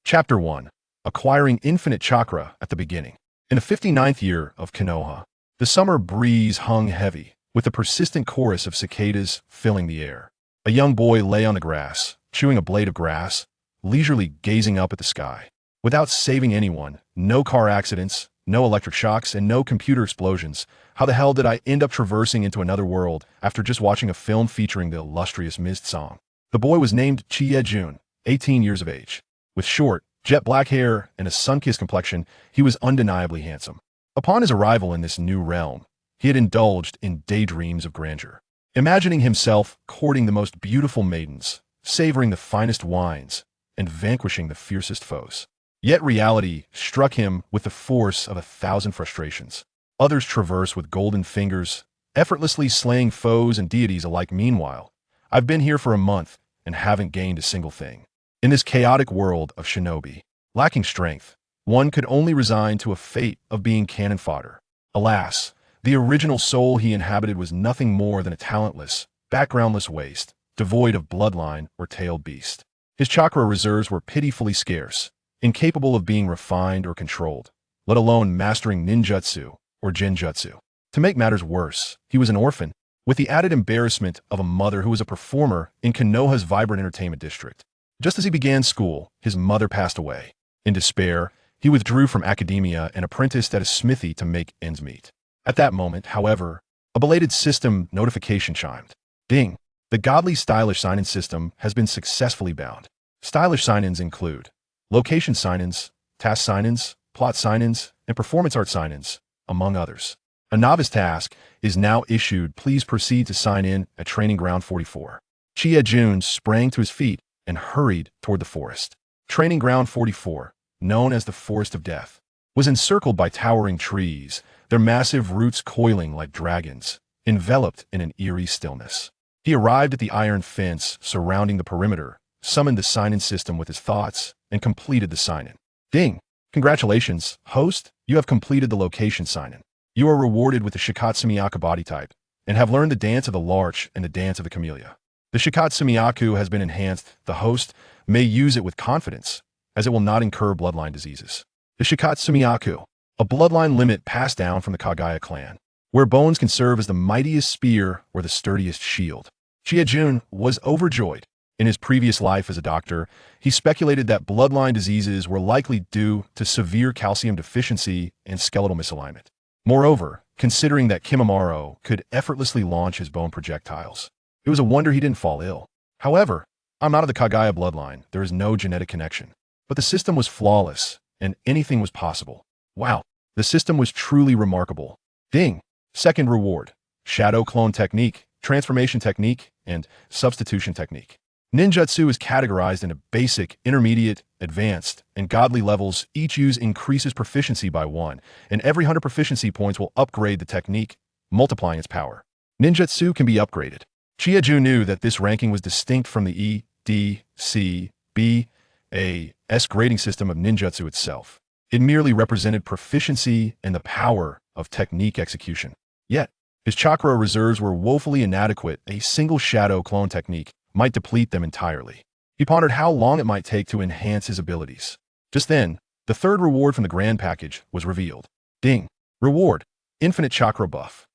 Chapter 1. Acquiring Infinite Chakra at the Beginning. In the 59th year of Konoha, the summer breeze hung heavy, with a persistent chorus of cicadas filling the air. A young boy lay on the grass, chewing a blade of grass, leisurely gazing up at the sky. Without saving anyone, no car accidents, no electric shocks, and no computer explosions, how the hell did I end up traversing into another world after just watching a film featuring the illustrious Mist song? The boy was named Chie-Jun, 18 years of age. With short, jet black hair and a sun-kissed complexion, he was undeniably handsome. Upon his arrival in this new realm, he had indulged in daydreams of grandeur, imagining himself courting the most beautiful maidens, savoring the finest wines, and vanquishing the fiercest foes. Yet reality struck him with the force of 1,000 frustrations. Others traverse with golden fingers, effortlessly slaying foes and deities alike. Meanwhile, I've been here for a month and haven't gained a single thing. In this chaotic world of shinobi, lacking strength, one could only resign to a fate of being cannon fodder. Alas, the original soul he inhabited was nothing more than a talentless, backgroundless waste, devoid of bloodline or tailed beast. His chakra reserves were pitifully scarce, incapable of being refined or controlled, let alone mastering ninjutsu or genjutsu. To make matters worse, he was an orphan, with the added embarrassment of a mother who was a performer in Konoha's vibrant entertainment district. Just as he began school, his mother passed away. In despair, he withdrew from academia and apprenticed at a smithy to make ends meet. At that moment, however, a belated system notification chimed. Ding! The godly stylish sign-in system has been successfully bound. Stylish sign-ins include location sign-ins, task sign-ins, plot sign-ins, and performance art sign-ins, among others. A novice task is now issued. Please proceed to sign in at Training Ground 44. Chie-Jun sprang to his feet and hurried toward the forest. Training Ground 44, known as the Forest of Death, was encircled by towering trees, their massive roots coiling like dragons, enveloped in an eerie stillness. He arrived at the iron fence surrounding the perimeter, summoned the sign-in system with his thoughts, and completed the sign-in. Ding! Congratulations, host, you have completed the location sign-in. You are rewarded with the Shikotsumyaku body type, and have learned the dance of the larch and the dance of the camellia. The Shikotsumyaku has been enhanced. The host may use it with confidence, as it will not incur bloodline diseases. The Shikotsumyaku, a bloodline limit passed down from the Kagaya clan, where bones can serve as the mightiest spear or the sturdiest shield. Chie-Jun was overjoyed. In his previous life as a doctor, he speculated that bloodline diseases were likely due to severe calcium deficiency and skeletal misalignment. Moreover, considering that Kimimaro could effortlessly launch his bone projectiles, it was a wonder he didn't fall ill. However, I'm not of the Kagaya bloodline. There is no genetic connection. But the system was flawless, and anything was possible. Wow, the system was truly remarkable. Ding! Second reward: Shadow Clone Technique, Transformation Technique, and Substitution Technique. Ninjutsu is categorized into basic, intermediate, advanced, and godly levels. Each use increases proficiency by 1, and every 100 proficiency points will upgrade the technique, multiplying its power. Ninjutsu can be upgraded. Chie-Jun knew that this ranking was distinct from the E, D, C, B, A, S grading system of ninjutsu itself. It merely represented proficiency and the power of technique execution. Yet, his chakra reserves were woefully inadequate. A single shadow clone technique might deplete them entirely. He pondered how long it might take to enhance his abilities. Just then, the third reward from the grand package was revealed. Ding! Reward: Infinite Chakra Buff.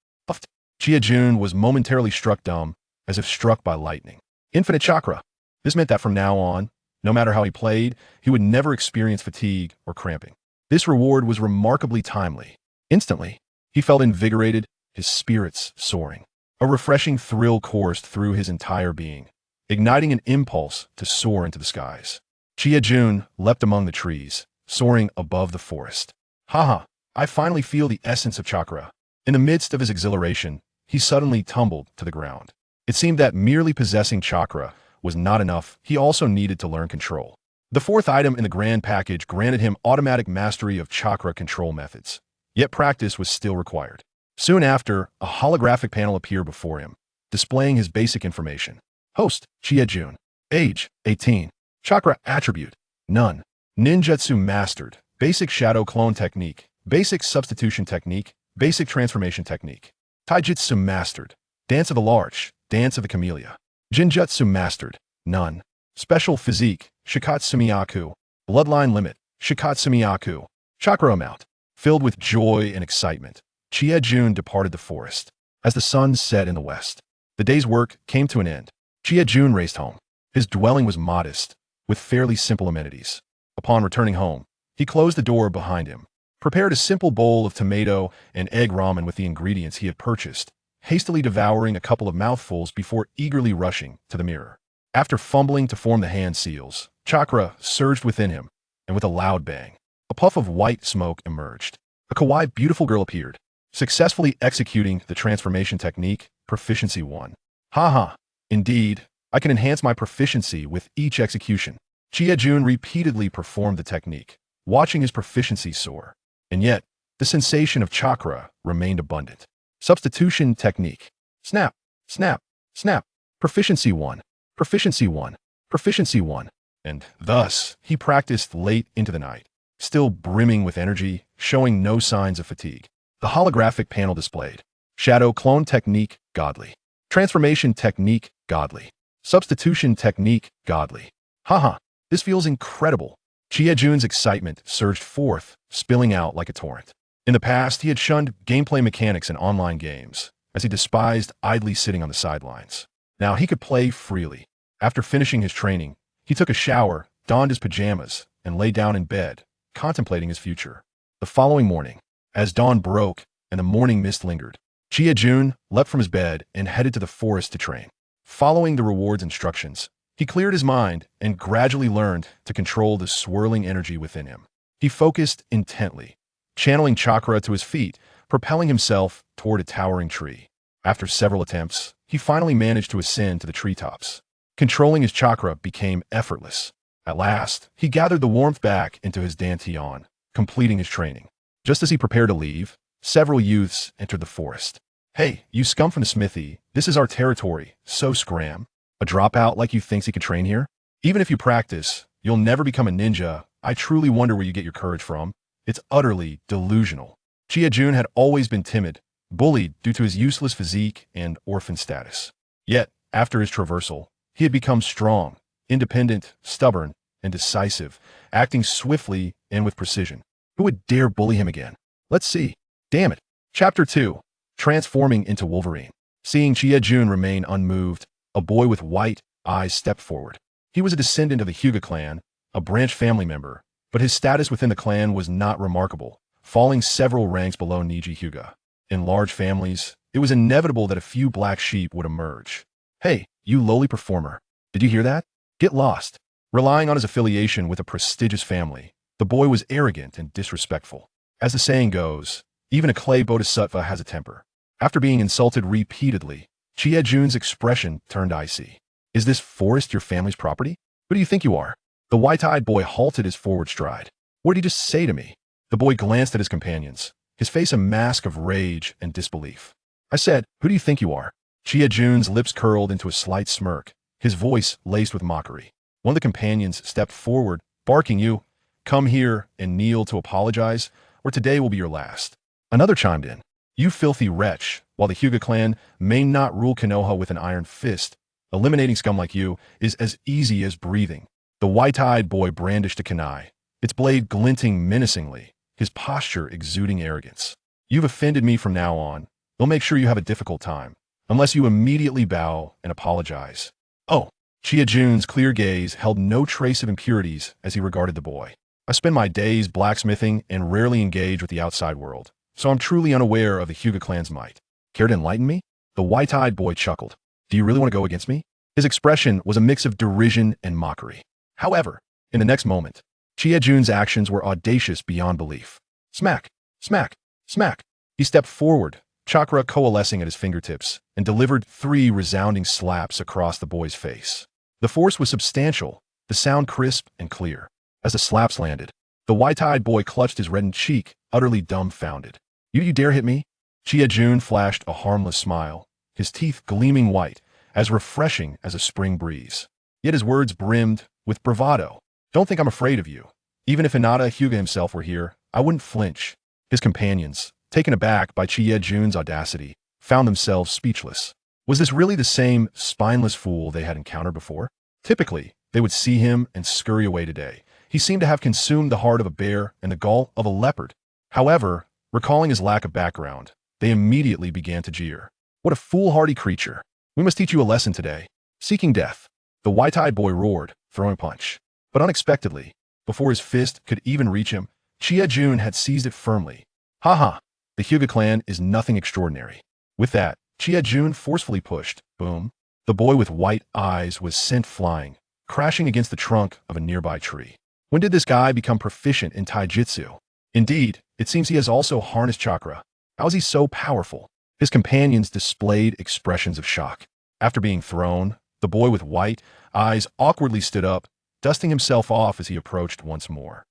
Chie-Jun was momentarily struck dumb, as if struck by lightning. Infinite Chakra. This meant that from now on, no matter how he played, he would never experience fatigue or cramping. This reward was remarkably timely. Instantly, he felt invigorated, his spirits soaring. A refreshing thrill coursed through his entire being, igniting an impulse to soar into the skies. Chie-Jun leapt among the trees, soaring above the forest. Haha, I finally feel the essence of chakra. In the midst of his exhilaration, he suddenly tumbled to the ground. It seemed that merely possessing chakra was not enough. He also needed to learn control. The fourth item in the grand package granted him automatic mastery of chakra control methods. Yet practice was still required. Soon after, a holographic panel appeared before him, displaying his basic information. Host: Chie-Jun. Age: 18. Chakra attribute: none. Ninjutsu mastered. Basic shadow clone technique. Basic substitution technique. Basic transformation technique. Taijutsu mastered. Dance of the larch. Dance of the camellia. Genjutsu mastered. None. Special physique: Shikotsumyaku. Bloodline limit, Shikotsumyaku. Chakra amount. Filled with joy and excitement, Chiejun departed the forest. As the sun set in the west, the day's work came to an end. Chiejun raced home. His dwelling was modest, with fairly simple amenities. Upon returning home, he closed the door behind him, prepared a simple bowl of tomato and egg ramen with the ingredients he had purchased, hastily devouring a couple of mouthfuls before eagerly rushing to the mirror. After fumbling to form the hand seals, chakra surged within him, and with a loud bang, a puff of white smoke emerged. A kawaii beautiful girl appeared, successfully executing the transformation technique, Proficiency 1. Haha, indeed, I can enhance my proficiency with each execution. Chiejun repeatedly performed the technique, watching his proficiency soar. And yet, the sensation of chakra remained abundant. Substitution technique. Snap, snap, snap. Proficiency 1. Proficiency 1. Proficiency 1. And thus, he practiced late into the night, still brimming with energy, showing no signs of fatigue. The holographic panel displayed. Shadow clone technique, godly. Transformation technique, godly. Substitution technique, godly. Haha, this feels incredible. Chiejun's excitement surged forth, spilling out like a torrent. In the past, he had shunned gameplay mechanics in online games, as he despised idly sitting on the sidelines. Now he could play freely. After finishing his training, he took a shower, donned his pajamas, and lay down in bed, contemplating his future. The following morning, as dawn broke and the morning mist lingered, Chiejun leapt from his bed and headed to the forest to train. Following the reward's instructions, he cleared his mind and gradually learned to control the swirling energy within him. He focused intently, channeling chakra to his feet, propelling himself toward a towering tree. After several attempts, he finally managed to ascend to the treetops. Controlling his chakra became effortless. At last, he gathered the warmth back into his dantian, completing his training. Just as he prepared to leave, several youths entered the forest. Hey, you scum from the smithy, this is our territory, so scram. A dropout like you thinks he could train here? Even if you practice, you'll never become a ninja. I truly wonder where you get your courage from. It's utterly delusional. Chiejun had always been timid, bullied due to his useless physique and orphan status. Yet, after his traversal, he had become strong, independent, stubborn, and decisive, acting swiftly and with precision. Who would dare bully him again? Let's see. Damn it. Chapter 2. Transforming into Wolverine. Seeing Chiejun remain unmoved, a boy with white eyes stepped forward. He was a descendant of the Hyuga clan, a branch family member, but his status within the clan was not remarkable, falling several ranks below Niji Hyuga. In large families, it was inevitable that a few black sheep would emerge. Hey, you lowly performer. Did you hear that? Get lost. Relying on his affiliation with a prestigious family, the boy was arrogant and disrespectful. As the saying goes, even a clay bodhisattva has a temper. After being insulted repeatedly, Chiejun's expression turned icy. Is this forest your family's property? Who do you think you are? The white-eyed boy halted his forward stride. What did he just say to me? The boy glanced at his companions, his face a mask of rage and disbelief. I said, who do you think you are? Chiejun's lips curled into a slight smirk, his voice laced with mockery. One of the companions stepped forward, barking, you, come here and kneel to apologize, or today will be your last. Another chimed in, you filthy wretch, while the Hyuga clan may not rule Konoha with an iron fist, eliminating scum like you is as easy as breathing. The white-eyed boy brandished a kunai, its blade glinting menacingly, his posture exuding arrogance. You've offended me from now on. They'll make sure you have a difficult time, unless you immediately bow and apologize. Oh, Chiejun's clear gaze held no trace of impurities as he regarded the boy. I spend my days blacksmithing and rarely engage with the outside world, so I'm truly unaware of the Hyuga clan's might. Care to enlighten me? The white-eyed boy chuckled. Do you really want to go against me? His expression was a mix of derision and mockery. However, in the next moment, Chiejun's actions were audacious beyond belief. Smack, smack, smack. He stepped forward, chakra coalescing at his fingertips, and delivered 3 resounding slaps across the boy's face. The force was substantial, the sound crisp and clear. As the slaps landed, the white-eyed boy clutched his reddened cheek, utterly dumbfounded. You dare hit me? Chiejun flashed a harmless smile, his teeth gleaming white, as refreshing as a spring breeze. Yet his words brimmed with bravado. Don't think I'm afraid of you. Even if Hinata Hyuga himself were here, I wouldn't flinch. His companions, taken aback by Chiejun's audacity, found themselves speechless. Was this really the same spineless fool they had encountered before? Typically, they would see him and scurry away today, He seemed to have consumed the heart of a bear and the gall of a leopard. However, recalling his lack of background, they immediately began to jeer. What a foolhardy creature. We must teach you a lesson today. Seeking death. The white-eyed boy roared, throwing a punch. But unexpectedly, before his fist could even reach him, Chie-Jun had seized it firmly. Ha! The Hyuga clan is nothing extraordinary. With that, Chie-Jun forcefully pushed. Boom. The boy with white eyes was sent flying, crashing against the trunk of a nearby tree. When did this guy become proficient in taijutsu? Indeed, it seems he has also harnessed chakra. How is he so powerful? His companions displayed expressions of shock. After being thrown, the boy with white eyes awkwardly stood up, dusting himself off as he approached once more.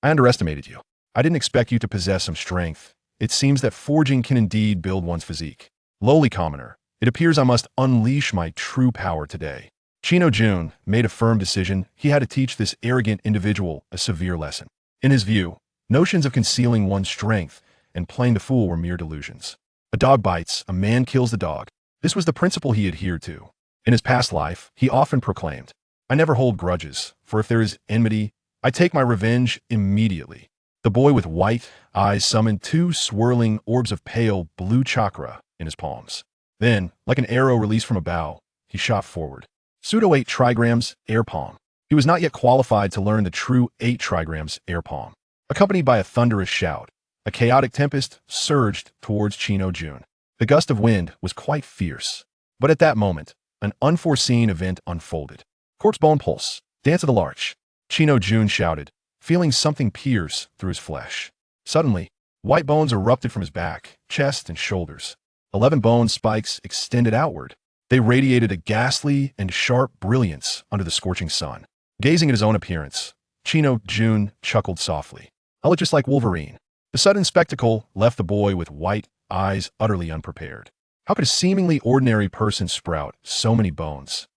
I underestimated you. I didn't expect you to possess some strength. It seems that forging can indeed build one's physique. Lowly commoner, it appears I must unleash my true power today. Chie-Jun made a firm decision. He had to teach this arrogant individual a severe lesson. In his view, notions of concealing one's strength and playing the fool were mere delusions. A dog bites, a man kills the dog. This was the principle he adhered to. In his past life, he often proclaimed, I never hold grudges, for if there is enmity, I take my revenge immediately. The boy with white eyes summoned 2 swirling orbs of pale blue chakra in his palms. Then, like an arrow released from a bow, he shot forward. Pseudo 8 trigrams, air palm. He was not yet qualified to learn the true 8 trigrams, air palm. Accompanied by a thunderous shout, a chaotic tempest surged towards Chie-Jun. The gust of wind was quite fierce. But at that moment, an unforeseen event unfolded. Corpse bone pulse, dance of the larch. Chie-Jun shouted, feeling something pierce through his flesh. Suddenly, white bones erupted from his back, chest, and shoulders. 11 bone spikes extended outward. They radiated a ghastly and sharp brilliance under the scorching sun. Gazing at his own appearance, Chie-Jun chuckled softly. I look just like Wolverine. The sudden spectacle left the boy with white eyes utterly unprepared. How could a seemingly ordinary person sprout so many bones?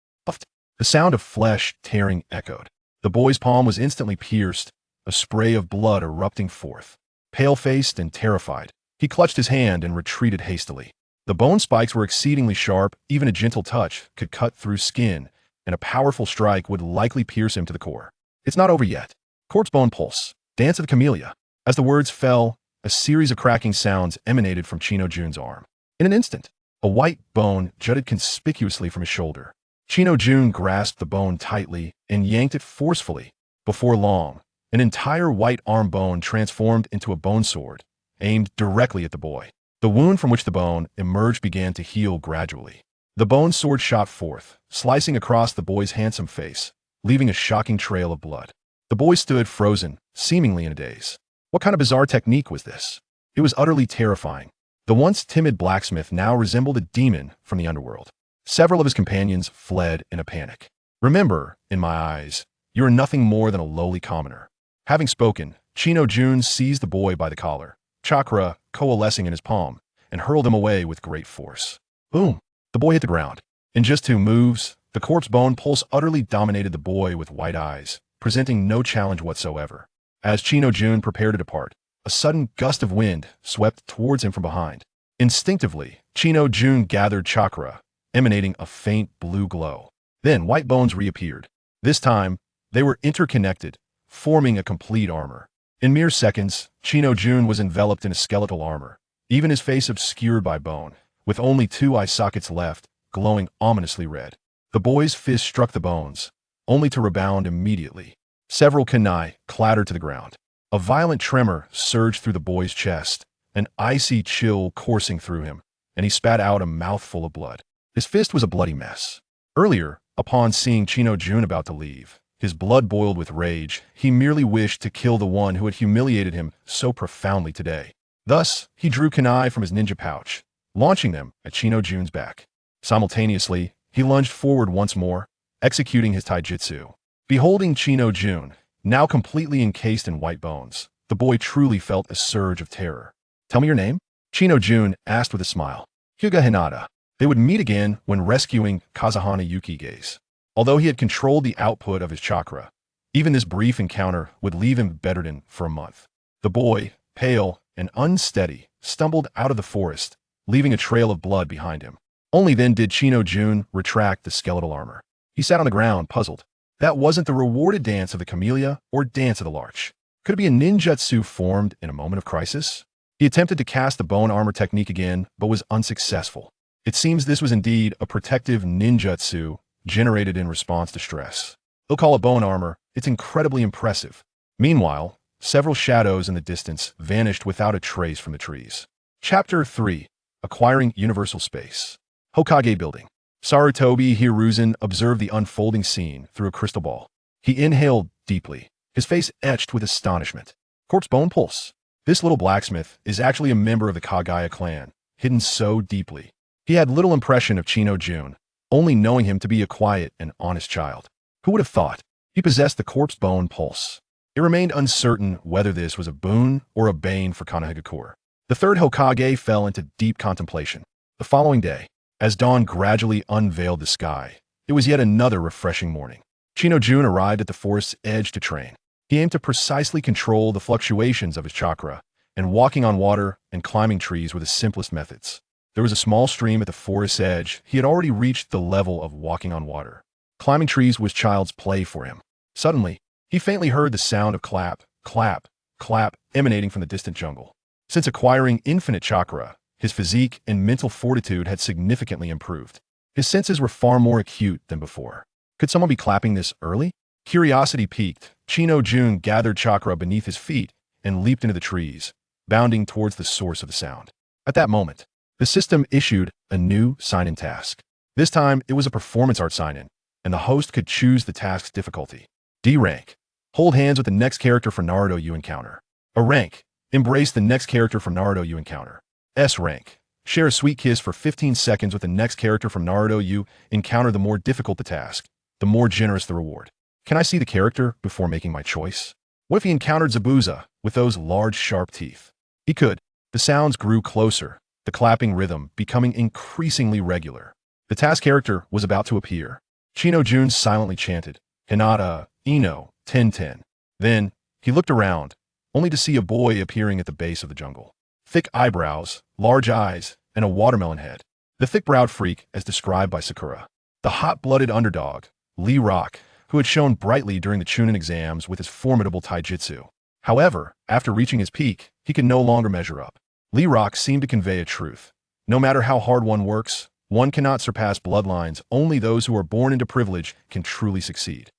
The sound of flesh tearing echoed. The boy's palm was instantly pierced, a spray of blood erupting forth. Pale-faced and terrified, he clutched his hand and retreated hastily. The bone spikes were exceedingly sharp. Even a gentle touch could cut through skin, and a powerful strike would likely pierce him to the core. It's not over yet. Corpse bone pulse, dance of the camellia. As the words fell, a series of cracking sounds emanated from Chie-Jun's arm. In an instant, a white bone jutted conspicuously from his shoulder. Chie-Jun grasped the bone tightly and yanked it forcefully. Before long, an entire white arm bone transformed into a bone sword, aimed directly at the boy. The wound from which the bone emerged began to heal gradually. The bone sword shot forth, slicing across the boy's handsome face, leaving a shocking trail of blood. The boy stood frozen, seemingly in a daze. What kind of bizarre technique was this? It was utterly terrifying. The once timid blacksmith now resembled a demon from the underworld. Several of his companions fled in a panic. Remember, in my eyes, you are nothing more than a lowly commoner. Having spoken, Chie-Jun seized the boy by the collar, chakra coalescing in his palm, and hurled him away with great force. Boom! The boy hit the ground. In just 2 moves, the corpse bone pulse utterly dominated the boy with white eyes, presenting no challenge whatsoever. As Chie-Jun prepared to depart, a sudden gust of wind swept towards him from behind. Instinctively, Chie-Jun gathered chakra, emanating a faint blue glow. Then white bones reappeared. This time, they were interconnected, forming a complete armor. In mere seconds, Chie-Jun was enveloped in a skeletal armor, even his face obscured by bone, with only 2 eye sockets left, glowing ominously red. The boy's fist struck the bones, only to rebound immediately. Several kunai clattered to the ground. A violent tremor surged through the boy's chest, an icy chill coursing through him, and he spat out a mouthful of blood. His fist was a bloody mess. Earlier, upon seeing Chie-Jun about to leave, his blood boiled with rage. He merely wished to kill the one who had humiliated him so profoundly today. Thus, he drew kunai from his ninja pouch, launching them at Chie-Jun's back. Simultaneously, he lunged forward once more, executing his taijutsu. Beholding Chie-Jun, now completely encased in white bones, the boy truly felt a surge of terror. Tell me your name? Chie-Jun asked with a smile. Hyuga Hinata. They would meet again when rescuing Kazahana Yukige's. Although he had controlled the output of his chakra, even this brief encounter would leave him bedridden for a month. The boy, pale and unsteady, stumbled out of the forest, leaving a trail of blood behind him. Only then did Chie-Jun retract the skeletal armor. He sat on the ground, puzzled. That wasn't the rewarded dance of the camellia or dance of the larch. Could it be a ninjutsu formed in a moment of crisis? He attempted to cast the bone armor technique again, but was unsuccessful. It seems this was indeed a protective ninjutsu generated in response to stress. They'll call it bone armor. It's incredibly impressive. Meanwhile, several shadows in the distance vanished without a trace from the trees. Chapter 3. Acquiring Universal Space. Hokage Building. Sarutobi Hiruzen observed the unfolding scene through a crystal ball. He inhaled deeply, his face etched with astonishment. Corpse bone pulse. This little blacksmith is actually a member of the Kagaya clan, hidden so deeply. He had little impression of Chino Jun, only knowing him to be a quiet and honest child. Who would have thought? He possessed the corpse bone pulse. It remained uncertain whether this was a boon or a bane for Konohagakure. The third Hokage fell into deep contemplation. The following day, as dawn gradually unveiled the sky, it was yet another refreshing morning. Chino Jun arrived at the forest's edge to train. He aimed to precisely control the fluctuations of his chakra, and walking on water and climbing trees were the simplest methods. There was a small stream at the forest's edge. He had already reached the level of walking on water. Climbing trees was child's play for him. Suddenly, he faintly heard the sound of clap, clap, clap emanating from the distant jungle. Since acquiring infinite chakra, his physique and mental fortitude had significantly improved. His senses were far more acute than before. Could someone be clapping this early? Curiosity piqued. Chino Jun gathered chakra beneath his feet and leaped into the trees, bounding towards the source of the sound. At that moment, the system issued a new sign-in task. This time, it was a performance art sign-in, and the host could choose the task's difficulty. D rank. Hold hands with the next character from Naruto you encounter. A rank. Embrace the next character from Naruto you encounter. S rank. Share a sweet kiss for 15 seconds with the next character from Naruto you encounter. The more difficult the task, the more generous the reward. Can I see the character before making my choice? What if he encountered Zabuza with those large, sharp teeth? He could. The sounds grew closer, the clapping rhythm becoming increasingly regular. The task character was about to appear. Chino Jun silently chanted, Hinata, Ino, 1010. Then, he looked around, only to see a boy appearing at the base of the jungle. Thick eyebrows, large eyes, and a watermelon head. The thick-browed freak, as described by Sakura. The hot-blooded underdog, Lee Rock, who had shone brightly during the Chunin exams with his formidable taijutsu. However, after reaching his peak, he could no longer measure up. Lee Rock seemed to convey a truth. No matter how hard one works, one cannot surpass bloodlines. Only those who are born into privilege can truly succeed.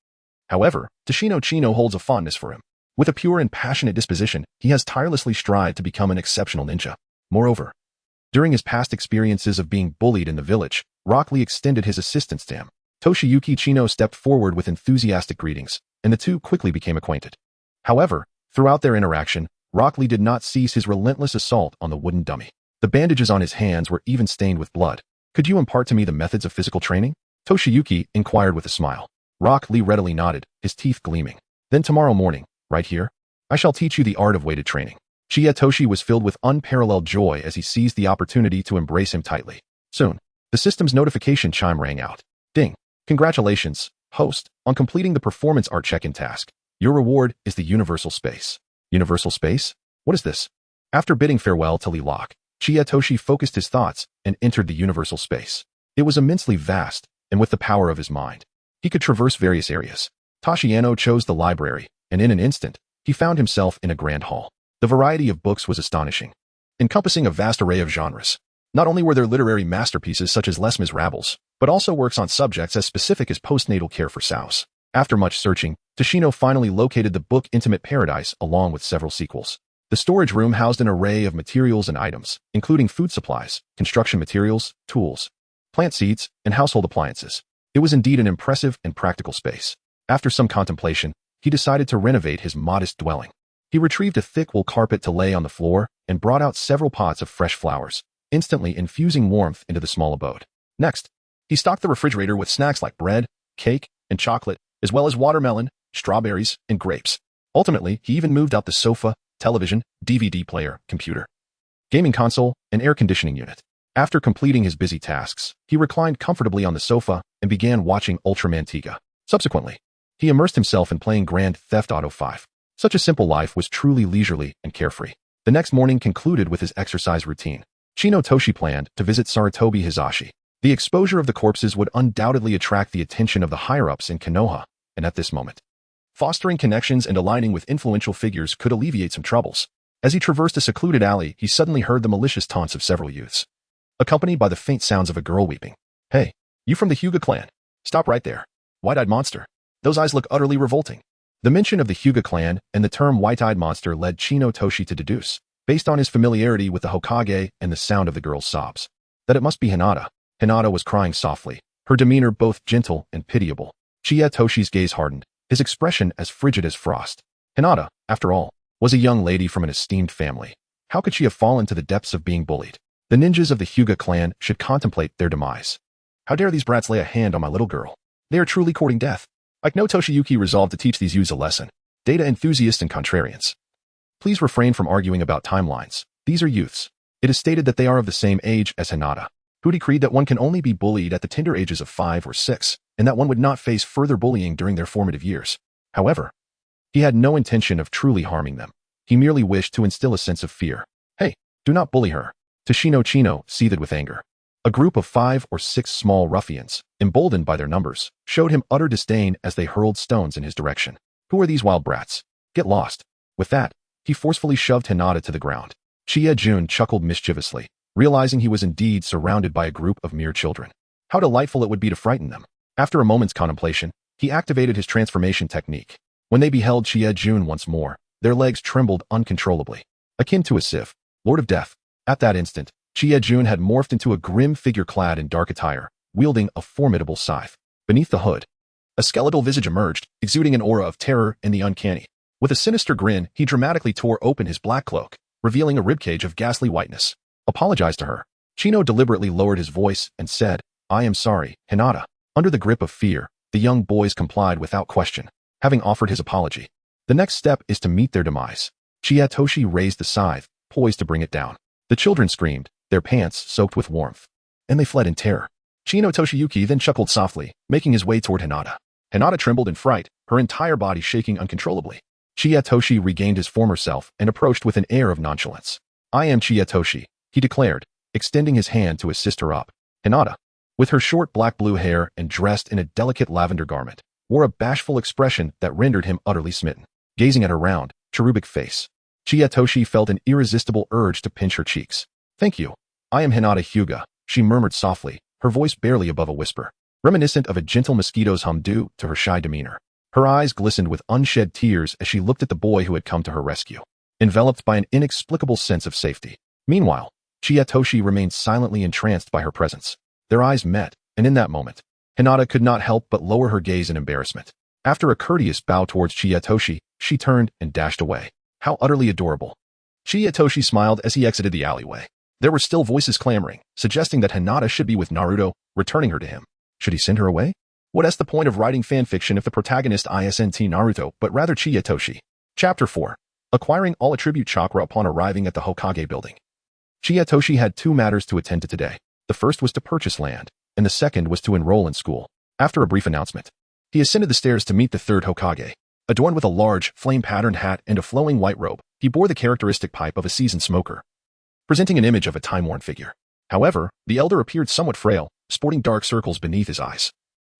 However, Tashino Chino holds a fondness for him. With a pure and passionate disposition, he has tirelessly strived to become an exceptional ninja. Moreover, during his past experiences of being bullied in the village, Rock Lee extended his assistance to him. Toshiyuki Chino stepped forward with enthusiastic greetings, and the two quickly became acquainted. However, throughout their interaction, Rock Lee did not cease his relentless assault on the wooden dummy. The bandages on his hands were even stained with blood. Could you impart to me the methods of physical training? Toshiyuki inquired with a smile. Rock Lee readily nodded, his teeth gleaming. Then tomorrow morning, right here, I shall teach you the art of weighted training. Chiyatoshi was filled with unparalleled joy as he seized the opportunity to embrace him tightly. Soon, the system's notification chime rang out. Ding. Congratulations, host, on completing the performance art check-in task. Your reward is the Universal Space. Universal Space? What is this? After bidding farewell to Lee Rock, Chiyatoshi focused his thoughts and entered the Universal Space. It was immensely vast, and with the power of his mind, he could traverse various areas. Tashiano chose the library, and in an instant, he found himself in a grand hall. The variety of books was astonishing, encompassing a vast array of genres. Not only were there literary masterpieces such as Les Miserables, but also works on subjects as specific as postnatal care for sows. After much searching, Tashino finally located the book Intimate Paradise along with several sequels. The storage room housed an array of materials and items, including food supplies, construction materials, tools, plant seeds, and household appliances. It was indeed an impressive and practical space. After some contemplation, he decided to renovate his modest dwelling. He retrieved a thick wool carpet to lay on the floor and brought out several pots of fresh flowers, instantly infusing warmth into the small abode. Next, he stocked the refrigerator with snacks like bread, cake, and chocolate, as well as watermelon, strawberries, and grapes. Ultimately, he even moved out the sofa, television, DVD player, computer, gaming console, and air conditioning unit. After completing his busy tasks, he reclined comfortably on the sofa and began watching Ultraman Tiga. Subsequently, he immersed himself in playing Grand Theft Auto 5. Such a simple life was truly leisurely and carefree. The next morning concluded with his exercise routine. Chino Toshi planned to visit Sarutobi Hizashi. The exposure of the corpses would undoubtedly attract the attention of the higher-ups in Konoha, and at this moment, fostering connections and aligning with influential figures could alleviate some troubles. As he traversed a secluded alley, he suddenly heard the malicious taunts of several youths, accompanied by the faint sounds of a girl weeping. "Hey, you from the Hyuga clan? Stop right there. White-eyed monster. Those eyes look utterly revolting." The mention of the Hyuga clan and the term white-eyed monster led Chino Toshi to deduce, based on his familiarity with the Hokage and the sound of the girl's sobs, that it must be Hinata. Hinata was crying softly, her demeanor both gentle and pitiable. Chie Toshi's gaze hardened, his expression as frigid as frost. Hinata, after all, was a young lady from an esteemed family. How could she have fallen to the depths of being bullied? The ninjas of the Hyuga clan should contemplate their demise. How dare these brats lay a hand on my little girl? They are truly courting death. Like no Toshiyuki resolved to teach these youths a lesson. Data enthusiasts and contrarians, please refrain from arguing about timelines. These are youths. It is stated that they are of the same age as Hinata, who decreed that one can only be bullied at the tender ages of 5 or 6, and that one would not face further bullying during their formative years. However, he had no intention of truly harming them. He merely wished to instill a sense of fear. "Hey, do not bully her." Toshino Chino seethed with anger. A group of 5 or 6 small ruffians, emboldened by their numbers, showed him utter disdain as they hurled stones in his direction. Who are these wild brats? Get lost. With that, he forcefully shoved Hinata to the ground. Chie Jun chuckled mischievously, realizing he was indeed surrounded by a group of mere children. How delightful it would be to frighten them. After a moment's contemplation, he activated his transformation technique. When they beheld Chie Jun once more, their legs trembled uncontrollably, akin to a sieve. Lord of Death. At that instant, Chie Jun had morphed into a grim figure clad in dark attire, wielding a formidable scythe. Beneath the hood, a skeletal visage emerged, exuding an aura of terror and the uncanny. With a sinister grin, he dramatically tore open his black cloak, revealing a ribcage of ghastly whiteness. Apologize to her. Chino deliberately lowered his voice and said, "I am sorry, Hinata." Under the grip of fear, the young boys complied without question, having offered his apology. The next step is to meet their demise. Chie Toshi raised the scythe, poised to bring it down. The children screamed, their pants soaked with warmth, and they fled in terror. Chino Toshiyuki then chuckled softly, making his way toward Hinata. Hinata trembled in fright, her entire body shaking uncontrollably. Chie Toshi regained his former self and approached with an air of nonchalance. "I am Chie Toshi," he declared, extending his hand to assist her up. Hinata, with her short black-blue hair and dressed in a delicate lavender garment, wore a bashful expression that rendered him utterly smitten. Gazing at her round, cherubic face, Chie Toshi felt an irresistible urge to pinch her cheeks. "Thank you. I am Hinata Hyuga," she murmured softly, her voice barely above a whisper, reminiscent of a gentle mosquito's hum due to her shy demeanor. Her eyes glistened with unshed tears as she looked at the boy who had come to her rescue, enveloped by an inexplicable sense of safety. Meanwhile, Chie Toshi remained silently entranced by her presence. Their eyes met, and in that moment, Hinata could not help but lower her gaze in embarrassment. After a courteous bow towards Chie Toshi, she turned and dashed away. How utterly adorable. Chie Toshi smiled as he exited the alleyway. There were still voices clamoring, suggesting that Hinata should be with Naruto, returning her to him. Should he send her away? What's the point of writing fanfiction if the protagonist isn't Naruto, but rather Chie Toshi? Chapter 4. Acquiring all attribute chakra upon arriving at the Hokage building. Chie Toshi had 2 matters to attend to today. The first was to purchase land, and the second was to enroll in school. After a brief announcement, he ascended the stairs to meet the 3rd Hokage. Adorned with a large, flame-patterned hat and a flowing white robe, he bore the characteristic pipe of a seasoned smoker, presenting an image of a time-worn figure. However, the elder appeared somewhat frail, sporting dark circles beneath his eyes,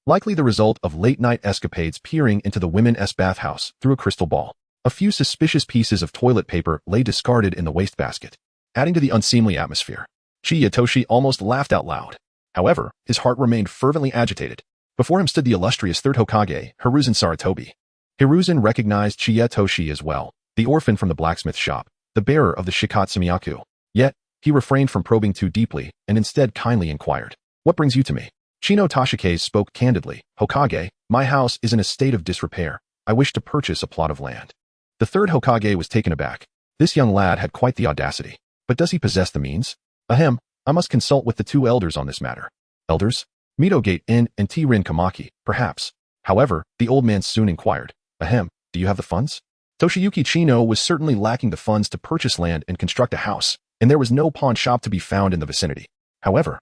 likely the result of late-night escapades peering into the women's bathhouse through a crystal ball. A few suspicious pieces of toilet paper lay discarded in the wastebasket, adding to the unseemly atmosphere. Chie Toshi almost laughed out loud. However, his heart remained fervently agitated. Before him stood the illustrious 3rd Hokage, Hiruzen Sarutobi. Hiruzen recognized Chie Toshi as well, the orphan from the blacksmith shop, the bearer of the Shikotsumyaku. Yet, he refrained from probing too deeply and instead kindly inquired, "What brings you to me?" Chino Toshike spoke candidly. "Hokage, my house is in a state of disrepair. I wish to purchase a plot of land." The 3rd Hokage was taken aback. This young lad had quite the audacity. But does he possess the means? Ahem, I must consult with the 2 elders on this matter. Elders? Midogate In and T-Rin Kamaki, perhaps. However, the old man soon inquired, "Ahem, do you have the funds?" Toshiyuki Chino was certainly lacking the funds to purchase land and construct a house, and there was no pawn shop to be found in the vicinity. However,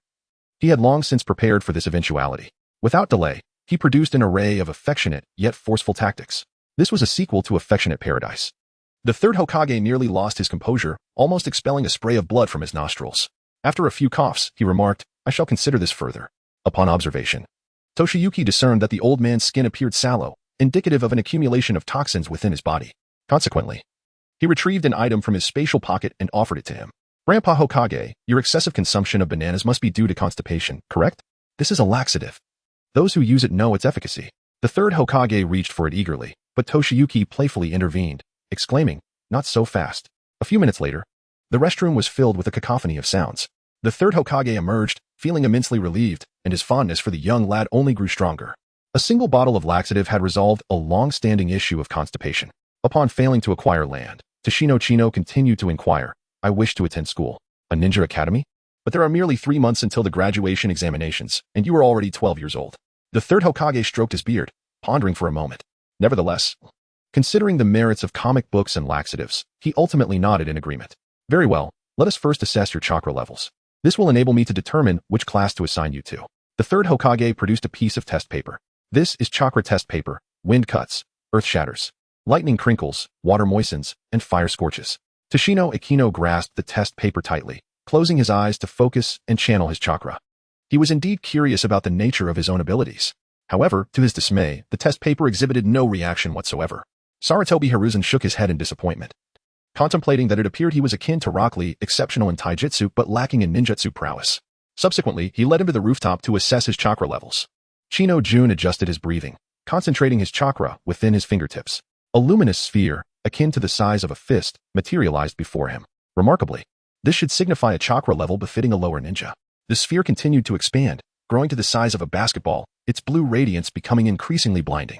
he had long since prepared for this eventuality. Without delay, he produced an array of affectionate yet forceful tactics. This was a sequel to Affectionate Paradise. The 3rd Hokage nearly lost his composure, almost expelling a spray of blood from his nostrils. After a few coughs, he remarked, "I shall consider this further." Upon observation, Toshiyuki discerned that the old man's skin appeared sallow, indicative of an accumulation of toxins within his body. Consequently, he retrieved an item from his spatial pocket and offered it to him. Grandpa Hokage, your excessive consumption of bananas must be due to constipation, correct? This is a laxative. Those who use it know its efficacy. The third Hokage reached for it eagerly, but Toshiyuki playfully intervened, exclaiming, not so fast. A few minutes later, the restroom was filled with a cacophony of sounds. The third Hokage emerged, feeling immensely relieved, and his fondness for the young lad only grew stronger. A single bottle of laxative had resolved a long-standing issue of constipation. Upon failing to acquire land, Chino continued to inquire, I wish to attend school. A ninja academy? But there are merely 3 months until the graduation examinations, and you are already 12 years old. The third Hokage stroked his beard, pondering for a moment. Nevertheless, considering the merits of comic books and laxatives, he ultimately nodded in agreement. Very well, let us first assess your chakra levels. This will enable me to determine which class to assign you to. The third Hokage produced a piece of test paper. This is chakra test paper. Wind cuts, earth shatters, lightning crinkles, water moistens, and fire scorches. Toshino Akino grasped the test paper tightly, closing his eyes to focus and channel his chakra. He was indeed curious about the nature of his own abilities. However, to his dismay, the test paper exhibited no reaction whatsoever. Sarutobi Hiruzen shook his head in disappointment, contemplating that it appeared he was akin to Rock Lee, exceptional in taijutsu but lacking in ninjutsu prowess. Subsequently, he led him to the rooftop to assess his chakra levels. Chino Jun adjusted his breathing, concentrating his chakra within his fingertips. A luminous sphere, akin to the size of a fist, materialized before him. Remarkably, this should signify a chakra level befitting a lower ninja. The sphere continued to expand, growing to the size of a basketball, its blue radiance becoming increasingly blinding.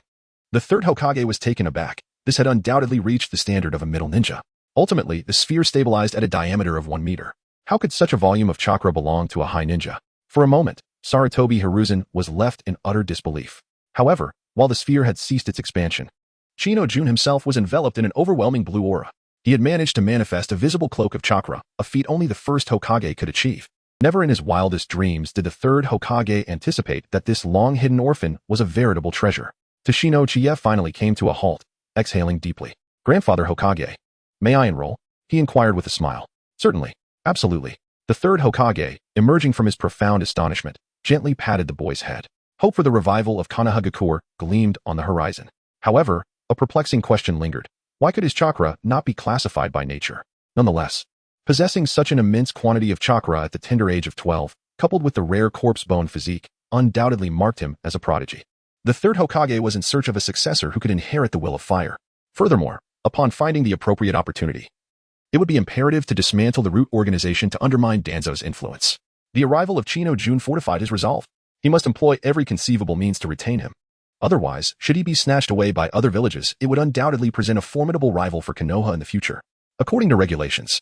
The third Hokage was taken aback. This had undoubtedly reached the standard of a middle ninja. Ultimately, the sphere stabilized at a diameter of 1 meter. How could such a volume of chakra belong to a high ninja? For a moment, Sarutobi Hiruzen was left in utter disbelief. However, while the sphere had ceased its expansion, Chino Jun himself was enveloped in an overwhelming blue aura. He had managed to manifest a visible cloak of chakra, a feat only the first Hokage could achieve. Never in his wildest dreams did the third Hokage anticipate that this long-hidden orphan was a veritable treasure. Toshino Chie finally came to a halt, exhaling deeply. Grandfather Hokage, may I enroll? He inquired with a smile. Certainly. Absolutely. The third Hokage, emerging from his profound astonishment, gently patted the boy's head. Hope for the revival of Konohagakure gleamed on the horizon. However, a perplexing question lingered. Why could his chakra not be classified by nature? Nonetheless, possessing such an immense quantity of chakra at the tender age of 12, coupled with the rare corpse bone physique, undoubtedly marked him as a prodigy. The third Hokage was in search of a successor who could inherit the will of fire. Furthermore, upon finding the appropriate opportunity, it would be imperative to dismantle the root organization to undermine Danzo's influence. The arrival of Chino Jun fortified his resolve. He must employ every conceivable means to retain him. Otherwise, should he be snatched away by other villages, it would undoubtedly present a formidable rival for Konoha in the future. According to regulations,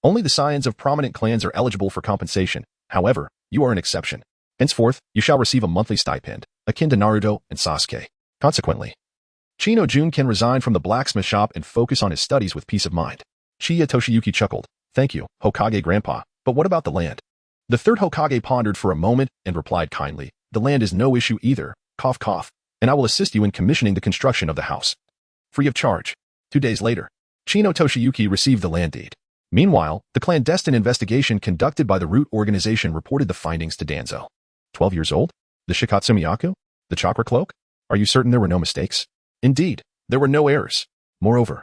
only the scions of prominent clans are eligible for compensation. However, you are an exception. Henceforth, you shall receive a monthly stipend, akin to Naruto and Sasuke. Consequently, Chino Jun can resign from the blacksmith shop and focus on his studies with peace of mind. Chiya Toshiyuki chuckled. Thank you, Hokage Grandpa, but what about the land? The third Hokage pondered for a moment and replied kindly, the land is no issue either, cough cough, and I will assist you in commissioning the construction of the house. Free of charge. 2 days later, Chino Toshiyuki received the land deed. Meanwhile, the clandestine investigation conducted by the root organization reported the findings to Danzo. 12 years old? The Shikotsumyaku? The chakra cloak? Are you certain there were no mistakes? Indeed, there were no errors. Moreover,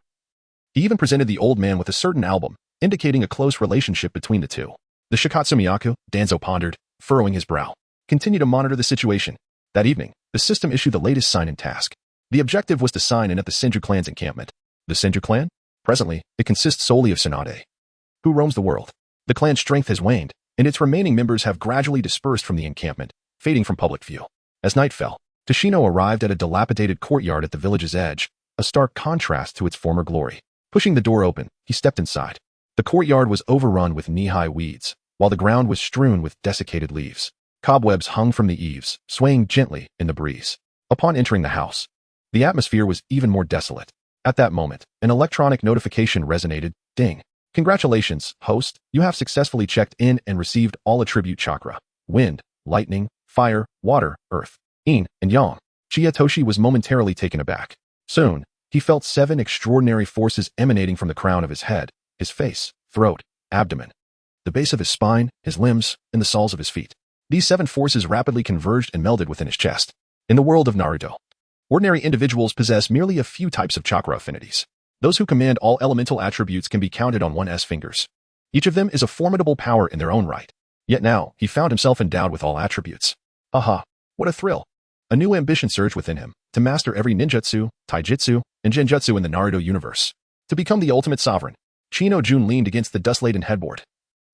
he even presented the old man with a certain album, indicating a close relationship between the two. The Shikotsumyaku, Danzo pondered, furrowing his brow. Continue to monitor the situation. That evening, the system issued the latest sign-in task. The objective was to sign in at the Senju clan's encampment. The Senju clan? Presently, it consists solely of Tsunade, who roams the world. The clan's strength has waned, and its remaining members have gradually dispersed from the encampment, fading from public view. As night fell, Toshino arrived at a dilapidated courtyard at the village's edge, a stark contrast to its former glory. Pushing the door open, he stepped inside. The courtyard was overrun with knee-high weeds, while the ground was strewn with desiccated leaves. Cobwebs hung from the eaves, swaying gently in the breeze. Upon entering the house, the atmosphere was even more desolate. At that moment, an electronic notification resonated. Ding. Congratulations, host. You have successfully checked in and received all attribute chakra. Wind, lightning, fire, water, earth, yin, and yang. Chiyatoshi was momentarily taken aback. Soon, he felt 7 extraordinary forces emanating from the crown of his head, his face, throat, abdomen, the base of his spine, his limbs, and the soles of his feet. These 7 forces rapidly converged and melded within his chest. In the world of Naruto, Ordinary individuals possess merely a few types of chakra affinities. Those who command all elemental attributes can be counted on one's fingers. Each of them is a formidable power in their own right. Yet now, he found himself endowed with all attributes. Aha! What a thrill! A new ambition surged within him, to master every ninjutsu, taijutsu, and genjutsu in the Naruto universe. To become the ultimate sovereign. Jun leaned against the dust-laden headboard,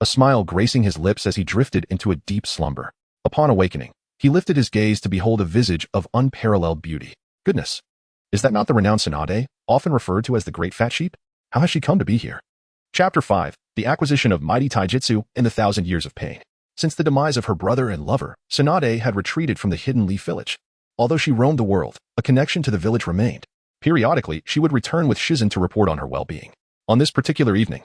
a smile gracing his lips as he drifted into a deep slumber. Upon awakening, he lifted his gaze to behold a visage of unparalleled beauty. Goodness! Is that not the renowned Tsunade, often referred to as the Great Fat Sheep? How has she come to be here? Chapter 5. The Acquisition of Mighty Taijutsu in the Thousand Years of Pain. Since the demise of her brother and lover, Tsunade had retreated from the hidden leaf village. Although she roamed the world, a connection to the village remained. Periodically, she would return with Shizen to report on her well-being. On this particular evening,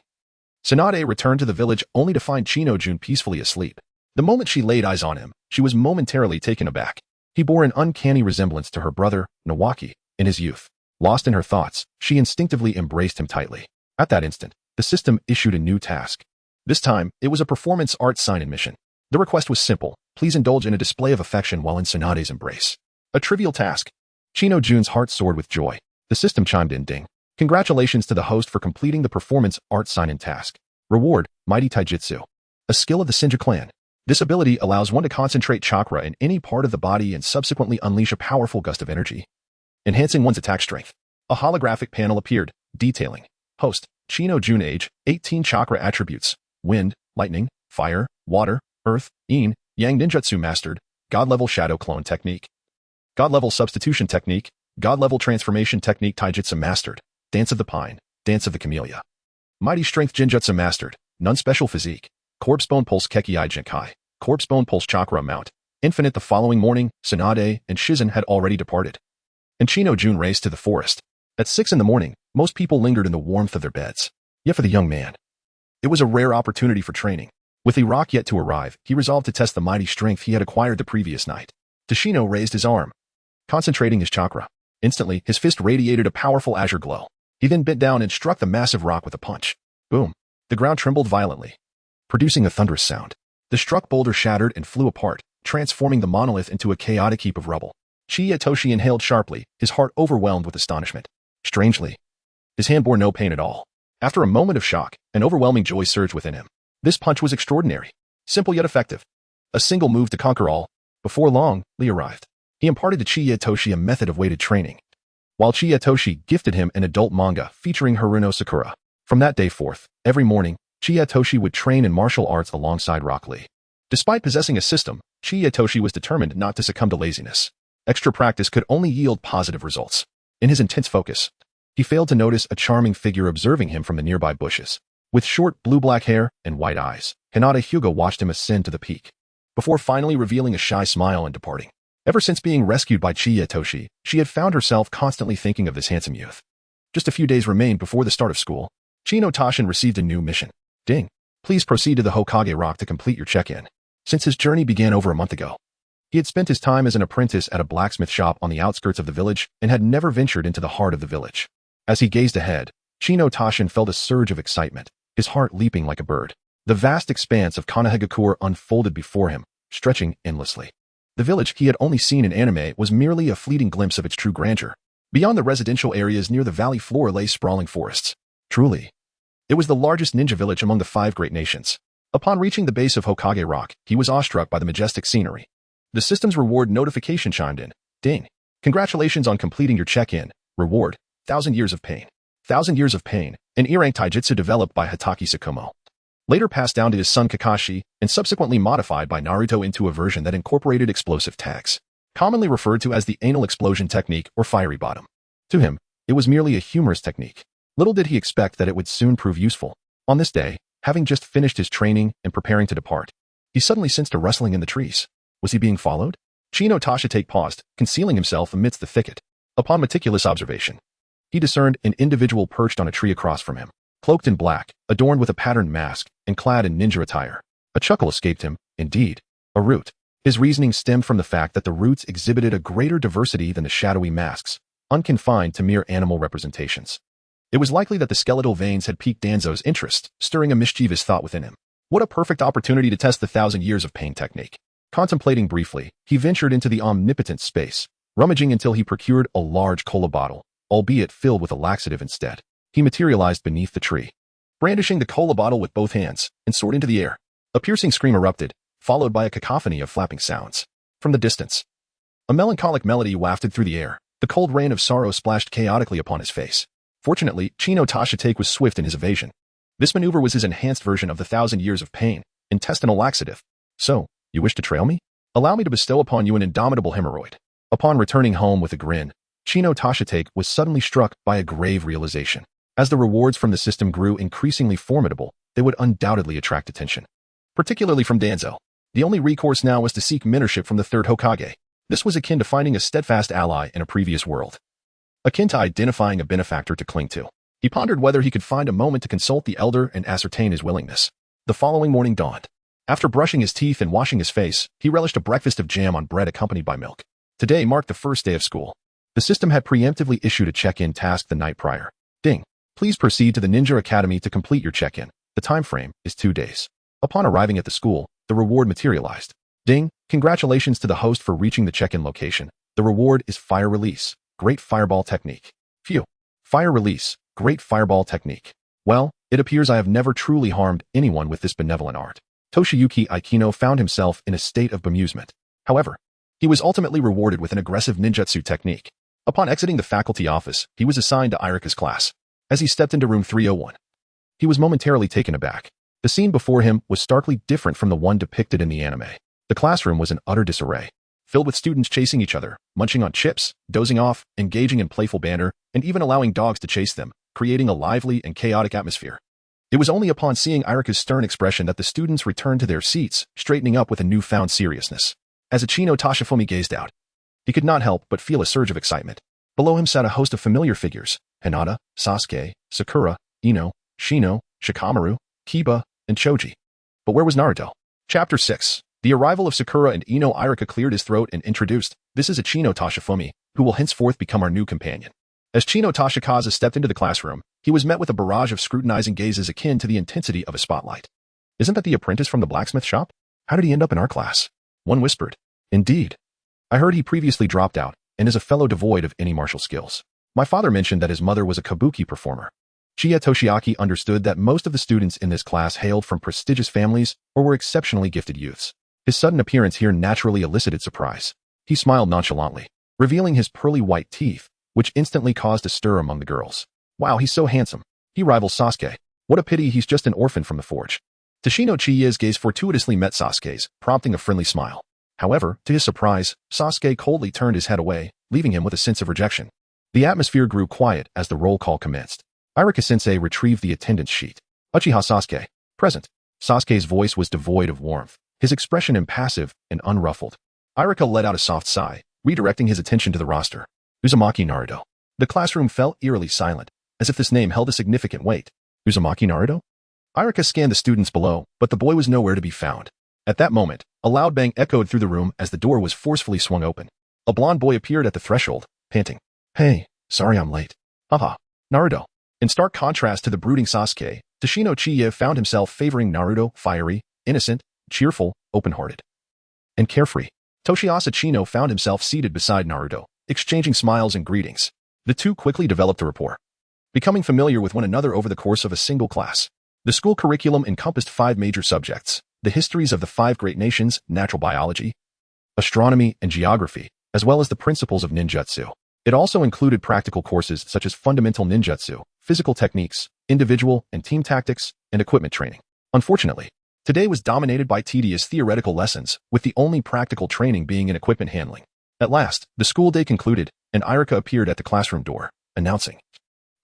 Tsunade returned to the village only to find Jun peacefully asleep. The moment she laid eyes on him, she was momentarily taken aback. He bore an uncanny resemblance to her brother, Nawaki, in his youth. Lost in her thoughts, she instinctively embraced him tightly. At that instant, the system issued a new task. This time, it was a performance art sign-in mission. The request was simple: please indulge in a display of affection while in Tsunade's embrace. A trivial task. Jun's heart soared with joy. The system chimed in, ding. Congratulations to the host for completing the performance art sign-in task. Reward, Mighty Taijutsu. A skill of the Senju clan. This ability allows one to concentrate chakra in any part of the body and subsequently unleash a powerful gust of energy, enhancing one's attack strength. A holographic panel appeared, detailing. Host, Jun age, 18 chakra attributes. Wind, lightning, fire, water, earth, yin, yang ninjutsu mastered. God-level shadow clone technique. God-level substitution technique. God-level transformation technique taijutsu mastered. Dance of the pine, dance of the camellia. Mighty strength genjutsu mastered. None special physique. Corpse bone pulse Kekiai Genkai. Corpse bone pulse chakra amount. Infinite. The following morning, Tsunade and Shizen had already departed, and Jun raced to the forest. At 6 in the morning, most people lingered in the warmth of their beds. Yet for the young man, it was a rare opportunity for training. With Iraq yet to arrive, he resolved to test the mighty strength he had acquired the previous night. Tashino raised his arm, concentrating his chakra. Instantly, his fist radiated a powerful azure glow. He then bent down and struck the massive rock with a punch. Boom! The ground trembled violently, producing a thunderous sound. The struck boulder shattered and flew apart, transforming the monolith into a chaotic heap of rubble. Chiyatoshi inhaled sharply, his heart overwhelmed with astonishment. Strangely, his hand bore no pain at all. After a moment of shock, an overwhelming joy surged within him. This punch was extraordinary. Simple yet effective. A single move to conquer all. Before long, Lee arrived. He imparted to Chiyatoshi a method of weighted training, while Chiyatoshi gifted him an adult manga featuring Haruno Sakura. From that day forth, every morning, Chiyatoshi would train in martial arts alongside Rock Lee. Despite possessing a system, Chiyatoshi was determined not to succumb to laziness. Extra practice could only yield positive results. In his intense focus, he failed to notice a charming figure observing him from the nearby bushes. With short blue-black hair and white eyes, Hinata Hyuga watched him ascend to the peak, before finally revealing a shy smile and departing. Ever since being rescued by Chiyatoshi, she had found herself constantly thinking of this handsome youth. Just a few days remained before the start of school. Chino Tashin received a new mission. Ding. Please proceed to the Hokage Rock to complete your check-in. Since his journey began over a month ago, he had spent his time as an apprentice at a blacksmith shop on the outskirts of the village and had never ventured into the heart of the village. As he gazed ahead, Chino Tashin felt a surge of excitement, his heart leaping like a bird. The vast expanse of Konohagakure unfolded before him, stretching endlessly. The village he had only seen in anime was merely a fleeting glimpse of its true grandeur. Beyond the residential areas near the valley floor lay sprawling forests. Truly, it was the largest ninja village among the 5 great nations. Upon reaching the base of Hokage Rock, he was awestruck by the majestic scenery. The system's reward notification chimed in. Ding. Congratulations on completing your check-in. Reward, 1,000 years of pain. 1,000 years of pain, an E-rank taijutsu developed by Hataki Sakumo. Later passed down to his son Kakashi, and subsequently modified by Naruto into a version that incorporated explosive tags, commonly referred to as the anal explosion technique or fiery bottom. To him, it was merely a humorous technique. Little did he expect that it would soon prove useful. On this day, having just finished his training and preparing to depart, he suddenly sensed a rustling in the trees. Was he being followed? Chino Tashite paused, concealing himself amidst the thicket. Upon meticulous observation, he discerned an individual perched on a tree across from him, cloaked in black, adorned with a patterned mask, and clad in ninja attire. A chuckle escaped him. Indeed, a root. His reasoning stemmed from the fact that the roots exhibited a greater diversity than the shadowy masks, unconfined to mere animal representations. It was likely that the skeletal veins had piqued Danzo's interest, stirring a mischievous thought within him. What a perfect opportunity to test the 1,000 years of pain technique. Contemplating briefly, he ventured into the omnipotent space, rummaging until he procured a large cola bottle, albeit filled with a laxative instead. He materialized beneath the tree, brandishing the cola bottle with both hands, and soared into the air. A piercing scream erupted, followed by a cacophony of flapping sounds. From the distance, a melancholic melody wafted through the air. The cold rain of sorrow splashed chaotically upon his face. Fortunately, Chino Tashitake was swift in his evasion. This maneuver was his enhanced version of the 1,000 years of pain, intestinal laxative. So, you wish to trail me? Allow me to bestow upon you an indomitable hemorrhoid. Upon returning home with a grin, Chino Tashitake was suddenly struck by a grave realization. As the rewards from the system grew increasingly formidable, they would undoubtedly attract attention, particularly from Danzo. The only recourse now was to seek mentorship from the third Hokage. This was akin to finding a steadfast ally in a previous world, akin to identifying a benefactor to cling to. He pondered whether he could find a moment to consult the elder and ascertain his willingness. The following morning dawned. After brushing his teeth and washing his face, he relished a breakfast of jam on bread accompanied by milk. Today marked the first day of school. The system had preemptively issued a check-in task the night prior. Ding. Please proceed to the Ninja Academy to complete your check-in. The time frame is 2 days. Upon arriving at the school, the reward materialized. Ding. Congratulations to the host for reaching the check-in location. The reward is Fire Release. Great Fireball Technique. Phew. Fire Release. Great Fireball Technique. Well, it appears I have never truly harmed anyone with this benevolent art. Toshiyuki Aikino found himself in a state of bemusement. However, he was ultimately rewarded with an aggressive ninjutsu technique. Upon exiting the faculty office, he was assigned to Irika's class. As he stepped into room 301, he was momentarily taken aback. The scene before him was starkly different from the one depicted in the anime. The classroom was in utter disarray, filled with students chasing each other, munching on chips, dozing off, engaging in playful banter, and even allowing dogs to chase them, creating a lively and chaotic atmosphere. It was only upon seeing Irika's stern expression that the students returned to their seats, straightening up with a newfound seriousness. As Ichino Tashifumi gazed out, he could not help but feel a surge of excitement. Below him sat a host of familiar figures: Hinata, Sasuke, Sakura, Ino, Shino, Shikamaru, Kiba, and Choji. But where was Naruto? Chapter 6. The arrival of Sakura and Ino. Irika cleared his throat and introduced, "This is Ichino Tashifumi, who will henceforth become our new companion." As Chino Tashikaza stepped into the classroom, he was met with a barrage of scrutinizing gazes akin to the intensity of a spotlight. "Isn't that the apprentice from the blacksmith shop? How did he end up in our class?" One whispered. "Indeed. I heard he previously dropped out and is a fellow devoid of any martial skills. My father mentioned that his mother was a kabuki performer." Chiya Toshiaki understood that most of the students in this class hailed from prestigious families or were exceptionally gifted youths. His sudden appearance here naturally elicited surprise. He smiled nonchalantly, revealing his pearly white teeth, which instantly caused a stir among the girls. "Wow, he's so handsome. He rivals Sasuke. What a pity he's just an orphan from the forge." Tashino Chiya's gaze fortuitously met Sasuke's, prompting a friendly smile. However, to his surprise, Sasuke coldly turned his head away, leaving him with a sense of rejection. The atmosphere grew quiet as the roll call commenced. Irika-sensei retrieved the attendance sheet. "Uchiha Sasuke. Present." Sasuke's voice was devoid of warmth, his expression impassive and unruffled. Irika let out a soft sigh, redirecting his attention to the roster. Uzumaki Naruto. The classroom fell eerily silent, as if this name held a significant weight. Uzumaki Naruto? Irika scanned the students below, but the boy was nowhere to be found. At that moment, a loud bang echoed through the room as the door was forcefully swung open. A blond boy appeared at the threshold, panting. "Hey, sorry I'm late." "Haha, Naruto." In stark contrast to the brooding Sasuke, Tashino Chiya found himself favoring Naruto, fiery, innocent, cheerful, open-hearted, and carefree. Toshiasa Chino found himself seated beside Naruto, exchanging smiles and greetings. The two quickly developed a rapport, becoming familiar with one another over the course of a single class. The school curriculum encompassed 5 major subjects: the histories of the 5 great nations, natural biology, astronomy, and geography, as well as the principles of ninjutsu. It also included practical courses such as fundamental ninjutsu, physical techniques, individual and team tactics, and equipment training. Unfortunately, today was dominated by tedious theoretical lessons, with the only practical training being in equipment handling. At last, the school day concluded, and Irika appeared at the classroom door, announcing,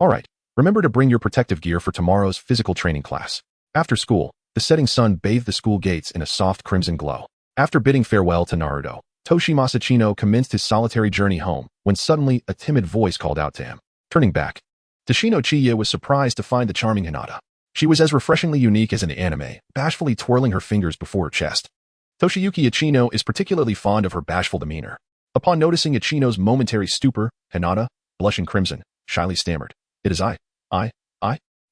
"All right, remember to bring your protective gear for tomorrow's physical training class." After school, the setting sun bathed the school gates in a soft crimson glow. After bidding farewell to Naruto, Toshimasa Chino commenced his solitary journey home, when suddenly a timid voice called out to him. Turning back, Tashino Chiya was surprised to find the charming Hinata. She was as refreshingly unique as in the anime, bashfully twirling her fingers before her chest. Toshiyuki Ichino is particularly fond of her bashful demeanor. Upon noticing Ichino's momentary stupor, Hinata, blushing crimson, shyly stammered, "It is I,"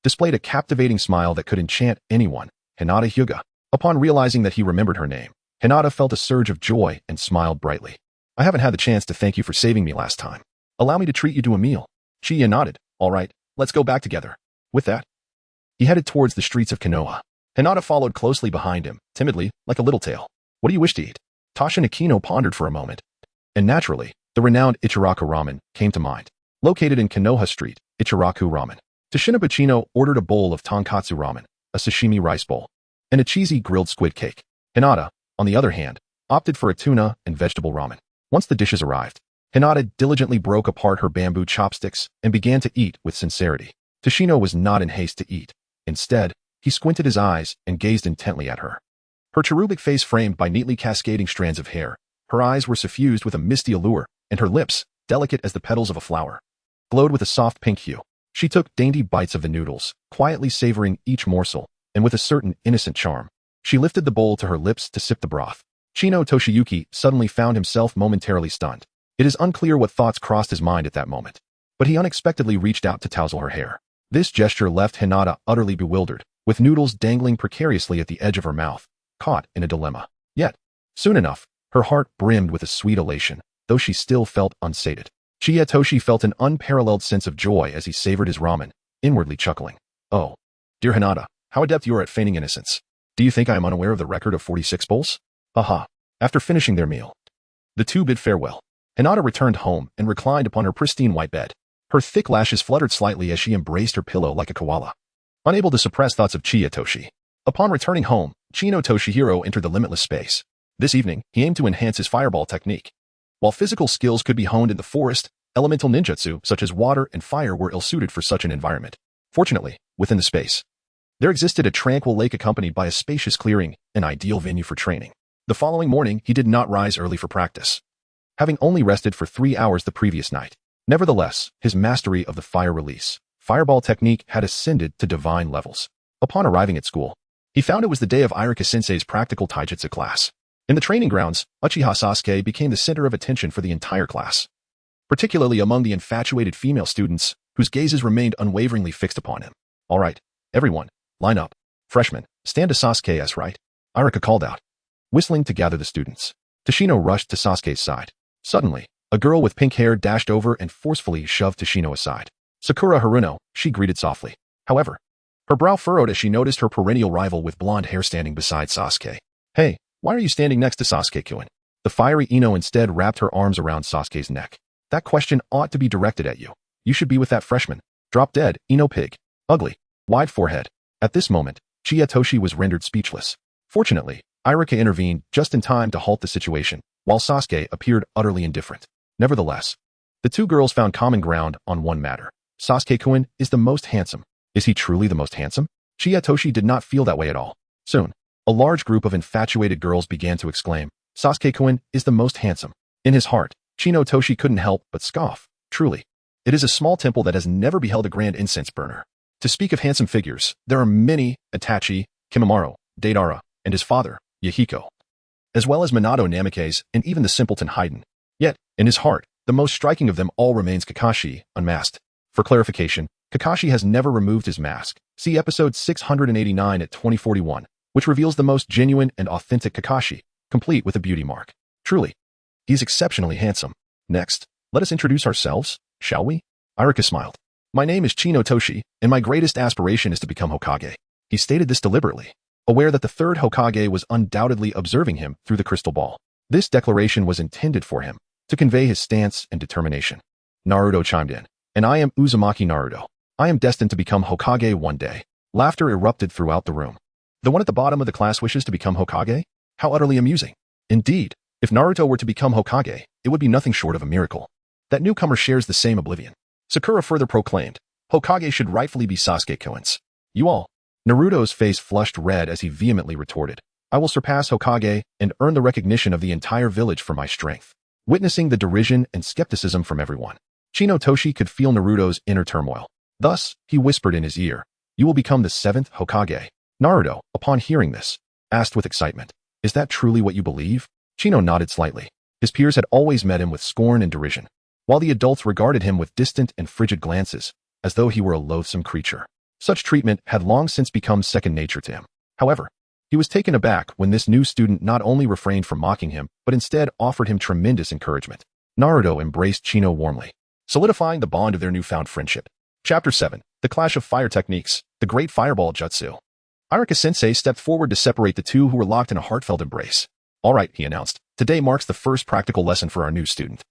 displayed a captivating smile that could enchant anyone. "Hinata Hyuga." Upon realizing that he remembered her name, Hinata felt a surge of joy and smiled brightly. I haven't had the chance to thank you for saving me last time. Allow me to treat you to a meal. Chiya nodded. All right, let's go back together. With that, he headed towards the streets of Konoha. Hinata followed closely behind him, timidly, like a little tail. What do you wish to eat? Tasha Nakino pondered for a moment. And naturally, the renowned Ichiraku Ramen came to mind. Located in Konoha Street, Ichiraku Ramen. Tashina Pacino ordered a bowl of tonkatsu ramen, a sashimi rice bowl, and a cheesy grilled squid cake. Hinata, on the other hand, opted for a tuna and vegetable ramen. Once the dishes arrived, Hinata diligently broke apart her bamboo chopsticks and began to eat with sincerity. Tashino was not in haste to eat. Instead, he squinted his eyes and gazed intently at her. Her cherubic face framed by neatly cascading strands of hair, her eyes were suffused with a misty allure, and her lips, delicate as the petals of a flower, glowed with a soft pink hue. She took dainty bites of the noodles, quietly savoring each morsel, and with a certain innocent charm. She lifted the bowl to her lips to sip the broth. Chino Toshiyuki suddenly found himself momentarily stunned. It is unclear what thoughts crossed his mind at that moment, but he unexpectedly reached out to tousle her hair. This gesture left Hinata utterly bewildered, with noodles dangling precariously at the edge of her mouth, caught in a dilemma. Yet, soon enough, her heart brimmed with a sweet elation, though she still felt unsated. Chiyatoshi felt an unparalleled sense of joy as he savored his ramen, inwardly chuckling. Oh, dear Hinata, how adept you are at feigning innocence. Do you think I am unaware of the record of 46 bowls? Haha. After finishing their meal, the two bid farewell. Hinata returned home and reclined upon her pristine white bed. Her thick lashes fluttered slightly as she embraced her pillow like a koala, unable to suppress thoughts of Chiyatoshi. Upon returning home, Chino Toshihiro entered the limitless space. This evening, he aimed to enhance his fireball technique. While physical skills could be honed in the forest, elemental ninjutsu such as water and fire were ill-suited for such an environment. Fortunately, within the space, there existed a tranquil lake accompanied by a spacious clearing, an ideal venue for training. The following morning, he did not rise early for practice, having only rested for 3 hours the previous night. Nevertheless, his mastery of the fire release, fireball technique had ascended to divine levels. Upon arriving at school, he found it was the day of Irika-sensei's practical taijutsu class. In the training grounds, Uchiha Sasuke became the center of attention for the entire class, particularly among the infatuated female students whose gazes remained unwaveringly fixed upon him. All right, everyone, line up. Freshmen, stand to Sasuke's right. Irika called out, whistling to gather the students. Tashino rushed to Sasuke's side. Suddenly, a girl with pink hair dashed over and forcefully shoved Tashino aside. Sakura Haruno, she greeted softly. However, her brow furrowed as she noticed her perennial rival with blonde hair standing beside Sasuke. Hey, why are you standing next to Sasuke-kun? The fiery Ino instead wrapped her arms around Sasuke's neck. That question ought to be directed at you. You should be with that freshman. Drop dead, Ino pig. Ugly. Wide forehead. At this moment, Chiyatoshi was rendered speechless. Fortunately, Irika intervened just in time to halt the situation, while Sasuke appeared utterly indifferent. Nevertheless, the two girls found common ground on one matter. Sasuke-kun is the most handsome. Is he truly the most handsome? Chiyatoshi did not feel that way at all. Soon, a large group of infatuated girls began to exclaim, Sasuke-kun is the most handsome. In his heart, Chino Toshi couldn't help but scoff. Truly, it is a small temple that has never beheld a grand incense burner. To speak of handsome figures, there are many: Itachi, Kimimaro, Deidara, and his father, Yahiko, as well as Minato Namikaze and even the simpleton Haiden. Yet, in his heart, the most striking of them all remains Kakashi, unmasked. For clarification, Kakashi has never removed his mask. See episode 689 at 2041, which reveals the most genuine and authentic Kakashi, complete with a beauty mark. Truly, he's exceptionally handsome. Next, let us introduce ourselves, shall we? Irika smiled. My name is Chino Toshi, and my greatest aspiration is to become Hokage. He stated this deliberately, aware that the third Hokage was undoubtedly observing him through the crystal ball. This declaration was intended for him, to convey his stance and determination. Naruto chimed in. And I am Uzumaki Naruto. I am destined to become Hokage one day. Laughter erupted throughout the room. The one at the bottom of the class wishes to become Hokage? How utterly amusing. Indeed, if Naruto were to become Hokage, it would be nothing short of a miracle. That newcomer shares the same oblivion. Sakura further proclaimed, Hokage should rightfully be Sasuke-kun's. You all. Naruto's face flushed red as he vehemently retorted, I will surpass Hokage and earn the recognition of the entire village for my strength. Witnessing the derision and skepticism from everyone, Chino Toshi could feel Naruto's inner turmoil. Thus, he whispered in his ear, You will become the 7th Hokage. Naruto, upon hearing this, asked with excitement, Is that truly what you believe? Chino nodded slightly. His peers had always met him with scorn and derision, while the adults regarded him with distant and frigid glances, as though he were a loathsome creature. Such treatment had long since become second nature to him. However, He was taken aback when this new student not only refrained from mocking him, but instead offered him tremendous encouragement. Naruto embraced Chino warmly, solidifying the bond of their newfound friendship. Chapter 7. The Clash of Fire Techniques, the Great Fireball Jutsu. Irika-sensei stepped forward to separate the two who were locked in a heartfelt embrace. All right, he announced. Today marks the first practical lesson for our new student.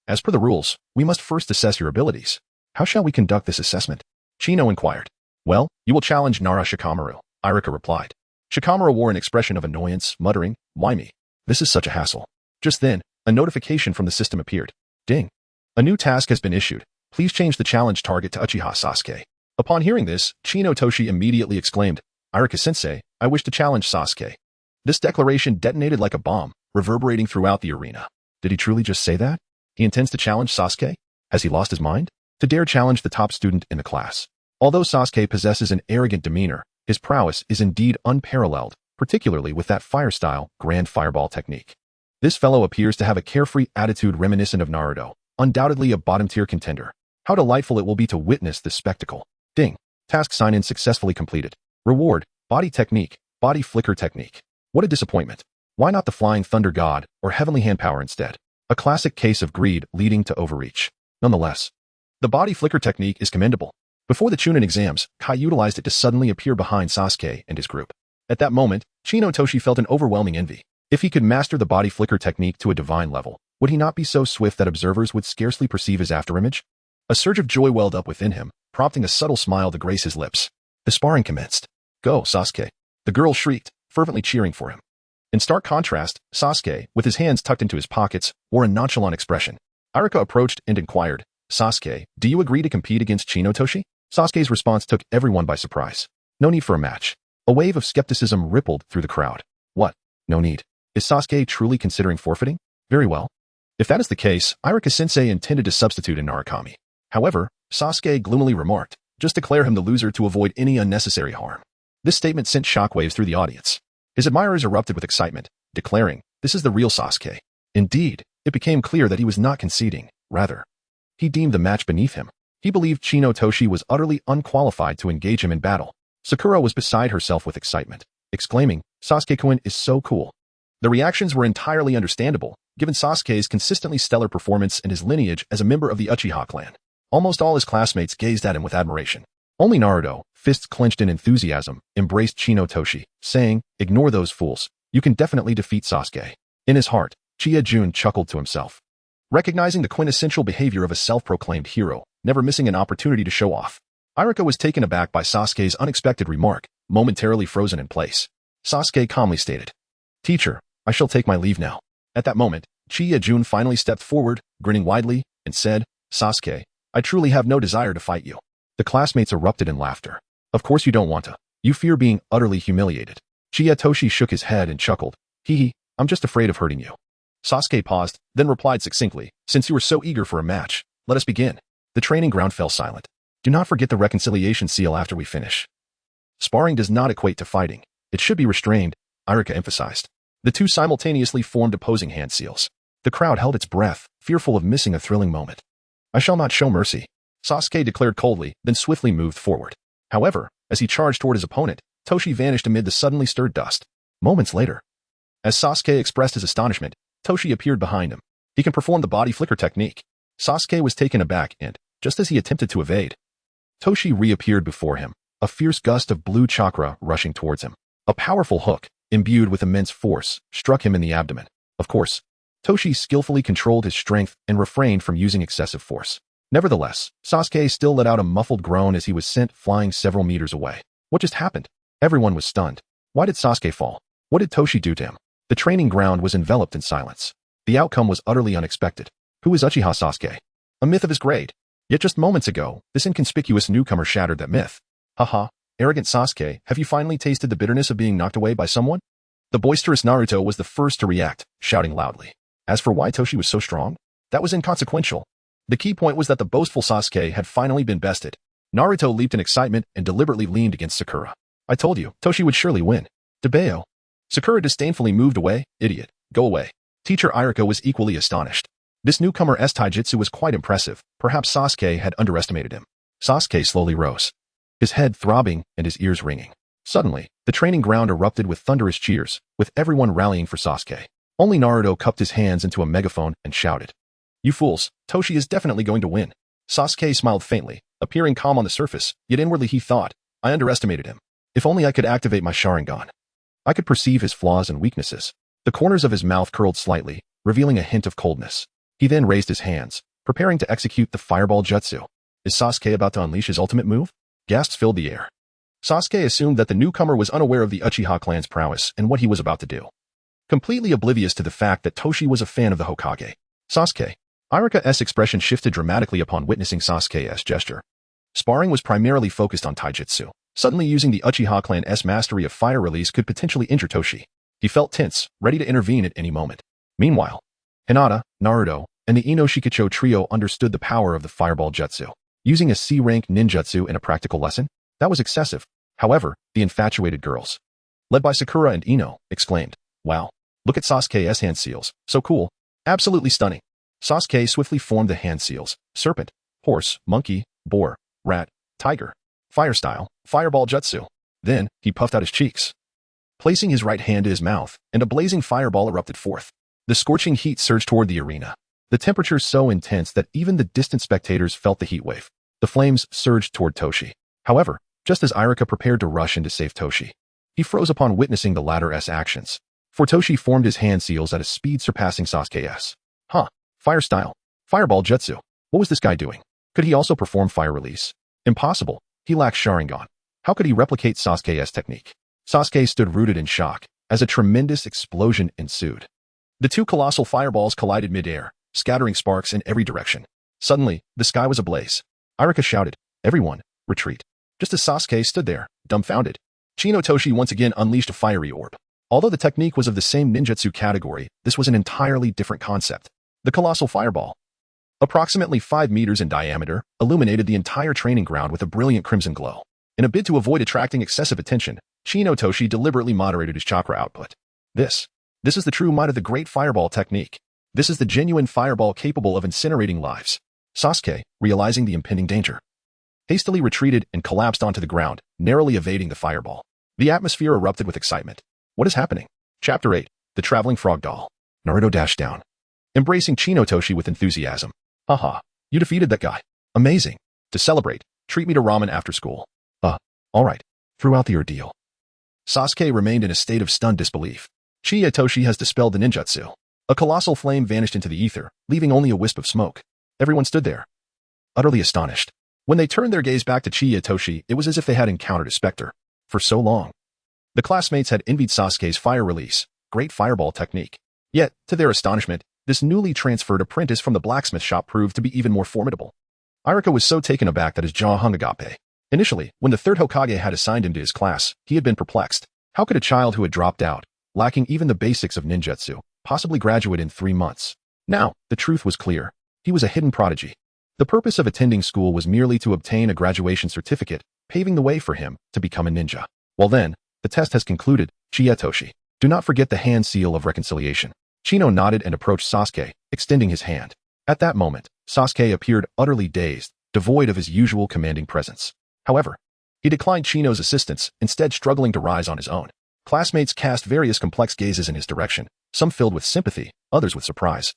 As per the rules, we must first assess your abilities. How shall we conduct this assessment? Chino inquired. Well, you will challenge Nara Shikamaru, Irika replied. Shikamaru wore an expression of annoyance, muttering, "Why me? This is such a hassle." Just then, a notification from the system appeared. Ding. A new task has been issued. Please change the challenge target to Uchiha Sasuke. Upon hearing this, Chino Toshi immediately exclaimed, Irika-sensei, I wish to challenge Sasuke. This declaration detonated like a bomb, reverberating throughout the arena. Did he truly just say that? He intends to challenge Sasuke? Has he lost his mind? To dare challenge the top student in the class. Although Sasuke possesses an arrogant demeanor, his prowess is indeed unparalleled, particularly with that fire-style, grand fireball technique. This fellow appears to have a carefree attitude reminiscent of Naruto, undoubtedly a bottom-tier contender. How delightful it will be to witness this spectacle. Ding. Task sign-in successfully completed. Reward, body technique, body flicker technique. What a disappointment. Why not the Flying Thunder God or Heavenly Hand Power instead? A classic case of greed leading to overreach. Nonetheless, the body flicker technique is commendable. Before the Chunin exams, Kai utilized it to suddenly appear behind Sasuke and his group. At that moment, Chino Toshi felt an overwhelming envy. If he could master the body flicker technique to a divine level, would he not be so swift that observers would scarcely perceive his afterimage? A surge of joy welled up within him, prompting a subtle smile to grace his lips. The sparring commenced. Go, Sasuke. The girl shrieked, fervently cheering for him. In stark contrast, Sasuke, with his hands tucked into his pockets, wore a nonchalant expression. Irika approached and inquired, Sasuke, do you agree to compete against Chino Toshi? Sasuke's response took everyone by surprise. No need for a match. A wave of skepticism rippled through the crowd. What? No need. Is Sasuke truly considering forfeiting? Very well. If that is the case, Irika-sensei intended to substitute in Narukami. However, Sasuke gloomily remarked, just declare him the loser to avoid any unnecessary harm. This statement sent shockwaves through the audience. His admirers erupted with excitement, declaring, this is the real Sasuke. Indeed, it became clear that he was not conceding. Rather, he deemed the match beneath him. He believed Chino Toshi was utterly unqualified to engage him in battle. Sakura was beside herself with excitement, exclaiming, Sasuke-kun is so cool. The reactions were entirely understandable, given Sasuke's consistently stellar performance and his lineage as a member of the Uchiha clan. Almost all his classmates gazed at him with admiration. Only Naruto, fists clenched in enthusiasm, embraced Chino Toshi, saying, ignore those fools. You can definitely defeat Sasuke. In his heart, Chie-jun chuckled to himself. Recognizing the quintessential behavior of a self-proclaimed hero, never missing an opportunity to show off. Irika was taken aback by Sasuke's unexpected remark, momentarily frozen in place. Sasuke calmly stated, Teacher, I shall take my leave now. At that moment, Chie-jun finally stepped forward, grinning widely, and said, Sasuke, I truly have no desire to fight you. The classmates erupted in laughter. Of course you don't want to. You fear being utterly humiliated. Chie-toshi shook his head and chuckled. Hee, I'm just afraid of hurting you. Sasuke paused, then replied succinctly, since you are so eager for a match, let us begin. The training ground fell silent. Do not forget the reconciliation seal after we finish. Sparring does not equate to fighting. It should be restrained, Irika emphasized. The two simultaneously formed opposing hand seals. The crowd held its breath, fearful of missing a thrilling moment. I shall not show mercy, Sasuke declared coldly, then swiftly moved forward. However, as he charged toward his opponent, Toshi vanished amid the suddenly stirred dust. Moments later, as Sasuke expressed his astonishment, Toshi appeared behind him. He can perform the body flicker technique. Sasuke was taken aback and, just as he attempted to evade, Toshi reappeared before him, a fierce gust of blue chakra rushing towards him. A powerful hook, imbued with immense force, struck him in the abdomen. Of course, Toshi skillfully controlled his strength and refrained from using excessive force. Nevertheless, Sasuke still let out a muffled groan as he was sent flying several meters away. What just happened? Everyone was stunned. Why did Sasuke fall? What did Toshi do to him? The training ground was enveloped in silence. The outcome was utterly unexpected. Who is Uchiha Sasuke? A myth of his grade. Yet just moments ago, this inconspicuous newcomer shattered that myth. Haha, arrogant Sasuke, have you finally tasted the bitterness of being knocked away by someone? The boisterous Naruto was the first to react, shouting loudly. As for why Toshi was so strong, that was inconsequential. The key point was that the boastful Sasuke had finally been bested. Naruto leaped in excitement and deliberately leaned against Sakura. I told you, Toshi would surely win. Debeo. Sakura disdainfully moved away. Idiot. Go away. Teacher Irika was equally astonished. This newcomer's taijutsu was quite impressive. Perhaps Sasuke had underestimated him. Sasuke slowly rose, his head throbbing and his ears ringing. Suddenly, the training ground erupted with thunderous cheers, with everyone rallying for Sasuke. Only Naruto cupped his hands into a megaphone and shouted, "You fools, Toshi is definitely going to win." Sasuke smiled faintly, appearing calm on the surface, yet inwardly he thought, I underestimated him. If only I could activate my Sharingan. I could perceive his flaws and weaknesses. The corners of his mouth curled slightly, revealing a hint of coldness. He then raised his hands, preparing to execute the fireball jutsu. Is Sasuke about to unleash his ultimate move? Gasps filled the air. Sasuke assumed that the newcomer was unaware of the Uchiha clan's prowess and what he was about to do. Completely oblivious to the fact that Toshi was a fan of the Hokage. Sasuke. Irika's expression shifted dramatically upon witnessing Sasuke's gesture. Sparring was primarily focused on taijutsu. Suddenly using the Uchiha clan's mastery of fire release could potentially injure Toshi. He felt tense, ready to intervene at any moment. Meanwhile, Hinata, Naruto, and the Inoshikacho trio understood the power of the fireball jutsu. Using a C-rank ninjutsu in a practical lesson? That was excessive. However, the infatuated girls, led by Sakura and Ino, exclaimed, "Wow, look at Sasuke's hand seals. So cool. Absolutely stunning." Sasuke swiftly formed the hand seals: serpent, horse, monkey, boar, rat, tiger, fire style, fireball jutsu. Then, he puffed out his cheeks, placing his right hand to his mouth, and a blazing fireball erupted forth. The scorching heat surged toward the arena. The temperature so intense that even the distant spectators felt the heat wave. The flames surged toward Toshi. However, just as Irika prepared to rush in to save Toshi, he froze upon witnessing the latter's actions. For Toshi formed his hand seals at a speed surpassing Sasuke's. Fire style. Fireball jutsu. What was this guy doing? Could he also perform fire release? Impossible. He lacked Sharingan. How could he replicate Sasuke's technique? Sasuke stood rooted in shock, as a tremendous explosion ensued. The two colossal fireballs collided mid-air, scattering sparks in every direction. Suddenly, the sky was ablaze. Irika shouted, "Everyone, retreat." Just as Sasuke stood there, dumbfounded, Chino Toshi once again unleashed a fiery orb. Although the technique was of the same ninjutsu category, this was an entirely different concept. The colossal fireball, approximately 5 meters in diameter, illuminated the entire training ground with a brilliant crimson glow. In a bid to avoid attracting excessive attention, Chino Toshi deliberately moderated his chakra output. This is the true might of the great fireball technique. This is the genuine fireball capable of incinerating lives. Sasuke, realizing the impending danger, hastily retreated and collapsed onto the ground, narrowly evading the fireball. The atmosphere erupted with excitement. What is happening? Chapter 8. The Traveling Frog Doll. Naruto dashed down, embracing Chino Toshi with enthusiasm. Haha, you defeated that guy. Amazing. To celebrate, treat me to ramen after school. Alright. Throughout the ordeal, Sasuke remained in a state of stunned disbelief. Chie Toshi has dispelled the ninjutsu. A colossal flame vanished into the ether, leaving only a wisp of smoke. Everyone stood there, utterly astonished. When they turned their gaze back to Chie Toshi, it was as if they had encountered a specter. For so long, the classmates had envied Sasuke's fire release, great fireball technique. Yet, to their astonishment, this newly transferred apprentice from the blacksmith shop proved to be even more formidable. Irika was so taken aback that his jaw hung agape. Initially, when the third Hokage had assigned him to his class, he had been perplexed. How could a child who had dropped out, lacking even the basics of ninjutsu, possibly graduate in 3 months? Now, the truth was clear. He was a hidden prodigy. The purpose of attending school was merely to obtain a graduation certificate, paving the way for him to become a ninja. Well then, the test has concluded, Chie Toshi. Do not forget the hand seal of reconciliation. Chino nodded and approached Sasuke, extending his hand. At that moment, Sasuke appeared utterly dazed, devoid of his usual commanding presence. However, he declined Chino's assistance, instead struggling to rise on his own. Classmates cast various complex gazes in his direction, some filled with sympathy, others with surprise,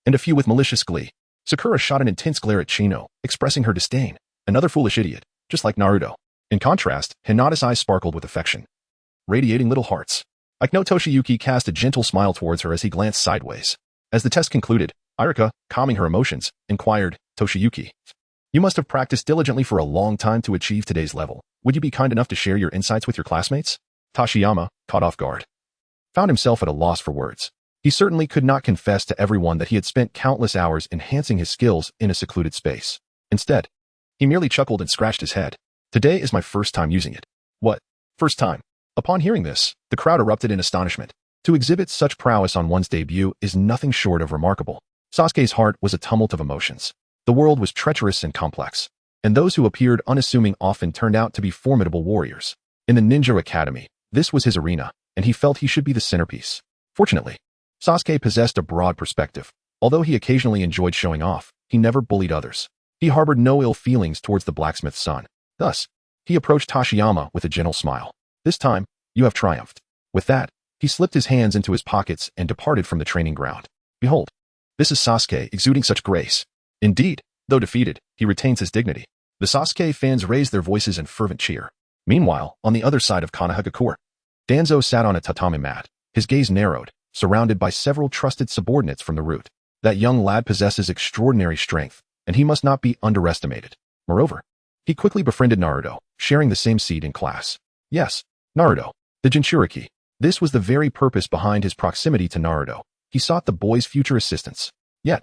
and a few with malicious glee. Sakura shot an intense glare at Chino, expressing her disdain. Another foolish idiot, just like Naruto. In contrast, Hinata's eyes sparkled with affection, radiating little hearts. Ino Toshiyuki cast a gentle smile towards her as he glanced sideways. As the test concluded, Irika, calming her emotions, inquired, "Toshiyuki, you must have practiced diligently for a long time to achieve today's level. Would you be kind enough to share your insights with your classmates?" Tashiyama, caught off guard, found himself at a loss for words. He certainly could not confess to everyone that he had spent countless hours enhancing his skills in a secluded space. Instead, he merely chuckled and scratched his head. "Today is my first time using it." "What? First time?" Upon hearing this, the crowd erupted in astonishment. To exhibit such prowess on one's debut is nothing short of remarkable. Sasuke's heart was a tumult of emotions. The world was treacherous and complex, and those who appeared unassuming often turned out to be formidable warriors. In the Ninja Academy, this was his arena, and he felt he should be the centerpiece. Fortunately, Sasuke possessed a broad perspective. Although he occasionally enjoyed showing off, he never bullied others. He harbored no ill feelings towards the blacksmith's son. Thus, he approached Tashiyama with a gentle smile. This time, you have triumphed. With that, he slipped his hands into his pockets and departed from the training ground. Behold, this is Sasuke exuding such grace. Indeed, though defeated, he retains his dignity. The Sasuke fans raised their voices in fervent cheer. Meanwhile, on the other side of Konoha Court, Danzo sat on a tatami mat, his gaze narrowed, surrounded by several trusted subordinates from the root. That young lad possesses extraordinary strength, and he must not be underestimated. Moreover, he quickly befriended Naruto, sharing the same seat in class. Yes, Naruto, the Jinchuriki. This was the very purpose behind his proximity to Naruto. He sought the boy's future assistance. Yet,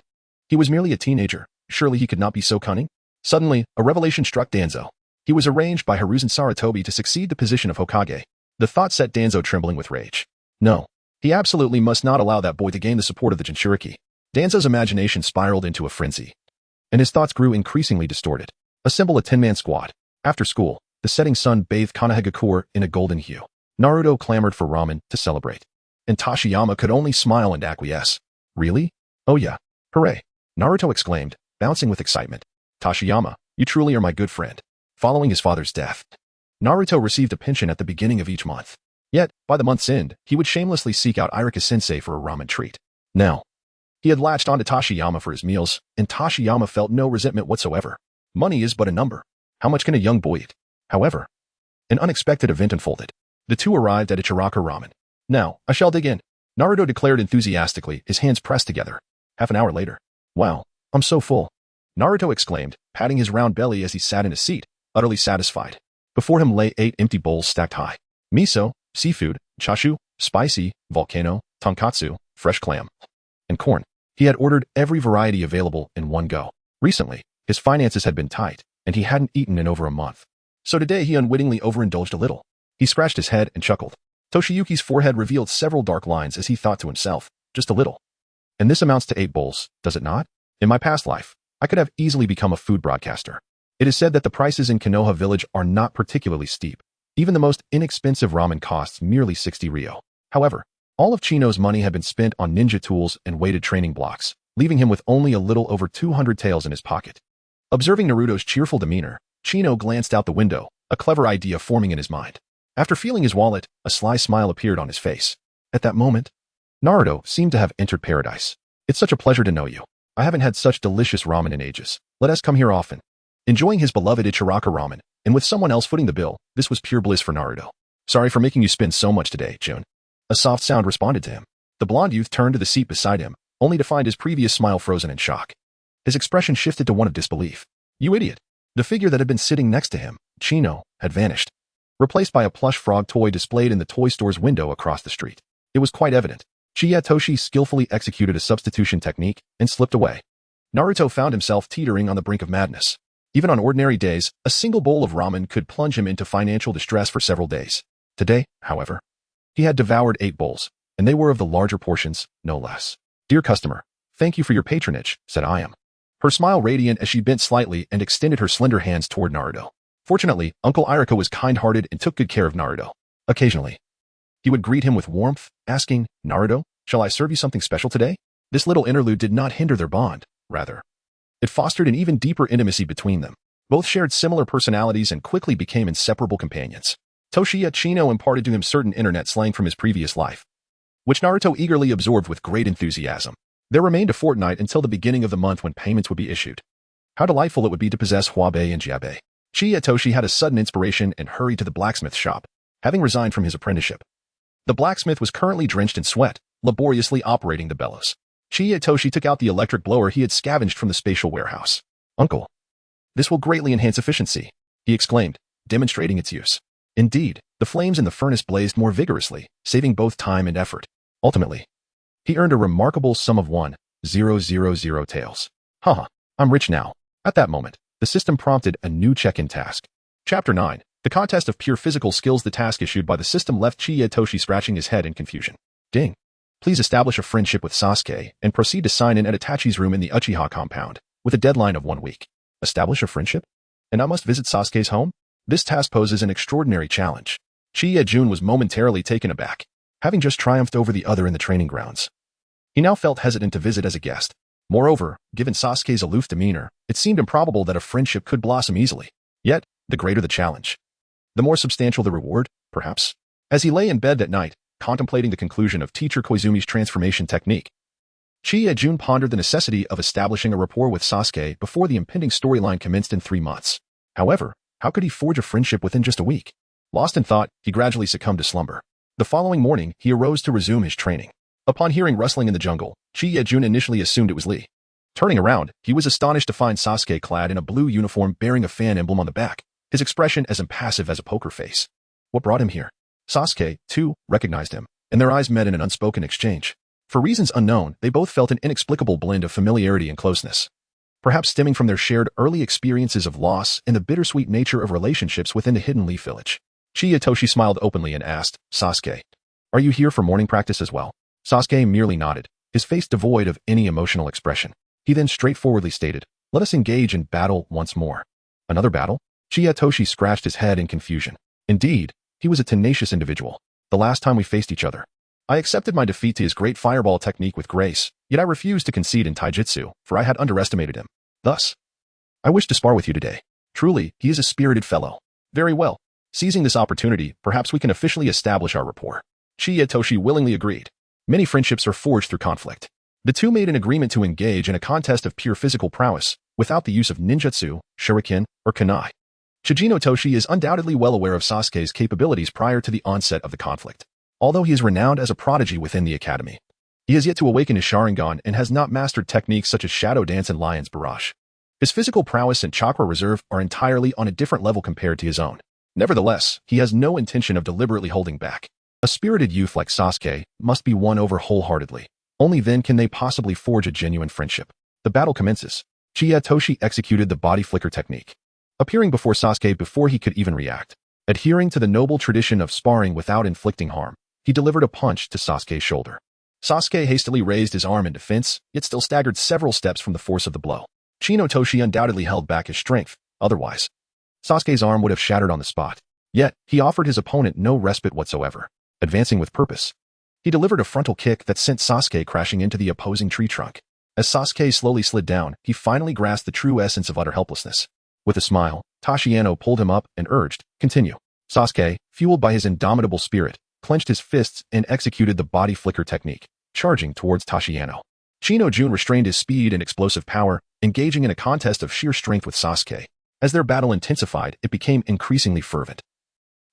he was merely a teenager. Surely he could not be so cunning? Suddenly, a revelation struck Danzo. He was arranged by Hiruzen Sarutobi to succeed the position of Hokage. The thought set Danzo trembling with rage. No, he absolutely must not allow that boy to gain the support of the Jinchuriki. Danzo's imagination spiraled into a frenzy, and his thoughts grew increasingly distorted. Assemble a 10-man squad. After school, the setting sun bathed Konohagakure in a golden hue. Naruto clamored for ramen to celebrate, and Tashiyama could only smile and acquiesce. Really? Oh yeah. Hooray! Naruto exclaimed, bouncing with excitement. Tashiyama, you truly are my good friend. Following his father's death, Naruto received a pension at the beginning of each month. Yet, by the month's end, he would shamelessly seek out Irika-sensei for a ramen treat. Now, he had latched onto Tashiyama for his meals, and Tashiyama felt no resentment whatsoever. Money is but a number. How much can a young boy eat? However, an unexpected event unfolded. The two arrived at Ichiraka Ramen. Now, I shall dig in, Naruto declared enthusiastically, his hands pressed together. Half an hour later. Wow, I'm so full, Naruto exclaimed, patting his round belly as he sat in his seat, utterly satisfied. Before him lay 8 empty bowls stacked high. Miso, seafood, chashu, spicy, volcano, tonkatsu, fresh clam, and corn. He had ordered every variety available in one go. Recently, his finances had been tight, and he hadn't eaten in over a month. So today he unwittingly overindulged a little. He scratched his head and chuckled. Toshiyuki's forehead revealed several dark lines as he thought to himself, just a little. And this amounts to 8 bowls, does it not? In my past life, I could have easily become a food broadcaster. It is said that the prices in Konoha village are not particularly steep. Even the most inexpensive ramen costs merely 60 ryo. However, all of Chino's money had been spent on ninja tools and weighted training blocks, leaving him with only a little over 200 taels in his pocket. Observing Naruto's cheerful demeanor, Chino glanced out the window, a clever idea forming in his mind. After feeling his wallet, a sly smile appeared on his face. At that moment, Naruto seemed to have entered paradise. It's such a pleasure to know you. I haven't had such delicious ramen in ages. Let us come here often. Enjoying his beloved Ichiraka ramen, and with someone else footing the bill, this was pure bliss for Naruto. Sorry for making you spend so much today, Jun. A soft sound responded to him. The blonde youth turned to the seat beside him, only to find his previous smile frozen in shock. His expression shifted to one of disbelief. You idiot. The figure that had been sitting next to him, Chino, had vanished, replaced by a plush frog toy displayed in the toy store's window across the street. It was quite evident. Chiyatoshi skillfully executed a substitution technique and slipped away. Naruto found himself teetering on the brink of madness. Even on ordinary days, a single bowl of ramen could plunge him into financial distress for several days. Today, however, he had devoured 8 bowls, and they were of the larger portions, no less. Dear customer, thank you for your patronage, said Ayam, her smile radiant as she bent slightly and extended her slender hands toward Naruto. Fortunately, Uncle Irika was kind-hearted and took good care of Naruto. Occasionally, he would greet him with warmth, asking, Naruto, shall I serve you something special today? This little interlude did not hinder their bond, rather. It fostered an even deeper intimacy between them. Both shared similar personalities and quickly became inseparable companions. Toshiya Chino imparted to him certain internet slang from his previous life, which Naruto eagerly absorbed with great enthusiasm. There remained a fortnight until the beginning of the month when payments would be issued. How delightful it would be to possess Huabe and Jiabe. Chiyatoshi had a sudden inspiration and hurried to the blacksmith shop, having resigned from his apprenticeship. The blacksmith was currently drenched in sweat, laboriously operating the bellows. Chiyatoshi took out the electric blower he had scavenged from the spatial warehouse. Uncle, this will greatly enhance efficiency, he exclaimed, demonstrating its use. Indeed, the flames in the furnace blazed more vigorously, saving both time and effort. Ultimately, he earned a remarkable sum of 1,000 taels. Haha, I'm rich now. At that moment, the system prompted a new check-in task. Chapter 9. The contest of pure physical skills. The task issued by the system left Chiyatoshi scratching his head in confusion. Ding. Please establish a friendship with Sasuke and proceed to sign in at Itachi's room in the Uchiha compound, with a deadline of 1 week. Establish a friendship? And I must visit Sasuke's home? This task poses an extraordinary challenge. Chiyajun was momentarily taken aback, having just triumphed over the other in the training grounds. He now felt hesitant to visit as a guest. Moreover, given Sasuke's aloof demeanor, it seemed improbable that a friendship could blossom easily. Yet, the greater the challenge, the more substantial the reward. perhaps? As he lay in bed that night, contemplating the conclusion of teacher Koizumi's transformation technique, Chie-Jun pondered the necessity of establishing a rapport with Sasuke before the impending storyline commenced in 3 months. However, how could he forge a friendship within just a week? Lost in thought, he gradually succumbed to slumber. The following morning, he arose to resume his training. Upon hearing rustling in the jungle, Chie-Jun initially assumed it was Lee. Turning around, he was astonished to find Sasuke clad in a blue uniform bearing a fan emblem on the back, his expression as impassive as a poker face. What brought him here? Sasuke, too, recognized him, and their eyes met in an unspoken exchange. For reasons unknown, they both felt an inexplicable blend of familiarity and closeness. Perhaps stemming from their shared early experiences of loss and the bittersweet nature of relationships within the hidden leaf village. Chie-Toshi smiled openly and asked, Sasuke, are you here for morning practice as well? Sasuke merely nodded, his face devoid of any emotional expression. He then straightforwardly stated, let us engage in battle once more. Another battle? Chie-Toshi scratched his head in confusion. Indeed, he was a tenacious individual. The last time we faced each other, I accepted my defeat to his great fireball technique with grace, yet I refused to concede in taijutsu, for I had underestimated him. Thus, I wish to spar with you today. Truly, he is a spirited fellow. Very well. Seizing this opportunity, perhaps we can officially establish our rapport. Chie-Toshi willingly agreed. Many friendships are forged through conflict. The two made an agreement to engage in a contest of pure physical prowess, without the use of ninjutsu, shuriken, or kunai. Shijino Toshi is undoubtedly well aware of Sasuke's capabilities prior to the onset of the conflict. Although he is renowned as a prodigy within the academy, he has yet to awaken his Sharingan and has not mastered techniques such as Shadow Dance and Lion's Barrage. His physical prowess and chakra reserve are entirely on a different level compared to his own. Nevertheless, he has no intention of deliberately holding back. A spirited youth like Sasuke must be won over wholeheartedly. Only then can they possibly forge a genuine friendship. The battle commences. Chie-Toshi executed the body flicker technique, appearing before Sasuke before he could even react. Adhering to the noble tradition of sparring without inflicting harm, he delivered a punch to Sasuke's shoulder. Sasuke hastily raised his arm in defense, yet still staggered several steps from the force of the blow. Chie-Toshi undoubtedly held back his strength, otherwise Sasuke's arm would have shattered on the spot. Yet, he offered his opponent no respite whatsoever. Advancing with purpose, he delivered a frontal kick that sent Sasuke crashing into the opposing tree trunk. As Sasuke slowly slid down, he finally grasped the true essence of utter helplessness. With a smile, Tashiano pulled him up and urged, continue. Sasuke, fueled by his indomitable spirit, clenched his fists and executed the body flicker technique, charging towards Tashiano. Chie-Jun restrained his speed and explosive power, engaging in a contest of sheer strength with Sasuke. As their battle intensified, it became increasingly fervent,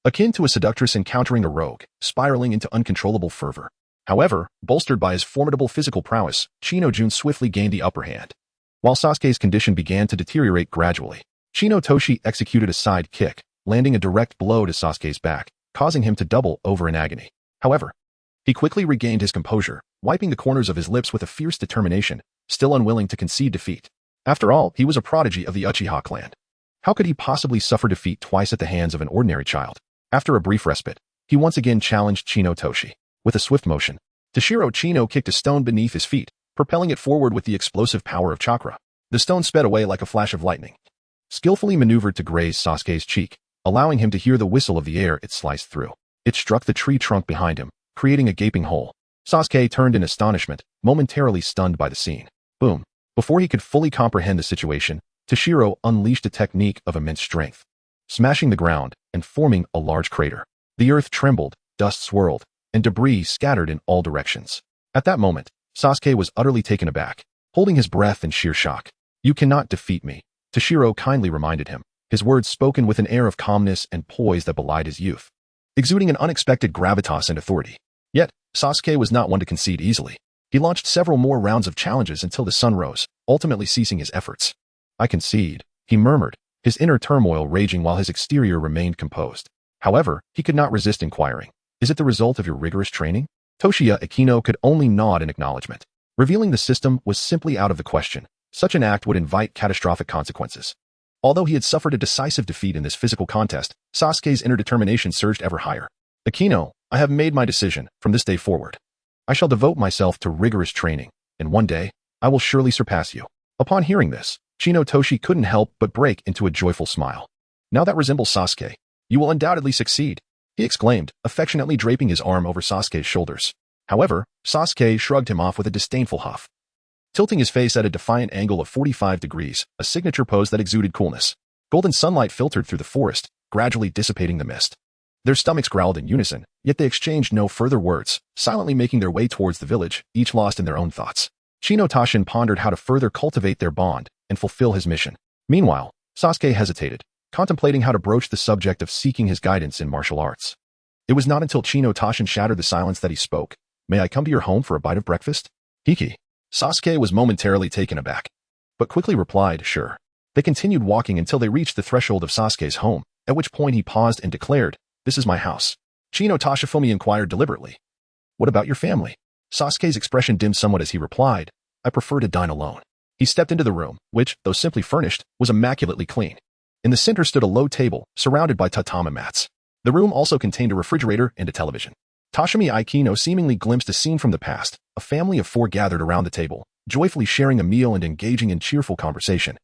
akin to a seductress encountering a rogue, spiraling into uncontrollable fervor. However, bolstered by his formidable physical prowess, Chie-Jun swiftly gained the upper hand. While Sasuke's condition began to deteriorate gradually, Chie-Toshi executed a side kick, landing a direct blow to Sasuke's back, causing him to double over in agony. However, he quickly regained his composure, wiping the corners of his lips with a fierce determination, still unwilling to concede defeat. After all, he was a prodigy of the Uchiha clan. How could he possibly suffer defeat twice at the hands of an ordinary child? After a brief respite, he once again challenged Chie-Toshi. With a swift motion, Toshiro Chino kicked a stone beneath his feet, propelling it forward with the explosive power of chakra. The stone sped away like a flash of lightning, skillfully maneuvered to graze Sasuke's cheek, allowing him to hear the whistle of the air it sliced through. It struck the tree trunk behind him, creating a gaping hole. Sasuke turned in astonishment, momentarily stunned by the scene. Boom. Before he could fully comprehend the situation, Toshiro unleashed a technique of immense strength, smashing the ground and forming a large crater. The earth trembled, dust swirled, and debris scattered in all directions. At that moment, Sasuke was utterly taken aback, holding his breath in sheer shock. You cannot defeat me, Toshiro kindly reminded him, his words spoken with an air of calmness and poise that belied his youth, exuding an unexpected gravitas and authority. Yet, Sasuke was not one to concede easily. He launched several more rounds of challenges until the sun rose, ultimately ceasing his efforts. I concede, he murmured, his inner turmoil raging while his exterior remained composed. However, he could not resist inquiring, is it the result of your rigorous training? Toshiya Akino could only nod in acknowledgement. Revealing the system was simply out of the question. Such an act would invite catastrophic consequences. Although he had suffered a decisive defeat in this physical contest, Sasuke's inner determination surged ever higher. Akino, I have made my decision. From this day forward, I shall devote myself to rigorous training, and one day, I will surely surpass you. Upon hearing this, Chie-Toshi couldn't help but break into a joyful smile. Now that resembles Sasuke, you will undoubtedly succeed, he exclaimed, affectionately draping his arm over Sasuke's shoulders. However, Sasuke shrugged him off with a disdainful huff, tilting his face at a defiant angle of 45 degrees, a signature pose that exuded coolness. Golden sunlight filtered through the forest, gradually dissipating the mist. Their stomachs growled in unison, yet they exchanged no further words, silently making their way towards the village, each lost in their own thoughts. Chino Tashin pondered how to further cultivate their bond and fulfill his mission. Meanwhile, Sasuke hesitated, contemplating how to broach the subject of seeking his guidance in martial arts. It was not until Chino Tashin shattered the silence that he spoke. "May I come to your home for a bite of breakfast?" "Hiki." Sasuke was momentarily taken aback, but quickly replied, "Sure." They continued walking until they reached the threshold of Sasuke's home, at which point he paused and declared, "This is my house." Chino Tashifumi inquired deliberately, "What about your family?" Sasuke's expression dimmed somewhat as he replied, "I prefer to dine alone." He stepped into the room, which, though simply furnished, was immaculately clean. In the center stood a low table, surrounded by tatami mats. The room also contained a refrigerator and a television. Tashimi Aikino seemingly glimpsed a scene from the past, a family of four gathered around the table, joyfully sharing a meal and engaging in cheerful conversation,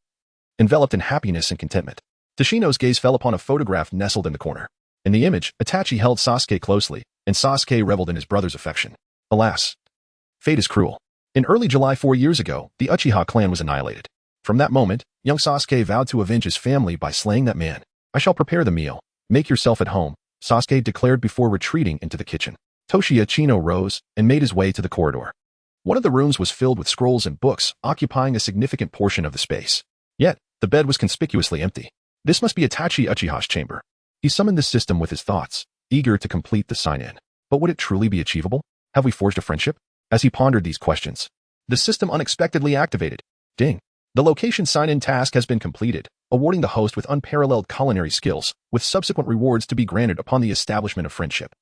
enveloped in happiness and contentment. Tashino's gaze fell upon a photograph nestled in the corner. In the image, Itachi held Sasuke closely, and Sasuke reveled in his brother's affection. Alas, fate is cruel. In early July 4 years ago, the Uchiha clan was annihilated. From that moment, young Sasuke vowed to avenge his family by slaying that man. "I shall prepare the meal. Make yourself at home," Sasuke declared before retreating into the kitchen. Toshiya Chino rose and made his way to the corridor. One of the rooms was filled with scrolls and books, occupying a significant portion of the space. Yet, the bed was conspicuously empty. This must be Itachi Uchiha's chamber. He summoned the system with his thoughts, eager to complete the sign-in. But would it truly be achievable? Have we forged a friendship? As he pondered these questions, the system unexpectedly activated. Ding. The location sign-in task has been completed, awarding the host with unparalleled culinary skills, with subsequent rewards to be granted upon the establishment of friendship.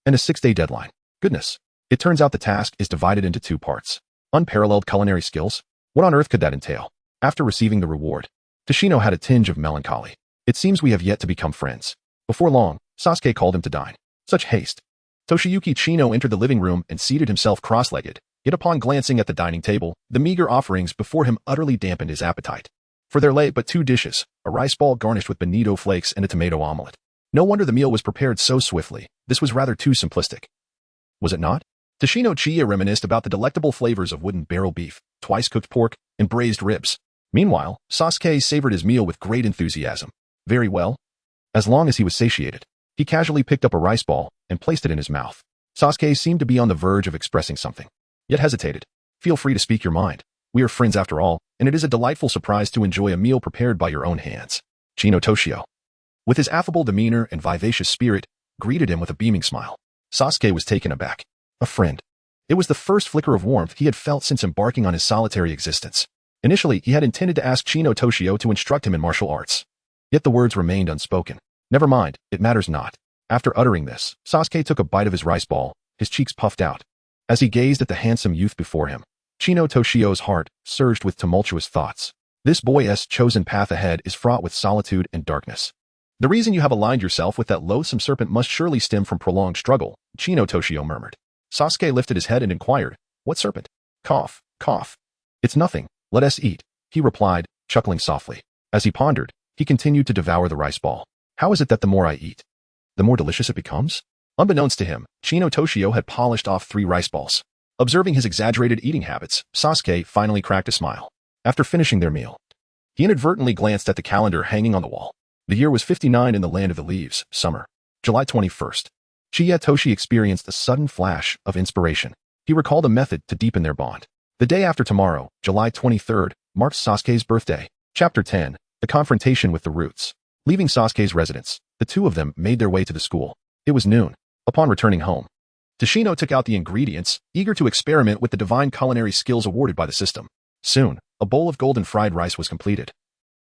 And a 6-day deadline. Goodness. It turns out the task is divided into 2 parts. Unparalleled culinary skills? What on earth could that entail? After receiving the reward, Tashino had a tinge of melancholy. It seems we have yet to become friends. Before long, Sasuke called him to dine. Such haste. Toshiyuki Chino entered the living room and seated himself cross-legged, yet upon glancing at the dining table, the meager offerings before him utterly dampened his appetite. For there lay but 2 dishes, a rice ball garnished with bonito flakes and a tomato omelet. No wonder the meal was prepared so swiftly. This was rather too simplistic. Was it not? Tashino Chiya reminisced about the delectable flavors of wooden barrel beef, twice-cooked pork, and braised ribs. Meanwhile, Sasuke savored his meal with great enthusiasm. Very well. As long as he was satiated, he casually picked up a rice ball and placed it in his mouth. Sasuke seemed to be on the verge of expressing something, yet hesitated. "Feel free to speak your mind. We are friends after all, and it is a delightful surprise to enjoy a meal prepared by your own hands." Chino Toshio, with his affable demeanor and vivacious spirit, greeted him with a beaming smile. Sasuke was taken aback. A friend. It was the first flicker of warmth he had felt since embarking on his solitary existence. Initially, he had intended to ask Chino Toshio to instruct him in martial arts. Yet the words remained unspoken. Never mind, it matters not. After uttering this, Sasuke took a bite of his rice ball, his cheeks puffed out. As he gazed at the handsome youth before him, Chino Toshio's heart surged with tumultuous thoughts. This boy's chosen path ahead is fraught with solitude and darkness. The reason you have aligned yourself with that loathsome serpent must surely stem from prolonged struggle, Chino Toshio murmured. Sasuke lifted his head and inquired, "What serpent?" "Cough, cough. It's nothing, let us eat," he replied, chuckling softly. As he pondered, he continued to devour the rice ball. "How is it that the more I eat, the more delicious it becomes?" Unbeknownst to him, Chino Toshio had polished off 3 rice balls. Observing his exaggerated eating habits, Sasuke finally cracked a smile. After finishing their meal, he inadvertently glanced at the calendar hanging on the wall. The year was 59 in the land of the leaves, summer. July 21st. Chiya Toshi experienced a sudden flash of inspiration. He recalled a method to deepen their bond. The day after tomorrow, July 23rd, marks Sasuke's birthday. Chapter 10. The Confrontation with the Roots. Leaving Sasuke's residence, the 2 of them made their way to the school. It was noon. Upon returning home, Tashino took out the ingredients, eager to experiment with the divine culinary skills awarded by the system. Soon, a bowl of golden fried rice was completed.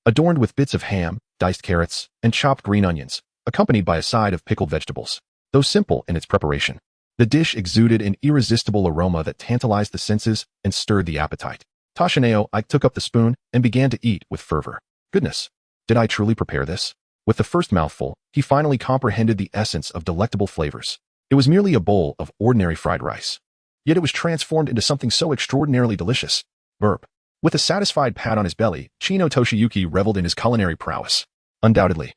Adorned with bits of ham, diced carrots, and chopped green onions, accompanied by a side of pickled vegetables. Though simple in its preparation, the dish exuded an irresistible aroma that tantalized the senses and stirred the appetite. Tashineo Ike took up the spoon and began to eat with fervor. Goodness, did I truly prepare this? With the first mouthful, he finally comprehended the essence of delectable flavors. It was merely a bowl of ordinary fried rice. Yet it was transformed into something so extraordinarily delicious. Burp. With a satisfied pat on his belly, Chino Toshiyuki reveled in his culinary prowess. Undoubtedly,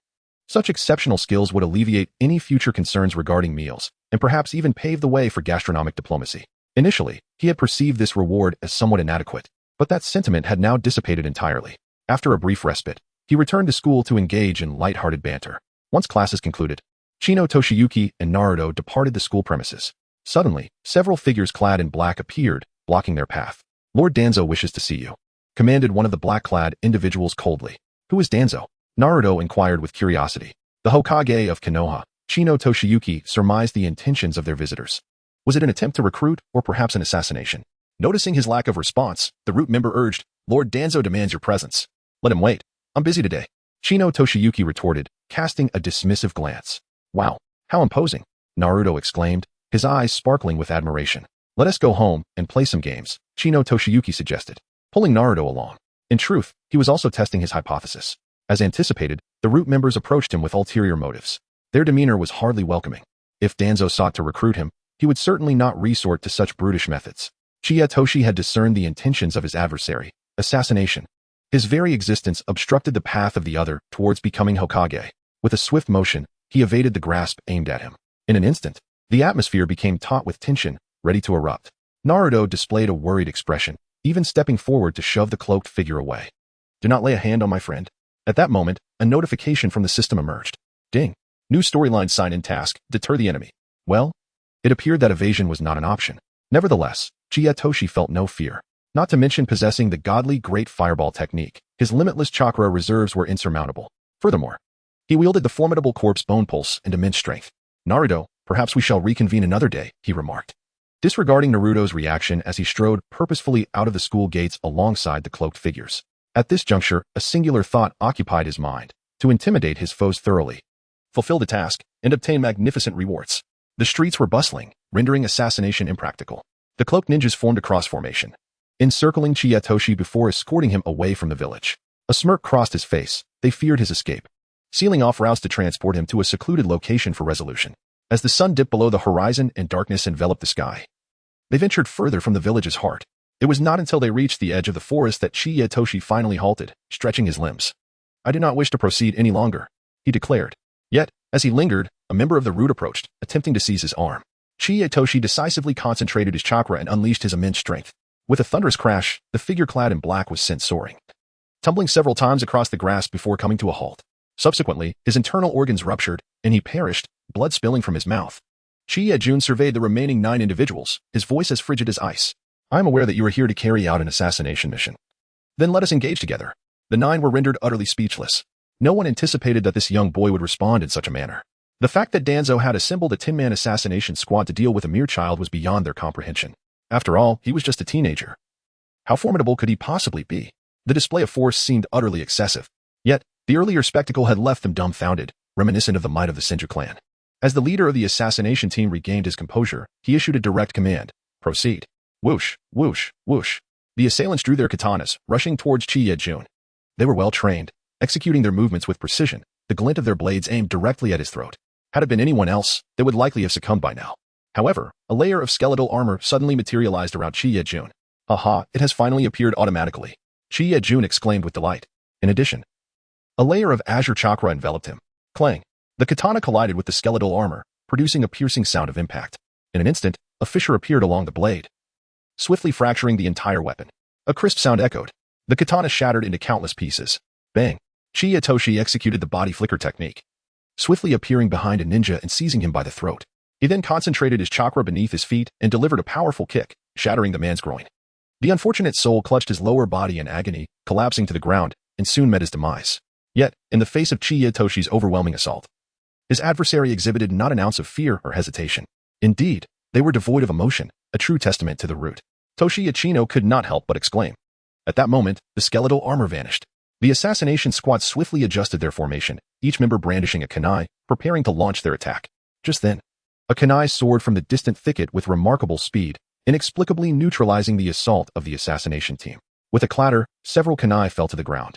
such exceptional skills would alleviate any future concerns regarding meals, and perhaps even pave the way for gastronomic diplomacy. Initially, he had perceived this reward as somewhat inadequate, but that sentiment had now dissipated entirely. After a brief respite, he returned to school to engage in light-hearted banter. Once classes concluded, Chino, Toshiyuki, and Naruto departed the school premises. Suddenly, several figures clad in black appeared, blocking their path. Lord Danzo wishes to see you, commanded one of the black-clad individuals coldly. Who is Danzo? Naruto inquired with curiosity. The Hokage of Konoha, Chino Toshiyuki, surmised the intentions of their visitors. Was it an attempt to recruit, or perhaps an assassination? Noticing his lack of response, the root member urged, Lord Danzo demands your presence. Let him wait. I'm busy today. Chino Toshiyuki retorted, casting a dismissive glance. Wow, how imposing, Naruto exclaimed, his eyes sparkling with admiration. Let us go home and play some games, Chino Toshiyuki suggested, pulling Naruto along. In truth, he was also testing his hypothesis. As anticipated, the root members approached him with ulterior motives. Their demeanor was hardly welcoming. If Danzo sought to recruit him, he would certainly not resort to such brutish methods. Chiyatoshi had discerned the intentions of his adversary, assassination. His very existence obstructed the path of the other towards becoming Hokage. With a swift motion, he evaded the grasp aimed at him. In an instant, the atmosphere became taut with tension, ready to erupt. Naruto displayed a worried expression, even stepping forward to shove the cloaked figure away. Do not lay a hand on my friend. At that moment, a notification from the system emerged. Ding. New storyline sign-in task, deter the enemy. Well, it appeared that evasion was not an option. Nevertheless, Chiyatoshi felt no fear. Not to mention possessing the godly great fireball technique, his limitless chakra reserves were insurmountable. Furthermore, he wielded the formidable corpse bone pulse and immense strength. Naruto, perhaps we shall reconvene another day, he remarked, disregarding Naruto's reaction as he strode purposefully out of the school gates alongside the cloaked figures. At this juncture, a singular thought occupied his mind, to intimidate his foes thoroughly. Fulfill the task, and obtain magnificent rewards. The streets were bustling, rendering assassination impractical. The cloaked ninjas formed a cross formation, encircling Chiyatoshi before escorting him away from the village. A smirk crossed his face. They feared his escape, sealing off routes to transport him to a secluded location for resolution. As the sun dipped below the horizon and darkness enveloped the sky, they ventured further from the village's heart. It was not until they reached the edge of the forest that Chiyatoshi finally halted, stretching his limbs. I do not wish to proceed any longer, he declared. Yet, as he lingered, a member of the root approached, attempting to seize his arm. Chiyatoshi decisively concentrated his chakra and unleashed his immense strength. With a thunderous crash, the figure clad in black was sent soaring, tumbling several times across the grass before coming to a halt. Subsequently, his internal organs ruptured, and he perished, blood spilling from his mouth. Chiyajun surveyed the remaining 9 individuals, his voice as frigid as ice. I am aware that you are here to carry out an assassination mission. Then let us engage together. The 9 were rendered utterly speechless. No one anticipated that this young boy would respond in such a manner. The fact that Danzo had assembled a 10-man assassination squad to deal with a mere child was beyond their comprehension. After all, he was just a teenager. How formidable could he possibly be? The display of force seemed utterly excessive. Yet, the earlier spectacle had left them dumbfounded, reminiscent of the might of the Senju clan. As the leader of the assassination team regained his composure, he issued a direct command. Proceed. Whoosh, whoosh, whoosh. The assailants drew their katanas, rushing towards Chiyajun. They were well trained, executing their movements with precision, the glint of their blades aimed directly at his throat. Had it been anyone else, they would likely have succumbed by now. However, a layer of skeletal armor suddenly materialized around Chiyajun. Aha, it has finally appeared automatically, Chiyajun exclaimed with delight. In addition, a layer of azure chakra enveloped him. Clang. The katana collided with the skeletal armor, producing a piercing sound of impact. In an instant, a fissure appeared along the blade, swiftly fracturing the entire weapon. A crisp sound echoed. The katana shattered into countless pieces. Bang. Chiyatoshi executed the body flicker technique, swiftly appearing behind a ninja and seizing him by the throat. He then concentrated his chakra beneath his feet and delivered a powerful kick, shattering the man's groin. The unfortunate soul clutched his lower body in agony, collapsing to the ground, and soon met his demise. Yet, in the face of Chiyatoshi's overwhelming assault, his adversary exhibited not an ounce of fear or hesitation. Indeed, they were devoid of emotion, a true testament to the root. Toshiachino could not help but exclaim. At that moment, the skeletal armor vanished. The assassination squad swiftly adjusted their formation, each member brandishing a kunai, preparing to launch their attack. Just then, a kunai soared from the distant thicket with remarkable speed, inexplicably neutralizing the assault of the assassination team. With a clatter, several kunai fell to the ground,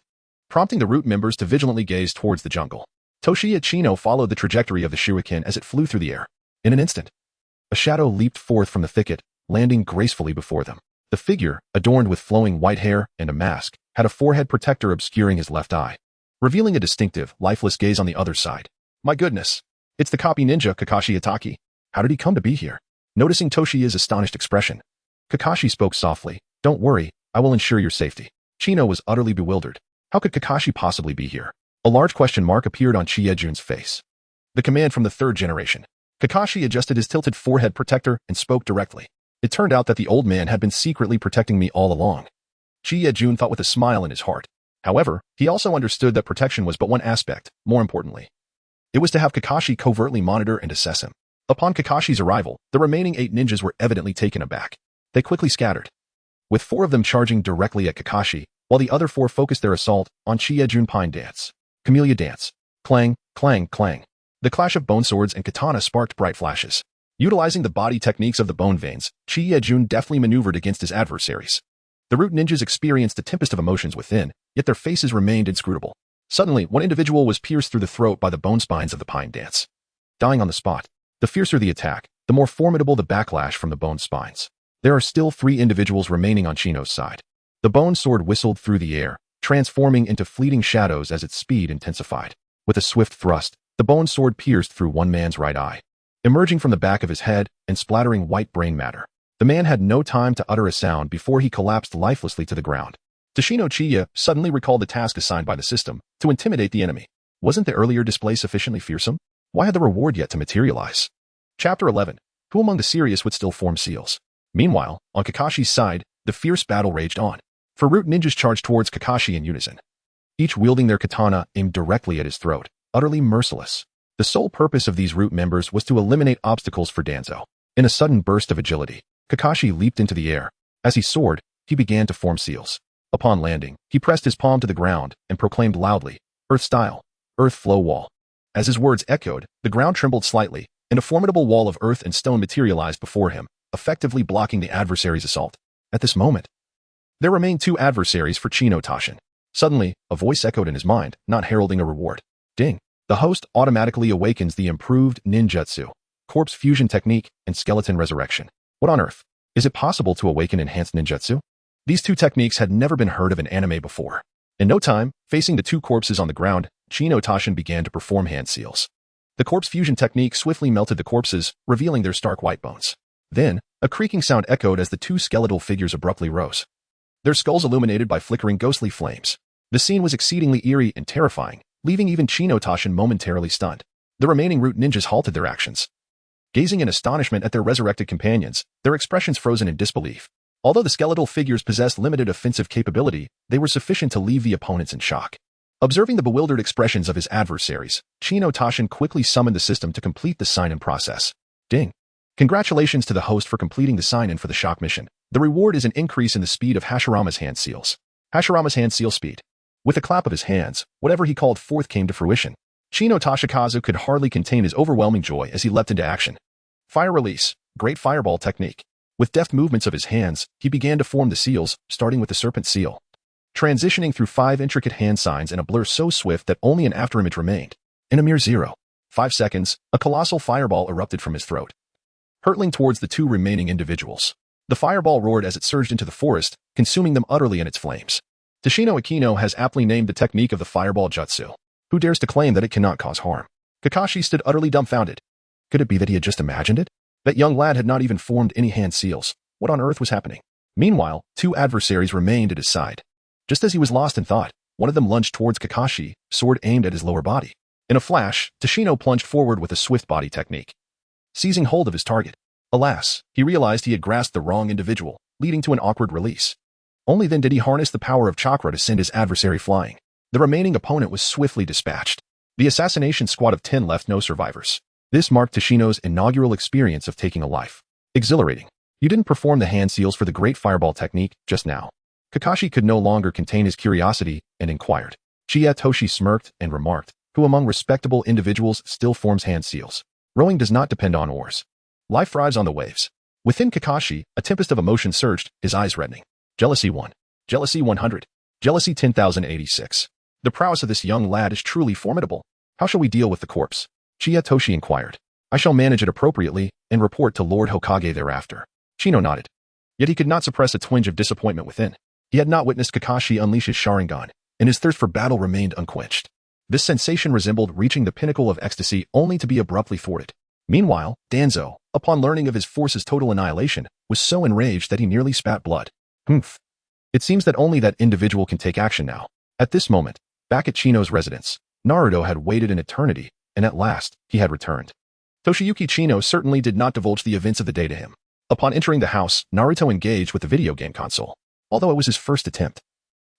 prompting the root members to vigilantly gaze towards the jungle. Toshiachino followed the trajectory of the shuriken as it flew through the air. In an instant, a shadow leaped forth from the thicket, landing gracefully before them. The figure, adorned with flowing white hair and a mask, had a forehead protector obscuring his left eye, revealing a distinctive, lifeless gaze on the other side. My goodness! It's the copy ninja Kakashi Ataki. How did he come to be here? Noticing Toshi's astonished expression, Kakashi spoke softly. Don't worry, I will ensure your safety. Chino was utterly bewildered. How could Kakashi possibly be here? A large question mark appeared on Chiyajun's face. The command from the third generation. Kakashi adjusted his tilted forehead protector and spoke directly. It turned out that the old man had been secretly protecting me all along. Chi-Jun thought with a smile in his heart. However, he also understood that protection was but one aspect. More importantly, it was to have Kakashi covertly monitor and assess him. Upon Kakashi's arrival, the remaining 8 ninjas were evidently taken aback. They quickly scattered, with 4 of them charging directly at Kakashi, while the other 4 focused their assault on Chi-Jun Pine Dance. Camellia Dance. Clang, clang, clang. The clash of bone swords and katana sparked bright flashes. Utilizing the body techniques of the bone veins, Chi-Jun deftly maneuvered against his adversaries. The root ninjas experienced a tempest of emotions within, yet their faces remained inscrutable. Suddenly, one individual was pierced through the throat by the bone spines of the Pine Dance. Dying on the spot. The fiercer the attack, the more formidable the backlash from the bone spines. There are still 3 individuals remaining on Chino's side. The bone sword whistled through the air, transforming into fleeting shadows as its speed intensified. With a swift thrust, the bone sword pierced through one man's right eye, emerging from the back of his head and splattering white brain matter. The man had no time to utter a sound before he collapsed lifelessly to the ground. Toshino Chiya suddenly recalled the task assigned by the system to intimidate the enemy. Wasn't the earlier display sufficiently fearsome? Why had the reward yet to materialize? Chapter 11. Who among the serious would still form seals? Meanwhile, on Kakashi's side, the fierce battle raged on. 4 root ninjas charged towards Kakashi in unison, each wielding their katana aimed directly at his throat, utterly merciless. The sole purpose of these root members was to eliminate obstacles for Danzo. In a sudden burst of agility, Kakashi leaped into the air. As he soared, he began to form seals. Upon landing, he pressed his palm to the ground and proclaimed loudly, "Earth style, earth flow wall." As his words echoed, the ground trembled slightly, and a formidable wall of earth and stone materialized before him, effectively blocking the adversary's assault. At this moment, there remained 2 adversaries for Chino Tashin. Suddenly, a voice echoed in his mind, not heralding a reward. Ding. The host automatically awakens the improved ninjutsu, corpse fusion technique, and skeleton resurrection. What on earth? Is it possible to awaken enhanced ninjutsu? These 2 techniques had never been heard of in anime before. In no time, facing the 2 corpses on the ground, Chino Tashin began to perform hand seals. The corpse fusion technique swiftly melted the corpses, revealing their stark white bones. Then, a creaking sound echoed as the 2 skeletal figures abruptly rose, their skulls illuminated by flickering ghostly flames. The scene was exceedingly eerie and terrifying, leaving even Chino Tashin momentarily stunned. The remaining root ninjas halted their actions, gazing in astonishment at their resurrected companions, their expressions frozen in disbelief. Although the skeletal figures possessed limited offensive capability, they were sufficient to leave the opponents in shock. Observing the bewildered expressions of his adversaries, Chino Tashin quickly summoned the system to complete the sign-in process. Ding. Congratulations to the host for completing the sign-in for the shock mission. The reward is an increase in the speed of Hashirama's hand seals. Hashirama's hand seal speed. With a clap of his hands, whatever he called forth came to fruition. Chino Toshikazu could hardly contain his overwhelming joy as he leapt into action. Fire release. Great fireball technique. With deft movements of his hands, he began to form the seals, starting with the serpent seal, transitioning through 5 intricate hand signs in a blur so swift that only an afterimage remained. In a mere 0.5 seconds, a colossal fireball erupted from his throat, hurtling towards the 2 remaining individuals. The fireball roared as it surged into the forest, consuming them utterly in its flames. Toshino Akino has aptly named the technique of the fireball jutsu. Who dares to claim that it cannot cause harm? Kakashi stood utterly dumbfounded. Could it be that he had just imagined it? That young lad had not even formed any hand seals. What on earth was happening? Meanwhile, 2 adversaries remained at his side. Just as he was lost in thought, one of them lunged towards Kakashi, sword aimed at his lower body. In a flash, Toshino plunged forward with a swift body technique, seizing hold of his target. Alas, he realized he had grasped the wrong individual, leading to an awkward release. Only then did he harness the power of chakra to send his adversary flying. The remaining opponent was swiftly dispatched. The assassination squad of 10 left no survivors. This marked Toshino's inaugural experience of taking a life. Exhilarating. You didn't perform the hand seals for the great fireball technique just now. Kakashi could no longer contain his curiosity and inquired. Toshi smirked and remarked, who among respectable individuals still forms hand seals? Rowing does not depend on oars. Life thrives on the waves. Within Kakashi, a tempest of emotion surged, his eyes reddening. Jealousy 1. Jealousy 100. Jealousy 10,086. The prowess of this young lad is truly formidable. How shall we deal with the corpse? Toshi inquired. I shall manage it appropriately and report to Lord Hokage thereafter. Chino nodded. Yet he could not suppress a twinge of disappointment within. He had not witnessed Kakashi unleash his Sharingan, and his thirst for battle remained unquenched. This sensation resembled reaching the pinnacle of ecstasy only to be abruptly thwarted. Meanwhile, Danzo, upon learning of his force's total annihilation, was so enraged that he nearly spat blood. Humph. It seems that only that individual can take action now. At this moment, back at Chino's residence, Naruto had waited an eternity, and at last, he had returned. Toshiyuki Chino certainly did not divulge the events of the day to him. Upon entering the house, Naruto engaged with the video game console, although it was his first attempt.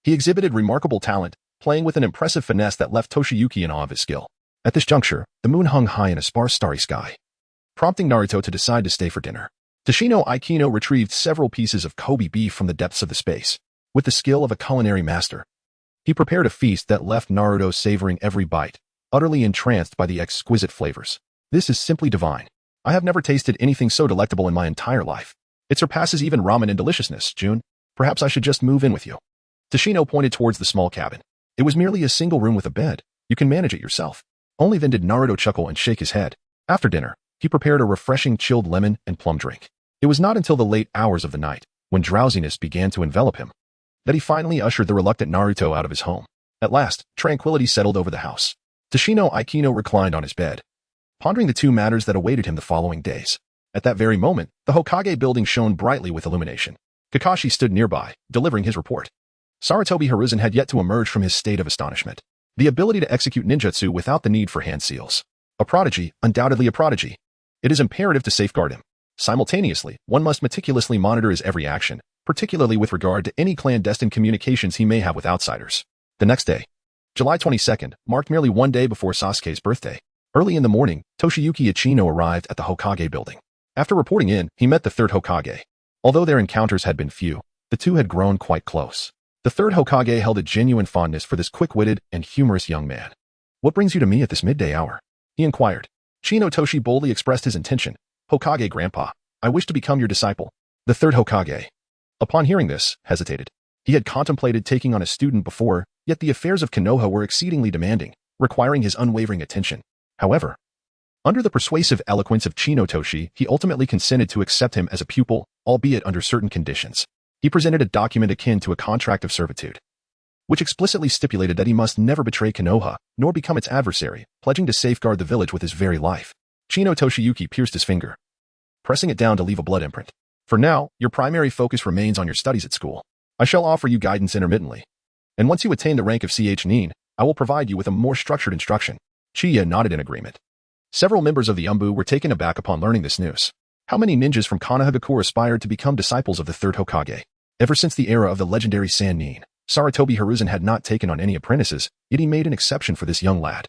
He exhibited remarkable talent, playing with an impressive finesse that left Toshiyuki in awe of his skill. At this juncture, the moon hung high in a sparse starry sky, prompting Naruto to decide to stay for dinner. Toshino Aikino retrieved several pieces of Kobe beef from the depths of the space. With the skill of a culinary master, he prepared a feast that left Naruto savoring every bite, utterly entranced by the exquisite flavors. This is simply divine. I have never tasted anything so delectable in my entire life. It surpasses even ramen in deliciousness, Jun. Perhaps I should just move in with you. Toshino pointed towards the small cabin. It was merely a single room with a bed. You can manage it yourself. Only then did Naruto chuckle and shake his head. After dinner, he prepared a refreshing chilled lemon and plum drink. It was not until the late hours of the night, when drowsiness began to envelop him, that he finally ushered the reluctant Naruto out of his home. At last, tranquility settled over the house. Toshino Aikino reclined on his bed, pondering the two matters that awaited him the following days. At that very moment, the Hokage building shone brightly with illumination. Kakashi stood nearby, delivering his report. Sarutobi Hiruzen had yet to emerge from his state of astonishment. The ability to execute ninjutsu without the need for hand seals. A prodigy, undoubtedly a prodigy. It is imperative to safeguard him. Simultaneously, one must meticulously monitor his every action, particularly with regard to any clandestine communications he may have with outsiders. The next day, July 22nd, marked merely one day before Sasuke's birthday. Early in the morning, Toshiyuki Ichino arrived at the Hokage building. After reporting in, he met the third Hokage. Although their encounters had been few, the two had grown quite close. The third Hokage held a genuine fondness for this quick-witted and humorous young man. "What brings you to me at this midday hour?" he inquired. Chino Toshi boldly expressed his intention. "Hokage Grandpa, I wish to become your disciple." The third Hokage, upon hearing this, hesitated. He had contemplated taking on a student before, yet the affairs of Konoha were exceedingly demanding, requiring his unwavering attention. However, under the persuasive eloquence of Chino Toshi, he ultimately consented to accept him as a pupil, albeit under certain conditions. He presented a document akin to a contract of servitude, which explicitly stipulated that he must never betray Konoha, nor become its adversary, pledging to safeguard the village with his very life. Chino Toshiyuki pierced his finger, pressing it down to leave a blood imprint. "For now, your primary focus remains on your studies at school. I shall offer you guidance intermittently. And once you attain the rank of CH Nin, I will provide you with a more structured instruction." Chiya nodded in agreement. Several members of the Umbu were taken aback upon learning this news. How many ninjas from Konohagakure aspired to become disciples of the third Hokage? Ever since the era of the legendary Sannin, Sarutobi Hiruzen had not taken on any apprentices, yet he made an exception for this young lad.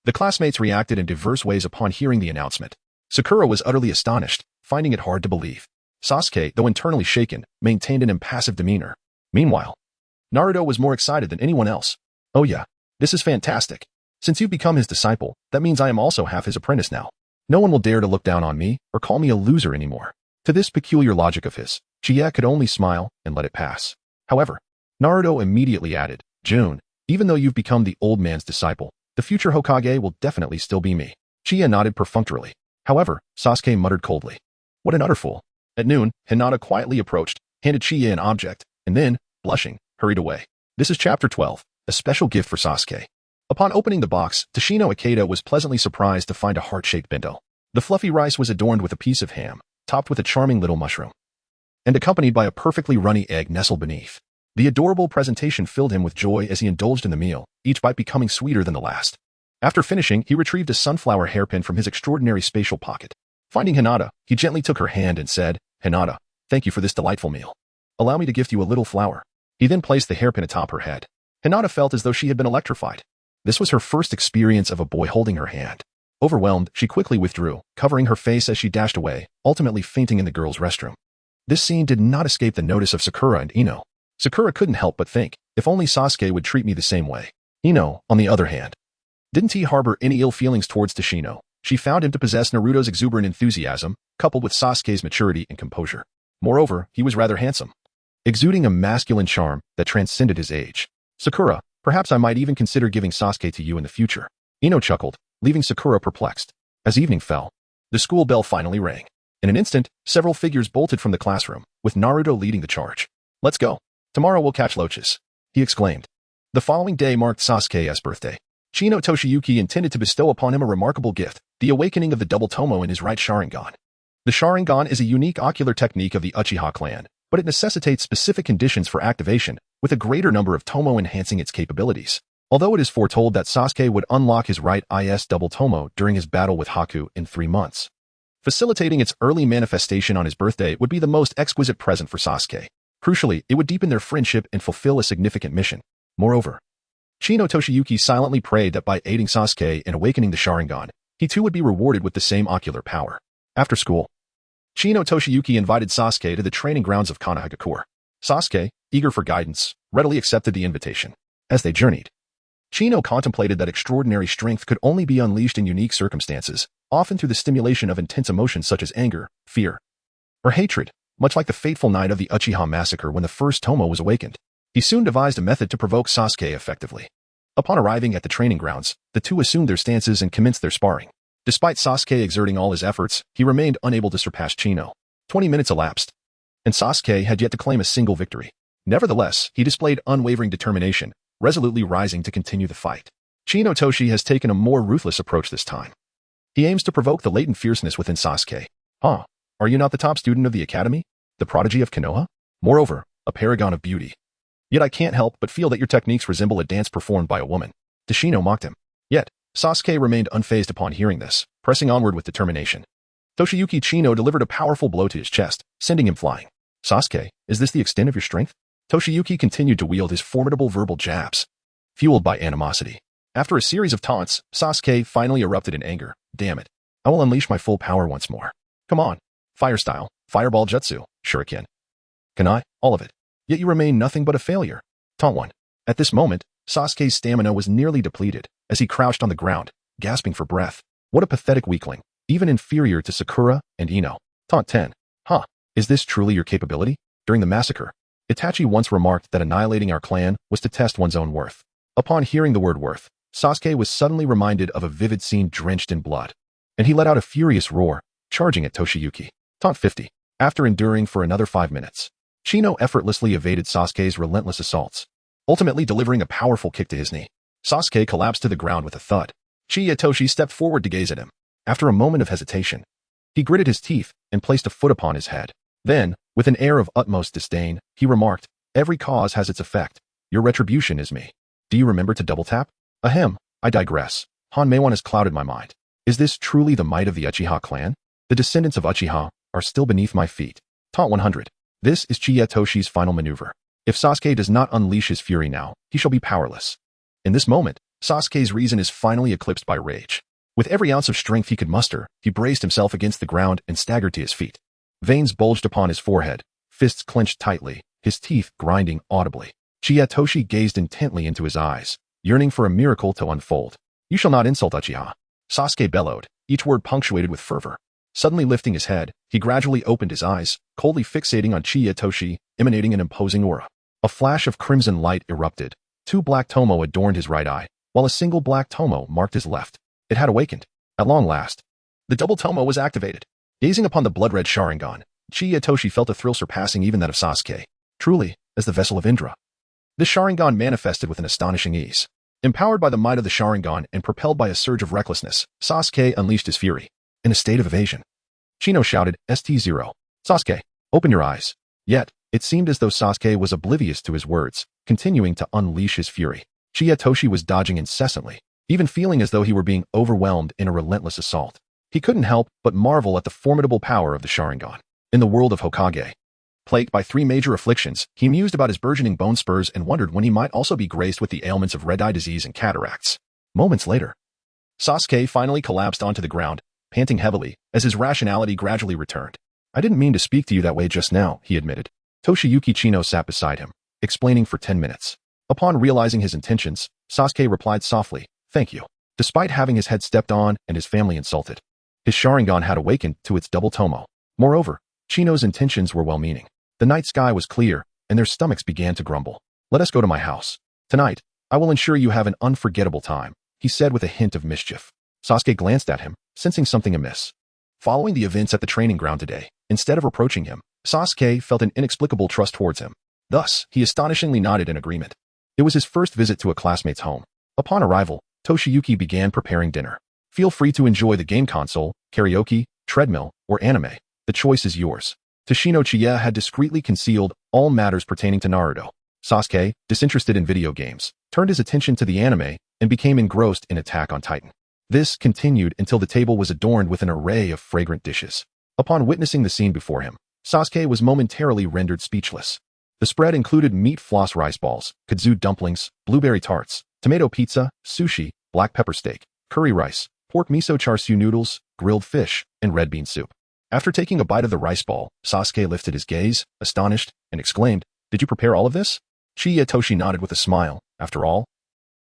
The classmates reacted in diverse ways upon hearing the announcement. Sakura was utterly astonished, finding it hard to believe. Sasuke, though internally shaken, maintained an impassive demeanor. Meanwhile, Naruto was more excited than anyone else. "Oh yeah, this is fantastic. Since you've become his disciple, that means I am also half his apprentice now. No one will dare to look down on me or call me a loser anymore." To this peculiar logic of his, Chie could only smile and let it pass. However, Naruto immediately added, "Jun, even though you've become the old man's disciple, the future Hokage will definitely still be me." Chie nodded perfunctorily. However, Sasuke muttered coldly, "What an utter fool." At noon, Hinata quietly approached, handed Chie an object, and then, blushing, hurried away. This is Chapter 12, a special gift for Sasuke. Upon opening the box, Toshino Ikeda was pleasantly surprised to find a heart-shaped bento. The fluffy rice was adorned with a piece of ham, topped with a charming little mushroom, and accompanied by a perfectly runny egg nestled beneath. The adorable presentation filled him with joy as he indulged in the meal, each bite becoming sweeter than the last. After finishing, he retrieved a sunflower hairpin from his extraordinary spatial pocket. Finding Hinata, he gently took her hand and said, "Hinata, thank you for this delightful meal. Allow me to gift you a little flower." He then placed the hairpin atop her head. Hinata felt as though she had been electrified. This was her first experience of a boy holding her hand. Overwhelmed, she quickly withdrew, covering her face as she dashed away, ultimately fainting in the girls' restroom. This scene did not escape the notice of Sakura and Ino. Sakura couldn't help but think, if only Sasuke would treat me the same way. Ino, on the other hand, didn't he harbor any ill feelings towards Toshino? She found him to possess Naruto's exuberant enthusiasm, coupled with Sasuke's maturity and composure. Moreover, he was rather handsome, exuding a masculine charm that transcended his age. "Sakura, perhaps I might even consider giving Sasuke to you in the future." Ino chuckled, leaving Sakura perplexed. As evening fell, the school bell finally rang. In an instant, several figures bolted from the classroom, with Naruto leading the charge. "Let's go. Tomorrow we'll catch loaches," he exclaimed. The following day marked Sasuke's birthday. Chino Toshiyuki intended to bestow upon him a remarkable gift, the awakening of the double tomo in his right Sharingan. The Sharingan is a unique ocular technique of the Uchiha clan, but it necessitates specific conditions for activation, with a greater number of tomo enhancing its capabilities. Although it is foretold that Sasuke would unlock his right IS double tomo during his battle with Haku in 3 months. Facilitating its early manifestation on his birthday would be the most exquisite present for Sasuke. Crucially, it would deepen their friendship and fulfill a significant mission. Moreover, Chino Toshiyuki silently prayed that by aiding Sasuke in awakening the Sharingan, he too would be rewarded with the same ocular power. After school, Chino Toshiyuki invited Sasuke to the training grounds of Konohagakure. Sasuke, eager for guidance, readily accepted the invitation. As they journeyed, Chino contemplated that extraordinary strength could only be unleashed in unique circumstances, often through the stimulation of intense emotions such as anger, fear, or hatred, much like the fateful night of the Uchiha massacre when the first Tomo was awakened. He soon devised a method to provoke Sasuke effectively. Upon arriving at the training grounds, the two assumed their stances and commenced their sparring. Despite Sasuke exerting all his efforts, he remained unable to surpass Chino. 20 minutes elapsed, and Sasuke had yet to claim a single victory. Nevertheless, he displayed unwavering determination, resolutely rising to continue the fight. Chino Toshi has taken a more ruthless approach this time. He aims to provoke the latent fierceness within Sasuke. Huh? Are you not the top student of the academy? The prodigy of Konoha? Moreover, a paragon of beauty. Yet I can't help but feel that your techniques resemble a dance performed by a woman. Toshino mocked him. Yet, Sasuke remained unfazed upon hearing this, pressing onward with determination. Toshiyuki Chino delivered a powerful blow to his chest, sending him flying. Sasuke, is this the extent of your strength? Toshiyuki continued to wield his formidable verbal jabs, fueled by animosity. After a series of taunts, Sasuke finally erupted in anger. Damn it. I will unleash my full power once more. Come on. Fire style, fireball jutsu, shuriken. Kunai, all of it. Yet you remain nothing but a failure. Taunt 1. At this moment, Sasuke's stamina was nearly depleted, as he crouched on the ground, gasping for breath. What a pathetic weakling, even inferior to Sakura and Ino. Taunt 10. Huh. Is this truly your capability? During the massacre, Itachi once remarked that annihilating our clan was to test one's own worth. Upon hearing the word worth, Sasuke was suddenly reminded of a vivid scene drenched in blood, and he let out a furious roar, charging at Toshiyuki. Taunt 50. After enduring for another 5 minutes, Chino effortlessly evaded Sasuke's relentless assaults, ultimately delivering a powerful kick to his knee. Sasuke collapsed to the ground with a thud. Chiyatoshi stepped forward to gaze at him. After a moment of hesitation, he gritted his teeth and placed a foot upon his head. Then, with an air of utmost disdain, he remarked, "Every cause has its effect. Your retribution is me. Do you remember to double tap?" Ahem, I digress. Hanmeiwan has clouded my mind. Is this truly the might of the Uchiha clan? The descendants of Uchiha are still beneath my feet. Taunt 100. This is Chiyatoshi's final maneuver. If Sasuke does not unleash his fury now, he shall be powerless. In this moment, Sasuke's reason is finally eclipsed by rage. With every ounce of strength he could muster, he braced himself against the ground and staggered to his feet. Veins bulged upon his forehead, fists clenched tightly, his teeth grinding audibly. Chiyatoshi gazed intently into his eyes, yearning for a miracle to unfold. You shall not insult Uchiha. Sasuke bellowed, each word punctuated with fervor. Suddenly lifting his head, he gradually opened his eyes, coldly fixating on Chiyatoshi, emanating an imposing aura. A flash of crimson light erupted. 2 black tomo adorned his right eye, while a single black tomo marked his left. It had awakened. At long last, the double tomo was activated. Gazing upon the blood-red Sharingan, Chiyatoshi felt a thrill surpassing even that of Sasuke. Truly, as the vessel of Indra. The Sharingan manifested with an astonishing ease. Empowered by the might of the Sharingan and propelled by a surge of recklessness, Sasuke unleashed his fury. In a state of evasion, Chino shouted, "ST0. Sasuke, open your eyes." Yet, it seemed as though Sasuke was oblivious to his words, continuing to unleash his fury. Chiyatoshi was dodging incessantly, even feeling as though he were being overwhelmed in a relentless assault. He couldn't help but marvel at the formidable power of the Sharingan. In the world of Hokage, plagued by 3 major afflictions, he mused about his burgeoning bone spurs and wondered when he might also be graced with the ailments of red-eye disease and cataracts. Moments later, Sasuke finally collapsed onto the ground, panting heavily, as his rationality gradually returned. "I didn't mean to speak to you that way just now," he admitted. Toshiyuki Chino sat beside him, explaining for 10 minutes. Upon realizing his intentions, Sasuke replied softly, "Thank you." Despite having his head stepped on and his family insulted, his Sharingan had awakened to its double tomo. Moreover, Chino's intentions were well-meaning. The night sky was clear, and their stomachs began to grumble. "Let us go to my house. Tonight, I will ensure you have an unforgettable time," he said with a hint of mischief. Sasuke glanced at him, sensing something amiss. Following the events at the training ground today, instead of reproaching him, Sasuke felt an inexplicable trust towards him. Thus, he astonishingly nodded in agreement. It was his first visit to a classmate's home. Upon arrival, Toshiyuki began preparing dinner. Feel free to enjoy the game console, karaoke, treadmill, or anime. The choice is yours. Toshino had discreetly concealed all matters pertaining to Naruto. Sasuke, disinterested in video games, turned his attention to the anime and became engrossed in Attack on Titan. This continued until the table was adorned with an array of fragrant dishes. Upon witnessing the scene before him, Sasuke was momentarily rendered speechless. The spread included meat floss rice balls, kudzu dumplings, blueberry tarts, tomato pizza, sushi, black pepper steak, curry rice, pork miso char siu noodles, grilled fish, and red bean soup. After taking a bite of the rice ball, Sasuke lifted his gaze, astonished, and exclaimed, "Did you prepare all of this?" Toshi nodded with a smile. After all,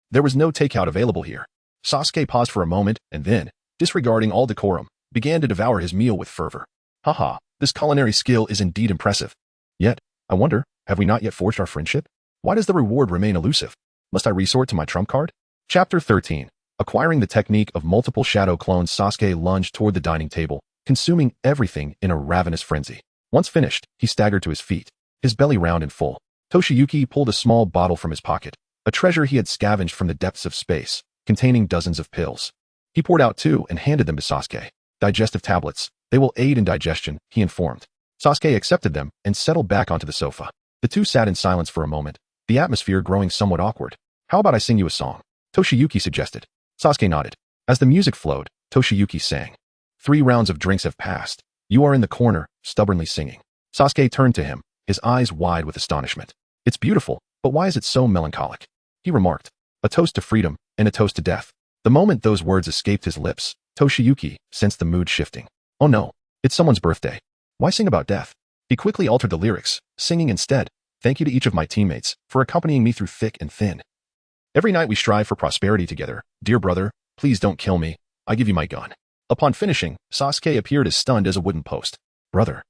there was no takeout available here. Sasuke paused for a moment and then, disregarding all decorum, began to devour his meal with fervor. Haha, this culinary skill is indeed impressive. Yet, I wonder, have we not yet forged our friendship? Why does the reward remain elusive? Must I resort to my trump card? Chapter 13. Acquiring the technique of multiple shadow clones. Sasuke lunged toward the dining table, consuming everything in a ravenous frenzy. Once finished, he staggered to his feet, his belly round and full. Toshiyuki pulled a small bottle from his pocket, a treasure he had scavenged from the depths of space, containing dozens of pills. He poured out 2 and handed them to Sasuke. Digestive tablets. They will aid in digestion, he informed. Sasuke accepted them and settled back onto the sofa. The two sat in silence for a moment, the atmosphere growing somewhat awkward. How about I sing you a song? Toshiyuki suggested. Sasuke nodded. As the music flowed, Toshiyuki sang. 3 rounds of drinks have passed. You are in the corner, stubbornly singing. Sasuke turned to him, his eyes wide with astonishment. It's beautiful, but why is it so melancholic? He remarked. A toast to freedom, and a toast to death. The moment those words escaped his lips, Toshiyuki sensed the mood shifting. Oh no, it's someone's birthday. Why sing about death? He quickly altered the lyrics, singing instead, "Thank you to each of my teammates for accompanying me through thick and thin. Every night we strive for prosperity together. Dear brother, please don't kill me. I give you my gun." Upon finishing, Sasuke appeared as stunned as a wooden post. "Brother,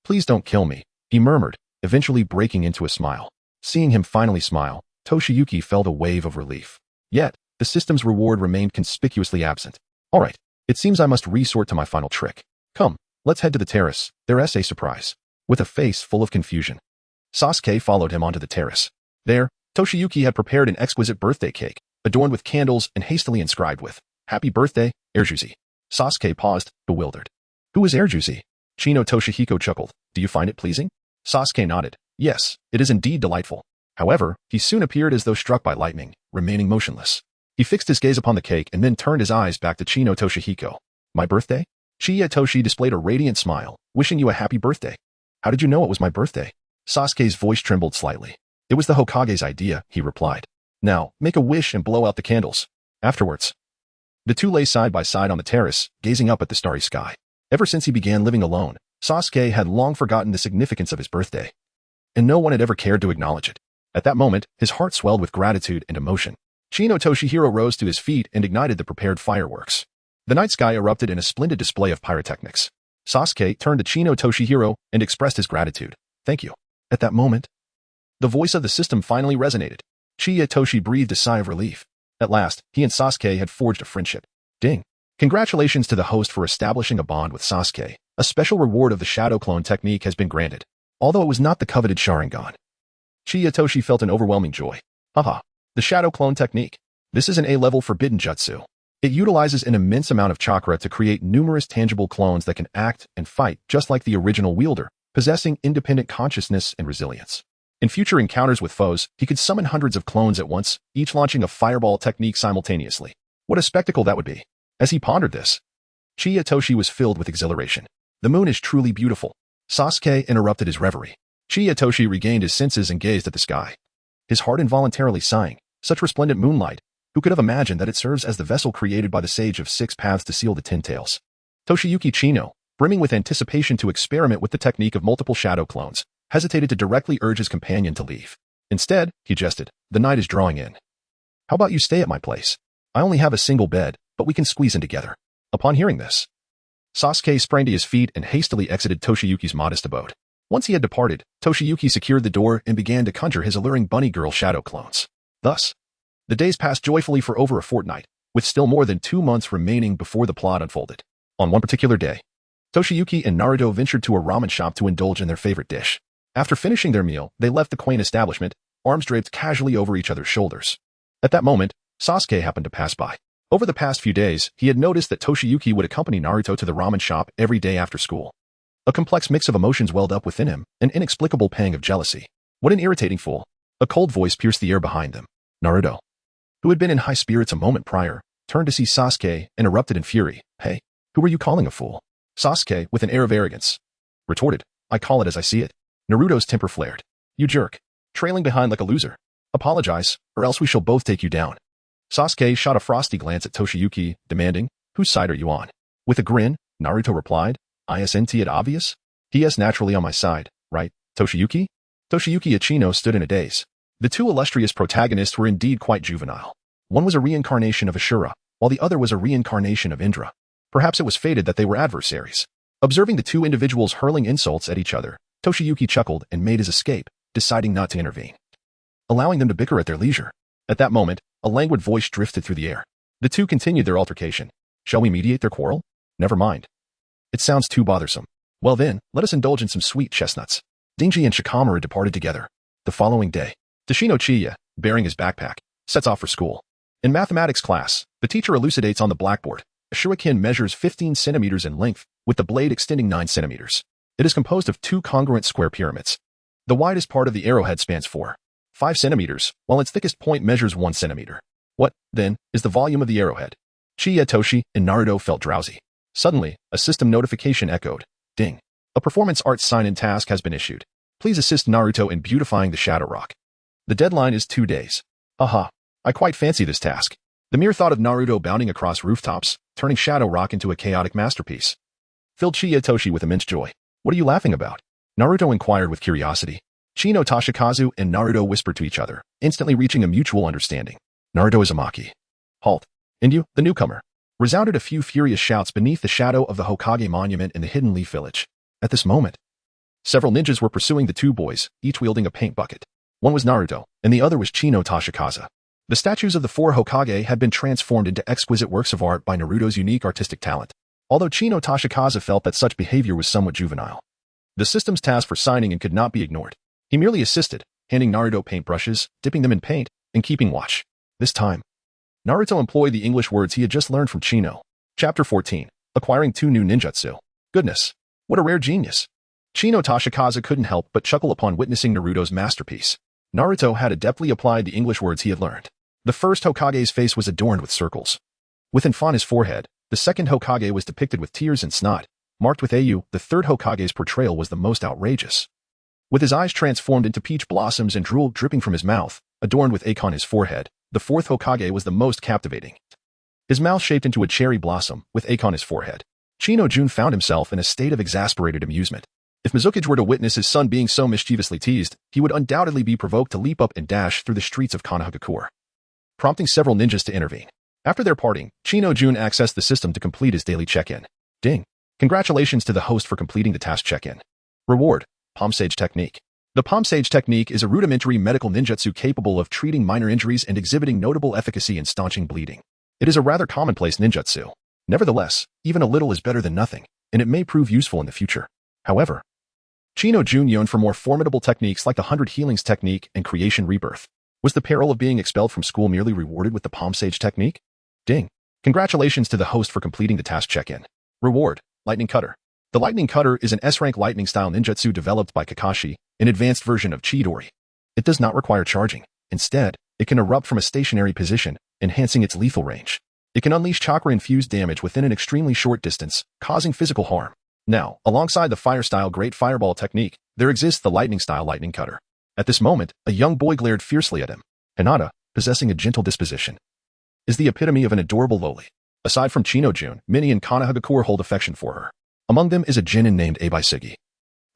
please don't kill me," he murmured, eventually breaking into a smile. Seeing him finally smile, Toshiyuki felt a wave of relief. Yet, the system's reward remained conspicuously absent. All right, it seems I must resort to my final trick. Come, let's head to the terrace. There's a surprise. With a face full of confusion, Sasuke followed him onto the terrace. There, Toshiyuki had prepared an exquisite birthday cake, adorned with candles and hastily inscribed with, "Happy birthday, Erjuzi." Sasuke paused, bewildered. Who is Erjuzi? Chino Toshihiko chuckled. Do you find it pleasing? Sasuke nodded. Yes, it is indeed delightful. However, he soon appeared as though struck by lightning, remaining motionless. He fixed his gaze upon the cake and then turned his eyes back to Chino Toshihiko. My birthday? Toshi displayed a radiant smile, wishing you a happy birthday. How did you know it was my birthday? Sasuke's voice trembled slightly. It was the Hokage's idea, he replied. Now, make a wish and blow out the candles. Afterwards, the two lay side by side on the terrace, gazing up at the starry sky. Ever since he began living alone, Sasuke had long forgotten the significance of his birthday, and no one had ever cared to acknowledge it. At that moment, his heart swelled with gratitude and emotion. Chino Toshihiro rose to his feet and ignited the prepared fireworks. The night sky erupted in a splendid display of pyrotechnics. Sasuke turned to Chino Toshihiro and expressed his gratitude. Thank you. At that moment, the voice of the system finally resonated. Toshi breathed a sigh of relief. At last, he and Sasuke had forged a friendship. Ding. Congratulations to the host for establishing a bond with Sasuke. A special reward of the shadow clone technique has been granted. Although it was not the coveted Sharingan, Toshi felt an overwhelming joy. Haha. The shadow clone technique. This is an A-level forbidden jutsu. It utilizes an immense amount of chakra to create numerous tangible clones that can act and fight just like the original wielder, possessing independent consciousness and resilience. In future encounters with foes, he could summon hundreds of clones at once, each launching a fireball technique simultaneously. What a spectacle that would be. As he pondered this, Toshi was filled with exhilaration. The moon is truly beautiful. Sasuke interrupted his reverie. Toshi regained his senses and gazed at the sky, his heart involuntarily sighing. Such resplendent moonlight. Who could have imagined that it serves as the vessel created by the Sage of Six Paths to seal the Ten Tails? Toshiyuki Chino, brimming with anticipation to experiment with the technique of multiple shadow clones, hesitated to directly urge his companion to leave. Instead, he jested, the night is drawing in. How about you stay at my place? I only have a single bed, but we can squeeze in together. Upon hearing this, Sasuke sprang to his feet and hastily exited Toshiyuki's modest abode. Once he had departed, Toshiyuki secured the door and began to conjure his alluring bunny girl shadow clones. Thus, the days passed joyfully for over a fortnight, with still more than 2 months remaining before the plot unfolded. On one particular day, Toshiyuki and Naruto ventured to a ramen shop to indulge in their favorite dish. After finishing their meal, they left the quaint establishment, arms draped casually over each other's shoulders. At that moment, Sasuke happened to pass by. Over the past few days, he had noticed that Toshiyuki would accompany Naruto to the ramen shop every day after school. A complex mix of emotions welled up within him, an inexplicable pang of jealousy. What an irritating fool. A cold voice pierced the air behind them. Naruto, who had been in high spirits a moment prior, turned to see Sasuke and erupted in fury. Hey, who are you calling a fool? Sasuke, with an air of arrogance, retorted, I call it as I see it. Naruto's temper flared. You jerk. Trailing behind like a loser. Apologize, or else we shall both take you down. Sasuke shot a frosty glance at Toshiyuki, demanding, whose side are you on? With a grin, Naruto replied, Isn't it obvious? He is naturally on my side, right, Toshiyuki? Toshiyuki Ichino stood in a daze. The two illustrious protagonists were indeed quite juvenile. One was a reincarnation of Ashura, while the other was a reincarnation of Indra. Perhaps it was fated that they were adversaries. Observing the two individuals hurling insults at each other, Toshiyuki chuckled and made his escape, deciding not to intervene, allowing them to bicker at their leisure. At that moment, a languid voice drifted through the air. The two continued their altercation. Shall we mediate their quarrel? Never mind. It sounds too bothersome. Well then, let us indulge in some sweet chestnuts. Dingy and Shikamaru departed together. The following day, Tashino Chiya, bearing his backpack, sets off for school. In mathematics class, the teacher elucidates on the blackboard. A shuriken measures 15 centimeters in length, with the blade extending 9 centimeters. It is composed of two congruent square pyramids. The widest part of the arrowhead spans 4.5 centimeters, while its thickest point measures 1 centimeter. What, then, is the volume of the arrowhead? Chiya, Toshi, and Naruto felt drowsy. Suddenly, a system notification echoed. Ding. A performance arts sign-in task has been issued. Please assist Naruto in beautifying the Shadow Rock. The deadline is 2 days. Aha. I quite fancy this task. The mere thought of Naruto bounding across rooftops, turning Shadow Rock into a chaotic masterpiece, filled Chiya Toshi with immense joy. What are you laughing about? Naruto inquired with curiosity. Chino Toshikazu and Naruto whispered to each other, instantly reaching a mutual understanding. Naruto Uzumaki. Halt. And you, the newcomer. Resounded a few furious shouts beneath the shadow of the Hokage monument in the Hidden Leaf Village. At this moment, several ninjas were pursuing the two boys, each wielding a paint bucket. One was Naruto, and the other was Chino Toshikazu. The statues of the 4 Hokage had been transformed into exquisite works of art by Naruto's unique artistic talent, although Chino Toshikazu felt that such behavior was somewhat juvenile. The system's task for signing in could not be ignored. He merely assisted, handing Naruto paintbrushes, dipping them in paint, and keeping watch. This time, Naruto employed the English words he had just learned from Chino. Chapter 14. Acquiring 2 new ninjutsu. Goodness, what a rare genius. Chino Toshikazu couldn't help but chuckle upon witnessing Naruto's masterpiece. Naruto had adeptly applied the English words he had learned. The first Hokage's face was adorned with circles. Within on his forehead, the second Hokage was depicted with tears and snot, marked with AU. The third Hokage's portrayal was the most outrageous. With his eyes transformed into peach blossoms and drool dripping from his mouth, adorned with AK on his forehead, the fourth Hokage was the most captivating. His mouth shaped into a cherry blossom, with AK on his forehead. Chino Jun found himself in a state of exasperated amusement. If Mizukage were to witness his son being so mischievously teased, he would undoubtedly be provoked to leap up and dash through the streets of Konohagakure, prompting several ninjas to intervene. After their parting, Chino Jun accessed the system to complete his daily check-in. Ding. Congratulations to the host for completing the task check-in. Reward. Palm Sage Technique. The Palm Sage Technique is a rudimentary medical ninjutsu capable of treating minor injuries and exhibiting notable efficacy in staunching bleeding. It is a rather commonplace ninjutsu. Nevertheless, even a little is better than nothing, and it may prove useful in the future. However, Chino Jun yearned for more formidable techniques like the 100 Healings Technique and Creation Rebirth. Was the peril of being expelled from school merely rewarded with the Palm Sage Technique? Ding. Congratulations to the host for completing the task check-in. Reward. Lightning Cutter. The Lightning Cutter is an S-rank lightning-style ninjutsu developed by Kakashi, an advanced version of Chidori. It does not require charging. Instead, it can erupt from a stationary position, enhancing its lethal range. It can unleash chakra-infused damage within an extremely short distance, causing physical harm. Now, alongside the fire-style Great Fireball technique, there exists the lightning-style Lightning Cutter. At this moment, a young boy glared fiercely at him. Hinata, possessing a gentle disposition, is the epitome of an adorable loli. Aside from Chino Jun, many in Konohagakure hold affection for her. Among them is a genin named Ebaisugi,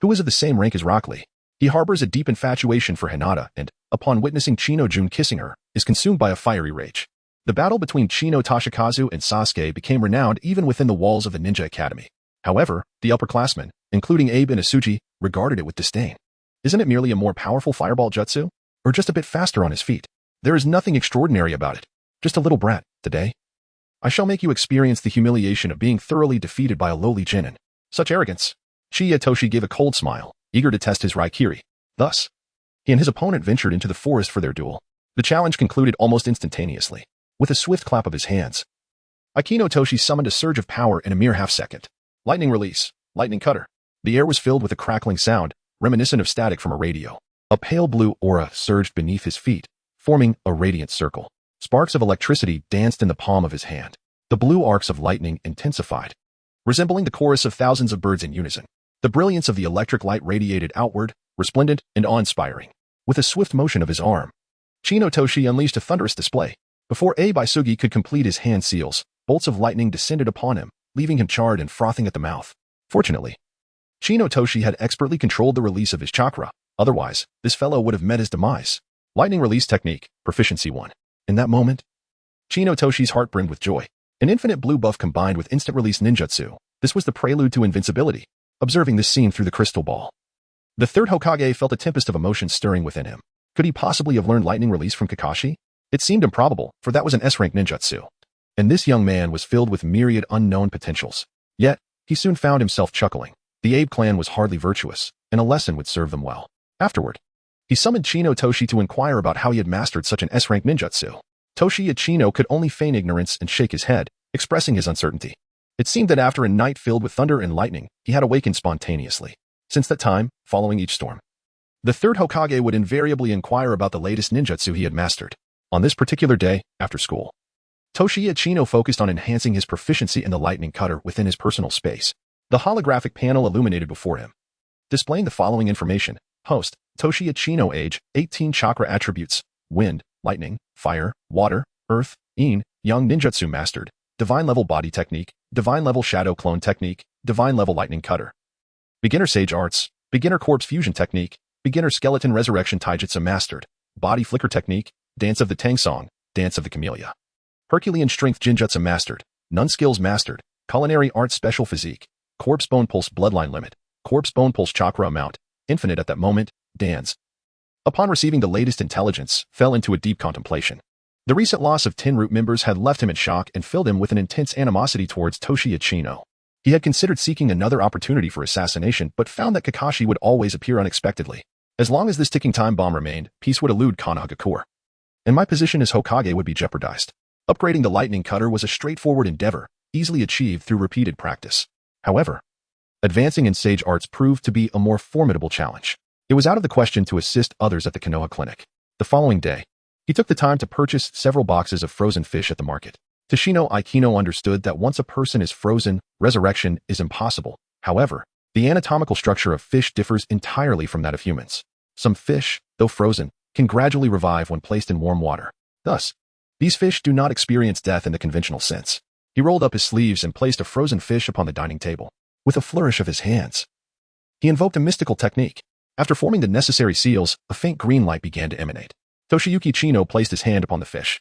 who is of the same rank as Rock Lee. He harbors a deep infatuation for Hinata and, upon witnessing Chino Jun kissing her, is consumed by a fiery rage. The battle between Chino Toshikazu and Sasuke became renowned even within the walls of the Ninja Academy. However, the upperclassmen, including Abe and Asuji, regarded it with disdain. Isn't it merely a more powerful fireball jutsu? Or just a bit faster on his feet? There is nothing extraordinary about it. Just a little brat. Today, I shall make you experience the humiliation of being thoroughly defeated by a lowly genin. Such arrogance. Chiya Toshi gave a cold smile, eager to test his Raikiri. Thus, he and his opponent ventured into the forest for their duel. The challenge concluded almost instantaneously. With a swift clap of his hands, Akino Toshi summoned a surge of power in a mere half-second. Lightning Release. Lightning Cutter. The air was filled with a crackling sound, reminiscent of static from a radio. A pale blue aura surged beneath his feet, forming a radiant circle. Sparks of electricity danced in the palm of his hand. The blue arcs of lightning intensified, resembling the chorus of thousands of birds in unison. The brilliance of the electric light radiated outward, resplendent and awe-inspiring. With a swift motion of his arm, Chinotoshi unleashed a thunderous display. Before Abaisugi could complete his hand seals, bolts of lightning descended upon him, leaving him charred and frothing at the mouth. Fortunately, Chinotoshi had expertly controlled the release of his chakra. Otherwise, this fellow would have met his demise. Lightning Release Technique, Proficiency 1. In that moment, Chinotoshi's heart brimmed with joy. An infinite blue buff combined with instant release ninjutsu. This was the prelude to invincibility. Observing this scene through the crystal ball, the third Hokage felt a tempest of emotions stirring within him. Could he possibly have learned lightning release from Kakashi? It seemed improbable, for that was an S-rank ninjutsu. And this young man was filled with myriad unknown potentials. Yet, he soon found himself chuckling. The Abe clan was hardly virtuous, and a lesson would serve them well. Afterward, he summoned Chinotoshi to inquire about how he had mastered such an S-rank ninjutsu. Toshiya Chino could only feign ignorance and shake his head, expressing his uncertainty. It seemed that after a night filled with thunder and lightning, he had awakened spontaneously. Since that time, following each storm, the third Hokage would invariably inquire about the latest ninjutsu he had mastered. On this particular day, after school, Toshiya Chino focused on enhancing his proficiency in the lightning cutter within his personal space. The holographic panel illuminated before him, displaying the following information. Host, Toshiya Chino. Age, 18. Chakra attributes, wind, lightning, fire, water, earth, young ninjutsu mastered, divine level body technique, divine level shadow clone technique, divine level lightning cutter. Beginner sage arts, beginner corpse fusion technique, beginner skeleton resurrection taijutsu mastered, body flicker technique, dance of the Tangsong, dance of the camellia. Herculean strength jinjutsu mastered, nun skills mastered, culinary arts special physique, corpse bone pulse bloodline limit, corpse bone pulse chakra amount, infinite at that moment, Dan's. Upon receiving the latest intelligence, fell into a deep contemplation. The recent loss of 10 root members had left him in shock and filled him with an intense animosity towards Toshiya Chino. He had considered seeking another opportunity for assassination but found that Kakashi would always appear unexpectedly. As long as this ticking time bomb remained, peace would elude Konohagakure. And my position as Hokage would be jeopardized. Upgrading the lightning cutter was a straightforward endeavor, easily achieved through repeated practice. However, advancing in sage arts proved to be a more formidable challenge. It was out of the question to assist others at the Konoha clinic. The following day, he took the time to purchase several boxes of frozen fish at the market. Toshino Aikino understood that once a person is frozen, resurrection is impossible. However, the anatomical structure of fish differs entirely from that of humans. Some fish, though frozen, can gradually revive when placed in warm water. Thus, these fish do not experience death in the conventional sense. He rolled up his sleeves and placed a frozen fish upon the dining table. With a flourish of his hands, he invoked a mystical technique. After forming the necessary seals, a faint green light began to emanate. Toshiyuki Chino placed his hand upon the fish,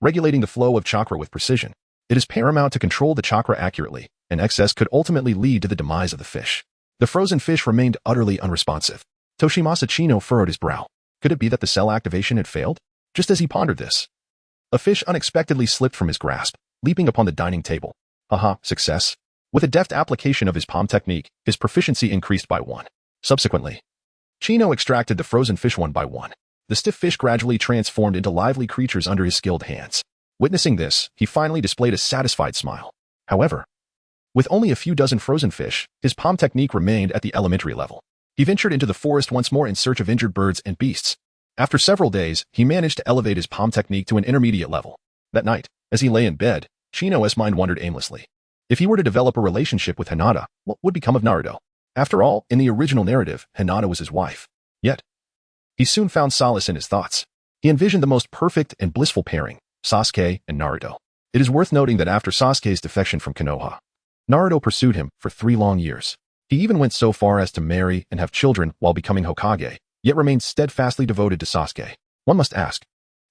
regulating the flow of chakra with precision. It is paramount to control the chakra accurately, and excess could ultimately lead to the demise of the fish. The frozen fish remained utterly unresponsive. Toshimasa Chino furrowed his brow. Could it be that the cell activation had failed? Just as he pondered this, a fish unexpectedly slipped from his grasp, leaping upon the dining table. Haha, success. With a deft application of his palm technique, his proficiency increased by 1. Subsequently, Chino extracted the frozen fish one by one. The stiff fish gradually transformed into lively creatures under his skilled hands. Witnessing this, he finally displayed a satisfied smile. However, with only a few dozen frozen fish, his palm technique remained at the elementary level. He ventured into the forest once more in search of injured birds and beasts. After several days, he managed to elevate his palm technique to an intermediate level. That night, as he lay in bed, Chino's mind wandered aimlessly. If he were to develop a relationship with Hinata, what would become of Naruto? After all, in the original narrative, Hinata was his wife. Yet, he soon found solace in his thoughts. He envisioned the most perfect and blissful pairing, Sasuke and Naruto. It is worth noting that after Sasuke's defection from Konoha, Naruto pursued him for 3 long years. He even went so far as to marry and have children while becoming Hokage, yet remained steadfastly devoted to Sasuke. One must ask,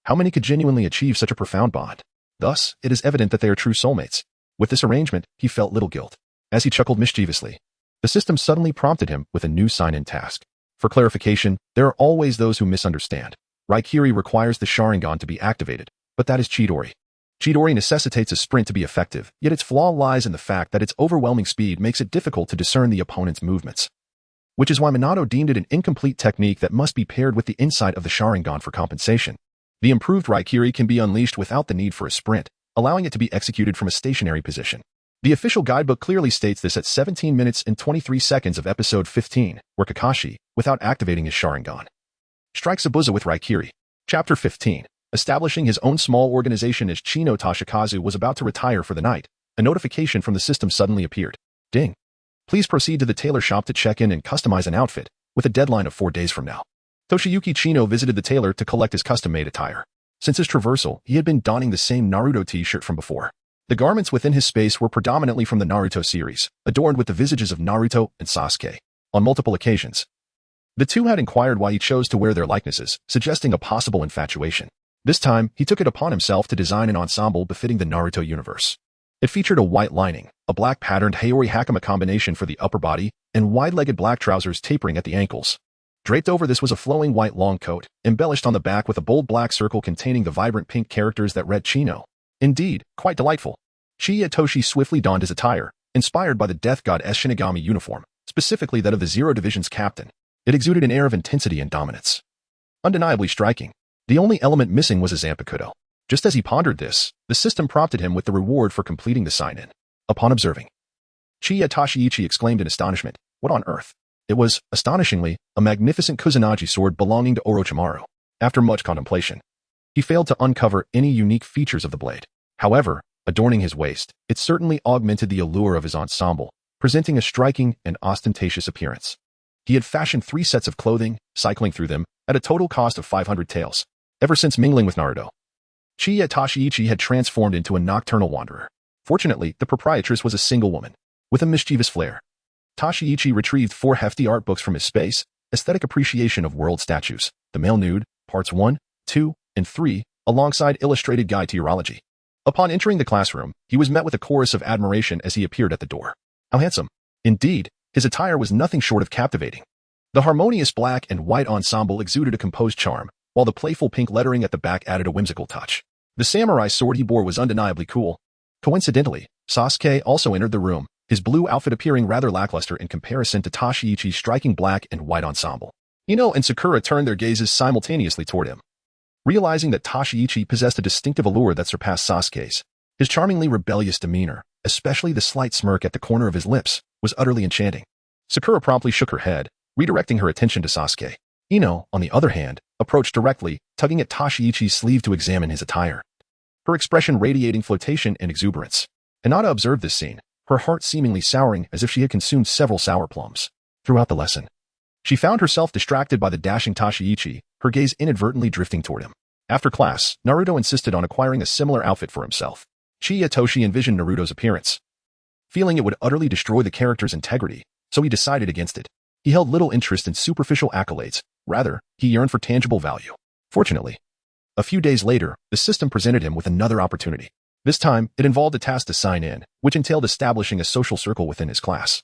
how many could genuinely achieve such a profound bond? Thus, it is evident that they are true soulmates. With this arrangement, he felt little guilt. As he chuckled mischievously, the system suddenly prompted him with a new sign-in task. For clarification, there are always those who misunderstand. Raikiri requires the Sharingan to be activated, but that is Chidori. Chidori necessitates a sprint to be effective, yet its flaw lies in the fact that its overwhelming speed makes it difficult to discern the opponent's movements. Which is why Minato deemed it an incomplete technique that must be paired with the insight of the Sharingan for compensation. The improved Raikiri can be unleashed without the need for a sprint, allowing it to be executed from a stationary position. The official guidebook clearly states this at 17 minutes and 23 seconds of episode 15, where Kakashi, without activating his Sharingan, strikes Zabuza with Raikiri. Chapter 15. Establishing his own small organization as Chino Toshikazu was about to retire for the night, a notification from the system suddenly appeared. Ding. Please proceed to the tailor shop to check in and customize an outfit, with a deadline of 4 days from now. Toshiyuki Chino visited the tailor to collect his custom-made attire. Since his traversal, he had been donning the same Naruto t-shirt from before. The garments within his space were predominantly from the Naruto series, adorned with the visages of Naruto and Sasuke. On multiple occasions, the two had inquired why he chose to wear their likenesses, suggesting a possible infatuation. This time, he took it upon himself to design an ensemble befitting the Naruto universe. It featured a white lining, a black patterned Hayori Hakama combination for the upper body, and wide-legged black trousers tapering at the ankles. Draped over this was a flowing white long coat, embellished on the back with a bold black circle containing the vibrant pink characters that read Chino. Indeed, quite delightful. Shinya Toshi swiftly donned his attire, inspired by the Death God Shinigami uniform, specifically that of the Zero Division's captain. It exuded an air of intensity and dominance. Undeniably striking. The only element missing was a Zanpakuto. Just as he pondered this, the system prompted him with the reward for completing the sign-in. Upon observing, Chiya Toshiichi exclaimed in astonishment, "What on earth?" It was, astonishingly, a magnificent Kusanagi sword belonging to Orochimaru. After much contemplation, he failed to uncover any unique features of the blade. However, adorning his waist, it certainly augmented the allure of his ensemble, presenting a striking and ostentatious appearance. He had fashioned 3 sets of clothing, cycling through them, at a total cost of 500 taels. Ever since mingling with Naruto, Chiya Toshiichi had transformed into a nocturnal wanderer. Fortunately, the proprietress was a single woman, with a mischievous flair. Toshiichi retrieved 4 hefty art books from his space, Aesthetic Appreciation of World Statues, The Male Nude, Parts 1, 2, and 3, alongside Illustrated Guide to Urology. Upon entering the classroom, he was met with a chorus of admiration as he appeared at the door. How handsome. Indeed, his attire was nothing short of captivating. The harmonious black and white ensemble exuded a composed charm, while the playful pink lettering at the back added a whimsical touch. The samurai sword he bore was undeniably cool. Coincidentally, Sasuke also entered the room, his blue outfit appearing rather lackluster in comparison to Toshiichi's striking black and white ensemble. Ino and Sakura turned their gazes simultaneously toward him. Realizing that Toshiichi possessed a distinctive allure that surpassed Sasuke's, his charmingly rebellious demeanor, especially the slight smirk at the corner of his lips, was utterly enchanting. Sakura promptly shook her head, redirecting her attention to Sasuke. Ino, on the other hand, approached directly, tugging at Toshiichi's sleeve to examine his attire, her expression radiating flirtation and exuberance. Hinata observed this scene, her heart seemingly souring as if she had consumed several sour plums. Throughout the lesson, she found herself distracted by the dashing Toshiichi, her gaze inadvertently drifting toward him. After class, Naruto insisted on acquiring a similar outfit for himself. Chiya Toshi envisioned Naruto's appearance, feeling it would utterly destroy the character's integrity, so he decided against it. He held little interest in superficial accolades. Rather, he yearned for tangible value. Fortunately, a few days later, the system presented him with another opportunity. This time, it involved a task to sign in, which entailed establishing a social circle within his class,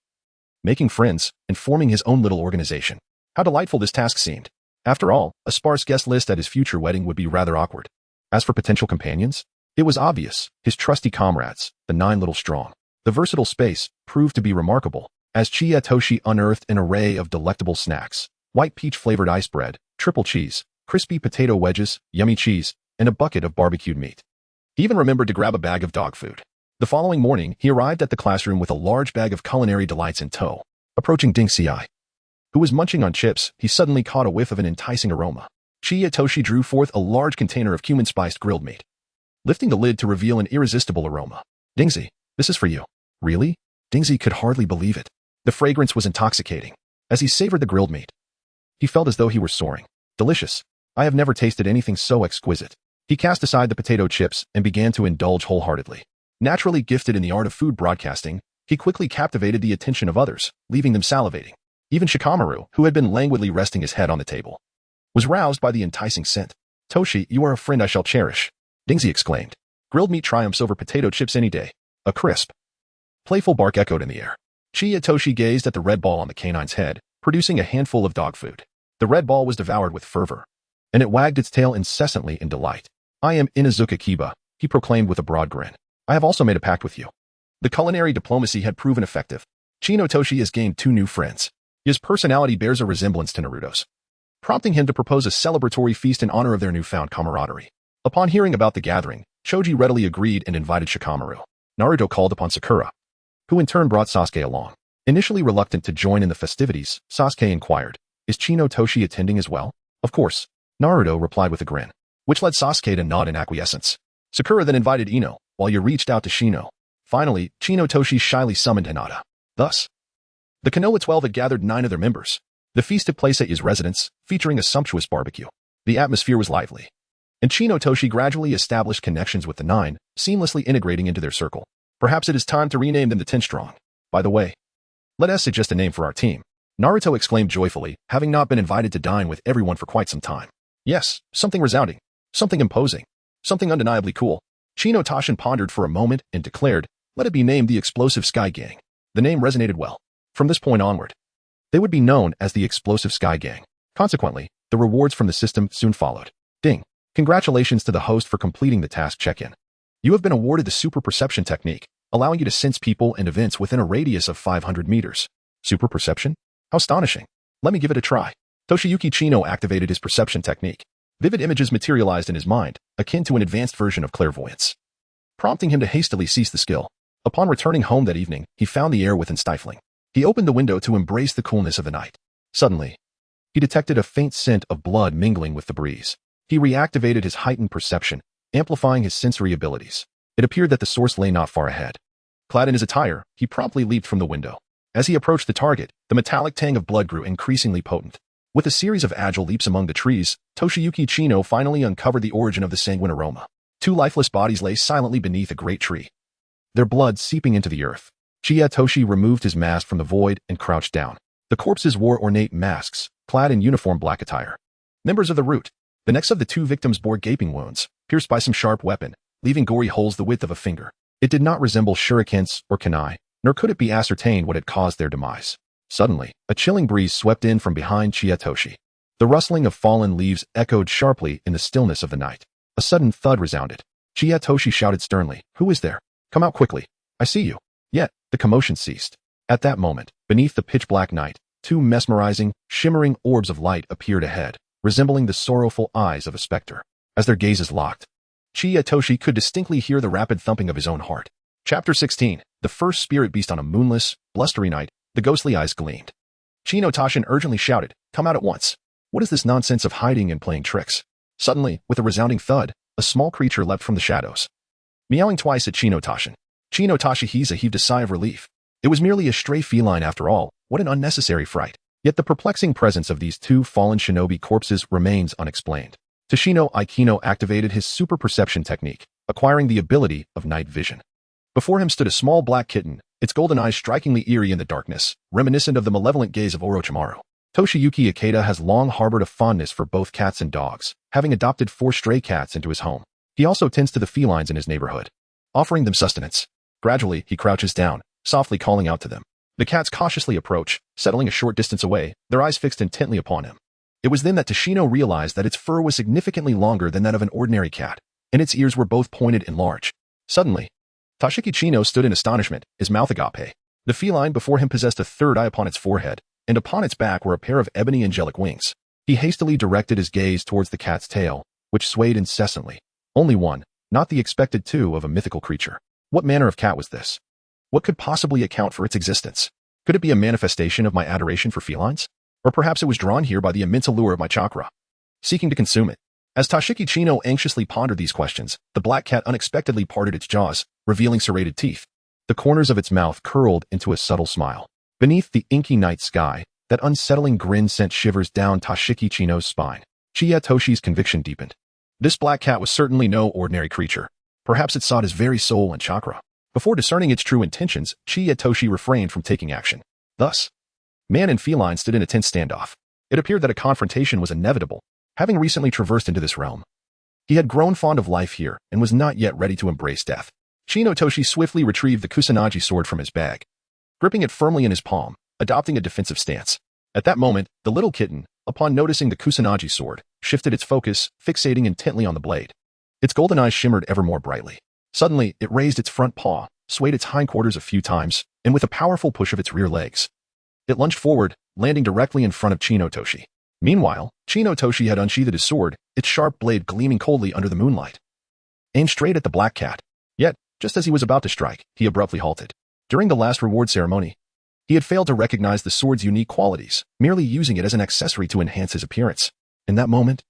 making friends, and forming his own little organization. How delightful this task seemed. After all, a sparse guest list at his future wedding would be rather awkward. As for potential companions, it was obvious, his trusty comrades, the 9 Little Strong. The versatile space proved to be remarkable, as Chiya Toshi unearthed an array of delectable snacks: white peach-flavored ice bread, triple cheese, crispy potato wedges, yummy cheese, and a bucket of barbecued meat. He even remembered to grab a bag of dog food. The following morning, he arrived at the classroom with a large bag of culinary delights in tow. Approaching Ding Ci, who was munching on chips, he suddenly caught a whiff of an enticing aroma. Chiya Toshi drew forth a large container of cumin-spiced grilled meat, lifting the lid to reveal an irresistible aroma. "Dingzi, this is for you." "Really?" Dingzi could hardly believe it. The fragrance was intoxicating. As he savored the grilled meat, he felt as though he were soaring. "Delicious. I have never tasted anything so exquisite." He cast aside the potato chips and began to indulge wholeheartedly. Naturally gifted in the art of food broadcasting, he quickly captivated the attention of others, leaving them salivating. Even Shikamaru, who had been languidly resting his head on the table, was roused by the enticing scent. "Toshi, you are a friend I shall cherish," Dingzi exclaimed. Grilled meat triumphs over potato chips any day. A crisp, playful bark echoed in the air. Chiya Toshi gazed at the red ball on the canine's head, producing a handful of dog food. The red ball was devoured with fervor, and it wagged its tail incessantly in delight. "I am Inazuka Kiba," he proclaimed with a broad grin. "I have also made a pact with you." The culinary diplomacy had proven effective. Chino Toshi has gained 2 new friends. His personality bears a resemblance to Naruto's, prompting him to propose a celebratory feast in honor of their newfound camaraderie. Upon hearing about the gathering, Choji readily agreed and invited Shikamaru. Naruto called upon Sakura, who in turn brought Sasuke along. Initially reluctant to join in the festivities, Sasuke inquired, "Is Chino Toshi attending as well?" "Of course." Naruto replied with a grin, which led Sasuke to nod in acquiescence. Sakura then invited Ino, while Yu reached out to Shino. Finally, Chino Toshi shyly summoned Hinata. Thus, the Konoha 12 had gathered 9 of their members. The feast took place at Yu's residence, featuring a sumptuous barbecue. The atmosphere was lively, and Chino Toshi gradually established connections with the 9, seamlessly integrating into their circle. Perhaps it is time to rename them the 10 Strong. By the way, let us suggest a name for our team. Naruto exclaimed joyfully, having not been invited to dine with everyone for quite some time. Yes, something resounding, something imposing, something undeniably cool. Chino Toshin pondered for a moment and declared, let it be named the Explosive Sky Gang. The name resonated well. From this point onward, they would be known as the Explosive Sky Gang. Consequently, the rewards from the system soon followed. Ding. Congratulations to the host for completing the task check-in. You have been awarded the Super Perception technique, allowing you to sense people and events within a radius of 500 meters. Super Perception? How astonishing. Let me give it a try. Toshiyuki Chino activated his perception technique. Vivid images materialized in his mind, akin to an advanced version of clairvoyance, prompting him to hastily cease the skill. Upon returning home that evening, he found the air within stifling. He opened the window to embrace the coolness of the night. Suddenly, he detected a faint scent of blood mingling with the breeze. He reactivated his heightened perception, amplifying his sensory abilities. It appeared that the source lay not far ahead. Clad in his attire, he promptly leaped from the window. As he approached the target, the metallic tang of blood grew increasingly potent. With a series of agile leaps among the trees, Toshiyuki Chino finally uncovered the origin of the sanguine aroma. 2 lifeless bodies lay silently beneath a great tree, their blood seeping into the earth. Toshi removed his mask from the void and crouched down. The corpses wore ornate masks, clad in uniform black attire. Members of the Root. The necks of the 2 victims bore gaping wounds, pierced by some sharp weapon, leaving gory holes the width of a finger. It did not resemble shurikens or kunai, nor could it be ascertained what had caused their demise. Suddenly, a chilling breeze swept in from behind Toshi. The rustling of fallen leaves echoed sharply in the stillness of the night. A sudden thud resounded. Toshi shouted sternly, "Who is there? Come out quickly. I see you." Yet, the commotion ceased. At that moment, beneath the pitch-black night, 2 mesmerizing, shimmering orbs of light appeared ahead, resembling the sorrowful eyes of a specter. As their gazes locked, Toshi could distinctly hear the rapid thumping of his own heart. Chapter 16. The first spirit beast on a moonless, blustery night. The ghostly eyes gleamed. Chino Toshin urgently shouted, "Come out at once. What is this nonsense of hiding and playing tricks?" Suddenly, with a resounding thud, a small creature leapt from the shadows. Meowing twice at Chino Toshin, Chino Toshihisa heaved a sigh of relief. It was merely a stray feline after all. What an unnecessary fright. Yet the perplexing presence of these 2 fallen shinobi corpses remains unexplained. Toshino Aikino activated his super perception technique, acquiring the ability of night vision. Before him stood a small black kitten, its golden eyes strikingly eerie in the darkness, reminiscent of the malevolent gaze of Orochimaru. Toshiyuki Ikeda has long harbored a fondness for both cats and dogs, having adopted 4 stray cats into his home. He also tends to the felines in his neighborhood, offering them sustenance. Gradually, he crouches down, softly calling out to them. The cats cautiously approach, settling a short distance away, their eyes fixed intently upon him. It was then that Toshino realized that its fur was significantly longer than that of an ordinary cat, and its ears were both pointed and large. Suddenly, Toshiki Chino stood in astonishment, his mouth agape. The feline before him possessed a third eye upon its forehead, and upon its back were a pair of ebony angelic wings. He hastily directed his gaze towards the cat's tail, which swayed incessantly. Only one, not the expected 2 of a mythical creature. What manner of cat was this? What could possibly account for its existence? Could it be a manifestation of my adoration for felines? Or perhaps it was drawn here by the immense allure of my chakra, seeking to consume it. As Toshiki Chino anxiously pondered these questions, the black cat unexpectedly parted its jaws, revealing serrated teeth. The corners of its mouth curled into a subtle smile. Beneath the inky night sky, that unsettling grin sent shivers down Toshiki Chino's spine. Toshi's conviction deepened. This black cat was certainly no ordinary creature. Perhaps it sought his very soul and chakra. Before discerning its true intentions, Toshi refrained from taking action. Thus, man and feline stood in a tense standoff. It appeared that a confrontation was inevitable, having recently traversed into this realm. He had grown fond of life here and was not yet ready to embrace death. Chino Toshi swiftly retrieved the Kusanagi sword from his bag, gripping it firmly in his palm, adopting a defensive stance. At that moment, the little kitten, upon noticing the Kusanagi sword, shifted its focus, fixating intently on the blade. Its golden eyes shimmered ever more brightly. Suddenly, it raised its front paw, swayed its hindquarters a few times, and with a powerful push of its rear legs, it lunged forward, landing directly in front of Chino Toshi. Meanwhile, Chino Toshi had unsheathed his sword, its sharp blade gleaming coldly under the moonlight, aimed straight at the black cat. Yet, just as he was about to strike, he abruptly halted. During the last reward ceremony, he had failed to recognize the sword's unique qualities, merely using it as an accessory to enhance his appearance. In that moment,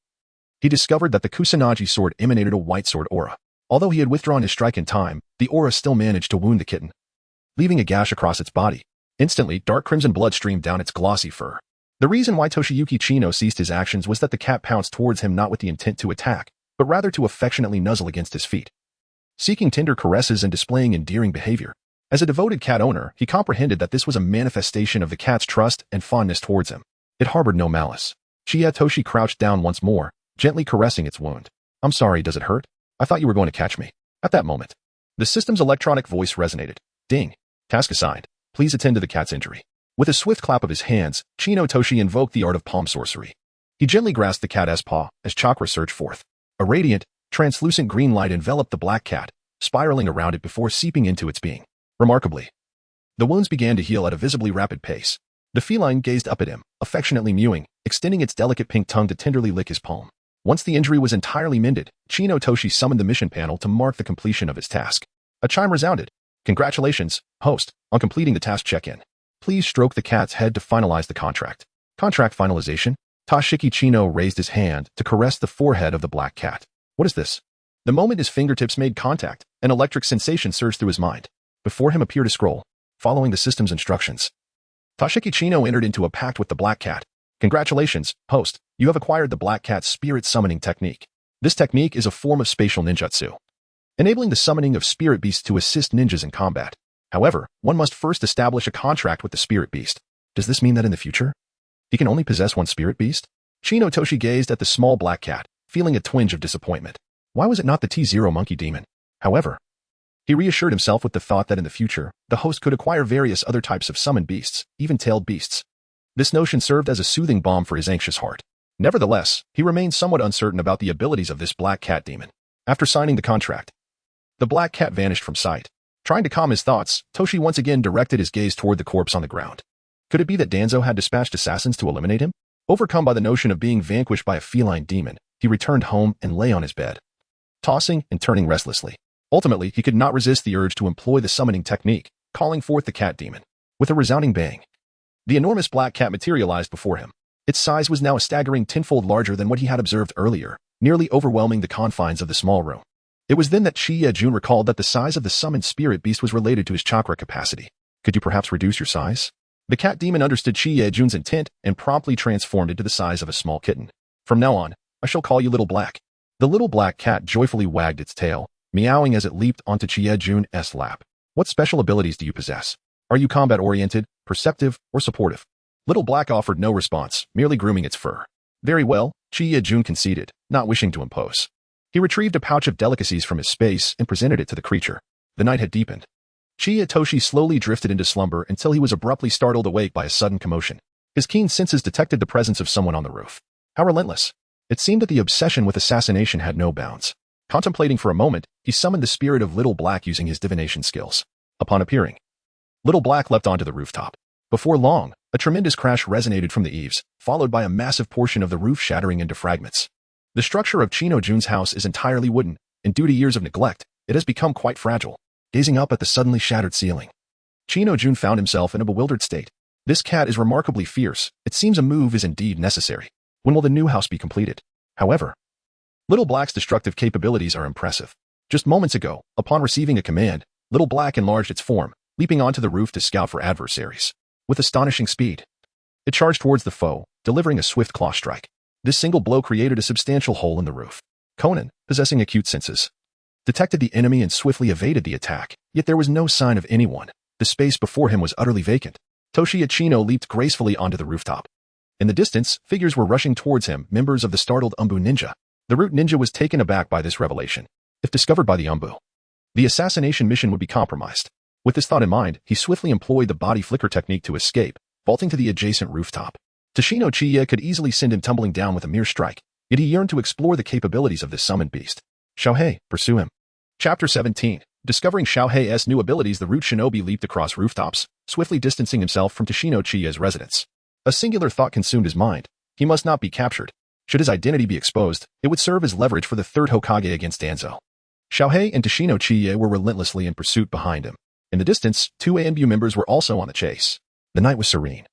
He discovered that the Kusanagi sword emanated a white sword aura. Although he had withdrawn his strike in time, the aura still managed to wound the kitten, leaving a gash across its body. Instantly, dark crimson blood streamed down its glossy fur. The reason why Toshiyuki Chino ceased his actions was that the cat pounced towards him not with the intent to attack, but rather to affectionately nuzzle against his feet, seeking tender caresses and displaying endearing behavior. As a devoted cat owner, he comprehended that this was a manifestation of the cat's trust and fondness towards him. It harbored no malice. Toshi crouched down once more, gently caressing its wound. "I'm sorry, does it hurt? I thought you were going to catch me." At that moment, the system's electronic voice resonated. "Ding. Task assigned. Please attend to the cat's injury." With a swift clap of his hands, Chino Toshi invoked the art of palm sorcery. He gently grasped the cat's paw as chakra surged forth. A radiant, translucent green light enveloped the black cat, spiraling around it before seeping into its being. Remarkably, the wounds began to heal at a visibly rapid pace. The feline gazed up at him, affectionately mewing, extending its delicate pink tongue to tenderly lick his palm. Once the injury was entirely mended, Chino Toshi summoned the mission panel to mark the completion of his task. A chime resounded. "Congratulations, host, on completing the task check-in. Please stroke the cat's head to finalize the contract." Contract finalization? Toshiki Chino raised his hand to caress the forehead of the black cat. What is this? The moment his fingertips made contact, an electric sensation surged through his mind. Before him appeared a scroll, following the system's instructions. Toshiki Chino entered into a pact with the black cat. "Congratulations, host, you have acquired the black cat's spirit summoning technique. This technique is a form of spatial ninjutsu, enabling the summoning of spirit beasts to assist ninjas in combat. However, one must first establish a contract with the spirit beast. Does this mean that in the future, he can only possess one spirit beast?" Chino Toshi gazed at the small black cat, feeling a twinge of disappointment. Why was it not the T0 monkey demon? However, he reassured himself with the thought that in the future, the host could acquire various other types of summoned beasts, even tailed beasts. This notion served as a soothing balm for his anxious heart. Nevertheless, he remained somewhat uncertain about the abilities of this black cat demon. After signing the contract, the black cat vanished from sight. Trying to calm his thoughts, Toshi once again directed his gaze toward the corpse on the ground. Could it be that Danzo had dispatched assassins to eliminate him? Overcome by the notion of being vanquished by a feline demon, he returned home and lay on his bed, tossing and turning restlessly. Ultimately, he could not resist the urge to employ the summoning technique, calling forth the cat demon. With a resounding bang, the enormous black cat materialized before him. Its size was now a staggering tenfold larger than what he had observed earlier, nearly overwhelming the confines of the small room. It was then that Chiyejun recalled that the size of the summoned spirit beast was related to his chakra capacity. "Could you perhaps reduce your size?" The cat demon understood Chiyejun's intent and promptly transformed into the size of a small kitten. "From now on, I shall call you Little Black." The little black cat joyfully wagged its tail, meowing as it leaped onto Chiyejun's lap. "What special abilities do you possess? Are you combat-oriented, perceptive, or supportive?" Little Black offered no response, merely grooming its fur. "Very well," Chiyejun conceded, not wishing to impose. He retrieved a pouch of delicacies from his space and presented it to the creature. The night had deepened. Toshi slowly drifted into slumber until he was abruptly startled awake by a sudden commotion. His keen senses detected the presence of someone on the roof. How relentless! It seemed that the obsession with assassination had no bounds. Contemplating for a moment, he summoned the spirit of Little Black using his divination skills. Upon appearing, Little Black leapt onto the rooftop. Before long, a tremendous crash resonated from the eaves, followed by a massive portion of the roof shattering into fragments. The structure of Chino Jun's house is entirely wooden, and due to years of neglect, it has become quite fragile. Gazing up at the suddenly shattered ceiling, Chino Jun found himself in a bewildered state. This cat is remarkably fierce. It seems a move is indeed necessary. When will the new house be completed? However, Little Black's destructive capabilities are impressive. Just moments ago, upon receiving a command, Little Black enlarged its form, leaping onto the roof to scout for adversaries. With astonishing speed, it charged towards the foe, delivering a swift claw strike. This single blow created a substantial hole in the roof. Conan, possessing acute senses, detected the enemy and swiftly evaded the attack, yet there was no sign of anyone. The space before him was utterly vacant. Toshi Ichino leaped gracefully onto the rooftop. In the distance, figures were rushing towards him, members of the startled Umbu ninja. The root ninja was taken aback by this revelation. If discovered by the Umbu, the assassination mission would be compromised. With this thought in mind, he swiftly employed the body flicker technique to escape, vaulting to the adjacent rooftop. Toshino Chiye could easily send him tumbling down with a mere strike, yet he yearned to explore the capabilities of this summoned beast. Xiaohei, pursue him. Chapter 17. Discovering Xiaohei's new abilities, the root shinobi leaped across rooftops, swiftly distancing himself from Toshino Chiye's residence. A singular thought consumed his mind. He must not be captured. Should his identity be exposed, it would serve as leverage for the third Hokage against Danzo. Xiaohei and Toshino Chiye were relentlessly in pursuit behind him. In the distance, two ANBU members were also on the chase. The night was serene,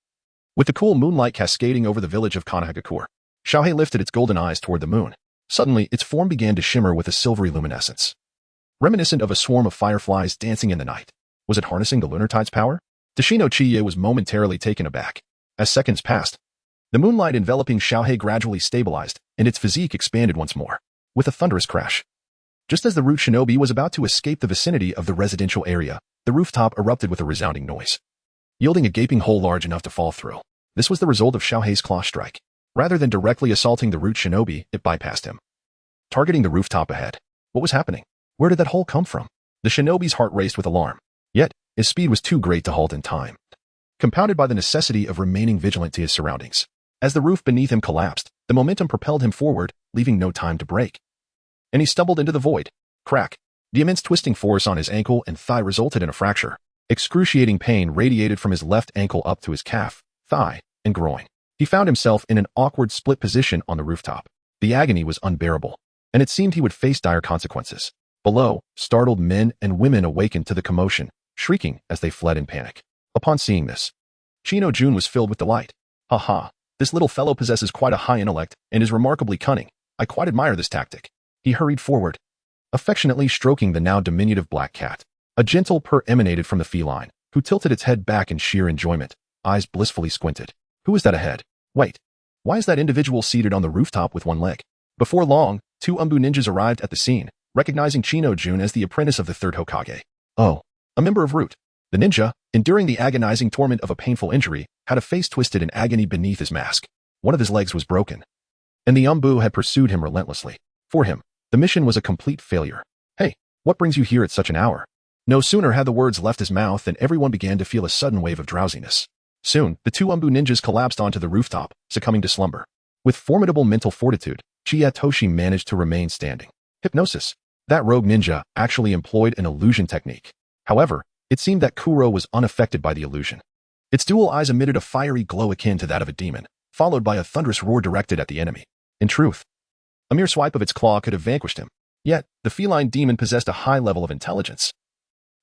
with the cool moonlight cascading over the village of Kanahagakure. Xiaohei lifted its golden eyes toward the moon. Suddenly, its form began to shimmer with a silvery luminescence, reminiscent of a swarm of fireflies dancing in the night. Was it harnessing the lunar tide's power? Tashino Chiye was momentarily taken aback. As seconds passed, the moonlight enveloping Xiaohei gradually stabilized, and its physique expanded once more, with a thunderous crash. Just as the root shinobi was about to escape the vicinity of the residential area, the rooftop erupted with a resounding noise, yielding a gaping hole large enough to fall through. This was the result of Xiaohei's claw strike. Rather than directly assaulting the root shinobi, it bypassed him, targeting the rooftop ahead. What was happening? Where did that hole come from? The shinobi's heart raced with alarm. Yet, his speed was too great to halt in time, compounded by the necessity of remaining vigilant to his surroundings. As the roof beneath him collapsed, the momentum propelled him forward, leaving no time to break. And he stumbled into the void. Crack. The immense twisting force on his ankle and thigh resulted in a fracture. Excruciating pain radiated from his left ankle up to his calf, thigh, and groin. He found himself in an awkward split position on the rooftop. The agony was unbearable, and it seemed he would face dire consequences. Below, startled men and women awakened to the commotion, shrieking as they fled in panic. Upon seeing this, Chino Jun was filled with delight. Ha ha, this little fellow possesses quite a high intellect and is remarkably cunning. I quite admire this tactic. He hurried forward, affectionately stroking the now diminutive black cat. A gentle purr emanated from the feline, who tilted its head back in sheer enjoyment, eyes blissfully squinted. Who is that ahead? Wait, why is that individual seated on the rooftop with one leg? Before long, two Umbu ninjas arrived at the scene, recognizing Chino Jun as the apprentice of the third Hokage. Oh, a member of Root. The ninja, enduring the agonizing torment of a painful injury, had a face twisted in agony beneath his mask. One of his legs was broken, and the Umbu had pursued him relentlessly. For him, the mission was a complete failure. Hey, what brings you here at such an hour? No sooner had the words left his mouth than everyone began to feel a sudden wave of drowsiness. Soon, the two Umbu ninjas collapsed onto the rooftop, succumbing to slumber. With formidable mental fortitude, Chiyatoshi managed to remain standing. Hypnosis. That rogue ninja actually employed an illusion technique. However, it seemed that Kuro was unaffected by the illusion. Its dual eyes emitted a fiery glow akin to that of a demon, followed by a thunderous roar directed at the enemy. In truth, a mere swipe of its claw could have vanquished him. Yet, the feline demon possessed a high level of intelligence,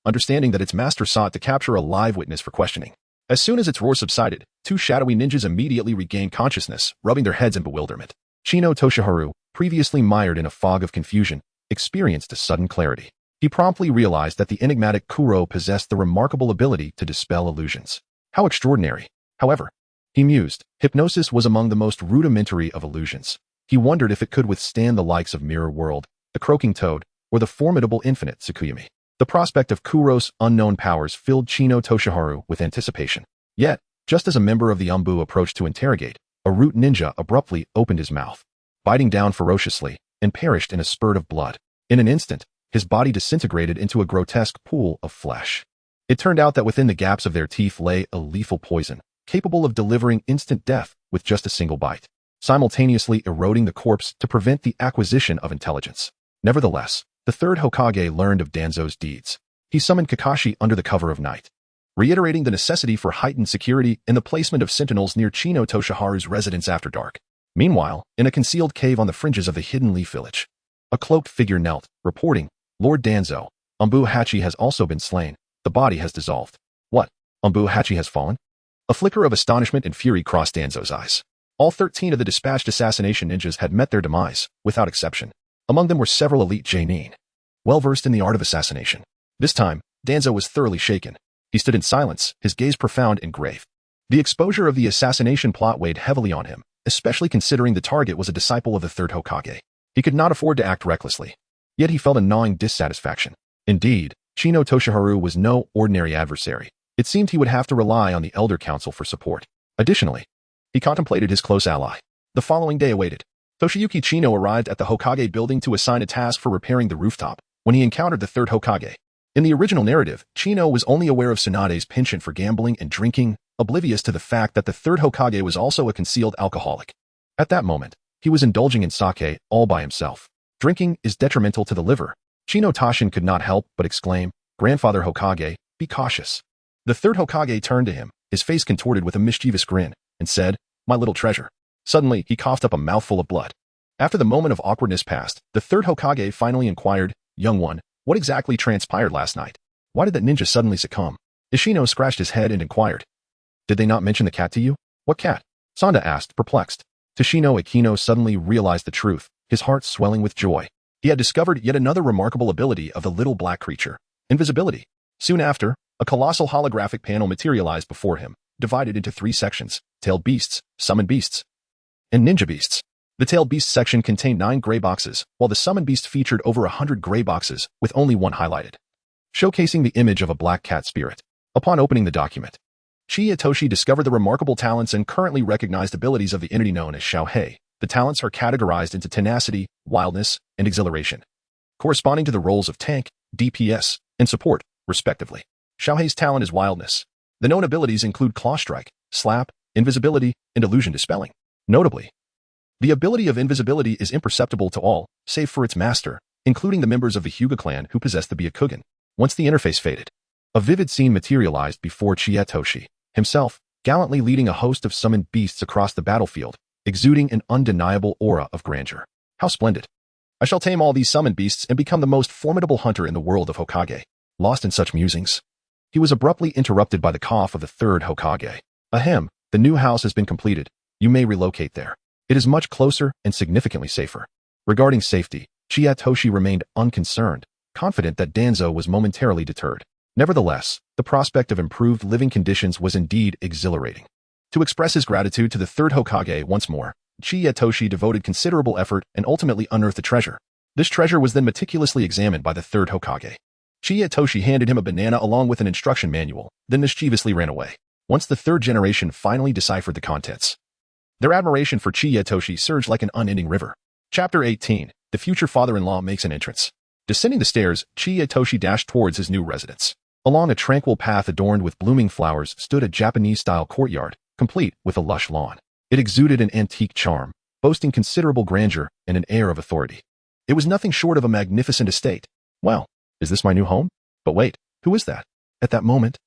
understanding that its master sought to capture a live witness for questioning. As soon as its roar subsided, two shadowy ninjas immediately regained consciousness, rubbing their heads in bewilderment. Chino Toshiharu, previously mired in a fog of confusion, experienced a sudden clarity. He promptly realized that the enigmatic Kuro possessed the remarkable ability to dispel illusions. How extraordinary. However, he mused, hypnosis was among the most rudimentary of illusions. He wondered if it could withstand the likes of Mirror World, the Croaking Toad, or the formidable Infinite Tsukuyumi. The prospect of Kuro's unknown powers filled Chino Toshiharu with anticipation. Yet, just as a member of the Umbu approached to interrogate, a root ninja abruptly opened his mouth, biting down ferociously, and perished in a spurt of blood. In an instant, his body disintegrated into a grotesque pool of flesh. It turned out that within the gaps of their teeth lay a lethal poison, capable of delivering instant death with just a single bite, simultaneously eroding the corpse to prevent the acquisition of intelligence. Nevertheless, the third Hokage learned of Danzo's deeds. He summoned Kakashi under the cover of night, reiterating the necessity for heightened security and the placement of sentinels near Chino Toshiharu's residence after dark. Meanwhile, in a concealed cave on the fringes of the Hidden Leaf Village, a cloaked figure knelt, reporting, Lord Danzo, Umbu Hachi has also been slain. The body has dissolved. What? Umbu Hachi has fallen? A flicker of astonishment and fury crossed Danzo's eyes. All 13 of the dispatched assassination ninjas had met their demise, without exception. Among them were several elite Jainin, well-versed in the art of assassination. This time, Danzo was thoroughly shaken. He stood in silence, his gaze profound and grave. The exposure of the assassination plot weighed heavily on him, especially considering the target was a disciple of the third Hokage. He could not afford to act recklessly. Yet he felt a gnawing dissatisfaction. Indeed, Chino Toshiharu was no ordinary adversary. It seemed he would have to rely on the Elder Council for support. Additionally, he contemplated his close ally. The following day awaited. Toshiyuki Chino arrived at the Hokage building to assign a task for repairing the rooftop when he encountered the third Hokage. In the original narrative, Chino was only aware of Tsunade's penchant for gambling and drinking, oblivious to the fact that the third Hokage was also a concealed alcoholic. At that moment, he was indulging in sake all by himself. Drinking is detrimental to the liver. Chino Tashin could not help but exclaim, Grandfather Hokage, be cautious. The third Hokage turned to him, his face contorted with a mischievous grin, and said, My little treasure. Suddenly, he coughed up a mouthful of blood. After the moment of awkwardness passed, the third Hokage finally inquired, Young one, what exactly transpired last night? Why did that ninja suddenly succumb? Ishino scratched his head and inquired, Did they not mention the cat to you? What cat? Sanda asked, perplexed. Toshino Akino suddenly realized the truth. his heart swelling with joy. He had discovered yet another remarkable ability of the little black creature, invisibility. Soon after, a colossal holographic panel materialized before him, divided into 3 sections: tailed beasts, summoned beasts, and ninja beasts. The tailed beast section contained 9 gray boxes, while the summoned beast featured over 100 gray boxes, with only one highlighted, showcasing the image of a black cat spirit. Upon opening the document, Chiyatoshi discovered the remarkable talents and currently recognized abilities of the entity known as Xiaohei. The talents are categorized into tenacity, wildness, and exhilaration, corresponding to the roles of tank, DPS, and support, respectively. Xiaohei's talent is wildness. The known abilities include claw strike, slap, invisibility, and illusion dispelling. Notably, the ability of invisibility is imperceptible to all, save for its master, including the members of the Hyuga clan who possess the Byakugan. Once the interface faded, a vivid scene materialized before Chiyatoshi himself, gallantly leading a host of summoned beasts across the battlefield, exuding an undeniable aura of grandeur. How splendid! I shall tame all these summoned beasts and become the most formidable hunter in the world of Hokage. Lost in such musings, he was abruptly interrupted by the cough of the 3rd Hokage. Ahem, the new house has been completed. You may relocate there. It is much closer and significantly safer. Regarding safety, Chiyatoshi remained unconcerned, confident that Danzo was momentarily deterred. Nevertheless, the prospect of improved living conditions was indeed exhilarating. To express his gratitude to the 3rd Hokage once more, Chiyatoshi devoted considerable effort and ultimately unearthed the treasure. This treasure was then meticulously examined by the 3rd Hokage. Chiyatoshi handed him a banana along with an instruction manual, then mischievously ran away. Once the 3rd generation finally deciphered the contents, their admiration for Chiyatoshi surged like an unending river. Chapter 18. The future father-in-law makes an entrance. Descending the stairs, Chiyatoshi dashed towards his new residence. Along a tranquil path adorned with blooming flowers stood a Japanese-style courtyard, complete with a lush lawn. It exuded an antique charm, boasting considerable grandeur and an air of authority. It was nothing short of a magnificent estate. Well, is this my new home? But wait, who is that? At that moment,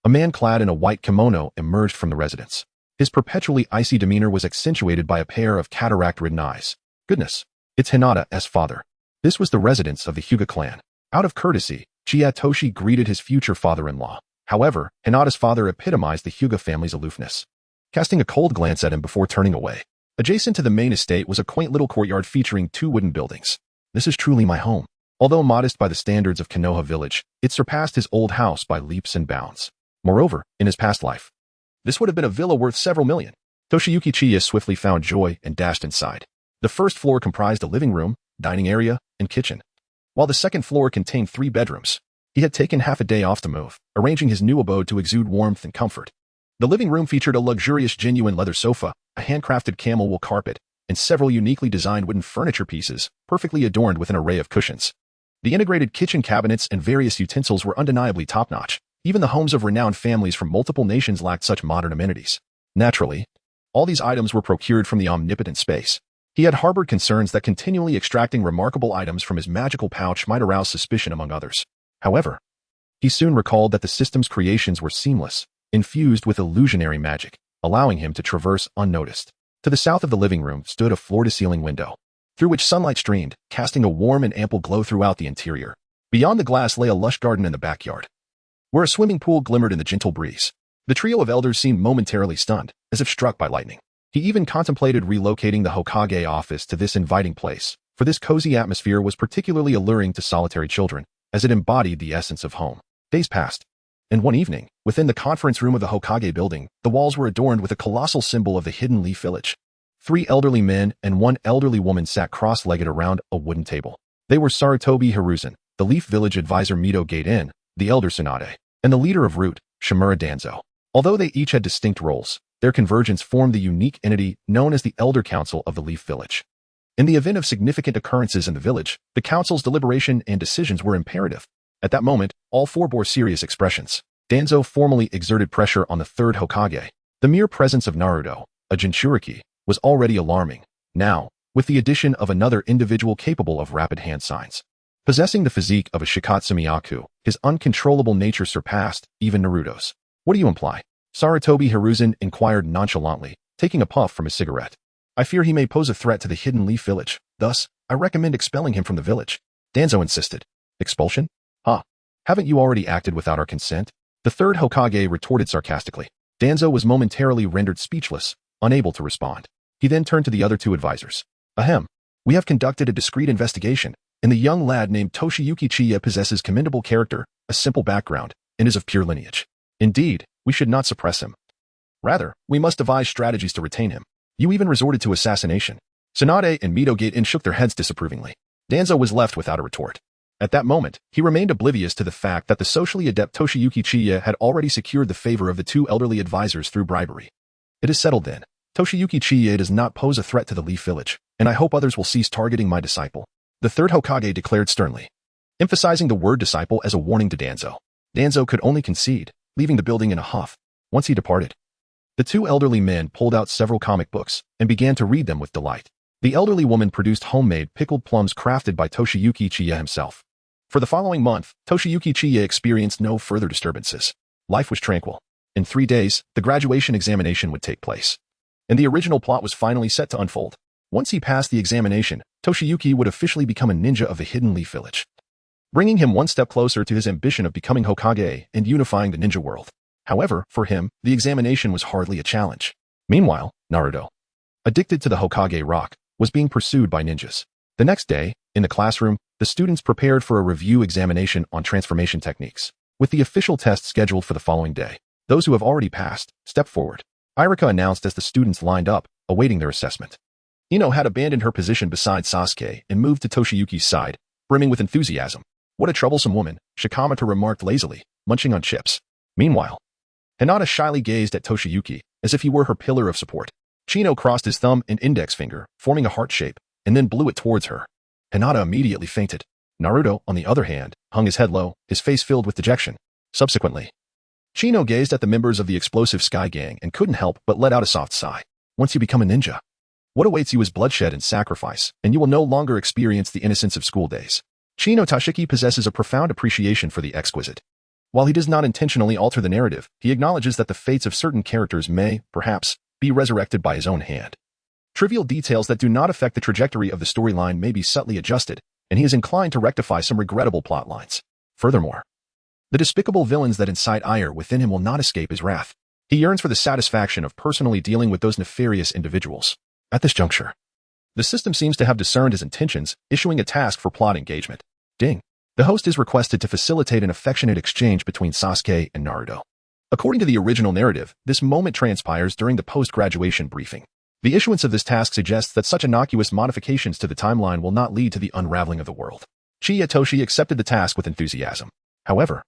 a man clad in a white kimono emerged from the residence. His perpetually icy demeanor was accentuated by a pair of cataract-ridden eyes. Goodness, it's Hinata's father. This was the residence of the Hyuga clan. Out of courtesy, Chiyatoshi greeted his future father-in-law. However, Hinata's father epitomized the Hyuga family's aloofness, casting a cold glance at him before turning away. Adjacent to the main estate was a quaint little courtyard featuring 2 wooden buildings. This is truly my home. Although modest by the standards of Konoha village, it surpassed his old house by leaps and bounds. Moreover, in his past life, this would have been a villa worth several million. Toshiyuki Chiya swiftly found joy and dashed inside. The first floor comprised a living room, dining area, and kitchen, while the second floor contained 3 bedrooms. He had taken half a day off to move, arranging his new abode to exude warmth and comfort. The living room featured a luxurious genuine leather sofa, a handcrafted camel wool carpet, and several uniquely designed wooden furniture pieces, perfectly adorned with an array of cushions. The integrated kitchen cabinets and various utensils were undeniably top-notch. Even the homes of renowned families from multiple nations lacked such modern amenities. Naturally, all these items were procured from the omnipotent space. He had harbored concerns that continually extracting remarkable items from his magical pouch might arouse suspicion among others. However, he soon recalled that the system's creations were seamless, infused with illusionary magic, allowing him to traverse unnoticed. To the south of the living room stood a floor-to-ceiling window, through which sunlight streamed, casting a warm and ample glow throughout the interior. Beyond the glass lay a lush garden in the backyard, where a swimming pool glimmered in the gentle breeze. The trio of elders seemed momentarily stunned, as if struck by lightning. He even contemplated relocating the Hokage office to this inviting place, for this cozy atmosphere was particularly alluring to solitary children, as it embodied the essence of home. Days passed, and one evening, within the conference room of the Hokage building, the walls were adorned with a colossal symbol of the hidden leaf village. 3 elderly men and 1 elderly woman sat cross-legged around a wooden table. They were Sarutobi Hiruzen, the Leaf Village advisor Mito Gaiden, the elder Tsunade, and the leader of Root, Shimura Danzo. Although they each had distinct roles, their convergence formed the unique entity known as the Elder Council of the Leaf Village. In the event of significant occurrences in the village, the council's deliberation and decisions were imperative. At that moment, all 4 bore serious expressions. Danzo formally exerted pressure on the 3rd Hokage. The mere presence of Naruto, a Jinchuriki, was already alarming. Now, with the addition of another individual capable of rapid hand signs, possessing the physique of a Shikotsumyaku, his uncontrollable nature surpassed even Naruto's. What do you imply? Sarutobi Hiruzen inquired nonchalantly, taking a puff from his cigarette. I fear he may pose a threat to the Hidden Leaf Village. Thus, I recommend expelling him from the village. Danzo insisted. Expulsion? Ha! Haven't you already acted without our consent? The 3rd Hokage retorted sarcastically. Danzo was momentarily rendered speechless, unable to respond. He then turned to the other 2 advisors. Ahem. We have conducted a discreet investigation, and the young lad named Toshiyuki Chiya possesses commendable character, a simple background, and is of pure lineage. Indeed, we should not suppress him. Rather, we must devise strategies to retain him. You even resorted to assassination. Tsunade and Midogate shook their heads disapprovingly. Danzo was left without a retort. At that moment, he remained oblivious to the fact that the socially adept Toshiyuki Chiya had already secured the favor of the two elderly advisors through bribery. It is settled then. Toshiyuki Chiya does not pose a threat to the Leaf Village, and I hope others will cease targeting my disciple. The third Hokage declared sternly, emphasizing the word disciple as a warning to Danzo. Danzo could only concede, leaving the building in a huff. Once he departed, the two elderly men pulled out several comic books and began to read them with delight. The elderly woman produced homemade pickled plums crafted by Toshiyuki Chiya himself. For the following month, Toshiyuki Chiya experienced no further disturbances. Life was tranquil. In 3 days, the graduation examination would take place. And the original plot was finally set to unfold. Once he passed the examination, Toshiyuki would officially become a ninja of the Hidden Leaf Village, bringing him one step closer to his ambition of becoming Hokage and unifying the ninja world. However, for him, the examination was hardly a challenge. Meanwhile, Naruto, addicted to the Hokage rock, was being pursued by ninjas. The next day, in the classroom, the students prepared for a review examination on transformation techniques. With the official test scheduled for the following day, those who have already passed, step forward. Irika announced as the students lined up, awaiting their assessment. Ino had abandoned her position beside Sasuke and moved to Toshiyuki's side, brimming with enthusiasm. What a troublesome woman, Shikamato remarked lazily, munching on chips. Meanwhile, Hinata shyly gazed at Toshiyuki, as if he were her pillar of support. Chino crossed his thumb and index finger, forming a heart shape, and then blew it towards her. Hinata immediately fainted. Naruto, on the other hand, hung his head low, his face filled with dejection. Subsequently, Chino gazed at the members of the explosive Sky Gang and couldn't help but let out a soft sigh. Once you become a ninja, what awaits you is bloodshed and sacrifice, and you will no longer experience the innocence of school days. Chino Tashiki possesses a profound appreciation for the exquisite. While he does not intentionally alter the narrative, he acknowledges that the fates of certain characters may, perhaps, be resurrected by his own hand. Trivial details that do not affect the trajectory of the storyline may be subtly adjusted, and he is inclined to rectify some regrettable plot lines. Furthermore, the despicable villains that incite ire within him will not escape his wrath. He yearns for the satisfaction of personally dealing with those nefarious individuals. At this juncture, the system seems to have discerned his intentions, issuing a task for plot engagement. Ding. The host is requested to facilitate an affectionate exchange between Sasuke and Naruto. According to the original narrative, this moment transpires during the post-graduation briefing. The issuance of this task suggests that such innocuous modifications to the timeline will not lead to the unraveling of the world. Chiyatoshi accepted the task with enthusiasm. However,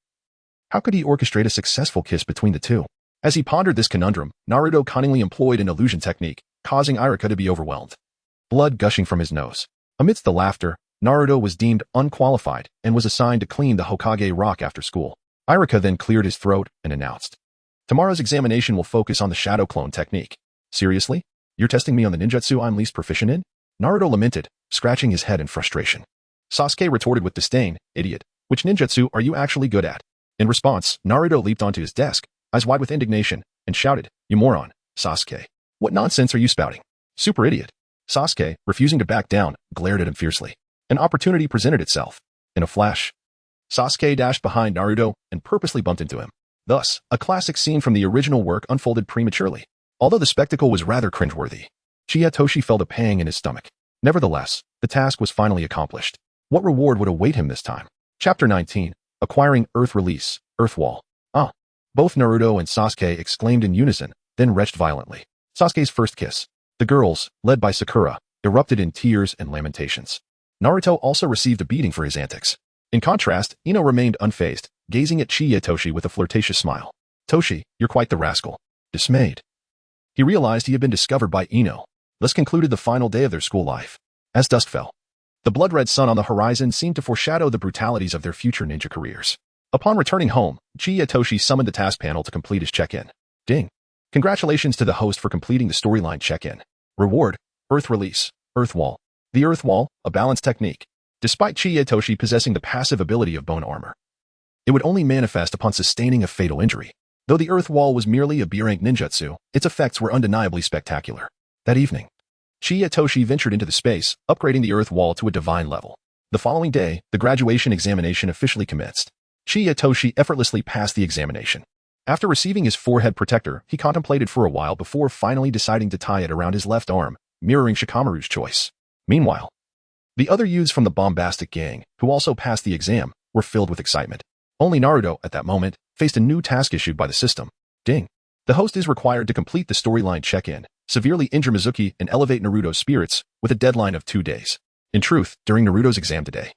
how could he orchestrate a successful kiss between the two? As he pondered this conundrum, Naruto cunningly employed an illusion technique, causing Irika to be overwhelmed. Blood gushing from his nose. Amidst the laughter, Naruto was deemed unqualified and was assigned to clean the Hokage rock after school. Irika then cleared his throat and announced, "Tomorrow's examination will focus on the shadow clone technique." "Seriously? You're testing me on the ninjutsu I'm least proficient in?" Naruto lamented, scratching his head in frustration. Sasuke retorted with disdain, "Idiot. Which ninjutsu are you actually good at?" In response, Naruto leaped onto his desk, eyes wide with indignation, and shouted, "You moron, Sasuke. What nonsense are you spouting? Super idiot." Sasuke, refusing to back down, glared at him fiercely. An opportunity presented itself. In a flash, Sasuke dashed behind Naruto and purposely bumped into him. Thus, a classic scene from the original work unfolded prematurely. Although the spectacle was rather cringeworthy, Chiyatoshi felt a pang in his stomach. Nevertheless, the task was finally accomplished. What reward would await him this time? Chapter 19, Acquiring Earth Release, Earth Wall. Ah! Both Naruto and Sasuke exclaimed in unison, then retched violently. Sasuke's first kiss. The girls, led by Sakura, erupted in tears and lamentations. Naruto also received a beating for his antics. In contrast, Ino remained unfazed, gazing at Chiyatoshi with a flirtatious smile. "Toshi, you're quite the rascal." Dismayed, he realized he had been discovered by Ino. Thus concluded the final day of their school life. As dusk fell, the blood-red sun on the horizon seemed to foreshadow the brutalities of their future ninja careers. Upon returning home, Chiyatoshi summoned the task panel to complete his check-in. Ding. Congratulations to the host for completing the storyline check-in. Reward, Earth Release, Earth Wall. The Earth Wall, a balanced technique. Despite Chiyatoshi possessing the passive ability of bone armor, it would only manifest upon sustaining a fatal injury. Though the Earth Wall was merely a B-rank ninjutsu, its effects were undeniably spectacular. That evening, Chiyatoshi ventured into the space, upgrading the Earth Wall to a divine level. The following day, the graduation examination officially commenced. Chiyatoshi effortlessly passed the examination. After receiving his forehead protector, he contemplated for a while before finally deciding to tie it around his left arm, mirroring Shikamaru's choice. Meanwhile, The other youths from the bombastic gang, who also passed the exam, were filled with excitement. Only Naruto, at that moment, faced a new task issued by the system. Ding. The host is required to complete the storyline check-in, severely injure Mizuki and elevate Naruto's spirits, with a deadline of 2 days. In truth, during Naruto's exam today,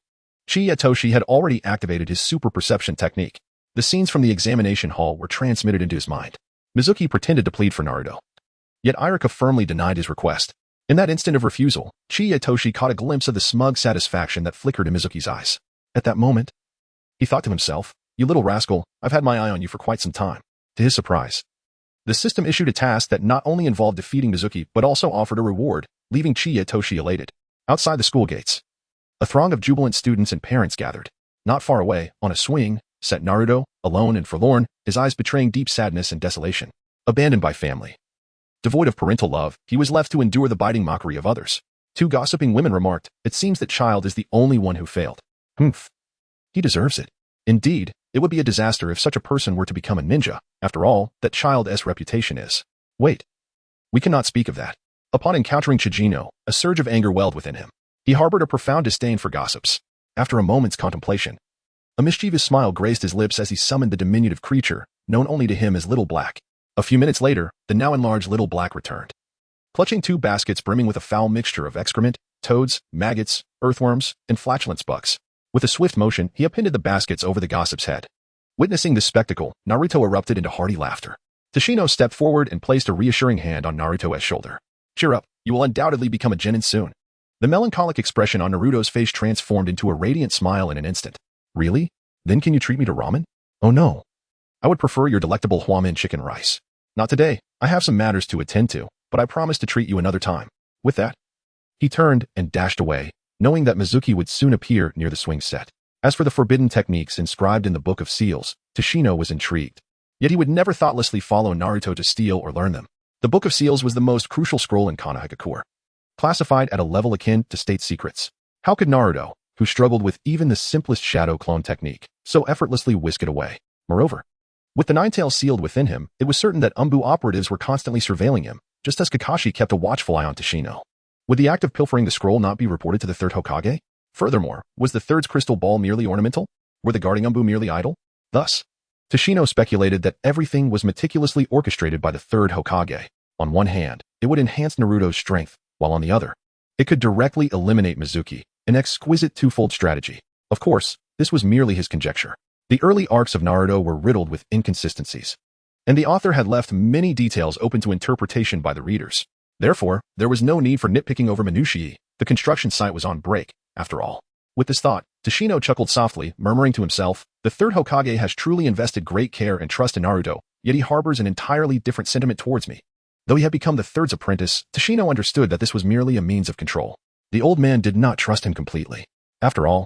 Chiyatoshi had already activated his super perception technique. The scenes from the examination hall were transmitted into his mind. Mizuki pretended to plead for Naruto. Yet Irika firmly denied his request. In that instant of refusal, Chiyatoshi caught a glimpse of the smug satisfaction that flickered in Mizuki's eyes. At that moment, he thought to himself, "You little rascal, I've had my eye on you for quite some time." To his surprise, the system issued a task that not only involved defeating Mizuki but also offered a reward, leaving Chiyatoshi elated. Outside the school gates, a throng of jubilant students and parents gathered. Not far away, on a swing, sat Naruto, alone and forlorn, his eyes betraying deep sadness and desolation. Abandoned by family, devoid of parental love, he was left to endure the biting mockery of others. 2 gossiping women remarked, "It seems that child is the only one who failed." Humph. He deserves it. Indeed, it would be a disaster if such a person were to become a ninja. After all, that child's reputation is. Wait. We cannot speak of that. Upon encountering Chijino, a surge of anger welled within him. He harbored a profound disdain for gossips. After a moment's contemplation, a mischievous smile graced his lips as he summoned the diminutive creature, known only to him as Little Black. A few minutes later, the now enlarged Little Black returned. Clutching 2 baskets brimming with a foul mixture of excrement, toads, maggots, earthworms, and flatulence bugs. With a swift motion, he appended the baskets over the gossip's head. Witnessing this spectacle, Naruto erupted into hearty laughter. Tashino stepped forward and placed a reassuring hand on Naruto's shoulder. "Cheer up, you will undoubtedly become a genin soon." The melancholic expression on Naruto's face transformed into a radiant smile in an instant. "Really? Then can you treat me to ramen?" "Oh no. I would prefer your delectable huamen chicken rice." "Not today. I have some matters to attend to, but I promise to treat you another time." With that, he turned and dashed away, knowing that Mizuki would soon appear near the swing set. As for the forbidden techniques inscribed in the Book of Seals, Tashino was intrigued. Yet he would never thoughtlessly follow Naruto to steal or learn them. The Book of Seals was the most crucial scroll in Konohagakure, classified at a level akin to state secrets. How could Naruto, who struggled with even the simplest shadow clone technique, so effortlessly whisk it away? Moreover, with the 9 tails sealed within him, it was certain that Umbu operatives were constantly surveilling him, just as Kakashi kept a watchful eye on Tashino. Would the act of pilfering the scroll not be reported to the 3rd Hokage? Furthermore, was the 3rd's crystal ball merely ornamental? Were the guarding Umbu merely idle? Thus, Tashino speculated that everything was meticulously orchestrated by the 3rd Hokage. On one hand, it would enhance Naruto's strength, while on the other, it could directly eliminate Mizuki, an exquisite twofold strategy. Of course, this was merely his conjecture. The early arcs of Naruto were riddled with inconsistencies, and the author had left many details open to interpretation by the readers. Therefore, there was no need for nitpicking over minutiae. The construction site was on break, after all. With this thought, Tashino chuckled softly, murmuring to himself, "The 3rd Hokage has truly invested great care and trust in Naruto, yet he harbors an entirely different sentiment towards me." Though he had become the 3rd's apprentice, Tashino understood that this was merely a means of control. The old man did not trust him completely. After all,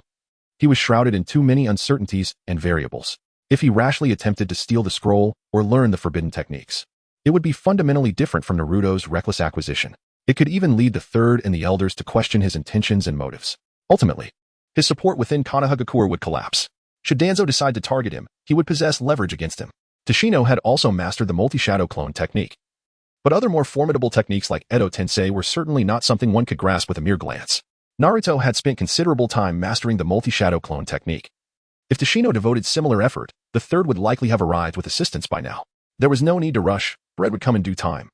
he was shrouded in too many uncertainties and variables. If he rashly attempted to steal the scroll or learn the forbidden techniques, it would be fundamentally different from Naruto's reckless acquisition. It could even lead the 3rd and the elders to question his intentions and motives. Ultimately, his support within Konohagakure would collapse. Should Danzo decide to target him, he would possess leverage against him. Tashino had also mastered the multi-shadow clone technique. But other more formidable techniques like Edo Tensei were certainly not something one could grasp with a mere glance. Naruto had spent considerable time mastering the multi-shadow clone technique. If Tashino devoted similar effort, the 3rd would likely have arrived with assistance by now. There was no need to rush, bread would come in due time,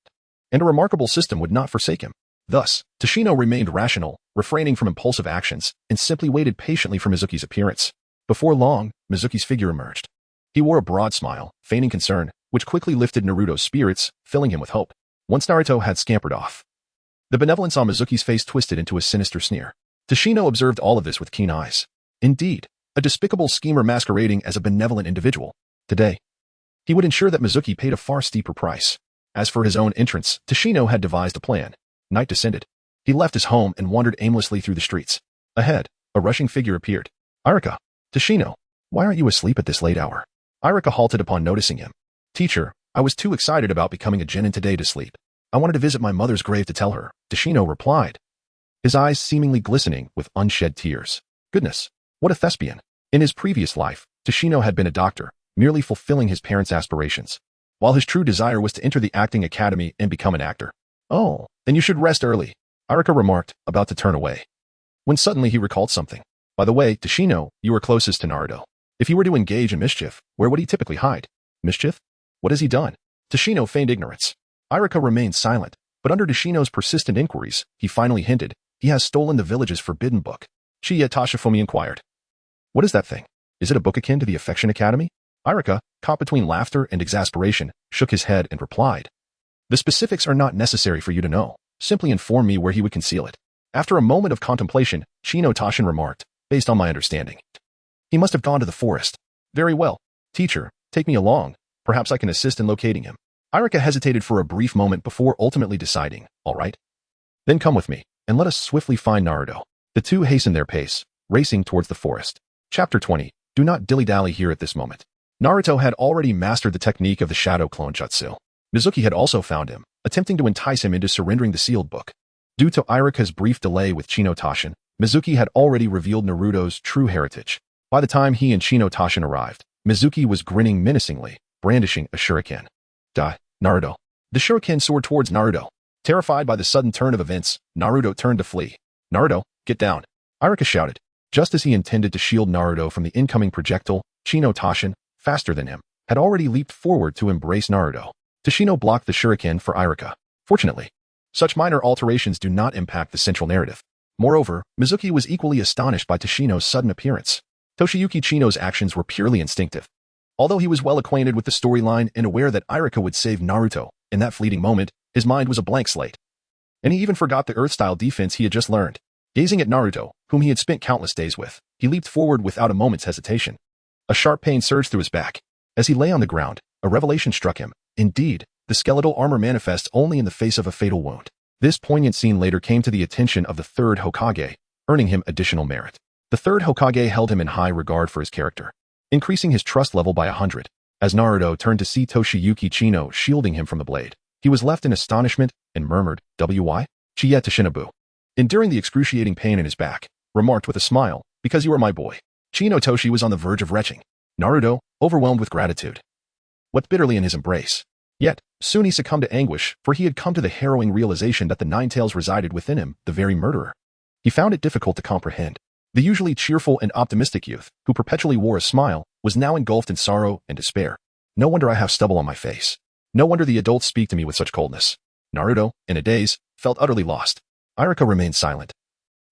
and a remarkable system would not forsake him. Thus, Tashino remained rational, refraining from impulsive actions, and simply waited patiently for Mizuki's appearance. Before long, Mizuki's figure emerged. He wore a broad smile, feigning concern, which quickly lifted Naruto's spirits, filling him with hope. Once Naruto had scampered off, the benevolence on Mizuki's face twisted into a sinister sneer. Tashino observed all of this with keen eyes. Indeed, a despicable schemer masquerading as a benevolent individual. Today, he would ensure that Mizuki paid a far steeper price. As for his own entrance, Tashino had devised a plan. Night descended. He left his home and wandered aimlessly through the streets. Ahead, a rushing figure appeared. "Irika, Tashino, why aren't you asleep at this late hour?" Irika halted upon noticing him. "Teacher, I was too excited about becoming a genin today to sleep. I wanted to visit my mother's grave to tell her," Tashino replied, his eyes seemingly glistening with unshed tears. Goodness, what a thespian. In his previous life, Tashino had been a doctor, merely fulfilling his parents' aspirations, while his true desire was to enter the acting academy and become an actor. "Oh, then you should rest early," Irika remarked, about to turn away. when suddenly he recalled something. By the way, Tashino, you were closest to Naruto. If he were to engage in mischief, where would he typically hide? Mischief? What has he done? Tashino feigned ignorance. Irika remained silent, but under Tashino's persistent inquiries, he finally hinted, he has stolen the village's forbidden book. Chiya Toshifumi inquired. What is that thing? Is it a book akin to the Affection Academy? Irika, caught between laughter and exasperation, shook his head and replied. The specifics are not necessary for you to know. Simply inform me where he would conceal it. After a moment of contemplation, Chino Toshin remarked, based on my understanding. He must have gone to the forest. Very well. Teacher, take me along. Perhaps I can assist in locating him. Irika hesitated for a brief moment before ultimately deciding, all right. Then come with me, and let us swiftly find Naruto. The two hastened their pace, racing towards the forest. Chapter 20. Do not dilly-dally here at this moment. Naruto had already mastered the technique of the shadow clone jutsu. Mizuki had also found him, attempting to entice him into surrendering the sealed book. Due to Irika's brief delay with Chino Toshin, Mizuki had already revealed Naruto's true heritage. By the time he and Chino Toshin arrived, Mizuki was grinning menacingly, brandishing a shuriken. Die, Naruto. The shuriken soared towards Naruto. Terrified by the sudden turn of events, Naruto turned to flee. Naruto, get down. Irika shouted. Just as he intended to shield Naruto from the incoming projectile, Chino Toshin, faster than him, had already leaped forward to embrace Naruto. Tashino blocked the shuriken for Irika. Fortunately, such minor alterations do not impact the central narrative. Moreover, Mizuki was equally astonished by Tashino's sudden appearance. Toshiyuki Chino's actions were purely instinctive. Although he was well acquainted with the storyline and aware that Irika would save Naruto, in that fleeting moment, his mind was a blank slate. And he even forgot the earth-style defense he had just learned. Gazing at Naruto, whom he had spent countless days with, he leaped forward without a moment's hesitation. A sharp pain surged through his back. As he lay on the ground, a revelation struck him. Indeed, the skeletal armor manifests only in the face of a fatal wound. This poignant scene later came to the attention of the third Hokage, earning him additional merit. The third Hokage held him in high regard for his character, increasing his trust level by 100. As Naruto turned to see Toshiyuki Chino shielding him from the blade, he was left in astonishment and murmured, "Why? Chiya Toshinabu." Enduring the excruciating pain in his back, remarked with a smile, "Because you are my boy." Chino Toshi was on the verge of retching. Naruto, overwhelmed with gratitude, wept bitterly in his embrace. Yet, soon he succumbed to anguish, for he had come to the harrowing realization that the Ninetales resided within him, the very murderer. He found it difficult to comprehend. The usually cheerful and optimistic youth, who perpetually wore a smile, was now engulfed in sorrow and despair. No wonder I have stubble on my face. No wonder the adults speak to me with such coldness. Naruto, in a daze, felt utterly lost. Irika remained silent,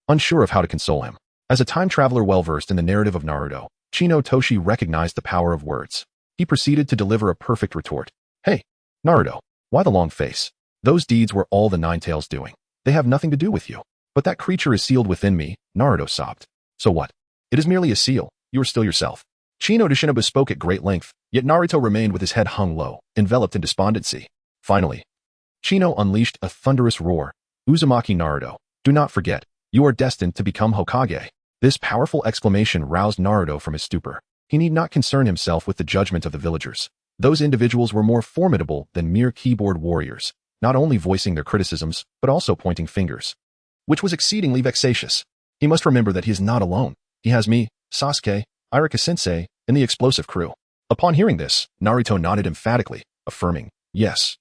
unsure of how to console him. As a time traveler well-versed in the narrative of Naruto, Chino Toshi recognized the power of words. He proceeded to deliver a perfect retort. Hey, Naruto, why the long face? Those deeds were all the Ninetales doing. They have nothing to do with you. But that creature is sealed within me, Naruto sobbed. So what? It is merely a seal. You are still yourself. Chino Toshinabu spoke at great length, yet Naruto remained with his head hung low, enveloped in despondency. Finally, Chino unleashed a thunderous roar. Uzumaki Naruto, do not forget, you are destined to become Hokage. This powerful exclamation roused Naruto from his stupor. He need not concern himself with the judgment of the villagers. Those individuals were more formidable than mere keyboard warriors, not only voicing their criticisms, but also pointing fingers, which was exceedingly vexatious. He must remember that he is not alone. He has me, Sasuke, Irika-sensei, and the explosive crew. Upon hearing this, Naruto nodded emphatically, affirming, yes.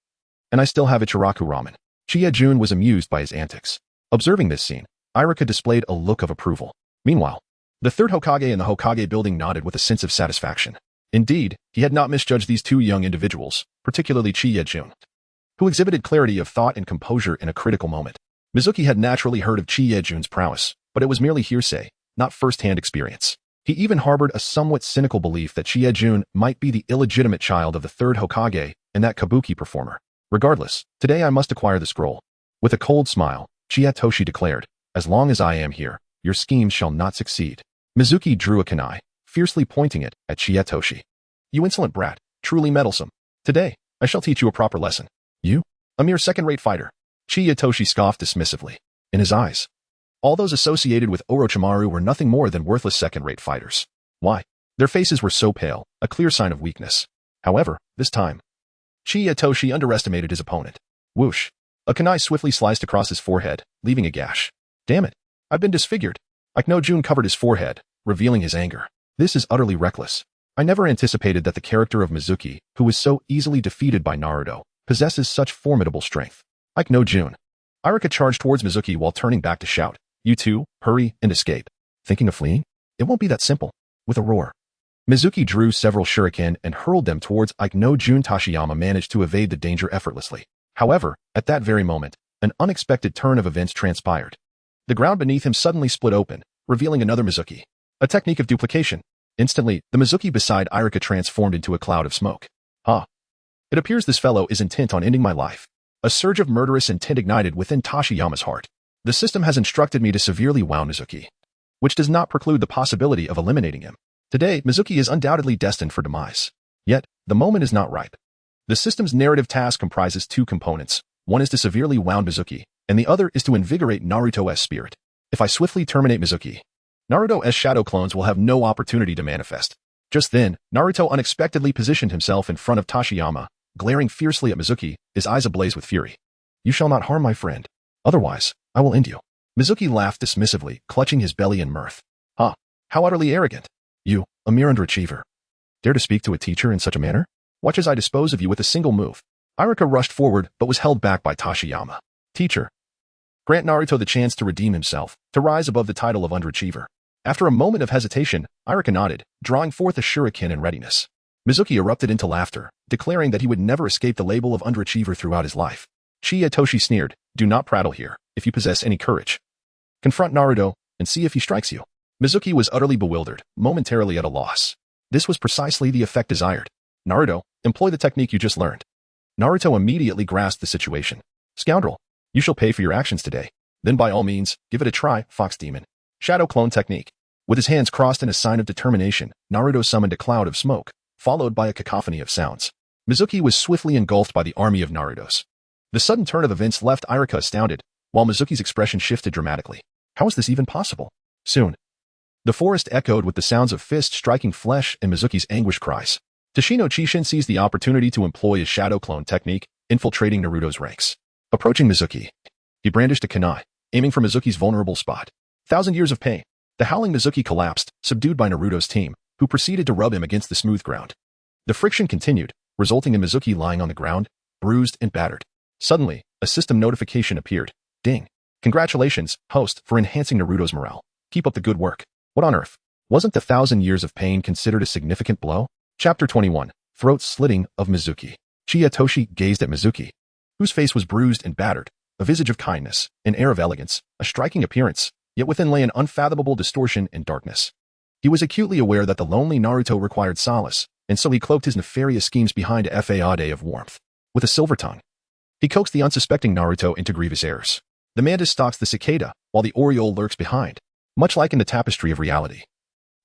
And I still have Ichiraku ramen. Chiya-jun was amused by his antics. Observing this scene, Irika displayed a look of approval. Meanwhile, the third Hokage in the Hokage building nodded with a sense of satisfaction. Indeed, he had not misjudged these two young individuals, particularly Chiya-jun, who exhibited clarity of thought and composure in a critical moment. Mizuki had naturally heard of Chiya-jun's prowess, but it was merely hearsay, not first-hand experience. He even harbored a somewhat cynical belief that Chiya-jun might be the illegitimate child of the third Hokage and that kabuki performer. Regardless, today I must acquire the scroll. With a cold smile, Chiya Toshi declared, as long as I am here, your schemes shall not succeed. Mizuki drew a kunai, fiercely pointing it at Chiya Toshi. You insolent brat, truly meddlesome. Today, I shall teach you a proper lesson. You? A mere second-rate fighter. Chiya Toshi scoffed dismissively. In his eyes, all those associated with Orochimaru were nothing more than worthless second-rate fighters. Why? Their faces were so pale, a clear sign of weakness. However, this time, Chiya Toshi underestimated his opponent. Whoosh. A kunai swiftly sliced across his forehead, leaving a gash. Damn it. I've been disfigured. Aikno-jun covered his forehead, revealing his anger. This is utterly reckless. I never anticipated that the character of Mizuki, who was so easily defeated by Naruto, possesses such formidable strength. Aikno-jun. Irika charged towards Mizuki while turning back to shout. You two, hurry and escape. Thinking of fleeing? It won't be that simple. With a roar, Mizuki drew several shuriken and hurled them towards Ike. No Jun Tashiyama managed to evade the danger effortlessly. However, at that very moment, an unexpected turn of events transpired. The ground beneath him suddenly split open, revealing another Mizuki. A technique of duplication. Instantly, the Mizuki beside Irika transformed into a cloud of smoke. It appears this fellow is intent on ending my life. A surge of murderous intent ignited within Tashiyama's heart. The system has instructed me to severely wound Mizuki, which does not preclude the possibility of eliminating him. Today, Mizuki is undoubtedly destined for demise. Yet, the moment is not ripe. The system's narrative task comprises two components. One is to severely wound Mizuki, and the other is to invigorate Naruto's spirit. If I swiftly terminate Mizuki, Naruto's shadow clones will have no opportunity to manifest. Just then, Naruto unexpectedly positioned himself in front of Tashiyama, glaring fiercely at Mizuki, his eyes ablaze with fury. You shall not harm my friend. Otherwise, I will end you. Mizuki laughed dismissively, clutching his belly in mirth. How utterly arrogant. You, a mere underachiever. Dare to speak to a teacher in such a manner? Watch as I dispose of you with a single move. Irika rushed forward, but was held back by Tashiyama. Teacher. Grant Naruto the chance to redeem himself, to rise above the title of underachiever. After a moment of hesitation, Irika nodded, drawing forth a shuriken in readiness. Mizuki erupted into laughter, declaring that he would never escape the label of underachiever throughout his life. Chiyatoshi sneered, do not prattle here, if you possess any courage. Confront Naruto, and see if he strikes you. Mizuki was utterly bewildered, momentarily at a loss. This was precisely the effect desired. Naruto, employ the technique you just learned. Naruto immediately grasped the situation. Scoundrel, you shall pay for your actions today. Then by all means, give it a try, Fox Demon. Shadow Clone Technique. With his hands crossed in a sign of determination, Naruto summoned a cloud of smoke, followed by a cacophony of sounds. Mizuki was swiftly engulfed by the army of Narutos. The sudden turn of events left Irika astounded, while Mizuki's expression shifted dramatically. How is this even possible? Soon, the forest echoed with the sounds of fists striking flesh and Mizuki's anguish cries. Tashino Chishin seized the opportunity to employ his shadow clone technique, infiltrating Naruto's ranks. Approaching Mizuki, he brandished a kunai, aiming for Mizuki's vulnerable spot. 1,000 years of pain. The howling Mizuki collapsed, subdued by Naruto's team, who proceeded to rub him against the smooth ground. The friction continued, resulting in Mizuki lying on the ground, bruised and battered. Suddenly, a system notification appeared. Ding. Congratulations, host, for enhancing Naruto's morale. Keep up the good work. What on earth? Wasn't the 1,000 years of pain considered a significant blow? Chapter 21. Throat slitting of Mizuki. Chiyatoshi gazed at Mizuki, whose face was bruised and battered, a visage of kindness, an air of elegance, a striking appearance, yet within lay an unfathomable distortion and darkness. He was acutely aware that the lonely Naruto required solace, and so he cloaked his nefarious schemes behind a facade of warmth. With a silver tongue, he coaxed the unsuspecting Naruto into grievous errors. The mantis stalks the cicada, while the oriole lurks behind. Much like in the tapestry of reality,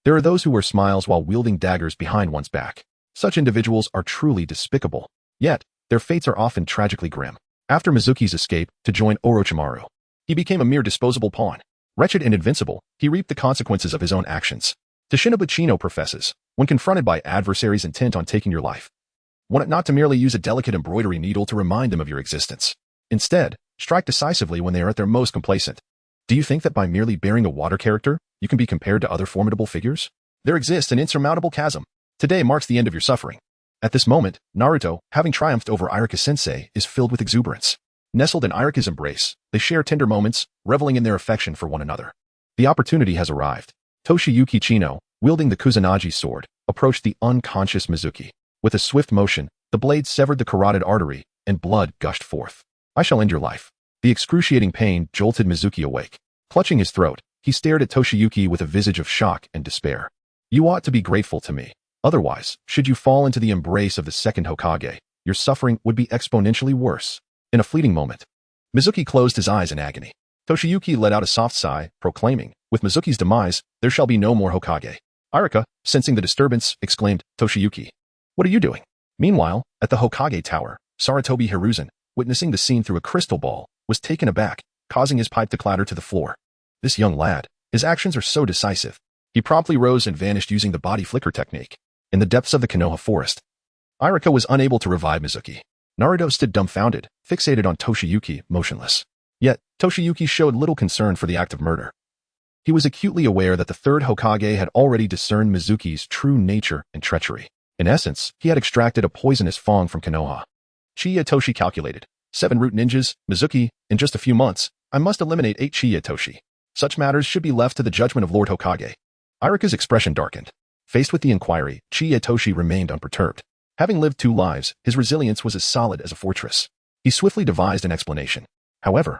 there are those who wear smiles while wielding daggers behind one's back. Such individuals are truly despicable. Yet, their fates are often tragically grim. After Mizuki's escape to join Orochimaru, he became a mere disposable pawn. Wretched and invincible, he reaped the consequences of his own actions. Toshinobu Chino professes, when confronted by adversaries intent on taking your life, want it not to merely use a delicate embroidery needle to remind them of your existence. Instead, strike decisively when they are at their most complacent. Do you think that by merely bearing a water character, you can be compared to other formidable figures? There exists an insurmountable chasm. Today marks the end of your suffering. At this moment, Naruto, having triumphed over Irika-sensei, is filled with exuberance. Nestled in Irika's embrace, they share tender moments, reveling in their affection for one another. The opportunity has arrived. Toshiyuki Chino, wielding the Kusanagi sword, approached the unconscious Mizuki. With a swift motion, the blade severed the carotid artery, and blood gushed forth. I shall end your life. The excruciating pain jolted Mizuki awake. Clutching his throat, he stared at Toshiyuki with a visage of shock and despair. You ought to be grateful to me. Otherwise, should you fall into the embrace of the second Hokage, your suffering would be exponentially worse. In a fleeting moment, Mizuki closed his eyes in agony. Toshiyuki let out a soft sigh, proclaiming, with Mizuki's demise, there shall be no more Hokage. Irika, sensing the disturbance, exclaimed, Toshiyuki, what are you doing? Meanwhile, at the Hokage Tower, Sarutobi Hiruzen, witnessing the scene through a crystal ball, was taken aback, causing his pipe to clatter to the floor. This young lad, his actions are so decisive. He promptly rose and vanished using the body flicker technique. In the depths of the Konoha forest, Irika was unable to revive Mizuki. Naruto stood dumbfounded, fixated on Toshiyuki, motionless. Yet, Toshiyuki showed little concern for the act of murder. He was acutely aware that the third Hokage had already discerned Mizuki's true nature and treachery. In essence, he had extracted a poisonous fang from Konoha. Chiyatoshi calculated. 7 root ninjas, Mizuki, in just a few months, I must eliminate 8 Chiyatoshi. Such matters should be left to the judgment of Lord Hokage. Irika's expression darkened. Faced with the inquiry, Chiyatoshi remained unperturbed. Having lived 2 lives, his resilience was as solid as a fortress. He swiftly devised an explanation. However,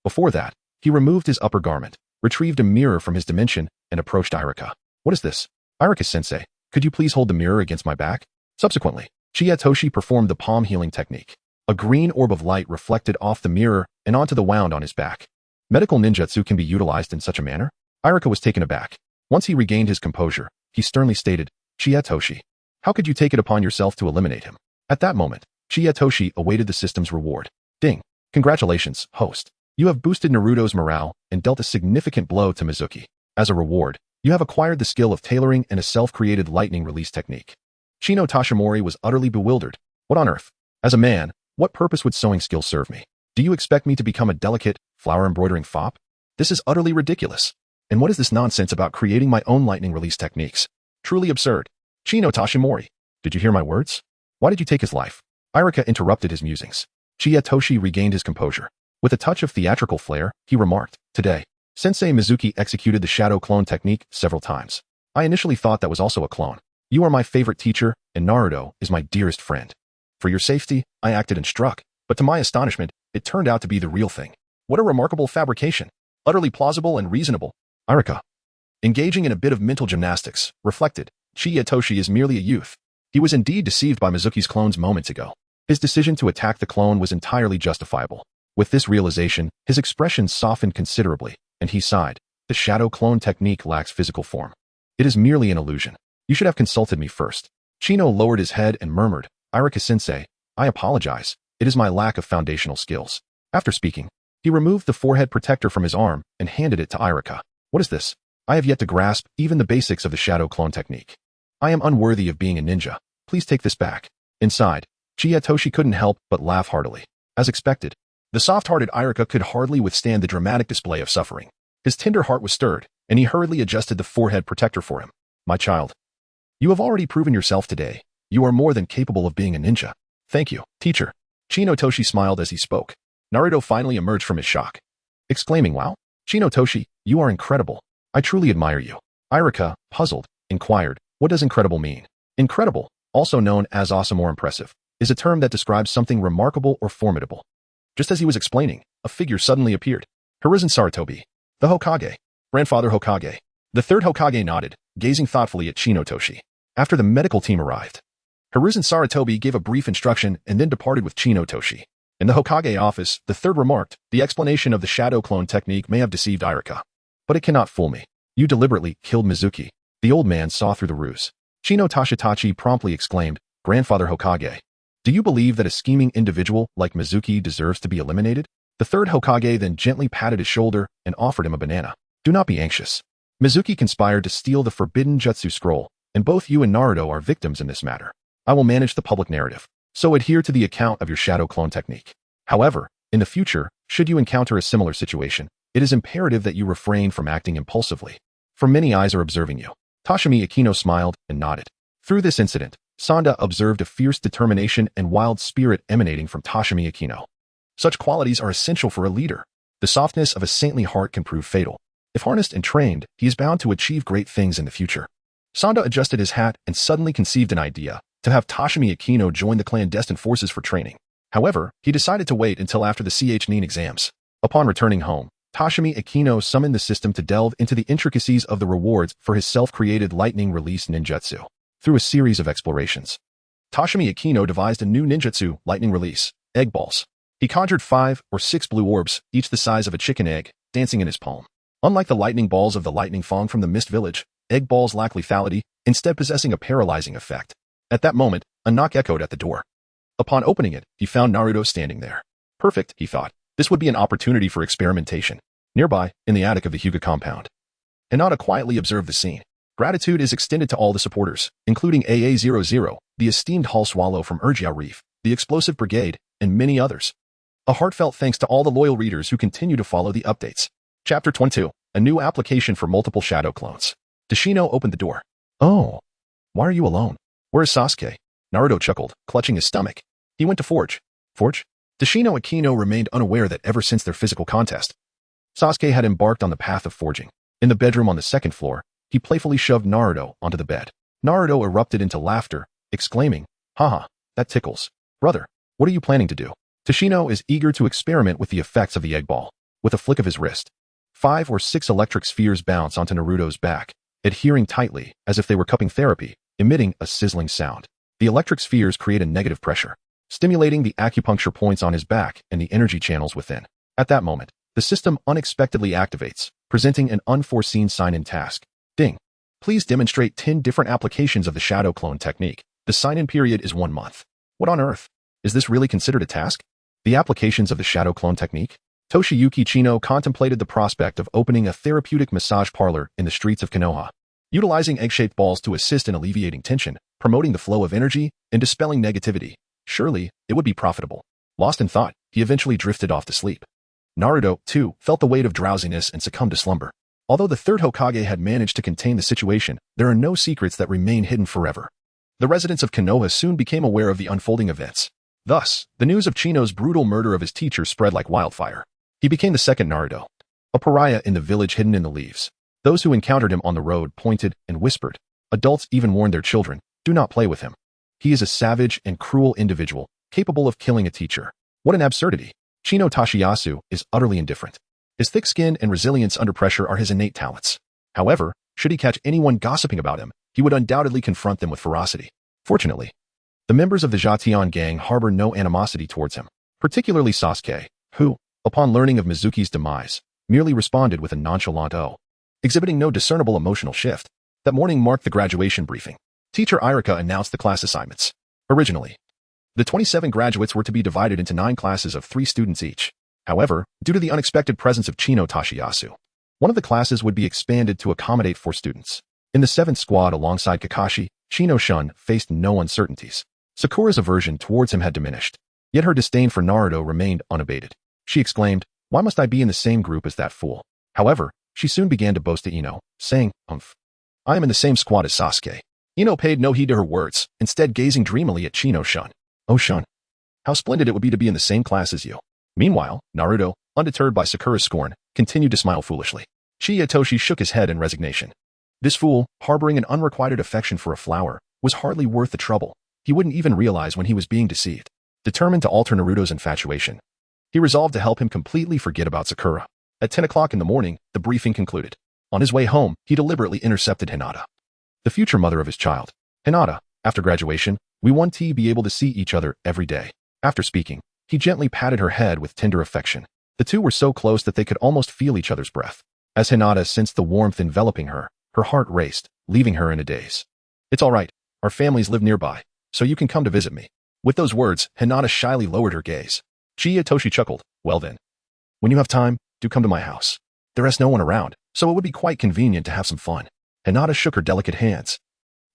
before that, he removed his upper garment, retrieved a mirror from his dimension, and approached Irika. What is this? Irika-sensei, could you please hold the mirror against my back? Subsequently, Chiyatoshi performed the palm healing technique. A green orb of light reflected off the mirror and onto the wound on his back. Medical ninjutsu can be utilized in such a manner? Irika was taken aback. Once he regained his composure, he sternly stated, Chiyatoshi, how could you take it upon yourself to eliminate him? At that moment, Chiyatoshi awaited the system's reward. Ding. Congratulations, host. You have boosted Naruto's morale and dealt a significant blow to Mizuki. As a reward, you have acquired the skill of tailoring and a self-created lightning release technique. Shino Tashimori was utterly bewildered. What on earth? As a man, what purpose would sewing skill serve me? Do you expect me to become a delicate, flower-embroidering fop? This is utterly ridiculous. And what is this nonsense about creating my own lightning release techniques? Truly absurd. Shino Tashimori, did you hear my words? Why did you take his life? Irika interrupted his musings. Chiyatoshi regained his composure. With a touch of theatrical flair, he remarked, Today, Sensei Mizuki executed the shadow clone technique several times. I initially thought that was also a clone. You are my favorite teacher, and Naruto is my dearest friend. For your safety, I acted and struck, but to my astonishment, it turned out to be the real thing. What a remarkable fabrication. Utterly plausible and reasonable. Irika, engaging in a bit of mental gymnastics, reflected, Chiyatoshi is merely a youth. He was indeed deceived by Mizuki's clones moments ago. His decision to attack the clone was entirely justifiable. With this realization, his expression softened considerably, and he sighed. The shadow clone technique lacks physical form. It is merely an illusion. You should have consulted me first. Chino lowered his head and murmured, Irika-sensei, I apologize. It is my lack of foundational skills. After speaking, he removed the forehead protector from his arm and handed it to Irika. What is this? I have yet to grasp even the basics of the shadow clone technique. I am unworthy of being a ninja. Please take this back. Inside, Chiyatoshi couldn't help but laugh heartily. As expected, the soft-hearted Irika could hardly withstand the dramatic display of suffering. His tender heart was stirred, and he hurriedly adjusted the forehead protector for him. My child, you have already proven yourself today. You are more than capable of being a ninja. Thank you, teacher. Chinotoshi smiled as he spoke. Naruto finally emerged from his shock, exclaiming, Wow, Chinotoshi, you are incredible. I truly admire you. Irika, puzzled, inquired, What does incredible mean? Incredible, also known as awesome or impressive, is a term that describes something remarkable or formidable. Just as he was explaining, a figure suddenly appeared. Hiruzen Sarutobi, the Hokage. Grandfather Hokage. The third Hokage nodded, gazing thoughtfully at Chinotoshi. After the medical team arrived, Hiruzen Sarutobi gave a brief instruction and then departed with Chinotoshi. In the Hokage office, the third remarked, The explanation of the shadow clone technique may have deceived Irika. But it cannot fool me. You deliberately killed Mizuki. The old man saw through the ruse. Shino Tashitachi promptly exclaimed, Grandfather Hokage, do you believe that a scheming individual like Mizuki deserves to be eliminated? The third Hokage then gently patted his shoulder and offered him a banana. Do not be anxious. Mizuki conspired to steal the forbidden jutsu scroll, and both you and Naruto are victims in this matter. I will manage the public narrative, so adhere to the account of your shadow clone technique. However, in the future, should you encounter a similar situation, it is imperative that you refrain from acting impulsively, for many eyes are observing you. Tashimi Akino smiled and nodded. Through this incident, Sanda observed a fierce determination and wild spirit emanating from Tashimi Akino. Such qualities are essential for a leader. The softness of a saintly heart can prove fatal. If harnessed and trained, he is bound to achieve great things in the future. Sanda adjusted his hat and suddenly conceived an idea to have Tashimi Akino join the clandestine forces for training. However, he decided to wait until after the Chunin exams. Upon returning home, Tashimi Akino summoned the system to delve into the intricacies of the rewards for his self-created lightning release ninjutsu. Through a series of explorations, Tashimi Akino devised a new ninjutsu, lightning release, egg balls. He conjured 5 or 6 blue orbs, each the size of a chicken egg, dancing in his palm. Unlike the lightning balls of the lightning fong from the Mist Village, egg balls lack lethality, instead possessing a paralyzing effect. At that moment, a knock echoed at the door. Upon opening it, he found Naruto standing there. Perfect, he thought. This would be an opportunity for experimentation. Nearby, in the attic of the Hyuga compound, Hinata quietly observed the scene. Gratitude is extended to all the supporters, including AA00, the esteemed Hull Swallow from Urgia Reef, the Explosive Brigade, and many others. A heartfelt thanks to all the loyal readers who continue to follow the updates. Chapter 22, a new application for multiple shadow clones. Tashino opened the door. Oh, why are you alone? Where is Sasuke? Naruto chuckled, clutching his stomach. He went to Forge. Forge? Tashino Akino remained unaware that ever since their physical contest, Sasuke had embarked on the path of forging. In the bedroom on the second floor, he playfully shoved Naruto onto the bed. Naruto erupted into laughter, exclaiming, "Haha, that tickles. Brother, what are you planning to do?" Tashino is eager to experiment with the effects of the egg ball. With a flick of his wrist, 5 or 6 electric spheres bounce onto Naruto's back, adhering tightly as if they were cupping therapy, emitting a sizzling sound. The electric spheres create a negative pressure, stimulating the acupuncture points on his back and the energy channels within. At that moment, the system unexpectedly activates, presenting an unforeseen sign-in task. Ding. Please demonstrate 10 different applications of the shadow clone technique. The sign-in period is 1 month. What on earth? Is this really considered a task? The applications of the shadow clone technique? Toshiyuki Chino contemplated the prospect of opening a therapeutic massage parlor in the streets of Konoha, utilizing egg-shaped balls to assist in alleviating tension, promoting the flow of energy, and dispelling negativity. Surely, it would be profitable. Lost in thought, he eventually drifted off to sleep. Naruto, too, felt the weight of drowsiness and succumbed to slumber. Although the third Hokage had managed to contain the situation, there are no secrets that remain hidden forever. The residents of Konoha soon became aware of the unfolding events. Thus, the news of Chino's brutal murder of his teacher spread like wildfire. He became the second Naruto, a pariah in the village hidden in the leaves. Those who encountered him on the road pointed and whispered. Adults even warned their children, "Do not play with him. He is a savage and cruel individual, capable of killing a teacher." What an absurdity. Chino Tashiyasu is utterly indifferent. His thick skin and resilience under pressure are his innate talents. However, should he catch anyone gossiping about him, he would undoubtedly confront them with ferocity. Fortunately, the members of the Jatian gang harbor no animosity towards him, particularly Sasuke, who, upon learning of Mizuki's demise, merely responded with a nonchalant "oh," exhibiting no discernible emotional shift. That morning marked the graduation briefing. Teacher Irika announced the class assignments. Originally, the 27 graduates were to be divided into 9 classes of 3 students each. However, due to the unexpected presence of Chino Tashiyasu, one of the classes would be expanded to accommodate 4 students. In the 7th squad alongside Kakashi, Chino Shun faced no uncertainties. Sakura's aversion towards him had diminished, yet her disdain for Naruto remained unabated. She exclaimed, "Why must I be in the same group as that fool?" However, she soon began to boast to Ino, saying, "I am in the same squad as Sasuke." Ino paid no heed to her words, instead gazing dreamily at Chino Shun. "Oh Shun, how splendid it would be to be in the same class as you." Meanwhile, Naruto, undeterred by Sakura's scorn, continued to smile foolishly. Chiyatoshi shook his head in resignation. This fool, harboring an unrequited affection for a flower, was hardly worth the trouble. He wouldn't even realize when he was being deceived. Determined to alter Naruto's infatuation, he resolved to help him completely forget about Sakura. At 10 o'clock in the morning, the briefing concluded. On his way home, he deliberately intercepted Hinata, the future mother of his child. "Hinata, after graduation, we want to be able to see each other every day." After speaking, he gently patted her head with tender affection. The two were so close that they could almost feel each other's breath. As Hinata sensed the warmth enveloping her, her heart raced, leaving her in a daze. "It's all right. Our families live nearby, so you can come to visit me." With those words, Hinata shyly lowered her gaze. Chiyatoshi chuckled. "Well then, when you have time, do come to my house. There is no one around, so it would be quite convenient to have some fun." Hinata shook her delicate hands.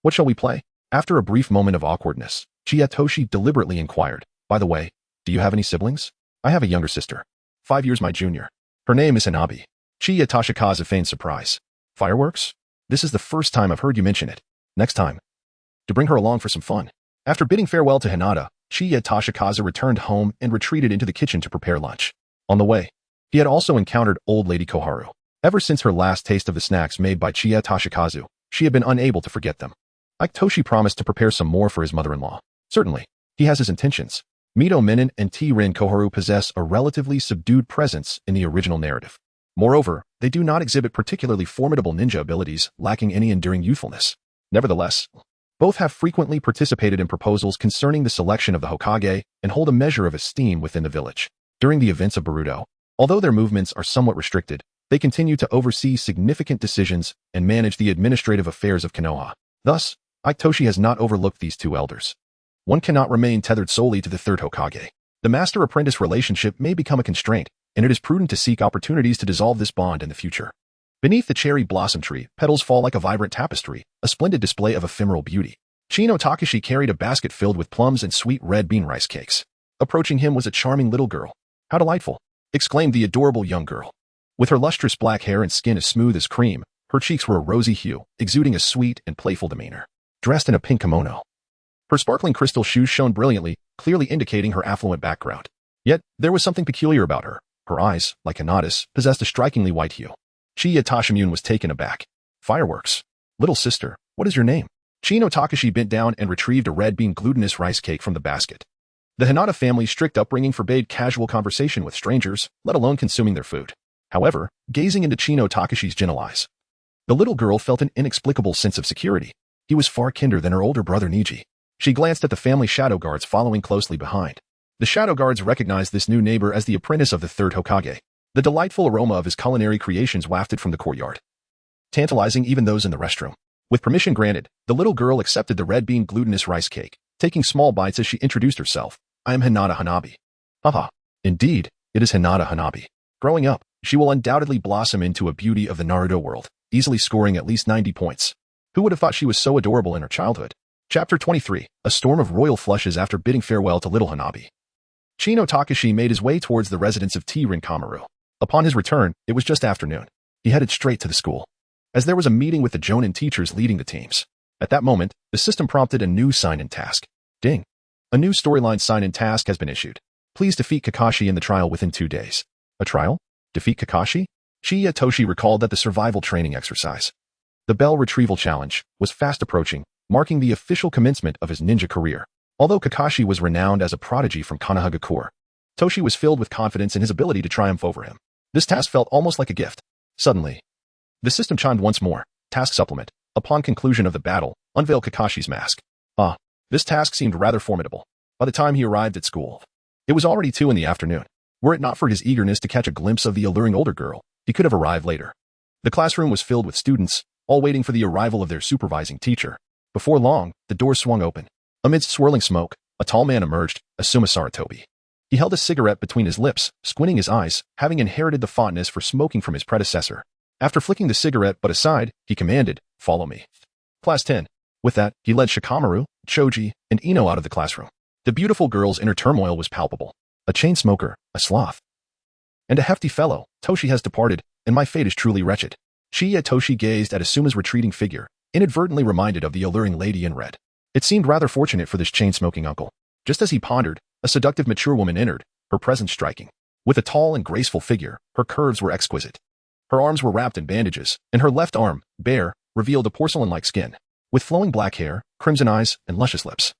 "What shall we play?" After a brief moment of awkwardness, Chiyatoshi deliberately inquired, "By the way, do you have any siblings?" "I have a younger sister, 5 years my junior. Her name is Hanabi." Chiyatoshikazu feigned surprise. "Fireworks? This is the first time I've heard you mention it. Next time, to bring her along for some fun." After bidding farewell to Hinata, Chiyatoshikazu returned home and retreated into the kitchen to prepare lunch. On the way, he had also encountered old lady Koharu. Ever since her last taste of the snacks made by Chiyatoshikazu, she had been unable to forget them. Toshi promised to prepare some more for his mother-in-law. Certainly, he has his intentions. Mito Menon and T-Rin Koharu possess a relatively subdued presence in the original narrative. Moreover, they do not exhibit particularly formidable ninja abilities, lacking any enduring youthfulness. Nevertheless, both have frequently participated in proposals concerning the selection of the Hokage and hold a measure of esteem within the village. During the events of Boruto, although their movements are somewhat restricted, they continue to oversee significant decisions and manage the administrative affairs of Konoha. Thus, Toshi has not overlooked these two elders. One cannot remain tethered solely to the third Hokage. The master-apprentice relationship may become a constraint, and it is prudent to seek opportunities to dissolve this bond in the future. Beneath the cherry blossom tree, petals fall like a vibrant tapestry, a splendid display of ephemeral beauty. Chino Takashi carried a basket filled with plums and sweet red bean rice cakes. Approaching him was a charming little girl. "How delightful!" exclaimed the adorable young girl. With her lustrous black hair and skin as smooth as cream, her cheeks were a rosy hue, exuding a sweet and playful demeanor. Dressed in a pink kimono, her sparkling crystal shoes shone brilliantly, clearly indicating her affluent background. Yet, there was something peculiar about her. Her eyes, like Hinata's, possessed a strikingly white hue. Chiya Toshimune was taken aback. Fireworks. Little sister, what is your name? Chino Takashi bent down and retrieved a red bean glutinous rice cake from the basket. The Hinata family's strict upbringing forbade casual conversation with strangers, let alone consuming their food. However, gazing into Chino Takashi's gentle eyes, the little girl felt an inexplicable sense of security. He was far kinder than her older brother Niji. She glanced at the family shadow guards following closely behind. The shadow guards recognized this new neighbor as the apprentice of the third Hokage. The delightful aroma of his culinary creations wafted from the courtyard, tantalizing even those in the restroom. With permission granted, the little girl accepted the red bean glutinous rice cake, taking small bites as she introduced herself. I am Hinata Hanabi. Haha. Indeed, it is Hinata Hanabi. Growing up, she will undoubtedly blossom into a beauty of the Naruto world, easily scoring at least 90 points. Who would have thought she was so adorable in her childhood? Chapter 23, A Storm of Royal Flushes after bidding farewell to little Hanabi. Chino Takashi made his way towards the residence of T. Rinkamaru. Upon his return, it was just afternoon. He headed straight to the school, as there was a meeting with the Jonin teachers leading the teams. At that moment, the system prompted a new sign-in task. Ding. A new storyline sign-in task has been issued. Please defeat Kakashi in the trial within 2 days. A trial? Defeat Kakashi? Chiya Toshi recalled that the survival training exercise, the Bell Retrieval Challenge, was fast approaching, marking the official commencement of his ninja career. Although Kakashi was renowned as a prodigy from Konohagakure, Toshi was filled with confidence in his ability to triumph over him. This task felt almost like a gift. Suddenly, the system chimed once more. Task supplement. Upon conclusion of the battle, unveil Kakashi's mask. This task seemed rather formidable. By the time he arrived at school, it was already 2 in the afternoon. Were it not for his eagerness to catch a glimpse of the alluring older girl, he could have arrived later. The classroom was filled with students, all waiting for the arrival of their supervising teacher. Before long, the door swung open. Amidst swirling smoke, a tall man emerged, Asuma Saratobi. He held a cigarette between his lips, squinting his eyes, having inherited the fondness for smoking from his predecessor. After flicking the cigarette butt aside, he commanded, follow me. Class 10. With that, he led Shikamaru, Choji, and Ino out of the classroom. The beautiful girl's inner turmoil was palpable. A chain smoker, a sloth, and a hefty fellow. Toshi has departed, and my fate is truly wretched. Chiya Toshi gazed at Asuma's retreating figure, inadvertently reminded of the alluring lady in red. It seemed rather fortunate for this chain-smoking uncle. Just as he pondered, a seductive mature woman entered, her presence striking. With a tall and graceful figure, her curves were exquisite. Her arms were wrapped in bandages, and her left arm, bare, revealed a porcelain-like skin, with flowing black hair, crimson eyes, and luscious lips.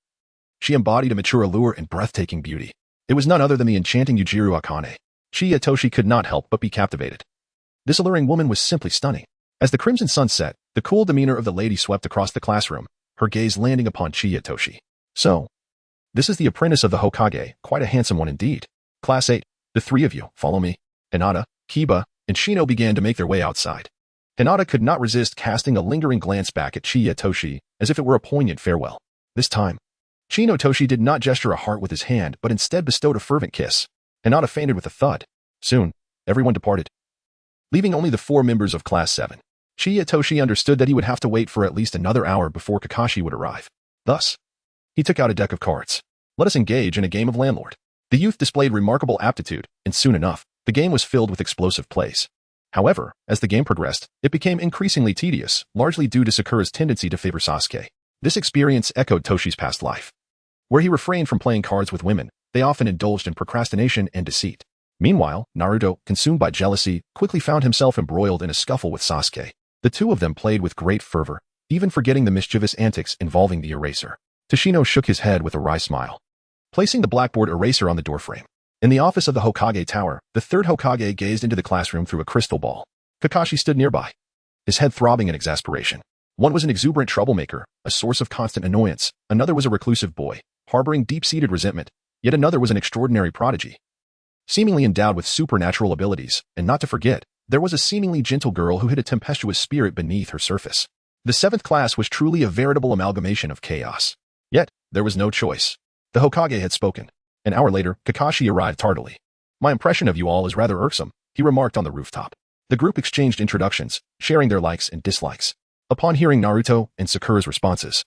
She embodied a mature allure and breathtaking beauty. It was none other than the enchanting Yujiro Akane. Chiya Toshi could not help but be captivated. This alluring woman was simply stunning. As the crimson sun set, the cool demeanor of the lady swept across the classroom, her gaze landing upon Chiya Toshi. So, this is the apprentice of the Hokage, quite a handsome one indeed. Class 8, the 3 of you, follow me. Hinata, Kiba, and Shino began to make their way outside. Hinata could not resist casting a lingering glance back at Chiya Toshi, as if it were a poignant farewell. This time, Chino Toshi did not gesture a heart with his hand, but instead bestowed a fervent kiss. Hinata fainted with a thud. Soon, everyone departed, leaving only the 4 members of Class 7. Chiya Toshi understood that he would have to wait for at least another hour before Kakashi would arrive. Thus, he took out a deck of cards. Let us engage in a game of landlord. The youth displayed remarkable aptitude, and soon enough, the game was filled with explosive plays. However, as the game progressed, it became increasingly tedious, largely due to Sakura's tendency to favor Sasuke. This experience echoed Toshi's past life. Where he refrained from playing cards with women, they often indulged in procrastination and deceit. Meanwhile, Naruto, consumed by jealousy, quickly found himself embroiled in a scuffle with Sasuke. The two of them played with great fervor, even forgetting the mischievous antics involving the eraser. Toshino shook his head with a wry smile, placing the blackboard eraser on the doorframe. In the office of the Hokage Tower, the third Hokage gazed into the classroom through a crystal ball. Kakashi stood nearby, his head throbbing in exasperation. One was an exuberant troublemaker, a source of constant annoyance. Another was a reclusive boy, harboring deep-seated resentment. Yet another was an extraordinary prodigy, seemingly endowed with supernatural abilities. And not to forget, there was a seemingly gentle girl who hid a tempestuous spirit beneath her surface. The 7th class was truly a veritable amalgamation of chaos. Yet, there was no choice. The Hokage had spoken. An hour later, Kakashi arrived tardily. My impression of you all is rather irksome, he remarked on the rooftop. The group exchanged introductions, sharing their likes and dislikes. Upon hearing Naruto and Sakura's responses,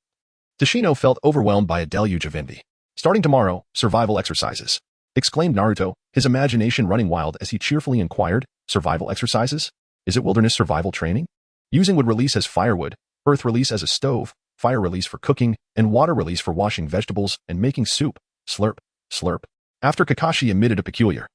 Toshino felt overwhelmed by a deluge of envy. Starting tomorrow, survival exercises, exclaimed Naruto, his imagination running wild as he cheerfully inquired, survival exercises? Is it wilderness survival training? Using wood release as firewood, earth release as a stove, fire release for cooking, and water release for washing vegetables and making soup. Slurp, slurp. After Kakashi emitted a peculiar,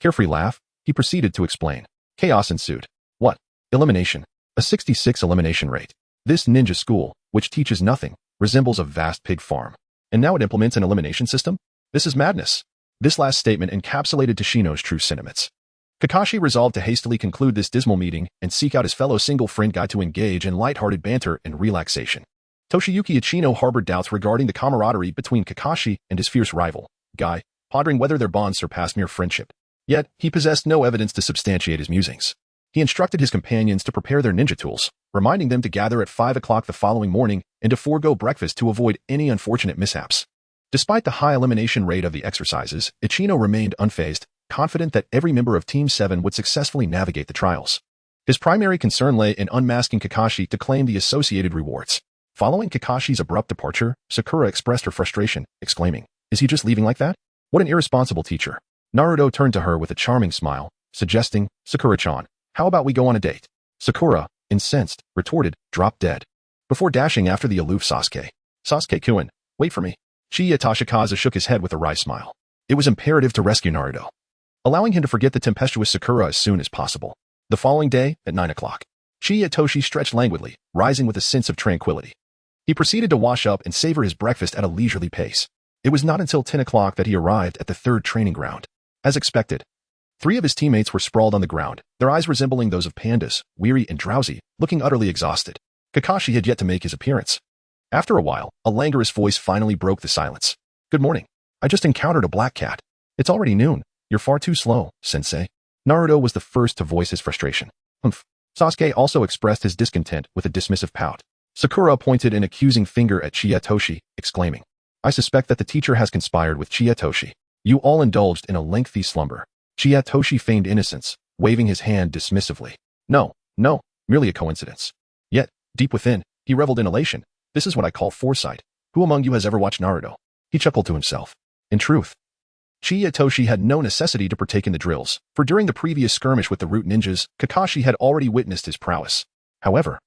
carefree laugh, He proceeded to explain. Chaos ensued. What? Elimination. A 66 elimination rate. This ninja school, which teaches nothing, resembles a vast pig farm. And now it implements an elimination system? This is madness. This last statement encapsulated Toshino's true sentiments. Kakashi resolved to hastily conclude this dismal meeting and seek out his fellow single friend guy to engage in light-hearted banter and relaxation. Toshiyuki Ichino harbored doubts regarding the camaraderie between Kakashi and his fierce rival, Guy, pondering whether their bond surpassed mere friendship. Yet, he possessed no evidence to substantiate his musings. He instructed his companions to prepare their ninja tools, reminding them to gather at 5 o'clock the following morning and to forego breakfast to avoid any unfortunate mishaps. Despite the high elimination rate of the exercises, Ichino remained unfazed, confident that every member of Team 7 would successfully navigate the trials. His primary concern lay in unmasking Kakashi to claim the associated rewards. Following Kakashi's abrupt departure, Sakura expressed her frustration, exclaiming, "Is he just leaving like that? What an irresponsible teacher." Naruto turned to her with a charming smile, suggesting, "Sakura-chan, how about we go on a date?" Sakura, incensed, retorted, "Drop dead." Before dashing after the aloof Sasuke. "Sasuke-kun, wait for me." Shinya Toshikazu shook his head with a wry smile. It was imperative to rescue Naruto, allowing him to forget the tempestuous Sakura as soon as possible. The following day, at 9 o'clock, Shinya Toshi stretched languidly, rising with a sense of tranquility. He proceeded to wash up and savor his breakfast at a leisurely pace. It was not until 10 o'clock that he arrived at the third training ground. As expected, 3 of his teammates were sprawled on the ground, their eyes resembling those of pandas, weary and drowsy, looking utterly exhausted. Kakashi had yet to make his appearance. After a while, a languorous voice finally broke the silence. "Good morning. I just encountered a black cat. It's already noon. You're far too slow, sensei." Naruto was the first to voice his frustration. "Humph." Sasuke also expressed his discontent with a dismissive pout. Sakura pointed an accusing finger at Chiyatoshi, exclaiming, "I suspect that the teacher has conspired with Chiyatoshi." You all indulged in a lengthy slumber. Chiyatoshi feigned innocence, waving his hand dismissively. No, merely a coincidence. Yet, deep within, he reveled in elation. This is what I call foresight. Who among you has ever watched Naruto? He chuckled to himself. In truth, Chiyatoshi had no necessity to partake in the drills, for during the previous skirmish with the root ninjas, Kakashi had already witnessed his prowess. However,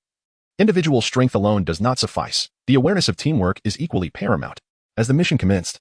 individual strength alone does not suffice. The awareness of teamwork is equally paramount. As the mission commenced,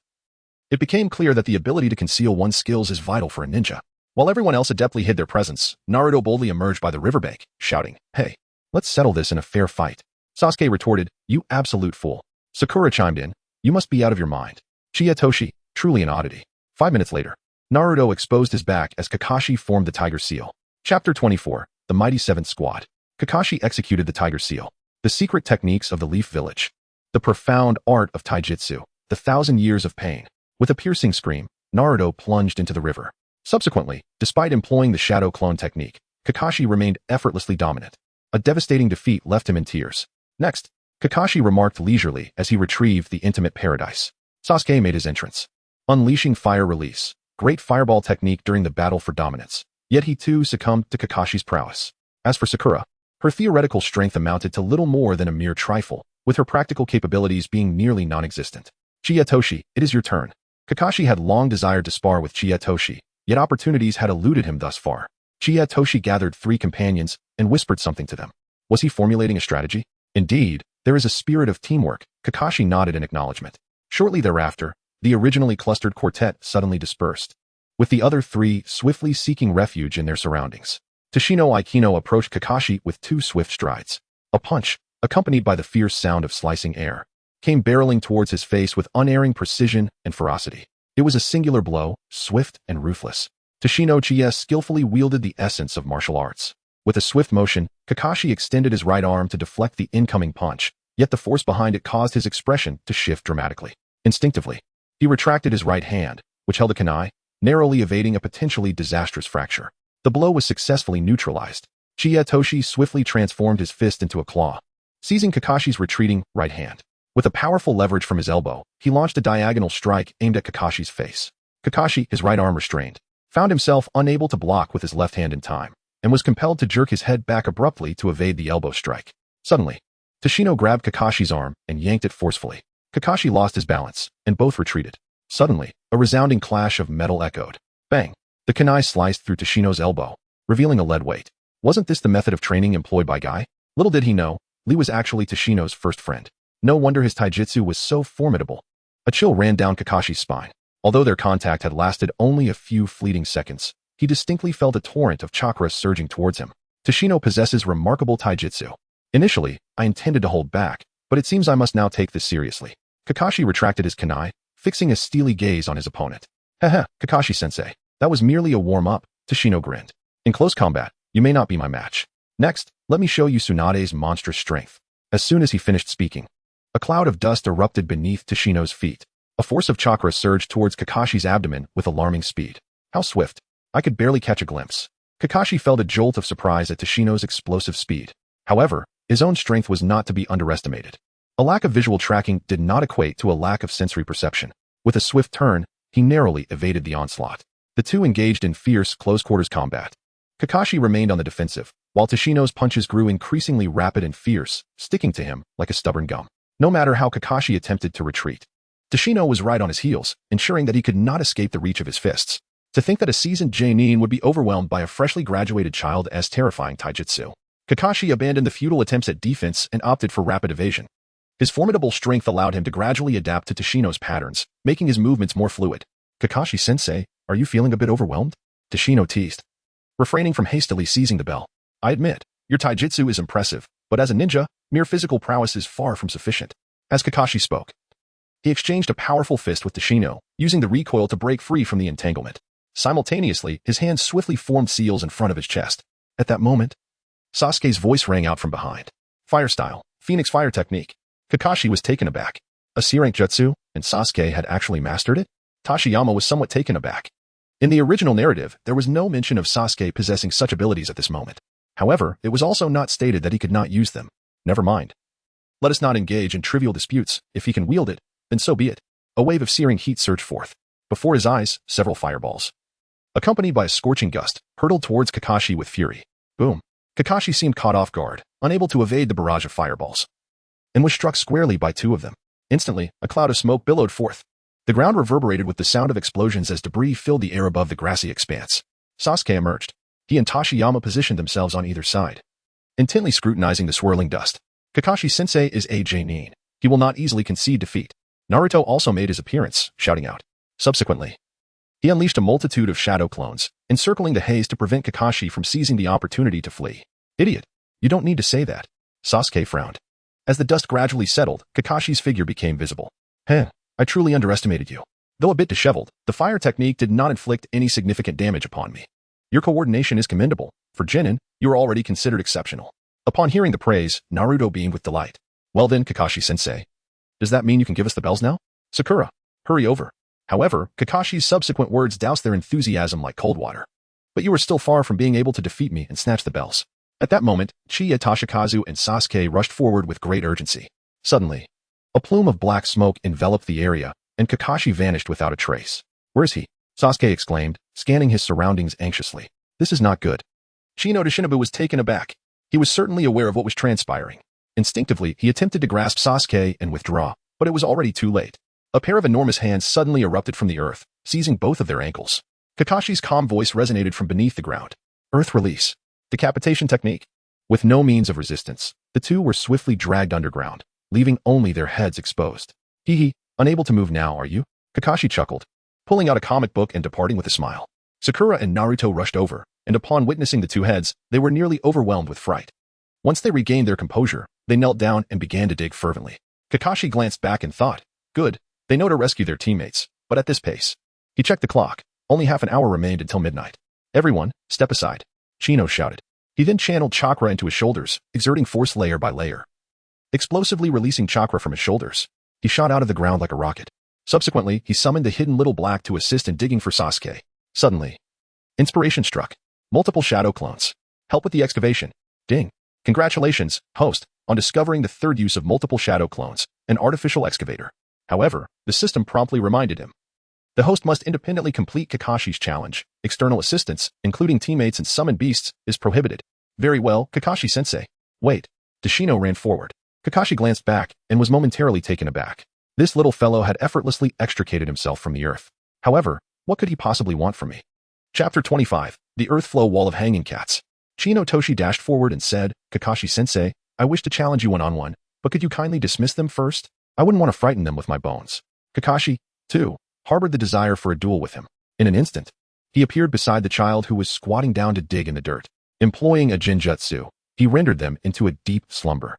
it became clear that the ability to conceal one's skills is vital for a ninja. While everyone else adeptly hid their presence, Naruto boldly emerged by the riverbank, shouting, "Hey, let's settle this in a fair fight." Sasuke retorted, "You absolute fool." Sakura chimed in, "You must be out of your mind." Chiyatoshi, truly an oddity. 5 minutes later, Naruto exposed his back as Kakashi formed the Tiger Seal. Chapter 24, The Mighty Seventh Squad. Kakashi executed the Tiger Seal. The secret techniques of the Leaf Village. The profound art of taijutsu. The 1,000 years of pain. With a piercing scream, Naruto plunged into the river. Subsequently, despite employing the shadow clone technique, Kakashi remained effortlessly dominant. A devastating defeat left him in tears. Next, Kakashi remarked leisurely as he retrieved the intimate paradise. Sasuke made his entrance. Unleashing fire release. Great fireball technique during the battle for dominance. Yet he too succumbed to Kakashi's prowess. As for Sakura, her theoretical strength amounted to little more than a mere trifle, with her practical capabilities being nearly non-existent. Chiyatoshi, it is your turn. Kakashi had long desired to spar with Chiyatoshi, yet opportunities had eluded him thus far. Chiyatoshi gathered 3 companions and whispered something to them. Was he formulating a strategy? Indeed, there is a spirit of teamwork. Kakashi nodded in acknowledgement. Shortly thereafter, the originally clustered quartet suddenly dispersed, with the other 3 swiftly seeking refuge in their surroundings. Toshino Aikino approached Kakashi with 2 swift strides. A punch, accompanied by the fierce sound of slicing air, came barreling towards his face with unerring precision and ferocity. It was a singular blow, swift and ruthless. Toshino Chie skillfully wielded the essence of martial arts. With a swift motion, Kakashi extended his right arm to deflect the incoming punch, yet the force behind it caused his expression to shift dramatically. Instinctively, he retracted his right hand, which held a kunai, narrowly evading a potentially disastrous fracture. The blow was successfully neutralized. Chiyatoshi swiftly transformed his fist into a claw, seizing Kakashi's retreating right hand. With a powerful leverage from his elbow, he launched a diagonal strike aimed at Kakashi's face. Kakashi, his right arm restrained, found himself unable to block with his left hand in time, and was compelled to jerk his head back abruptly to evade the elbow strike. Suddenly, Toshino grabbed Kakashi's arm and yanked it forcefully. Kakashi lost his balance, and both retreated. Suddenly, a resounding clash of metal echoed. Bang! The kunai sliced through Toshino's elbow, revealing a lead weight. Wasn't this the method of training employed by Guy? Little did he know, Lee was actually Toshino's first friend. No wonder his taijutsu was so formidable. A chill ran down Kakashi's spine. Although their contact had lasted only a few fleeting seconds, he distinctly felt a torrent of chakra surging towards him. Tashino possesses remarkable taijutsu. Initially, I intended to hold back, but it seems I must now take this seriously. Kakashi retracted his kunai, fixing a steely gaze on his opponent. Heh, Kakashi-sensei, that was merely a warm-up, Tashino grinned. In close combat, you may not be my match. Next, let me show you Tsunade's monstrous strength. As soon as he finished speaking, a cloud of dust erupted beneath Tashino's feet. A force of chakra surged towards Kakashi's abdomen with alarming speed. How swift! I could barely catch a glimpse. Kakashi felt a jolt of surprise at Tashino's explosive speed. However, his own strength was not to be underestimated. A lack of visual tracking did not equate to a lack of sensory perception. With a swift turn, he narrowly evaded the onslaught. The two engaged in fierce, close-quarters combat. Kakashi remained on the defensive, while Tashino's punches grew increasingly rapid and fierce, sticking to him like a stubborn gum. No matter how Kakashi attempted to retreat, Tashino was right on his heels, ensuring that he could not escape the reach of his fists. To think that a seasoned genin would be overwhelmed by a freshly graduated child's terrifying taijutsu. Kakashi abandoned the futile attempts at defense and opted for rapid evasion. His formidable strength allowed him to gradually adapt to Tashino's patterns, making his movements more fluid. Kakashi-sensei, are you feeling a bit overwhelmed? Tashino teased, refraining from hastily seizing the bell. I admit, your taijutsu is impressive, but as a ninja, mere physical prowess is far from sufficient. As Kakashi spoke, he exchanged a powerful fist with Tashino, using the recoil to break free from the entanglement. Simultaneously, his hands swiftly formed seals in front of his chest. At that moment, Sasuke's voice rang out from behind. Fire style, Phoenix fire technique. Kakashi was taken aback. A C-rank jutsu, and Sasuke had actually mastered it? Tashiyama was somewhat taken aback. In the original narrative, there was no mention of Sasuke possessing such abilities at this moment. However, it was also not stated that he could not use them. Never mind. Let us not engage in trivial disputes. If he can wield it, then so be it. A wave of searing heat surged forth. Before his eyes, several fireballs, accompanied by a scorching gust, hurtled towards Kakashi with fury. Boom. Kakashi seemed caught off guard, unable to evade the barrage of fireballs, and was struck squarely by two of them. Instantly, a cloud of smoke billowed forth. The ground reverberated with the sound of explosions as debris filled the air above the grassy expanse. Sasuke emerged. He and Tashiyama positioned themselves on either side, intently scrutinizing the swirling dust. Kakashi-sensei is a genin. He will not easily concede defeat. Naruto also made his appearance, shouting out. Subsequently, he unleashed a multitude of shadow clones, encircling the haze to prevent Kakashi from seizing the opportunity to flee. Idiot. You don't need to say that. Sasuke frowned. As the dust gradually settled, Kakashi's figure became visible. I truly underestimated you. Though a bit disheveled, the fire technique did not inflict any significant damage upon me. Your coordination is commendable. For genin, you are already considered exceptional. Upon hearing the praise, Naruto beamed with delight. Well then, Kakashi-sensei. Does that mean you can give us the bells now? Sakura, hurry over. However, Kakashi's subsequent words doused their enthusiasm like cold water. But you were still far from being able to defeat me and snatch the bells. At that moment, Chiya, Toshikazu, and Sasuke rushed forward with great urgency. Suddenly, a plume of black smoke enveloped the area, and Kakashi vanished without a trace. Where is he? Sasuke exclaimed, scanning his surroundings anxiously. This is not good. Shinobu was taken aback. He was certainly aware of what was transpiring. Instinctively, he attempted to grasp Sasuke and withdraw, but it was already too late. A pair of enormous hands suddenly erupted from the earth, seizing both of their ankles. Kakashi's calm voice resonated from beneath the ground. Earth release. Decapitation technique. With no means of resistance, the two were swiftly dragged underground, leaving only their heads exposed. Hee, unable to move now, are you? Kakashi chuckled, pulling out a comic book and departing with a smile. Sakura and Naruto rushed over, and upon witnessing the two heads, they were nearly overwhelmed with fright. Once they regained their composure, they knelt down and began to dig fervently. Kakashi glanced back and thought, good, they know to rescue their teammates, but at this pace. He checked the clock. Only half an hour remained until midnight. Everyone, step aside. Chino shouted. He then channeled chakra into his shoulders, exerting force layer by layer. Explosively releasing chakra from his shoulders, he shot out of the ground like a rocket. Subsequently, he summoned the hidden little black to assist in digging for Sasuke. Suddenly, inspiration struck. Multiple shadow clones. Help with the excavation. Ding. Congratulations, host, on discovering the third use of multiple shadow clones, an artificial excavator. However, the system promptly reminded him. The host must independently complete Kakashi's challenge. External assistance, including teammates and summoned beasts, is prohibited. Very well, Kakashi-sensei. Wait. Tashino ran forward. Kakashi glanced back and was momentarily taken aback. This little fellow had effortlessly extricated himself from the earth. However, what could he possibly want from me? Chapter 25, The Earth Flow Wall of Hanging Cats. Chino Toshi dashed forward and said, Kakashi-sensei, I wish to challenge you one-on-one, but could you kindly dismiss them first? I wouldn't want to frighten them with my bones. Kakashi, too, harbored the desire for a duel with him. In an instant, He appeared beside the child who was squatting down to dig in the dirt. Employing a ninjutsu, he rendered them into a deep slumber.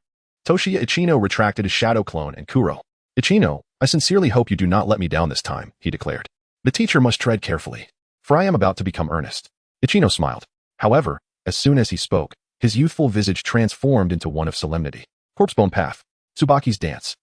Toshiya Ichino retracted his shadow clone and Kuro. "Ichino, I sincerely hope you do not let me down this time," he declared. "The teacher must tread carefully, for I am about to become earnest." Ichino smiled. However, as soon as he spoke, his youthful visage transformed into one of solemnity. Corpsebone Path. Tsubaki's Dance.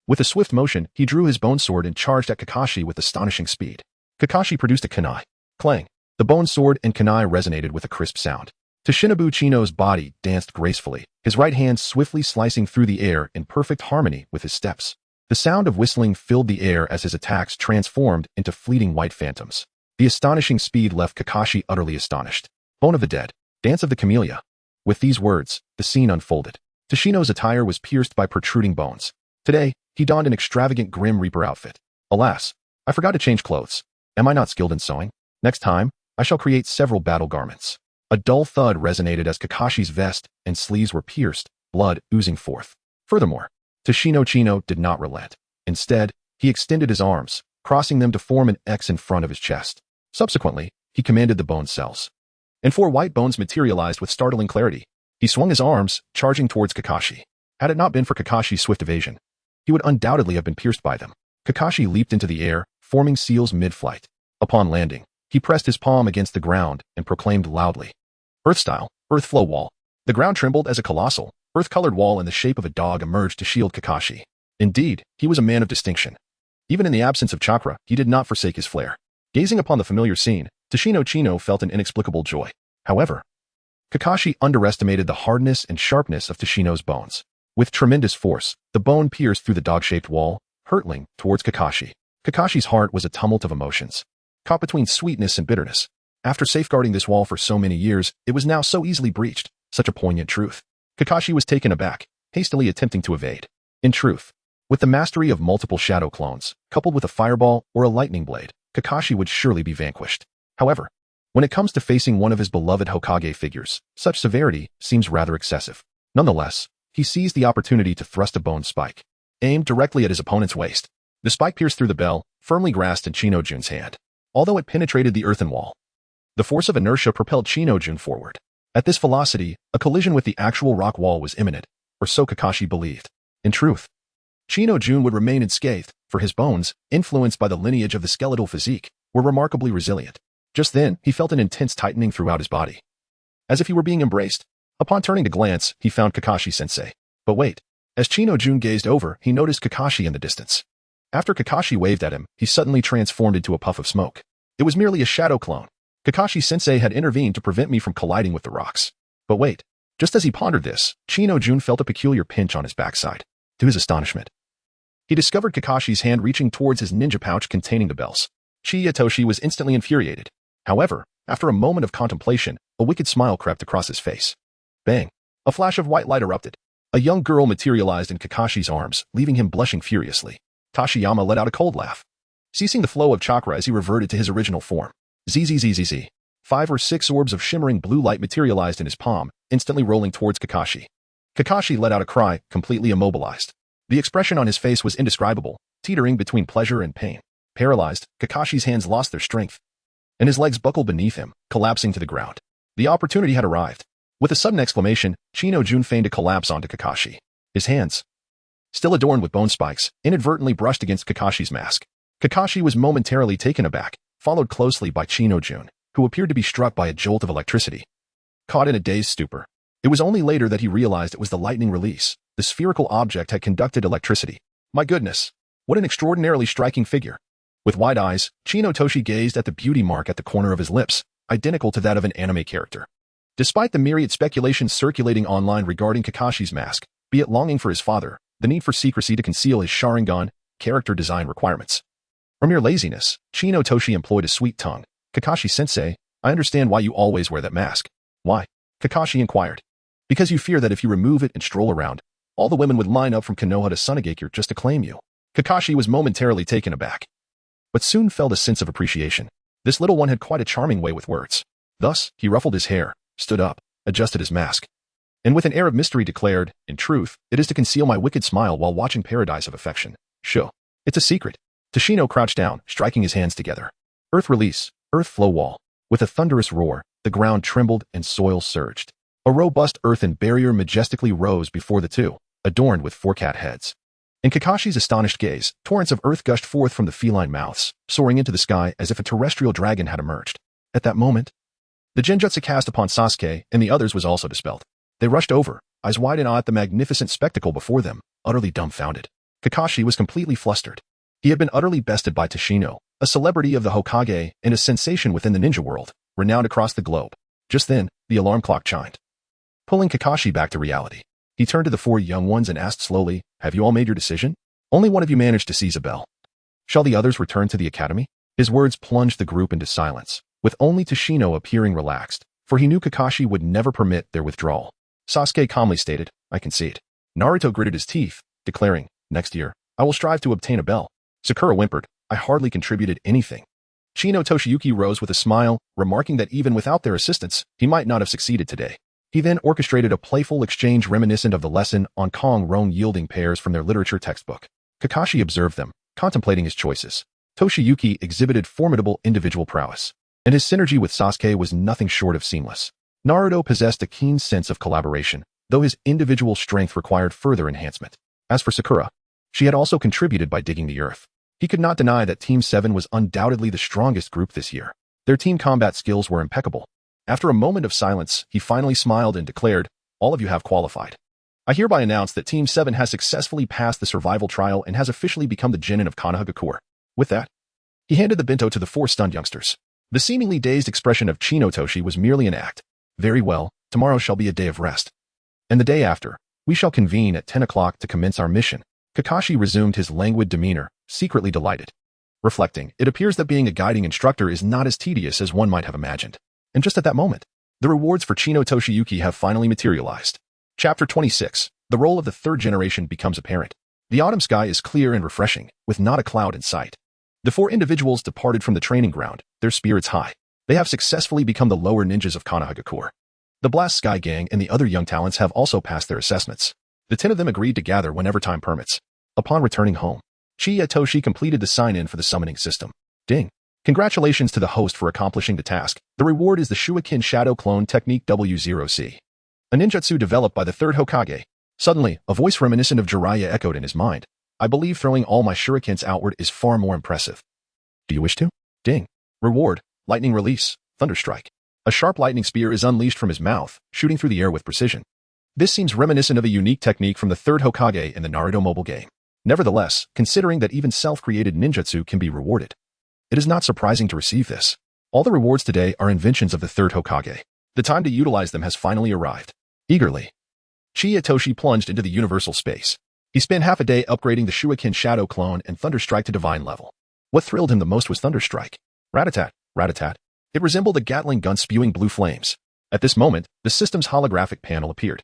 With a swift motion, he drew his bone sword and charged at Kakashi with astonishing speed. Kakashi produced a kunai. Clang. The bone sword and kunai resonated with a crisp sound. Toshinobu Chino's body danced gracefully, his right hand swiftly slicing through the air in perfect harmony with his steps. The sound of whistling filled the air as his attacks transformed into fleeting white phantoms. The astonishing speed left Kakashi utterly astonished. Bone of the Dead. Dance of the Camellia. With these words, the scene unfolded. Toshino's attire was pierced by protruding bones. Today, he donned an extravagant Grim Reaper outfit. Alas, I forgot to change clothes. Am I not skilled in sewing? Next time, I shall create several battle garments. A dull thud resonated as Kakashi's vest and sleeves were pierced, blood oozing forth. Furthermore, Toshino Chino did not relent. Instead, he extended his arms, crossing them to form an X in front of his chest. Subsequently, he commanded the bone cells. And 4 white bones materialized with startling clarity. He swung his arms, charging towards Kakashi. Had it not been for Kakashi's swift evasion, he would undoubtedly have been pierced by them. Kakashi leaped into the air, forming seals mid-flight. Upon landing, he pressed his palm against the ground and proclaimed loudly, "Earth style, earth flow wall." The ground trembled as a colossal, earth-colored wall in the shape of a dog emerged to shield Kakashi. Indeed, he was a man of distinction. Even in the absence of chakra, he did not forsake his flair. Gazing upon the familiar scene, Toshino Chino felt an inexplicable joy. However, Kakashi underestimated the hardness and sharpness of Toshino's bones. With tremendous force, the bone pierced through the dog-shaped wall, hurtling towards Kakashi. Kakashi's heart was a tumult of emotions, caught between sweetness and bitterness. After safeguarding this wall for so many years, it was now so easily breached. Such a poignant truth. Kakashi was taken aback, hastily attempting to evade. In truth, with the mastery of multiple shadow clones, coupled with a fireball or a lightning blade, Kakashi would surely be vanquished. However, when it comes to facing one of his beloved Hokage figures, such severity seems rather excessive. Nonetheless, he seized the opportunity to thrust a bone spike, aimed directly at his opponent's waist. The spike pierced through the bell, firmly grasped in Chino-jun's hand. Although it penetrated the earthen wall, the force of inertia propelled Chino-jun forward. At this velocity, a collision with the actual rock wall was imminent, or so Kakashi believed. In truth, Chino-jun would remain unscathed, for his bones, influenced by the lineage of the skeletal physique, were remarkably resilient. Just then, he felt an intense tightening throughout his body, as if he were being embraced. Upon turning to glance, he found Kakashi-sensei. But wait, as Chino-jun gazed over, he noticed Kakashi in the distance. After Kakashi waved at him, he suddenly transformed into a puff of smoke. It was merely a shadow clone. Kakashi-sensei had intervened to prevent me from colliding with the rocks. But wait, just as he pondered this, Chino-jun felt a peculiar pinch on his backside. To his astonishment, he discovered Kakashi's hand reaching towards his ninja pouch containing the bells. Chiyatoshi was instantly infuriated. However, after a moment of contemplation, a wicked smile crept across his face. Bang! A flash of white light erupted. A young girl materialized in Kakashi's arms, leaving him blushing furiously. Tashiyama let out a cold laugh, ceasing the flow of chakra as he reverted to his original form. Zzzzz. 5 or 6 orbs of shimmering blue light materialized in his palm, instantly rolling towards Kakashi. Kakashi let out a cry, completely immobilized. The expression on his face was indescribable, teetering between pleasure and pain. Paralyzed, Kakashi's hands lost their strength, and his legs buckled beneath him, collapsing to the ground. The opportunity had arrived. With a sudden exclamation, Chino-jun feigned to collapse onto Kakashi. His hands, still adorned with bone spikes, inadvertently brushed against Kakashi's mask. Kakashi was momentarily taken aback, followed closely by Chino-jun, who appeared to be struck by a jolt of electricity. Caught in a dazed stupor, it was only later that he realized it was the lightning release. The spherical object had conducted electricity. My goodness, what an extraordinarily striking figure. With wide eyes, Chino-toshi gazed at the beauty mark at the corner of his lips, identical to that of an anime character. Despite the myriad speculations circulating online regarding Kakashi's mask, be it longing for his father, the need for secrecy to conceal his Sharingan, character design requirements, or mere laziness, Chino-toshi employed a sweet tongue. Kakashi-sensei, I understand why you always wear that mask. Why? Kakashi inquired. Because you fear that if you remove it and stroll around, all the women would line up from Konoha to Sunagakure just to claim you. Kakashi was momentarily taken aback, but soon felt a sense of appreciation. This little one had quite a charming way with words. Thus, he ruffled his hair, stood up, adjusted his mask, and with an air of mystery declared, in truth, it is to conceal my wicked smile while watching Paradise of Affection. Sho. It's a secret. Toshino crouched down, striking his hands together. Earth release, earth flow wall. With a thunderous roar, the ground trembled and soil surged. A robust earthen barrier majestically rose before the two, adorned with four cat heads. In Kakashi's astonished gaze, torrents of earth gushed forth from the feline mouths, soaring into the sky as if a terrestrial dragon had emerged. At that moment, the genjutsu cast upon Sasuke and the others was also dispelled. They rushed over, eyes wide in awe at the magnificent spectacle before them, utterly dumbfounded. Kakashi was completely flustered. He had been utterly bested by Tashino, a celebrity of the Hokage and a sensation within the ninja world, renowned across the globe. Just then, the alarm clock chimed, pulling Kakashi back to reality. He turned to the four young ones and asked slowly, "Have you all made your decision? Only one of you managed to seize a bell. Shall the others return to the academy?" His words plunged the group into silence, with only Tashino appearing relaxed, for he knew Kakashi would never permit their withdrawal. Sasuke calmly stated, "I concede." Naruto gritted his teeth, declaring, "Next year, I will strive to obtain a bell." Sakura whimpered, "I hardly contributed anything." Chino Toshiyuki rose with a smile, remarking that even without their assistance, he might not have succeeded today. He then orchestrated a playful exchange reminiscent of the lesson on Kong Rong yielding pairs from their literature textbook. Kakashi observed them, contemplating his choices. Toshiyuki exhibited formidable individual prowess, and his synergy with Sasuke was nothing short of seamless. Naruto possessed a keen sense of collaboration, though his individual strength required further enhancement. As for Sakura, she had also contributed by digging the earth. He could not deny that Team 7 was undoubtedly the strongest group this year. Their team combat skills were impeccable. After a moment of silence, he finally smiled and declared, "All of you have qualified. I hereby announce that Team 7 has successfully passed the survival trial and has officially become the Genin of Konohagakure." With that, he handed the bento to the four stunned youngsters. The seemingly dazed expression of Chino Toshi was merely an act. "Very well, tomorrow shall be a day of rest. And the day after, we shall convene at 10 o'clock to commence our mission." Kakashi resumed his languid demeanor, secretly delighted. Reflecting, it appears that being a guiding instructor is not as tedious as one might have imagined. And just at that moment, the rewards for Chino Toshiyuki have finally materialized. Chapter 26. The role of the third generation becomes apparent. The autumn sky is clear and refreshing, with not a cloud in sight. The four individuals departed from the training ground, their spirits high. They have successfully become the lower ninjas of Konohagakure. The Blast Sky Gang and the other young talents have also passed their assessments. The 10 of them agreed to gather whenever time permits. Upon returning home, Chiya Toshi completed the sign-in for the summoning system. Ding. Congratulations to the host for accomplishing the task. The reward is the Shuiken Shadow Clone Technique W0C, a ninjutsu developed by the third Hokage. Suddenly, a voice reminiscent of Jiraiya echoed in his mind. "I believe throwing all my shurikens outward is far more impressive. Do you wish to?" Ding. Reward, Lightning Release, Thunderstrike. A sharp lightning spear is unleashed from his mouth, shooting through the air with precision. This seems reminiscent of a unique technique from the third Hokage in the Naruto mobile game. Nevertheless, considering that even self-created ninjutsu can be rewarded, it is not surprising to receive this. All the rewards today are inventions of the third Hokage. The time to utilize them has finally arrived. Eagerly, Chiya Toshi plunged into the universal space. He spent half a day upgrading the Shuiken Shadow Clone and Thunderstrike to divine level. What thrilled him the most was Thunderstrike. Rat-a-tat, rat-a-tat. It resembled a Gatling gun spewing blue flames. At this moment, the system's holographic panel appeared.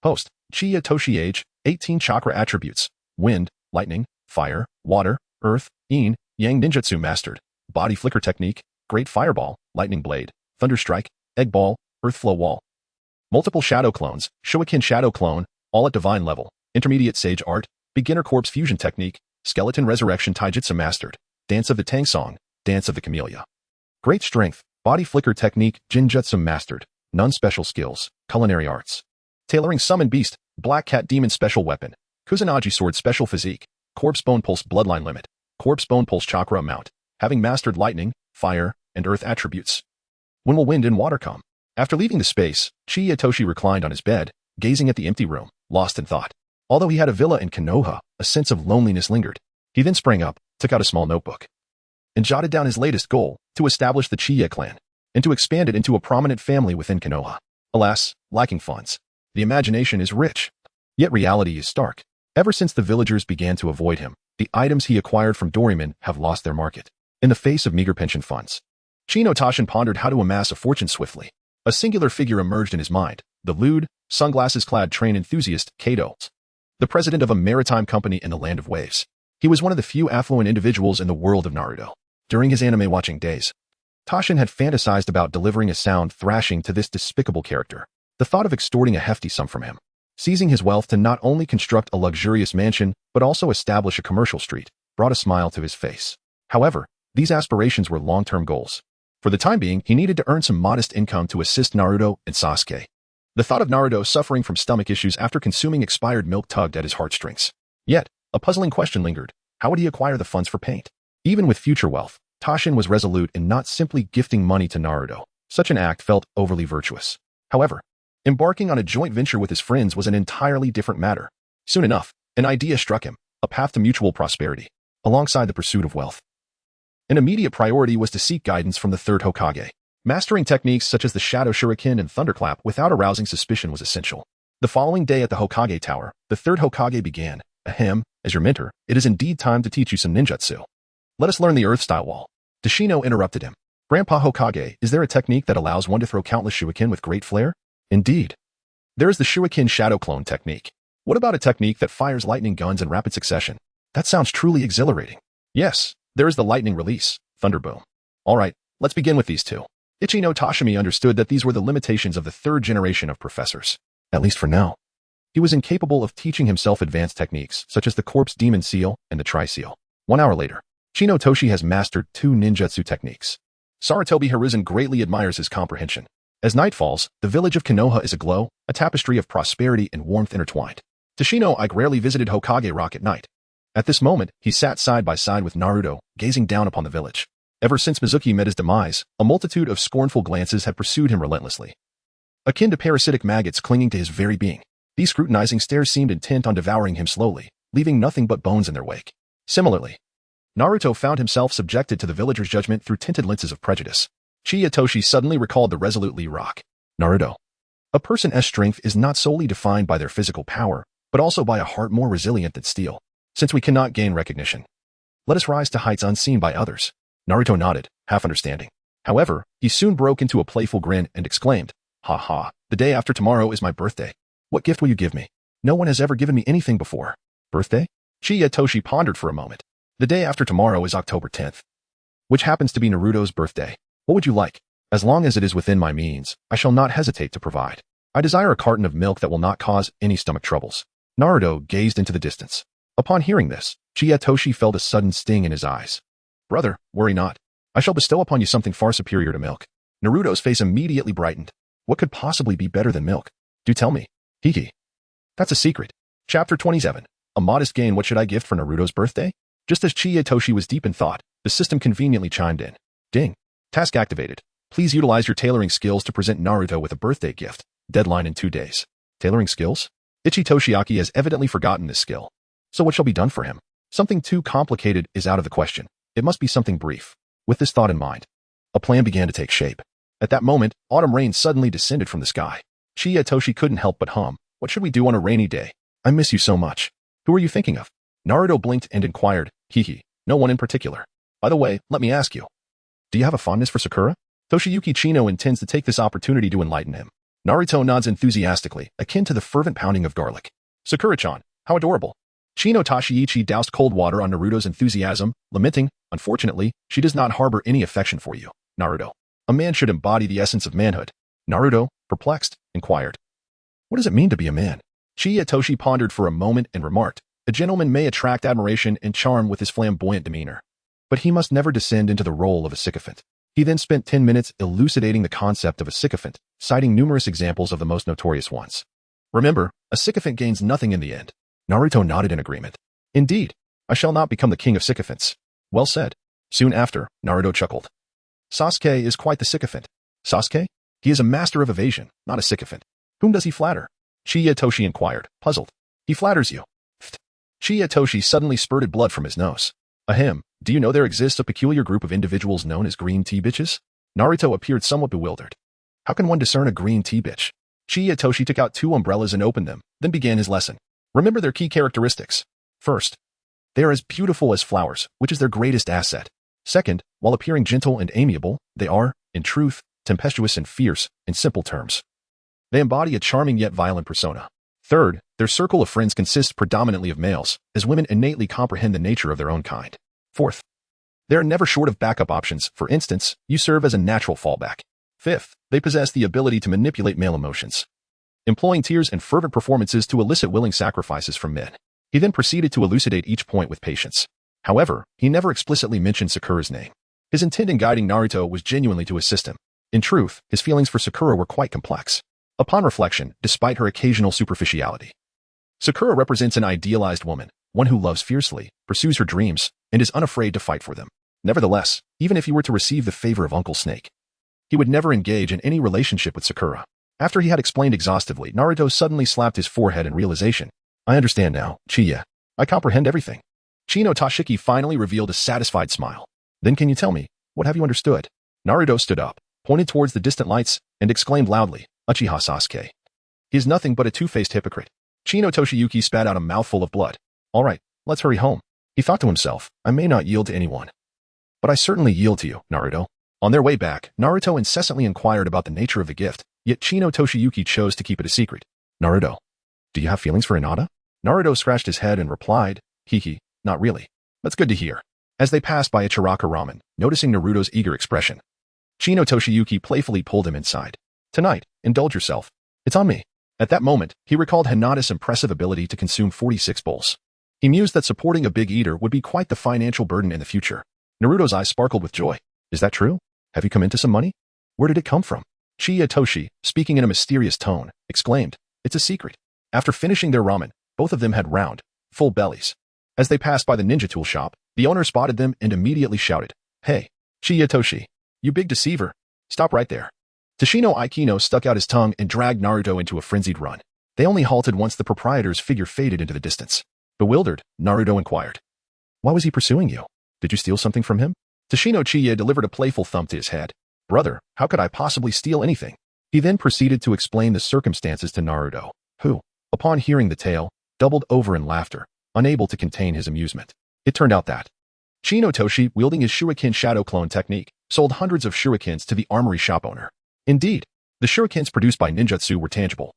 Host, Chiya Toshi. Age, 18. Chakra attributes: wind, lightning, fire, water, earth, yin, yang. Ninjutsu mastered: body flicker technique, great fireball, lightning blade, thunderstrike, egg ball, earth flow wall. Multiple shadow clones, Shuiken Shadow Clone, all at divine level. Intermediate sage art, beginner corpse fusion technique, skeleton resurrection taijutsu mastered, dance of the Tang Song, dance of the camellia. Great strength, body flicker technique, jinjutsu mastered, non-special skills, culinary arts. Tailoring summon beast, black cat demon special weapon, Kusanagi sword special physique, corpse bone pulse bloodline limit, corpse bone pulse chakra amount, having mastered lightning, fire, and earth attributes. When will wind and water come? After leaving the space, Chiya Toshi reclined on his bed, gazing at the empty room, lost in thought. Although he had a villa in Konoha, a sense of loneliness lingered. He then sprang up, took out a small notebook, and jotted down his latest goal, to establish the Chiya clan, and to expand it into a prominent family within Konoha. Alas, lacking funds. The imagination is rich, yet reality is stark. Ever since the villagers began to avoid him, the items he acquired from Doryman have lost their market. In the face of meager pension funds, Chino Toshin pondered how to amass a fortune swiftly. A singular figure emerged in his mind, the lewd, sunglasses-clad train enthusiast, Kato, the president of a maritime company in the Land of Waves. He was one of the few affluent individuals in the world of Naruto. During his anime-watching days, Toshin had fantasized about delivering a sound thrashing to this despicable character. The thought of extorting a hefty sum from him, seizing his wealth to not only construct a luxurious mansion, but also establish a commercial street, brought a smile to his face. However, these aspirations were long-term goals. For the time being, he needed to earn some modest income to assist Naruto and Sasuke. The thought of Naruto suffering from stomach issues after consuming expired milk tugged at his heartstrings. Yet, a puzzling question lingered. How would he acquire the funds for paint? Even with future wealth, Taishin was resolute in not simply gifting money to Naruto. Such an act felt overly virtuous. However, embarking on a joint venture with his friends was an entirely different matter. Soon enough, an idea struck him, a path to mutual prosperity, alongside the pursuit of wealth. An immediate priority was to seek guidance from the third Hokage. Mastering techniques such as the Shadow Shuriken and Thunderclap without arousing suspicion was essential. The following day at the Hokage Tower, the third Hokage began. Ahem, as your mentor, it is indeed time to teach you some ninjutsu. Let us learn the Earth-style wall. Deshino interrupted him. Grandpa Hokage, is there a technique that allows one to throw countless shuriken with great flair? Indeed. There is the Shuriken Shadow Clone technique. What about a technique that fires lightning guns in rapid succession? That sounds truly exhilarating. Yes, there is the lightning release, Thunderboom. All right, let's begin with these two. Ichino Tashimi understood that these were the limitations of the third generation of professors. At least for now. He was incapable of teaching himself advanced techniques, such as the Corpse Demon Seal and the Tri-Seal. 1 hour later, Chino Toshi has mastered 2 ninjutsu techniques. Sarutobi Hiruzen greatly admires his comprehension. As night falls, the village of Konoha is aglow, a tapestry of prosperity and warmth intertwined. Tashino Ike rarely visited Hokage Rock at night. At this moment, he sat side by side with Naruto, gazing down upon the village. Ever since Mizuki met his demise, a multitude of scornful glances had pursued him relentlessly. Akin to parasitic maggots clinging to his very being, these scrutinizing stares seemed intent on devouring him slowly, leaving nothing but bones in their wake. Similarly, Naruto found himself subjected to the villagers' judgment through tinted lenses of prejudice. Chiyatoshi suddenly recalled the resolute Lee Rock. Naruto. A person's strength is not solely defined by their physical power, but also by a heart more resilient than steel. Since we cannot gain recognition, let us rise to heights unseen by others. Naruto nodded, half understanding. However, he soon broke into a playful grin and exclaimed, "Ha ha, the day after tomorrow is my birthday. What gift will you give me? No one has ever given me anything before." Birthday? Chiyatoshi pondered for a moment. The day after tomorrow is October 10th, which happens to be Naruto's birthday. What would you like? As long as it is within my means, I shall not hesitate to provide. I desire a carton of milk that will not cause any stomach troubles. Naruto gazed into the distance. Upon hearing this, Chiyatoshi felt a sudden sting in his eyes. Brother, worry not. I shall bestow upon you something far superior to milk. Naruto's face immediately brightened. What could possibly be better than milk? Do tell me. Hiki. That's a secret. Chapter 27. A modest gain. What should I gift for Naruto's birthday? Just as Chiyatoshi was deep in thought, the system conveniently chimed in. Ding. Task activated. Please utilize your tailoring skills to present Naruto with a birthday gift. Deadline in 2 days. Tailoring skills? Ichi Toshiaki has evidently forgotten this skill. So what shall be done for him? Something too complicated is out of the question. It must be something brief. With this thought in mind, a plan began to take shape. At that moment, autumn rain suddenly descended from the sky. Chiyatoshi couldn't help but hum. What should we do on a rainy day? I miss you so much. Who are you thinking of? Naruto blinked and inquired. Hihi, no one in particular. By the way, let me ask you. Do you have a fondness for Sakura? Toshiyuki Chino intends to take this opportunity to enlighten him. Naruto nods enthusiastically, akin to the fervent pounding of garlic. Sakura-chan, how adorable. Chino Tashiichi doused cold water on Naruto's enthusiasm, lamenting, unfortunately, she does not harbor any affection for you, Naruto. A man should embody the essence of manhood. Naruto, perplexed, inquired. What does it mean to be a man? Chiyatoshi pondered for a moment and remarked, a gentleman may attract admiration and charm with his flamboyant demeanor, but he must never descend into the role of a sycophant. He then spent 10 minutes elucidating the concept of a sycophant, citing numerous examples of the most notorious ones. Remember, a sycophant gains nothing in the end. Naruto nodded in agreement. Indeed, I shall not become the king of sycophants. Well said. Soon after, Naruto chuckled. Sasuke is quite the sycophant. Sasuke? He is a master of evasion, not a sycophant. Whom does he flatter? Chiyatoshi inquired, puzzled. He flatters you. Pfft. Chiyatoshi suddenly spurted blood from his nose. Ahem, do you know there exists a peculiar group of individuals known as green tea bitches? Naruto appeared somewhat bewildered. How can one discern a green tea bitch? Chiyatoshi took out 2 umbrellas and opened them, then began his lesson. Remember their key characteristics. First, they are as beautiful as flowers, which is their greatest asset. Second, while appearing gentle and amiable, they are, in truth, tempestuous and fierce, in simple terms. They embody a charming yet violent persona. Third, their circle of friends consists predominantly of males, as women innately comprehend the nature of their own kind. Fourth, they are never short of backup options. For instance, you serve as a natural fallback. Fifth, they possess the ability to manipulate male emotions, employing tears and fervent performances to elicit willing sacrifices from men. He then proceeded to elucidate each point with patience. However, he never explicitly mentioned Sakura's name. His intent in guiding Naruto was genuinely to assist him. In truth, his feelings for Sakura were quite complex. Upon reflection, despite her occasional superficiality, Sakura represents an idealized woman, one who loves fiercely, pursues her dreams, and is unafraid to fight for them. Nevertheless, even if he were to receive the favor of Uncle Snake, he would never engage in any relationship with Sakura. After he had explained exhaustively, Naruto suddenly slapped his forehead in realization. I understand now, Chiya. I comprehend everything. Chino Toshiki finally revealed a satisfied smile. Then can you tell me, what have you understood? Naruto stood up, pointed towards the distant lights, and exclaimed loudly, Uchiha Sasuke. He is nothing but a two-faced hypocrite. Chino Toshiyuki spat out a mouthful of blood. All right, let's hurry home. He thought to himself, I may not yield to anyone, but I certainly yield to you, Naruto. On their way back, Naruto incessantly inquired about the nature of the gift, yet Chino Toshiyuki chose to keep it a secret. Naruto, do you have feelings for Hinata? Naruto scratched his head and replied, Hee, not really. That's good to hear. As they passed by a Chiraka ramen, noticing Naruto's eager expression, Chino Toshiyuki playfully pulled him inside. Tonight, indulge yourself. It's on me. At that moment, he recalled Hinata's impressive ability to consume 46 bowls. He mused that supporting a big eater would be quite the financial burden in the future. Naruto's eyes sparkled with joy. Is that true? Have you come into some money? Where did it come from? Chiya Toshi, speaking in a mysterious tone, exclaimed, It's a secret. After finishing their ramen, both of them had round, full bellies. As they passed by the ninja tool shop, the owner spotted them and immediately shouted, Hey, Chiya Toshi, you big deceiver. Stop right there. Tashino Aikino stuck out his tongue and dragged Naruto into a frenzied run. They only halted once the proprietor's figure faded into the distance. Bewildered, Naruto inquired, Why was he pursuing you? Did you steal something from him? Tashino Chiya delivered a playful thump to his head. Brother, how could I possibly steal anything? He then proceeded to explain the circumstances to Naruto, who, upon hearing the tale, doubled over in laughter, unable to contain his amusement. It turned out that Chino Toshi, wielding his shuriken shadow clone technique, sold hundreds of shurikens to the armory shop owner. Indeed, the shurikens produced by ninjutsu were tangible,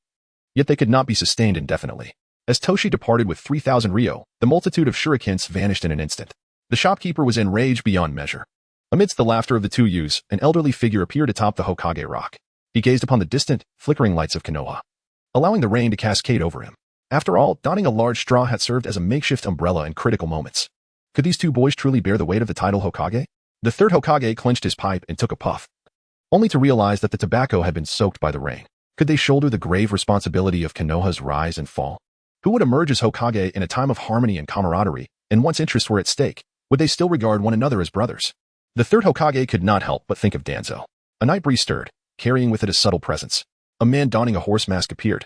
yet they could not be sustained indefinitely. As Toshi departed with 3,000 ryo, the multitude of shurikens vanished in an instant. The shopkeeper was enraged beyond measure. Amidst the laughter of the two youths, an elderly figure appeared atop the Hokage rock. He gazed upon the distant, flickering lights of Konoha, allowing the rain to cascade over him. After all, donning a large straw hat served as a makeshift umbrella in critical moments. Could these two boys truly bear the weight of the title Hokage? The third Hokage clenched his pipe and took a puff, only to realize that the tobacco had been soaked by the rain. Could they shoulder the grave responsibility of Konoha's rise and fall? Who would emerge as Hokage in a time of harmony and camaraderie, and once interests were at stake? Would they still regard one another as brothers? The third Hokage could not help but think of Danzo. A night breeze stirred, carrying with it a subtle presence. A man donning a horse mask appeared,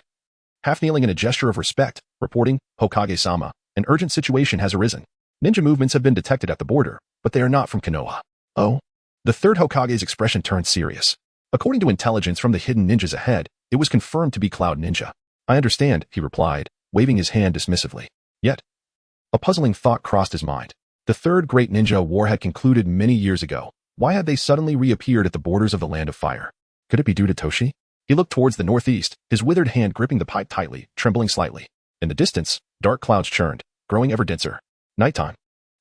half kneeling in a gesture of respect, reporting, Hokage-sama, an urgent situation has arisen. Ninja movements have been detected at the border, but they are not from Konoha. Oh? The third Hokage's expression turned serious. According to intelligence from the hidden ninjas ahead, it was confirmed to be Cloud Ninja. I understand, he replied, waving his hand dismissively. Yet, a puzzling thought crossed his mind. The third great ninja war had concluded many years ago. Why had they suddenly reappeared at the borders of the Land of Fire? Could it be due to Toshi? He looked towards the northeast, his withered hand gripping the pipe tightly, trembling slightly. In the distance, dark clouds churned, growing ever denser. Nighttime.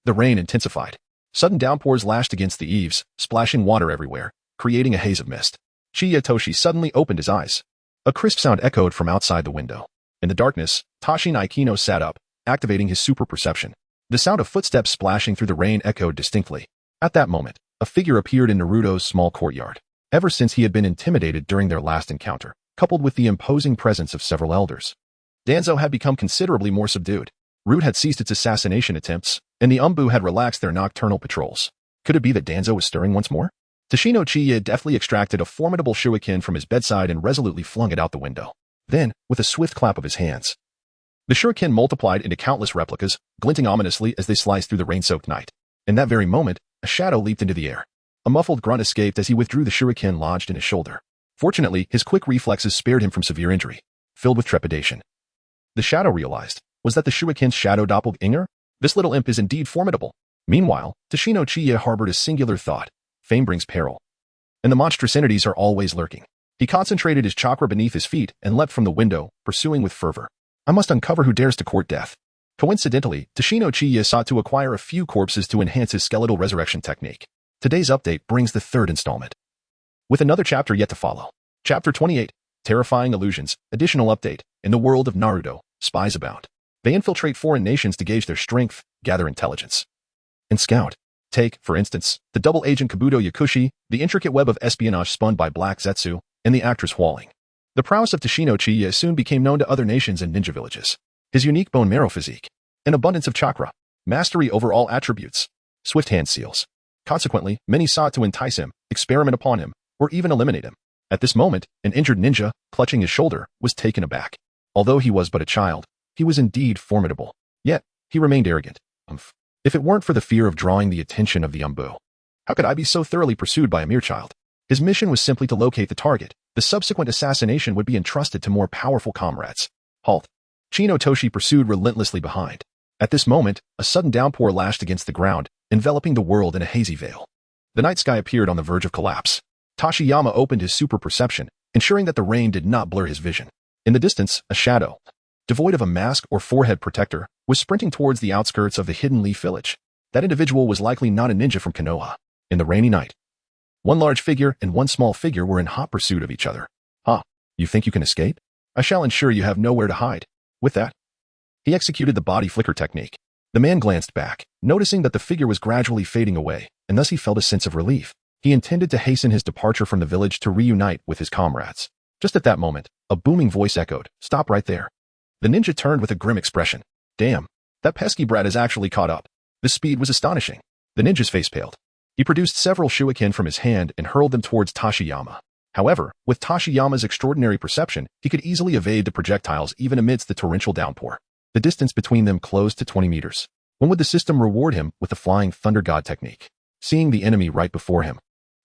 The rain intensified. Sudden downpours lashed against the eaves, splashing water everywhere, creating a haze of mist. Chiya Toshi suddenly opened his eyes. A crisp sound echoed from outside the window. In the darkness, Tashin Aikino sat up, activating his super perception. The sound of footsteps splashing through the rain echoed distinctly. At that moment, a figure appeared in Naruto's small courtyard. Ever since he had been intimidated during their last encounter, coupled with the imposing presence of several elders, Danzo had become considerably more subdued. Root had ceased its assassination attempts, and the Umbu had relaxed their nocturnal patrols. Could it be that Danzo was stirring once more? Tashino Chiya deftly extracted a formidable shuriken from his bedside and resolutely flung it out the window. Then, with a swift clap of his hands, the shuriken multiplied into countless replicas, glinting ominously as they sliced through the rain-soaked night. In that very moment, a shadow leaped into the air. A muffled grunt escaped as he withdrew the shuriken lodged in his shoulder. Fortunately, his quick reflexes spared him from severe injury. Filled with trepidation, the shadow realized, was that the shuriken's shadow doppelganger? This little imp is indeed formidable. Meanwhile, Tashino Chiya harbored a singular thought. Fame brings peril, and the monstrous entities are always lurking. He concentrated his chakra beneath his feet and leapt from the window, pursuing with fervor. I must uncover who dares to court death. Coincidentally, Tashino Chiya sought to acquire a few corpses to enhance his skeletal resurrection technique. Today's update brings the third installment, with another chapter yet to follow. Chapter 28, Terrifying Illusions, additional update. In the world of Naruto, spies abound. They infiltrate foreign nations to gauge their strength, gather intelligence, and scout. Take, for instance, the double agent Kabuto Yakushi, the intricate web of espionage spun by Black Zetsu, and the actress Walling. The prowess of Toshino Chiya soon became known to other nations and ninja villages. His unique bone marrow physique, an abundance of chakra, mastery over all attributes, swift hand seals. Consequently, many sought to entice him, experiment upon him, or even eliminate him. At this moment, an injured ninja, clutching his shoulder, was taken aback. Although he was but a child, he was indeed formidable. Yet, he remained arrogant. If it weren't for the fear of drawing the attention of the Umbu, how could I be so thoroughly pursued by a mere child? His mission was simply to locate the target. The subsequent assassination would be entrusted to more powerful comrades. Halt. Chino Toshi pursued relentlessly behind. At this moment, a sudden downpour lashed against the ground, enveloping the world in a hazy veil. The night sky appeared on the verge of collapse. Tashiyama opened his super perception, ensuring that the rain did not blur his vision. In the distance, a shadow, devoid of a mask or forehead protector, was sprinting towards the outskirts of the Hidden Leaf village. That individual was likely not a ninja from Konoha. In the rainy night, one large figure and one small figure were in hot pursuit of each other. You think you can escape? I shall ensure you have nowhere to hide. With that, he executed the body flicker technique. The man glanced back, noticing that the figure was gradually fading away, and thus he felt a sense of relief. He intended to hasten his departure from the village to reunite with his comrades. Just at that moment, a booming voice echoed, "Stop right there." The ninja turned with a grim expression. Damn, that pesky brat has actually caught up. The speed was astonishing. The ninja's face paled. He produced several shuriken from his hand and hurled them towards Tashiyama. However, with Tashiyama's extraordinary perception, he could easily evade the projectiles even amidst the torrential downpour. The distance between them closed to 20 meters. When would the system reward him with the Flying Thunder God technique? Seeing the enemy right before him,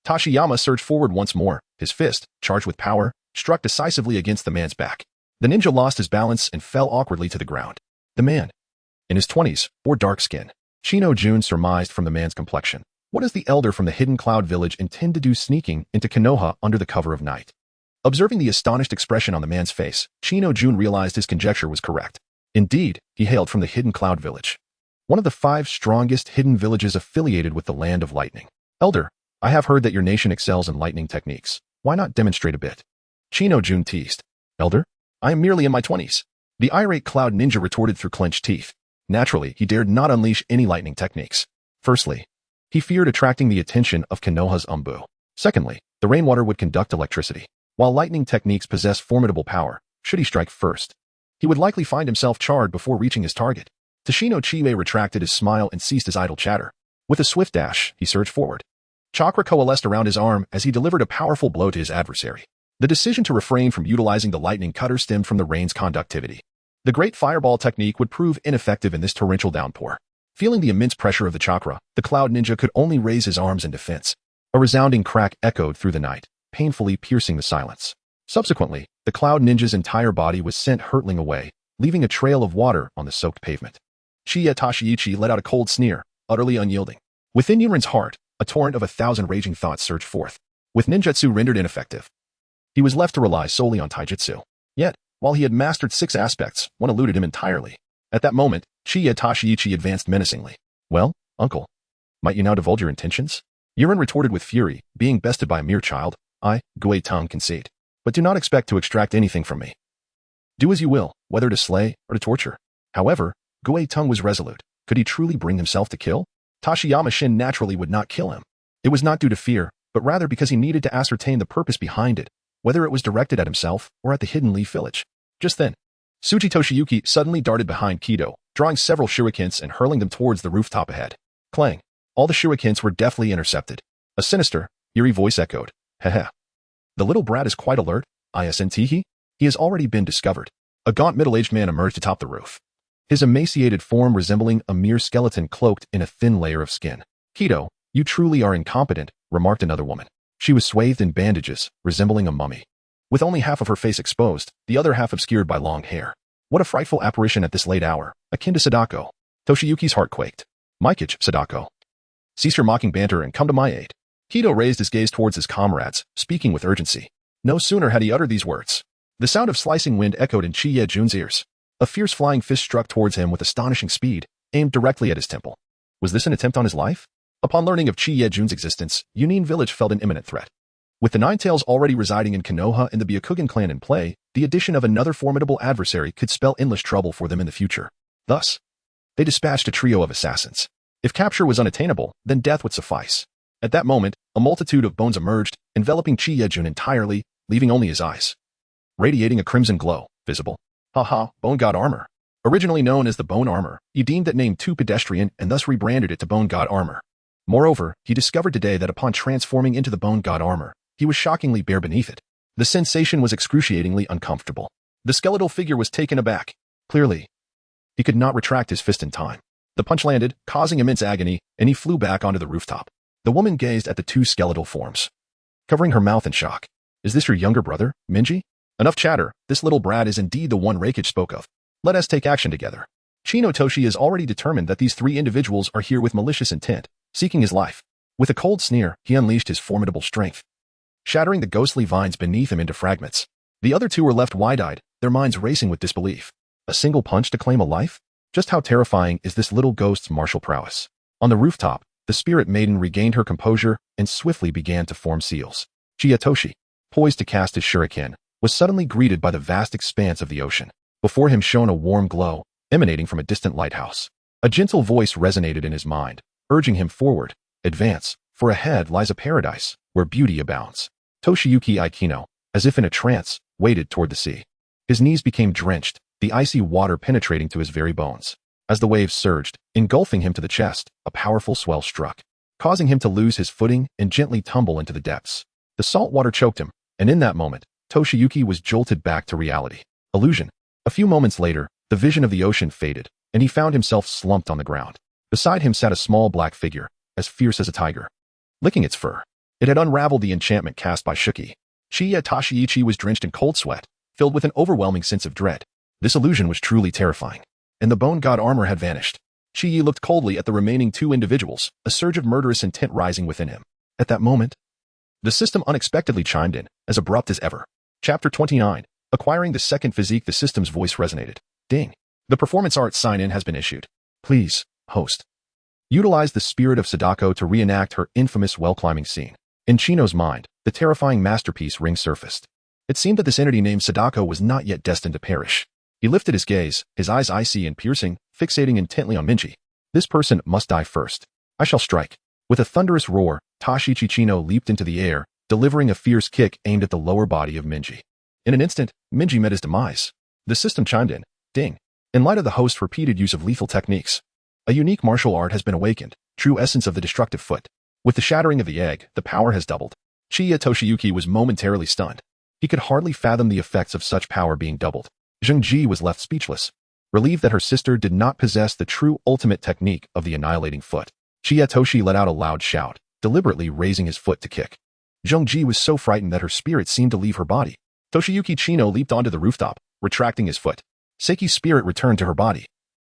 Tashiyama surged forward once more. His fist, charged with power, struck decisively against the man's back. The ninja lost his balance and fell awkwardly to the ground. The man, in his 20s, bore dark skin. Shino Jun surmised from the man's complexion. What does the elder from the Hidden Cloud Village intend to do sneaking into Konoha under the cover of night? Observing the astonished expression on the man's face, Shino Jun realized his conjecture was correct. Indeed, he hailed from the Hidden Cloud Village, one of the 5 strongest hidden villages affiliated with the Land of Lightning. Elder, I have heard that your nation excels in lightning techniques. Why not demonstrate a bit? Shino Jun teased. Elder, I am merely in my 20s. The irate cloud ninja retorted through clenched teeth. Naturally, he dared not unleash any lightning techniques. Firstly, he feared attracting the attention of Konoha's Umbu. Secondly, the rainwater would conduct electricity. While lightning techniques possess formidable power, should he strike first, he would likely find himself charred before reaching his target. Toshino Chibe retracted his smile and ceased his idle chatter. With a swift dash, he surged forward. Chakra coalesced around his arm as he delivered a powerful blow to his adversary. The decision to refrain from utilizing the lightning cutter stemmed from the rain's conductivity. The great fireball technique would prove ineffective in this torrential downpour. Feeling the immense pressure of the chakra, the cloud ninja could only raise his arms in defense. A resounding crack echoed through the night, painfully piercing the silence. Subsequently, the cloud ninja's entire body was sent hurtling away, leaving a trail of water on the soaked pavement. Chiya Toshiichi let out a cold sneer, utterly unyielding. Within Yurin's heart, a torrent of 1,000 raging thoughts surged forth. With ninjutsu rendered ineffective, he was left to rely solely on taijutsu. Yet, while he had mastered 6 aspects, one eluded him entirely. At that moment, Chiya Toshiichi advanced menacingly. Well, uncle, might you now divulge your intentions? Yurin retorted with fury, being bested by a mere child. I, Gui Tang, concede. But do not expect to extract anything from me. Do as you will, whether to slay or to torture. However, Gui Tang was resolute. Could he truly bring himself to kill? Tashiyama Shin naturally would not kill him. It was not due to fear, but rather because he needed to ascertain the purpose behind it, whether it was directed at himself or at the Hidden Leaf Village. Just then, Tsuji Toshiyuki suddenly darted behind Kido, drawing several shurikens and hurling them towards the rooftop ahead. Clang! All the shurikens were deftly intercepted. A sinister, eerie voice echoed. Heh. The little brat is quite alert. Isn't he? He has already been discovered. A gaunt middle-aged man emerged atop the roof, his emaciated form resembling a mere skeleton cloaked in a thin layer of skin. Kido, you truly are incompetent, remarked another woman. She was swathed in bandages, resembling a mummy, with only half of her face exposed, the other half obscured by long hair. What a frightful apparition at this late hour, akin to Sadako. Toshiyuki's heart quaked. Mikage, Sadako. Cease your mocking banter and come to my aid. Kido raised his gaze towards his comrades, speaking with urgency. No sooner had he uttered these words, the sound of slicing wind echoed in Chiya Jun's ears. A fierce flying fist struck towards him with astonishing speed, aimed directly at his temple. Was this an attempt on his life? Upon learning of Chiya Jun's existence, Yunin village felt an imminent threat. With the Ninetales already residing in Konoha and the Byakugan clan in play, the addition of another formidable adversary could spell endless trouble for them in the future. Thus, they dispatched a trio of assassins. If capture was unattainable, then death would suffice. At that moment, a multitude of bones emerged, enveloping Chi Yejun entirely, leaving only his eyes. Radiating a crimson glow, visible. Haha, Bone God Armor. Originally known as the Bone Armor, he deemed that name too pedestrian and thus rebranded it to Bone God Armor. Moreover, he discovered today that upon transforming into the Bone God Armor, he was shockingly bare beneath it. The sensation was excruciatingly uncomfortable. The skeletal figure was taken aback. Clearly, he could not retract his fist in time. The punch landed, causing immense agony, and he flew back onto the rooftop. The woman gazed at the two skeletal forms, covering her mouth in shock. Is this your younger brother, Minji? Enough chatter, this little brat is indeed the one Reikage spoke of. Let us take action together. Chino Toshi is already determined that these three individuals are here with malicious intent, seeking his life. With a cold sneer, he unleashed his formidable strength, shattering the ghostly vines beneath him into fragments. The other two were left wide-eyed, their minds racing with disbelief. A single punch to claim a life? Just how terrifying is this little ghost's martial prowess? On the rooftop, the spirit maiden regained her composure and swiftly began to form seals. Chiyatoshi, poised to cast his shuriken, was suddenly greeted by the vast expanse of the ocean. Before him shone a warm glow, emanating from a distant lighthouse. A gentle voice resonated in his mind, urging him forward. Advance, for ahead lies a paradise, where beauty abounds. Toshiyuki Aikino, as if in a trance, waded toward the sea. His knees became drenched, the icy water penetrating to his very bones. As the waves surged, engulfing him to the chest, a powerful swell struck, causing him to lose his footing and gently tumble into the depths. The salt water choked him, and in that moment, Toshiyuki was jolted back to reality. Illusion. A few moments later, the vision of the ocean faded, and he found himself slumped on the ground. Beside him sat a small black figure, as fierce as a tiger, licking its fur. It had unraveled the enchantment cast by Shuki. Chiya Tashiichi was drenched in cold sweat, filled with an overwhelming sense of dread. This illusion was truly terrifying, and the Bone God armor had vanished. Chiyi looked coldly at the remaining two individuals, a surge of murderous intent rising within him. At that moment, the system unexpectedly chimed in, as abrupt as ever. Chapter 29. Acquiring the second physique. The system's voice resonated. Ding. The performance art sign-in has been issued. Please, host, utilize the spirit of Sadako to reenact her infamous well-climbing scene. In Chino's mind, the terrifying masterpiece ring surfaced. It seemed that this entity named Sadako was not yet destined to perish. He lifted his gaze, his eyes icy and piercing, fixating intently on Minji. This person must die first. I shall strike. With a thunderous roar, Tashichi Chino leaped into the air, delivering a fierce kick aimed at the lower body of Minji. In an instant, Minji met his demise. The system chimed in. Ding. In light of the host's repeated use of lethal techniques, a unique martial art has been awakened, true essence of the destructive foot. With the shattering of the egg, the power has doubled. Chiya Toshiyuki was momentarily stunned. He could hardly fathom the effects of such power being doubled. Zhengji was left speechless, relieved that her sister did not possess the true ultimate technique of the annihilating foot. Chiya Toshi let out a loud shout, deliberately raising his foot to kick. Zhengji was so frightened that her spirit seemed to leave her body. Toshiyuki Chino leaped onto the rooftop, retracting his foot. Seiki's spirit returned to her body,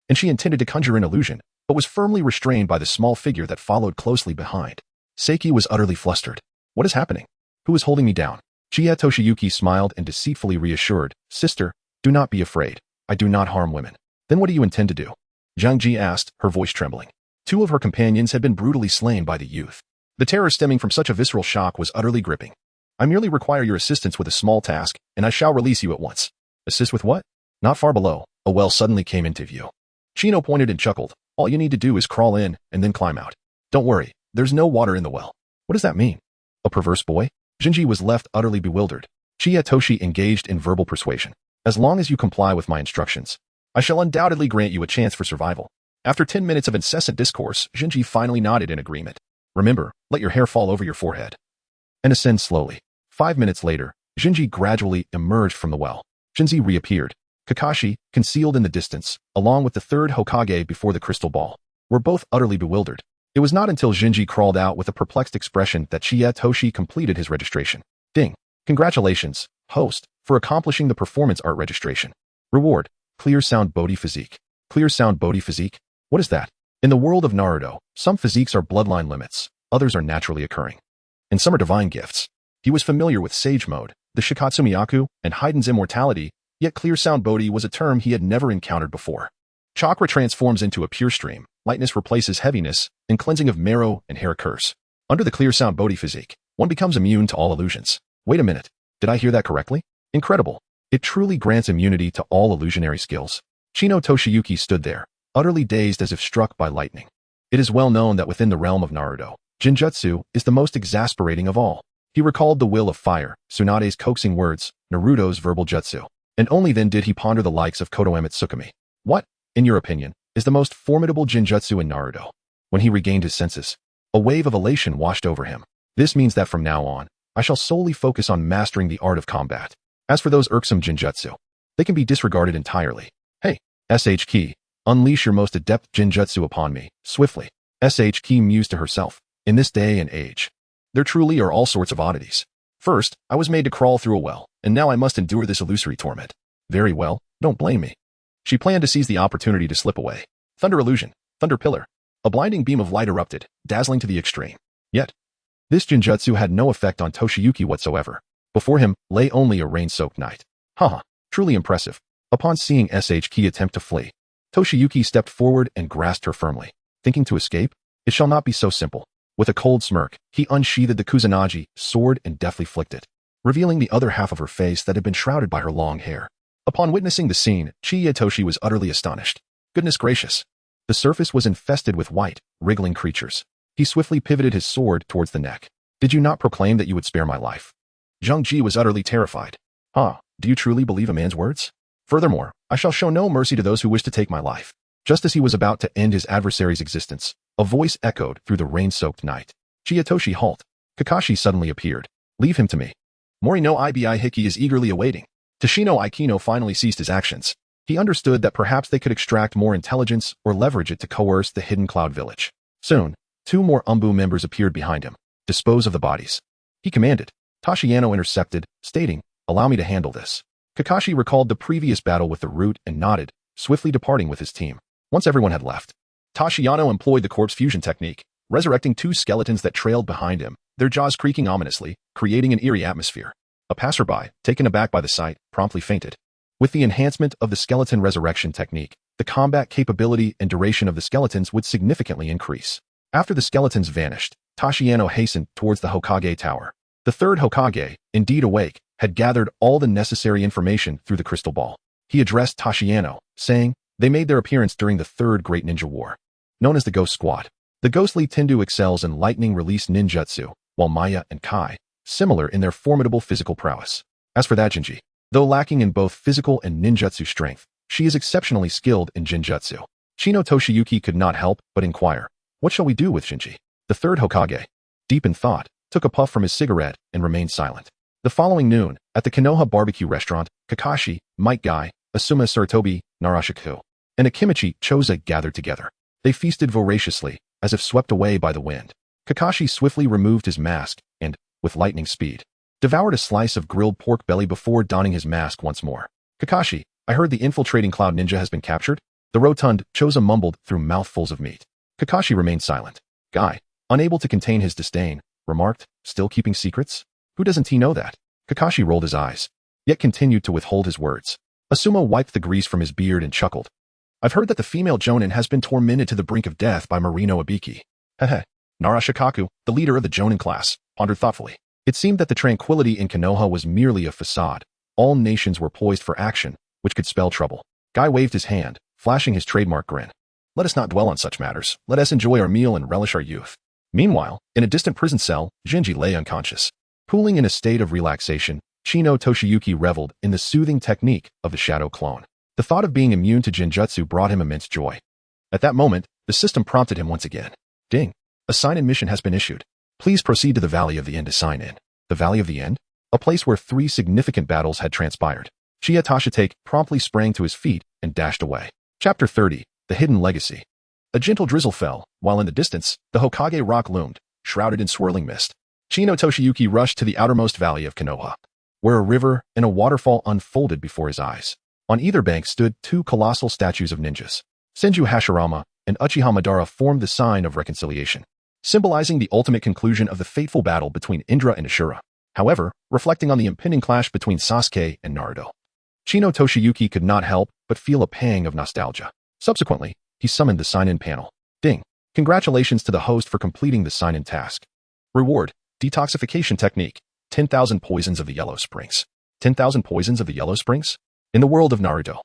and she intended to conjure an illusion, but was firmly restrained by the small figure that followed closely behind. Seiki was utterly flustered. What is happening? Who is holding me down? Chiya Toshiyuki smiled and deceitfully reassured, Sister, do not be afraid. I do not harm women. Then what do you intend to do? Zhang Ji asked, her voice trembling. Two of her companions had been brutally slain by the youth. The terror stemming from such a visceral shock was utterly gripping. I merely require your assistance with a small task, and I shall release you at once. Assist with what? Not far below, a well suddenly came into view. Chino pointed and chuckled. All you need to do is crawl in and then climb out. Don't worry, there's no water in the well. What does that mean? A perverse boy? Jinji was left utterly bewildered. Chiya Toshi engaged in verbal persuasion. As long as you comply with my instructions, I shall undoubtedly grant you a chance for survival. After 10 minutes of incessant discourse, Jinji finally nodded in agreement. Remember, let your hair fall over your forehead and ascend slowly. 5 minutes later, Jinji gradually emerged from the well. Shinji reappeared. Kakashi, concealed in the distance, along with the third Hokage before the crystal ball, were both utterly bewildered. It was not until Jinji crawled out with a perplexed expression that Chiya Toshi completed his registration. Ding. Congratulations, host, for accomplishing the performance art registration. Reward. Clear Sound Bodhi Physique. Clear Sound Bodhi Physique? What is that? In the world of Naruto, some physiques are bloodline limits, others are naturally occurring, and some are divine gifts. He was familiar with Sage Mode, the Shikotsumyaku, and Heiden's immortality, yet Clear Sound Bodhi was a term he had never encountered before. Chakra transforms into a pure stream, lightness replaces heaviness, and cleansing of marrow and hair occurs. Under the Clear Sound Bodhi Physique, one becomes immune to all illusions. Wait a minute, did I hear that correctly? Incredible. It truly grants immunity to all illusionary skills. Chino Toshiyuki stood there, utterly dazed as if struck by lightning. It is well known that within the realm of Naruto, Jinjutsu is the most exasperating of all. He recalled the will of fire, Tsunade's coaxing words, Naruto's verbal jutsu. And only then did he ponder the likes of Kotoeme Tsukumi. What, in your opinion, is the most formidable Jinjutsu in Naruto? When he regained his senses, a wave of elation washed over him. This means that from now on, I shall solely focus on mastering the art of combat. As for those irksome Jinjutsu, they can be disregarded entirely. Hey, SH Key, unleash your most adept Jinjutsu upon me, swiftly. SH Key mused to herself. In this day and age, there truly are all sorts of oddities. First, I was made to crawl through a well, and now I must endure this illusory torment. Very well, don't blame me. She planned to seize the opportunity to slip away. Thunder illusion, thunder pillar. A blinding beam of light erupted, dazzling to the extreme. Yet, this Jinjutsu had no effect on Toshiyuki whatsoever. Before him lay only a rain-soaked night. Haha, truly impressive. Upon seeing SH Key attempt to flee, Toshiyuki stepped forward and grasped her firmly. Thinking to escape? It shall not be so simple. With a cold smirk, he unsheathed the Kusanagi sword and deftly flicked it, revealing the other half of her face that had been shrouded by her long hair. Upon witnessing the scene, Chiyatoshi was utterly astonished. Goodness gracious! The surface was infested with white, wriggling creatures. He swiftly pivoted his sword towards the neck. Did you not proclaim that you would spare my life? Zhang Ji was utterly terrified. Do you truly believe a man's words? Furthermore, I shall show no mercy to those who wish to take my life. Just as he was about to end his adversary's existence, a voice echoed through the rain-soaked night. Chiyatoshi, halt. Kakashi suddenly appeared. Leave him to me. Mori no Ibi Hiki is eagerly awaiting. Tashino Aikino finally ceased his actions. He understood that perhaps they could extract more intelligence or leverage it to coerce the hidden Cloud Village. Soon, 2 more Umbu members appeared behind him. Dispose of the bodies. He commanded. Tashiano intercepted, stating, allow me to handle this. Kakashi recalled the previous battle with the root and nodded, swiftly departing with his team. Once everyone had left, Tashiano employed the corpse fusion technique, resurrecting 2 skeletons that trailed behind him, their jaws creaking ominously, creating an eerie atmosphere. A passerby, taken aback by the sight, promptly fainted. With the enhancement of the skeleton resurrection technique, the combat capability and duration of the skeletons would significantly increase. After the skeletons vanished, Tashiano hastened towards the Hokage Tower. The 3rd Hokage, indeed awake, had gathered all the necessary information through the crystal ball. He addressed Tashiano, saying, they made their appearance during the 3rd Great Ninja War, known as the Ghost Squad. The ghostly Tendu excels in lightning-release ninjutsu, while Maya and Kai, similar in their formidable physical prowess. As for that Jinji, though lacking in both physical and ninjutsu strength, she is exceptionally skilled in Jinjutsu. Shino Toshiyuki could not help but inquire, what shall we do with Shinji? The 3rd Hokage, deep in thought, took a puff from his cigarette and remained silent. The following noon, at the Konoha barbecue restaurant, Kakashi, Might Guy, Asuma Saratobi, Narashiku, and Akimichi Choza gathered together. They feasted voraciously, as if swept away by the wind. Kakashi swiftly removed his mask and, with lightning speed, devoured a slice of grilled pork belly before donning his mask once more. Kakashi, I heard the infiltrating cloud ninja has been captured? The rotund Choza mumbled through mouthfuls of meat. Kakashi remained silent. Guy, unable to contain his disdain, remarked, still keeping secrets? Who doesn't he know that? Kakashi rolled his eyes, yet continued to withhold his words. Asuma wiped the grease from his beard and chuckled. I've heard that the female Jonin has been tormented to the brink of death by Marino Ibiki. Heh. Narashikaku, the leader of the Jonin class, pondered thoughtfully. It seemed that the tranquility in Konoha was merely a facade. All nations were poised for action, which could spell trouble. Guy waved his hand, flashing his trademark grin. Let us not dwell on such matters. Let us enjoy our meal and relish our youth. Meanwhile, in a distant prison cell, Jinji lay unconscious. Pooling in a state of relaxation, Shino Toshiyuki reveled in the soothing technique of the shadow clone. The thought of being immune to Jinjutsu brought him immense joy. At that moment, the system prompted him once again. Ding. A sign-in mission has been issued. Please proceed to the Valley of the End to sign in. The Valley of the End? A place where 3 significant battles had transpired. Chiyatashitake promptly sprang to his feet and dashed away. Chapter 30. The Hidden Legacy. A gentle drizzle fell, while in the distance, the Hokage Rock loomed, shrouded in swirling mist. Shino Toshiyuki rushed to the outermost valley of Konoha, where a river and a waterfall unfolded before his eyes. On either bank stood 2 colossal statues of ninjas. Senju Hashirama and Uchiha Madara formed the sign of reconciliation, symbolizing the ultimate conclusion of the fateful battle between Indra and Ashura. However, reflecting on the impending clash between Sasuke and Naruto, Shino Toshiyuki could not help but feel a pang of nostalgia. Subsequently, he summoned the sign-in panel. Ding. Congratulations to the host for completing the sign-in task. Reward. Detoxification technique. 10,000 poisons of the Yellow Springs. 10,000 poisons of the Yellow Springs? In the world of Naruto,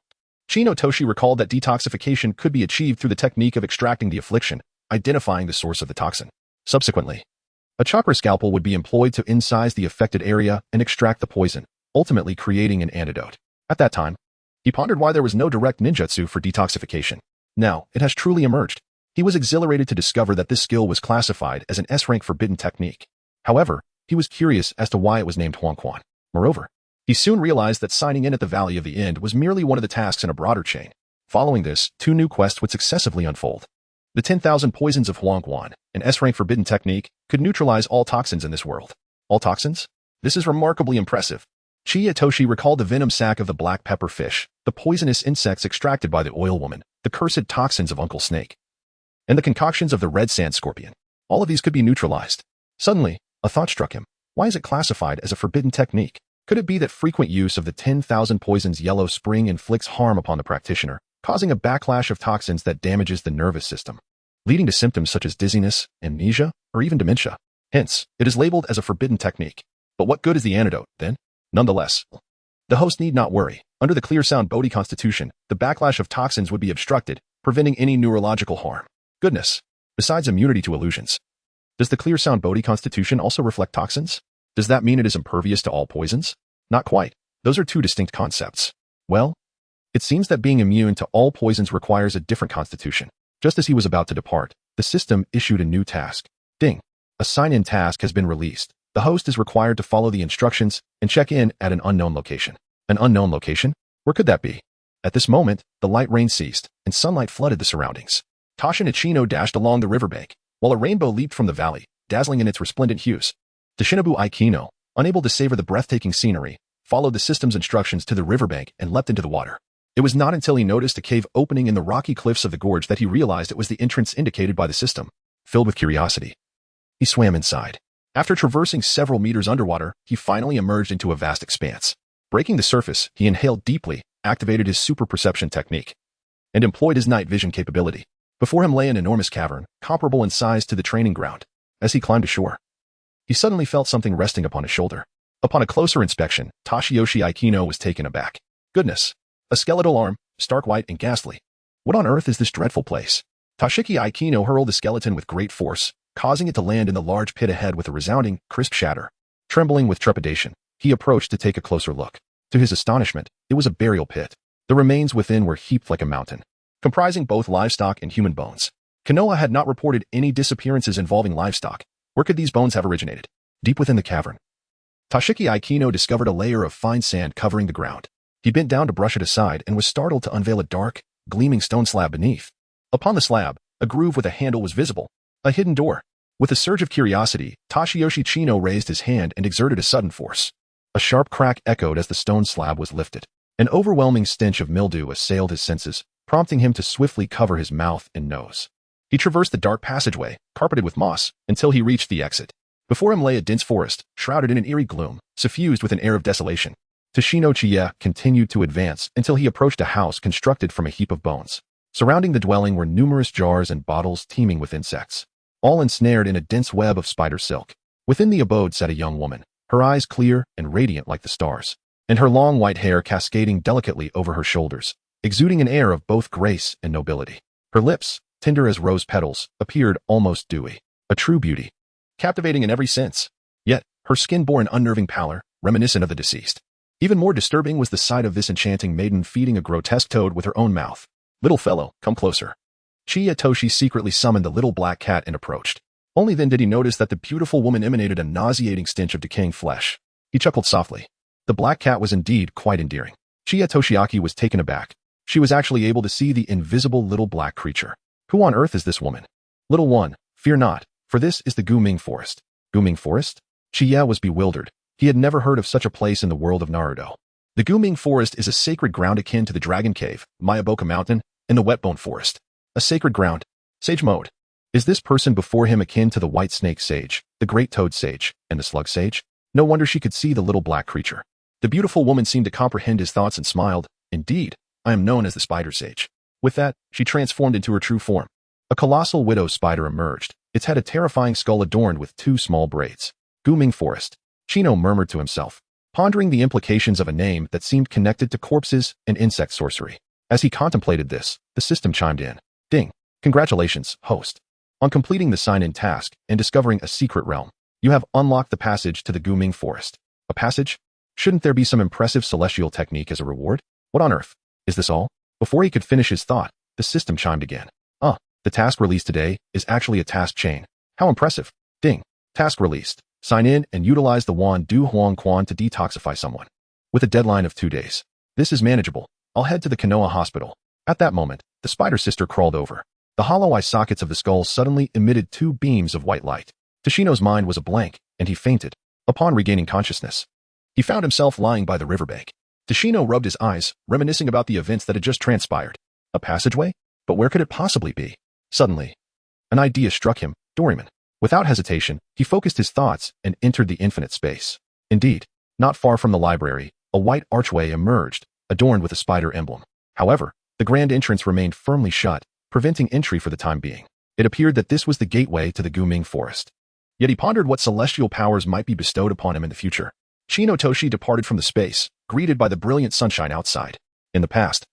Shino Toshi recalled that detoxification could be achieved through the technique of extracting the affliction, identifying the source of the toxin. Subsequently, a chakra scalpel would be employed to incise the affected area and extract the poison, ultimately creating an antidote. At that time, he pondered why there was no direct ninjutsu for detoxification. Now, it has truly emerged. He was exhilarated to discover that this skill was classified as an S-rank forbidden technique. However, he was curious as to why it was named Huangquan. Moreover, he soon realized that signing in at the Valley of the End was merely one of the tasks in a broader chain. Following this, 2 new quests would successively unfold. The 10,000 Poisons of Huangquan, an S-rank forbidden technique, could neutralize all toxins in this world. All toxins? This is remarkably impressive. Chiyatoshi recalled the venom sac of the black pepper fish, the poisonous insects extracted by the oil woman, the cursed toxins of Uncle Snake, and the concoctions of the red sand scorpion. All of these could be neutralized. Suddenly, a thought struck him. Why is it classified as a forbidden technique? Could it be that frequent use of the 10,000 Poisons yellow spring inflicts harm upon the practitioner, causing a backlash of toxins that damages the nervous system, leading to symptoms such as dizziness, amnesia, or even dementia? Hence, it is labeled as a forbidden technique. But what good is the antidote, then? Nonetheless, the host need not worry. Under the Clear Sound Bodhi Constitution, the backlash of toxins would be obstructed, preventing any neurological harm. Goodness. Besides immunity to illusions, does the Clear Sound Bodhi Constitution also reflect toxins? Does that mean it is impervious to all poisons? Not quite. Those are 2 distinct concepts. Well, it seems that being immune to all poisons requires a different constitution. Just as he was about to depart, the system issued a new task. Ding. A sign-in task has been released. The host is required to follow the instructions and check in at an unknown location. An unknown location? Where could that be? At this moment, the light rain ceased, and sunlight flooded the surroundings. Tasha Nichino dashed along the riverbank, while a rainbow leaped from the valley, dazzling in its resplendent hues. Toshinobu Aikino, unable to savor the breathtaking scenery, followed the system's instructions to the riverbank and leapt into the water. It was not until he noticed a cave opening in the rocky cliffs of the gorge that he realized it was the entrance indicated by the system. Filled with curiosity, he swam inside. After traversing several meters underwater, he finally emerged into a vast expanse. Breaking the surface, he inhaled deeply, activated his super perception technique, and employed his night vision capability. Before him lay an enormous cavern, comparable in size to the training ground. As he climbed ashore, he suddenly felt something resting upon his shoulder. Upon a closer inspection, Tashiyoshi Aikino was taken aback. Goodness! A skeletal arm, stark white and ghastly. What on earth is this dreadful place? Toshiki Aikino hurled the skeleton with great force, causing it to land in the large pit ahead with a resounding, crisp shatter. Trembling with trepidation, he approached to take a closer look. To his astonishment, it was a burial pit. The remains within were heaped like a mountain, comprising both livestock and human bones. Konoha had not reported any disappearances involving livestock. Where could these bones have originated? Deep within the cavern, Toshiki Aikino discovered a layer of fine sand covering the ground. He bent down to brush it aside and was startled to unveil a dark, gleaming stone slab beneath. Upon the slab, a groove with a handle was visible, a hidden door. With a surge of curiosity, Tashiyoshi Chino raised his hand and exerted a sudden force. A sharp crack echoed as the stone slab was lifted. An overwhelming stench of mildew assailed his senses, prompting him to swiftly cover his mouth and nose. He traversed the dark passageway, carpeted with moss, until he reached the exit. Before him lay a dense forest, shrouded in an eerie gloom, suffused with an air of desolation. Toshino Chiya continued to advance until he approached a house constructed from a heap of bones. Surrounding the dwelling were numerous jars and bottles teeming with insects, all ensnared in a dense web of spider silk. Within the abode sat a young woman, her eyes clear and radiant like the stars, and her long white hair cascading delicately over her shoulders, exuding an air of both grace and nobility. Her lips, tender as rose petals, appeared almost dewy, a true beauty, captivating in every sense. Yet, her skin bore an unnerving pallor, reminiscent of the deceased. Even more disturbing was the sight of this enchanting maiden feeding a grotesque toad with her own mouth. "Little fellow, come closer." Chiyatoshi secretly summoned the little black cat and approached. Only then did he notice that the beautiful woman emanated a nauseating stench of decaying flesh. He chuckled softly. The black cat was indeed quite endearing. Chiyatoshiaki was taken aback. She was actually able to see the invisible little black creature. Who on earth is this woman? "Little one, fear not, for this is the Guming Forest." Guming Forest? Chiya was bewildered. He had never heard of such a place in the world of Naruto. The Guming Forest is a sacred ground akin to the Dragon Cave, Mayaboka Mountain, and the Wetbone Forest. A sacred ground. Sage mode. Is this person before him akin to the White Snake Sage, the Great Toad Sage, and the Slug Sage? No wonder she could see the little black creature. The beautiful woman seemed to comprehend his thoughts and smiled. "Indeed, I am known as the Spider Sage." With that, she transformed into her true form. A colossal widow spider emerged. Its head a terrifying skull adorned with 2 small braids. Guming Forest. Chino murmured to himself, pondering the implications of a name that seemed connected to corpses and insect sorcery. As he contemplated this, the system chimed in. "Ding. Congratulations, host. On completing the sign-in task and discovering a secret realm, you have unlocked the passage to the Guming Forest. A passage? Shouldn't there be some impressive celestial technique as a reward? What on earth? Is this all? Before he could finish his thought, the system chimed again. The task released today is actually a task chain. How impressive. Ding. Task released. Sign in and utilize the wand Du Huang Quan to detoxify someone. With a deadline of 2 days. This is manageable. I'll head to the Konoha hospital. At that moment, the spider sister crawled over. The hollow eye sockets of the skull suddenly emitted 2 beams of white light. Toshino's mind was a blank, and he fainted. Upon regaining consciousness, he found himself lying by the riverbank. Toshino rubbed his eyes, reminiscing about the events that had just transpired. A passageway? But where could it possibly be? Suddenly, an idea struck him. Doraemon. Without hesitation, he focused his thoughts and entered the infinite space. Indeed, not far from the library, a white archway emerged, adorned with a spider emblem. However, the grand entrance remained firmly shut, preventing entry for the time being. It appeared that this was the gateway to the Guming Forest. Yet he pondered what celestial powers might be bestowed upon him in the future. Toshi departed from the space, greeted by the brilliant sunshine outside. In the past,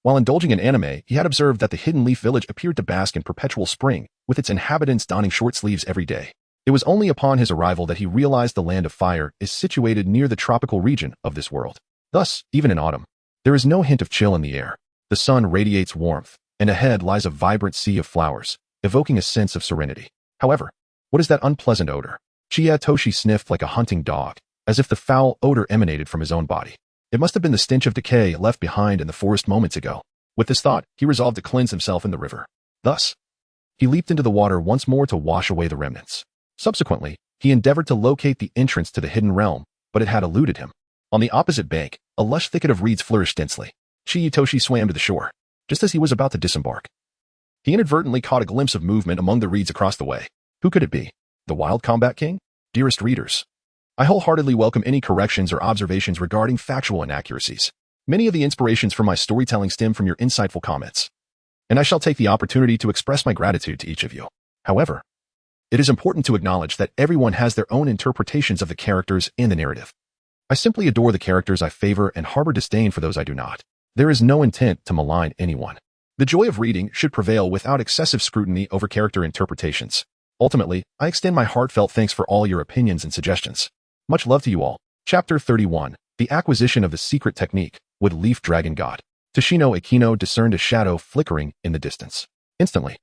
while indulging in anime, he had observed that the Hidden Leaf Village appeared to bask in perpetual spring, with its inhabitants donning short sleeves every day. It was only upon his arrival that he realized the Land of Fire is situated near the tropical region of this world. Thus, even in autumn, there is no hint of chill in the air. The sun radiates warmth, and ahead lies a vibrant sea of flowers, evoking a sense of serenity. However, what is that unpleasant odor? Toshi sniffed like a hunting dog, as if the foul odor emanated from his own body. It must have been the stench of decay left behind in the forest moments ago. With this thought, he resolved to cleanse himself in the river. Thus, he leaped into the water once more to wash away the remnants. Subsequently, he endeavored to locate the entrance to the hidden realm, but it had eluded him. On the opposite bank, a lush thicket of reeds flourished densely. Toshi swam to the shore. Just as he was about to disembark, he inadvertently caught a glimpse of movement among the reeds across the way. Who could it be? The Wild Combat King? Dearest readers, I wholeheartedly welcome any corrections or observations regarding factual inaccuracies. Many of the inspirations for my storytelling stem from your insightful comments, and I shall take the opportunity to express my gratitude to each of you. However, it is important to acknowledge that everyone has their own interpretations of the characters in the narrative. I simply adore the characters I favor and harbor disdain for those I do not. There is no intent to malign anyone. The joy of reading should prevail without excessive scrutiny over character interpretations. Ultimately, I extend my heartfelt thanks for all your opinions and suggestions. Much love to you all. Chapter 31. The Acquisition of the Secret Technique with Leaf Dragon God. Toshino Akino discerned a shadow flickering in the distance. Instantly,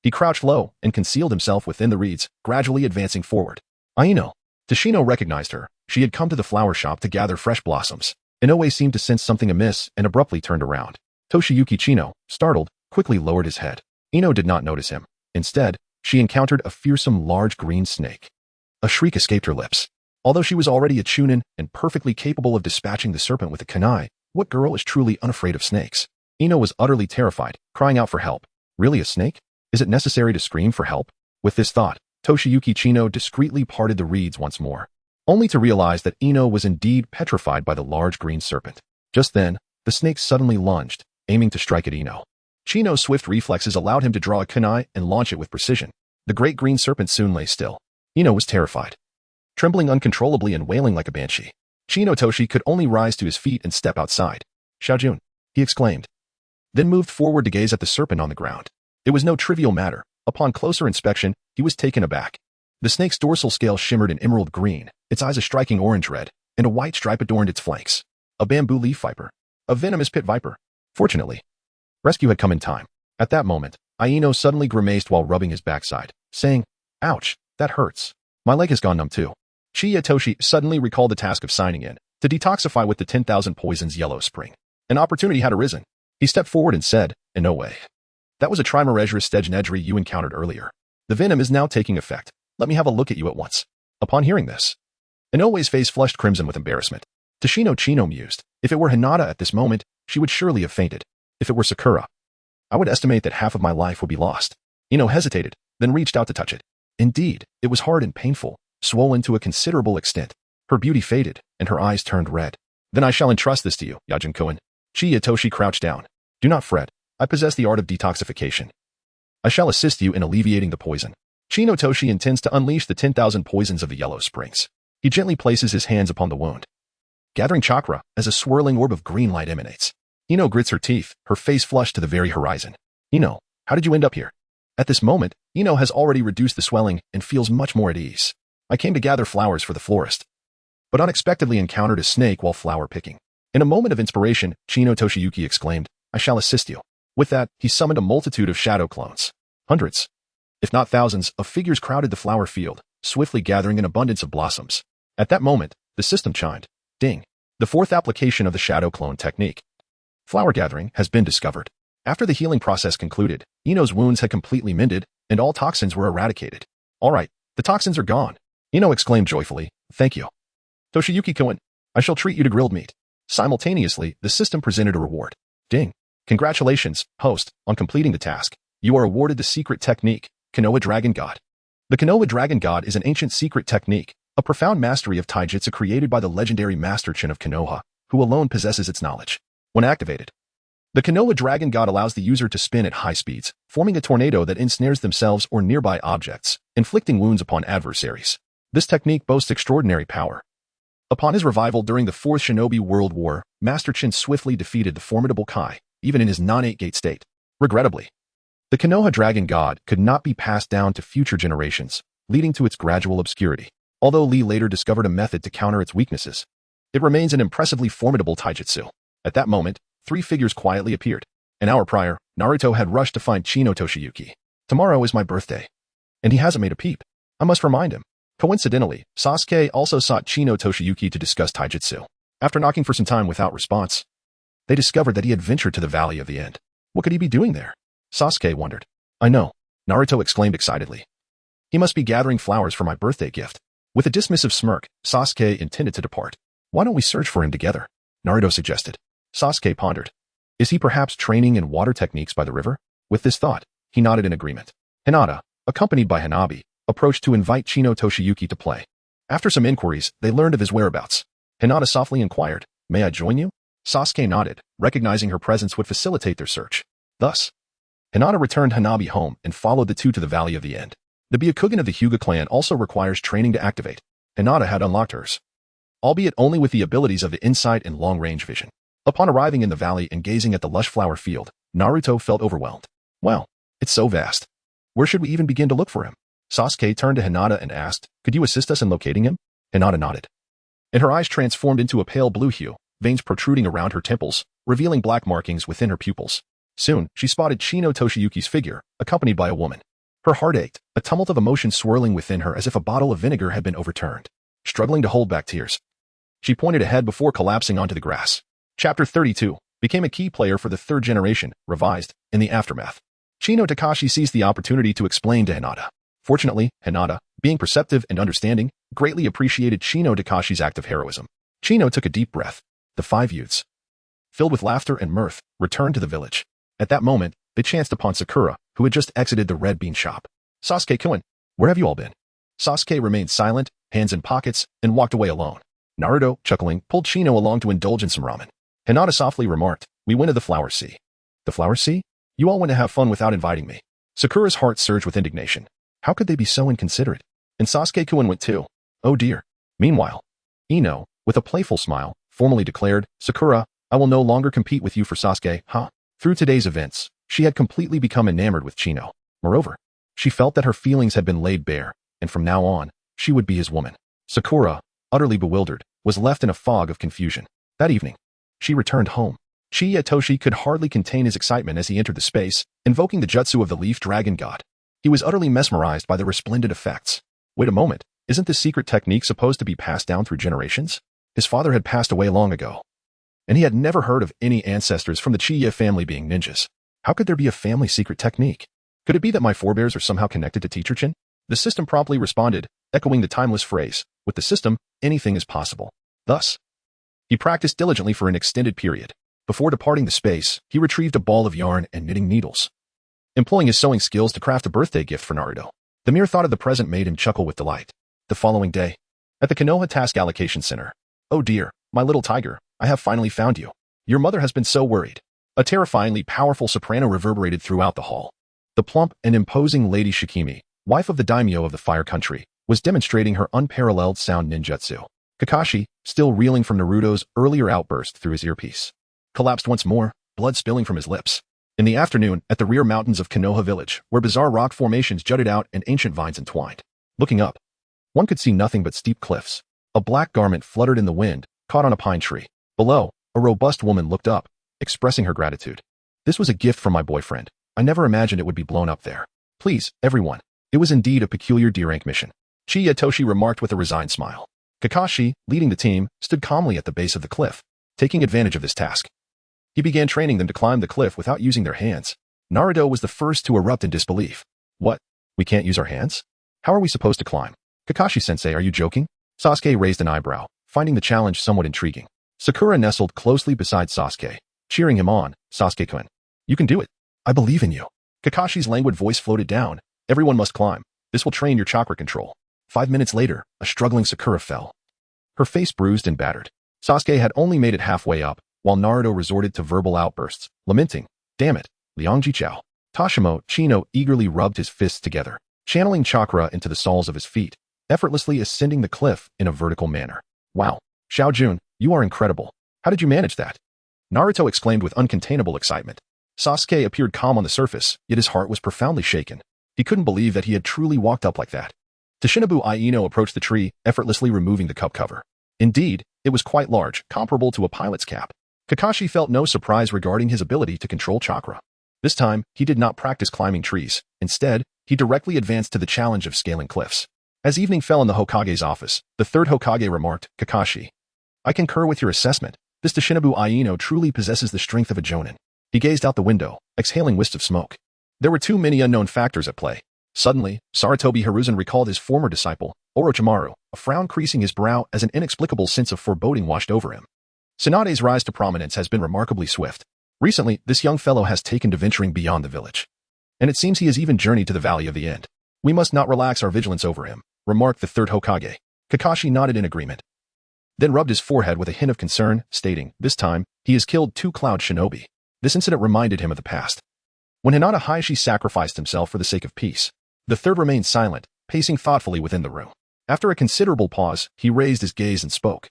he crouched low and concealed himself within the reeds, gradually advancing forward. Aino. Toshino recognized her. She had come to the flower shop to gather fresh blossoms. Inoue seemed to sense something amiss and abruptly turned around. Toshiyuki Chino, startled, quickly lowered his head. Ino did not notice him. Instead, she encountered a fearsome large green snake. A shriek escaped her lips. Although she was already a Chunin and perfectly capable of dispatching the serpent with a kunai, what girl is truly unafraid of snakes? Ino was utterly terrified, crying out for help. Really a snake? Is it necessary to scream for help? With this thought, Toshiyuki Chino discreetly parted the reeds once more, only to realize that Ino was indeed petrified by the large green serpent. Just then, the snake suddenly lunged, aiming to strike at Ino. Chino's swift reflexes allowed him to draw a kunai and launch it with precision. The great green serpent soon lay still. Ino was terrified, trembling uncontrollably and wailing like a banshee. Toshi could only rise to his feet and step outside. Xiaojun, he exclaimed, then moved forward to gaze at the serpent on the ground. It was no trivial matter. Upon closer inspection, he was taken aback. The snake's dorsal scale shimmered in emerald green, its eyes a striking orange red, and a white stripe adorned its flanks. A bamboo leaf viper. A venomous pit viper. Fortunately, rescue had come in time. At that moment, Aino suddenly grimaced while rubbing his backside, saying, "Ouch, that hurts. My leg has gone numb too." Toshi suddenly recalled the task of signing in to detoxify with the 10,000 poisons yellow spring. An opportunity had arisen. He stepped forward and said, "In no way. That was a Trimeresurus stegenedry you encountered earlier. The venom is now taking effect. Let me have a look at you at once." Upon hearing this, Inoue's face flushed crimson with embarrassment. Toshino Chino mused, if it were Hinata at this moment, she would surely have fainted. If it were Sakura, I would estimate that half of my life would be lost. Ino hesitated, then reached out to touch it. Indeed, it was hard and painful, swollen to a considerable extent. Her beauty faded, and her eyes turned red. "Then I shall entrust this to you, Yajin-kun." Toshi crouched down. "Do not fret. I possess the art of detoxification. I shall assist you in alleviating the poison." Toshi intends to unleash the 10,000 poisons of the yellow springs. He gently places his hands upon the wound, gathering chakra as a swirling orb of green light emanates. Ino grits her teeth, her face flushed to the very horizon. "Ino, how did you end up here?" At this moment, Ino has already reduced the swelling and feels much more at ease. I came to gather flowers for the florist, but unexpectedly encountered a snake while flower picking. In a moment of inspiration, Chino Toshiyuki exclaimed, "I shall assist you." With that, he summoned a multitude of shadow clones. Hundreds, if not thousands, of figures crowded the flower field, swiftly gathering an abundance of blossoms. At that moment, the system chimed. Ding. The fourth application of the shadow clone technique. Flower gathering has been discovered. After the healing process concluded, Ino's wounds had completely mended, and all toxins were eradicated. All right, the toxins are gone. Ino exclaimed joyfully, "Thank you. Toshiyuki-kun, I shall treat you to grilled meat." Simultaneously, the system presented a reward. Ding. Congratulations, host, on completing the task. You are awarded the secret technique, Konoha Dragon God. The Konoha Dragon God is an ancient secret technique, a profound mastery of taijutsu created by the legendary Master Chin of Konoha, who alone possesses its knowledge. When activated, the Konoha Dragon God allows the user to spin at high speeds, forming a tornado that ensnares themselves or nearby objects, inflicting wounds upon adversaries. This technique boasts extraordinary power. Upon his revival during the Fourth Shinobi World War, Master Chin swiftly defeated the formidable Kai, even in his non-8-gate state. Regrettably, the Konoha Dragon God could not be passed down to future generations, leading to its gradual obscurity. Although Lee later discovered a method to counter its weaknesses, it remains an impressively formidable taijutsu. At that moment, three figures quietly appeared. An hour prior, Naruto had rushed to find Chino Toshiyuki. "Tomorrow is my birthday, and he hasn't made a peep. I must remind him." Coincidentally, Sasuke also sought Chino Toshiyuki to discuss taijutsu. After knocking for some time without response, they discovered that he had ventured to the Valley of the End. What could he be doing there? Sasuke wondered. "I know," Naruto exclaimed excitedly. "He must be gathering flowers for my birthday gift." With a dismissive smirk, Sasuke intended to depart. "Why don't we search for him together?" Naruto suggested. Sasuke pondered. Is he perhaps training in water techniques by the river? With this thought, he nodded in agreement. Hinata, accompanied by Hanabi, approached to invite Chino Toshiyuki to play. After some inquiries, they learned of his whereabouts. Hinata softly inquired, "May I join you?" Sasuke nodded, recognizing her presence would facilitate their search. Thus, Hinata returned Hanabi home and followed the two to the Valley of the End. The Byakugan of the Hyuga clan also requires training to activate. Hinata had unlocked hers, albeit only with the abilities of the insight and long-range vision. Upon arriving in the valley and gazing at the lush flower field, Naruto felt overwhelmed. Wow, it's so vast. Where should we even begin to look for him? Sasuke turned to Hinata and asked, "Could you assist us in locating him?" Hinata nodded, and her eyes transformed into a pale blue hue, veins protruding around her temples, revealing black markings within her pupils. Soon, she spotted Chino Toshiyuki's figure, accompanied by a woman. Her heart ached, a tumult of emotion swirling within her as if a bottle of vinegar had been overturned. Struggling to hold back tears, she pointed ahead before collapsing onto the grass. Chapter 32 became a key player for the third generation, revised, in the aftermath. Chino Takashi seized the opportunity to explain to Hinata. Fortunately, Hinata, being perceptive and understanding, greatly appreciated Chino Takashi's act of heroism. Chino took a deep breath. The five youths, filled with laughter and mirth, returned to the village. At that moment, they chanced upon Sakura, who had just exited the red bean shop. "Sasuke-kun, where have you all been?" Sasuke remained silent, hands in pockets, and walked away alone. Naruto, chuckling, pulled Chino along to indulge in some ramen. Hinata softly remarked, "We went to the Flower Sea." "The Flower Sea? You all went to have fun without inviting me." Sakura's heart surged with indignation. How could they be so inconsiderate? And Sasuke-kun went too. Oh dear. Meanwhile, Ino, with a playful smile, formally declared, "Sakura, I will no longer compete with you for Sasuke, huh?" Through today's events, she had completely become enamored with Chino. Moreover, she felt that her feelings had been laid bare, and from now on, she would be his woman. Sakura, utterly bewildered, was left in a fog of confusion. That evening, she returned home. Chiyatoshi could hardly contain his excitement as he entered the space, invoking the jutsu of the Leaf Dragon God. He was utterly mesmerized by the resplendent effects. Wait a moment, isn't this secret technique supposed to be passed down through generations? His father had passed away long ago, and he had never heard of any ancestors from the Chiya family being ninjas. How could there be a family secret technique? Could it be that my forebears are somehow connected to Teacher Chin? The system promptly responded, echoing the timeless phrase, "With the system, anything is possible." Thus, he practiced diligently for an extended period. Before departing the space, he retrieved a ball of yarn and knitting needles, employing his sewing skills to craft a birthday gift for Naruto. The mere thought of the present made him chuckle with delight. The following day, at the Konoha Task Allocation Center. "Oh dear, my little tiger, I have finally found you. Your mother has been so worried." A terrifyingly powerful soprano reverberated throughout the hall. The plump and imposing Lady Shikimi, wife of the daimyo of the Fire Country, was demonstrating her unparalleled sound ninjutsu. Kakashi, still reeling from Naruto's earlier outburst through his earpiece, collapsed once more, blood spilling from his lips. In the afternoon, at the rear mountains of Konoha village, where bizarre rock formations jutted out and ancient vines entwined. Looking up, one could see nothing but steep cliffs. A black garment fluttered in the wind, caught on a pine tree. Below, a robust woman looked up, expressing her gratitude. This was a gift from my boyfriend. I never imagined it would be blown up there. Please, everyone. It was indeed a peculiar D-rank mission. Chiyatoshi remarked with a resigned smile. Kakashi, leading the team, stood calmly at the base of the cliff, taking advantage of this task. He began training them to climb the cliff without using their hands. Naruto was the first to erupt in disbelief. What? We can't use our hands? How are we supposed to climb? Kakashi-sensei, are you joking? Sasuke raised an eyebrow, finding the challenge somewhat intriguing. Sakura nestled closely beside Sasuke, cheering him on. Sasuke-kun, you can do it. I believe in you. Kakashi's languid voice floated down. Everyone must climb. This will train your chakra control. 5 minutes later, a struggling Sakura fell. Her face bruised and battered. Sasuke had only made it halfway up, while Naruto resorted to verbal outbursts, lamenting, damn it, Liangji Chao. Tashimo Chino eagerly rubbed his fists together, channeling chakra into the soles of his feet, effortlessly ascending the cliff in a vertical manner. Wow, Xiao Jun, you are incredible. How did you manage that? Naruto exclaimed with uncontainable excitement. Sasuke appeared calm on the surface, yet his heart was profoundly shaken. He couldn't believe that he had truly walked up like that. Toshinobu Aino approached the tree, effortlessly removing the cup cover. Indeed, it was quite large, comparable to a pilot's cap. Kakashi felt no surprise regarding his ability to control chakra. This time, he did not practice climbing trees. Instead, he directly advanced to the challenge of scaling cliffs. As evening fell in the Hokage's office, the third Hokage remarked, Kakashi, I concur with your assessment. This Toshinobu Aino truly possesses the strength of a jonin. He gazed out the window, exhaling wisps of smoke. There were too many unknown factors at play. Suddenly, Sarutobi Hiruzen recalled his former disciple, Orochimaru, a frown creasing his brow as an inexplicable sense of foreboding washed over him. Tsunade's rise to prominence has been remarkably swift. Recently, this young fellow has taken to venturing beyond the village. And it seems he has even journeyed to the Valley of the End. We must not relax our vigilance over him, remarked the third Hokage. Kakashi nodded in agreement, then rubbed his forehead with a hint of concern, stating, this time, he has killed 2 Cloud Shinobi. This incident reminded him of the past, when Hinata Heishi sacrificed himself for the sake of peace. The third remained silent, pacing thoughtfully within the room. After a considerable pause, he raised his gaze and spoke.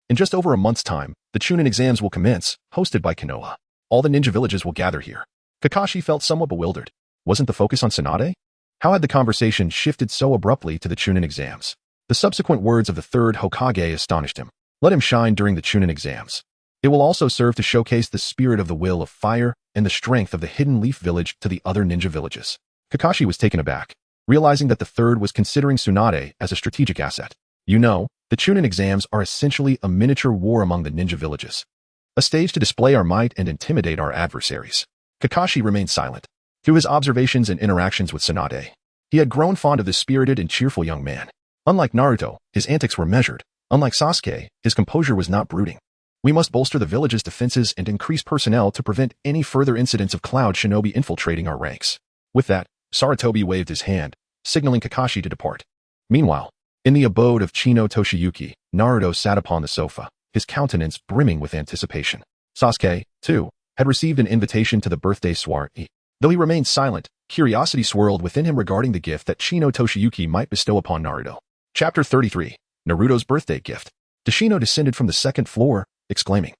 In just over a month's time, the Chunin Exams will commence, hosted by Konoha. All the ninja villages will gather here. Kakashi felt somewhat bewildered. Wasn't the focus on Tsunade? How had the conversation shifted so abruptly to the Chunin Exams? The subsequent words of the third Hokage astonished him. Let him shine during the Chunin Exams. It will also serve to showcase the spirit of the will of fire and the strength of the Hidden Leaf Village to the other ninja villages. Kakashi was taken aback, realizing that the third was considering Tsunade as a strategic asset. You know, the Chunin Exams are essentially a miniature war among the ninja villages. A stage to display our might and intimidate our adversaries. Kakashi remained silent. Through his observations and interactions with Tsunade, he had grown fond of this spirited and cheerful young man. Unlike Naruto, his antics were measured. Unlike Sasuke, his composure was not brooding. We must bolster the village's defenses and increase personnel to prevent any further incidents of Cloud Shinobi infiltrating our ranks. With that, Sarutobi waved his hand, signaling Kakashi to depart. Meanwhile, in the abode of Chino Toshiyuki, Naruto sat upon the sofa, his countenance brimming with anticipation. Sasuke, too, had received an invitation to the birthday soiree. Though he remained silent, curiosity swirled within him regarding the gift that Chino Toshiyuki might bestow upon Naruto. Chapter 33. Naruto's Birthday Gift. Toshino descended from the second floor, exclaiming,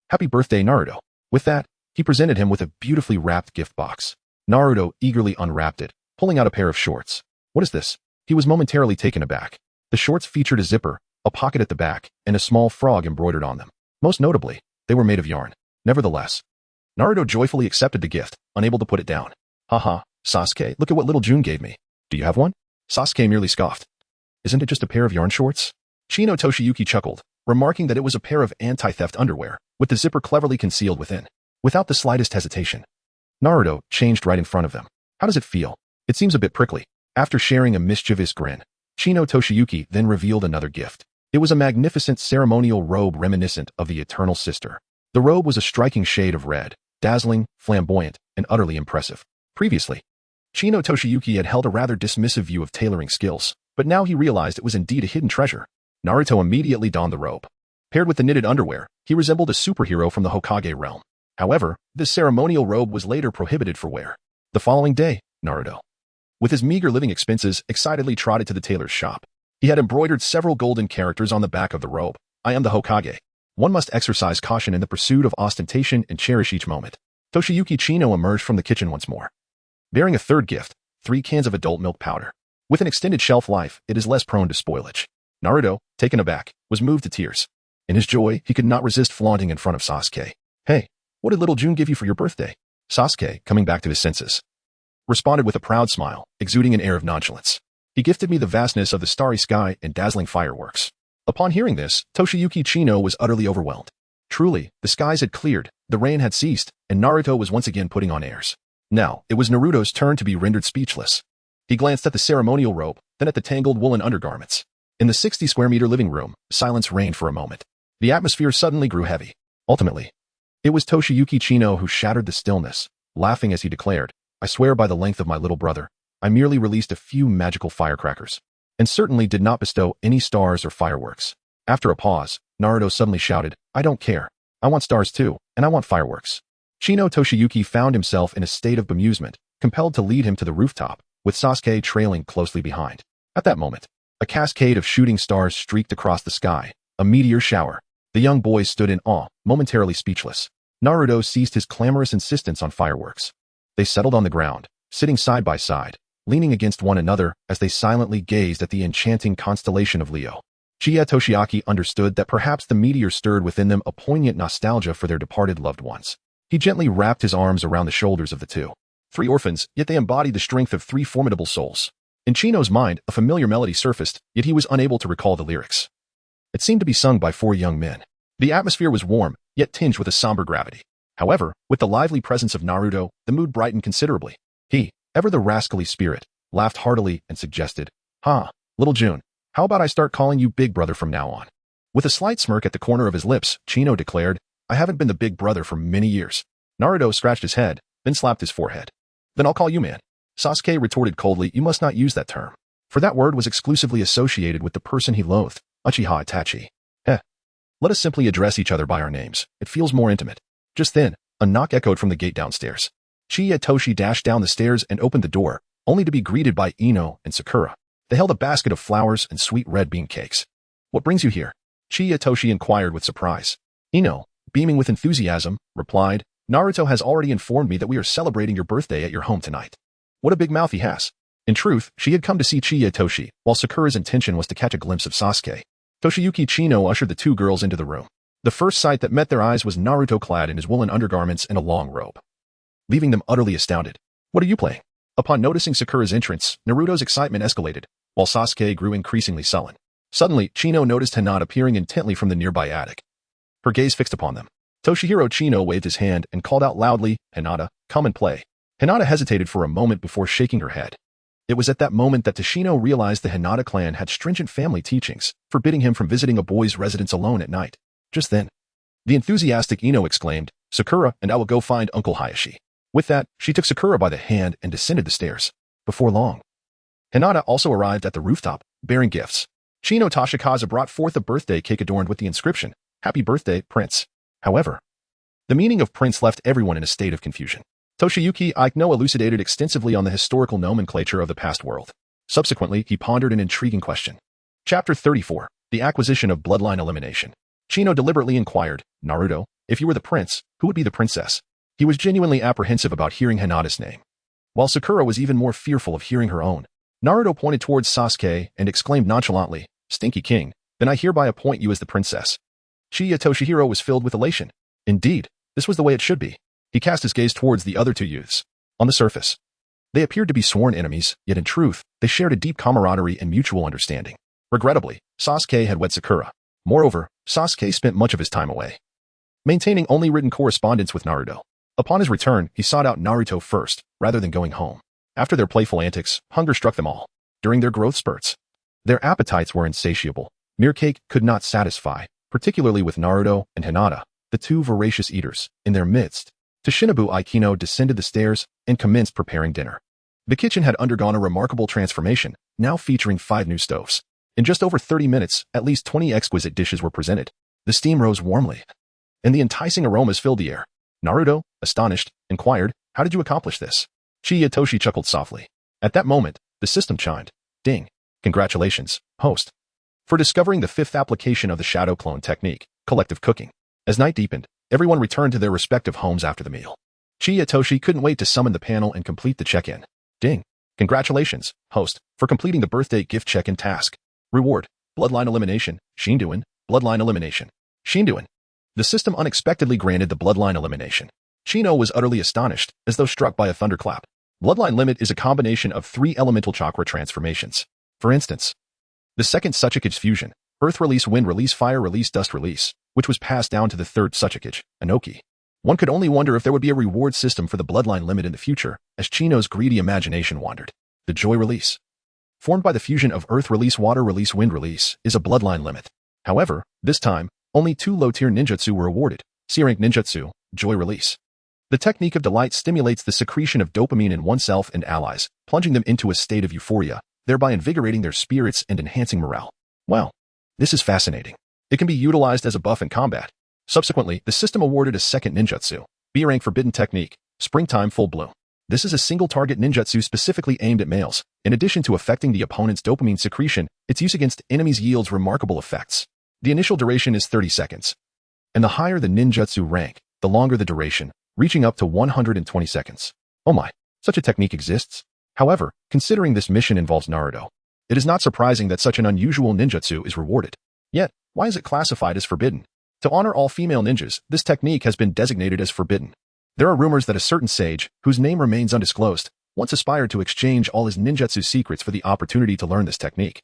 Happy birthday, Naruto. With that, he presented him with a beautifully wrapped gift box. Naruto eagerly unwrapped it, pulling out a pair of shorts. What is this? He was momentarily taken aback. The shorts featured a zipper, a pocket at the back, and a small frog embroidered on them. Most notably, they were made of yarn. Nevertheless, Naruto joyfully accepted the gift, unable to put it down. Haha, Sasuke, look at what little June gave me. Do you have one? Sasuke merely scoffed. Isn't it just a pair of yarn shorts? Chino Toshiyuki chuckled, remarking that it was a pair of anti-theft underwear, with the zipper cleverly concealed within. Without the slightest hesitation, Naruto changed right in front of them. How does it feel? It seems a bit prickly. After sharing a mischievous grin, Chino Toshiyuki then revealed another gift. It was a magnificent ceremonial robe reminiscent of the Eternal Sister. The robe was a striking shade of red, dazzling, flamboyant, and utterly impressive. Previously, Chino Toshiyuki had held a rather dismissive view of tailoring skills, but now he realized it was indeed a hidden treasure. Naruto immediately donned the robe. Paired with the knitted underwear, he resembled a superhero from the Hokage realm. However, this ceremonial robe was later prohibited for wear. The following day, Naruto, with his meager living expenses, excitedly trotted to the tailor's shop. He had embroidered several golden characters on the back of the robe. I am the Hokage. One must exercise caution in the pursuit of ostentation and cherish each moment. Toshiyuki Chino emerged from the kitchen once more, bearing a third gift, 3 cans of adult milk powder. With an extended shelf life, it is less prone to spoilage. Naruto, taken aback, was moved to tears. In his joy, he could not resist flaunting in front of Sasuke. Hey, what did little June give you for your birthday? Sasuke, coming back to his senses, responded with a proud smile, exuding an air of nonchalance. He gifted me the vastness of the starry sky and dazzling fireworks. Upon hearing this, Toshiyuki Chino was utterly overwhelmed. Truly, the skies had cleared, the rain had ceased, and Naruto was once again putting on airs. Now, it was Naruto's turn to be rendered speechless. He glanced at the ceremonial robe, then at the tangled woolen undergarments. In the 60-square-meter living room, silence reigned for a moment. The atmosphere suddenly grew heavy. Ultimately, it was Toshiyuki Chino who shattered the stillness, laughing as he declared, I swear by the length of my little brother, I merely released a few magical firecrackers, and certainly did not bestow any stars or fireworks. After a pause, Naruto suddenly shouted, I don't care. I want stars too, and I want fireworks. Chino Toshiyuki found himself in a state of bemusement, compelled to lead him to the rooftop, with Sasuke trailing closely behind. At that moment, a cascade of shooting stars streaked across the sky, a meteor shower. The young boys stood in awe, momentarily speechless. Naruto ceased his clamorous insistence on fireworks. They settled on the ground, sitting side by side, leaning against one another as they silently gazed at the enchanting constellation of Leo. Chiya Toshiaki understood that perhaps the meteor stirred within them a poignant nostalgia for their departed loved ones. He gently wrapped his arms around the shoulders of the two. 3 orphans, yet they embodied the strength of 3 formidable souls. In Chino's mind, a familiar melody surfaced, yet he was unable to recall the lyrics. It seemed to be sung by 4 young men. The atmosphere was warm, yet tinged with a somber gravity. However, with the lively presence of Naruto, the mood brightened considerably. He, ever the rascally spirit, laughed heartily and suggested, little June, how about I start calling you Big Brother from now on? With a slight smirk at the corner of his lips, Chino declared, I haven't been the big brother for many years. Naruto scratched his head, then slapped his forehead. Then I'll call you man. Sasuke retorted coldly, you must not use that term. For that word was exclusively associated with the person he loathed, Uchiha Itachi. Let us simply address each other by our names. It feels more intimate. Just then, a knock echoed from the gate downstairs. Chiya Toshi dashed down the stairs and opened the door, only to be greeted by Ino and Sakura. They held a basket of flowers and sweet red bean cakes. What brings you here? Chiya Toshi inquired with surprise. Ino, beaming with enthusiasm, replied, Naruto has already informed me that we are celebrating your birthday at your home tonight. What a big mouth he has. In truth, she had come to see Chiya Toshi, while Sakura's intention was to catch a glimpse of Sasuke. Toshiyuki Chino ushered the 2 girls into the room. The first sight that met their eyes was Naruto clad in his woolen undergarments and a long robe, leaving them utterly astounded. What are you playing? Upon noticing Sakura's entrance, Naruto's excitement escalated, while Sasuke grew increasingly sullen. Suddenly, Chino noticed Hinata peering intently from the nearby attic. Her gaze fixed upon them. Toshihiro Chino waved his hand and called out loudly, Hinata, come and play. Hinata hesitated for a moment before shaking her head. It was at that moment that Toshino realized the Hinata clan had stringent family teachings, forbidding him from visiting a boy's residence alone at night. Just then, the enthusiastic Ino exclaimed, Sakura, and I will go find Uncle Hayashi. With that, she took Sakura by the hand and descended the stairs. Before long, Hinata also arrived at the rooftop, bearing gifts. Chino Toshikaza brought forth a birthday cake adorned with the inscription, Happy Birthday, Prince. However, the meaning of Prince left everyone in a state of confusion. Toshiyuki Aikno elucidated extensively on the historical nomenclature of the past world. Subsequently, he pondered an intriguing question. Chapter 34, The Acquisition of Bloodline Elimination. Chino deliberately inquired, Naruto, if you were the prince, who would be the princess? He was genuinely apprehensive about hearing Hinata's name, while Sakura was even more fearful of hearing her own. Naruto pointed towards Sasuke and exclaimed nonchalantly, Stinky King, then I hereby appoint you as the princess. Chiya Toshihiro was filled with elation. Indeed, this was the way it should be. He cast his gaze towards the other 2 youths. On the surface, they appeared to be sworn enemies, yet in truth, they shared a deep camaraderie and mutual understanding. Regrettably, Sasuke had wed Sakura. Moreover, Sasuke spent much of his time away, maintaining only written correspondence with Naruto. Upon his return, he sought out Naruto first, rather than going home. After their playful antics, hunger struck them all. During their growth spurts, their appetites were insatiable. Mere cake could not satisfy, particularly with Naruto and Hinata, the 2 voracious eaters, in their midst. Toshinobu Aikino descended the stairs and commenced preparing dinner. The kitchen had undergone a remarkable transformation, now featuring 5 new stoves. In just over 30 minutes, at least 20 exquisite dishes were presented. The steam rose warmly, and the enticing aromas filled the air. Naruto, astonished, inquired, how did you accomplish this? Chiya Toshi chuckled softly. At that moment, the system chimed. Ding. Congratulations, host, for discovering the 5th application of the shadow clone technique, collective cooking. As night deepened, everyone returned to their respective homes after the meal. Chiyatoshi couldn't wait to summon the panel and complete the check-in. Ding. Congratulations, host, for completing the birthday gift check-in task. Reward. Bloodline elimination. Shinduin. Bloodline elimination. Shinduin. The system unexpectedly granted the bloodline elimination. Chino was utterly astonished, as though struck by a thunderclap. Bloodline limit is a combination of 3 elemental chakra transformations. For instance, the second Suchikage fusion, Earth Release, Wind Release, Fire Release, Dust Release, which was passed down to the third Suchikage, Anoki. One could only wonder if there would be a reward system for the bloodline limit in the future, as Chino's greedy imagination wandered. The Joy Release, formed by the fusion of Earth Release, Water Release, Wind Release, is a bloodline limit. However, this time, only 2 low-tier ninjutsu were awarded. C-rank ninjutsu, Joy Release. The technique of delight stimulates the secretion of dopamine in oneself and allies, plunging them into a state of euphoria, thereby invigorating their spirits and enhancing morale. Wow, this is fascinating. It can be utilized as a buff in combat. Subsequently, the system awarded a second ninjutsu, B-rank Forbidden Technique, Springtime Full Bloom. This is a single-target ninjutsu specifically aimed at males. In addition to affecting the opponent's dopamine secretion, its use against enemies yields remarkable effects. The initial duration is 30 seconds. And the higher the ninjutsu rank, the longer the duration, reaching up to 120 seconds. Oh my, such a technique exists? However, considering this mission involves Naruto, it is not surprising that such an unusual ninjutsu is rewarded. Yet, why is it classified as forbidden? To honor all female ninjas, this technique has been designated as forbidden. There are rumors that a certain sage, whose name remains undisclosed, once aspired to exchange all his ninjutsu secrets for the opportunity to learn this technique.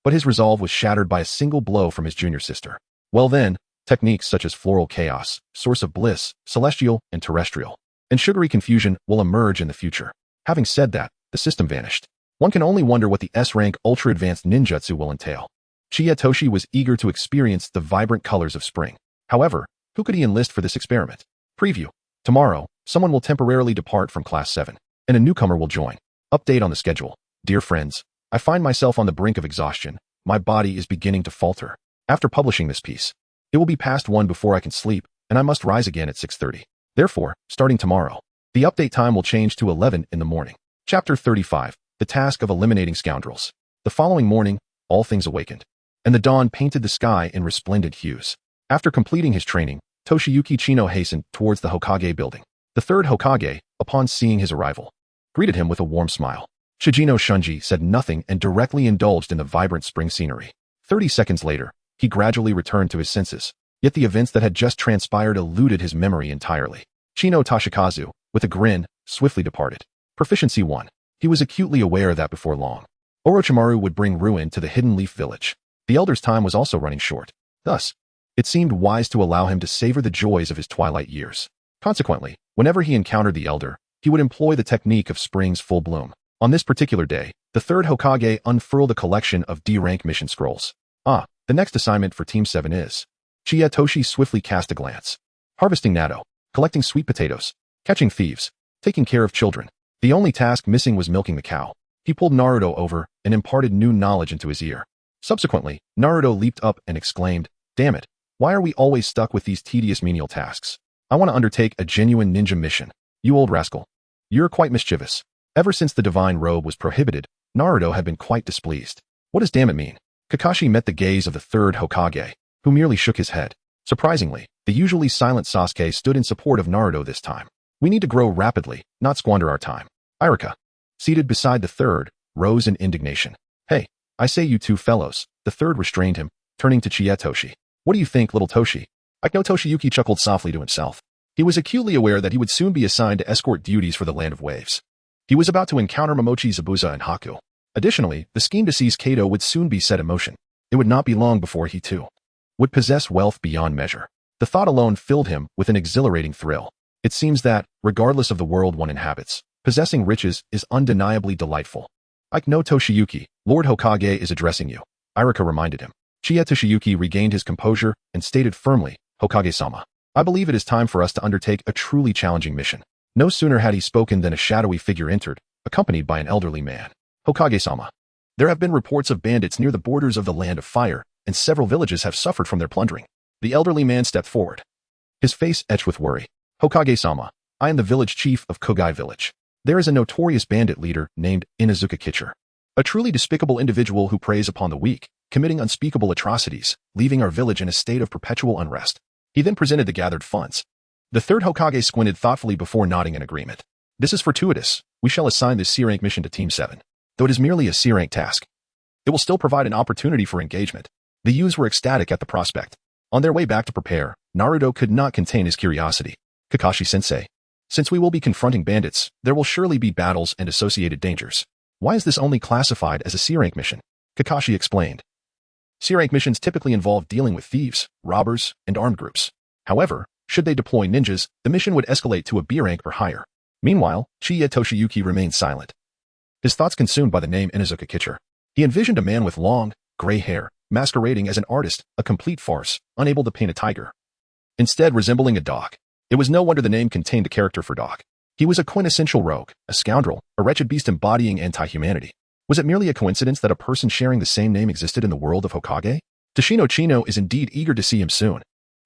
But his resolve was shattered by a single blow from his junior sister. Well then, techniques such as Floral Chaos, Source of Bliss, Celestial, and Terrestrial, and Sugary Confusion will emerge in the future. Having said that, the system vanished. One can only wonder what the S-rank ultra-advanced ninjutsu will entail. Chiyatoshi was eager to experience the vibrant colors of spring. However, who could he enlist for this experiment? Preview. Tomorrow, someone will temporarily depart from Class 7, and a newcomer will join. Update on the schedule. Dear friends, I find myself on the brink of exhaustion. My body is beginning to falter. After publishing this piece, it will be past 1 before I can sleep, and I must rise again at 6:30. Therefore, starting tomorrow, the update time will change to 11 in the morning. Chapter 35. The Task of Eliminating Scoundrels. The following morning, all things awakened, and the dawn painted the sky in resplendent hues. After completing his training, Toshiyuki Chino hastened towards the Hokage building. The third Hokage, upon seeing his arrival, greeted him with a warm smile. Shijino Shunji said nothing and directly indulged in the vibrant spring scenery. 30 seconds later, he gradually returned to his senses, yet the events that had just transpired eluded his memory entirely. Chino Toshikazu, with a grin, swiftly departed. Proficiency 1. He was acutely aware that before long, Orochimaru would bring ruin to the Hidden Leaf Village. The elder's time was also running short. Thus, it seemed wise to allow him to savor the joys of his twilight years. Consequently, whenever he encountered the elder, he would employ the technique of spring's full bloom. On this particular day, the third Hokage unfurled a collection of D-rank mission scrolls. The next assignment for Team 7 is... Chiyatoshi swiftly cast a glance. Harvesting natto, collecting sweet potatoes, catching thieves, taking care of children. The only task missing was milking the cow. He pulled Naruto over and imparted new knowledge into his ear. Subsequently, Naruto leaped up and exclaimed, "Damn it, why are we always stuck with these tedious menial tasks? I want to undertake a genuine ninja mission. You old rascal. You're quite mischievous." Ever since the divine robe was prohibited, Naruto had been quite displeased. What does damn it mean? Kakashi met the gaze of the third Hokage, who merely shook his head. Surprisingly, the usually silent Sasuke stood in support of Naruto this time. We need to grow rapidly, not squander our time. Iruka, seated beside the third, rose in indignation. Hey, I say you two fellows. The third restrained him, turning to Chiyatoshi. What do you think, little Toshi? Ino Toshiyuki chuckled softly to himself. He was acutely aware that he would soon be assigned to escort duties for the Land of Waves. He was about to encounter Momochi, Zabuza, and Haku. Additionally, the scheme to seize Kado would soon be set in motion. It would not be long before he, too, would possess wealth beyond measure. The thought alone filled him with an exhilarating thrill. It seems that, regardless of the world one inhabits, possessing riches is undeniably delightful. Ino Toshiyuki, Lord Hokage is addressing you, Iruka reminded him. Toshiyuki regained his composure and stated firmly, Hokage-sama, I believe it is time for us to undertake a truly challenging mission. No sooner had he spoken than a shadowy figure entered, accompanied by an elderly man. Hokage-sama, there have been reports of bandits near the borders of the Land of Fire, and several villages have suffered from their plundering. The elderly man stepped forward, his face etched with worry. Hokage-sama, I am the village chief of Kogai Village. There is a notorious bandit leader named Inuzuka Kitcher, a truly despicable individual who preys upon the weak, committing unspeakable atrocities, leaving our village in a state of perpetual unrest. He then presented the gathered funds. The third Hokage squinted thoughtfully before nodding in agreement. This is fortuitous. We shall assign this C-rank mission to Team 7. Though it is merely a C-rank task, it will still provide an opportunity for engagement. The youths were ecstatic at the prospect. On their way back to prepare, Naruto could not contain his curiosity. Kakashi-sensei, since we will be confronting bandits, there will surely be battles and associated dangers. Why is this only classified as a C-rank mission? Kakashi explained. C-rank missions typically involve dealing with thieves, robbers, and armed groups. However, should they deploy ninjas, the mission would escalate to a B rank or higher. Meanwhile, Chiya Toshiyuki remained silent. His thoughts consumed by the name Inuzuka Kitcher. He envisioned a man with long, gray hair, masquerading as an artist, a complete farce, unable to paint a tiger. Instead, resembling a dog. It was no wonder the name contained a character for dog. He was a quintessential rogue, a scoundrel, a wretched beast embodying anti-humanity. Was it merely a coincidence that a person sharing the same name existed in the world of Hokage? Toshino Chino is indeed eager to see him soon.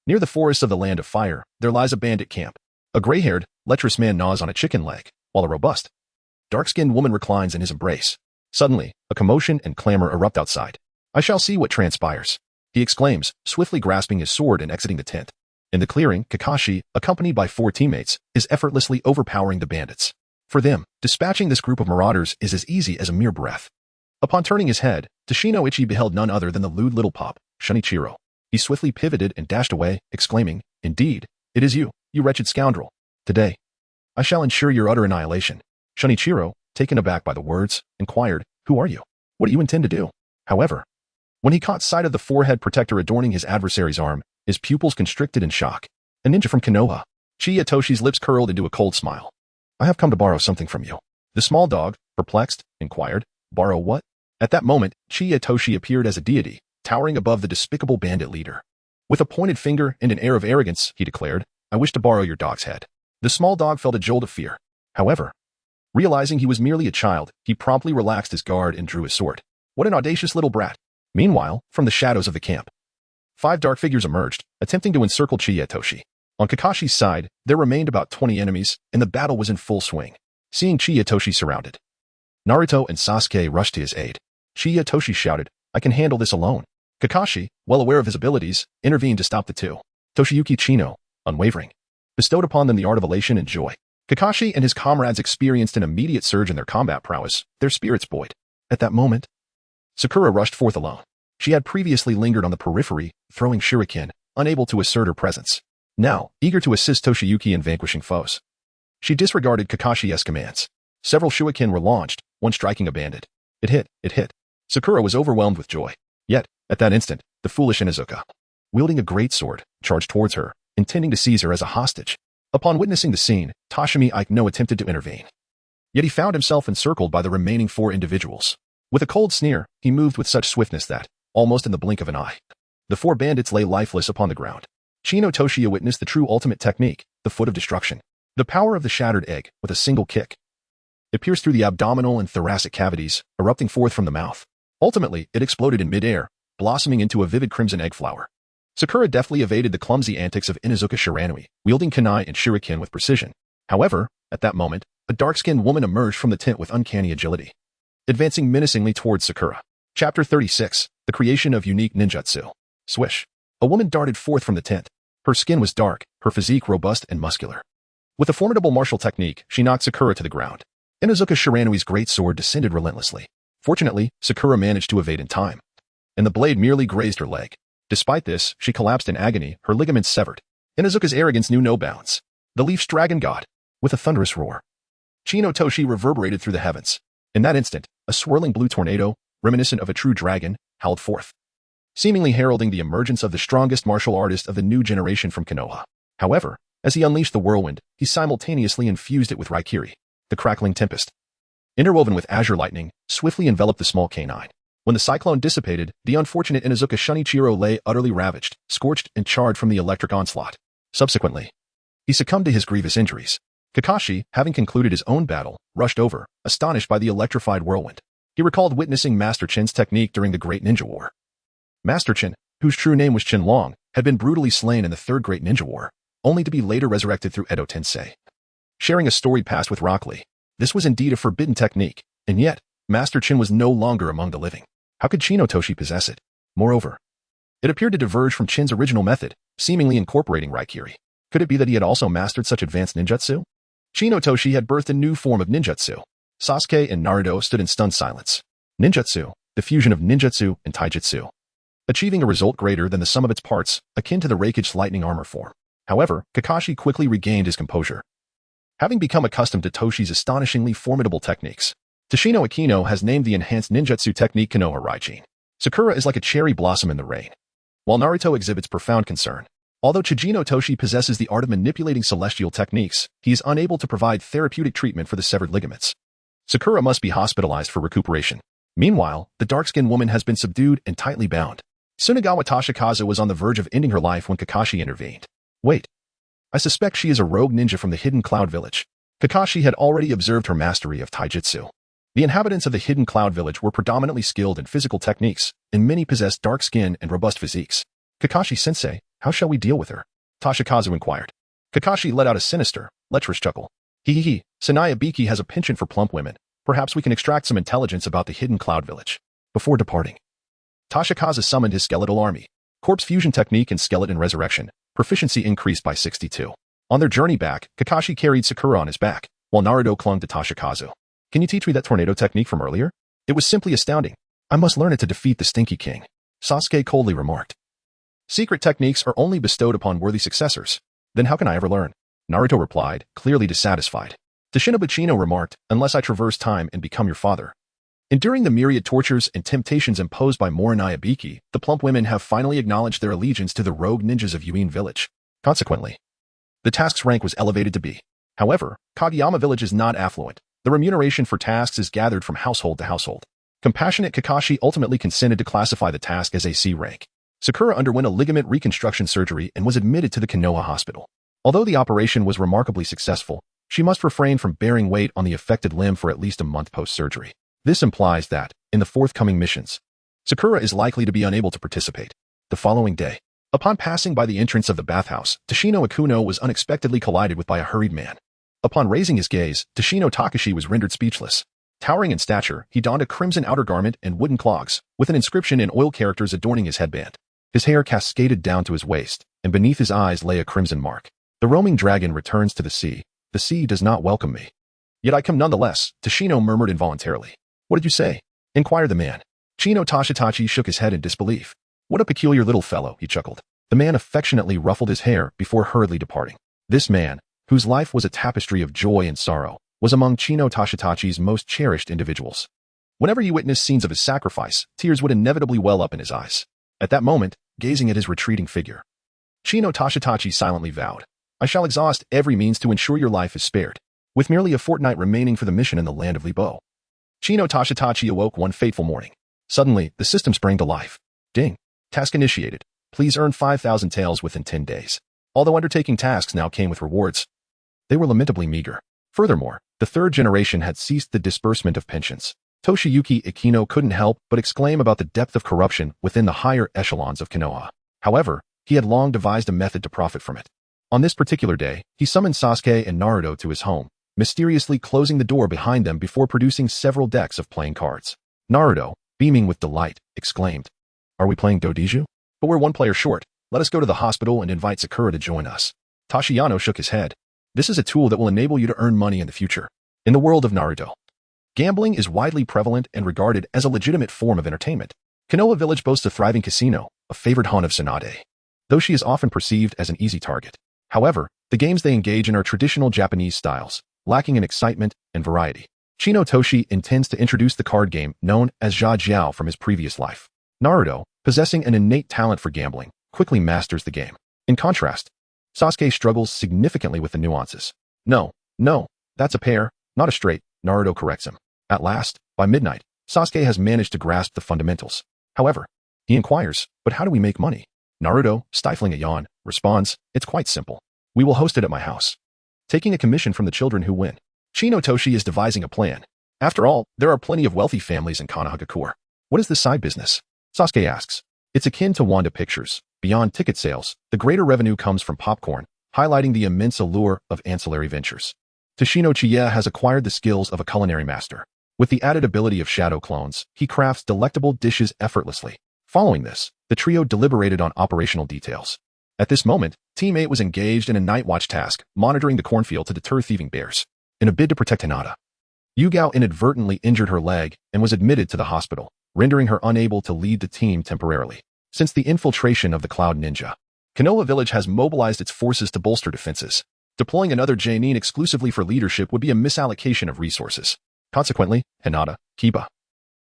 Near the forests of the Land of Fire, there lies a bandit camp. A gray-haired, lecherous man gnaws on a chicken leg, while a robust, dark-skinned woman reclines in his embrace. Suddenly, a commotion and clamor erupt outside. I shall see what transpires, he exclaims, swiftly grasping his sword and exiting the tent. In the clearing, Kakashi, accompanied by 4 teammates, is effortlessly overpowering the bandits. For them, dispatching this group of marauders is as easy as a mere breath. Upon turning his head, Toshino Ichi beheld none other than the lewd little pup, Shunichiro. He swiftly pivoted and dashed away, exclaiming, Indeed, it is you, you wretched scoundrel. Today, I shall ensure your utter annihilation. Shunichiro, taken aback by the words, inquired, Who are you? What do you intend to do? However, when he caught sight of the forehead protector adorning his adversary's arm, his pupils constricted in shock. A ninja from Konoha. Chiya Toshi's lips curled into a cold smile. I have come to borrow something from you. The small dog, perplexed, inquired, Borrow what? At that moment, Chiya Toshi appeared as a deity, towering above the despicable bandit leader. With a pointed finger and an air of arrogance, he declared, I wish to borrow your dog's head. The small dog felt a jolt of fear. However, realizing he was merely a child, he promptly relaxed his guard and drew his sword. What an audacious little brat. Meanwhile, from the shadows of the camp, 5 dark figures emerged, attempting to encircle Chiya Toshi. On Kakashi's side, there remained about 20 enemies, and the battle was in full swing. Seeing Chiya Toshi surrounded, Naruto and Sasuke rushed to his aid. Chiya Toshi shouted, I can handle this alone. Kakashi, well aware of his abilities, intervened to stop the two. Toshiyuki Chino, unwavering, bestowed upon them the art of elation and joy. Kakashi and his comrades experienced an immediate surge in their combat prowess, their spirits buoyed. At that moment, Sakura rushed forth alone. She had previously lingered on the periphery, throwing shuriken, unable to assert her presence. Now, eager to assist Toshiyuki in vanquishing foes, she disregarded Kakashi's commands. Several shuriken were launched, one striking a bandit. It hit. Sakura was overwhelmed with joy. Yet, at that instant, the foolish Inuzuka, wielding a great sword, charged towards her, intending to seize her as a hostage. Upon witnessing the scene, Tashimi Aikno attempted to intervene. Yet he found himself encircled by the remaining 4 individuals. With a cold sneer, he moved with such swiftness that, almost in the blink of an eye, the 4 bandits lay lifeless upon the ground. Chino Toshiya witnessed the true ultimate technique, the foot of destruction. The power of the shattered egg, with a single kick. It pierced through the abdominal and thoracic cavities, erupting forth from the mouth. Ultimately, it exploded in midair, blossoming into a vivid crimson egg flower. Sakura deftly evaded the clumsy antics of Inuzuka Shiranui, wielding kunai and shuriken with precision. However, at that moment, a dark-skinned woman emerged from the tent with uncanny agility, advancing menacingly towards Sakura. Chapter 36, The Creation of Unique Ninjutsu. Swish. A woman darted forth from the tent. Her skin was dark, her physique robust and muscular. With a formidable martial technique, she knocked Sakura to the ground. Inuzuka Shiranui's great sword descended relentlessly. Fortunately, Sakura managed to evade in time, and the blade merely grazed her leg. Despite this, she collapsed in agony, her ligaments severed. Inuzuka's arrogance knew no bounds. The Leaf's dragon god, with a thunderous roar, Chino Toshi reverberated through the heavens. In that instant, a swirling blue tornado, reminiscent of a true dragon, howled forth, seemingly heralding the emergence of the strongest martial artist of the new generation from Konoha. However, as he unleashed the whirlwind, he simultaneously infused it with Raikiri, the crackling tempest, interwoven with azure lightning, swiftly enveloped the small canine. When the cyclone dissipated, the unfortunate Inuzuka Shunichiro lay utterly ravaged, scorched, and charred from the electric onslaught. Subsequently, he succumbed to his grievous injuries. Kakashi, having concluded his own battle, rushed over, astonished by the electrified whirlwind. He recalled witnessing Master Chin's technique during the Great Ninja War. Master Chin, whose true name was Chin Long, had been brutally slain in the Third Great Ninja War, only to be later resurrected through Edo Tensei. Sharing a storied past with Rock Lee, this was indeed a forbidden technique, and yet, Master Chin was no longer among the living. How could Chino Toshi possess it? Moreover, it appeared to diverge from Chin's original method, seemingly incorporating Raikiri. Could it be that he had also mastered such advanced ninjutsu? Shinotoshi had birthed a new form of ninjutsu. Sasuke and Naruto stood in stunned silence. Ninjutsu, the fusion of ninjutsu and taijutsu, achieving a result greater than the sum of its parts, akin to the Raikage lightning armor form. However, Kakashi quickly regained his composure. Having become accustomed to Toshi's astonishingly formidable techniques, Toshino Akino has named the enhanced ninjutsu technique Konoha Raijin. Sakura is like a cherry blossom in the rain, while Naruto exhibits profound concern. Although Chijino Toshi possesses the art of manipulating celestial techniques, he is unable to provide therapeutic treatment for the severed ligaments. Sakura must be hospitalized for recuperation. Meanwhile, the dark-skinned woman has been subdued and tightly bound. Tsunagawa Toshikazu was on the verge of ending her life when Kakashi intervened. Wait. I suspect she is a rogue ninja from the Hidden Cloud Village. Kakashi had already observed her mastery of taijutsu. The inhabitants of the Hidden Cloud Village were predominantly skilled in physical techniques, and many possessed dark skin and robust physiques. Kakashi-sensei, how shall we deal with her? Toshikazu inquired. Kakashi let out a sinister, lecherous chuckle. Hee. Sanaya Biki has a penchant for plump women. Perhaps we can extract some intelligence about the Hidden Cloud Village. Before departing, Toshikazu summoned his skeletal army. Corpse fusion technique and skeleton resurrection. Proficiency increased by 62. On their journey back, Kakashi carried Sakura on his back, while Naruto clung to Toshikazu. Can you teach me that tornado technique from earlier? It was simply astounding. I must learn it to defeat the Stinky King. Sasuke coldly remarked. Secret techniques are only bestowed upon worthy successors. Then how can I ever learn? Naruto replied, clearly dissatisfied. Toshinobuchino remarked, unless I traverse time and become your father. Enduring the myriad tortures and temptations imposed by Morinaya Biki, the plump women have finally acknowledged their allegiance to the rogue ninjas of Yuin Village. Consequently, the task's rank was elevated to B. However, Kageyama Village is not affluent. The remuneration for tasks is gathered from household to household. Compassionate Kakashi ultimately consented to classify the task as a C rank. Sakura underwent a ligament reconstruction surgery and was admitted to the Konoha hospital. Although the operation was remarkably successful, she must refrain from bearing weight on the affected limb for at least a month post-surgery. This implies that, in the forthcoming missions, Sakura is likely to be unable to participate. The following day, upon passing by the entrance of the bathhouse, Toshino Akuno was unexpectedly collided with by a hurried man. Upon raising his gaze, Toshino Takashi was rendered speechless. Towering in stature, he donned a crimson outer garment and wooden clogs, with an inscription in oil characters adorning his headband. His hair cascaded down to his waist, and beneath his eyes lay a crimson mark. The roaming dragon returns to the sea. The sea does not welcome me. Yet I come nonetheless, Toshino murmured involuntarily. What did you say? Inquired the man. Chino Toshitachi shook his head in disbelief. What a peculiar little fellow, he chuckled. The man affectionately ruffled his hair before hurriedly departing. This man, whose life was a tapestry of joy and sorrow, was among Chino Toshitachi's most cherished individuals. Whenever he witnessed scenes of his sacrifice, tears would inevitably well up in his eyes. At that moment, gazing at his retreating figure, Chino Toshitachi silently vowed, I shall exhaust every means to ensure your life is spared. With merely a fortnight remaining for the mission in the land of Libo, Chino Toshitachi awoke one fateful morning. Suddenly, the system sprang to life. Ding. Task initiated. Please earn 5,000 taels within 10 days. Although undertaking tasks now came with rewards, they were lamentably meager. Furthermore, the third generation had ceased the disbursement of pensions. Toshiyuki Akino couldn't help but exclaim about the depth of corruption within the higher echelons of Konoha. However, he had long devised a method to profit from it. On this particular day, he summoned Sasuke and Naruto to his home, mysteriously closing the door behind them before producing several decks of playing cards. Naruto, beaming with delight, exclaimed, Are we playing Dodiju? But we're one player short. Let us go to the hospital and invite Sakura to join us. Toshiyano shook his head. This is a tool that will enable you to earn money in the future. In the world of Naruto, gambling is widely prevalent and regarded as a legitimate form of entertainment. Konoha Village boasts a thriving casino, a favored haunt of Tsunade, though she is often perceived as an easy target. However, the games they engage in are traditional Japanese styles, lacking in excitement and variety. Chino Toshi intends to introduce the card game known as Jia Jiao from his previous life. Naruto, possessing an innate talent for gambling, quickly masters the game. In contrast, Sasuke struggles significantly with the nuances. No, that's a pair, not a straight, Naruto corrects him. At last, by midnight, Sasuke has managed to grasp the fundamentals. However, he inquires, but how do we make money? Naruto, stifling a yawn, responds, it's quite simple. We will host it at my house, taking a commission from the children who win. Chino Toshi is devising a plan. After all, there are plenty of wealthy families in Konohagakure. What is this side business? Sasuke asks. It's akin to Wanda Pictures. Beyond ticket sales, the greater revenue comes from popcorn, highlighting the immense allure of ancillary ventures. Toshino Chie has acquired the skills of a culinary master. With the added ability of shadow clones, he crafts delectable dishes effortlessly. Following this, the trio deliberated on operational details. At this moment, Team 8 was engaged in a night watch task, monitoring the cornfield to deter thieving bears. In a bid to protect Hinata, Hyuga inadvertently injured her leg and was admitted to the hospital, rendering her unable to lead the team temporarily. Since the infiltration of the Cloud Ninja, Konoha Village has mobilized its forces to bolster defenses. Deploying another Jonin exclusively for leadership would be a misallocation of resources. Consequently, Hinata, Kiba,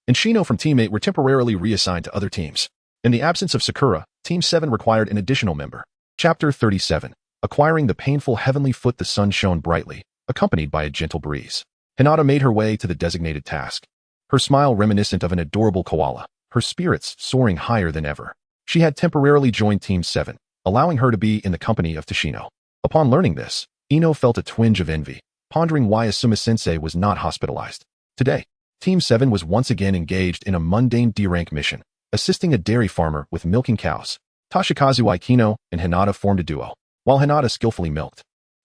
and Shino from Team 8 were temporarily reassigned to other teams. In the absence of Sakura, Team 7 required an additional member. Chapter 37. Acquiring the painful heavenly foot. The sun shone brightly, accompanied by a gentle breeze. Hinata made her way to the designated task. Her smile reminiscent of an adorable koala, her spirits soaring higher than ever. She had temporarily joined Team 7, allowing her to be in the company of Tashino. Upon learning this, Ino felt a twinge of envy, pondering why Asuma-sensei was not hospitalized. Today, Team 7 was once again engaged in a mundane D-rank mission, assisting a dairy farmer with milking cows. Toshikazu Aikino and Hinata formed a duo, while Hinata skillfully milked.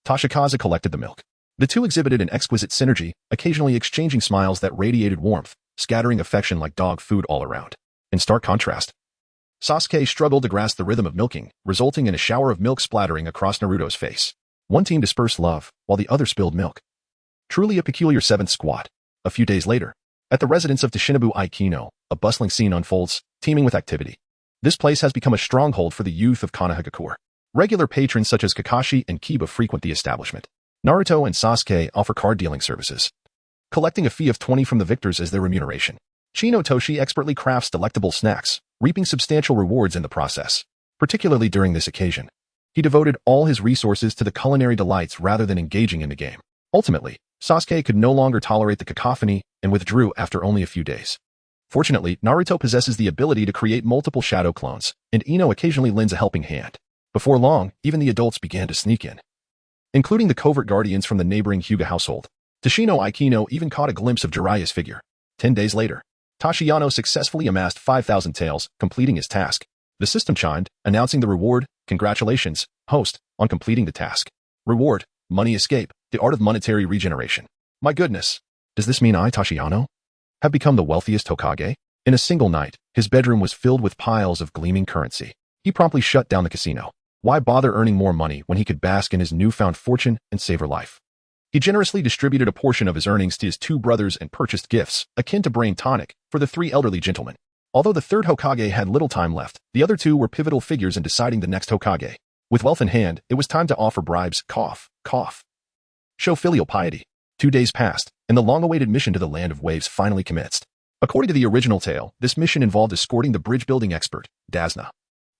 Toshikazu collected the milk. The two exhibited an exquisite synergy, occasionally exchanging smiles that radiated warmth, scattering affection like dog food all around. In stark contrast, Sasuke struggled to grasp the rhythm of milking, resulting in a shower of milk splattering across Naruto's face. One team dispersed love, while the other spilled milk. Truly a peculiar seventh squad. A few days later, at the residence of Tashinobu Aikino, a bustling scene unfolds, teeming with activity. This place has become a stronghold for the youth of Konohagakure. Regular patrons such as Kakashi and Kiba frequent the establishment. Naruto and Sasuke offer card dealing services, collecting a fee of 20 from the victors as their remuneration. Chino Toshi expertly crafts delectable snacks, reaping substantial rewards in the process. Particularly during this occasion, he devoted all his resources to the culinary delights rather than engaging in the game. Ultimately, Sasuke could no longer tolerate the cacophony and withdrew after only a few days. Fortunately, Naruto possesses the ability to create multiple shadow clones, and Ino occasionally lends a helping hand. Before long, even the adults began to sneak in, including the covert guardians from the neighboring Hyuga household. Tashino Aikino even caught a glimpse of Jiraiya's figure. 10 days later, Tashiyano successfully amassed 5,000 taels, completing his task. The system chimed, announcing the reward. Congratulations, host, on completing the task. Reward, money escape, the art of monetary regeneration. My goodness, does this mean I, Tashiyano, have become the wealthiest Hokage? In a single night, his bedroom was filled with piles of gleaming currency. He promptly shut down the casino. Why bother earning more money when he could bask in his newfound fortune and savor life? He generously distributed a portion of his earnings to his two brothers and purchased gifts, akin to brain tonic, for the three elderly gentlemen. Although the third Hokage had little time left, the other two were pivotal figures in deciding the next Hokage. With wealth in hand, it was time to offer bribes. Cough, cough. Show filial piety. 2 days passed, and the long-awaited mission to the Land of Waves finally commenced. According to the original tale, this mission involved escorting the bridge-building expert, Dazna,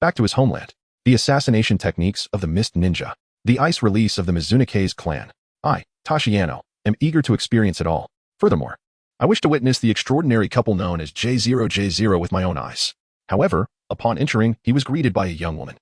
back to his homeland. The assassination techniques of the Mist Ninja. The ice release of the Mizunoke's clan. I, Tashiyano, am eager to experience it all. Furthermore, I wish to witness the extraordinary couple known as J0J0 with my own eyes. However, upon entering, he was greeted by a young woman.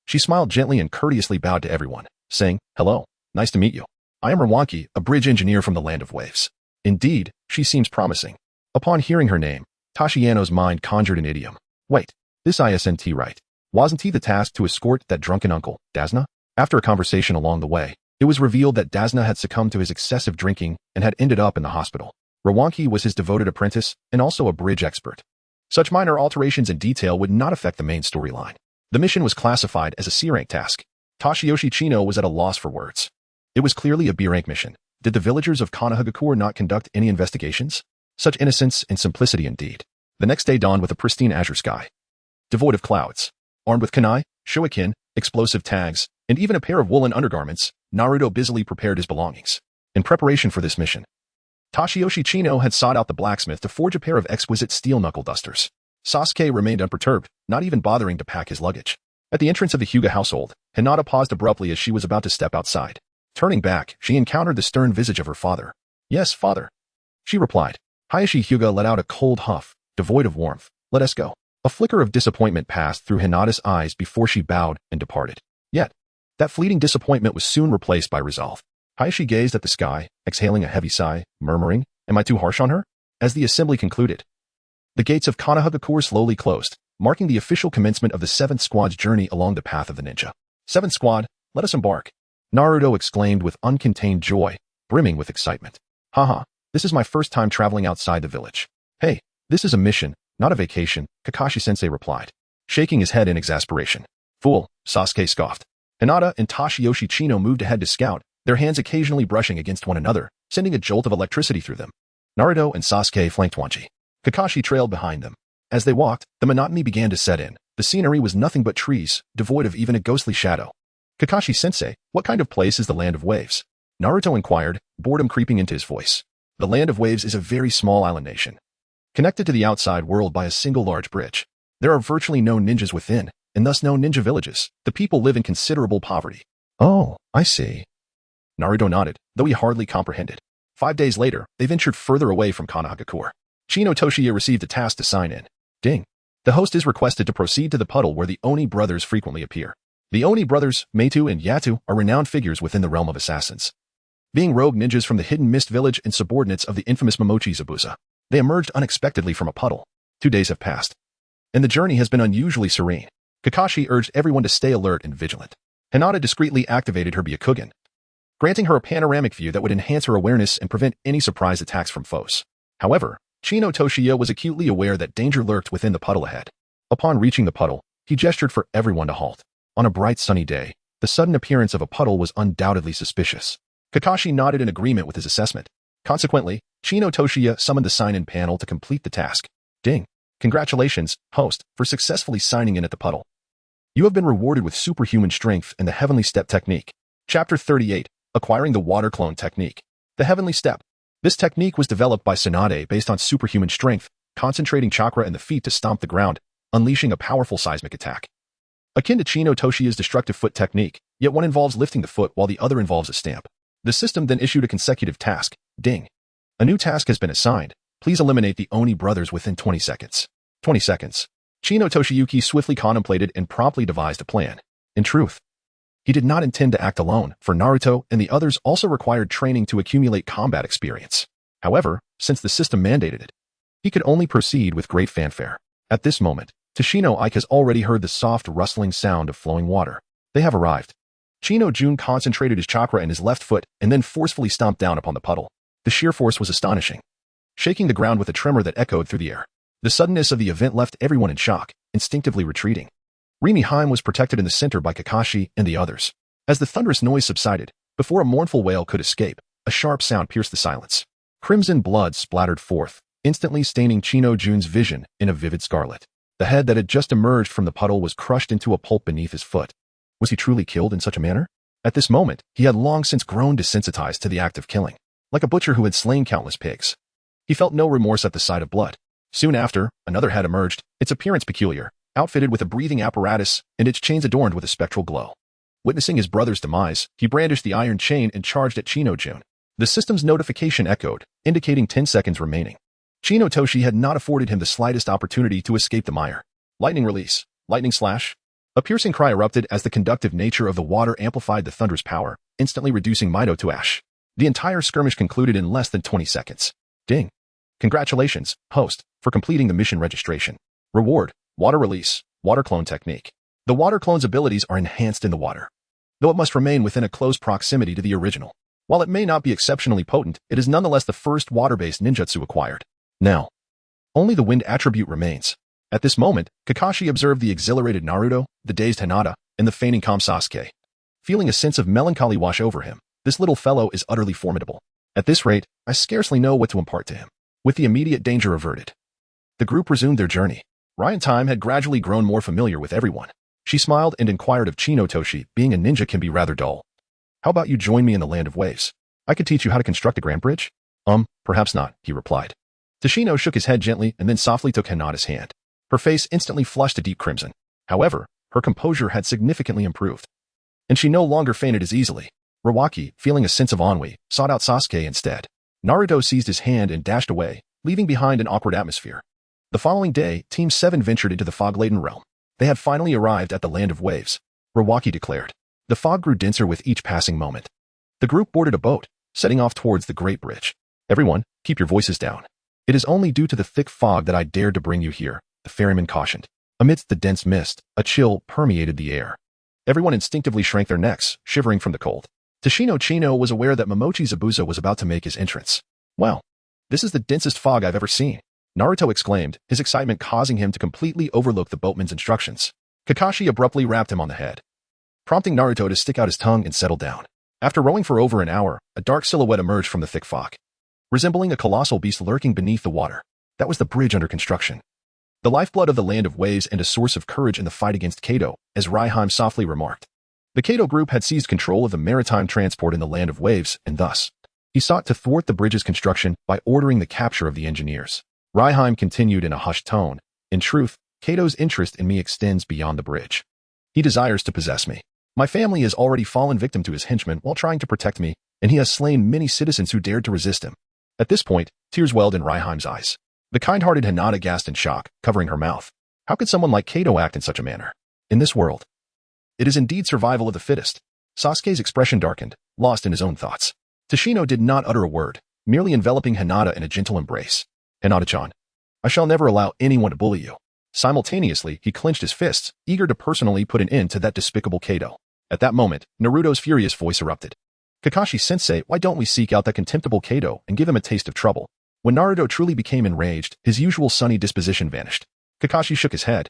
She smiled gently and courteously bowed to everyone, saying, "Hello, nice to meet you. I am Rawanki, a bridge engineer from the Land of Waves." Indeed, she seems promising. Upon hearing her name, Tashiyano's mind conjured an idiom. Wait, this isn't right. Wasn't he the task to escort that drunken uncle, Dazna? After a conversation along the way, it was revealed that Dazna had succumbed to his excessive drinking and had ended up in the hospital. Rawanki was his devoted apprentice and also a bridge expert. Such minor alterations in detail would not affect the main storyline. The mission was classified as a C-rank task. Tashiyoshi Chino was at a loss for words. It was clearly a B-rank mission. Did the villagers of Konohagakure not conduct any investigations? Such innocence and simplicity indeed. The next day dawned with a pristine azure sky, devoid of clouds. Armed with kunai, shuriken, explosive tags, and even a pair of woolen undergarments, Naruto busily prepared his belongings. In preparation for this mission, Tashiyoshi Chino had sought out the blacksmith to forge a pair of exquisite steel knuckle dusters. Sasuke remained unperturbed, not even bothering to pack his luggage. At the entrance of the Hyuga household, Hinata paused abruptly as she was about to step outside. Turning back, she encountered the stern visage of her father. "Yes, father," she replied. Hayashi Hyuga let out a cold huff, devoid of warmth. "Let us go." A flicker of disappointment passed through Hinata's eyes before she bowed and departed. Yet, that fleeting disappointment was soon replaced by resolve. Hayashi gazed at the sky, exhaling a heavy sigh, murmuring, "Am I too harsh on her?" As the assembly concluded, the gates of Konohagakure slowly closed, marking the official commencement of the 7th Squad's journey along the path of the ninja. 7th Squad, let us embark," Naruto exclaimed with uncontained joy, brimming with excitement. "Haha, this is my first time traveling outside the village." "Hey, this is a mission, not a vacation," Kakashi-sensei replied, shaking his head in exasperation. Fool, Sasuke scoffed. Hinata and Toshiyoshi Chino moved ahead to scout, their hands occasionally brushing against one another, sending a jolt of electricity through them. Naruto and Sasuke flanked Wanji. Kakashi trailed behind them. As they walked, the monotony began to set in. The scenery was nothing but trees, devoid of even a ghostly shadow. Kakashi-sensei, what kind of place is the Land of Waves? Naruto inquired, boredom creeping into his voice. The Land of Waves is a very small island nation, connected to the outside world by a single large bridge. There are virtually no ninjas within, and thus no ninja villages. The people live in considerable poverty. Oh, I see. Naruto nodded, though he hardly comprehended. 5 days later, they ventured further away from Konohagakure. Chino Toshiya received a task to sign in. Ding. The host is requested to proceed to the puddle where the Oni brothers frequently appear. The Oni brothers, Meitu and Yatu, are renowned figures within the realm of assassins. Being rogue ninjas from the Hidden Mist village and subordinates of the infamous Momochi Zabuza, they emerged unexpectedly from a puddle. 2 days have passed, and the journey has been unusually serene. Kakashi urged everyone to stay alert and vigilant. Hinata discreetly activated her Byakugan, granting her a panoramic view that would enhance her awareness and prevent any surprise attacks from foes. However, Chino Toshiya was acutely aware that danger lurked within the puddle ahead. Upon reaching the puddle, he gestured for everyone to halt. On a bright sunny day, the sudden appearance of a puddle was undoubtedly suspicious. Kakashi nodded in agreement with his assessment. Consequently, Chino Toshiya summoned the sign-in panel to complete the task. Ding. Congratulations, host, for successfully signing in at the puddle. You have been rewarded with superhuman strength and the Heavenly Step technique. Chapter 38, Acquiring the Water Clone Technique. The Heavenly Step. This technique was developed by Tsunade based on superhuman strength, concentrating chakra in the feet to stomp the ground, unleashing a powerful seismic attack. Akin to Chino Toshiya's destructive foot technique, yet one involves lifting the foot while the other involves a stamp. The system then issued a consecutive task. Ding. A new task has been assigned. Please eliminate the Oni brothers within 20 seconds. 20 seconds. Chino Toshiyuki swiftly contemplated and promptly devised a plan. In truth, he did not intend to act alone, for Naruto and the others also required training to accumulate combat experience. However, since the system mandated it, he could only proceed with great fanfare. At this moment, Toshino Ike has already heard the soft rustling sound of flowing water. They have arrived. Chino Jun concentrated his chakra in his left foot and then forcefully stomped down upon the puddle. The sheer force was astonishing, shaking the ground with a tremor that echoed through the air. The suddenness of the event left everyone in shock, instinctively retreating. Rimi Heim was protected in the center by Kakashi and the others. As the thunderous noise subsided, before a mournful wail could escape, a sharp sound pierced the silence. Crimson blood splattered forth, instantly staining Chino Jun's vision in a vivid scarlet. The head that had just emerged from the puddle was crushed into a pulp beneath his foot. Was he truly killed in such a manner? At this moment, he had long since grown desensitized to the act of killing. Like a butcher who had slain countless pigs, he felt no remorse at the sight of blood. Soon after, another head emerged, its appearance peculiar, outfitted with a breathing apparatus and its chains adorned with a spectral glow. Witnessing his brother's demise, he brandished the iron chain and charged at Chino Jun. The system's notification echoed, indicating 10 seconds remaining. Chino Toshi had not afforded him the slightest opportunity to escape the mire. Lightning release. Lightning slash. A piercing cry erupted as the conductive nature of the water amplified the thunder's power, instantly reducing Mito to ash. The entire skirmish concluded in less than 20 seconds. Ding. Congratulations, host, for completing the mission registration. Reward. Water release. Water clone technique. The water clone's abilities are enhanced in the water, though it must remain within a close proximity to the original. While it may not be exceptionally potent, it is nonetheless the first water-based ninjutsu acquired. Now, only the wind attribute remains. At this moment, Kakashi observed the exhilarated Naruto, the dazed Hinata, and the feigning calm Sasuke. Feeling a sense of melancholy wash over him, this little fellow is utterly formidable. At this rate, I scarcely know what to impart to him. With the immediate danger averted, the group resumed their journey. Ryan Time had gradually grown more familiar with everyone. She smiled and inquired of Chino Toshi, being a ninja can be rather dull. How about you join me in the Land of Waves? I could teach you how to construct a grand bridge? Perhaps not, he replied. Toshino shook his head gently and then softly took Hinata's hand. Her face instantly flushed a deep crimson. However, her composure had significantly improved, and she no longer fainted as easily. Rawaki, feeling a sense of ennui, sought out Sasuke instead. Naruto seized his hand and dashed away, leaving behind an awkward atmosphere. The following day, Team 7 ventured into the fog-laden realm. They had finally arrived at the Land of Waves. Rawaki declared. The fog grew denser with each passing moment. The group boarded a boat, setting off towards the Great Bridge. Everyone, keep your voices down. It is only due to the thick fog that I dared to bring you here, the ferryman cautioned. Amidst the dense mist, a chill permeated the air. Everyone instinctively shrank their necks, shivering from the cold. Toshino Chino was aware that Momochi Zabuza was about to make his entrance. Wow, this is the densest fog I've ever seen, Naruto exclaimed, his excitement causing him to completely overlook the boatman's instructions. Kakashi abruptly rapped him on the head, prompting Naruto to stick out his tongue and settle down. After rowing for over an hour, a dark silhouette emerged from the thick fog, resembling a colossal beast lurking beneath the water. That was the bridge under construction, the lifeblood of the land of waves and a source of courage in the fight against Kado, as Raiheim softly remarked. The Kado group had seized control of the maritime transport in the land of waves, and thus, he sought to thwart the bridge's construction by ordering the capture of the engineers. Raiheim continued in a hushed tone. In truth, Kado's interest in me extends beyond the bridge. He desires to possess me. My family has already fallen victim to his henchmen while trying to protect me, and he has slain many citizens who dared to resist him. At this point, tears welled in Raiheim's eyes. The kind-hearted Hinata gasped in shock, covering her mouth. How could someone like Kado act in such a manner? In this world, it is indeed survival of the fittest. Sasuke's expression darkened, lost in his own thoughts. Tashino did not utter a word, merely enveloping Hinata in a gentle embrace. Hinata-chan, I shall never allow anyone to bully you. Simultaneously, he clenched his fists, eager to personally put an end to that despicable Kado. At that moment, Naruto's furious voice erupted. Kakashi-sensei, why don't we seek out that contemptible Kado and give him a taste of trouble? When Naruto truly became enraged, his usual sunny disposition vanished. Kakashi shook his head.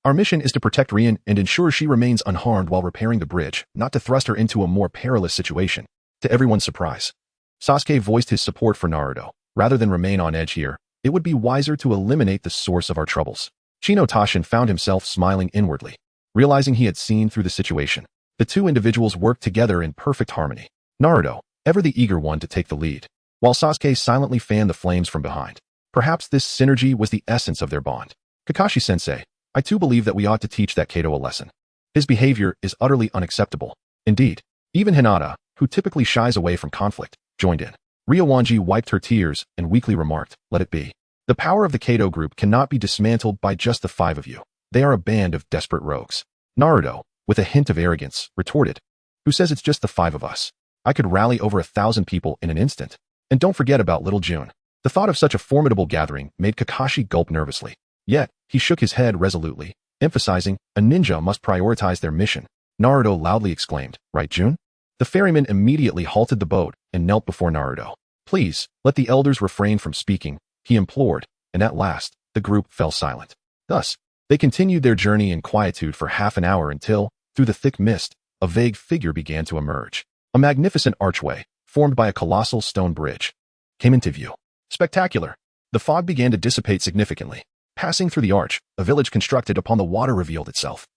Our mission is to protect Rian and ensure she remains unharmed while repairing the bridge, not to thrust her into a more perilous situation. To everyone's surprise, Sasuke voiced his support for Naruto. Rather than remain on edge here, it would be wiser to eliminate the source of our troubles. Chino Tashin found himself smiling inwardly, realizing he had seen through the situation. The two individuals worked together in perfect harmony. Naruto, ever the eager one to take the lead, while Sasuke silently fanned the flames from behind. Perhaps this synergy was the essence of their bond. Kakashi-sensei, I too believe that we ought to teach that Kado a lesson. His behavior is utterly unacceptable. Indeed, even Hinata, who typically shies away from conflict, joined in. Ryowanji wiped her tears and weakly remarked, let it be. The power of the Kado group cannot be dismantled by just the 5 of you. They are a band of desperate rogues. Naruto, with a hint of arrogance, retorted, who says it's just the 5 of us? I could rally over 1,000 people in an instant. And don't forget about little June. The thought of such a formidable gathering made Kakashi gulp nervously. Yet, he shook his head resolutely, emphasizing, a ninja must prioritize their mission. Naruto loudly exclaimed, right, June? The ferryman immediately halted the boat and knelt before Naruto. Please, let the elders refrain from speaking, he implored, and at last, the group fell silent. Thus, they continued their journey in quietude for half an hour until, through the thick mist, a vague figure began to emerge. A magnificent archway, formed by a colossal stone bridge, came into view. Spectacular. The fog began to dissipate significantly. Passing through the arch, a village constructed upon the water revealed itself,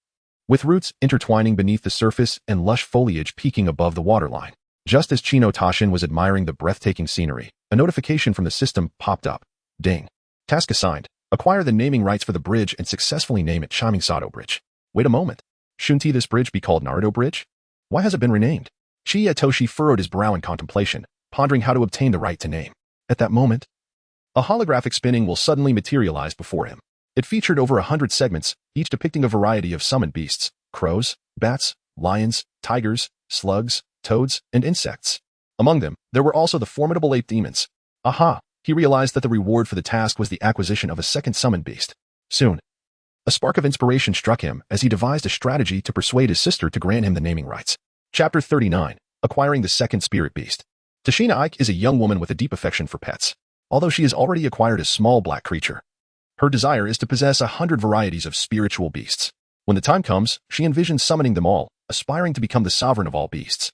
with roots intertwining beneath the surface and lush foliage peeking above the waterline. Just as Chino Tashin was admiring the breathtaking scenery, a notification from the system popped up. Ding. Task assigned. Acquire the naming rights for the bridge and successfully name it Shining Sato Bridge. Wait a moment. Shouldn't this bridge be called Naruto Bridge? Why has it been renamed? Chiyatoshi furrowed his brow in contemplation, pondering how to obtain the right to name. At that moment, a holographic spinning will suddenly materialize before him. It featured over 100 segments, each depicting a variety of summoned beasts: crows, bats, lions, tigers, slugs, toads, and insects. Among them, there were also the formidable ape demons. Aha! He realized that the reward for the task was the acquisition of a second summoned beast. Soon, a spark of inspiration struck him as he devised a strategy to persuade his sister to grant him the naming rights. Chapter 39. Acquiring the second spirit beast. Tashina Ike is a young woman with a deep affection for pets. Although she has already acquired a small black creature, her desire is to possess 100 varieties of spiritual beasts. When the time comes, she envisions summoning them all, aspiring to become the sovereign of all beasts.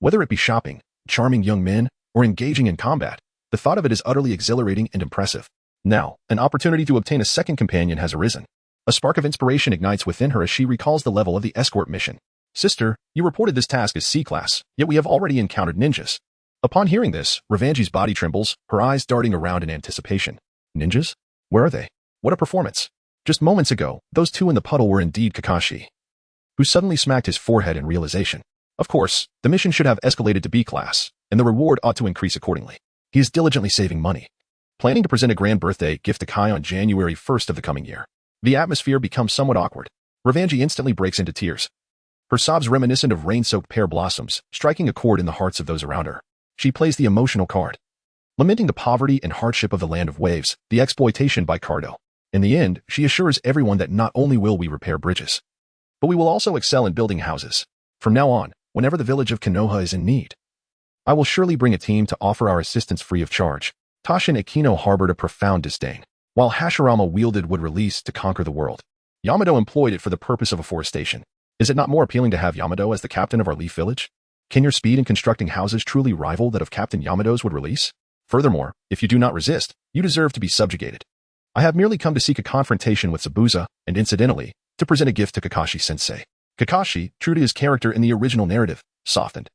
Whether it be shopping, charming young men, or engaging in combat, the thought of it is utterly exhilarating and impressive. Now, an opportunity to obtain a second companion has arisen. A spark of inspiration ignites within her as she recalls the level of the escort mission. Sister, you reported this task as C-class, yet we have already encountered ninjas. Upon hearing this, Raivanji's body trembles, her eyes darting around in anticipation. Ninjas? Where are they? What a performance. Just moments ago, those two in the puddle were indeed Kakashi, who suddenly smacked his forehead in realization. Of course, the mission should have escalated to B-class, and the reward ought to increase accordingly. He is diligently saving money, planning to present a grand birthday gift to Kai on January 1st of the coming year. The atmosphere becomes somewhat awkward. Raivanji instantly breaks into tears, her sobs reminiscent of rain-soaked pear blossoms, striking a chord in the hearts of those around her. She plays the emotional card, lamenting the poverty and hardship of the land of waves, the exploitation by Cardo. In the end, she assures everyone that not only will we repair bridges, but we will also excel in building houses. From now on, whenever the village of Konoha is in need, I will surely bring a team to offer our assistance free of charge. Tashin Akino harbored a profound disdain, while Hashirama wielded Wood Release to conquer the world. Yamato employed it for the purpose of afforestation. Is it not more appealing to have Yamato as the captain of our leaf village? Can your speed in constructing houses truly rival that of Captain Yamato's Wood Release? Furthermore, if you do not resist, you deserve to be subjugated. I have merely come to seek a confrontation with Zabuza, and incidentally, to present a gift to Kakashi-sensei. Kakashi, true to his character in the original narrative, softened,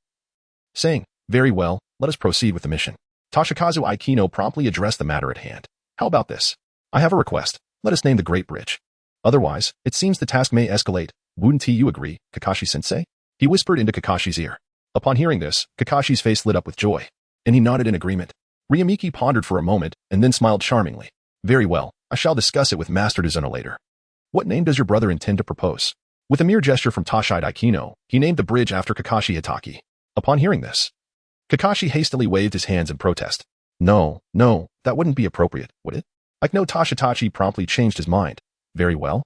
saying, "Very well, let us proceed with the mission." Toshikazu Aikino promptly addressed the matter at hand. "How about this? I have a request. Let us name the Great Bridge. Otherwise, it seems the task may escalate. Wouldn't you agree, Kakashi-sensei?" He whispered into Kakashi's ear. Upon hearing this, Kakashi's face lit up with joy, and he nodded in agreement. Ryumiki pondered for a moment and then smiled charmingly. "Very well, I shall discuss it with Master Dezuna later. What name does your brother intend to propose?" With a mere gesture from Toshide Aikino, he named the bridge after Kakashi Hitaki. Upon hearing this, Kakashi hastily waved his hands in protest. No, that wouldn't be appropriate, would it? Aikino Toshitachi promptly changed his mind. "Very well.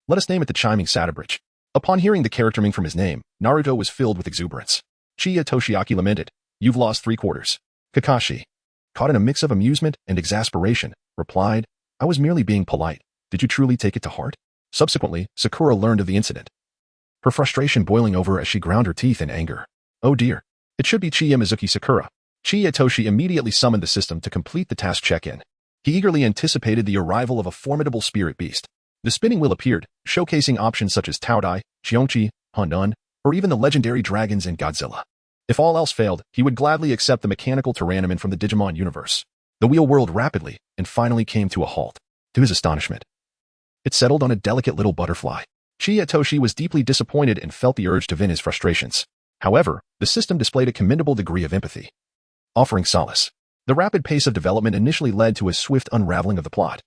Let us name it the Chiming Sata Bridge." Upon hearing the character Ming from his name, Naruto was filled with exuberance. Chiya Toshiaki lamented, "You've lost 3/4. Kakashi, caught in a mix of amusement and exasperation, replied, "I was merely being polite. Did you truly take it to heart?" Subsequently, Sakura learned of the incident, her frustration boiling over as she ground her teeth in anger. Oh dear. It should be Chiya Mizuki Sakura. Chiya Toshi immediately summoned the system to complete the task check-in. He eagerly anticipated the arrival of a formidable spirit beast. The spinning wheel appeared, showcasing options such as Taodai, Cheongchi, Hundun, or even the legendary dragons in Godzilla. If all else failed, he would gladly accept the mechanical Tyrannoman from the Digimon universe. The wheel whirled rapidly and finally came to a halt. To his astonishment, it settled on a delicate little butterfly. Chiya Toshi was deeply disappointed and felt the urge to vent his frustrations. However, the system displayed a commendable degree of empathy, offering solace. The rapid pace of development initially led to a swift unraveling of the plot.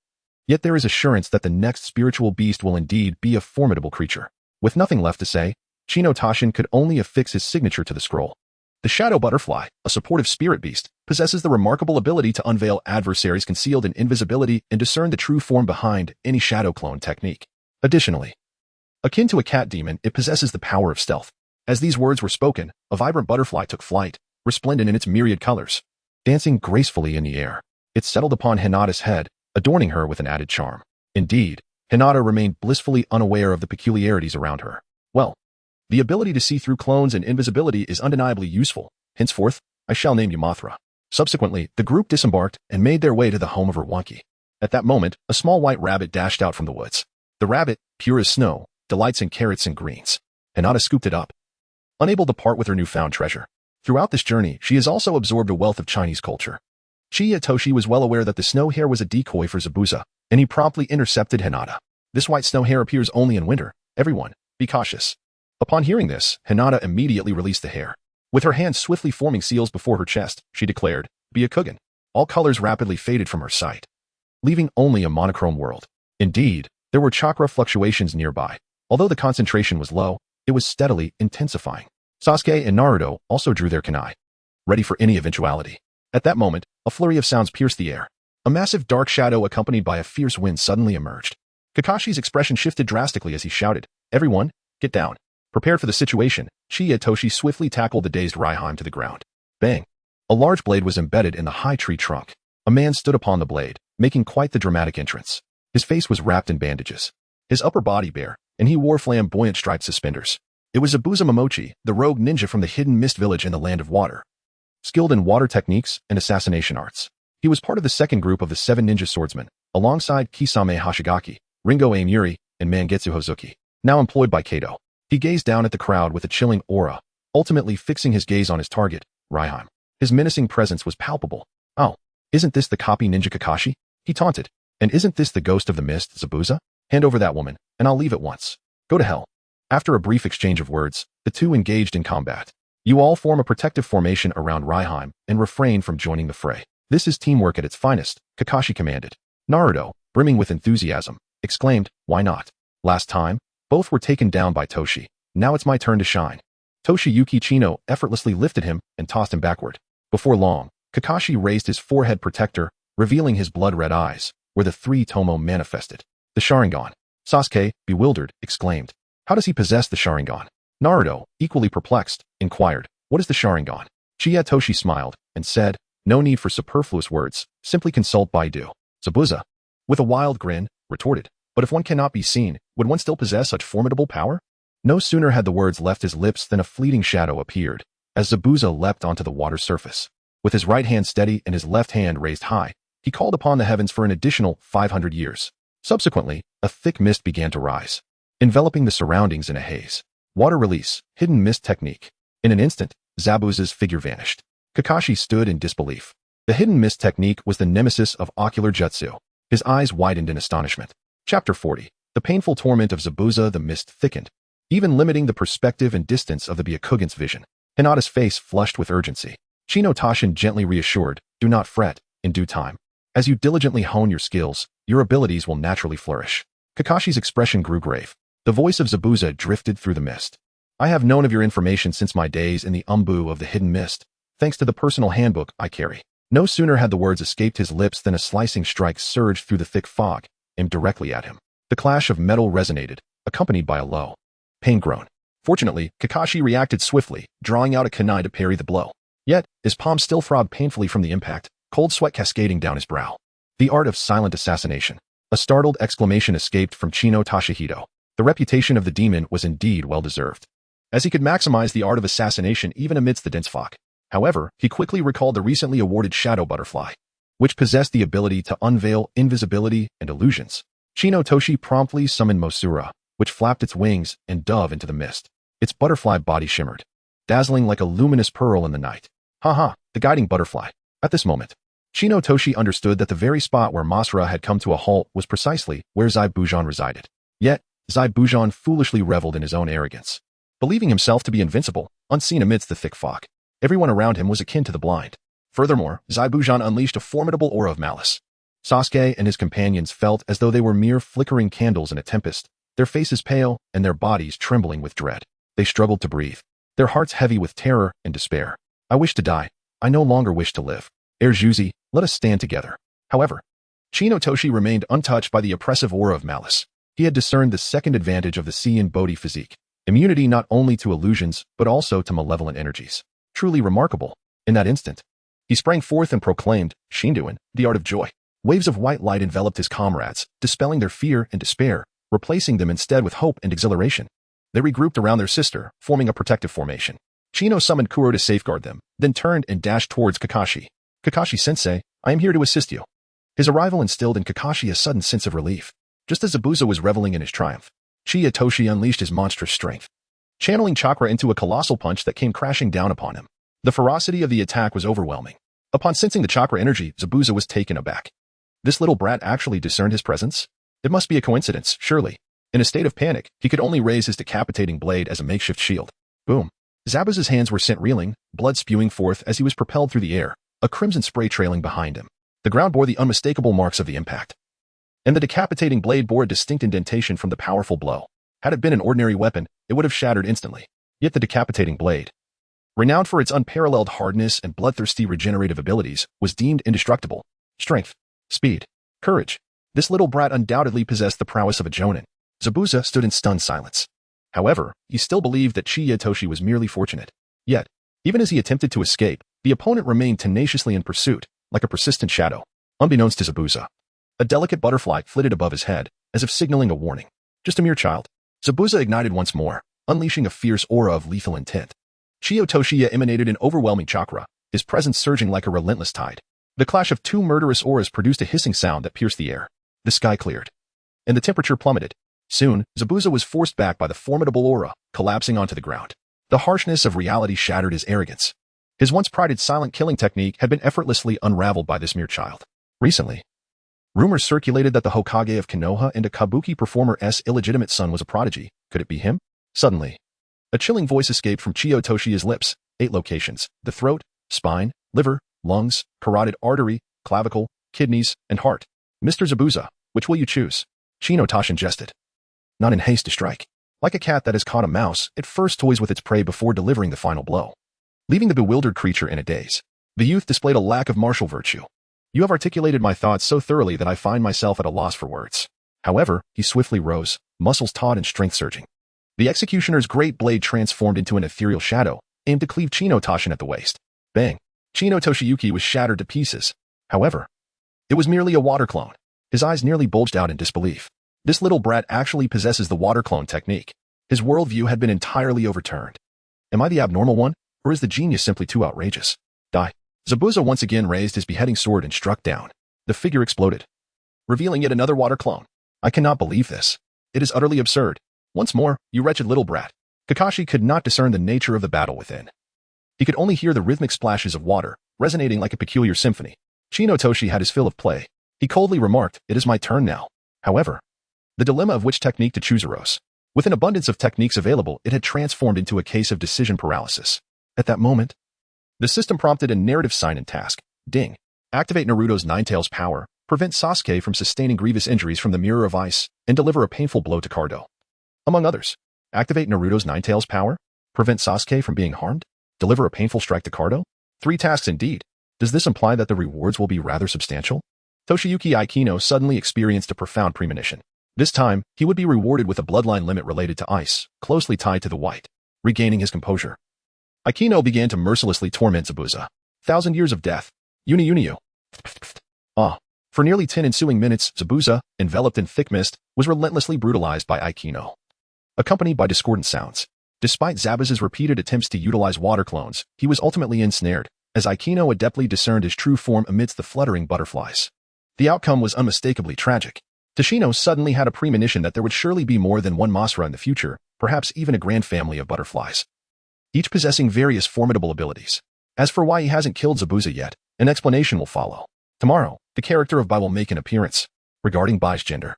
Yet there is assurance that the next spiritual beast will indeed be a formidable creature. With nothing left to say, Chino Tashin could only affix his signature to the scroll. The Shadow Butterfly, a supportive spirit beast, possesses the remarkable ability to unveil adversaries concealed in invisibility and discern the true form behind any shadow clone technique. Additionally, akin to a cat demon, it possesses the power of stealth. As these words were spoken, a vibrant butterfly took flight, resplendent in its myriad colors. Dancing gracefully in the air, it settled upon Hinata's head, adorning her with an added charm. Indeed, Hinata remained blissfully unaware of the peculiarities around her. Well, the ability to see through clones and invisibility is undeniably useful. Henceforth, I shall name you Mothra. Subsequently, the group disembarked and made their way to the home of Urwanki. At that moment, a small white rabbit dashed out from the woods. The rabbit, pure as snow, delights in carrots and greens. Hinata scooped it up, unable to part with her newfound treasure. Throughout this journey, she has also absorbed a wealth of Chinese culture. Chiya Toshi was well aware that the snow hare was a decoy for Zabuza, and he promptly intercepted Hinata. This white snow hare appears only in winter. Everyone, be cautious. Upon hearing this, Hinata immediately released the hare. With her hands swiftly forming seals before her chest, she declared, "Be a Kugan." All colors rapidly faded from her sight, leaving only a monochrome world. Indeed, there were chakra fluctuations nearby. Although the concentration was low, it was steadily intensifying. Sasuke and Naruto also drew their kunai, ready for any eventuality. At that moment, a flurry of sounds pierced the air. A massive dark shadow accompanied by a fierce wind suddenly emerged. Kakashi's expression shifted drastically as he shouted, "Everyone, get down." Prepared for the situation, Chiya Toshi swiftly tackled the dazed Raiheim to the ground. Bang! A large blade was embedded in the high tree trunk. A man stood upon the blade, making quite the dramatic entrance. His face was wrapped in bandages, his upper body bare, and he wore flamboyant striped suspenders. It was Zabuza Momochi, the rogue ninja from the hidden mist village in the land of water, skilled in water techniques and assassination arts. He was part of the second group of the 7 ninja swordsmen, alongside Kisame Hashigaki, Ringo Aimuri, and Mangetsu Hozuki, now employed by Kato. He gazed down at the crowd with a chilling aura, ultimately fixing his gaze on his target, Raiheim. His menacing presence was palpable. "Oh, isn't this the copy ninja Kakashi?" he taunted. "And isn't this the ghost of the mist, Zabuza? Hand over that woman, and I'll leave at once. Go to hell." After a brief exchange of words, the two engaged in combat. You all form a protective formation around Raiheim and refrain from joining the fray. "This is teamwork at its finest," Kakashi commanded. Naruto, brimming with enthusiasm, exclaimed, "Why not? Last time, both were taken down by Toshi. Now it's my turn to shine." Toshiyuki Chino effortlessly lifted him and tossed him backward. Before long, Kakashi raised his forehead protector, revealing his blood-red eyes, where the 3 tomo manifested. "The Sharingan." Sasuke, bewildered, exclaimed, "How does he possess the Sharingan?" Naruto, equally perplexed, inquired, "What is the Sharingan?" Chiya Toshi smiled and said, "No need for superfluous words, simply consult Baidu." Zabuza, with a wild grin, retorted, But if one cannot be seen, would one still possess such formidable power? No sooner had the words left his lips than a fleeting shadow appeared, as Zabuza leapt onto the water's surface. With his right hand steady and his left hand raised high, he called upon the heavens for an additional 500 years. Subsequently, a thick mist began to rise, enveloping the surroundings in a haze. Water release, hidden mist technique. In an instant, Zabuza's figure vanished. Kakashi stood in disbelief. The hidden mist technique was the nemesis of ocular jutsu. His eyes widened in astonishment. Chapter 40. The painful torment of Zabuza. The mist thickened, even limiting the perspective and distance of the Byakugan's vision. Hinata's face flushed with urgency. Chino Tashin gently reassured, "Do not fret, in due time. As you diligently hone your skills, your abilities will naturally flourish." Kakashi's expression grew grave. The voice of Zabuza drifted through the mist. "I have known of your information since my days in the umbu of the hidden mist, thanks to the personal handbook I carry." No sooner had the words escaped his lips than a slicing strike surged through the thick fog, aimed directly at him. The clash of metal resonated, accompanied by a low, pain groan. Fortunately, Kakashi reacted swiftly, drawing out a kunai to parry the blow. Yet, his palm still throbbed painfully from the impact, cold sweat cascading down his brow. The art of silent assassination. A startled exclamation escaped from Chino Tashihito. The reputation of the demon was indeed well-deserved, as he could maximize the art of assassination even amidst the dense fog. However, he quickly recalled the recently awarded Shadow Butterfly, which possessed the ability to unveil invisibility and illusions. Chino Toshi promptly summoned Mosura, which flapped its wings and dove into the mist. Its butterfly body shimmered, dazzling like a luminous pearl in the night. The guiding butterfly. At this moment, Chino Toshi understood that the very spot where Masura had come to a halt was precisely where Zabuza resided. Yet, Zabuza foolishly reveled in his own arrogance, believing himself to be invincible, unseen amidst the thick fog. Everyone around him was akin to the blind. Furthermore, Zabuza unleashed a formidable aura of malice. Sasuke and his companions felt as though they were mere flickering candles in a tempest, their faces pale and their bodies trembling with dread. They struggled to breathe, their hearts heavy with terror and despair. "I wish to die. I no longer wish to live. Erjuzi, let us stand together." However, Chino Toshi remained untouched by the oppressive aura of malice. He had discerned the second advantage of the Seiin Bodhi physique, immunity not only to illusions but also to malevolent energies. Truly remarkable. In that instant, he sprang forth and proclaimed, "Shinduin, the art of joy." Waves of white light enveloped his comrades, dispelling their fear and despair, replacing them instead with hope and exhilaration. They regrouped around their sister, forming a protective formation. Chino summoned Kuro to safeguard them, then turned and dashed towards Kakashi. "Kakashi-sensei, I am here to assist you." His arrival instilled in Kakashi a sudden sense of relief. Just as Zabuza was reveling in his triumph, Chino Toshi unleashed his monstrous strength, channeling chakra into a colossal punch that came crashing down upon him. The ferocity of the attack was overwhelming. Upon sensing the chakra energy, Zabuza was taken aback. This little brat actually discerned his presence? It must be a coincidence, surely. In a state of panic, he could only raise his decapitating blade as a makeshift shield. Boom. Zabuza's hands were sent reeling, blood spewing forth as he was propelled through the air, a crimson spray trailing behind him. The ground bore the unmistakable marks of the impact, and the decapitating blade bore a distinct indentation from the powerful blow. Had it been an ordinary weapon, it would have shattered instantly. Yet the decapitating blade, renowned for its unparalleled hardness and bloodthirsty regenerative abilities, was deemed indestructible. Strength, speed, courage. This little brat undoubtedly possessed the prowess of a jonin. Zabuza stood in stunned silence. However, he still believed that Chino Toshi was merely fortunate. Yet, even as he attempted to escape, the opponent remained tenaciously in pursuit, like a persistent shadow. Unbeknownst to Zabuza, a delicate butterfly flitted above his head, as if signaling a warning. Just a mere child. Zabuza ignited once more, unleashing a fierce aura of lethal intent. Chino Toshi emanated an overwhelming chakra, his presence surging like a relentless tide. The clash of two murderous auras produced a hissing sound that pierced the air. The sky cleared, and the temperature plummeted. Soon, Zabuza was forced back by the formidable aura, collapsing onto the ground. The harshness of reality shattered his arrogance. His once prided silent killing technique had been effortlessly unraveled by this mere child. Recently, rumors circulated that the Hokage of Konoha and a kabuki performer's illegitimate son was a prodigy. Could it be him? Suddenly, a chilling voice escaped from Chino Toshi's lips. 8 locations: the throat, spine, liver, lungs, carotid artery, clavicle, kidneys, and heart. "Mr. Zabuza, which will you choose?" Chino Tashin jested, not in haste to strike. Like a cat that has caught a mouse, it first toys with its prey before delivering the final blow, leaving the bewildered creature in a daze. The youth displayed a lack of martial virtue. "You have articulated my thoughts so thoroughly that I find myself at a loss for words." However, he swiftly rose, muscles taut and strength surging. The executioner's great blade transformed into an ethereal shadow, aimed to cleave Chino Tashin at the waist. Bang! Chino Toshiyuki was shattered to pieces. However, it was merely a water clone. His eyes nearly bulged out in disbelief. This little brat actually possesses the water clone technique. His worldview had been entirely overturned. Am I the abnormal one, or is the genius simply too outrageous? Die. Zabuza once again raised his beheading sword and struck down. The figure exploded, revealing yet another water clone. I cannot believe this. It is utterly absurd. Once more, you wretched little brat. Kakashi could not discern the nature of the battle within. He could only hear the rhythmic splashes of water, resonating like a peculiar symphony. Shinotoshi had his fill of play. He coldly remarked, "It is my turn now." However, the dilemma of which technique to choose arose. With an abundance of techniques available, it had transformed into a case of decision paralysis. At that moment, the system prompted a narrative sign and task. Ding. Activate Naruto's Ninetales power, prevent Sasuke from sustaining grievous injuries from the Mirror of Ice, and deliver a painful blow to Cardo. Among others, activate Naruto's Ninetales power, prevent Sasuke from being harmed, deliver a painful strike to Cardo? 3 tasks indeed. Does this imply that the rewards will be rather substantial? Toshiyuki Aikino suddenly experienced a profound premonition. This time, he would be rewarded with a bloodline limit related to ice, closely tied to the white. Regaining his composure, Aikino began to mercilessly torment Zabuza. 1,000 years of death. Uni. For nearly 10 ensuing minutes, Zabuza, enveloped in thick mist, was relentlessly brutalized by Aikino, accompanied by discordant sounds. Despite Zabuza's repeated attempts to utilize water clones, he was ultimately ensnared, as Aikino adeptly discerned his true form amidst the fluttering butterflies. The outcome was unmistakably tragic. Tashino suddenly had a premonition that there would surely be more than one Masra in the future, perhaps even a grand family of butterflies, each possessing various formidable abilities. As for why he hasn't killed Zabuza yet, an explanation will follow. Tomorrow, the character of Bai will make an appearance. Regarding Bai's gender,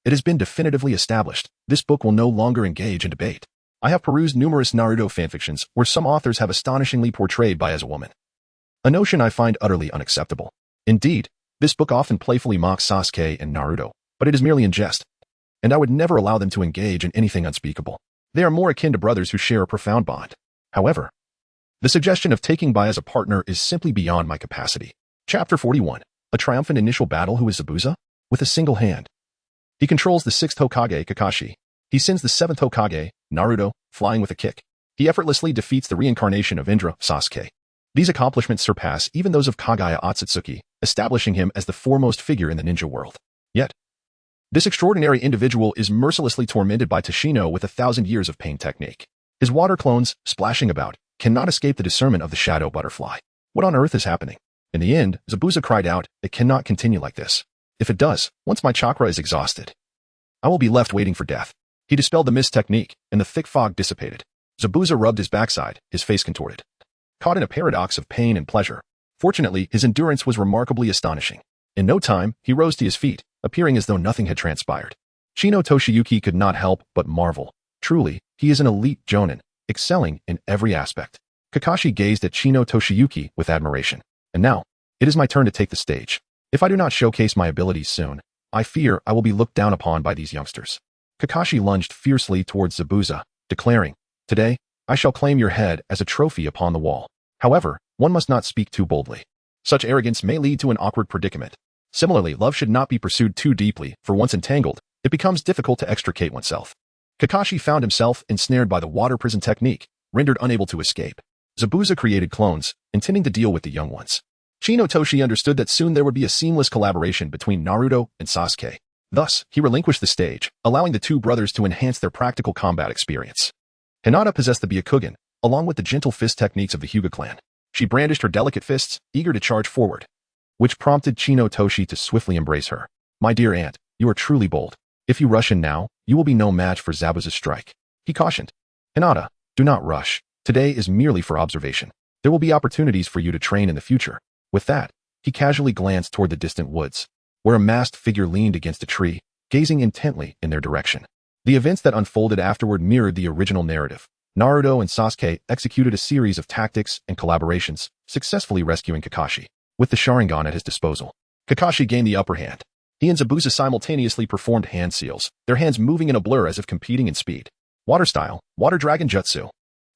it has been definitively established, this book will no longer engage in debate. I have perused numerous Naruto fanfictions where some authors have astonishingly portrayed Bai as a woman, a notion I find utterly unacceptable. Indeed, this book often playfully mocks Sasuke and Naruto, but it is merely in jest, and I would never allow them to engage in anything unspeakable. They are more akin to brothers who share a profound bond. However, the suggestion of taking Bai as a partner is simply beyond my capacity. Chapter 41. A triumphant initial battle. Who is Zabuza? With a single hand, he controls the 6th Hokage, Kakashi. He sends the 7th Hokage, Naruto, flying with a kick. He effortlessly defeats the reincarnation of Indra, Sasuke. These accomplishments surpass even those of Kagaya Otsutsuki, establishing him as the foremost figure in the ninja world. Yet, this extraordinary individual is mercilessly tormented by Tashino with 1,000 years of pain technique. His water clones, splashing about, cannot escape the discernment of the shadow butterfly. What on earth is happening? In the end, Zabuza cried out, "It cannot continue like this. If it does, once my chakra is exhausted, I will be left waiting for death." He dispelled the mist technique, and the thick fog dissipated. Zabuza rubbed his backside, his face contorted, caught in a paradox of pain and pleasure. Fortunately, his endurance was remarkably astonishing. In no time, he rose to his feet, appearing as though nothing had transpired. Shino Toshiyuki could not help but marvel. Truly, he is an elite jonin, excelling in every aspect. Kakashi gazed at Shino Toshiyuki with admiration. And now, it is my turn to take the stage. If I do not showcase my abilities soon, I fear I will be looked down upon by these youngsters. Kakashi lunged fiercely towards Zabuza, declaring, "Today, I shall claim your head as a trophy upon the wall." However, one must not speak too boldly. Such arrogance may lead to an awkward predicament. Similarly, love should not be pursued too deeply, for once entangled, it becomes difficult to extricate oneself. Kakashi found himself ensnared by the water prison technique, rendered unable to escape. Zabuza created clones, intending to deal with the young ones. Shinotoshi understood that soon there would be a seamless collaboration between Naruto and Sasuke. Thus, he relinquished the stage, allowing the two brothers to enhance their practical combat experience. Hinata possessed the Byakugan, along with the gentle fist techniques of the Hyuga clan. She brandished her delicate fists, eager to charge forward, which prompted Shinotoshi to swiftly embrace her. "My dear aunt, you are truly bold. If you rush in now, you will be no match for Zabuza's strike," he cautioned. "Hinata, do not rush. Today is merely for observation. There will be opportunities for you to train in the future." With that, he casually glanced toward the distant woods, where a masked figure leaned against a tree, gazing intently in their direction. The events that unfolded afterward mirrored the original narrative. Naruto and Sasuke executed a series of tactics and collaborations, successfully rescuing Kakashi. With the Sharingan at his disposal, Kakashi gained the upper hand. He and Zabuza simultaneously performed hand seals, their hands moving in a blur as if competing in speed. Water style, Water Dragon Jutsu.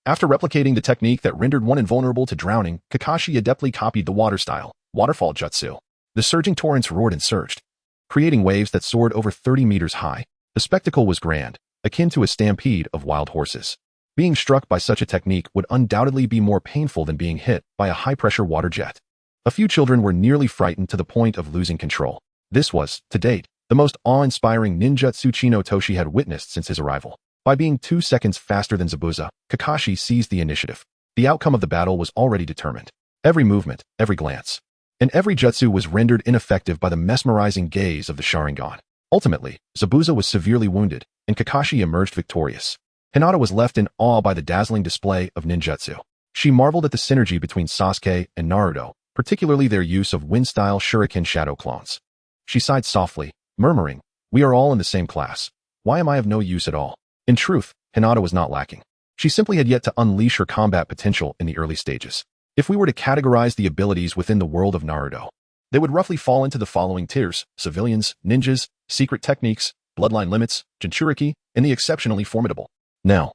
After replicating the technique that rendered one invulnerable to drowning, Kakashi adeptly copied the water style, Waterfall Jutsu. The surging torrents roared and surged, creating waves that soared over 30 meters high. The spectacle was grand, akin to a stampede of wild horses. Being struck by such a technique would undoubtedly be more painful than being hit by a high-pressure water jet. A few children were nearly frightened to the point of losing control. This was, to date, the most awe-inspiring ninjutsu Chino Toshi had witnessed since his arrival. By being 2 seconds faster than Zabuza, Kakashi seized the initiative. The outcome of the battle was already determined. Every movement, every glance, and every jutsu was rendered ineffective by the mesmerizing gaze of the Sharingan. Ultimately, Zabuza was severely wounded, and Kakashi emerged victorious. Hinata was left in awe by the dazzling display of ninjutsu. She marveled at the synergy between Sasuke and Naruto, particularly their use of wind-style shuriken shadow clones. She sighed softly, murmuring, "We are all in the same class. Why am I of no use at all?" In truth, Hinata was not lacking. She simply had yet to unleash her combat potential in the early stages. If we were to categorize the abilities within the world of Naruto, they would roughly fall into the following tiers: civilians, ninjas, secret techniques, bloodline limits, Jinchuriki, and the exceptionally formidable. Now,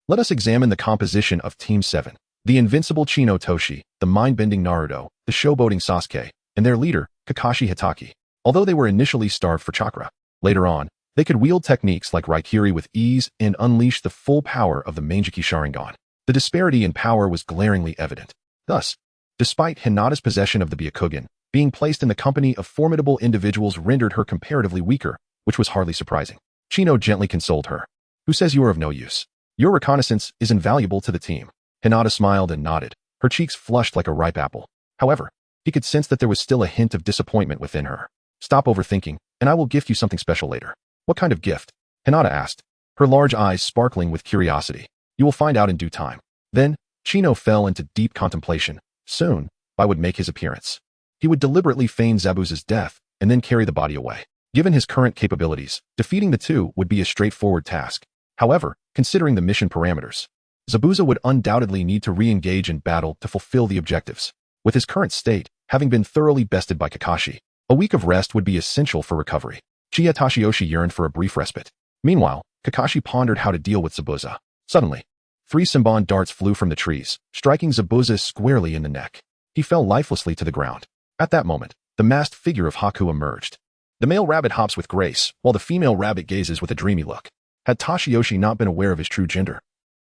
let us examine the composition of Team 7. The invincible Chino Toshi, the mind-bending Naruto, the showboating Sasuke, and their leader, Kakashi Hatake. Although they were initially starved for chakra, later on, they could wield techniques like Raikiri with ease and unleash the full power of the Manjiki Sharingan. The disparity in power was glaringly evident. Thus, despite Hinata's possession of the Byakugan, being placed in the company of formidable individuals rendered her comparatively weaker, which was hardly surprising. Chino gently consoled her. "Who says you are of no use? Your reconnaissance is invaluable to the team." Hinata smiled and nodded, her cheeks flushed like a ripe apple. However, he could sense that there was still a hint of disappointment within her. "Stop overthinking, and I will gift you something special later." "What kind of gift?" Hinata asked, her large eyes sparkling with curiosity. "You will find out in due time." Then, Chino fell into deep contemplation. Soon, Bai would make his appearance. He would deliberately feign Zabuza's death, and then carry the body away. Given his current capabilities, defeating the two would be a straightforward task. However, considering the mission parameters, Zabuza would undoubtedly need to re-engage in battle to fulfill the objectives. With his current state, having been thoroughly bested by Kakashi, a week of rest would be essential for recovery. Chiya Tashiyoshi yearned for a brief respite. Meanwhile, Kakashi pondered how to deal with Zabuza. Suddenly, 3 Senbon darts flew from the trees, striking Zabuza squarely in the neck. He fell lifelessly to the ground. At that moment, the masked figure of Haku emerged. The male rabbit hops with grace, while the female rabbit gazes with a dreamy look. Had Tashiyoshi not been aware of his true gender,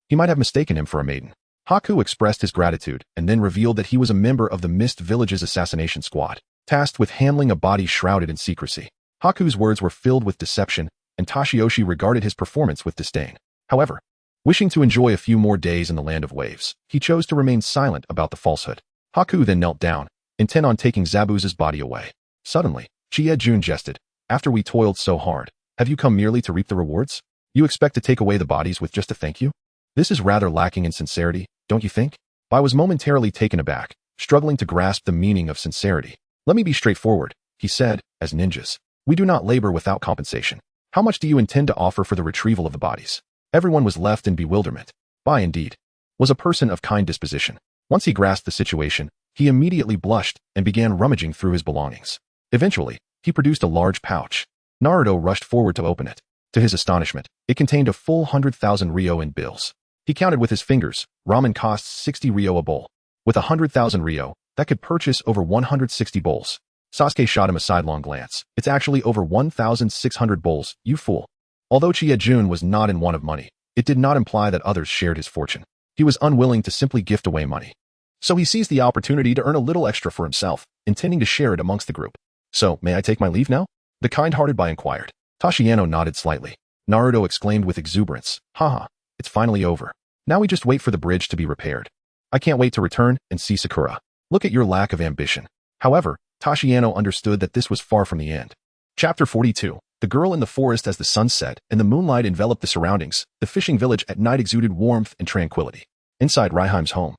he might have mistaken him for a maiden. Haku expressed his gratitude and then revealed that he was a member of the Mist Village's assassination squad, tasked with handling a body shrouded in secrecy. Haku's words were filled with deception, and Tashiyoshi regarded his performance with disdain. However, wishing to enjoy a few more days in the land of waves, he chose to remain silent about the falsehood. Haku then knelt down, intent on taking Zabuza's body away. Suddenly, Chiejun jested, "After we toiled so hard, have you come merely to reap the rewards? You expect to take away the bodies with just a thank you? This is rather lacking in sincerity, don't you think?" Bai was momentarily taken aback, struggling to grasp the meaning of sincerity. "Let me be straightforward," he said, "as ninjas, we do not labor without compensation. How much do you intend to offer for the retrieval of the bodies?" Everyone was left in bewilderment. Bai, indeed, was a person of kind disposition. Once he grasped the situation, he immediately blushed and began rummaging through his belongings. Eventually, he produced a large pouch. Naruto rushed forward to open it. To his astonishment, it contained a full 100,000 ryo in bills. He counted with his fingers. Ramen costs 60 ryo a bowl. With 100,000 ryo, that could purchase over 160 bowls. Sasuke shot him a sidelong glance. "It's actually over 1,600 bowls, you fool." Although Chiejun was not in want of money, it did not imply that others shared his fortune. He was unwilling to simply gift away money. So he seized the opportunity to earn a little extra for himself, intending to share it amongst the group. "So, may I take my leave now?" the kind-hearted Bai inquired. Tashiano nodded slightly. Naruto exclaimed with exuberance, "Haha, it's finally over. Now we just wait for the bridge to be repaired. I can't wait to return and see Sakura. Look at your lack of ambition." However, Tashiano understood that this was far from the end. Chapter 42. The girl in the forest. As the sun set and the moonlight enveloped the surroundings, the fishing village at night exuded warmth and tranquility. Inside Raiheim's home,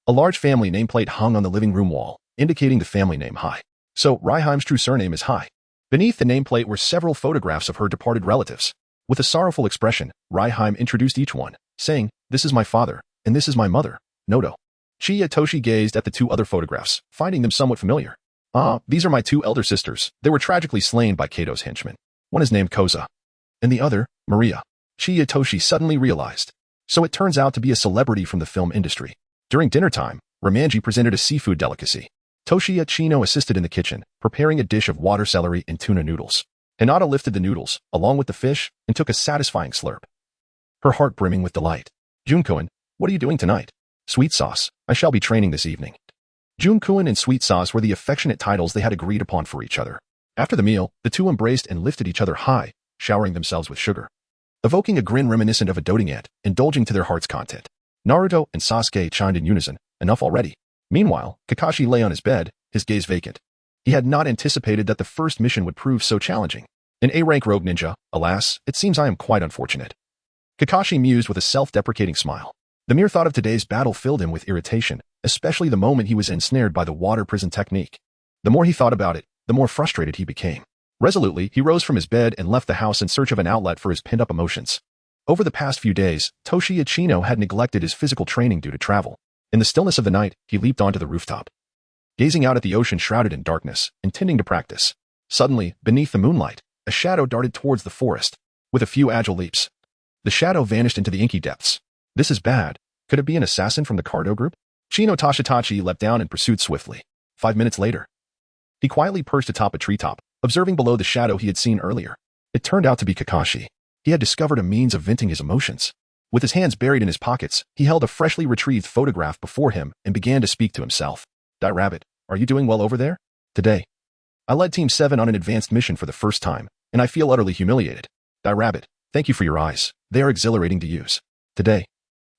a large family nameplate hung on the living room wall, indicating the family name Hai. So Raiheim's true surname is Hai. Beneath the nameplate were several photographs of her departed relatives. With a sorrowful expression, Raiheim introduced each one, saying, "This is my father, and this is my mother, Nodo." Chiya Toshi gazed at the 2 other photographs, finding them somewhat familiar. "Ah, these are my 2 elder sisters. They were tragically slain by Kato's henchmen. One is named Koza, and the other, Maria." Chiya Toshi suddenly realized. So it turns out to be a celebrity from the film industry. During dinner time, Ramanji presented a seafood delicacy. Toshiya Chino assisted in the kitchen, preparing a dish of water celery and tuna noodles. Hinata lifted the noodles, along with the fish, and took a satisfying slurp, her heart brimming with delight. "Junkoin, what are you doing tonight?" "Sweet Sauce, I shall be training this evening." Junkoin and Sweet Sauce were the affectionate titles they had agreed upon for each other. After the meal, the two embraced and lifted each other high, showering themselves with sugar, evoking a grin reminiscent of a doting ant, indulging to their heart's content. Naruto and Sasuke chimed in unison, enough already. Meanwhile, Kakashi lay on his bed, his gaze vacant. He had not anticipated that the first mission would prove so challenging. An A-rank rogue ninja, alas, it seems I am quite unfortunate. Kakashi mused with a self-deprecating smile. The mere thought of today's battle filled him with irritation, especially the moment he was ensnared by the water prison technique. The more he thought about it, the more frustrated he became. Resolutely, he rose from his bed and left the house in search of an outlet for his pent-up emotions. Over the past few days, Toshi Ichino had neglected his physical training due to travel. In the stillness of the night, he leaped onto the rooftop, gazing out at the ocean shrouded in darkness, intending to practice. Suddenly, beneath the moonlight, a shadow darted towards the forest. With a few agile leaps, the shadow vanished into the inky depths. This is bad. Could it be an assassin from the Cardo group? Chino Toshitachi leapt down and pursued swiftly. 5 minutes later, he quietly perched atop a treetop, observing below the shadow he had seen earlier. It turned out to be Kakashi. He had discovered a means of venting his emotions. With his hands buried in his pockets, he held a freshly retrieved photograph before him and began to speak to himself. Rabbit, are you doing well over there? Today, I led Team 7 on an advanced mission for the first time, and I feel utterly humiliated. Rabbit, thank you for your eyes. They are exhilarating to use. Today,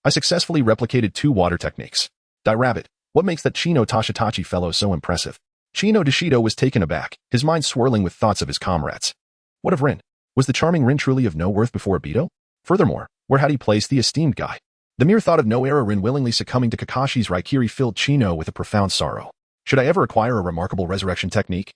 I successfully replicated 2 water techniques. Rabbit, what makes that Chino Toshitachi fellow so impressive? Chino Dishido was taken aback, his mind swirling with thoughts of his comrades. What of Rin? Was the charming Rin truly of no worth before Obito? Furthermore, where had he placed the esteemed guy? The mere thought of no-era Rin willingly succumbing to Kakashi's Raikiri filled Chino with a profound sorrow. Should I ever acquire a remarkable resurrection technique,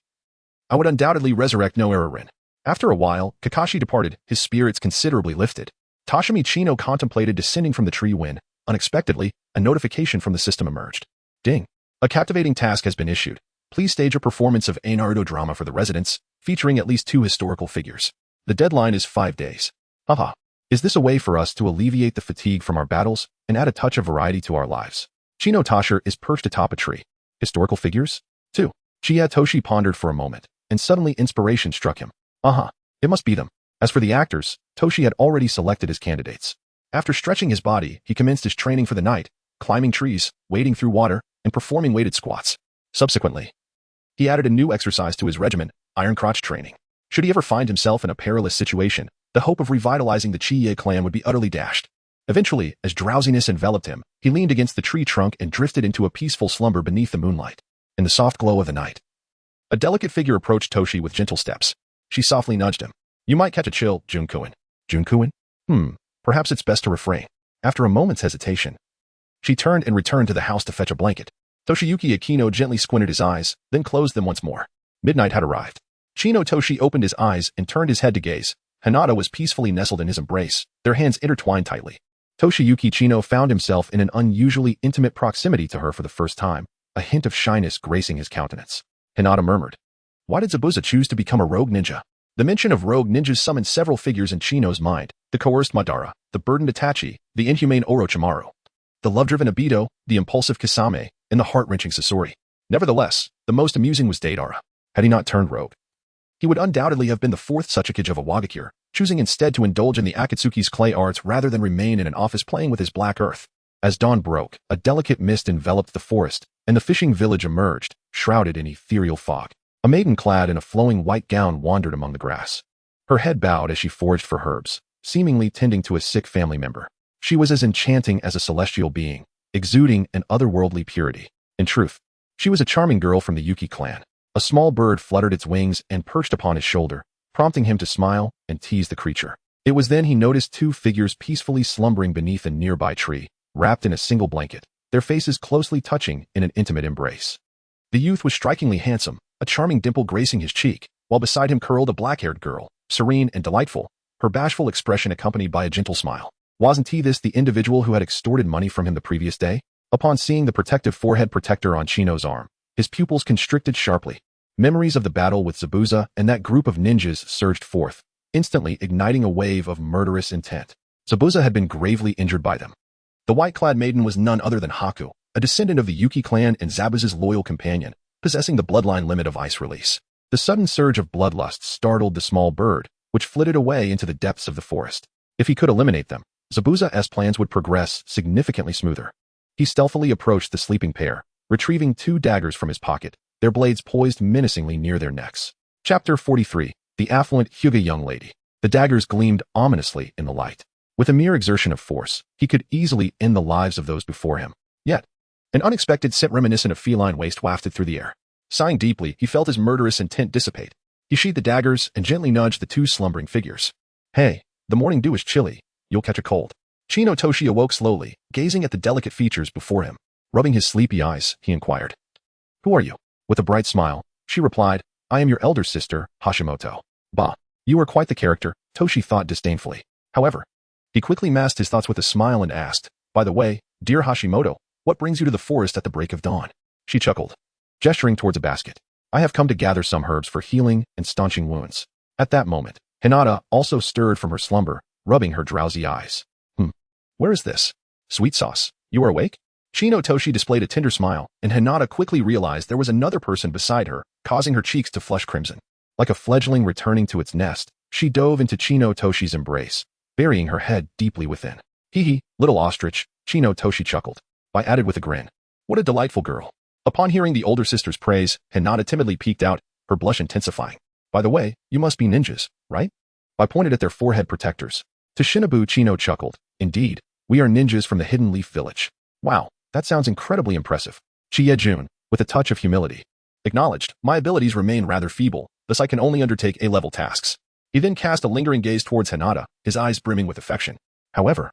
I would undoubtedly resurrect no-era Rin. After a while, Kakashi departed, his spirits considerably lifted. Toshimi Chino contemplated descending from the tree when, unexpectedly, a notification from the system emerged. Ding. A captivating task has been issued. Please stage a performance of a Naruto drama for the residents, featuring at least 2 historical figures. The deadline is 5 days. Haha. Is this a way for us to alleviate the fatigue from our battles and add a touch of variety to our lives? Chino Tasher is perched atop a tree. Historical figures? 2. Toshi pondered for a moment, and suddenly inspiration struck him. It must be them. As for the actors, Toshi had already selected his candidates. After stretching his body, he commenced his training for the night, climbing trees, wading through water, and performing weighted squats. Subsequently, he added a new exercise to his regimen, iron crotch training. Should he ever find himself in a perilous situation, the hope of revitalizing the Chie clan would be utterly dashed. Eventually, as drowsiness enveloped him, he leaned against the tree trunk and drifted into a peaceful slumber beneath the moonlight. In the soft glow of the night, a delicate figure approached Toshi with gentle steps. She softly nudged him. You might catch a chill, Junkuin. Junkuin? Perhaps it's best to refrain. After a moment's hesitation, she turned and returned to the house to fetch a blanket. Toshiyuki Akino gently squinted his eyes, then closed them once more. Midnight had arrived. Chino Toshi opened his eyes and turned his head to gaze. Hinata was peacefully nestled in his embrace, their hands intertwined tightly. Toshiyuki Chino found himself in an unusually intimate proximity to her for the first time, a hint of shyness gracing his countenance. Hinata murmured. Why did Zabuza choose to become a rogue ninja? The mention of rogue ninjas summoned several figures in Chino's mind, the coerced Madara, the burdened Itachi, the inhumane Orochimaru, the love-driven Obito, the impulsive Kisame, and the heart-wrenching Sasori. Nevertheless, the most amusing was Deidara. Had he not turned rogue, he would undoubtedly have been the 4th Tsuchikage of a Wagakure, choosing instead to indulge in the Akatsuki's clay arts rather than remain in an office playing with his black earth. As dawn broke, a delicate mist enveloped the forest, and the fishing village emerged, shrouded in ethereal fog. A maiden clad in a flowing white gown wandered among the grass. Her head bowed as she foraged for herbs, seemingly tending to a sick family member. She was as enchanting as a celestial being, exuding an otherworldly purity. In truth, she was a charming girl from the Yuki clan. A small bird fluttered its wings and perched upon his shoulder, prompting him to smile and tease the creature. It was then he noticed 2 figures peacefully slumbering beneath a nearby tree, wrapped in a single blanket, their faces closely touching in an intimate embrace. The youth was strikingly handsome, a charming dimple gracing his cheek, while beside him curled a black-haired girl, serene and delightful, her bashful expression accompanied by a gentle smile. Wasn't he this the individual who had extorted money from him the previous day? Upon seeing the protective forehead protector on Chino's arm, his pupils constricted sharply. Memories of the battle with Zabuza and that group of ninjas surged forth, instantly igniting a wave of murderous intent. Zabuza had been gravely injured by them. The white-clad maiden was none other than Haku, a descendant of the Yuki clan and Zabuza's loyal companion, possessing the bloodline limit of ice release. The sudden surge of bloodlust startled the small bird, which flitted away into the depths of the forest. If he could eliminate them, Zabuza's plans would progress significantly smoother. He stealthily approached the sleeping pair, retrieving 2 daggers from his pocket, their blades poised menacingly near their necks. Chapter 43. The affluent Hyuga young lady. The daggers gleamed ominously in the light. With a mere exertion of force, he could easily end the lives of those before him. Yet, an unexpected scent reminiscent of feline waste wafted through the air. Sighing deeply, he felt his murderous intent dissipate. He sheathed the daggers and gently nudged the two slumbering figures. Hey, the morning dew is chilly. You'll catch a cold. Chino Toshi awoke slowly, gazing at the delicate features before him. Rubbing his sleepy eyes, he inquired. Who are you? With a bright smile, she replied, I am your elder sister, Hashimoto. Bah, you are quite the character, Toshi thought disdainfully. However, he quickly masked his thoughts with a smile and asked, By the way, dear Hashimoto, what brings you to the forest at the break of dawn? She chuckled, gesturing towards a basket. I have come to gather some herbs for healing and staunching wounds. At that moment, Hinata also stirred from her slumber, rubbing her drowsy eyes. Where is this? Sweet sauce, you are awake? Chino Toshi displayed a tender smile, and Hinata quickly realized there was another person beside her, causing her cheeks to flush crimson. Like a fledgling returning to its nest, she dove into Chino Toshi's embrace, burying her head deeply within. Hee, little ostrich, Chino Toshi chuckled. I added with a grin. What a delightful girl. Upon hearing the older sister's praise, Hinata timidly peeked out, her blush intensifying. By the way, you must be ninjas, right? I pointed at their forehead protectors. To Shinobu, Chino chuckled. Indeed, we are ninjas from the Hidden Leaf Village. Wow, that sounds incredibly impressive. Chie-jun, with a touch of humility. Acknowledged, my abilities remain rather feeble, thus I can only undertake A-level tasks. He then cast a lingering gaze towards Hinata, his eyes brimming with affection. However,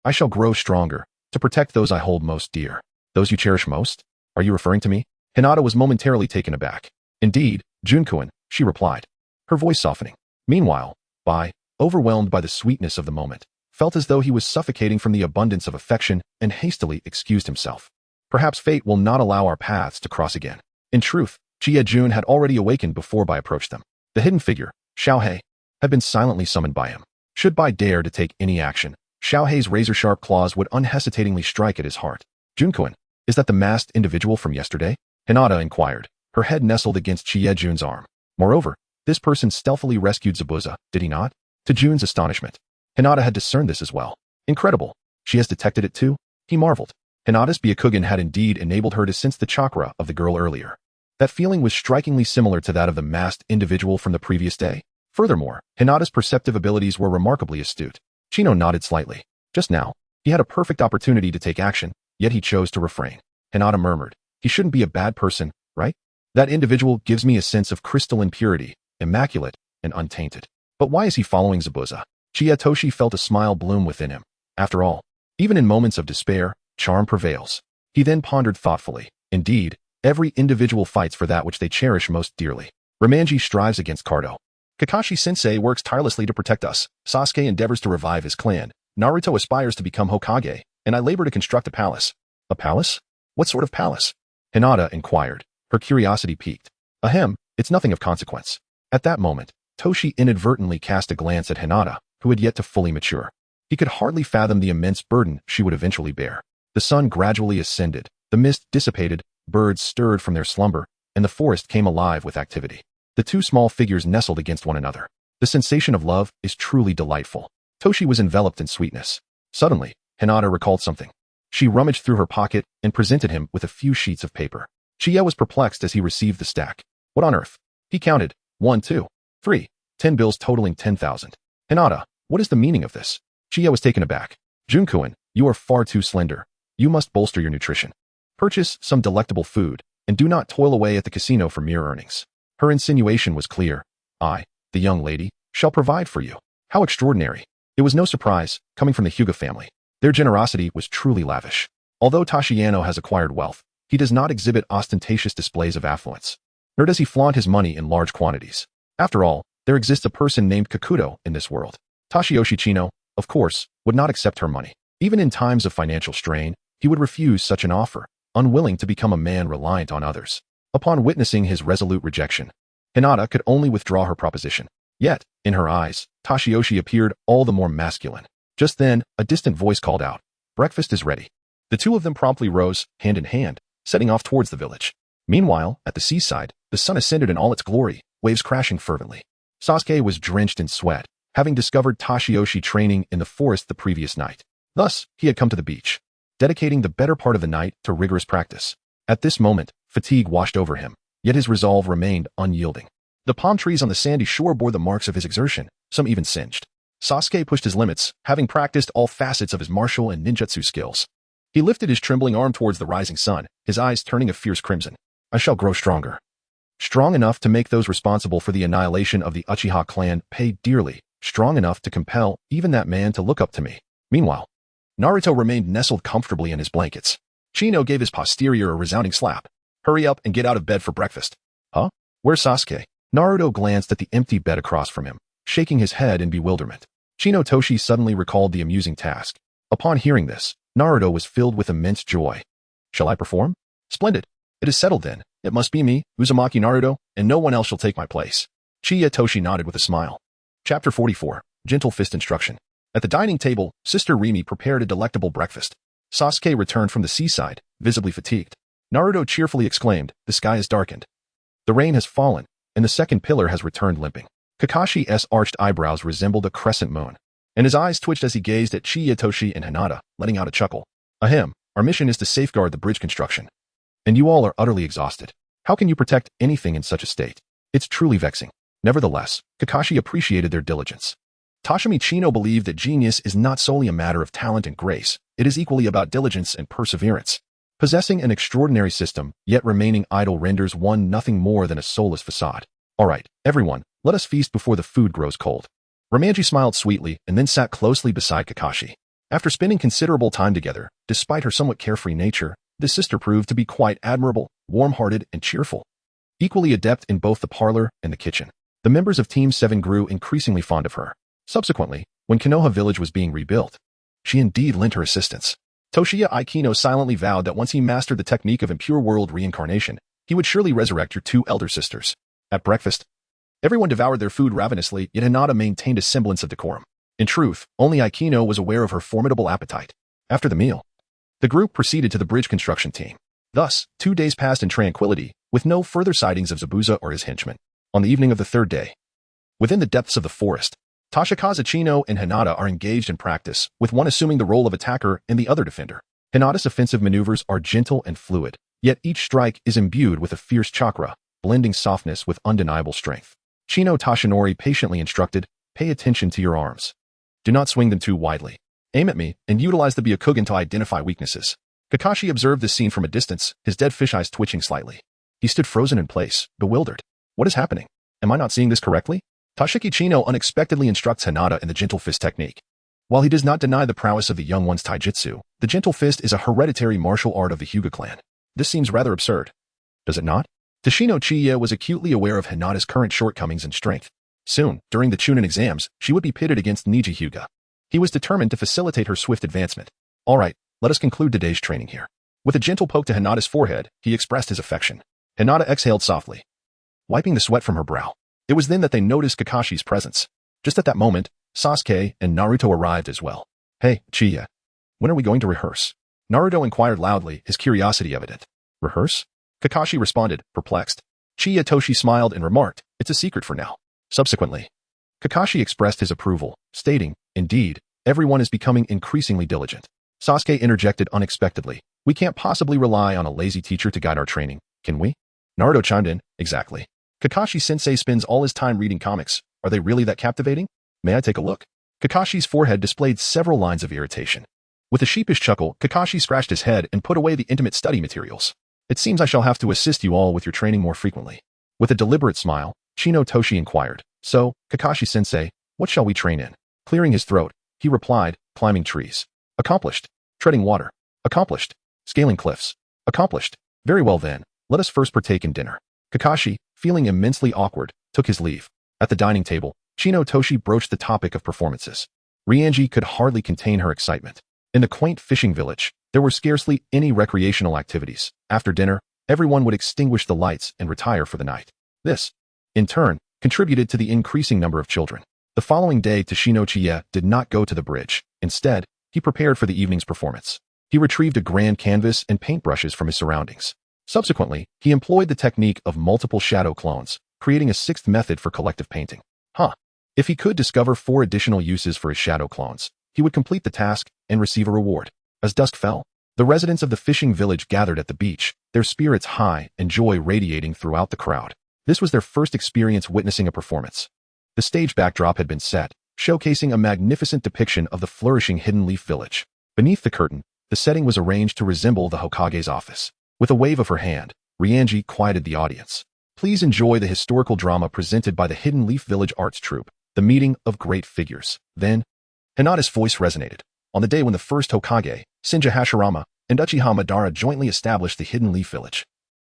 I shall grow stronger, to protect those I hold most dear. Those you cherish most? Are you referring to me? Hinata was momentarily taken aback. Indeed, Junkuen, she replied, her voice softening. Meanwhile, Bai, overwhelmed by the sweetness of the moment, felt as though he was suffocating from the abundance of affection and hastily excused himself. Perhaps fate will not allow our paths to cross again. In truth, Chie-jun had already awakened before Bai approached them. The hidden figure, Xiaohei, had been silently summoned by him. Should Bai dare to take any action, Xiaohei's razor-sharp claws would unhesitatingly strike at his heart. Junkuen, is that the masked individual from yesterday? Hinata inquired, her head nestled against Chie-jun's arm. Moreover, this person stealthily rescued Zabuza, did he not? To Jun's astonishment, Hinata had discerned this as well. Incredible. She has detected it too? He marveled. Hinata's Byakugan had indeed enabled her to sense the chakra of the girl earlier. That feeling was strikingly similar to that of the masked individual from the previous day. Furthermore, Hinata's perceptive abilities were remarkably astute. Chino nodded slightly. Just now, he had a perfect opportunity to take action, yet he chose to refrain. Hinata murmured, he shouldn't be a bad person, right? That individual gives me a sense of crystalline purity, immaculate and untainted. But why is he following Zabuza? Chie-toshi felt a smile bloom within him. After all, even in moments of despair, charm prevails. He then pondered thoughtfully. Indeed, every individual fights for that which they cherish most dearly. Romanji strives against Cardo. Kakashi-sensei works tirelessly to protect us. Sasuke endeavors to revive his clan. Naruto aspires to become Hokage, and I labor to construct a palace. A palace? What sort of palace? Hinata inquired, her curiosity piqued. Ahem, it's nothing of consequence. At that moment, Toshi inadvertently cast a glance at Hinata, who had yet to fully mature. He could hardly fathom the immense burden she would eventually bear. The sun gradually ascended, the mist dissipated, birds stirred from their slumber, and the forest came alive with activity. The two small figures nestled against one another. The sensation of love is truly delightful. Toshi was enveloped in sweetness. Suddenly, Hinata recalled something. She rummaged through her pocket and presented him with a few sheets of paper. Chie was perplexed as he received the stack. What on earth? He counted. 1, 2, 3, 10 bills totaling 10,000. Hinata, what is the meaning of this? Chie was taken aback. Junkuen, you are far too slender. You must bolster your nutrition. Purchase some delectable food, and do not toil away at the casino for mere earnings. Her insinuation was clear. I, the young lady, shall provide for you. How extraordinary. It was no surprise, coming from the Hyuga family. Their generosity was truly lavish. Although Tashiano has acquired wealth, he does not exhibit ostentatious displays of affluence. Nor does he flaunt his money in large quantities. After all, there exists a person named Kakuto in this world. Tashiyoshi Chino, of course, would not accept her money. Even in times of financial strain, he would refuse such an offer, unwilling to become a man reliant on others. Upon witnessing his resolute rejection, Hinata could only withdraw her proposition. Yet, in her eyes, Tashiyoshi appeared all the more masculine. Just then, a distant voice called out, "Breakfast is ready." The two of them promptly rose, hand in hand, setting off towards the village. Meanwhile, at the seaside, the sun ascended in all its glory, waves crashing fervently. Sasuke was drenched in sweat, having discovered Tashiyoshi training in the forest the previous night. Thus, he had come to the beach, dedicating the better part of the night to rigorous practice. At this moment, fatigue washed over him, yet his resolve remained unyielding. The palm trees on the sandy shore bore the marks of his exertion, some even singed. Sasuke pushed his limits, having practiced all facets of his martial and ninjutsu skills. He lifted his trembling arm towards the rising sun, his eyes turning a fierce crimson. I shall grow stronger. Strong enough to make those responsible for the annihilation of the Uchiha clan pay dearly, strong enough to compel even that man to look up to me. Meanwhile, Naruto remained nestled comfortably in his blankets. Chino gave his posterior a resounding slap. Hurry up and get out of bed for breakfast. Huh? Where's Sasuke? Naruto glanced at the empty bed across from him, shaking his head in bewilderment. Chino Toshi suddenly recalled the amusing task. Upon hearing this, Naruto was filled with immense joy. Shall I perform? Splendid. It is settled then. It must be me, Uzumaki Naruto, and no one else shall take my place. Chiya Toshi nodded with a smile. Chapter 44. Gentle Fist Instruction. At the dining table, Sister Rimi prepared a delectable breakfast. Sasuke returned from the seaside, visibly fatigued. Naruto cheerfully exclaimed, the sky is darkened. The rain has fallen, and the second pillar has returned limping. Kakashi's arched eyebrows resembled a crescent moon, and his eyes twitched as he gazed at Chiya Toshi and Hinata, letting out a chuckle. Ahem, our mission is to safeguard the bridge construction. And you all are utterly exhausted. How can you protect anything in such a state? It's truly vexing. Nevertheless, Kakashi appreciated their diligence. Toshimi Chino believed that genius is not solely a matter of talent and grace, it is equally about diligence and perseverance. Possessing an extraordinary system, yet remaining idle renders one nothing more than a soulless facade. All right, everyone, let us feast before the food grows cold. Romanji smiled sweetly and then sat closely beside Kakashi. After spending considerable time together, despite her somewhat carefree nature, this sister proved to be quite admirable, warm-hearted, and cheerful. Equally adept in both the parlor and the kitchen, the members of Team 7 grew increasingly fond of her. Subsequently, when Konoha village was being rebuilt, she indeed lent her assistance. Toshiya Aikino silently vowed that once he mastered the technique of impure world reincarnation, he would surely resurrect your two elder sisters. At breakfast, everyone devoured their food ravenously, yet Hinata maintained a semblance of decorum. In truth, only Aikino was aware of her formidable appetite. After the meal, the group proceeded to the bridge construction team. Thus, 2 days passed in tranquility, with no further sightings of Zabuza or his henchmen. On the evening of the third day, within the depths of the forest, Toshikazu Chino and Hinata are engaged in practice, with one assuming the role of attacker and the other defender. Hinata's offensive maneuvers are gentle and fluid, yet each strike is imbued with a fierce chakra, blending softness with undeniable strength. Chino Toshinori patiently instructed, pay attention to your arms. Do not swing them too widely. Aim at me, and utilize the Byakugan to identify weaknesses. Kakashi observed this scene from a distance, his dead fish eyes twitching slightly. He stood frozen in place, bewildered. What is happening? Am I not seeing this correctly? Toshiki Chino unexpectedly instructs Hinata in the gentle fist technique. While he does not deny the prowess of the young one's taijutsu, the gentle fist is a hereditary martial art of the Hyuga clan. This seems rather absurd. Does it not? Toshino Chiya was acutely aware of Hinata's current shortcomings and strength. Soon, during the Chunin exams, she would be pitted against Niji Hyuga. He was determined to facilitate her swift advancement. All right, let us conclude today's training here. With a gentle poke to Hinata's forehead, he expressed his affection. Hinata exhaled softly, wiping the sweat from her brow. It was then that they noticed Kakashi's presence. Just at that moment, Sasuke and Naruto arrived as well. Hey, Chiya. When are we going to rehearse? Naruto inquired loudly, his curiosity evident. Rehearse? Kakashi responded, perplexed. Chiya Toshi smiled and remarked, it's a secret for now. Subsequently, Kakashi expressed his approval, stating, indeed, everyone is becoming increasingly diligent. Sasuke interjected unexpectedly. We can't possibly rely on a lazy teacher to guide our training, can we? Naruto chimed in, exactly. Kakashi-sensei spends all his time reading comics. Are they really that captivating? May I take a look? Kakashi's forehead displayed several lines of irritation. With a sheepish chuckle, Kakashi scratched his head and put away the intimate study materials. It seems I shall have to assist you all with your training more frequently. With a deliberate smile, Chino Toshi inquired, so, Kakashi-sensei, what shall we train in? Clearing his throat, he replied, climbing trees. Accomplished. Treading water. Accomplished. Scaling cliffs. Accomplished. Very well then, let us first partake in dinner. Kakashi, feeling immensely awkward, took his leave. At the dining table, Chino Toshi broached the topic of performances. Rianji could hardly contain her excitement. In the quaint fishing village, there were scarcely any recreational activities. After dinner, everyone would extinguish the lights and retire for the night. This, in turn, contributed to the increasing number of children. The following day, Toshino Chiya did not go to the bridge. Instead, he prepared for the evening's performance. He retrieved a grand canvas and paintbrushes from his surroundings. Subsequently, he employed the technique of multiple shadow clones, creating a sixth method for collective painting. If he could discover 4 additional uses for his shadow clones, he would complete the task and receive a reward. As dusk fell, the residents of the fishing village gathered at the beach, their spirits high and joy radiating throughout the crowd. This was their first experience witnessing a performance. The stage backdrop had been set, showcasing a magnificent depiction of the flourishing Hidden Leaf Village. Beneath the curtain, the setting was arranged to resemble the Hokage's office. With a wave of her hand, Ryanji quieted the audience. Please enjoy the historical drama presented by the Hidden Leaf Village Arts Troupe, The Meeting of Great Figures. Then, Hinata's voice resonated. On the day when the first Hokage, Shinja Hashirama, and Uchiha Madara jointly established the Hidden Leaf Village,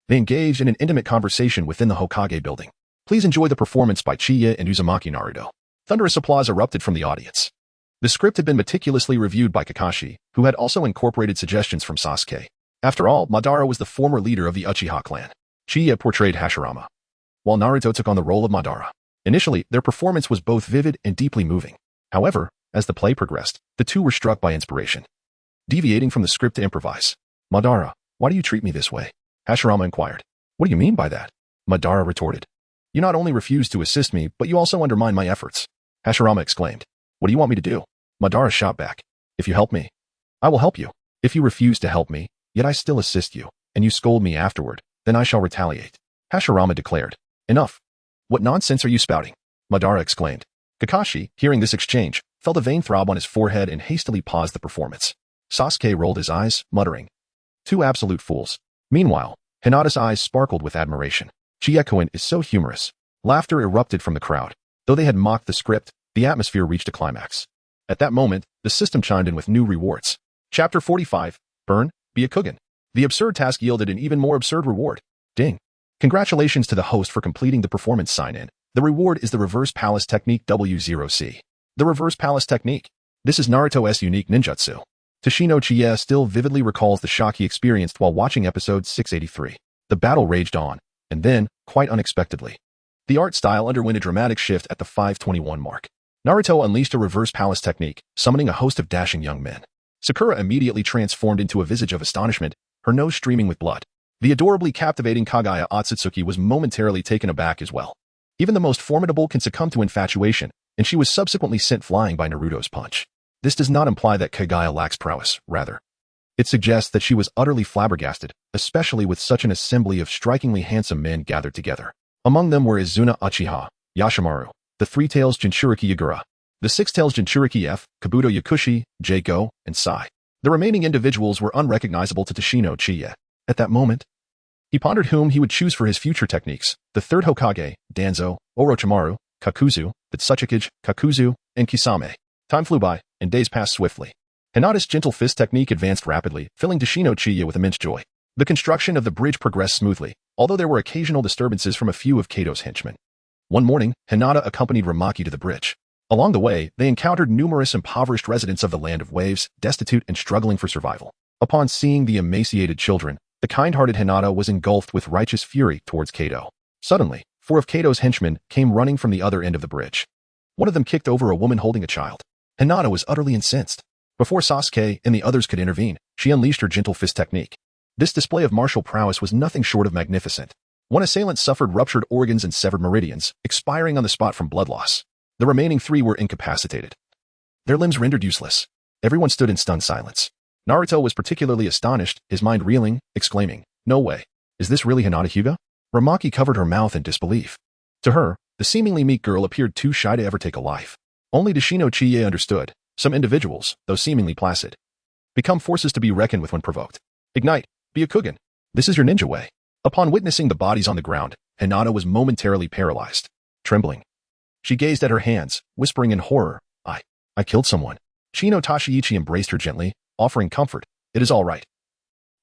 they engaged in an intimate conversation within the Hokage building. Please enjoy the performance by Chie and Uzumaki Naruto. Thunderous applause erupted from the audience. The script had been meticulously reviewed by Kakashi, who had also incorporated suggestions from Sasuke. After all, Madara was the former leader of the Uchiha clan. Chie portrayed Hashirama, while Naruto took on the role of Madara. Initially, their performance was both vivid and deeply moving. However, as the play progressed, the two were struck by inspiration, deviating from the script to improvise. Madara, why do you treat me this way? Hashirama inquired. What do you mean by that? Madara retorted. You not only refuse to assist me, but you also undermine my efforts. Hashirama exclaimed. What do you want me to do? Madara shot back. If you help me, I will help you. If you refuse to help me, yet I still assist you, and you scold me afterward, then I shall retaliate. Hashirama declared. Enough. What nonsense are you spouting? Madara exclaimed. Kakashi, hearing this exchange, felt a vein throb on his forehead and hastily paused the performance. Sasuke rolled his eyes, muttering. Two absolute fools. Meanwhile, Hinata's eyes sparkled with admiration. Chie-kun is so humorous. Laughter erupted from the crowd. Though they had mocked the script, the atmosphere reached a climax. At that moment, the system chimed in with new rewards. Chapter 45, Burn, Byakugan. The absurd task yielded an even more absurd reward. Ding. Congratulations to the host for completing the performance sign-in. The reward is the Reverse Palace Technique W0C. The Reverse Palace Technique. This is Naruto's unique ninjutsu. Toshino Chie still vividly recalls the shock he experienced while watching episode 683. The battle raged on, and then, quite unexpectedly, the art style underwent a dramatic shift at the 521 mark. Naruto unleashed a Reverse Palace Technique, summoning a host of dashing young men. Sakura immediately transformed into a visage of astonishment, her nose streaming with blood. The adorably captivating Kagaya Otsutsuki was momentarily taken aback as well. Even the most formidable can succumb to infatuation, and she was subsequently sent flying by Naruto's punch. This does not imply that Kagaya lacks prowess, rather. It suggests that she was utterly flabbergasted, especially with such an assembly of strikingly handsome men gathered together. Among them were Izuna Uchiha, Yashimaru, the Three-Tails Jinchuriki Yagura, the Six-Tails Jinchuriki F, Kabuto Yakushi, J-Go, and Sai. The remaining individuals were unrecognizable to Toshino Chie. At that moment, he pondered whom he would choose for his future techniques: the third Hokage, Danzo, Orochimaru, Kakuzu, the Tsuchikage, Kakuzu, and Kisame. Time flew by, and days passed swiftly. Hinata's gentle fist technique advanced rapidly, filling Toshino Chie with immense joy. The construction of the bridge progressed smoothly, although there were occasional disturbances from a few of Kato's henchmen. One morning, Hinata accompanied Ramaki to the bridge. Along the way, they encountered numerous impoverished residents of the Land of Waves, destitute and struggling for survival. Upon seeing the emaciated children, the kind-hearted Hinata was engulfed with righteous fury towards Kato. Suddenly, 4 of Kato's henchmen came running from the other end of the bridge. One of them kicked over a woman holding a child. Hinata was utterly incensed. Before Sasuke and the others could intervene, she unleashed her gentle fist technique. This display of martial prowess was nothing short of magnificent. One assailant suffered ruptured organs and severed meridians, expiring on the spot from blood loss. The remaining 3 were incapacitated, their limbs rendered useless. Everyone stood in stunned silence. Naruto was particularly astonished, his mind reeling, exclaiming, "No way. Is this really Hinata Hyuga?" Ramaki covered her mouth in disbelief. To her, the seemingly meek girl appeared too shy to ever take a life. Only Toshino Chie understood. Some individuals, though seemingly placid, become forces to be reckoned with when provoked. Ignite, Byakugan. This is your ninja way. Upon witnessing the bodies on the ground, Hinata was momentarily paralyzed. Trembling, she gazed at her hands, whispering in horror, I killed someone. Chino Tashiichi embraced her gently, offering comfort. It is all right.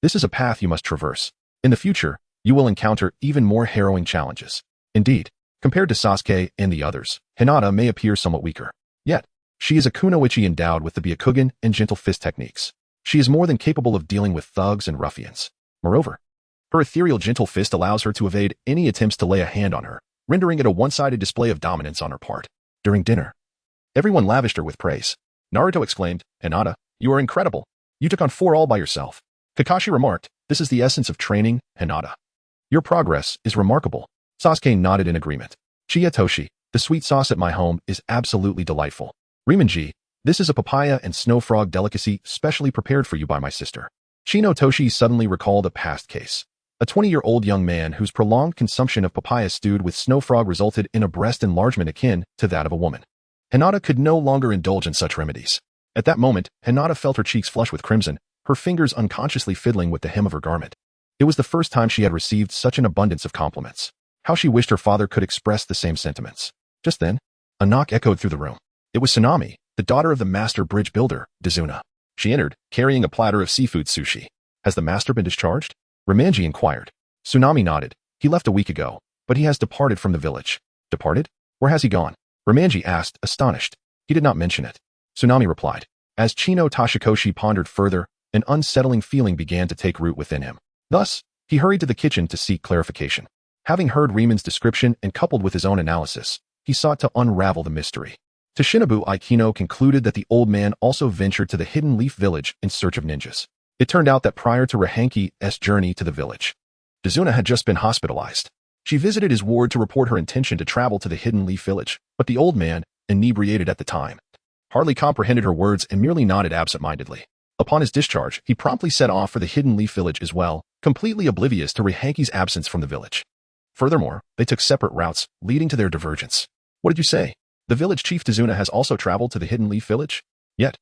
This is a path you must traverse. In the future, you will encounter even more harrowing challenges. Indeed, compared to Sasuke and the others, Hinata may appear somewhat weaker. Yet, she is a kunoichi endowed with the Byakugan and gentle fist techniques. She is more than capable of dealing with thugs and ruffians. Moreover, her ethereal gentle fist allows her to evade any attempts to lay a hand on her, rendering it a one-sided display of dominance on her part. During dinner, everyone lavished her with praise. Naruto exclaimed, Hinata, you are incredible. You took on 4 all by yourself. Kakashi remarked, this is the essence of training, Hinata. Your progress is remarkable. Sasuke nodded in agreement. Chie-toshi, the sweet sauce at my home is absolutely delightful. Rimanji, this is a papaya and snow frog delicacy specially prepared for you by my sister. Shino Toshi suddenly recalled a past case. a 20-year-old young man whose prolonged consumption of papaya stewed with snow frog resulted in a breast enlargement akin to that of a woman. Hinata could no longer indulge in such remedies. At that moment, Hinata felt her cheeks flush with crimson, her fingers unconsciously fiddling with the hem of her garment. It was the first time she had received such an abundance of compliments. How she wished her father could express the same sentiments. Just then, a knock echoed through the room. It was Tsunami, the daughter of the master bridge builder, Dizuna. She entered, carrying a platter of seafood sushi. Has the master been discharged? Romanji inquired. Tsunami nodded. He left a week ago, but he has departed from the village. Departed? Where has he gone? Romanji asked, astonished. He did not mention it. Tsunami replied. As Chino Tashikoshi pondered further, an unsettling feeling began to take root within him. Thus, he hurried to the kitchen to seek clarification. Having heard Riemann's description and coupled with his own analysis, he sought to unravel the mystery. Toshinobu Aikino concluded that the old man also ventured to the Hidden Leaf Village in search of ninjas. It turned out that prior to Rahanki's journey to the village, Dizuna had just been hospitalized. She visited his ward to report her intention to travel to the Hidden Leaf Village, but the old man, inebriated at the time, hardly comprehended her words and merely nodded absent-mindedly. Upon his discharge, he promptly set off for the Hidden Leaf Village as well, completely oblivious to Rahanki's absence from the village. Furthermore, they took separate routes, leading to their divergence. What did you say? The village chief Dizuna has also traveled to the Hidden Leaf Village? Yet.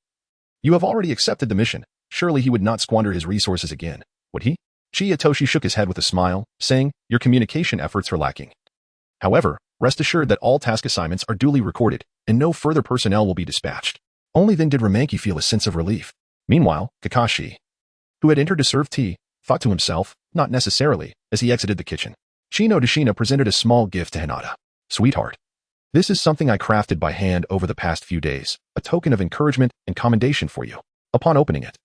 You have already accepted the mission. Surely he would not squander his resources again, would he? Chiyatoshi shook his head with a smile, saying, your communication efforts are lacking. However, rest assured that all task assignments are duly recorded, and no further personnel will be dispatched. Only then did Ramanki feel a sense of relief. Meanwhile, Kakashi, who had entered to serve tea, thought to himself, not necessarily, as he exited the kitchen. Chino Dashina presented a small gift to Hinata. Sweetheart. This is something I crafted by hand over the past few days, a token of encouragement and commendation for you. Upon opening it,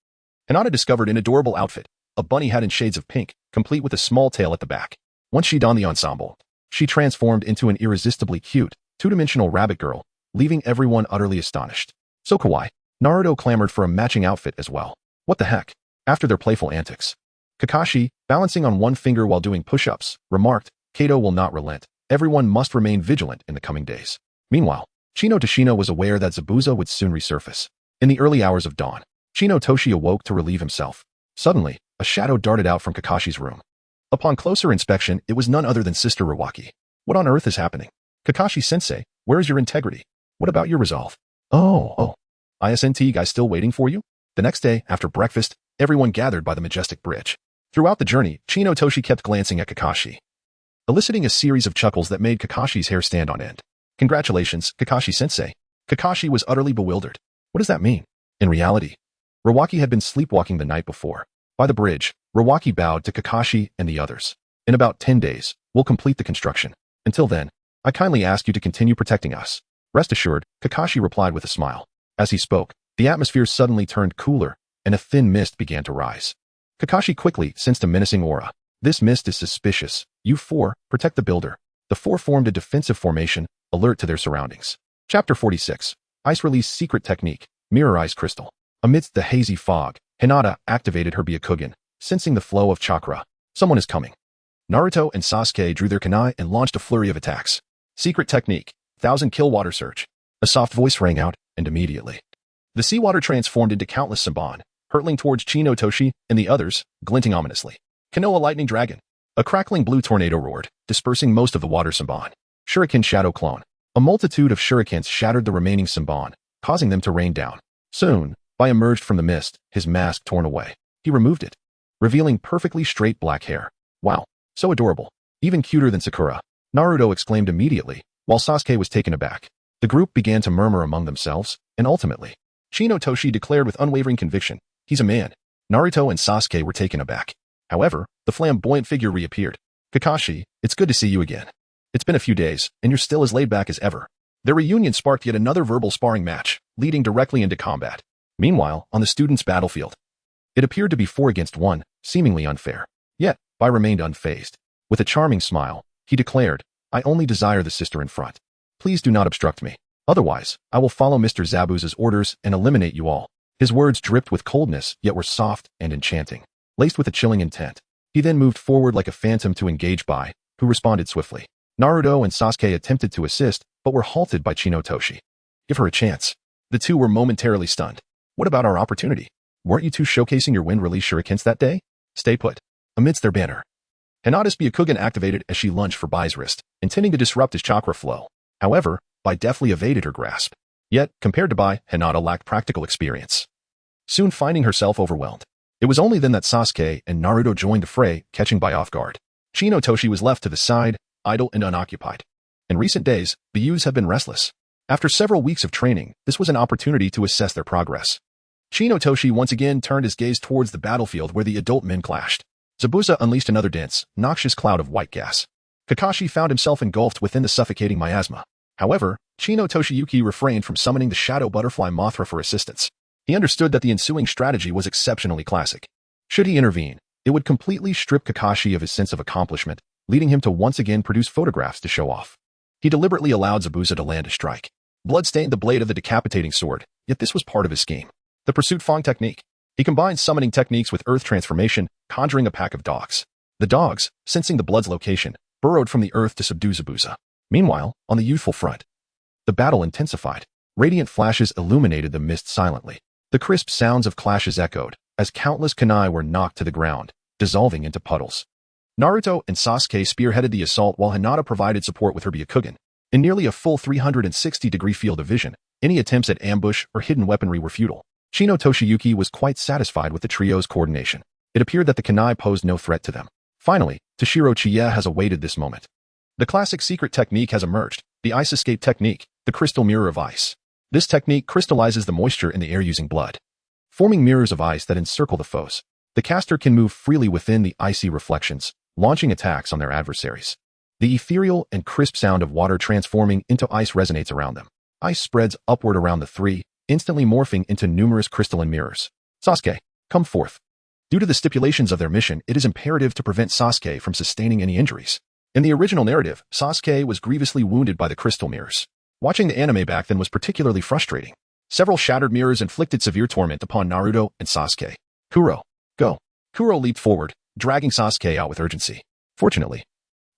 Hinata discovered an adorable outfit, a bunny hat in shades of pink, complete with a small tail at the back. Once she donned the ensemble, she transformed into an irresistibly cute, two-dimensional rabbit girl, leaving everyone utterly astonished. So kawaii. Naruto clamored for a matching outfit as well. What the heck? After their playful antics, Kakashi, balancing on one finger while doing push-ups, remarked, Kato will not relent. Everyone must remain vigilant in the coming days. Meanwhile, Chino Toshino was aware that Zabuza would soon resurface. In the early hours of dawn, Chino Toshi awoke to relieve himself. Suddenly, a shadow darted out from Kakashi's room. Upon closer inspection, it was none other than Sister Iwaki. What on earth is happening? Kakashi-sensei, where is your integrity? What about your resolve? Oh. ISNT guys still waiting for you? The next day, after breakfast, everyone gathered by the majestic bridge. Throughout the journey, Chino Toshi kept glancing at Kakashi, eliciting a series of chuckles that made Kakashi's hair stand on end. Congratulations, Kakashi-sensei. Kakashi was utterly bewildered. What does that mean? In reality, Iwaki had been sleepwalking the night before. By the bridge, Iwaki bowed to Kakashi and the others. In about 10 days, we'll complete the construction. Until then, I kindly ask you to continue protecting us. Rest assured, Kakashi replied with a smile. As he spoke, the atmosphere suddenly turned cooler, and a thin mist began to rise. Kakashi quickly sensed a menacing aura. This mist is suspicious. You four, protect the builder. The four formed a defensive formation, alert to their surroundings. Chapter 46. Ice Release Secret Technique, Mirror Ice Crystal. Amidst the hazy fog, Hinata activated her Byakugan, sensing the flow of chakra. Someone is coming. Naruto and Sasuke drew their kunai and launched a flurry of attacks. Secret technique, 1000 kill water surge. A soft voice rang out, and immediately, the seawater transformed into countless Samban, hurtling towards Chino Toshi and the others, glinting ominously. Konoha Lightning Dragon. A crackling blue tornado roared, dispersing most of the water Samban. Shuriken Shadow Clone. A multitude of shurikens shattered the remaining Samban, causing them to rain down. Soon, Bai emerged from the mist, his mask torn away. He removed it, revealing perfectly straight black hair. Wow, so adorable. Even cuter than Sakura. Naruto exclaimed immediately, while Sasuke was taken aback. The group began to murmur among themselves, and ultimately, Chino Toshi declared with unwavering conviction, he's a man. Naruto and Sasuke were taken aback. However, the flamboyant figure reappeared. Kakashi, it's good to see you again. It's been a few days, and you're still as laid back as ever. Their reunion sparked yet another verbal sparring match, leading directly into combat. Meanwhile, on the students' battlefield, it appeared to be 4 against 1, seemingly unfair. Yet, Bai remained unfazed. With a charming smile, he declared, I only desire the sister in front. Please do not obstruct me. Otherwise, I will follow Mr. Zabuza's orders and eliminate you all. His words dripped with coldness, yet were soft and enchanting, laced with a chilling intent. He then moved forward like a phantom to engage Bai, who responded swiftly. Naruto and Sasuke attempted to assist, but were halted by Chino Toshi. Give her a chance. The two were momentarily stunned. What about our opportunity? Weren't you two showcasing your wind release shurikens that day? Stay put. Amidst their banter, Hinata's Byakugan activated as she lunged for Bai's wrist, intending to disrupt his chakra flow. However, Bai deftly evaded her grasp. Yet, compared to Bai, Hinata lacked practical experience. Soon finding herself overwhelmed. It was only then that Sasuke and Naruto joined the fray, catching Bai off guard. Toshi was left to the side, idle and unoccupied. In recent days, the youths have been restless. After several weeks of training, this was an opportunity to assess their progress. Toshi once again turned his gaze towards the battlefield where the adult men clashed. Zabuza unleashed another dense, noxious cloud of white gas. Kakashi found himself engulfed within the suffocating miasma. However, Toshiyuki refrained from summoning the shadow butterfly Mothra for assistance. He understood that the ensuing strategy was exceptionally classic. Should he intervene, it would completely strip Kakashi of his sense of accomplishment, leading him to once again produce photographs to show off. He deliberately allowed Zabuza to land a strike. Blood stained the blade of the decapitating sword, yet this was part of his scheme. The Pursuit Fang technique. He combined summoning techniques with earth transformation, conjuring a pack of dogs. The dogs, sensing the blood's location, burrowed from the earth to subdue Zabuza. Meanwhile, on the youthful front, the battle intensified. Radiant flashes illuminated the mist silently. The crisp sounds of clashes echoed, as countless kunai were knocked to the ground, dissolving into puddles. Naruto and Sasuke spearheaded the assault while Hinata provided support with her Byakugan. In nearly a full 360-degree field of vision, any attempts at ambush or hidden weaponry were futile. Toshiyuki was quite satisfied with the trio's coordination. It appeared that the kunai posed no threat to them. Finally, Toshiro Chie has awaited this moment. The classic secret technique has emerged, the Ice Escape technique, the Crystal Mirror of Ice. This technique crystallizes the moisture in the air using blood, forming mirrors of ice that encircle the foes. The caster can move freely within the icy reflections, launching attacks on their adversaries. The ethereal and crisp sound of water transforming into ice resonates around them. Ice spreads upward around the three, instantly morphing into numerous crystalline mirrors. Sasuke, come forth. Due to the stipulations of their mission, it is imperative to prevent Sasuke from sustaining any injuries. In the original narrative, Sasuke was grievously wounded by the crystal mirrors. Watching the anime back then was particularly frustrating. Several shattered mirrors inflicted severe torment upon Naruto and Sasuke. Kuro, go. Kuro leaped forward, dragging Sasuke out with urgency. Fortunately,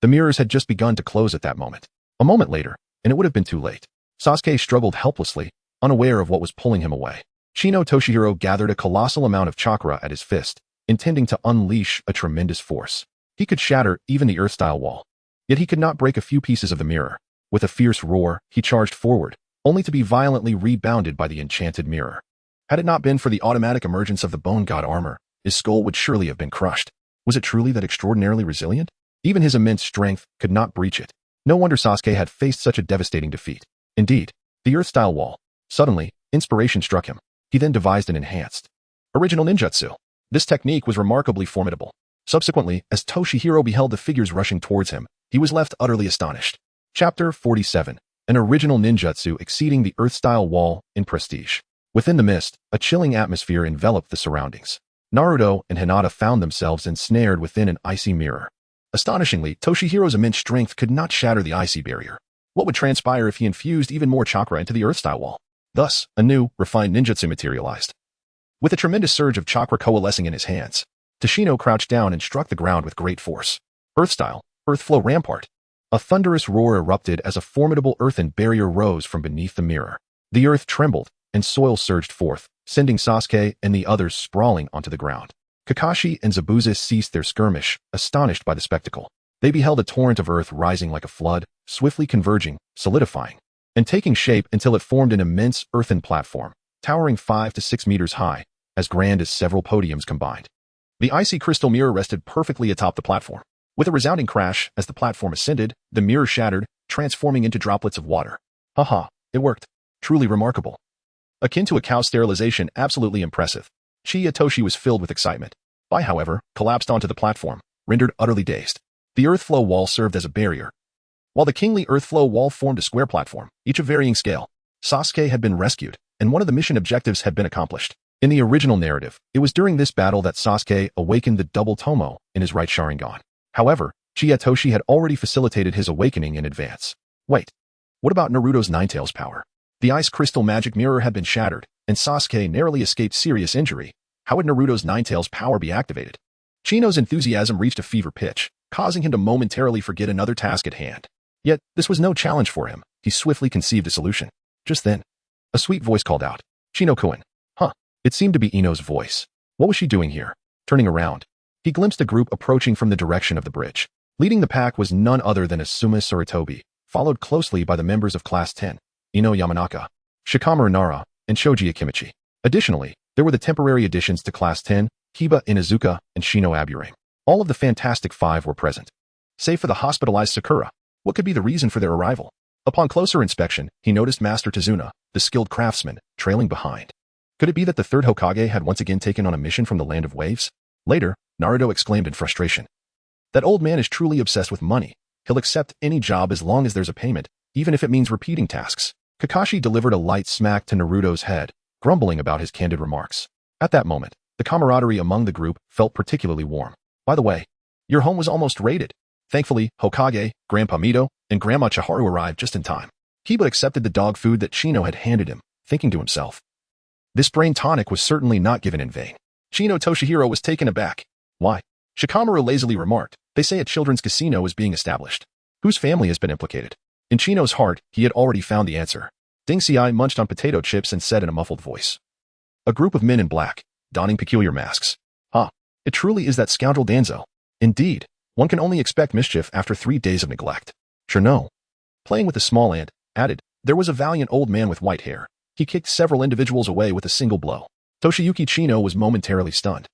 the mirrors had just begun to close at that moment. A moment later, and it would have been too late. Sasuke struggled helplessly, unaware of what was pulling him away. Toshihiro gathered a colossal amount of chakra at his fist, intending to unleash a tremendous force. He could shatter even the earth-style wall. Yet he could not break a few pieces of the mirror. With a fierce roar, he charged forward, only to be violently rebounded by the enchanted mirror. Had it not been for the automatic emergence of the Bone God armor, his skull would surely have been crushed. Was it truly that extraordinarily resilient? Even his immense strength could not breach it. No wonder Sasuke had faced such a devastating defeat. Indeed, the earth-style wall. Suddenly, inspiration struck him. He then devised an enhanced original ninjutsu. This technique was remarkably formidable. Subsequently, as Toshihiro beheld the figures rushing towards him, he was left utterly astonished. Chapter 47. An original ninjutsu exceeding the earth-style wall in prestige. Within the mist, a chilling atmosphere enveloped the surroundings. Naruto and Hinata found themselves ensnared within an icy mirror. Astonishingly, Toshihiro's immense strength could not shatter the icy barrier. What would transpire if he infused even more chakra into the earth-style wall? Thus, a new, refined ninjutsu materialized. With a tremendous surge of chakra coalescing in his hands, Tashino crouched down and struck the ground with great force. Earth-style, earth-flow rampart. A thunderous roar erupted as a formidable earthen barrier rose from beneath the mirror. The earth trembled, and soil surged forth, sending Sasuke and the others sprawling onto the ground. Kakashi and Zabuza ceased their skirmish, astonished by the spectacle. They beheld a torrent of earth rising like a flood, swiftly converging, solidifying, and taking shape until it formed an immense earthen platform, towering 5 to 6 meters high, as grand as several podiums combined. The icy crystal mirror rested perfectly atop the platform. With a resounding crash, as the platform ascended, the mirror shattered, transforming into droplets of water. Haha, it worked. Truly remarkable. Akin to a cow's sterilization, absolutely impressive. Toshi was filled with excitement. Bai, however, collapsed onto the platform, rendered utterly dazed. The earth flow wall served as a barrier, while the kingly earth flow wall formed a square platform, each of varying scale. Sasuke had been rescued, and one of the mission objectives had been accomplished. In the original narrative, it was during this battle that Sasuke awakened the double Tomo in his right Sharingan. However, Toshi had already facilitated his awakening in advance. Wait, what about Naruto's Ninetales power? The ice crystal magic mirror had been shattered, and Sasuke narrowly escaped serious injury. How would Naruto's Ninetales power be activated? Chino's enthusiasm reached a fever pitch, causing him to momentarily forget another task at hand. Yet, this was no challenge for him. He swiftly conceived a solution. Just then, a sweet voice called out, "Chino-kun." It seemed to be Ino's voice. What was she doing here? Turning around, He glimpsed a group approaching from the direction of the bridge. Leading the pack was none other than Asuma Sarutobi, followed closely by the members of Class 10, Ino Yamanaka, Shikamaru Nara, and Shoji Akimichi. Additionally, there were the temporary additions to Class 10, Hiba Inuzuka, and Shino Aburang. All of the Fantastic Five were present. Save for the hospitalized Sakura. What could be the reason for their arrival? Upon closer inspection, he noticed Master Tazuna, the skilled craftsman, trailing behind. Could it be that the third Hokage had once again taken on a mission from the Land of Waves? Later, Naruto exclaimed in frustration. That old man is truly obsessed with money. He'll accept any job as long as there's a payment, even if it means repeating tasks. Kakashi delivered a light smack to Naruto's head, grumbling about his candid remarks. At that moment, the camaraderie among the group felt particularly warm. By the way, your home was almost raided. Thankfully, Hokage, Grandpa Mito, and Grandma Chiharu arrived just in time. Hiba accepted the dog food that Chino had handed him, thinking to himself. This brain tonic was certainly not given in vain. Chino Toshihiro was taken aback. Why? Shikamaru lazily remarked, they say a children's casino is being established. Whose family has been implicated? In Chino's heart, he had already found the answer. Ding Xiai munched on potato chips and said in a muffled voice. A group of men in black, donning peculiar masks. It truly is that scoundrel Danzo. Indeed, one can only expect mischief after 3 days of neglect. Sure no. Playing with the small ant, added, there was a valiant old man with white hair. He kicked several individuals away with a single blow. Toshiyuki Chino was momentarily stunned.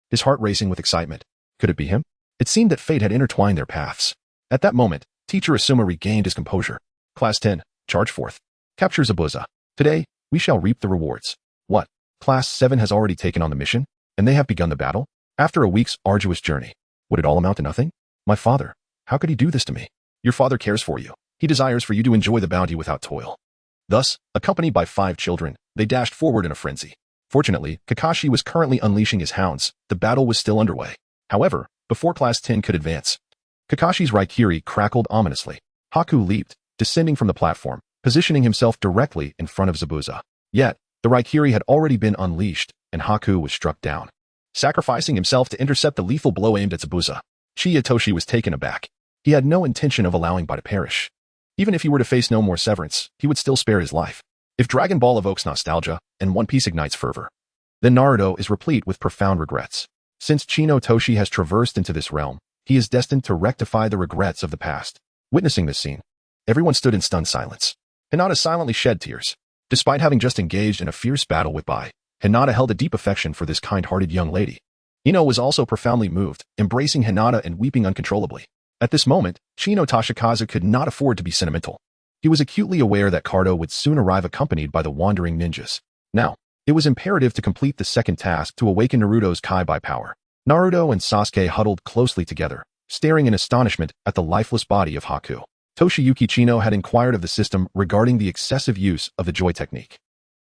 His heart racing with excitement. Could it be him? It seemed that fate had intertwined their paths. At that moment, Teacher Asuma regained his composure. Class 10, charge forth. Capture Zabuza. Today, we shall reap the rewards. What? Class 7 has already taken on the mission, and they have begun the battle? After a week's arduous journey, would it all amount to nothing? My father, how could he do this to me? Your father cares for you. He desires for you to enjoy the bounty without toil. Thus, accompanied by 5 children, they dashed forward in a frenzy. Fortunately, Kakashi was currently unleashing his hounds. The battle was still underway. However, before Class 10 could advance, Kakashi's Raikiri crackled ominously. Haku leaped, descending from the platform, positioning himself directly in front of Zabuza. Yet, the Raikiri had already been unleashed, and Haku was struck down. Sacrificing himself to intercept the lethal blow aimed at Zabuza, Chiyatoshi was taken aback. He had no intention of allowing Bai to perish. Even if he were to face no more severance, he would still spare his life. If Dragon Ball evokes nostalgia, and One Piece ignites fervor, then Naruto is replete with profound regrets. Since Chino Toshi has traversed into this realm, he is destined to rectify the regrets of the past. Witnessing this scene, everyone stood in stunned silence. Hinata silently shed tears. Despite having just engaged in a fierce battle with Bai, Hinata held a deep affection for this kind-hearted young lady. Ino was also profoundly moved, embracing Hinata and weeping uncontrollably. At this moment, Chino Toshikazu could not afford to be sentimental. He was acutely aware that Cardo would soon arrive accompanied by the wandering ninjas. Now, it was imperative to complete the second task to awaken Naruto's Kai-Bai power. Naruto and Sasuke huddled closely together, staring in astonishment at the lifeless body of Haku. Toshiyuki Chino had inquired of the system regarding the excessive use of the Joy technique.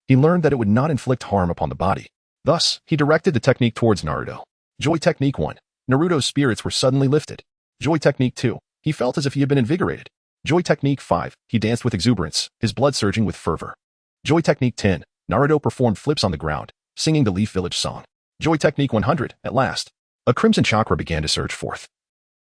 He learned that it would not inflict harm upon the body. Thus, he directed the technique towards Naruto. Joy Technique 1. Naruto's spirits were suddenly lifted. Joy Technique 2. He felt as if he had been invigorated. Joy Technique 5. He danced with exuberance, his blood surging with fervor. Joy Technique 10. Naruto performed flips on the ground, singing the Leaf Village song. Joy Technique 100. At last, a crimson chakra began to surge forth,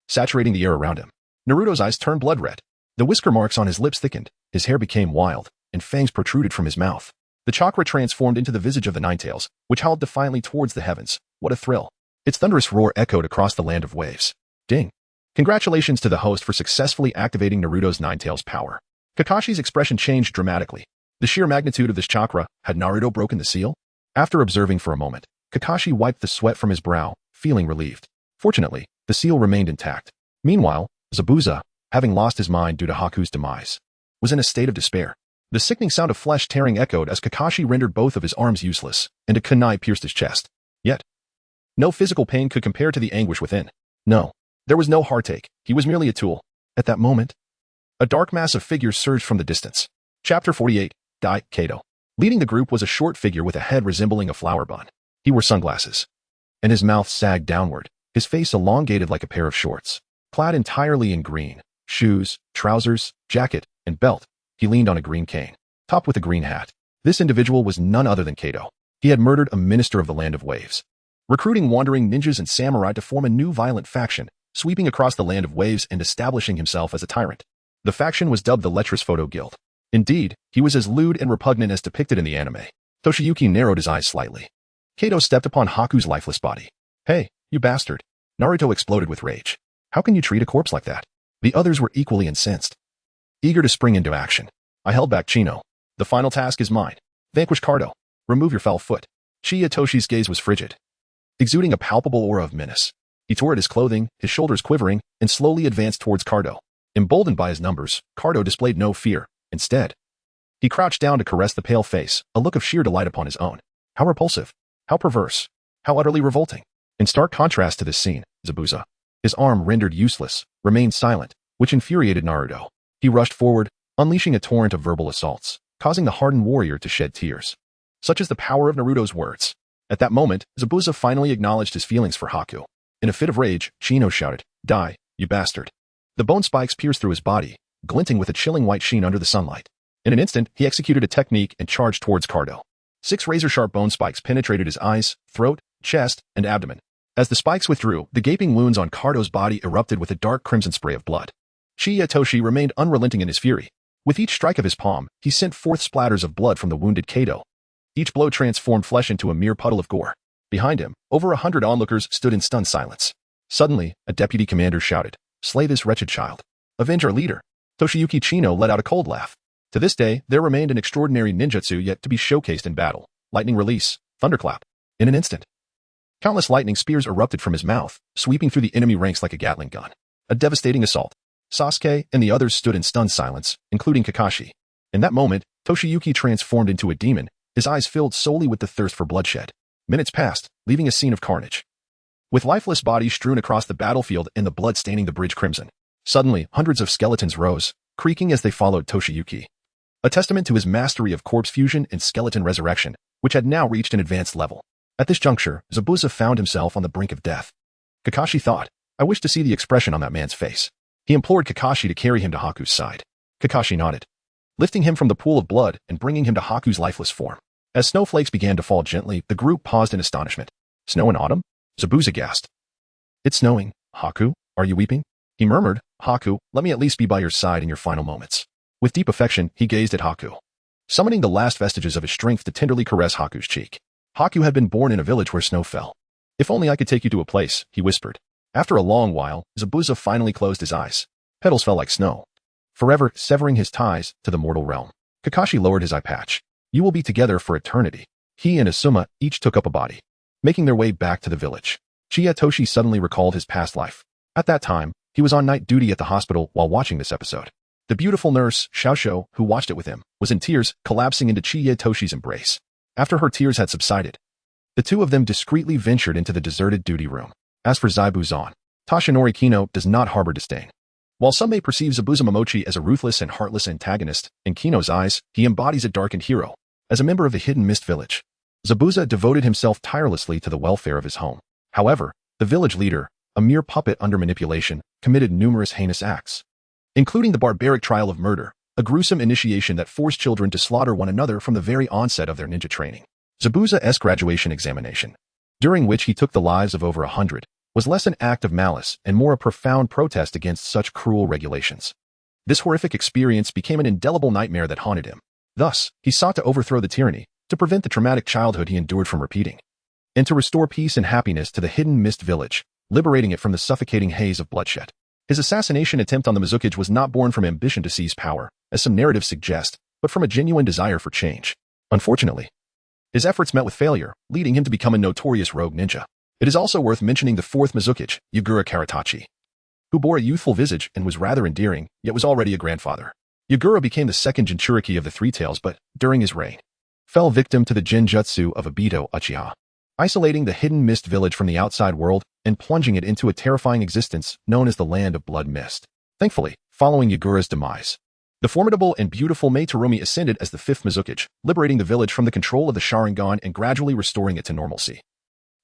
saturating the air around him. Naruto's eyes turned blood red. The whisker marks on his lips thickened, his hair became wild, and fangs protruded from his mouth. The chakra transformed into the visage of the Ninetales, which howled defiantly towards the heavens. What a thrill. Its thunderous roar echoed across the land of waves. Ding. Congratulations to the host for successfully activating Naruto's Ninetales power. Kakashi's expression changed dramatically. The sheer magnitude of this chakra, had Naruto broken the seal? After observing for a moment, Kakashi wiped the sweat from his brow, feeling relieved. Fortunately, the seal remained intact. Meanwhile, Zabuza, having lost his mind due to Haku's demise, was in a state of despair. The sickening sound of flesh tearing echoed as Kakashi rendered both of his arms useless, and a kunai pierced his chest. Yet, no physical pain could compare to the anguish within. No, there was no heartache. He was merely a tool. At that moment, a dark mass of figures surged from the distance. Chapter 48, Dai Kato. Leading the group was a short figure with a head resembling a flower bun. He wore sunglasses, and his mouth sagged downward, his face elongated like a pair of shorts. Clad entirely in green, shoes, trousers, jacket, and belt, he leaned on a green cane, topped with a green hat. This individual was none other than Kato. He had murdered a minister of the Land of Waves, recruiting wandering ninjas and samurai to form a new violent faction, sweeping across the Land of Waves and establishing himself as a tyrant. The faction was dubbed the Lecherous Photo Guild. Indeed, he was as lewd and repugnant as depicted in the anime. Toshiyuki narrowed his eyes slightly. Kato stepped upon Haku's lifeless body. Hey, you bastard. Naruto exploded with rage. How can you treat a corpse like that? The others were equally incensed, eager to spring into action. I held back Chino. The final task is mine. Vanquish Cardo. Remove your foul foot. Shiyatoshi's gaze was frigid, exuding a palpable aura of menace. He tore at his clothing, his shoulders quivering, and slowly advanced towards Cardo. Emboldened by his numbers, Cardo displayed no fear. Instead, he crouched down to caress the pale face, a look of sheer delight upon his own. How repulsive. How perverse. How utterly revolting. In stark contrast to this scene, Zabuza, his arm rendered useless, remained silent, which infuriated Naruto. He rushed forward, unleashing a torrent of verbal assaults, causing the hardened warrior to shed tears. Such is the power of Naruto's words. At that moment, Zabuza finally acknowledged his feelings for Haku. In a fit of rage, Chino shouted, "Die, you bastard." The bone spikes pierced through his body, glinting with a chilling white sheen under the sunlight. In an instant, he executed a technique and charged towards Cardo. 6 razor-sharp bone spikes penetrated his eyes, throat, chest, and abdomen. As the spikes withdrew, the gaping wounds on Cardo's body erupted with a dark crimson spray of blood. Shiyatoshi remained unrelenting in his fury. With each strike of his palm, he sent forth splatters of blood from the wounded Kado. Each blow transformed flesh into a mere puddle of gore. Behind him, over 100 onlookers stood in stunned silence. Suddenly, a deputy commander shouted, "Slay this wretched child. Avenge our leader." Toshiyuki Chino let out a cold laugh. To this day, there remained an extraordinary ninjutsu yet to be showcased in battle. Lightning release, thunderclap. In an instant, countless lightning spears erupted from his mouth, sweeping through the enemy ranks like a Gatling gun. A devastating assault. Sasuke and the others stood in stunned silence, including Kakashi. In that moment, Toshiyuki transformed into a demon, his eyes filled solely with the thirst for bloodshed. Minutes passed, leaving a scene of carnage, with lifeless bodies strewn across the battlefield and the blood staining the bridge crimson. Suddenly, hundreds of skeletons rose, creaking as they followed Toshiyuki. A testament to his mastery of corpse fusion and skeleton resurrection, which had now reached an advanced level. At this juncture, Zabuza found himself on the brink of death. Kakashi thought, "I wish to see the expression on that man's face." He implored Kakashi to carry him to Haku's side. Kakashi nodded, lifting him from the pool of blood and bringing him to Haku's lifeless form. As snowflakes began to fall gently, the group paused in astonishment. "Snow in autumn?" Zabuza gasped. "It's snowing. Haku, are you weeping?" He murmured, "Haku, let me at least be by your side in your final moments." With deep affection, he gazed at Haku, summoning the last vestiges of his strength to tenderly caress Haku's cheek. Haku had been born in a village where snow fell. "If only I could take you to a place," he whispered. After a long while, Zabuza finally closed his eyes. Petals fell like snow, forever severing his ties to the mortal realm. Kakashi lowered his eye patch. "You will be together for eternity." He and Asuma each took up a body, making their way back to the village. Chiyatoshi suddenly recalled his past life. At that time, he was on night duty at the hospital while watching this episode. The beautiful nurse, Xiaoxiu, who watched it with him, was in tears, collapsing into Chiyatoshi's embrace. After her tears had subsided, the two of them discreetly ventured into the deserted duty room. As for Zabuza, Toshinori Kino does not harbor disdain. While some may perceive Zabuza Momochi as a ruthless and heartless antagonist, in Kino's eyes, he embodies a darkened hero. As a member of the Hidden Mist Village, Zabuza devoted himself tirelessly to the welfare of his home. However, the village leader, a mere puppet under manipulation, committed numerous heinous acts, including the barbaric trial of murder, a gruesome initiation that forced children to slaughter one another from the very onset of their ninja training. Zabuza's graduation examination, during which he took the lives of over 100, was less an act of malice and more a profound protest against such cruel regulations. This horrific experience became an indelible nightmare that haunted him. Thus, he sought to overthrow the tyranny, to prevent the traumatic childhood he endured from repeating, and to restore peace and happiness to the Hidden Mist Village, liberating it from the suffocating haze of bloodshed. His assassination attempt on the Mizukage was not born from ambition to seize power, as some narratives suggest, but from a genuine desire for change. Unfortunately, his efforts met with failure, leading him to become a notorious rogue ninja. It is also worth mentioning the fourth Mizukage, Yagura Karatachi, who bore a youthful visage and was rather endearing, yet was already a grandfather. Yagura became the second Jinchuriki of the Three Tails but, during his reign, fell victim to the genjutsu of Obito Uchiha, isolating the Hidden Mist Village from the outside world and plunging it into a terrifying existence known as the Land of Blood Mist. Thankfully, following Yagura's demise, the formidable and beautiful Mei Terumi ascended as the fifth Mizukage, liberating the village from the control of the Sharingan and gradually restoring it to normalcy,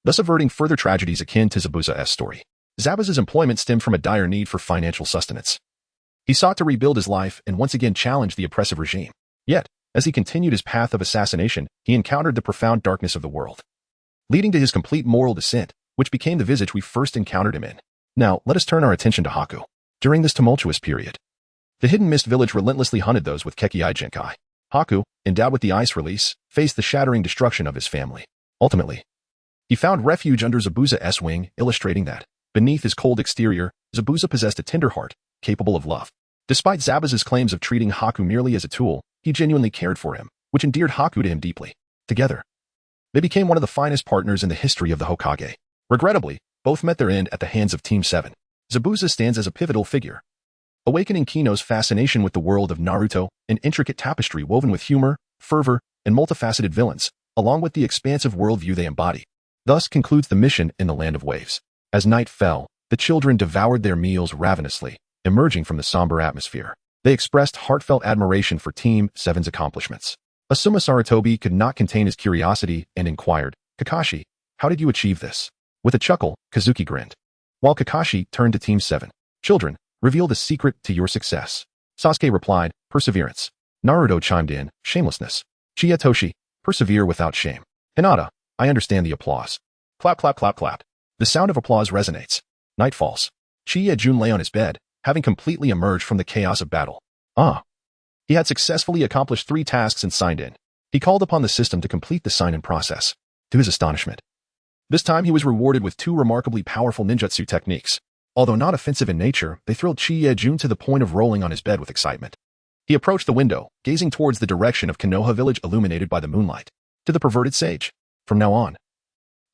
thus averting further tragedies akin to Zabuza's story. Zabuza's employment stemmed from a dire need for financial sustenance. He sought to rebuild his life and once again challenge the oppressive regime. Yet, as he continued his path of assassination, he encountered the profound darkness of the world, leading to his complete moral descent, which became the visage we first encountered him in. Now, let us turn our attention to Haku. During this tumultuous period, the Hidden Mist Village relentlessly hunted those with Kekkei Genkai. Haku, endowed with the ice release, faced the shattering destruction of his family. Ultimately, he found refuge under Zabuza's wing, illustrating that, Beneath his cold exterior, Zabuza possessed a tender heart, capable of love. Despite Zabuza's claims of treating Haku merely as a tool, he genuinely cared for him, which endeared Haku to him deeply. Together, they became one of the finest partners in the history of the Hokage. Regrettably, both met their end at the hands of Team 7. Zabuza stands as a pivotal figure, awakening Kino's fascination with the world of Naruto, an intricate tapestry woven with humor, fervor, and multifaceted villains, along with the expansive worldview they embody. Thus concludes the mission in the Land of Waves. As night fell, the children devoured their meals ravenously, emerging from the somber atmosphere. They expressed heartfelt admiration for Team 7's accomplishments. Asuma Sarutobi could not contain his curiosity and inquired, "Kakashi, how did you achieve this?" With a chuckle, Kazuki grinned. While Kakashi turned to Team 7, "Children, reveal the secret to your success." Sasuke replied, "Perseverance." Naruto chimed in, "Shamelessness." Chiyatoshi, "Persevere without shame." Hinata, "I understand the applause." Clap, clap, clap, clap. The sound of applause resonates. Night falls. Chiyajun lay on his bed, having completely emerged from the chaos of battle. He had successfully accomplished 3 tasks and signed in. He called upon the system to complete the sign-in process. To his astonishment, this time he was rewarded with 2 remarkably powerful ninjutsu techniques. Although not offensive in nature, they thrilled Chiyajun to the point of rolling on his bed with excitement. He approached the window, gazing towards the direction of Konoha village illuminated by the moonlight. To the perverted sage, "From now on,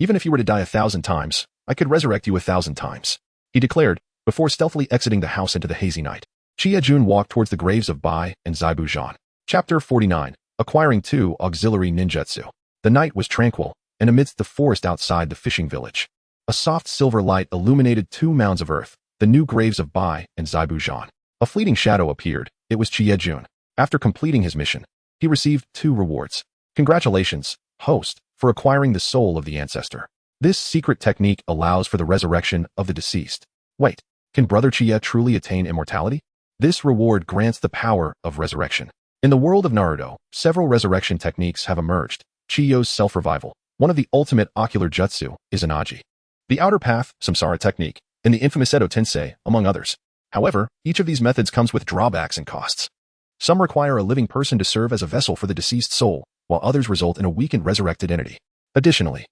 even if you were to die 1,000 times, I could resurrect you 1,000 times," he declared, before stealthily exiting the house into the hazy night. Chiyajun walked towards the graves of Bai and Zabuza. Chapter 49. Acquiring 2 Auxiliary Ninjutsu. The night was tranquil, and amidst the forest outside the fishing village, a soft silver light illuminated 2 mounds of earth, the new graves of Bai and Zabuza. A fleeting shadow appeared. It was Chiyajun. After completing his mission, he received 2 rewards. "Congratulations, host, for acquiring the soul of the ancestor. This secret technique allows for the resurrection of the deceased." Wait, can Brother Chiya truly attain immortality? This reward grants the power of resurrection. In the world of Naruto, several resurrection techniques have emerged. Chiyo's self-revival, one of the ultimate ocular jutsu, is Anaji. The outer path, Samsara technique, and the infamous Edo Tensei, among others. However, each of these methods comes with drawbacks and costs. Some require a living person to serve as a vessel for the deceased soul, while others result in a weakened resurrected entity. Additionally,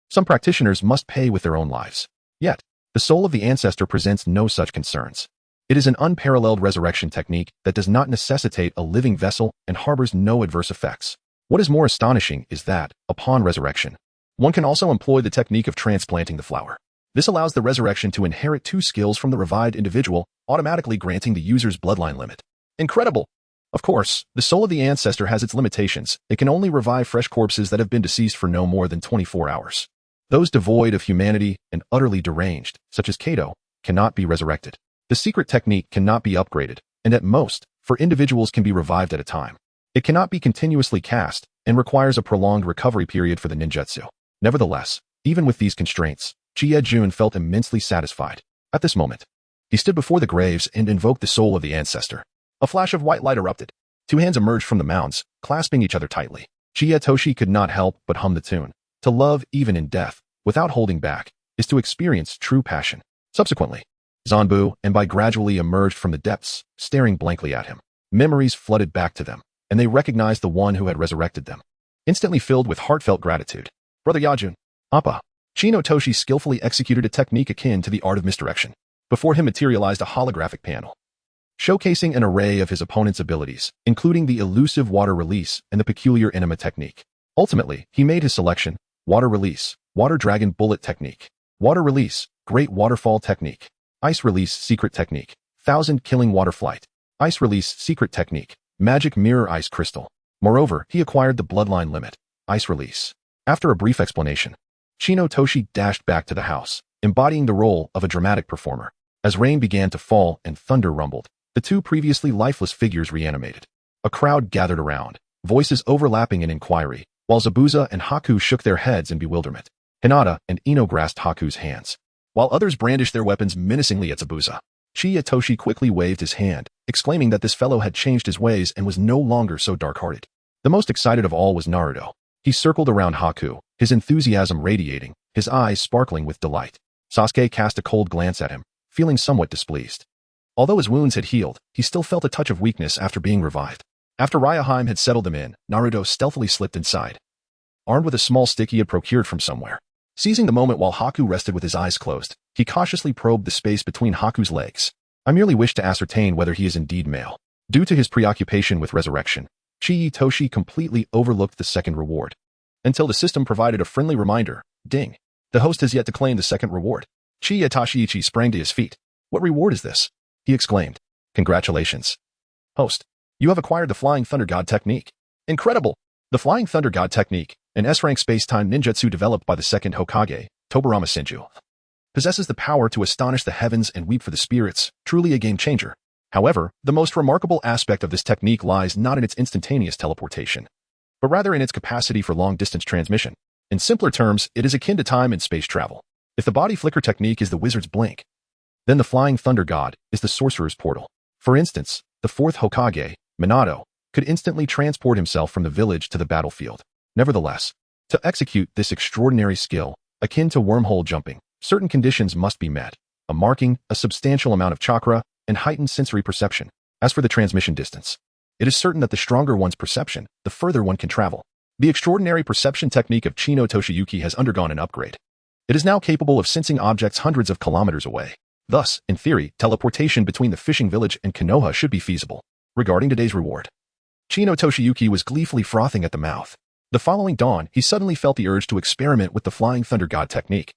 some practitioners must pay with their own lives. Yet, the soul of the ancestor presents no such concerns. It is an unparalleled resurrection technique that does not necessitate a living vessel and harbors no adverse effects. What is more astonishing is that, upon resurrection, one can also employ the technique of transplanting the flower. This allows the resurrection to inherit 2 skills from the revived individual, automatically granting the user's bloodline limit. Incredible! Of course, the soul of the ancestor has its limitations. It can only revive fresh corpses that have been deceased for no more than 24 hours. Those devoid of humanity and utterly deranged, such as Kato, cannot be resurrected. The secret technique cannot be upgraded, and at most, 4 individuals can be revived at a time. It cannot be continuously cast, and requires a prolonged recovery period for the ninjutsu. Nevertheless, even with these constraints, Chiyajun felt immensely satisfied. At this moment, he stood before the graves and invoked the soul of the ancestor. A flash of white light erupted. 2 hands emerged from the mounds, clasping each other tightly. Chiyatoshi could not help but hum the tune. To love even in death, without holding back, is to experience true passion. Subsequently, Zanbu and Bai gradually emerged from the depths, staring blankly at him. Memories flooded back to them, and they recognized the one who had resurrected them. Instantly filled with heartfelt gratitude, "Brother Yajun, Appa." Toshi skillfully executed a technique akin to the art of misdirection. Before him materialized a holographic panel, showcasing an array of his opponent's abilities, including the elusive water release and the peculiar enema technique. Ultimately, he made his selection: water release, water dragon bullet technique; water release, great waterfall technique; ice release secret technique, 1,000 killing water flight; ice release secret technique, magic mirror ice crystal. Moreover, he acquired the bloodline limit, ice release. After a brief explanation, Toshi dashed back to the house, embodying the role of a dramatic performer. As rain began to fall and thunder rumbled, the 2 previously lifeless figures reanimated. A crowd gathered around, voices overlapping in inquiry, while Zabuza and Haku shook their heads in bewilderment. Hinata and Ino grasped Haku's hands, while others brandished their weapons menacingly at Zabuza. Chiyatoshi quickly waved his hand, exclaiming that this fellow had changed his ways and was no longer so dark-hearted. The most excited of all was Naruto. He circled around Haku, his enthusiasm radiating, his eyes sparkling with delight. Sasuke cast a cold glance at him, feeling somewhat displeased. Although his wounds had healed, he still felt a touch of weakness after being revived. After Ryaheim had settled them in, Naruto stealthily slipped inside, armed with a small stick he had procured from somewhere. Seizing the moment while Haku rested with his eyes closed, He cautiously probed the space between Haku's legs. I merely wish to ascertain whether he is indeed male. Due to his preoccupation with resurrection, Toshi completely overlooked the second reward. Until the system provided a friendly reminder, ding. The host has yet to claim the second reward. Toshiichi sprang to his feet. What reward is this? He exclaimed. Congratulations. Host, you have acquired the Flying Thunder God technique. Incredible! The Flying Thunder God technique, an S-rank space-time ninjutsu developed by the second Hokage, Tobirama Senju, possesses the power to astonish the heavens and weep for the spirits, truly a game-changer. However, the most remarkable aspect of this technique lies not in its instantaneous teleportation, but rather in its capacity for long-distance transmission. In simpler terms, it is akin to time and space travel. If the body flicker technique is the wizard's blink, then the Flying Thunder God is the sorcerer's portal. For instance, the fourth Hokage, Minato, could instantly transport himself from the village to the battlefield. Nevertheless, to execute this extraordinary skill, akin to wormhole jumping, certain conditions must be met: a marking, a substantial amount of chakra, and heightened sensory perception. As for the transmission distance, it is certain that the stronger one's perception, the further one can travel. The extraordinary perception technique of Chino Toshiyuki has undergone an upgrade. It is now capable of sensing objects hundreds of kilometers away. Thus, in theory, teleportation between the fishing village and Konoha should be feasible. Regarding today's reward, Chino Toshiyuki was gleefully frothing at the mouth. The following dawn, he suddenly felt the urge to experiment with the Flying Thunder God technique.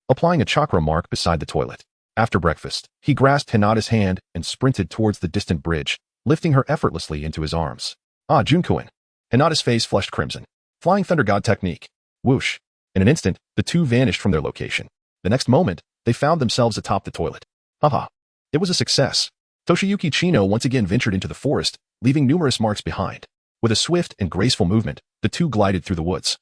Applying a chakra mark beside the toilet. After breakfast, he grasped Hinata's hand and sprinted towards the distant bridge, lifting her effortlessly into his arms. Ah, Junkoin. Hinata's face flushed crimson. Flying Thunder God technique. Whoosh. In an instant, the two vanished from their location. The next moment, they found themselves atop the toilet. Haha. It was a success. Toshiyuki Chino once again ventured into the forest, leaving numerous marks behind. With a swift and graceful movement, the two glided through the woods.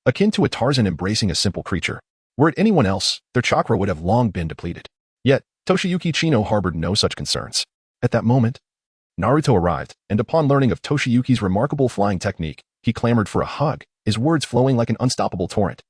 Akin to a Tarzan embracing a simple creature. Were it anyone else, their chakra would have long been depleted. Yet, Toshiyuki Chino harbored no such concerns. At that moment, Naruto arrived, and upon learning of Toshiyuki's remarkable flying technique, he clamored for a hug, his words flowing like an unstoppable torrent.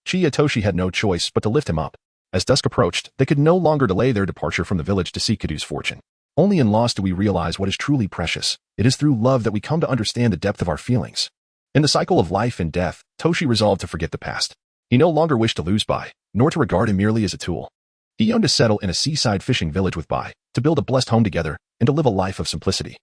Toshi had no choice but to lift him up. As dusk approached, they could no longer delay their departure from the village to seek Kadu's fortune. Only in loss do we realize what is truly precious. It is through love that we come to understand the depth of our feelings. In the cycle of life and death, Toshi resolved to forget the past. He no longer wished to lose Bai, nor to regard him merely as a tool. He yearned to settle in a seaside fishing village with Bai, to build a blessed home together, and to live a life of simplicity,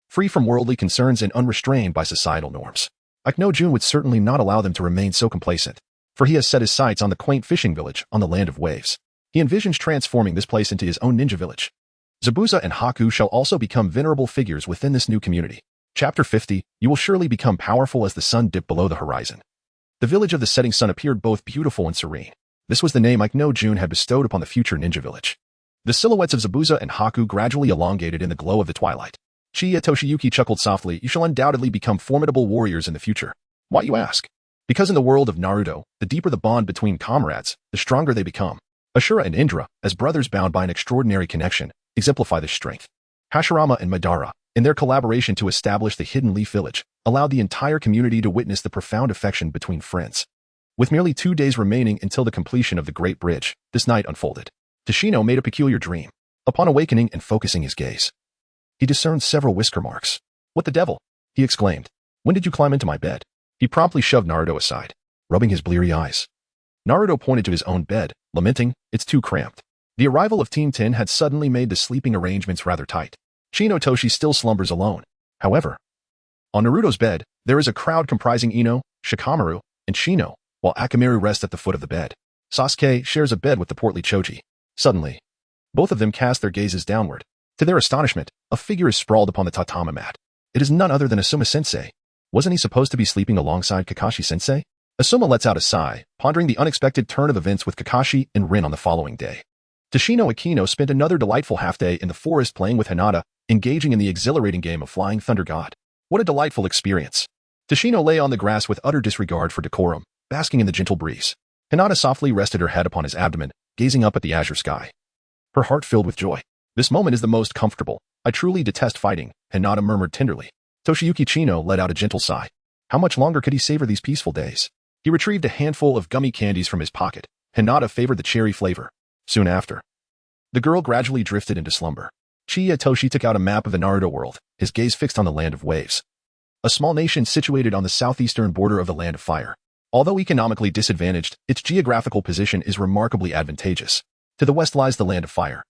free from worldly concerns and unrestrained by societal norms. Aikno-jun would certainly not allow them to remain so complacent, for he has set his sights on the quaint fishing village on the land of waves. He envisions transforming this place into his own ninja village. Zabuza and Haku shall also become venerable figures within this new community. Chapter 50, you will surely become powerful as the sun dipped below the horizon. The village of the setting sun appeared both beautiful and serene. This was the name Aikno-jun had bestowed upon the future ninja village. The silhouettes of Zabuza and Haku gradually elongated in the glow of the twilight. Toshiyuki chuckled softly. You shall undoubtedly become formidable warriors in the future. Why, you ask? Because in the world of Naruto, the deeper the bond between comrades, the stronger they become. Ashura and Indra, as brothers bound by an extraordinary connection, exemplify this strength. Hashirama and Madara, in their collaboration to establish the Hidden Leaf Village, allowed the entire community to witness the profound affection between friends. With merely 2 days remaining until the completion of the Great Bridge, this night unfolded. Toshino made a peculiar dream. Upon awakening and focusing his gaze, he discerned several whisker marks. What the devil? He exclaimed. When did you climb into my bed? He promptly shoved Naruto aside, rubbing his bleary eyes. Naruto pointed to his own bed, lamenting, it's too cramped. The arrival of Team 10 had suddenly made the sleeping arrangements rather tight. Chino Toshi still slumbers alone. However, on Naruto's bed, there is a crowd comprising Ino, Shikamaru, and Shino, while Akamaru rests at the foot of the bed. Sasuke shares a bed with the portly Choji. Suddenly, both of them cast their gazes downward. To their astonishment, a figure is sprawled upon the tatami mat. It is none other than Asuma-sensei. Wasn't he supposed to be sleeping alongside Kakashi-sensei? Asuma lets out a sigh, pondering the unexpected turn of events with Kakashi and Rin on the following day. Toshino Akino spent another delightful half-day in the forest playing with Hinata, engaging in the exhilarating game of Flying Thunder God. What a delightful experience. Toshino lay on the grass with utter disregard for decorum, basking in the gentle breeze. Hinata softly rested her head upon his abdomen, gazing up at the azure sky. Her heart filled with joy. This moment is the most comfortable. I truly detest fighting, Hinata murmured tenderly. Toshiyuki Chino let out a gentle sigh. How much longer could he savor these peaceful days? He retrieved a handful of gummy candies from his pocket. Hinata favored the cherry flavor. Soon after, the girl gradually drifted into slumber. Toshi took out a map of the Naruto world, his gaze fixed on the Land of Waves, a small nation situated on the southeastern border of the Land of Fire. Although economically disadvantaged, its geographical position is remarkably advantageous. To the west lies the Land of Fire,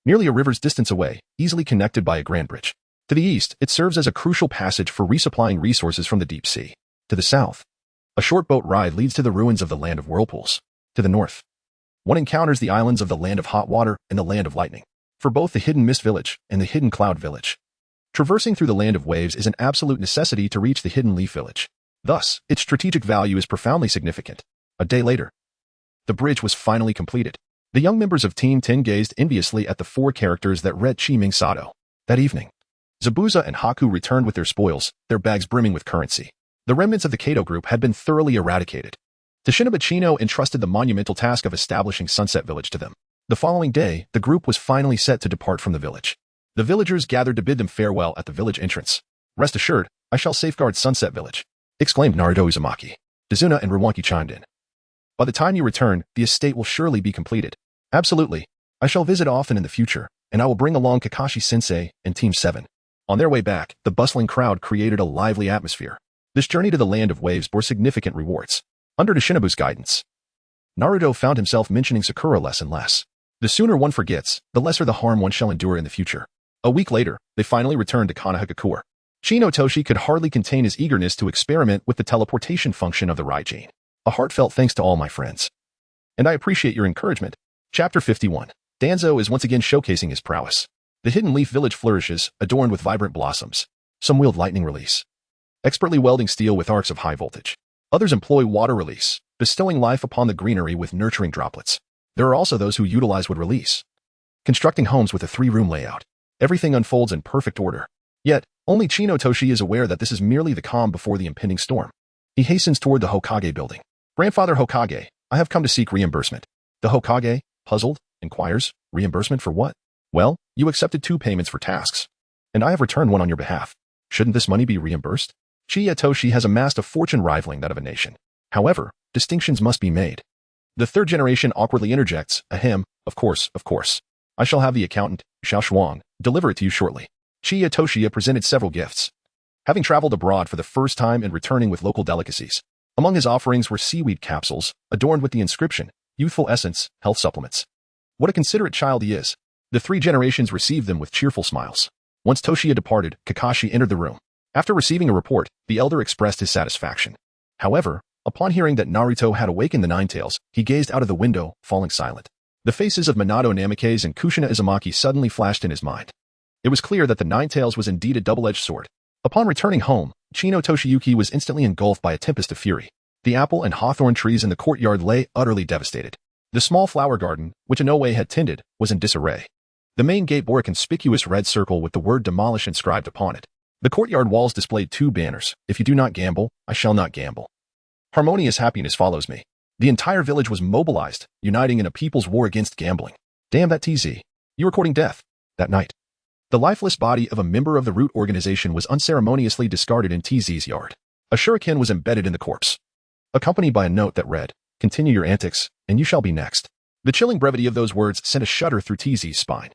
nearly a river's distance away, easily connected by a grand bridge. To the east, it serves as a crucial passage for resupplying resources from the deep sea. To the south, a short boat ride leads to the ruins of the Land of Whirlpools. To the north, one encounters the islands of the Land of Hot Water and the Land of Lightning, for both the Hidden Mist Village and the Hidden Cloud Village. Traversing through the Land of Waves is an absolute necessity to reach the Hidden Leaf Village. Thus, its strategic value is profoundly significant. A day later, the bridge was finally completed. The young members of Team 10 gazed enviously at the four characters that read Chiming Sato. That evening, Zabuza and Haku returned with their spoils, their bags brimming with currency. The remnants of the Kato group had been thoroughly eradicated. Toshinaba Chino entrusted the monumental task of establishing Sunset Village to them. The following day, the group was finally set to depart from the village. The villagers gathered to bid them farewell at the village entrance. "Rest assured, I shall safeguard Sunset Village," exclaimed Naruto Uzumaki. Dazuna and Ruwanki chimed in. "By the time you return, the estate will surely be completed." "Absolutely. I shall visit often in the future, and I will bring along Kakashi-sensei and Team 7. On their way back, the bustling crowd created a lively atmosphere. This journey to the Land of Waves bore significant rewards. Under Toshinabu's guidance, Naruto found himself mentioning Sakura less and less. The sooner one forgets, the lesser the harm one shall endure in the future. A week later, they finally returned to Konohagakure. Shinotoshi could hardly contain his eagerness to experiment with the teleportation function of the Raijin. "A heartfelt thanks to all my friends. And I appreciate your encouragement." Chapter 51. Danzo is once again showcasing his prowess. The Hidden Leaf Village flourishes, adorned with vibrant blossoms. Some wield lightning release, expertly welding steel with arcs of high voltage. Others employ water release, bestowing life upon the greenery with nurturing droplets. There are also those who utilize wood release, constructing homes with a 3-room layout. Everything unfolds in perfect order. Yet, only Shinotoshi is aware that this is merely the calm before the impending storm. He hastens toward the Hokage building. "Grandfather Hokage, I have come to seek reimbursement." The Hokage, puzzled, inquires, "Reimbursement for what?" "Well, you accepted 2 payments for tasks, and I have returned one on your behalf. Shouldn't this money be reimbursed?" Chiyatoshi has amassed a fortune rivaling that of a nation. However, distinctions must be made. The third generation awkwardly interjects, "Ahem, of course. I shall have the accountant, Xiao Shuang, deliver it to you shortly." Chiyatoshi presented several gifts, having traveled abroad for the first time and returning with local delicacies. Among his offerings were seaweed capsules, adorned with the inscription, "Youthful Essence, Health Supplements." What a considerate child he is. The 3 generations received them with cheerful smiles. Once Toshiya departed, Kakashi entered the room. After receiving a report, the elder expressed his satisfaction. However, upon hearing that Naruto had awakened the Nine Tails, he gazed out of the window, falling silent. The faces of Minato Namikaze and Kushina Izumaki suddenly flashed in his mind. It was clear that the Nine Tails was indeed a double-edged sword. Upon returning home, Chino Toshiyuki was instantly engulfed by a tempest of fury. The apple and hawthorn trees in the courtyard lay utterly devastated. The small flower garden, which Inoue had tended, was in disarray. The main gate bore a conspicuous red circle with the word demolish inscribed upon it. The courtyard walls displayed 2 banners, "If you do not gamble, I shall not gamble. Harmonious happiness follows me." The entire village was mobilized, uniting in a people's war against gambling. "Damn that TZ. You are courting death." That night, the lifeless body of a member of the Root organization was unceremoniously discarded in TZ's yard. A shuriken was embedded in the corpse, accompanied by a note that read, "Continue your antics, and you shall be next." The chilling brevity of those words sent a shudder through TZ's spine.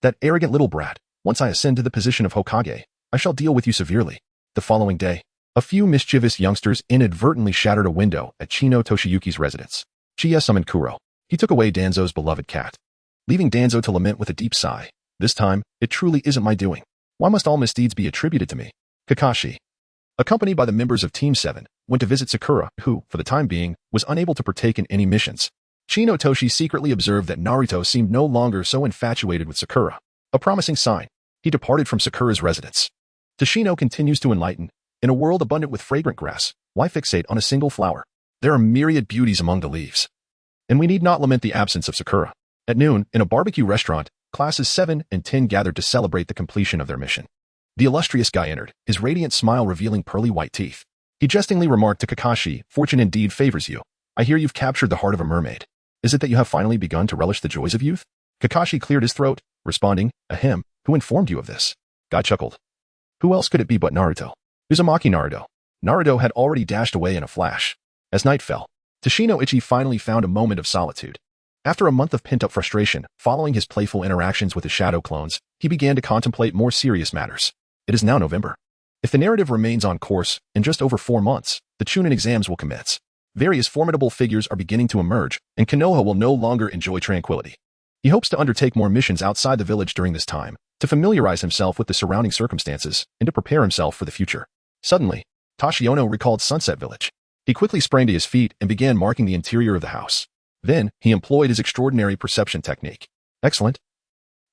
That arrogant little brat. "Once I ascend to the position of Hokage, I shall deal with you severely." The following day, a few mischievous youngsters inadvertently shattered a window at Chino Toshiyuki's residence. Chiya summoned Kuro. He took away Danzo's beloved cat, leaving Danzo to lament with a deep sigh. "This time, it truly isn't my doing. Why must all misdeeds be attributed to me?" Kakashi, accompanied by the members of Team 7, went to visit Sakura, who, for the time being, was unable to partake in any missions. Chino Toshi secretly observed that Naruto seemed no longer so infatuated with Sakura. A promising sign. He departed from Sakura's residence. Toshino continues to enlighten. In a world abundant with fragrant grass, why fixate on a single flower? There are myriad beauties among the leaves. And we need not lament the absence of Sakura. At noon, in a barbecue restaurant, classes 7 and 10 gathered to celebrate the completion of their mission. The illustrious guy entered, his radiant smile revealing pearly white teeth. He jestingly remarked to Kakashi, "Fortune indeed favors you. I hear you've captured the heart of a mermaid. Is it that you have finally begun to relish the joys of youth?" Kakashi cleared his throat, responding, "Ahem, who informed you of this?" Guy chuckled. Who else could it be but Naruto? Uzumaki Naruto. Naruto had already dashed away in a flash. As night fell, Toshino Ichi finally found a moment of solitude. After a month of pent-up frustration, following his playful interactions with his shadow clones, he began to contemplate more serious matters. It is now November. If the narrative remains on course, in just over 4 months, the Chunin exams will commence. Various formidable figures are beginning to emerge, and Konoha will no longer enjoy tranquility. He hopes to undertake more missions outside the village during this time, to familiarize himself with the surrounding circumstances and to prepare himself for the future. Suddenly, Tashiono recalled Sunset Village. He quickly sprang to his feet and began marking the interior of the house. Then, he employed his extraordinary perception technique. Excellent.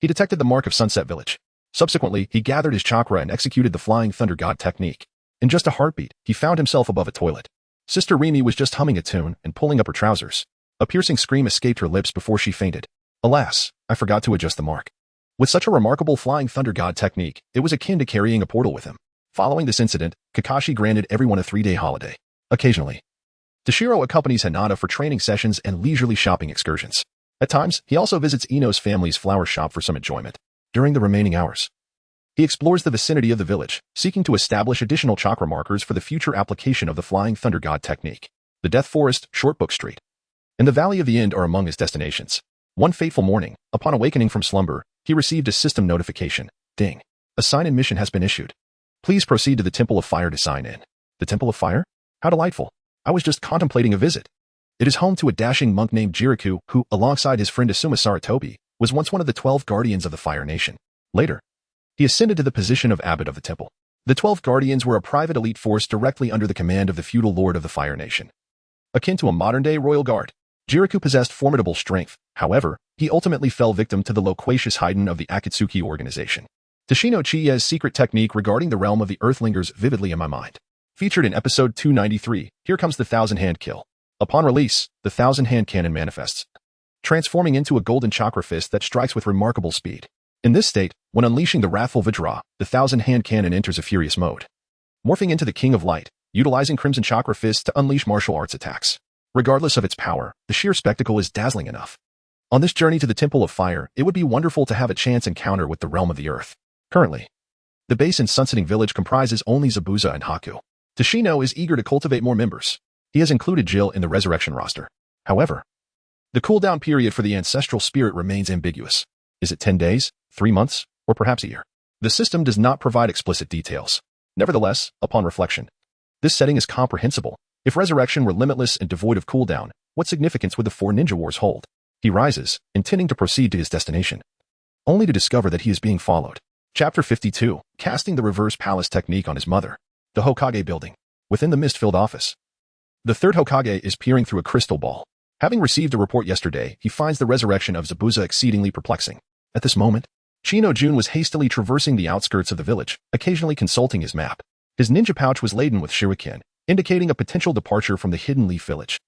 He detected the mark of Sunset Village. Subsequently, he gathered his chakra and executed the Flying Thunder God technique. In just a heartbeat, he found himself above a toilet. Sister Rimi was just humming a tune and pulling up her trousers. A piercing scream escaped her lips before she fainted. Alas, I forgot to adjust the mark. With such a remarkable Flying Thunder God technique, it was akin to carrying a portal with him. Following this incident, Kakashi granted everyone a 3-day holiday. Occasionally, Toshiro accompanies Hinata for training sessions and leisurely shopping excursions. At times, he also visits Ino's family's flower shop for some enjoyment. During the remaining hours, he explores the vicinity of the village, seeking to establish additional chakra markers for the future application of the Flying Thunder God technique. The Death Forest, Shortbook Street, and the Valley of the End are among his destinations. One fateful morning, upon awakening from slumber, he received a system notification. Ding. A sign-in mission has been issued. Please proceed to the Temple of Fire to sign in. The Temple of Fire? How delightful. I was just contemplating a visit. It is home to a dashing monk named Jiriku who, alongside his friend Asuma Saratobi, was once one of the 12 guardians of the Fire Nation. Later, he ascended to the position of abbot of the temple. The 12 guardians were a private elite force directly under the command of the feudal lord of the Fire Nation. Akin to a modern-day royal guard, Jiriku possessed formidable strength. However, he ultimately fell victim to the loquacious Haiden of the Akatsuki organization. Toshino Chiya's secret technique regarding the realm of the earth lingers vividly in my mind. Featured in episode 293, here comes the Thousand-Hand Kill. Upon release, the Thousand-Hand Cannon manifests, transforming into a golden chakra fist that strikes with remarkable speed. In this state, when unleashing the wrathful Vajra, the Thousand-Hand Cannon enters a furious mode, morphing into the King of Light, utilizing Crimson Chakra Fists to unleash martial arts attacks. Regardless of its power, the sheer spectacle is dazzling enough. On this journey to the Temple of Fire, it would be wonderful to have a chance encounter with the realm of the earth. Currently, the base in Sunsetting Village comprises only Zabuza and Haku. Toshino is eager to cultivate more members. He has included Jill in the resurrection roster. However, the cooldown period for the ancestral spirit remains ambiguous. Is it 10 days, 3 months, or perhaps a year? The system does not provide explicit details. Nevertheless, upon reflection, this setting is comprehensible. If resurrection were limitless and devoid of cooldown, what significance would the 4 ninja wars hold? He rises, intending to proceed to his destination, only to discover that he is being followed. Chapter 52, casting the reverse palace technique on his mother. The Hokage building. Within the mist-filled office, the third Hokage is peering through a crystal ball. Having received a report yesterday, he finds the resurrection of Zabuza exceedingly perplexing. At this moment, Chino Jun was hastily traversing the outskirts of the village, occasionally consulting his map. His ninja pouch was laden with shuriken, indicating a potential departure from the Hidden Leaf Village.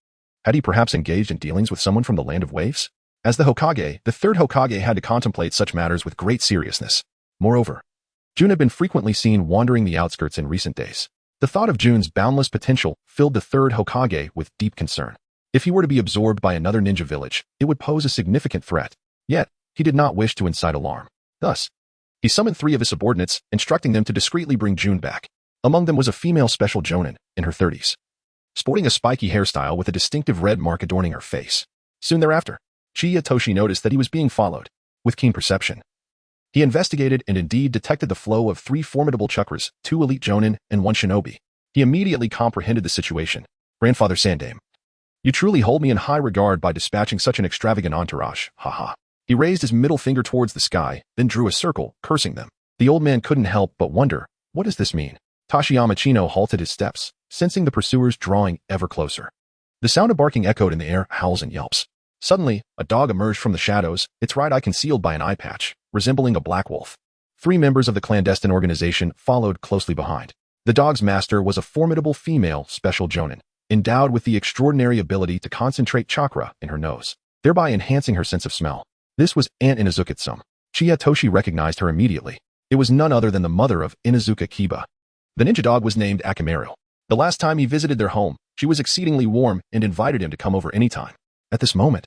Had he perhaps engaged in dealings with someone from the Land of Waves? As the Hokage, the third Hokage had to contemplate such matters with great seriousness. Moreover, Jun had been frequently seen wandering the outskirts in recent days. The thought of Jun's boundless potential filled the third Hokage with deep concern. If he were to be absorbed by another ninja village, it would pose a significant threat. Yet, he did not wish to incite alarm. Thus, he summoned 3 of his subordinates, instructing them to discreetly bring Jun back. Among them was a female special jonin, in her 30s, sporting a spiky hairstyle with a distinctive red mark adorning her face. Soon thereafter, Chiya Toshi noticed that he was being followed. With keen perception, he investigated and indeed detected the flow of 3 formidable chakras, 2 elite jonin, and 1 shinobi. He immediately comprehended the situation. Grandfather Sandame, you truly hold me in high regard by dispatching such an extravagant entourage, haha. He raised his middle finger towards the sky, then drew a circle, cursing them. The old man couldn't help but wonder, what does this mean? Tashiyama Chino halted his steps, sensing the pursuers drawing ever closer. The sound of barking echoed in the air, howls and yelps. Suddenly, a dog emerged from the shadows, its right eye concealed by an eye patch, resembling a black wolf. 3 members of the clandestine organization followed closely behind. The dog's master was a formidable female special jonin, endowed with the extraordinary ability to concentrate chakra in her nose, thereby enhancing her sense of smell. This was Aunt Inazukitsum. Chiya Toshi recognized her immediately. It was none other than the mother of Inazuka Kiba. The ninja dog was named Akamaru. The last time he visited their home, she was exceedingly warm and invited him to come over anytime. At this moment,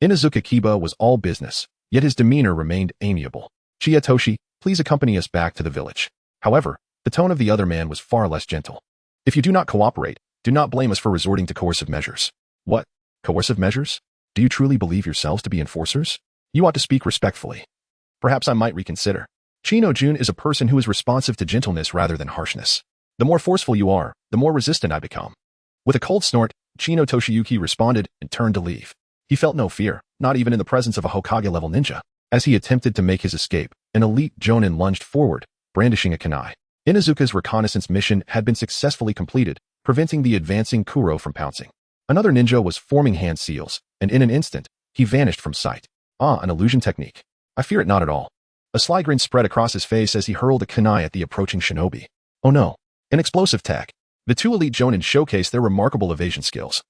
Inazuka Kiba was all business, yet his demeanor remained amiable. Chiya Toshi, please accompany us back to the village. However, the tone of the other man was far less gentle. If you do not cooperate, do not blame us for resorting to coercive measures. What? Coercive measures? Do you truly believe yourselves to be enforcers? You ought to speak respectfully. Perhaps I might reconsider. Chino Jun is a person who is responsive to gentleness rather than harshness. The more forceful you are, the more resistant I become. With a cold snort, Chino Toshiyuki responded and turned to leave. He felt no fear, not even in the presence of a Hokage-level ninja. As he attempted to make his escape, an elite Jonin lunged forward, brandishing a kunai. Inuzuka's reconnaissance mission had been successfully completed, preventing the advancing Kuro from pouncing. Another ninja was forming hand seals, and in an instant, he vanished from sight. Ah, an illusion technique. I fear it not at all. A sly grin spread across his face as he hurled a kunai at the approaching shinobi. Oh no, an explosive tag. The two elite Jonin showcased their remarkable evasion skills.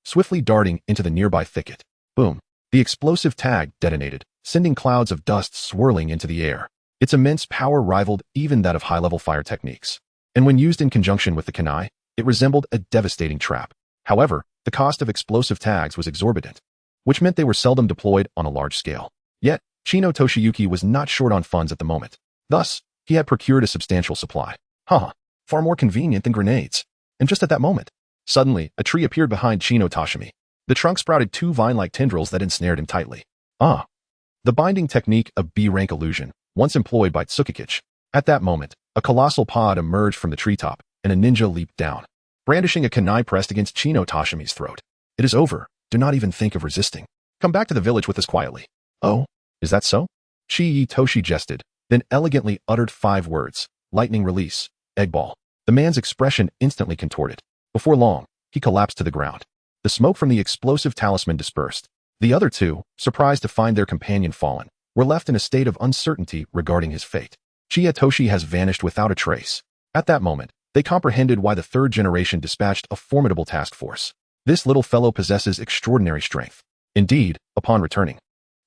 Swiftly darting into the nearby thicket. Boom. The explosive tag detonated, sending clouds of dust swirling into the air. Its immense power rivaled even that of high-level fire techniques. And when used in conjunction with the kunai, it resembled a devastating trap. However, the cost of explosive tags was exorbitant, which meant they were seldom deployed on a large scale. Yet, Chino Toshiyuki was not short on funds at the moment. Thus, he had procured a substantial supply. Far more convenient than grenades. And just at that moment, suddenly, a tree appeared behind Chino Toshimi. The trunk sprouted two vine-like tendrils that ensnared him tightly. The binding technique of B-rank illusion, once employed by Tsukikich. At that moment, a colossal pod emerged from the treetop, and a ninja leaped down, brandishing a kunai pressed against Chino Toshimi's throat. It is over. Do not even think of resisting. Come back to the village with us quietly. Oh, is that so? Chi Toshi jested, then elegantly uttered 5 words. Lightning release. Egg ball. The man's expression instantly contorted. Before long, he collapsed to the ground. The smoke from the explosive talisman dispersed. The other two, surprised to find their companion fallen, were left in a state of uncertainty regarding his fate. Chiyatoshi has vanished without a trace. At that moment, they comprehended why the third generation dispatched a formidable task force. This little fellow possesses extraordinary strength. Indeed, upon returning,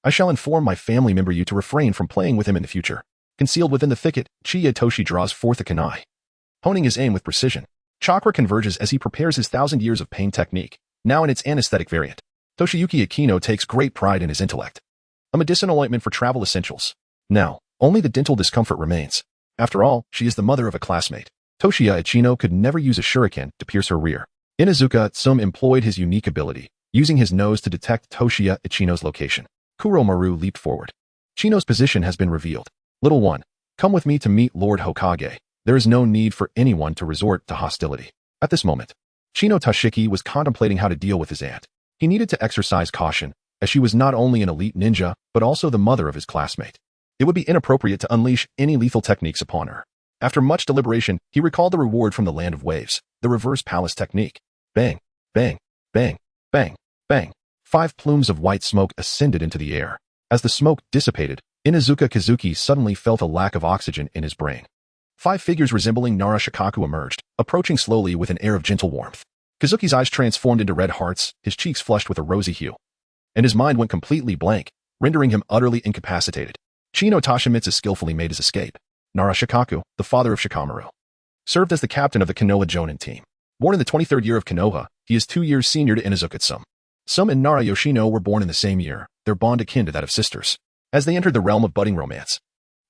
I shall inform my family member you to refrain from playing with him in the future. Concealed within the thicket, Chiyatoshi draws forth a kunai. Honing his aim with precision, chakra converges as he prepares his 1,000 years of pain technique, now in its anesthetic variant. Toshiyuki Akino takes great pride in his intellect. A medicinal ointment for travel essentials. Now, only the dental discomfort remains. After all, she is the mother of a classmate. Toshiya Ichino could never use a shuriken to pierce her rear. Inuzuka Tsum employed his unique ability, using his nose to detect Toshiya Ichino's location. Kuromaru leaped forward. Chino's position has been revealed. Little one, come with me to meet Lord Hokage. There is no need for anyone to resort to hostility. At this moment, Chino Tashiki was contemplating how to deal with his aunt. He needed to exercise caution, as she was not only an elite ninja, but also the mother of his classmate. It would be inappropriate to unleash any lethal techniques upon her. After much deliberation, he recalled the reward from the Land of Waves, the reverse palace technique. Bang, bang, bang, bang, bang. 5 plumes of white smoke ascended into the air. As the smoke dissipated, Inuzuka Kazuki suddenly felt a lack of oxygen in his brain. 5 figures resembling Nara Shikaku emerged, approaching slowly with an air of gentle warmth. Kazuki's eyes transformed into red hearts, his cheeks flushed with a rosy hue. And his mind went completely blank, rendering him utterly incapacitated. Chino Toshimitsu skillfully made his escape. Nara Shikaku, the father of Shikamaru, served as the captain of the Konoha Jonin team. Born in the 23rd year of Konoha, he is 2 years senior to Inuzuka Tsum. Tsum and Nara Yoshino were born in the same year, their bond akin to that of sisters. As they entered the realm of budding romance,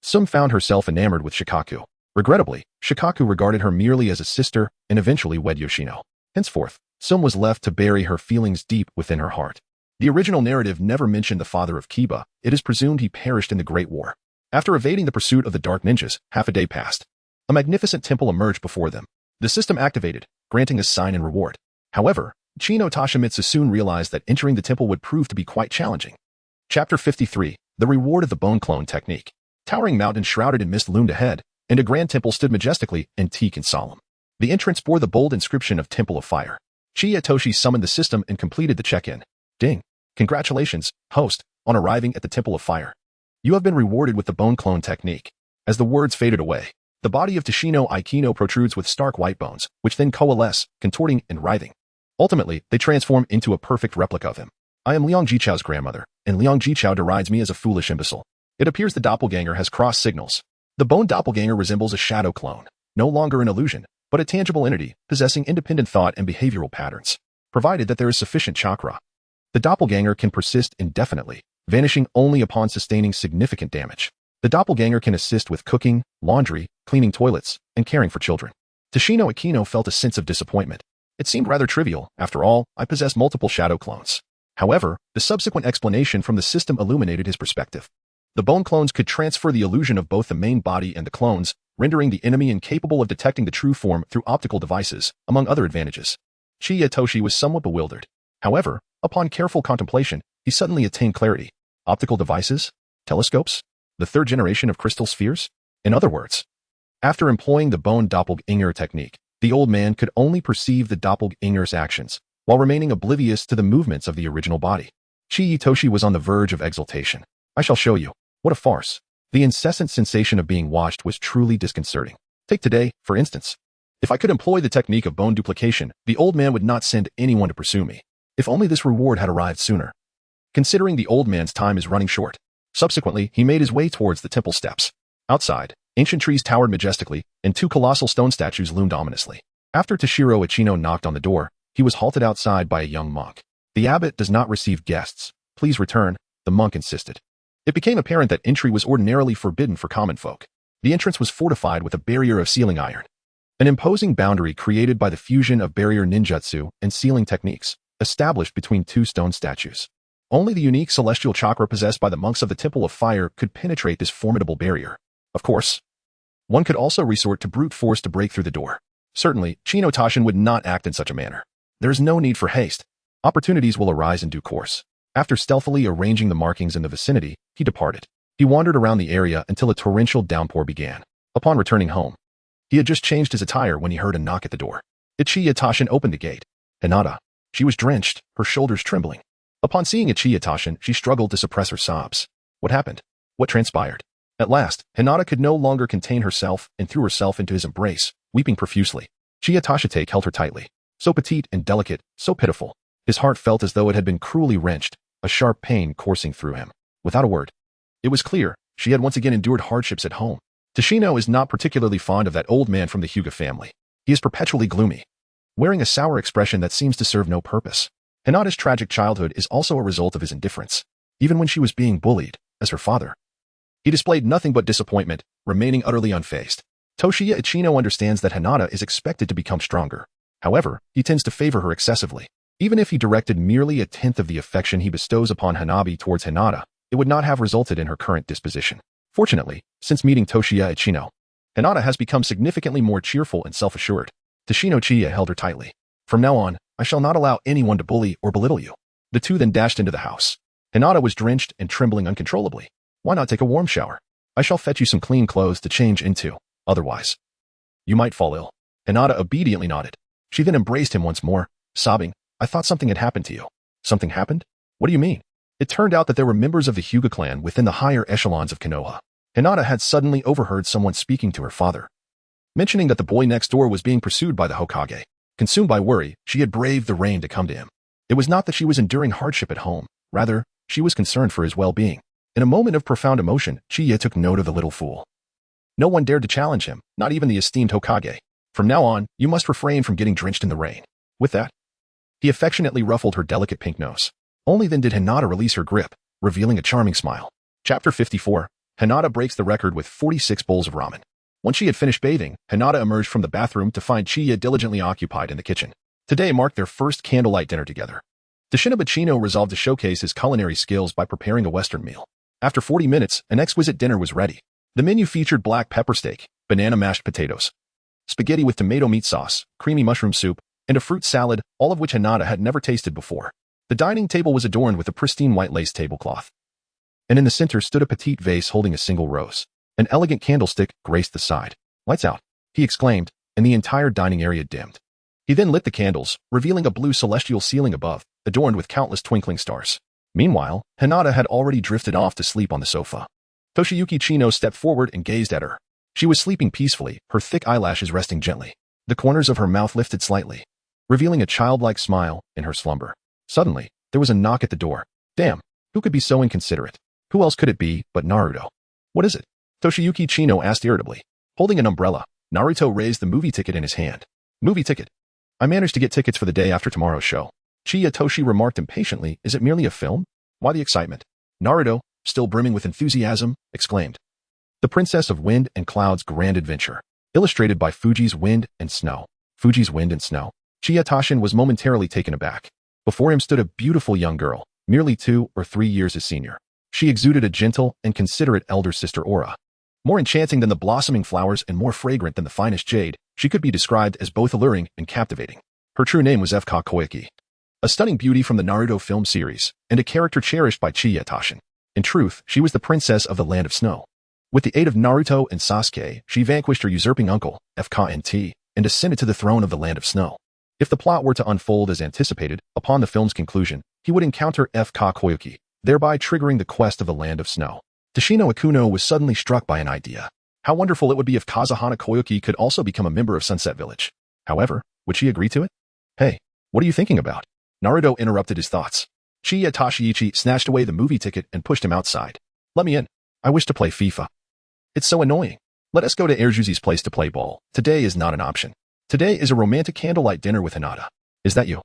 Tsum found herself enamored with Shikaku. Regrettably, Shikaku regarded her merely as a sister and eventually wed Yoshino. Henceforth, Tsum was left to bury her feelings deep within her heart. The original narrative never mentioned the father of Kiba. It is presumed he perished in the Great War. After evading the pursuit of the Dark Ninjas, half a day passed. A magnificent temple emerged before them. The system activated, granting a sign and reward. However, Chino Toshimitsu soon realized that entering the temple would prove to be quite challenging. Chapter 53, The Reward of the Bone Clone Technique. Towering mountains shrouded in mist loomed ahead, and a grand temple stood majestically, antique and solemn. The entrance bore the bold inscription of Temple of Fire. Chiyatoshi summoned the system and completed the check-in. Ding. Congratulations, host, on arriving at the Temple of Fire. You have been rewarded with the Bone Clone Technique. As the words faded away, the body of Toshino Aikino protrudes with stark white bones, which then coalesce, contorting and writhing. Ultimately, they transform into a perfect replica of him. I am Liang Jichao's grandmother, and Liang Jichao derides me as a foolish imbecile. It appears the doppelganger has crossed signals. The bone doppelganger resembles a shadow clone, no longer an illusion, but a tangible entity possessing independent thought and behavioral patterns, provided that there is sufficient chakra. The doppelganger can persist indefinitely, vanishing only upon sustaining significant damage. The doppelganger can assist with cooking, laundry, cleaning toilets, and caring for children. Toshino Akino felt a sense of disappointment. It seemed rather trivial. After all, I possess multiple shadow clones. However, the subsequent explanation from the system illuminated his perspective. The bone clones could transfer the illusion of both the main body and the clones, rendering the enemy incapable of detecting the true form through optical devices, among other advantages. Chiyatoshi was somewhat bewildered. However, Upon careful contemplation, he suddenly attained clarity. Optical devices? Telescopes? The third generation of crystal spheres? In other words, after employing the bone doppelganger technique, the old man could only perceive the doppelganger's actions, while remaining oblivious to the movements of the original body. Chi-Itoshi was on the verge of exultation. I shall show you. What a farce. The incessant sensation of being watched was truly disconcerting. Take today, for instance. If I could employ the technique of bone duplication, the old man would not send anyone to pursue me. If only this reward had arrived sooner. Considering the old man's time is running short. Subsequently, he made his way towards the temple steps. Outside, ancient trees towered majestically, and two colossal stone statues loomed ominously. After Toshiro Ichino knocked on the door, he was halted outside by a young monk. The abbot does not receive guests. Please return, the monk insisted. It became apparent that entry was ordinarily forbidden for common folk. The entrance was fortified with a barrier of sealing iron. An imposing boundary created by the fusion of barrier ninjutsu and sealing techniques, established between two stone statues. Only the unique celestial chakra possessed by the monks of the Temple of Fire could penetrate this formidable barrier. Of course, one could also resort to brute force to break through the door. Certainly, Chino Tashin would not act in such a manner. There is no need for haste. Opportunities will arise in due course. After stealthily arranging the markings in the vicinity, he departed. He wandered around the area until a torrential downpour began. Upon returning home, he had just changed his attire when he heard a knock at the door. Ichiya Tashin opened the gate. Hinata. She was drenched, her shoulders trembling. Upon seeing Ichiya Tashin, she struggled to suppress her sobs. What happened? What transpired? At last, Hinata could no longer contain herself and threw herself into his embrace, weeping profusely. Chiya Tashitake held her tightly. So petite and delicate, so pitiful. His heart felt as though it had been cruelly wrenched, a sharp pain coursing through him. Without a word. It was clear, she had once again endured hardships at home. Toshino is not particularly fond of that old man from the Hyuga family. He is perpetually gloomy, wearing a sour expression that seems to serve no purpose. Hinata's tragic childhood is also a result of his indifference. Even when she was being bullied, as her father, he displayed nothing but disappointment, remaining utterly unfazed. Toshiya Ichino understands that Hinata is expected to become stronger. However, he tends to favor her excessively. Even if he directed merely a tenth of the affection he bestows upon Hanabi towards Hinata, it would not have resulted in her current disposition. Fortunately, since meeting Toshiya Ichino, Hinata has become significantly more cheerful and self-assured. Toshino Chiya held her tightly. From now on, I shall not allow anyone to bully or belittle you. The two then dashed into the house. Hinata was drenched and trembling uncontrollably. Why not take a warm shower? I shall fetch you some clean clothes to change into. Otherwise, you might fall ill. Hinata obediently nodded. She then embraced him once more, sobbing, I thought something had happened to you. Something happened? What do you mean? It turned out that there were members of the Hyuga clan within the higher echelons of Konoha. Hinata had suddenly overheard someone speaking to her father, mentioning that the boy next door was being pursued by the Hokage. Consumed by worry, she had braved the rain to come to him. It was not that she was enduring hardship at home. Rather, she was concerned for his well-being. In a moment of profound emotion, Chiya took note of the little fool. No one dared to challenge him, not even the esteemed Hokage. From now on, you must refrain from getting drenched in the rain. With that, he affectionately ruffled her delicate pink nose. Only then did Hinata release her grip, revealing a charming smile. Chapter 54. Hinata breaks the record with 46 bowls of ramen. Once she had finished bathing, Hinata emerged from the bathroom to find Chiya diligently occupied in the kitchen. Today marked their first candlelight dinner together. Toshinaba Chino resolved to showcase his culinary skills by preparing a Western meal. After 40 minutes, an exquisite dinner was ready. The menu featured black pepper steak, banana mashed potatoes, spaghetti with tomato meat sauce, creamy mushroom soup, and a fruit salad, all of which Hinata had never tasted before. The dining table was adorned with a pristine white lace tablecloth, and in the center stood a petite vase holding a single rose. An elegant candlestick graced the side. Lights out, he exclaimed, and the entire dining area dimmed. He then lit the candles, revealing a blue celestial ceiling above, adorned with countless twinkling stars. Meanwhile, Hinata had already drifted off to sleep on the sofa. Toshiyuki Chino stepped forward and gazed at her. She was sleeping peacefully, her thick eyelashes resting gently. The corners of her mouth lifted slightly, revealing a childlike smile in her slumber. Suddenly, there was a knock at the door. Damn, who could be so inconsiderate? Who else could it be but Naruto? What is it? Toshiyuki Chino asked irritably. Holding an umbrella, Naruto raised the movie ticket in his hand. Movie ticket? I managed to get tickets for the day after tomorrow's show. Chiya Toshi remarked impatiently, is it merely a film? Why the excitement? Naruto, still brimming with enthusiasm, exclaimed. The Princess of Wind and Cloud's Grand Adventure. Illustrated by Fuji's Wind and Snow. Fuji's Wind and Snow. Chiya Tashin was momentarily taken aback. Before him stood a beautiful young girl, merely 2 or 3 years his senior. She exuded a gentle and considerate elder sister aura. More enchanting than the blossoming flowers and more fragrant than the finest jade, she could be described as both alluring and captivating. Her true name was Fka Koiki. a stunning beauty from the Naruto film series, and a character cherished by Chiya Toshin. In truth, she was the princess of the Land of Snow. With the aid of Naruto and Sasuke, she vanquished her usurping uncle, FKNT, and ascended to the throne of the Land of Snow. If the plot were to unfold as anticipated, upon the film's conclusion, he would encounter FK Koyuki, thereby triggering the quest of the Land of Snow. Toshino Ikuno was suddenly struck by an idea. How wonderful it would be if Kazuhana Koyuki could also become a member of Sunset Village. However, would she agree to it? Hey, what are you thinking about? Naruto interrupted his thoughts. Chiya Toshiichi snatched away the movie ticket and pushed him outside. Let me in. I wish to play FIFA. It's so annoying. Let us go to Erjuzi's place to play ball. Today is not an option. Today is a romantic candlelight dinner with Hinata. Is that you?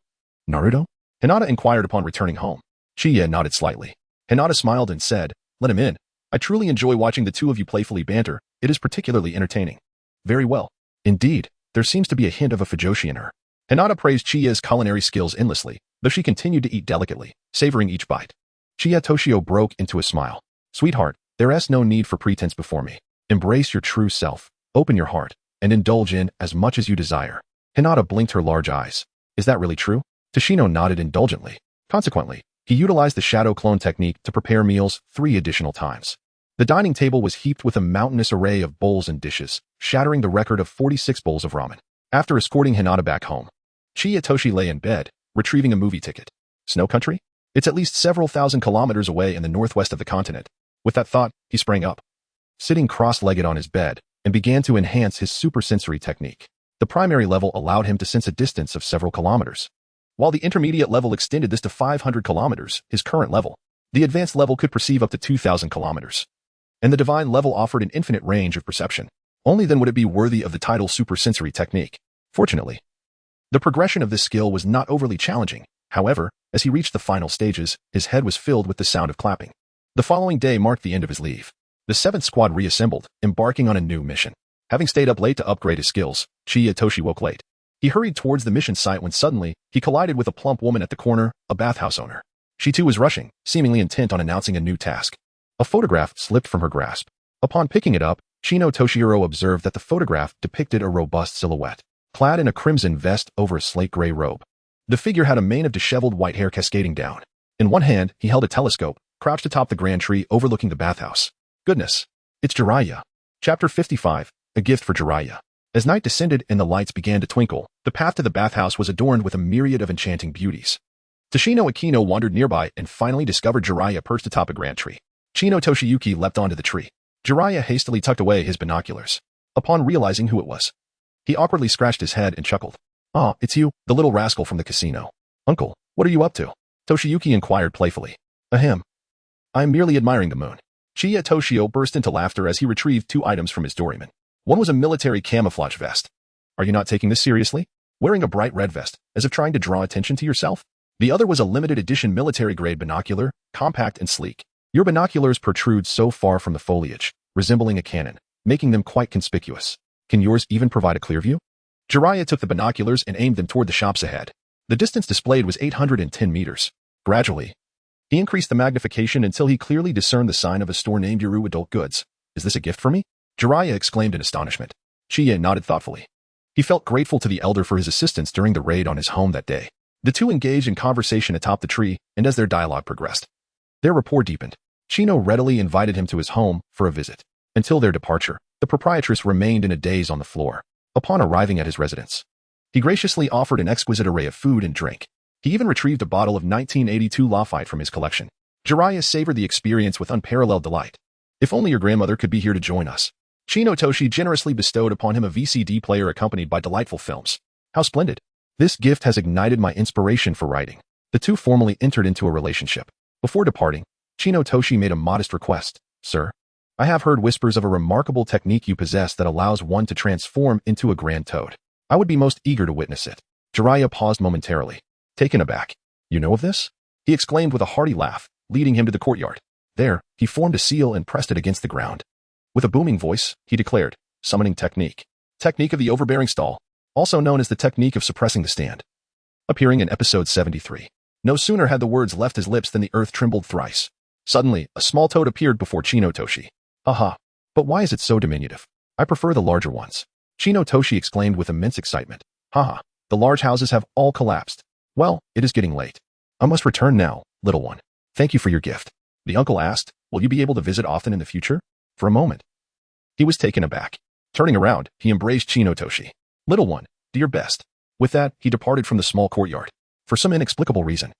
Naruto? Hinata inquired upon returning home. Chiya nodded slightly. Hinata smiled and said, let him in. I truly enjoy watching the two of you playfully banter. It is particularly entertaining. Very well. Indeed, there seems to be a hint of a fujoshi in her. Hinata praised Chiya's culinary skills endlessly, though she continued to eat delicately, savoring each bite. Chiya Toshio broke into a smile. Sweetheart, there's no need for pretense before me. Embrace your true self, open your heart, and indulge in as much as you desire. Hinata blinked her large eyes. Is that really true? Toshino nodded indulgently. Consequently, he utilized the shadow clone technique to prepare meals 3 additional times. The dining table was heaped with a mountainous array of bowls and dishes, shattering the record of 46 bowls of ramen. After escorting Hinata back home, Chiya Toshi lay in bed, retrieving a movie ticket. Snow country? It's at least several thousand kilometers away in the northwest of the continent. With that thought, he sprang up, sitting cross-legged on his bed, and began to enhance his supersensory technique. The primary level allowed him to sense a distance of several kilometers, while the intermediate level extended this to 500 kilometers, his current level. The advanced level could perceive up to 2,000 kilometers, and the divine level offered an infinite range of perception. Only then would it be worthy of the title supersensory technique. Fortunately, the progression of this skill was not overly challenging. However, as he reached the final stages, his head was filled with the sound of clapping. The following day marked the end of his leave. The 7th squad reassembled, embarking on a new mission. Having stayed up late to upgrade his skills, Chiya Toshi woke late. He hurried towards the mission site when suddenly, he collided with a plump woman at the corner, a bathhouse owner. She too was rushing, seemingly intent on announcing a new task. A photograph slipped from her grasp. Upon picking it up, Shino Toshihiro observed that the photograph depicted a robust silhouette, clad in a crimson vest over a slate-gray robe. The figure had a mane of disheveled white hair cascading down. In one hand, he held a telescope, crouched atop the grand tree overlooking the bathhouse. Goodness, it's Jiraiya. Chapter 55, A Gift for Jiraiya. As night descended and the lights began to twinkle, the path to the bathhouse was adorned with a myriad of enchanting beauties. Toshino Akino wandered nearby and finally discovered Jiraiya perched atop a grand tree. Chino Toshiyuki leapt onto the tree. Jiraiya hastily tucked away his binoculars. Upon realizing who it was, he awkwardly scratched his head and chuckled. Ah, it's you, the little rascal from the casino. Uncle, what are you up to? Toshiyuki inquired playfully. Ahem. I'm merely admiring the moon. Chiya Toshio burst into laughter as he retrieved 2 items from his doryman. One was a military camouflage vest. Are you not taking this seriously? Wearing a bright red vest, as if trying to draw attention to yourself? The other was a limited edition military-grade binocular, compact and sleek. Your binoculars protrude so far from the foliage, resembling a cannon, making them quite conspicuous. Can yours even provide a clear view? Jiraiya took the binoculars and aimed them toward the shops ahead. The distance displayed was 810 meters. Gradually, he increased the magnification until he clearly discerned the sign of a store named Yuru Adult Goods. Is this a gift for me? Jiraiya exclaimed in astonishment. Chiya nodded thoughtfully. He felt grateful to the elder for his assistance during the raid on his home that day. The two engaged in conversation atop the tree, and as their dialogue progressed, their rapport deepened. Chino readily invited him to his home for a visit. Until their departure, the proprietress remained in a daze on the floor. Upon arriving at his residence, he graciously offered an exquisite array of food and drink. He even retrieved a bottle of 1982 Lafite from his collection. Jiraiya savored the experience with unparalleled delight. If only your grandmother could be here to join us. Chino Toshi generously bestowed upon him a VCD player accompanied by delightful films. How splendid. This gift has ignited my inspiration for writing. The two formally entered into a relationship. Before departing, Chino Toshi made a modest request. Sir, I have heard whispers of a remarkable technique you possess that allows one to transform into a grand toad. I would be most eager to witness it. Jiraiya paused momentarily, taken aback. You know of this? He exclaimed with a hearty laugh, leading him to the courtyard. There, he formed a seal and pressed it against the ground. With a booming voice, he declared, Summoning Technique. Technique of the Overbearing Stall, also known as the Technique of Suppressing the Stand. Appearing in episode 73. No sooner had the words left his lips than the earth trembled thrice. Suddenly, a small toad appeared before Chino Toshi. Aha! But why is it so diminutive? I prefer the larger ones. Chino Toshi exclaimed with immense excitement. Haha, the large houses have all collapsed. Well, it is getting late. I must return now, little one. Thank you for your gift. The uncle asked, will you be able to visit often in the future? For a moment, he was taken aback. Turning around, he embraced Chinotoshi. Little one, do your best. With that, he departed from the small courtyard. For some inexplicable reason,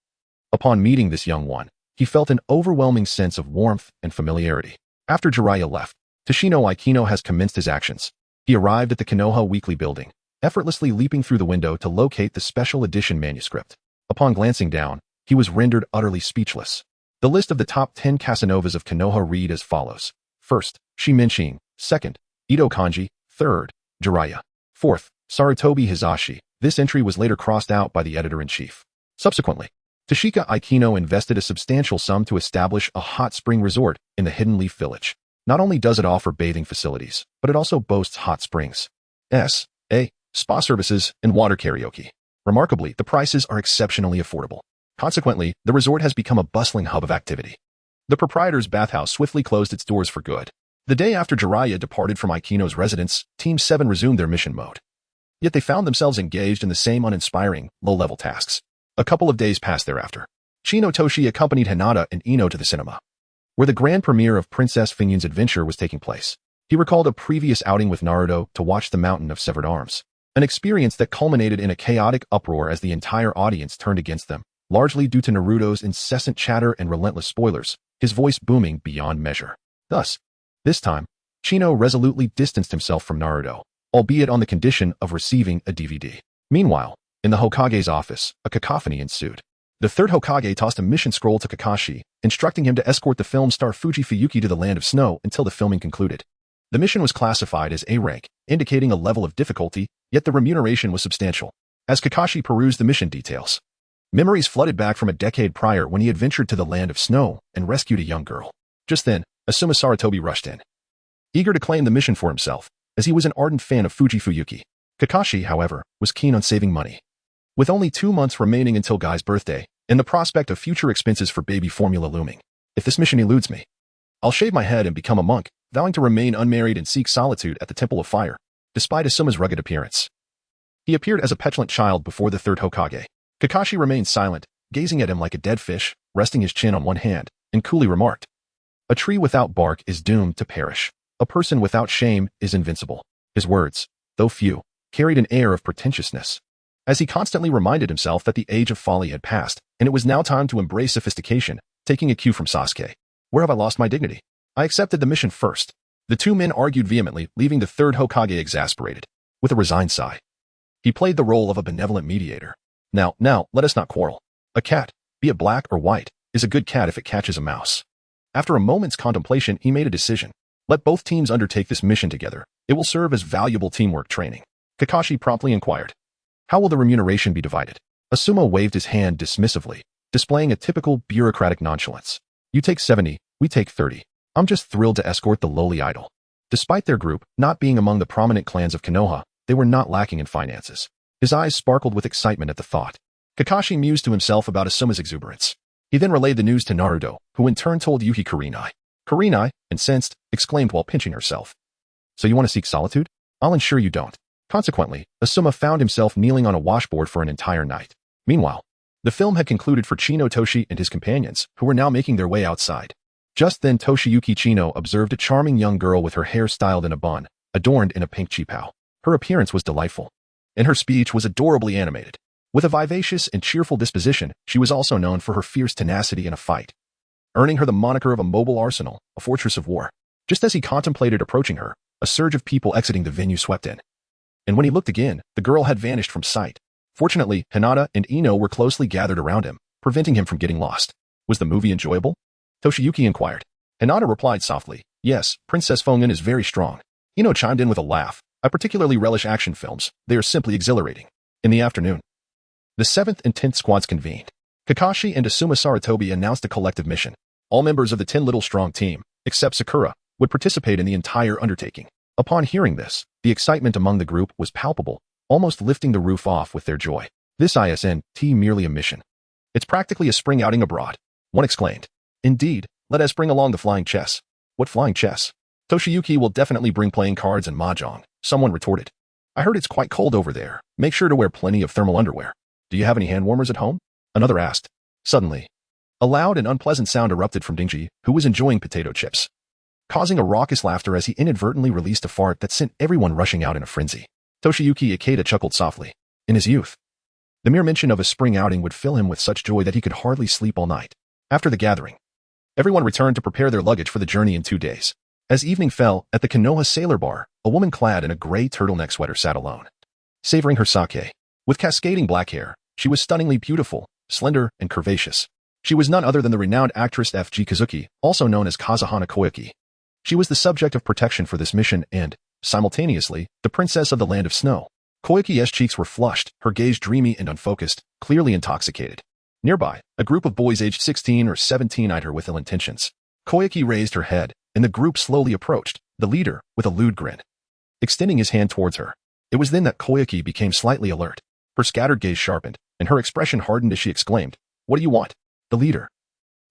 upon meeting this young one, he felt an overwhelming sense of warmth and familiarity. After Jiraiya left, Toshino Aikino has commenced his actions. He arrived at the Konoha Weekly building, effortlessly leaping through the window to locate the special edition manuscript. Upon glancing down, he was rendered utterly speechless. The list of the top 10 Casanovas of Konoha read as follows. First, Shimenshing. Second, Ito Kanji. Third, Jiraiya. Fourth, Sarutobi Hizashi. This entry was later crossed out by the editor-in-chief. Subsequently, Toshika Aikino invested a substantial sum to establish a hot spring resort in the Hidden Leaf Village. Not only does it offer bathing facilities, but it also boasts hot springs, spa services, and water karaoke. Remarkably, the prices are exceptionally affordable. Consequently, the resort has become a bustling hub of activity. The proprietor's bathhouse swiftly closed its doors for good. The day after Jiraiya departed from Aikino's residence, Team 7 resumed their mission mode. Yet they found themselves engaged in the same uninspiring, low-level tasks. A couple of days passed thereafter. Chinotoshi accompanied Hinata and Ino to the cinema, where the grand premiere of Princess Fingyun's adventure was taking place. He recalled a previous outing with Naruto to watch the Mountain of Severed Arms, an experience that culminated in a chaotic uproar as the entire audience turned against them, largely due to Naruto's incessant chatter and relentless spoilers, his voice booming beyond measure. Thus, this time, Chino resolutely distanced himself from Naruto, albeit on the condition of receiving a DVD. Meanwhile, in the Hokage's office, a cacophony ensued. The third Hokage tossed a mission scroll to Kakashi, instructing him to escort the film star Fuji Fuyuki to the Land of Snow until the filming concluded. The mission was classified as A rank, indicating a level of difficulty, yet the remuneration was substantial. As Kakashi perused the mission details, memories flooded back from a decade prior when he adventured to the Land of Snow and rescued a young girl. Just then, Asuma Sarutobi rushed in, eager to claim the mission for himself, as he was an ardent fan of Fuji Fuyuki. Kakashi, however, was keen on saving money. With only 2 months remaining until Guy's birthday, and the prospect of future expenses for baby formula looming, if this mission eludes me, I'll shave my head and become a monk, vowing to remain unmarried and seek solitude at the Temple of Fire, despite Asuma's rugged appearance. He appeared as a petulant child before the third Hokage. Kakashi remained silent, gazing at him like a dead fish, resting his chin on one hand, and coolly remarked, "A tree without bark is doomed to perish. A person without shame is invincible." His words, though few, carried an air of pretentiousness, as he constantly reminded himself that the age of folly had passed, and it was now time to embrace sophistication, taking a cue from Sasuke. Where have I lost my dignity? I accepted the mission first. The two men argued vehemently, leaving the third Hokage exasperated. With a resigned sigh, he played the role of a benevolent mediator. Now, let us not quarrel. A cat, be it black or white, is a good cat if it catches a mouse. After a moment's contemplation, he made a decision. Let both teams undertake this mission together. It will serve as valuable teamwork training. Kakashi promptly inquired, "How will the remuneration be divided?" Asuma waved his hand dismissively, displaying a typical bureaucratic nonchalance. "You take 70, we take 30. I'm just thrilled to escort the lowly idol." Despite their group not being among the prominent clans of Konoha, they were not lacking in finances. His eyes sparkled with excitement at the thought. Kakashi mused to himself about Asuma's exuberance. He then relayed the news to Naruto, who in turn told Yuki Kurenai. Kurenai, incensed, exclaimed while pinching herself, "So you want to seek solitude? I'll ensure you don't." Consequently, Asuma found himself kneeling on a washboard for an entire night. Meanwhile, the film had concluded for Chino Toshi and his companions, who were now making their way outside. Just then Toshiyuki Chino observed a charming young girl with her hair styled in a bun, adorned in a pink cheapao. Her appearance was delightful, and her speech was adorably animated. With a vivacious and cheerful disposition, she was also known for her fierce tenacity in a fight, earning her the moniker of a mobile arsenal, a fortress of war. Just as he contemplated approaching her, a surge of people exiting the venue swept in. And when he looked again, the girl had vanished from sight. Fortunately, Hinata and Ino were closely gathered around him, preventing him from getting lost. Was the movie enjoyable? Toshiyuki inquired. Hinata replied softly, "Yes, Princess Fingyun is very strong." Ino chimed in with a laugh. "I particularly relish action films. They are simply exhilarating." In the afternoon, the 7th and 10th squads convened. Kakashi and Asuma Sarutobi announced a collective mission. All members of the 10 Little Strong team, except Sakura, would participate in the entire undertaking. Upon hearing this, the excitement among the group was palpable, almost lifting the roof off with their joy. "This isn't merely a mission. It's practically a spring outing abroad," one exclaimed. "Indeed, let us bring along the flying chess." "What flying chess?" "Toshiyuki will definitely bring playing cards and mahjong," someone retorted. "I heard it's quite cold over there. Make sure to wear plenty of thermal underwear." Do you have any hand warmers at home? Another asked. Suddenly, a loud and unpleasant sound erupted from Dingji, who was enjoying potato chips, causing a raucous laughter as he inadvertently released a fart that sent everyone rushing out in a frenzy. Toshiyuki Ikeda chuckled softly. In his youth, the mere mention of a spring outing would fill him with such joy that he could hardly sleep all night. After the gathering, everyone returned to prepare their luggage for the journey in 2 days. As evening fell, at the Konoha Sailor Bar, a woman clad in a gray turtleneck sweater sat alone, savoring her sake. With cascading black hair, she was stunningly beautiful, slender, and curvaceous. She was none other than the renowned actress F.G. Kazuki, also known as Kazuhana Koyuki. She was the subject of protection for this mission and, simultaneously, the princess of the Land of Snow. Koyuki's cheeks were flushed, her gaze dreamy and unfocused, clearly intoxicated. Nearby, a group of boys aged 16 or 17 eyed her with ill intentions. Koyuki raised her head, and the group slowly approached, the leader, with a lewd grin, extending his hand towards her. It was then that Koyuki became slightly alert. Her scattered gaze sharpened, and her expression hardened as she exclaimed, "What do you want?" The leader,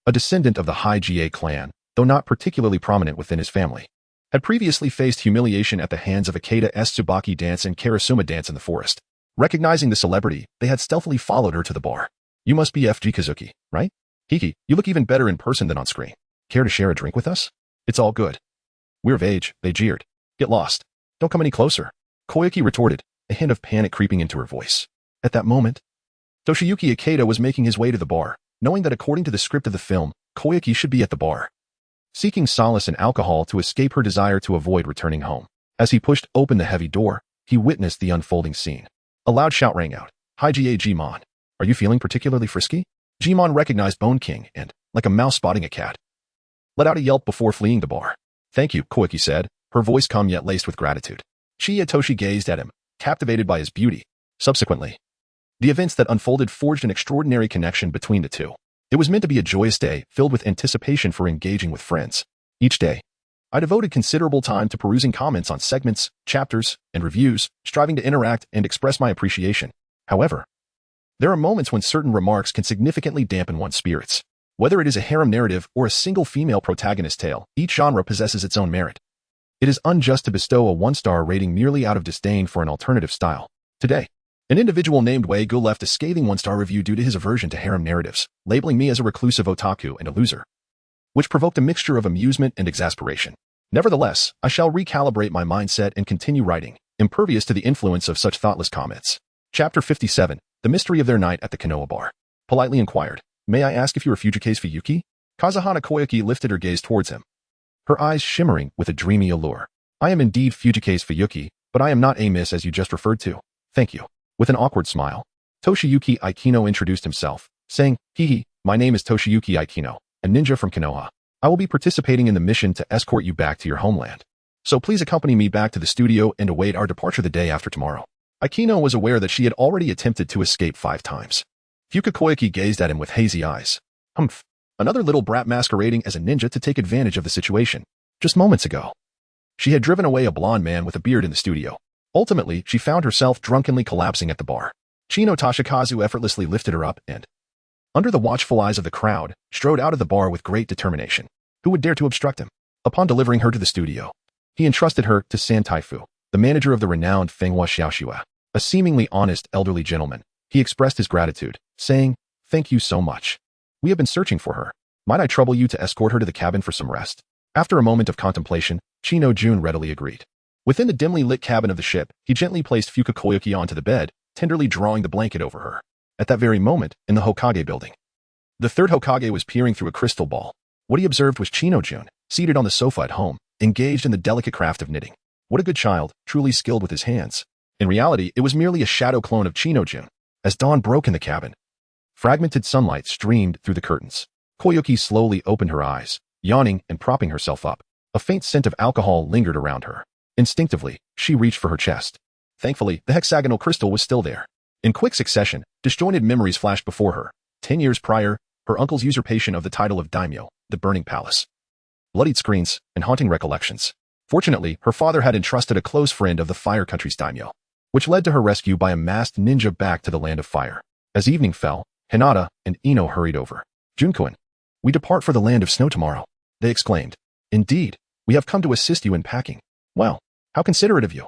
a descendant of the Hyuga clan, though not particularly prominent within his family, had previously faced humiliation at the hands of Ikeda's Tsubaki dance and Karasuma dance in the forest. Recognizing the celebrity, they had stealthily followed her to the bar. "You must be F.G. Kazuki, right? Hiki, you look even better in person than on screen. Care to share a drink with us? It's all good." "We're of age," they jeered. "Get lost. Don't come any closer," Koyuki retorted, a hint of panic creeping into her voice. At that moment, Toshiyuki Ikeda was making his way to the bar, knowing that according to the script of the film, Koyuki should be at the bar, seeking solace in alcohol to escape her desire to avoid returning home. As he pushed open the heavy door, he witnessed the unfolding scene. A loud shout rang out. "Hyuga Jimon, are you feeling particularly frisky?" Jimon recognized Bone King and, like a mouse spotting a cat, let out a yelp before fleeing the bar. "Thank you," Koyuki said, her voice calm yet laced with gratitude. Chiyatoshi gazed at him, captivated by his beauty. Subsequently, the events that unfolded forged an extraordinary connection between the two. It was meant to be a joyous day filled with anticipation for engaging with friends. Each day, I devoted considerable time to perusing comments on segments, chapters, and reviews, striving to interact and express my appreciation. However, there are moments when certain remarks can significantly dampen one's spirits. Whether it is a harem narrative or a single female protagonist tale, each genre possesses its own merit. It is unjust to bestow a 1-star rating merely out of disdain for an alternative style. Today, an individual named Wei Gu left a scathing 1-star review due to his aversion to harem narratives, labeling me as a reclusive otaku and a loser, which provoked a mixture of amusement and exasperation. Nevertheless, I shall recalibrate my mindset and continue writing, impervious to the influence of such thoughtless comments. Chapter 57, The Mystery of Their Night at the Konoha Bar. Politely inquired, "May I ask if you are Fujike's Fuyuki?" Kazuhana Koyuki lifted her gaze towards him, her eyes shimmering with a dreamy allure. "I am indeed Fujike's Fuyuki, but I am not a miss as you just referred to. Thank you." With an awkward smile, Toshiyuki Aikino introduced himself, saying, "Hihi, my name is Toshiyuki Aikino, a ninja from Konoha. I will be participating in the mission to escort you back to your homeland. So please accompany me back to the studio and await our departure the day after tomorrow." Aikino was aware that she had already attempted to escape 5 times. Fuka Koyuki gazed at him with hazy eyes. Humph. Another little brat masquerading as a ninja to take advantage of the situation. Just moments ago, she had driven away a blonde man with a beard in the studio. Ultimately, she found herself drunkenly collapsing at the bar. Chino Toshikazu effortlessly lifted her up and, under the watchful eyes of the crowd, strode out of the bar with great determination. Who would dare to obstruct him? Upon delivering her to the studio, he entrusted her to San Taifu, the manager of the renowned Fenghua Xiaoxua, a seemingly honest elderly gentleman. He expressed his gratitude, saying, "Thank you so much. We have been searching for her. Might I trouble you to escort her to the cabin for some rest?" After a moment of contemplation, Chino Jun readily agreed. Within the dimly lit cabin of the ship, he gently placed Fuka Koyuki onto the bed, tenderly drawing the blanket over her. At that very moment, in the Hokage building, the third Hokage was peering through a crystal ball. What he observed was Chino Jun, seated on the sofa at home, engaged in the delicate craft of knitting. What a good child, truly skilled with his hands. In reality, it was merely a shadow clone of Chino Jun. As dawn broke in the cabin, fragmented sunlight streamed through the curtains. Koyuki slowly opened her eyes, yawning and propping herself up. A faint scent of alcohol lingered around her. Instinctively, she reached for her chest. Thankfully, the hexagonal crystal was still there. In quick succession, disjointed memories flashed before her. 10 years prior, her uncle's usurpation of the title of daimyo, the burning palace, bloodied screens, and haunting recollections. Fortunately, her father had entrusted a close friend of the Fire Country's daimyo, which led to her rescue by a masked ninja back to the land of fire. As evening fell, Hinata and Ino hurried over. "Junkun, we depart for the land of snow tomorrow," they exclaimed. "Indeed, we have come to assist you in packing." "Well, how considerate of you."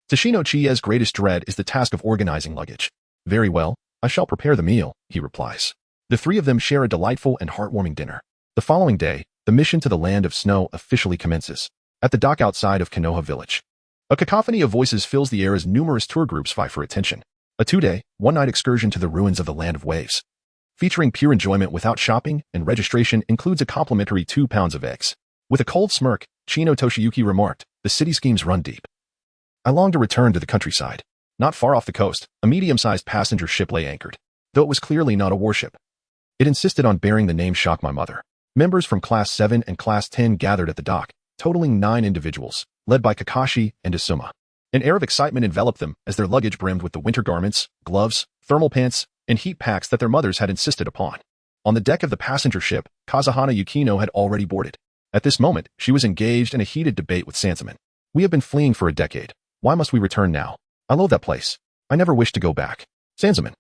Tashino Chie's greatest dread is the task of organizing luggage. "Very well, I shall prepare the meal, he replies. The three of them share a delightful and heartwarming dinner. The following day, the mission to the Land of Snow officially commences. At the dock outside of Konoha Village, a cacophony of voices fills the air as numerous tour groups vie for attention. A 2-day, 1-night excursion to the ruins of the Land of Waves. Featuring pure enjoyment without shopping and registration includes a complimentary 2 pounds of eggs. With a cold smirk, Chino Toshiyuki remarked, the city schemes run deep. I long to return to the countryside. Not far off the coast, a medium-sized passenger ship lay anchored, though it was clearly not a warship. It insisted on bearing the name Shock My Mother. Members from Class 7 and Class 10 gathered at the dock, totaling 9 individuals, led by Kakashi and Asuma. An air of excitement enveloped them as their luggage brimmed with the winter garments, gloves, thermal pants, and heat packs that their mothers had insisted upon. On the deck of the passenger ship, Kazuhana Yukino had already boarded. At this moment, she was engaged in a heated debate with Sansaman. We have been fleeing for a decade. Why must we return now? I loathe that place. I never wish to go back. Sansaman,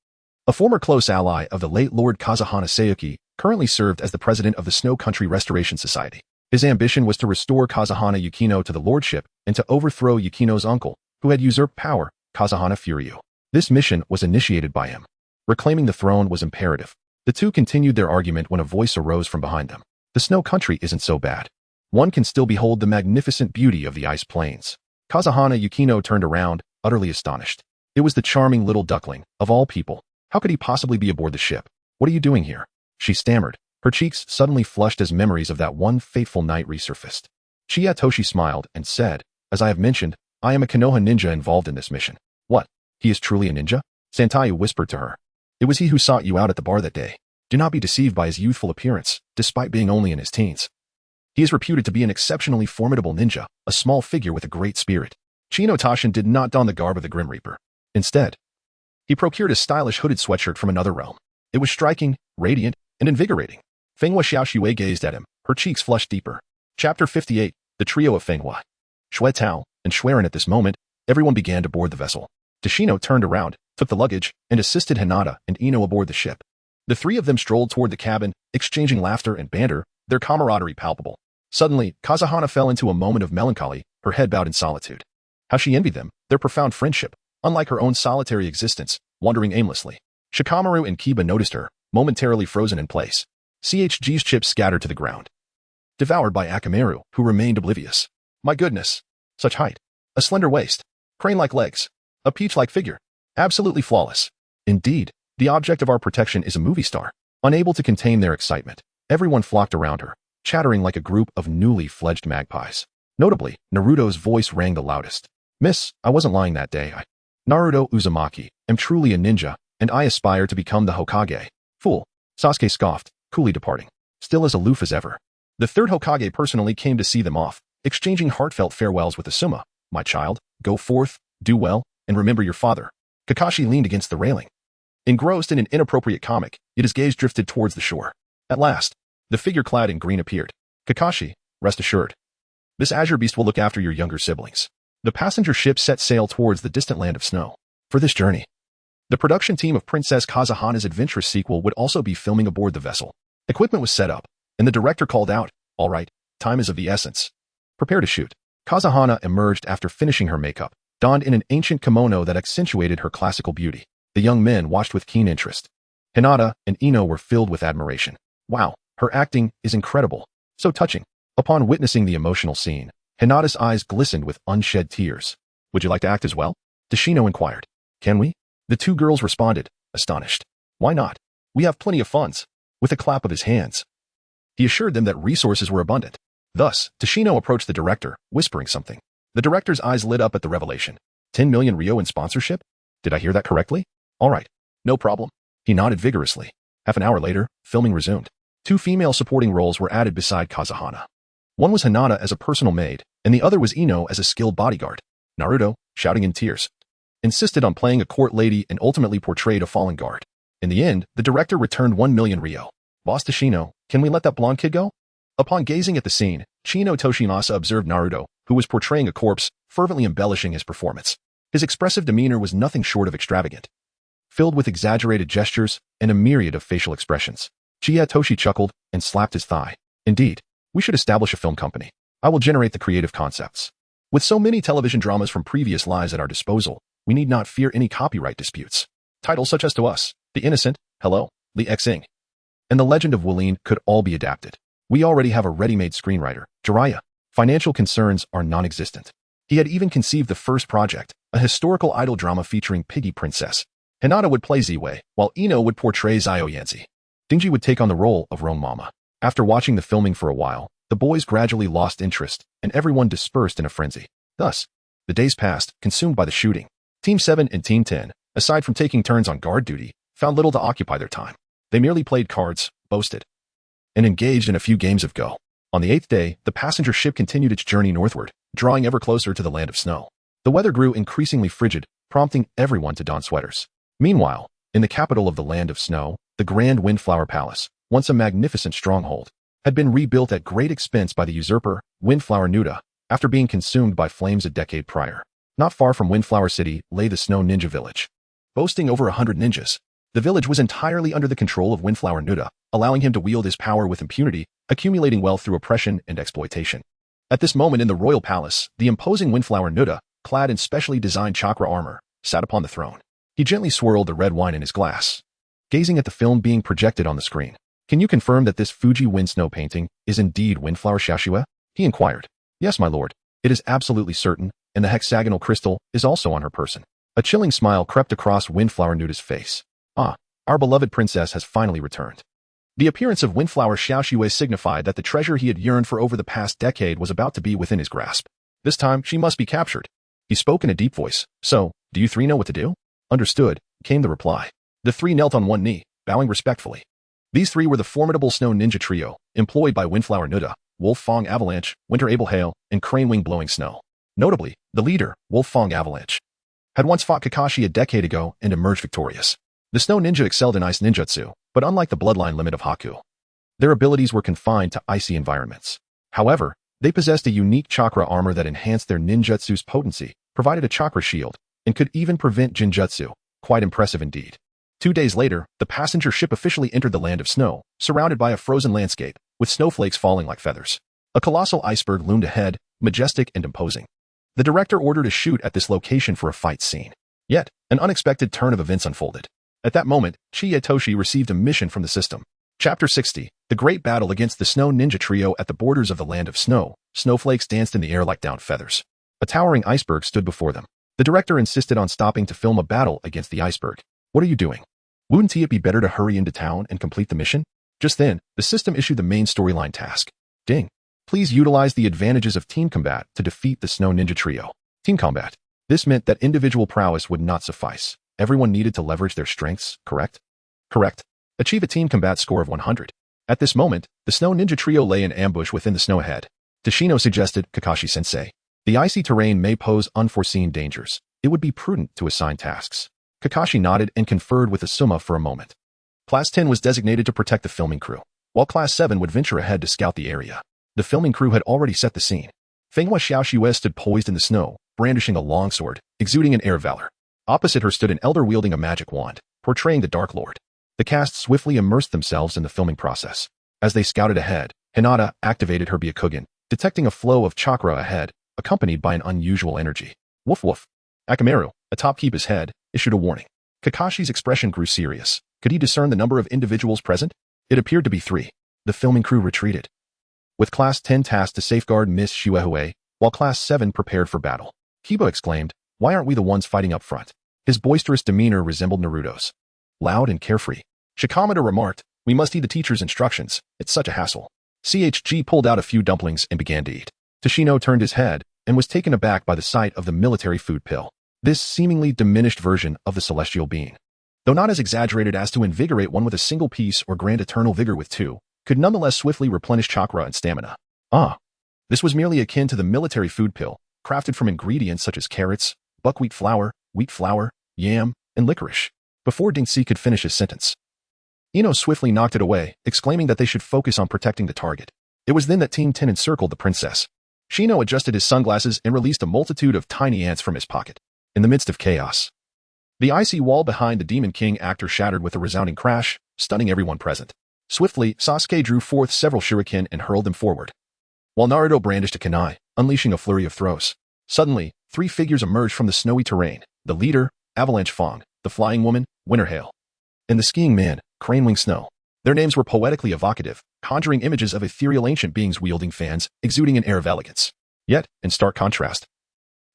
a former close ally of the late Lord Kazuhana Seiyuki, currently served as the president of the Snow Country Restoration Society. His ambition was to restore Kazuhana Yukino to the lordship and to overthrow Yukino's uncle, who had usurped power, Kazuhana Furyu. This mission was initiated by him. Reclaiming the throne was imperative. The two continued their argument when a voice arose from behind them. The Snow Country isn't so bad. One can still behold the magnificent beauty of the ice plains. Kazuhana Yukino turned around, utterly astonished. It was the charming little duckling, of all people. How could he possibly be aboard the ship? What are you doing here? She stammered. Her cheeks suddenly flushed as memories of that one fateful night resurfaced. Chiyatoshi smiled and said, as I have mentioned, I am a Konoha ninja involved in this mission. What? He is truly a ninja? Santayu whispered to her. It was he who sought you out at the bar that day. Do not be deceived by his youthful appearance, despite being only in his teens. He is reputed to be an exceptionally formidable ninja, a small figure with a great spirit. Chino Tashin did not don the garb of the Grim Reaper. Instead, he procured a stylish hooded sweatshirt from another realm. It was striking, radiant, and invigorating. Fenghua Xiaoxue gazed at him, her cheeks flushed deeper. Chapter 58, The Trio of Fenghua. Shui Tao and Schwerin at this moment, everyone began to board the vessel. Tashino turned around, took the luggage, and assisted Hinata and Ino aboard the ship. The three of them strolled toward the cabin, exchanging laughter and banter, their camaraderie palpable. Suddenly, Kazuhana fell into a moment of melancholy, her head bowed in solitude. How she envied them, their profound friendship, unlike her own solitary existence, wandering aimlessly. Shikamaru and Kiba noticed her, momentarily frozen in place. CHG's chips scattered to the ground. Devoured by Akamaru, who remained oblivious. My goodness. Such height. A slender waist. Crane-like legs. A peach-like figure. Absolutely flawless. Indeed, the object of our protection is a movie star. Unable to contain their excitement, everyone flocked around her, chattering like a group of newly fledged magpies. Notably, Naruto's voice rang the loudest. Miss, I wasn't lying that day. Naruto Uzumaki, am truly a ninja, and I aspire to become the Hokage. Fool. Sasuke scoffed, coolly departing, still as aloof as ever. The third Hokage personally came to see them off, exchanging heartfelt farewells with Asuma. My child, go forth, do well, and remember your father. Kakashi leaned against the railing. Engrossed in an inappropriate comic, yet his gaze drifted towards the shore. At last, the figure clad in green appeared. Kakashi, rest assured. This azure beast will look after your younger siblings. The passenger ship set sail towards the distant land of snow. For this journey, the production team of Princess Kazuhana's adventurous sequel would also be filming aboard the vessel. Equipment was set up, and the director called out, all right, time is of the essence. Prepare to shoot. Kazuhana emerged after finishing her makeup, donned in an ancient kimono that accentuated her classical beauty. The young men watched with keen interest. Hinata and Ino were filled with admiration. Wow, her acting is incredible. So touching. Upon witnessing the emotional scene, Hinata's eyes glistened with unshed tears. Would you like to act as well? Tashino inquired. Can we? The two girls responded, astonished. Why not? We have plenty of funds. With a clap of his hands, he assured them that resources were abundant. Thus, Tashino approached the director, whispering something. The director's eyes lit up at the revelation. 10 million Ryo in sponsorship? Did I hear that correctly? All right. No problem. He nodded vigorously. Half an hour later, filming resumed. 2 female supporting roles were added beside Kazuhana. One was Hinata as a personal maid, and the other was Ino as a skilled bodyguard. Naruto, shouting in tears, insisted on playing a court lady and ultimately portrayed a fallen guard. In the end, the director returned 1 million Ryo. Boss Tashino, can we let that blonde kid go? Upon gazing at the scene, Chino Toshinasa observed Naruto, who was portraying a corpse, fervently embellishing his performance. His expressive demeanor was nothing short of extravagant, filled with exaggerated gestures and a myriad of facial expressions. Chiyatoshi chuckled and slapped his thigh. Indeed, we should establish a film company. I will generate the creative concepts. With so many television dramas from previous lives at our disposal, we need not fear any copyright disputes. Titles such as To Us, The Innocent, Hello, Li Xing, and The Legend of Wulin could all be adapted. We already have a ready-made screenwriter, Jiraiya. Financial concerns are non-existent. He had even conceived the first project, a historical idol drama featuring Piggy Princess. Hinata would play Ziwei, while Ino would portray Zio Yanzi. Dingji would take on the role of Roan Mama. After watching the filming for a while, the boys gradually lost interest, and everyone dispersed in a frenzy. Thus, the days passed, consumed by the shooting. Team 7 and Team 10, aside from taking turns on guard duty, found little to occupy their time. They merely played cards, boasted, and engaged in a few games of Go. On the 8th day, the passenger ship continued its journey northward, drawing ever closer to the land of snow. The weather grew increasingly frigid, prompting everyone to don sweaters. Meanwhile, in the capital of the land of snow, the Grand Windflower Palace, once a magnificent stronghold, had been rebuilt at great expense by the usurper, Windflower Nuda, after being consumed by flames a decade prior. Not far from Windflower City lay the Snow Ninja Village. Boasting over 100 ninjas, the village was entirely under the control of Windflower Nuda, allowing him to wield his power with impunity, accumulating wealth through oppression and exploitation. At this moment in the royal palace, the imposing Windflower Nuda, clad in specially designed chakra armor, sat upon the throne. He gently swirled the red wine in his glass, gazing at the film being projected on the screen. Can you confirm that this Fuji wind snow painting is indeed Windflower Xiaoxue? He inquired. Yes, my lord. It is absolutely certain, and the hexagonal crystal is also on her person. A chilling smile crept across Windflower Nuda's face. Ah, our beloved princess has finally returned. The appearance of Windflower Xiaoxue signified that the treasure he had yearned for over the past decade was about to be within his grasp. This time, she must be captured. He spoke in a deep voice. So, do you three know what to do? Understood, came the reply. The three knelt on one knee, bowing respectfully. These three were the formidable Snow Ninja Trio, employed by Windflower Nuda, Wolf Fong Avalanche, Winter Able Hail, and Crane Wing Blowing Snow. Notably, the leader, Wolf Fong Avalanche, had once fought Kakashi a decade ago and emerged victorious. The Snow Ninja excelled in ice ninjutsu, but unlike the bloodline limit of Haku, their abilities were confined to icy environments. However, they possessed a unique chakra armor that enhanced their ninjutsu's potency, provided a chakra shield, and could even prevent jinjutsu. Quite impressive indeed. 2 days later, the passenger ship officially entered the land of snow, surrounded by a frozen landscape, with snowflakes falling like feathers. A colossal iceberg loomed ahead, majestic and imposing. The director ordered a shoot at this location for a fight scene. Yet, an unexpected turn of events unfolded. At that moment, Chiyetoshi received a mission from the system. Chapter 60, The Great Battle Against the Snow Ninja Trio at the borders of the Land of Snow. Snowflakes danced in the air like down feathers. A towering iceberg stood before them. The director insisted on stopping to film a battle against the iceberg. What are you doing? Wouldn't it be better to hurry into town and complete the mission? Just then, the system issued the main storyline task. Ding. Please utilize the advantages of team combat to defeat the Snow Ninja Trio. Team combat. This meant that individual prowess would not suffice. Everyone needed to leverage their strengths, correct? Correct. Achieve a team combat score of 100. At this moment, the Snow Ninja Trio lay in ambush within the snow ahead. Toshino suggested, Kakashi-sensei, the icy terrain may pose unforeseen dangers. It would be prudent to assign tasks. Kakashi nodded and conferred with Asuma for a moment. Class 10 was designated to protect the filming crew, while Class 7 would venture ahead to scout the area. The filming crew had already set the scene. Fenghua Xiaoxue stood poised in the snow, brandishing a longsword, exuding an air of valor. Opposite her stood an elder wielding a magic wand, portraying the Dark Lord. The cast swiftly immersed themselves in the filming process. As they scouted ahead, Hinata activated her Byakugan, detecting a flow of chakra ahead, accompanied by an unusual energy. Woof woof. Akamaru, atop Kiba's head, issued a warning. Kakashi's expression grew serious. Could he discern the number of individuals present? It appeared to be 3. The filming crew retreated, with Class 10 tasked to safeguard Miss Shuehue, while Class 7 prepared for battle. Kiba exclaimed, why aren't we the ones fighting up front? His boisterous demeanor resembled Naruto's. Loud and carefree. Shikomaru remarked, we must heed the teacher's instructions. It's such a hassle. CHG pulled out a few dumplings and began to eat. Toshino turned his head and was taken aback by the sight of the military food pill. This seemingly diminished version of the celestial being, though not as exaggerated as to invigorate one with a single piece or grant eternal vigor with 2, could nonetheless swiftly replenish chakra and stamina. This was merely akin to the military food pill, crafted from ingredients such as carrots, buckwheat flour, wheat flour, yam, and licorice. Before Dingxi could finish his sentence, Ino swiftly knocked it away, exclaiming that they should focus on protecting the target. It was then that Team 10 encircled the princess. Shino adjusted his sunglasses and released a multitude of tiny ants from his pocket. In the midst of chaos, the icy wall behind the Demon King actor shattered with a resounding crash, stunning everyone present. Swiftly, Sasuke drew forth several shuriken and hurled them forward, while Naruto brandished a kunai, unleashing a flurry of throws. Suddenly, 3 figures emerged from the snowy terrain. The leader, Avalanche Fong, the flying woman, Winter Hail, and the skiing man, Cranewing Snow. Their names were poetically evocative, conjuring images of ethereal ancient beings wielding fans, exuding an air of elegance. Yet, in stark contrast,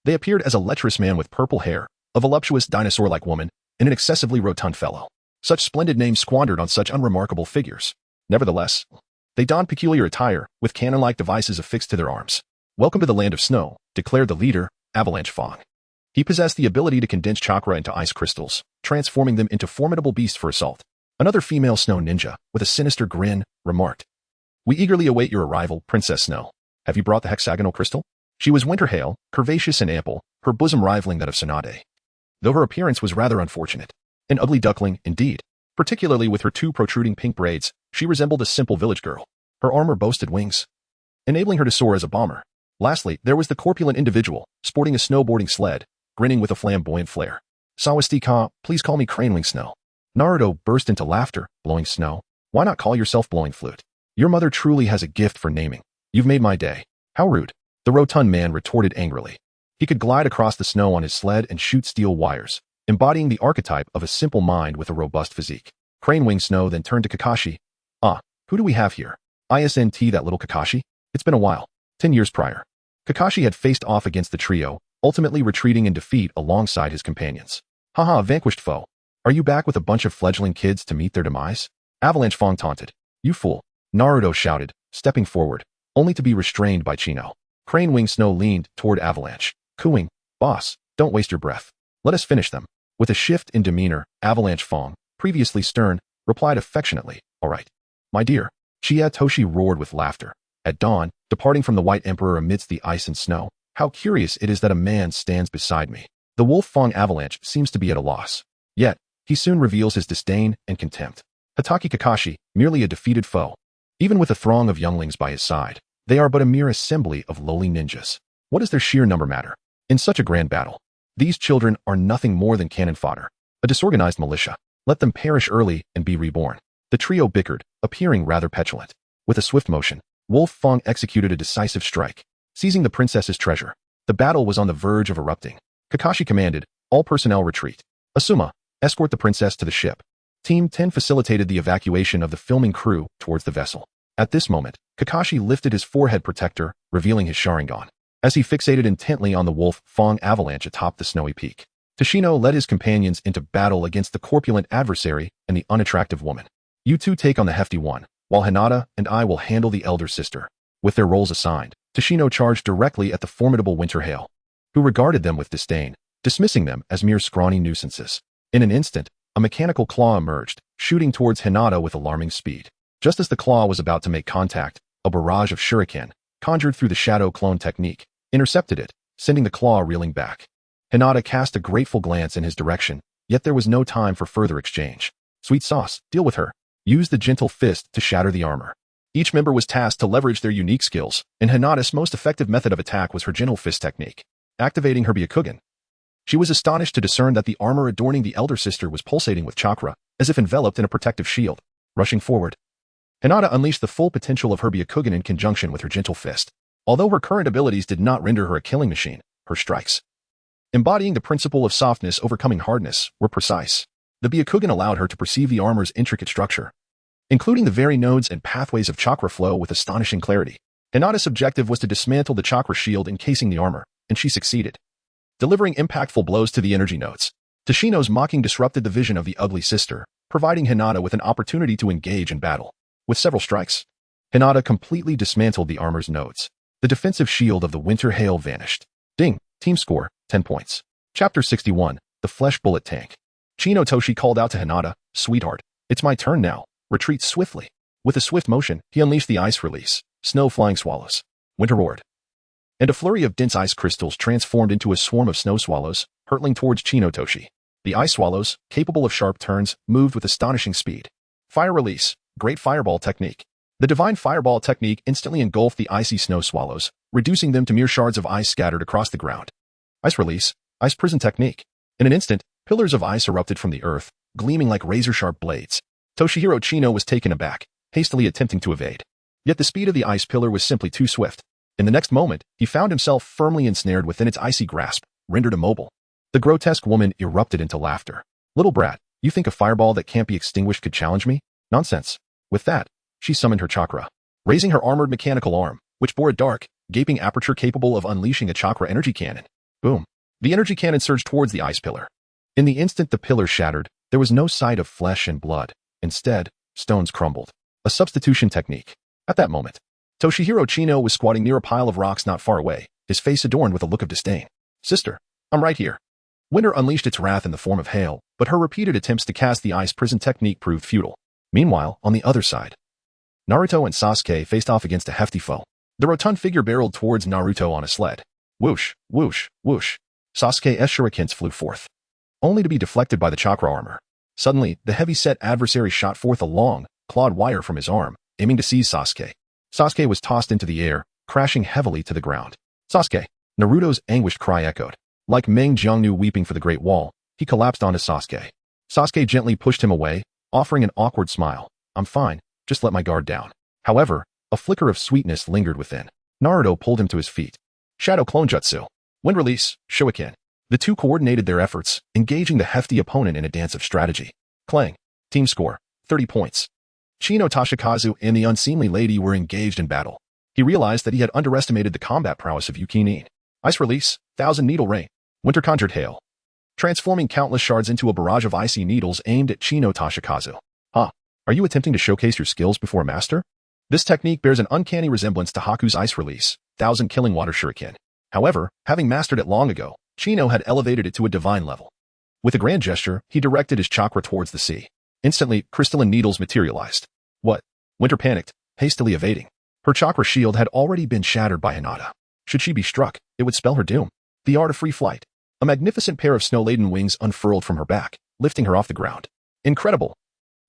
they appeared as a lecherous man with purple hair, a voluptuous dinosaur-like woman, and an excessively rotund fellow. Such splendid names squandered on such unremarkable figures. Nevertheless, they donned peculiar attire, with cannon-like devices affixed to their arms. Welcome to the land of snow, declared the leader, Avalanche Fong. He possessed the ability to condense chakra into ice crystals, transforming them into formidable beasts for assault. Another female snow ninja, with a sinister grin, remarked, "We eagerly await your arrival, Princess Snow. Have you brought the hexagonal crystal?" She was winter-hale, curvaceous and ample, her bosom rivaling that of Tsunade. Though her appearance was rather unfortunate. An ugly duckling, indeed. Particularly with her two protruding pink braids, she resembled a simple village girl. Her armor boasted wings, enabling her to soar as a bomber. Lastly, there was the corpulent individual, sporting a snowboarding sled, grinning with a flamboyant flair. "Sawastika, please call me Cranewing Snow." Naruto burst into laughter, blowing snow. "Why not call yourself Blowing Flute? Your mother truly has a gift for naming. You've made my day." "How rude," the rotund man retorted angrily. He could glide across the snow on his sled and shoot steel wires, embodying the archetype of a simple mind with a robust physique. Cranewing Snow then turned to Kakashi. "Ah, who do we have here? Isn't that little Kakashi? It's been a while." 10 years prior, Kakashi had faced off against the trio, ultimately retreating in defeat alongside his companions. "Haha, vanquished foe. Are you back with a bunch of fledgling kids to meet their demise?" Avalanche Fong taunted. "You fool," Naruto shouted, stepping forward, only to be restrained by Chino. Cranewing Snow leaned toward Avalanche, cooing, "Boss, don't waste your breath. Let us finish them." With a shift in demeanor, Avalanche Fong, previously stern, replied affectionately, "All right, my dear." Chia Toshi roared with laughter. At dawn, departing from the White Emperor amidst the ice and snow, how curious it is that a man stands beside me. The Wolf Fong Avalanche seems to be at a loss. Yet, he soon reveals his disdain and contempt. Hatake Kakashi, merely a defeated foe. Even with a throng of younglings by his side, they are but a mere assembly of lowly ninjas. What does their sheer number matter? In such a grand battle, these children are nothing more than cannon fodder, a disorganized militia. Let them perish early and be reborn. The trio bickered, appearing rather petulant. With a swift motion, Wolf Fong executed a decisive strike, seizing the princess's treasure. The battle was on the verge of erupting. Kakashi commanded, "All personnel retreat. Asuma, escort the princess to the ship." Team 10 facilitated the evacuation of the filming crew towards the vessel. At this moment, Kakashi lifted his forehead protector, revealing his Sharingan, as he fixated intently on the Wolf Fong Avalanche atop the snowy peak. Tashino led his companions into battle against the corpulent adversary and the unattractive woman. "You two take on the hefty one, while Hinata and I will handle the elder sister." With their roles assigned, Tashino charged directly at the formidable Winter Hail, who regarded them with disdain, dismissing them as mere scrawny nuisances. In an instant, a mechanical claw emerged, shooting towards Hinata with alarming speed. Just as the claw was about to make contact, a barrage of shuriken, conjured through the shadow clone technique, intercepted it, sending the claw reeling back. Hinata cast a grateful glance in his direction, yet there was no time for further exchange. "Sweet sauce, deal with her." Use the gentle fist to shatter the armor. Each member was tasked to leverage their unique skills, and Hinata's most effective method of attack was her gentle fist technique, activating her Byakugan. She was astonished to discern that the armor adorning the elder sister was pulsating with chakra, as if enveloped in a protective shield. Rushing forward, Hinata unleashed the full potential of her Byakugan in conjunction with her gentle fist. Although her current abilities did not render her a killing machine, her strikes, embodying the principle of softness overcoming hardness, were precise. The Byakugan allowed her to perceive the armor's intricate structure, including the very nodes and pathways of chakra flow with astonishing clarity. Hinata's objective was to dismantle the chakra shield encasing the armor, and she succeeded, delivering impactful blows to the energy nodes. Tashino's mocking disrupted the vision of the ugly sister, providing Hinata with an opportunity to engage in battle. With several strikes, Hinata completely dismantled the armor's nodes. The defensive shield of the Winter Hail vanished. Ding! Team score, 10 points. Chapter 61, The Flesh Bullet Tank. Chino Toshi called out to Hinata, "Sweetheart, it's my turn now. Retreat swiftly." With a swift motion, he unleashed the ice release, snow flying swallows. Winter roared, and a flurry of dense ice crystals transformed into a swarm of snow swallows, hurtling towards Chino Toshi. The ice swallows, capable of sharp turns, moved with astonishing speed. Fire release, Great Fireball Technique. The Divine Fireball Technique instantly engulfed the icy snow swallows, reducing them to mere shards of ice scattered across the ground. Ice release, Ice Prison Technique. In an instant, pillars of ice erupted from the earth, gleaming like razor-sharp blades. Toshihiro Chino was taken aback, hastily attempting to evade. Yet the speed of the ice pillar was simply too swift. In the next moment, he found himself firmly ensnared within its icy grasp, rendered immobile. The grotesque woman erupted into laughter. "Little brat, You think a fireball that can't be extinguished could challenge me? Nonsense. With that, she summoned her chakra, raising her armored mechanical arm, which bore a dark, gaping aperture capable of unleashing a chakra energy cannon. Boom. The energy cannon surged towards the ice pillar. In the instant the pillar shattered, there was no sight of flesh and blood. Instead, stones crumbled. A substitution technique. At that moment, Toshihiro Chino was squatting near a pile of rocks not far away, his face adorned with a look of disdain. Sister, I'm right here. Winter unleashed its wrath in the form of hail, but her repeated attempts to cast the ice prison technique proved futile. Meanwhile, on the other side, Naruto and Sasuke faced off against a hefty foe. The rotund figure barreled towards Naruto on a sled. Whoosh, whoosh, whoosh. Sasuke's shurikens flew forth, only to be deflected by the chakra armor. Suddenly, the heavy-set adversary shot forth a long, clawed wire from his arm, aiming to seize Sasuke. Sasuke was tossed into the air, crashing heavily to the ground. Sasuke! Naruto's anguished cry echoed. Like Meng Jiangnu weeping for the Great Wall, he collapsed onto Sasuke. Sasuke gently pushed him away, offering an awkward smile. I'm fine, just let my guard down. However, a flicker of sweetness lingered within. Naruto pulled him to his feet. Shadow Clone Jutsu. Wind Release, Shuriken. The two coordinated their efforts, engaging the hefty opponent in a dance of strategy. Clang. Team score, 30 points. Chino Toshikazu and the unseemly lady were engaged in battle. He realized that he had underestimated the combat prowess of Yukinin. Ice Release, Thousand Needle Rain. Winter Conjured Hail. Transforming countless shards into a barrage of icy needles aimed at Chino Toshikazu. Huh. Are you attempting to showcase your skills before a master? This technique bears an uncanny resemblance to Haku's Ice Release, Thousand Killing Water Shuriken. However, having mastered it long ago, Chino had elevated it to a divine level. With a grand gesture, he directed his chakra towards the sea. Instantly, crystalline needles materialized. What? Winter panicked, hastily evading. Her chakra shield had already been shattered by Hinata. Should she be struck, it would spell her doom. The art of free flight. A magnificent pair of snow-laden wings unfurled from her back, lifting her off the ground. Incredible!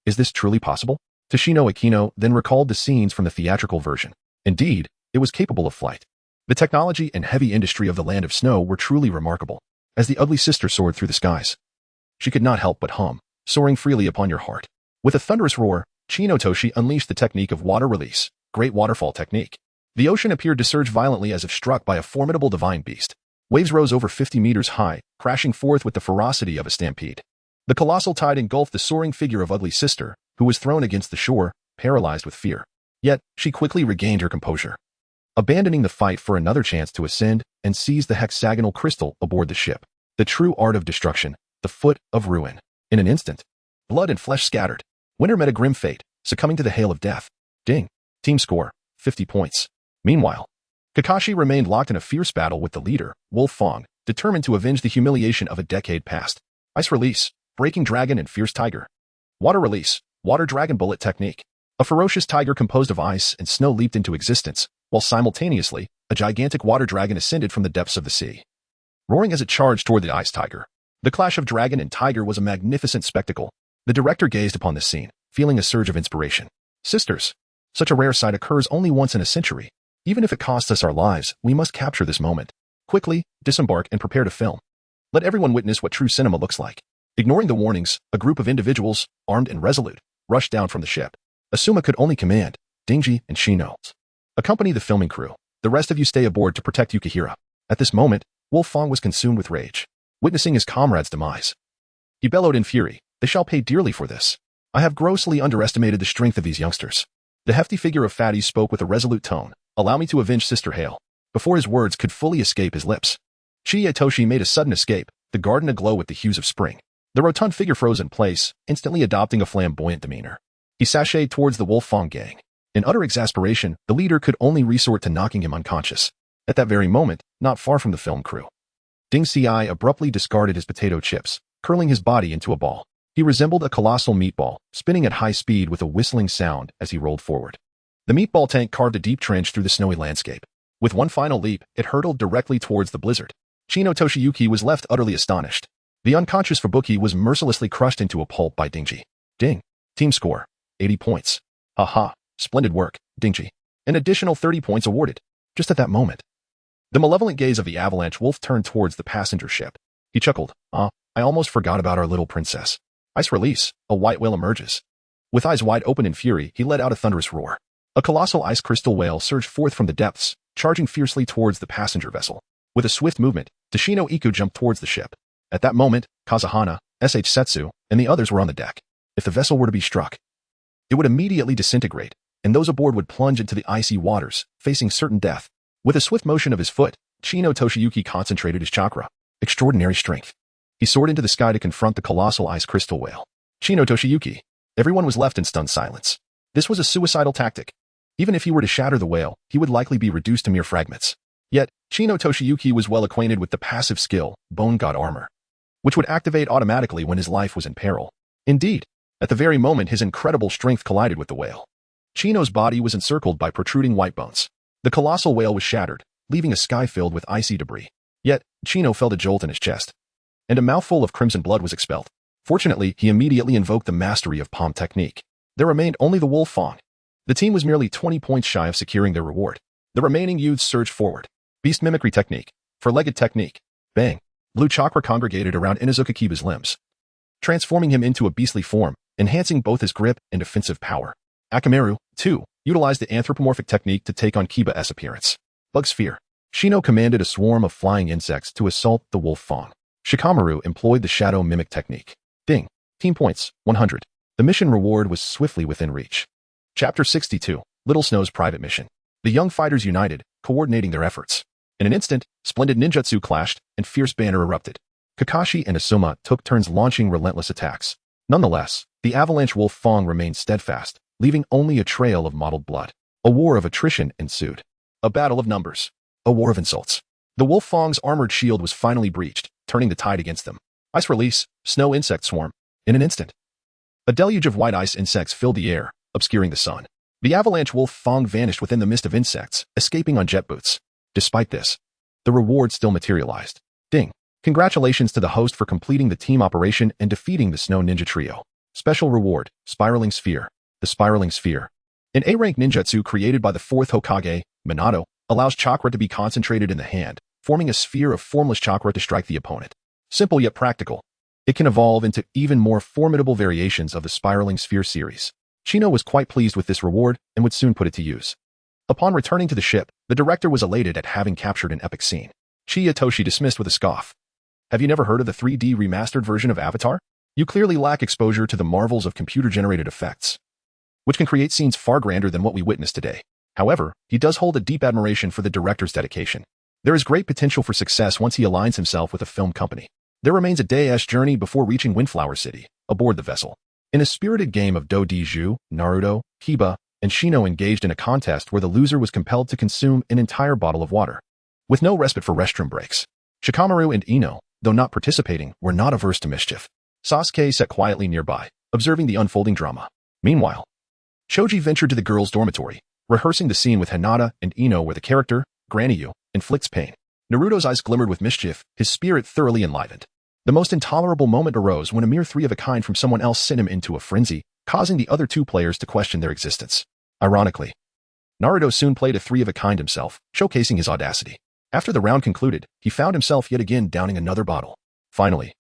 Is this truly possible? Toshino Akino then recalled the scenes from the theatrical version. Indeed, it was capable of flight. The technology and heavy industry of the Land of Snow were truly remarkable. As the ugly sister soared through the skies, she could not help but hum, soaring freely upon your heart. With a thunderous roar, Chino Toshi unleashed the technique of water release, Great Waterfall Technique. The ocean appeared to surge violently as if struck by a formidable divine beast. Waves rose over 50 meters high, crashing forth with the ferocity of a stampede. The colossal tide engulfed the soaring figure of Ugly Sister, who was thrown against the shore, paralyzed with fear. Yet, she quickly regained her composure, abandoning the fight for another chance to ascend and seize the hexagonal crystal aboard the ship. The true art of destruction, the foot of ruin. In an instant, blood and flesh scattered. Winter met a grim fate, succumbing to the hail of death. Ding. Team score, 50 points. Meanwhile, Kakashi remained locked in a fierce battle with the leader, Wolf Fong, determined to avenge the humiliation of a decade past. Ice Release, Breaking Dragon and Fierce Tiger. Water Release, Water Dragon Bullet Technique. A ferocious tiger composed of ice and snow leaped into existence, while simultaneously, a gigantic water dragon ascended from the depths of the sea, roaring as it charged toward the ice tiger. The clash of dragon and tiger was a magnificent spectacle. The director gazed upon this scene, feeling a surge of inspiration. Sisters, such a rare sight occurs only once in a century. Even if it costs us our lives, we must capture this moment. Quickly, disembark and prepare to film. Let everyone witness what true cinema looks like. Ignoring the warnings, a group of individuals, armed and resolute, rushed down from the ship. Asuma could only command Dingy and Shino. Accompany the filming crew. The rest of you stay aboard to protect Yukihira. At this moment, Wolf Fong was consumed with rage, witnessing his comrade's demise. He bellowed in fury, "They shall pay dearly for this. I have grossly underestimated the strength of these youngsters." The hefty figure of Fatty spoke with a resolute tone. "Allow me to avenge Sister Hale." Before his words could fully escape his lips, Chiyatoshi made a sudden escape, the garden aglow with the hues of spring. The rotund figure froze in place, instantly adopting a flamboyant demeanor. He sashayed towards the Wolf Fong gang. In utter exasperation, the leader could only resort to knocking him unconscious. At that very moment, not far from the film crew, Ding Ci abruptly discarded his potato chips, curling his body into a ball. He resembled a colossal meatball, spinning at high speed with a whistling sound as he rolled forward. The meatball tank carved a deep trench through the snowy landscape. With one final leap, it hurtled directly towards the blizzard. Chino Toshiyuki was left utterly astonished. The unconscious Fubuki was mercilessly crushed into a pulp by Dingy. Ding. Team score, 80 points. Haha, splendid work, Dingy. An additional 30 points awarded. Just at that moment, the malevolent gaze of the avalanche wolf turned towards the passenger ship. He chuckled. I almost forgot about our little princess. Ice Release, a white whale emerges. With eyes wide open in fury, he let out a thunderous roar. A colossal ice crystal whale surged forth from the depths, charging fiercely towards the passenger vessel. With a swift movement, Toshino Iku jumped towards the ship. At that moment, Kazuhana, SH Setsu, and the others were on the deck. If the vessel were to be struck, it would immediately disintegrate, and those aboard would plunge into the icy waters, facing certain death. With a swift motion of his foot, Chino Toshiyuki concentrated his chakra. Extraordinary strength. He soared into the sky to confront the colossal ice crystal whale. Chino Toshiyuki. Everyone was left in stunned silence. This was a suicidal tactic. Even if he were to shatter the whale, he would likely be reduced to mere fragments. Yet, Chino Toshiyuki was well acquainted with the passive skill, Bone God Armor, which would activate automatically when his life was in peril. Indeed, at the very moment his incredible strength collided with the whale, Chino's body was encircled by protruding white bones. The colossal whale was shattered, leaving a sky filled with icy debris. Yet, Chino felt a jolt in his chest, and a mouthful of crimson blood was expelled. Fortunately, he immediately invoked the mastery of palm technique. There remained only the wolf fang. The team was merely 20 points shy of securing their reward. The remaining youths surged forward. Beast mimicry technique. Four-legged technique. Bang. Blue chakra congregated around Inuzuka Kiba's limbs, transforming him into a beastly form, enhancing both his grip and defensive power. Akamaru, too, utilized the anthropomorphic technique to take on Kiba's appearance. Bug Sphere. Shino commanded a swarm of flying insects to assault the wolf fang. Shikamaru employed the shadow mimic technique. Ding. Team points, 100. The mission reward was swiftly within reach. Chapter 62. Little Snow's private mission. The young fighters united, coordinating their efforts. In an instant, splendid ninjutsu clashed, and fierce banner erupted. Kakashi and Asuma took turns launching relentless attacks. Nonetheless, the avalanche wolf fang remained steadfast, leaving only a trail of mottled blood. A war of attrition ensued. A battle of numbers. A war of insults. The wolf fang's armored shield was finally breached, turning the tide against them. Ice release, snow insect swarm. In an instant, a deluge of white ice insects filled the air, obscuring the sun. The avalanche wolf fang vanished within the mist of insects, escaping on jet boots. Despite this, the reward still materialized. Ding. Congratulations to the host for completing the team operation and defeating the Snow Ninja Trio. Special reward, Spiraling Sphere. The Spiraling Sphere, an A-rank ninjutsu created by the 4th Hokage, Minato, allows chakra to be concentrated in the hand, forming a sphere of formless chakra to strike the opponent. Simple yet practical. It can evolve into even more formidable variations of the Spiraling Sphere series. Chino was quite pleased with this reward and would soon put it to use. Upon returning to the ship, the director was elated at having captured an epic scene. Chiyatoshi dismissed with a scoff. Have you never heard of the 3D remastered version of Avatar? You clearly lack exposure to the marvels of computer-generated effects, which can create scenes far grander than what we witness today. However, he does hold a deep admiration for the director's dedication. There is great potential for success once he aligns himself with a film company. There remains a day's journey before reaching Windflower City, aboard the vessel. In a spirited game of Do-Di-Ju, Naruto, Kiba, and Shino engaged in a contest where the loser was compelled to consume an entire bottle of water, with no respite for restroom breaks. Shikamaru and Ino, though not participating, were not averse to mischief. Sasuke sat quietly nearby, observing the unfolding drama. Meanwhile, Choji ventured to the girls' dormitory, rehearsing the scene with Hinata and Ino where the character, Granny, inflicts pain. Naruto's eyes glimmered with mischief, his spirit thoroughly enlivened. The most intolerable moment arose when a mere three-of-a-kind from someone else sent him into a frenzy, causing the other two players to question their existence. Ironically, Naruto soon played a three-of-a-kind himself, showcasing his audacity. After the round concluded, he found himself yet again downing another bottle. Finally,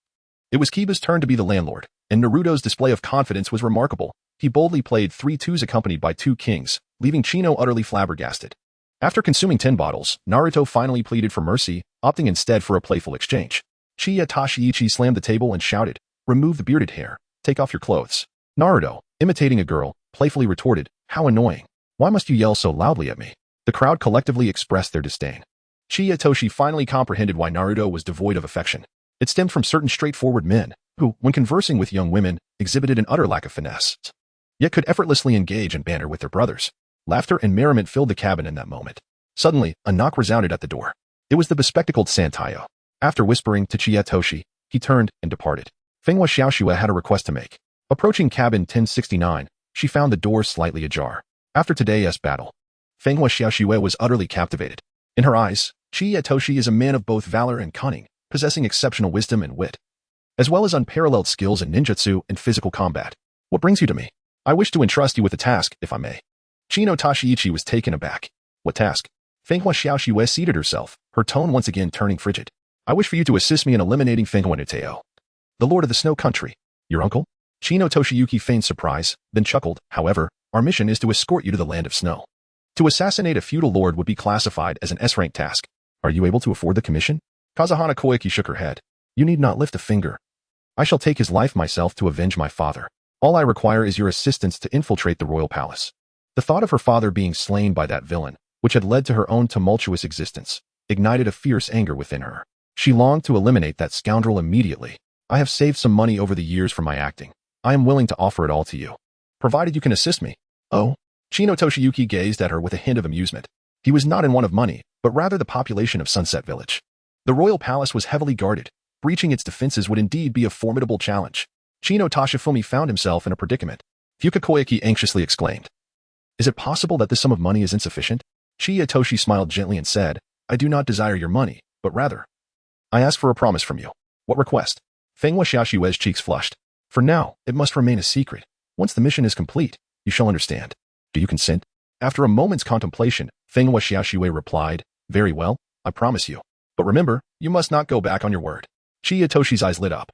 it was Kiba's turn to be the landlord, and Naruto's display of confidence was remarkable. He boldly played 3 twos accompanied by 2 kings, leaving Chino utterly flabbergasted. After consuming 10 bottles, Naruto finally pleaded for mercy, opting instead for a playful exchange. Chiya Toshiichi slammed the table and shouted, "Remove the bearded hair. Take off your clothes." Naruto, imitating a girl, playfully retorted, "How annoying. Why must you yell so loudly at me?" The crowd collectively expressed their disdain. Chiyatoshi finally comprehended why Naruto was devoid of affection. It stemmed from certain straightforward men, who, when conversing with young women, exhibited an utter lack of finesse, yet could effortlessly engage in banter with their brothers. Laughter and merriment filled the cabin in that moment. Suddenly, a knock resounded at the door. It was the bespectacled Santayo. After whispering to Chiyatoshi, he turned and departed. Fenghua Xiaoxue had a request to make. Approaching cabin 1069, she found the door slightly ajar. After today's battle, Fenghua Xiaoxue was utterly captivated. In her eyes, Chiyatoshi is a man of both valor and cunning, possessing exceptional wisdom and wit, as well as unparalleled skills in ninjutsu and physical combat. What brings you to me? I wish to entrust you with a task, if I may. Chino Toshiichi was taken aback. What task? Fenghua Xiaoxue seated herself, her tone once again turning frigid. I wish for you to assist me in eliminating Fenghua Nuteo, the Lord of the Snow Country. Your uncle? Chino Toshiyuki feigned surprise, then chuckled. However, our mission is to escort you to the land of snow. To assassinate a feudal lord would be classified as an S-rank task. Are you able to afford the commission? Kazuhana Koike shook her head. You need not lift a finger. I shall take his life myself to avenge my father. All I require is your assistance to infiltrate the royal palace. The thought of her father being slain by that villain, which had led to her own tumultuous existence, ignited a fierce anger within her. She longed to eliminate that scoundrel immediately. I have saved some money over the years from my acting. I am willing to offer it all to you, provided you can assist me. Oh? Chino Toshiyuki gazed at her with a hint of amusement. He was not in want of money, but rather the population of Sunset Village. The royal palace was heavily guarded. Breaching its defenses would indeed be a formidable challenge. Chino Toshifumi found himself in a predicament. Fuka Koyaki anxiously exclaimed. Is it possible that this sum of money is insufficient? Chiya Toshi smiled gently and said, I do not desire your money, but rather, I ask for a promise from you. What request? Fenghua Xiaoxue's cheeks flushed. For now, it must remain a secret. Once the mission is complete, you shall understand. Do you consent? After a moment's contemplation, Fenghua Xiaoxue replied, Very well, I promise you. But remember, you must not go back on your word. Chiya Toshi's eyes lit up,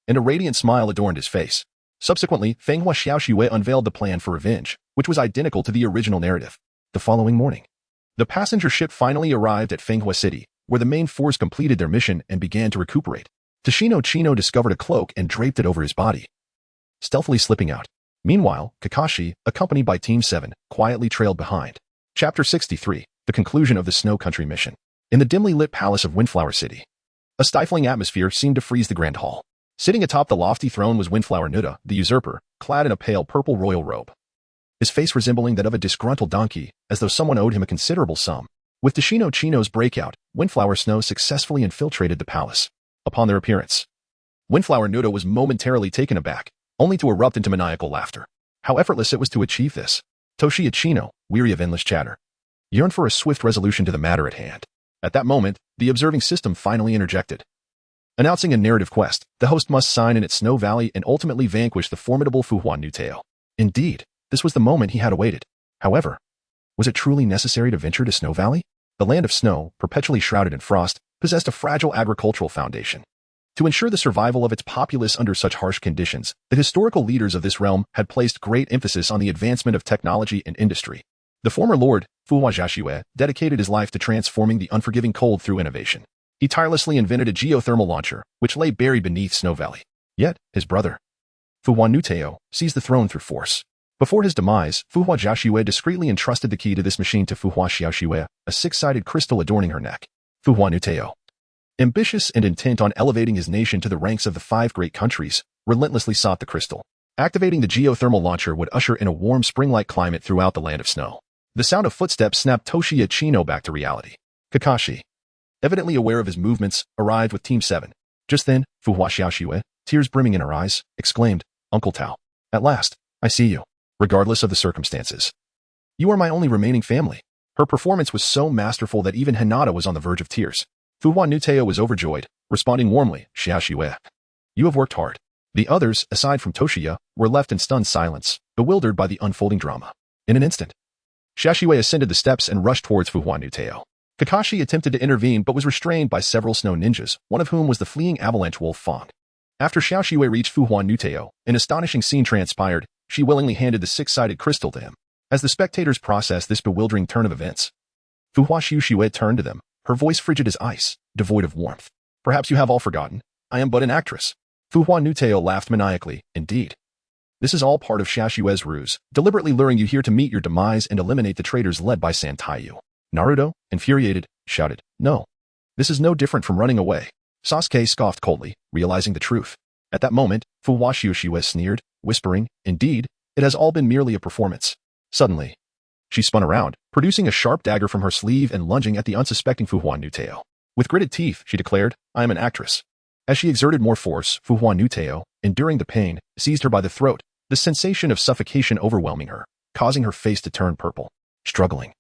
and a radiant smile adorned his face. Subsequently, Fenghua Xiaoxue unveiled the plan for revenge, which was identical to the original narrative. The following morning, the passenger ship finally arrived at Fenghua City, where the main force completed their mission and began to recuperate. Toshino Chino discovered a cloak and draped it over his body, stealthily slipping out. Meanwhile, Kakashi, accompanied by Team 7, quietly trailed behind. Chapter 63, The Conclusion of the Snow Country Mission. In the dimly lit palace of Windflower City, a stifling atmosphere seemed to freeze the grand hall. Sitting atop the lofty throne was Windflower Nuda, the usurper, clad in a pale purple royal robe, his face resembling that of a disgruntled donkey, as though someone owed him a considerable sum. With Toshino Chino's breakout, Windflower Snow successfully infiltrated the palace. Upon their appearance, Windflower Nuda was momentarily taken aback, only to erupt into maniacal laughter. How effortless it was to achieve this. Toshiya Chino, weary of endless chatter, yearned for a swift resolution to the matter at hand. At that moment, the observing system finally interjected. Announcing a narrative quest, the host must sign in at Snow Valley and ultimately vanquish the formidable Fuhuan Nuteo. Indeed, this was the moment he had awaited. However, was it truly necessary to venture to Snow Valley? The land of snow, perpetually shrouded in frost, possessed a fragile agricultural foundation. To ensure the survival of its populace under such harsh conditions, the historical leaders of this realm had placed great emphasis on the advancement of technology and industry. The former lord, Fuhua Xiaoxue, dedicated his life to transforming the unforgiving cold through innovation. He tirelessly invented a geothermal launcher, which lay buried beneath Snow Valley. Yet, his brother, Fuhuan Nuteo, seized the throne through force. Before his demise, Fuhua Xiaoxue discreetly entrusted the key to this machine to Fuhua Xiaoxue, a six-sided crystal adorning her neck. Fuhuan Nuteo, ambitious and intent on elevating his nation to the ranks of the 5 great countries, relentlessly sought the crystal. Activating the geothermal launcher would usher in a warm spring-like climate throughout the land of snow. The sound of footsteps snapped Toshiya Chino back to reality. Kakashi, evidently aware of his movements, arrived with Team 7. Just then, Fuhua Xiaoxue, tears brimming in her eyes, exclaimed, Uncle Tao, at last, I see you. Regardless of the circumstances, you are my only remaining family. Her performance was so masterful that even Hinata was on the verge of tears. Fuhuan Nuteo was overjoyed, responding warmly, Xiaoxue, you have worked hard. The others, aside from Toshiya, were left in stunned silence, bewildered by the unfolding drama. In an instant, Xiaoxue ascended the steps and rushed towards Fuhuan Nuteo. Kakashi attempted to intervene but was restrained by several snow ninjas, one of whom was the fleeing avalanche wolf Fong. After Xiaoxue reached Fuhuan Nuteo, an astonishing scene transpired. She willingly handed the six-sided crystal to him. As the spectators processed this bewildering turn of events, Fuhua Xiaoxue turned to them, her voice frigid as ice, devoid of warmth. Perhaps you have all forgotten. I am but an actress. Fuhuan Nuteo laughed maniacally. Indeed. This is all part of Xiaoxue's ruse, deliberately luring you here to meet your demise and eliminate the traitors led by Santaiyu. Naruto, infuriated, shouted, No. This is no different from running away. Sasuke scoffed coldly, realizing the truth. At that moment, Fuhua Xiaoxue sneered, whispering, Indeed, it has all been merely a performance. Suddenly, she spun around, producing a sharp dagger from her sleeve and lunging at the unsuspecting Fuhuan Nuteo. With gritted teeth, she declared, I am an actress. As she exerted more force, Fuhuan Nuteo, enduring the pain, seized her by the throat, the sensation of suffocation overwhelming her, causing her face to turn purple. Struggling,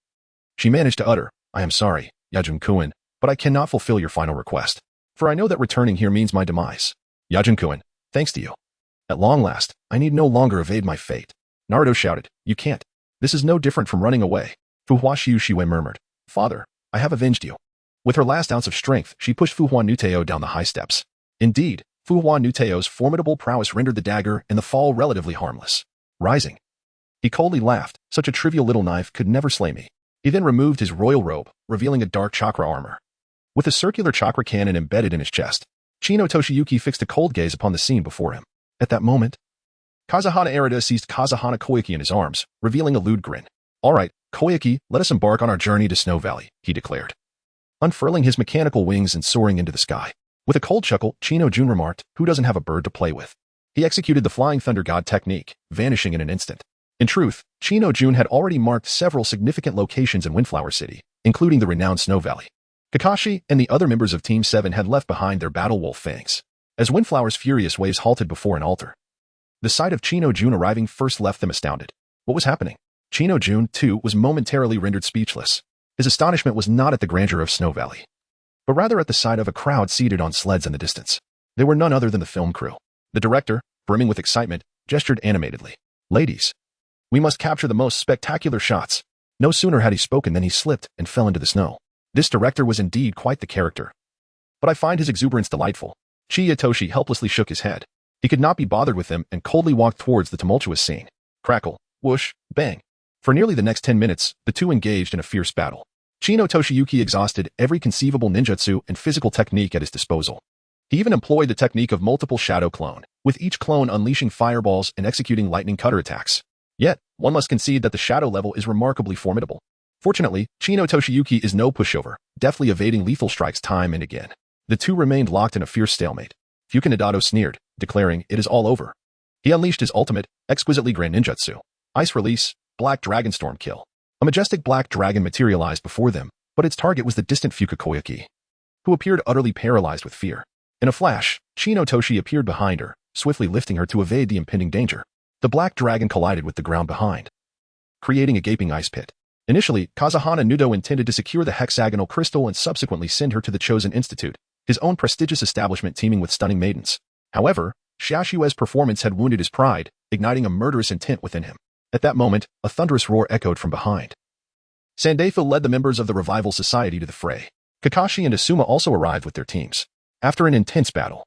she managed to utter, I am sorry, Yajun-kun, but I cannot fulfill your final request. For I know that returning here means my demise. Yajun-kun, thanks to you. At long last, I need no longer evade my fate. Naruto shouted, You can't. This is no different from running away. Fuhua Xiaoxue murmured, Father, I have avenged you. With her last ounce of strength, she pushed Fuhuan Nuteo down the high steps. Indeed, Fuhuan Nuteo's formidable prowess rendered the dagger and the fall relatively harmless. Rising, he coldly laughed, such a trivial little knife could never slay me. He then removed his royal robe, revealing a dark chakra armor, with a circular chakra cannon embedded in his chest. Chino Toshiyuki fixed a cold gaze upon the scene before him. At that moment, Kazahana Arida seized Kazahana Koike in his arms, revealing a lewd grin. All right, Koike, let us embark on our journey to Snow Valley, he declared, unfurling his mechanical wings and soaring into the sky. With a cold chuckle, Chino Jun remarked, who doesn't have a bird to play with? He executed the Flying Thunder God technique, vanishing in an instant. In truth, Chino Jun had already marked several significant locations in Windflower City, including the renowned Snow Valley. Kakashi and the other members of Team 7 had left behind their battle wolf fangs. As Windflower's furious waves halted before an altar, the sight of Chino Jun arriving first left them astounded. What was happening? Chino Jun, too, was momentarily rendered speechless. His astonishment was not at the grandeur of Snow Valley, but rather at the sight of a crowd seated on sleds in the distance. They were none other than the film crew. The director, brimming with excitement, gestured animatedly. Ladies, we must capture the most spectacular shots. No sooner had he spoken than he slipped and fell into the snow. This director was indeed quite the character. But I find his exuberance delightful. Chiyatoshi helplessly shook his head. He could not be bothered with them and coldly walked towards the tumultuous scene. Crackle, whoosh, bang. For nearly the next 10 minutes, the two engaged in a fierce battle. Chino Toshiyuki exhausted every conceivable ninjutsu and physical technique at his disposal. He even employed the technique of multiple shadow clone, with each clone unleashing fireballs and executing lightning cutter attacks. Yet, one must concede that the shadow level is remarkably formidable. Fortunately, Chino Toshiyuki is no pushover, deftly evading lethal strikes time and again. The two remained locked in a fierce stalemate. Fukinadato sneered, declaring, it is all over. He unleashed his ultimate, exquisitely grand ninjutsu. Ice Release, Black Dragon Storm Kill. A majestic black dragon materialized before them, but its target was the distant Fuka Koyuki, who appeared utterly paralyzed with fear. In a flash, Chino Toshi appeared behind her, swiftly lifting her to evade the impending danger. The black dragon collided with the ground behind, creating a gaping ice pit. Initially, Kazahana Nudo intended to secure the hexagonal crystal and subsequently send her to the Chosen Institute, his own prestigious establishment teeming with stunning maidens. However, Xiaoshue's performance had wounded his pride, igniting a murderous intent within him. At that moment, a thunderous roar echoed from behind. Sandaifu led the members of the Revival Society to the fray. Kakashi and Asuma also arrived with their teams. After an intense battle,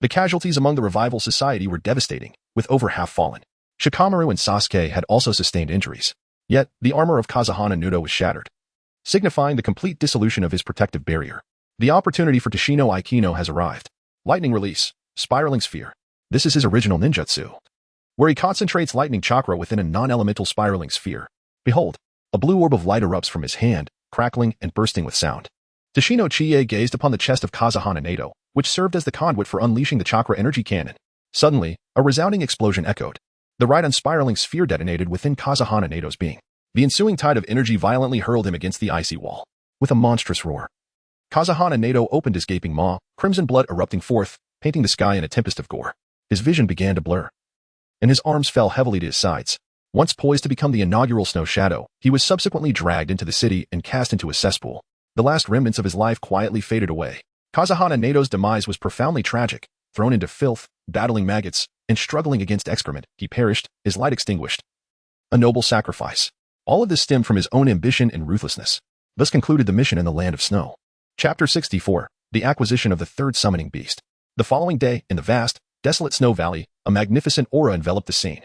the casualties among the Revival Society were devastating, with over half fallen. Shikamaru and Sasuke had also sustained injuries. Yet, the armor of Kazahana Nudo was shattered, signifying the complete dissolution of his protective barrier. The opportunity for Tashino Aikino has arrived. Lightning Release, Spiraling Sphere. This is his original ninjutsu, where he concentrates lightning chakra within a non-elemental spiraling sphere. Behold, a blue orb of light erupts from his hand, crackling and bursting with sound. Tashino Chie gazed upon the chest of Kazahana Nato, which served as the conduit for unleashing the chakra energy cannon. Suddenly, a resounding explosion echoed. The right unspiraling sphere detonated within Kazahana Nato's being. The ensuing tide of energy violently hurled him against the icy wall. With a monstrous roar, Kazahana Nato opened his gaping maw, crimson blood erupting forth, painting the sky in a tempest of gore. His vision began to blur, and his arms fell heavily to his sides. Once poised to become the inaugural Snow Shadow, he was subsequently dragged into the city and cast into a cesspool. The last remnants of his life quietly faded away. Kazahana Nato's demise was profoundly tragic. Thrown into filth, battling maggots, and struggling against excrement, he perished, his light extinguished. A noble sacrifice. All of this stemmed from his own ambition and ruthlessness. Thus concluded the mission in the Land of Snow. Chapter 64. The Acquisition of the Third Summoning Beast. The following day, in the vast, desolate Snow Valley, a magnificent aura enveloped the scene.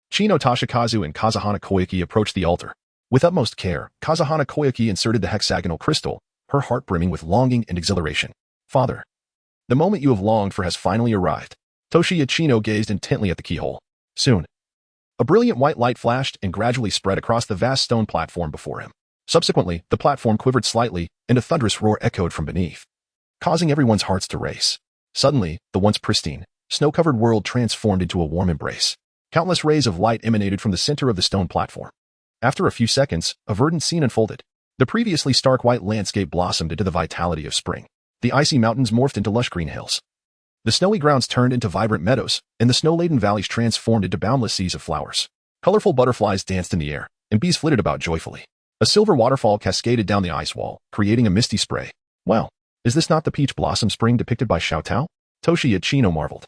Chino Toshikazu and Kazahana Koyuki approached the altar. With utmost care, Kazahana Koyuki inserted the hexagonal crystal, her heart brimming with longing and exhilaration. Father, the moment you have longed for has finally arrived. Toshiya Chino gazed intently at the keyhole. Soon, a brilliant white light flashed and gradually spread across the vast stone platform before him. Subsequently, the platform quivered slightly, and a thunderous roar echoed from beneath, causing everyone's hearts to race. Suddenly, the once pristine, snow-covered world transformed into a warm embrace. Countless rays of light emanated from the center of the stone platform. After a few seconds, a verdant scene unfolded. The previously stark white landscape blossomed into the vitality of spring. The icy mountains morphed into lush green hills. The snowy grounds turned into vibrant meadows, and the snow-laden valleys transformed into boundless seas of flowers. Colorful butterflies danced in the air, and bees flitted about joyfully. A silver waterfall cascaded down the ice wall, creating a misty spray. Wow, is this not the peach blossom spring depicted by Showdown? Toshiya Chino marveled.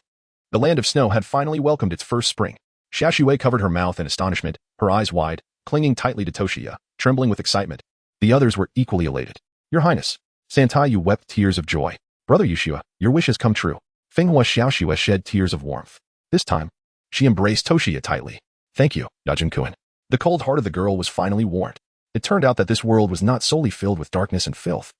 The Land of Snow had finally welcomed its first spring. Xiaoshui covered her mouth in astonishment, her eyes wide, clinging tightly to Toshiya, trembling with excitement. The others were equally elated. Your Highness, Santayu wept tears of joy. Brother Yushua, your wish has come true. Fenghua Xiaoshua shed tears of warmth. This time, she embraced Toshiya tightly. Thank you, Yajin-kun. The cold heart of the girl was finally warmed. It turned out that this world was not solely filled with darkness and filth.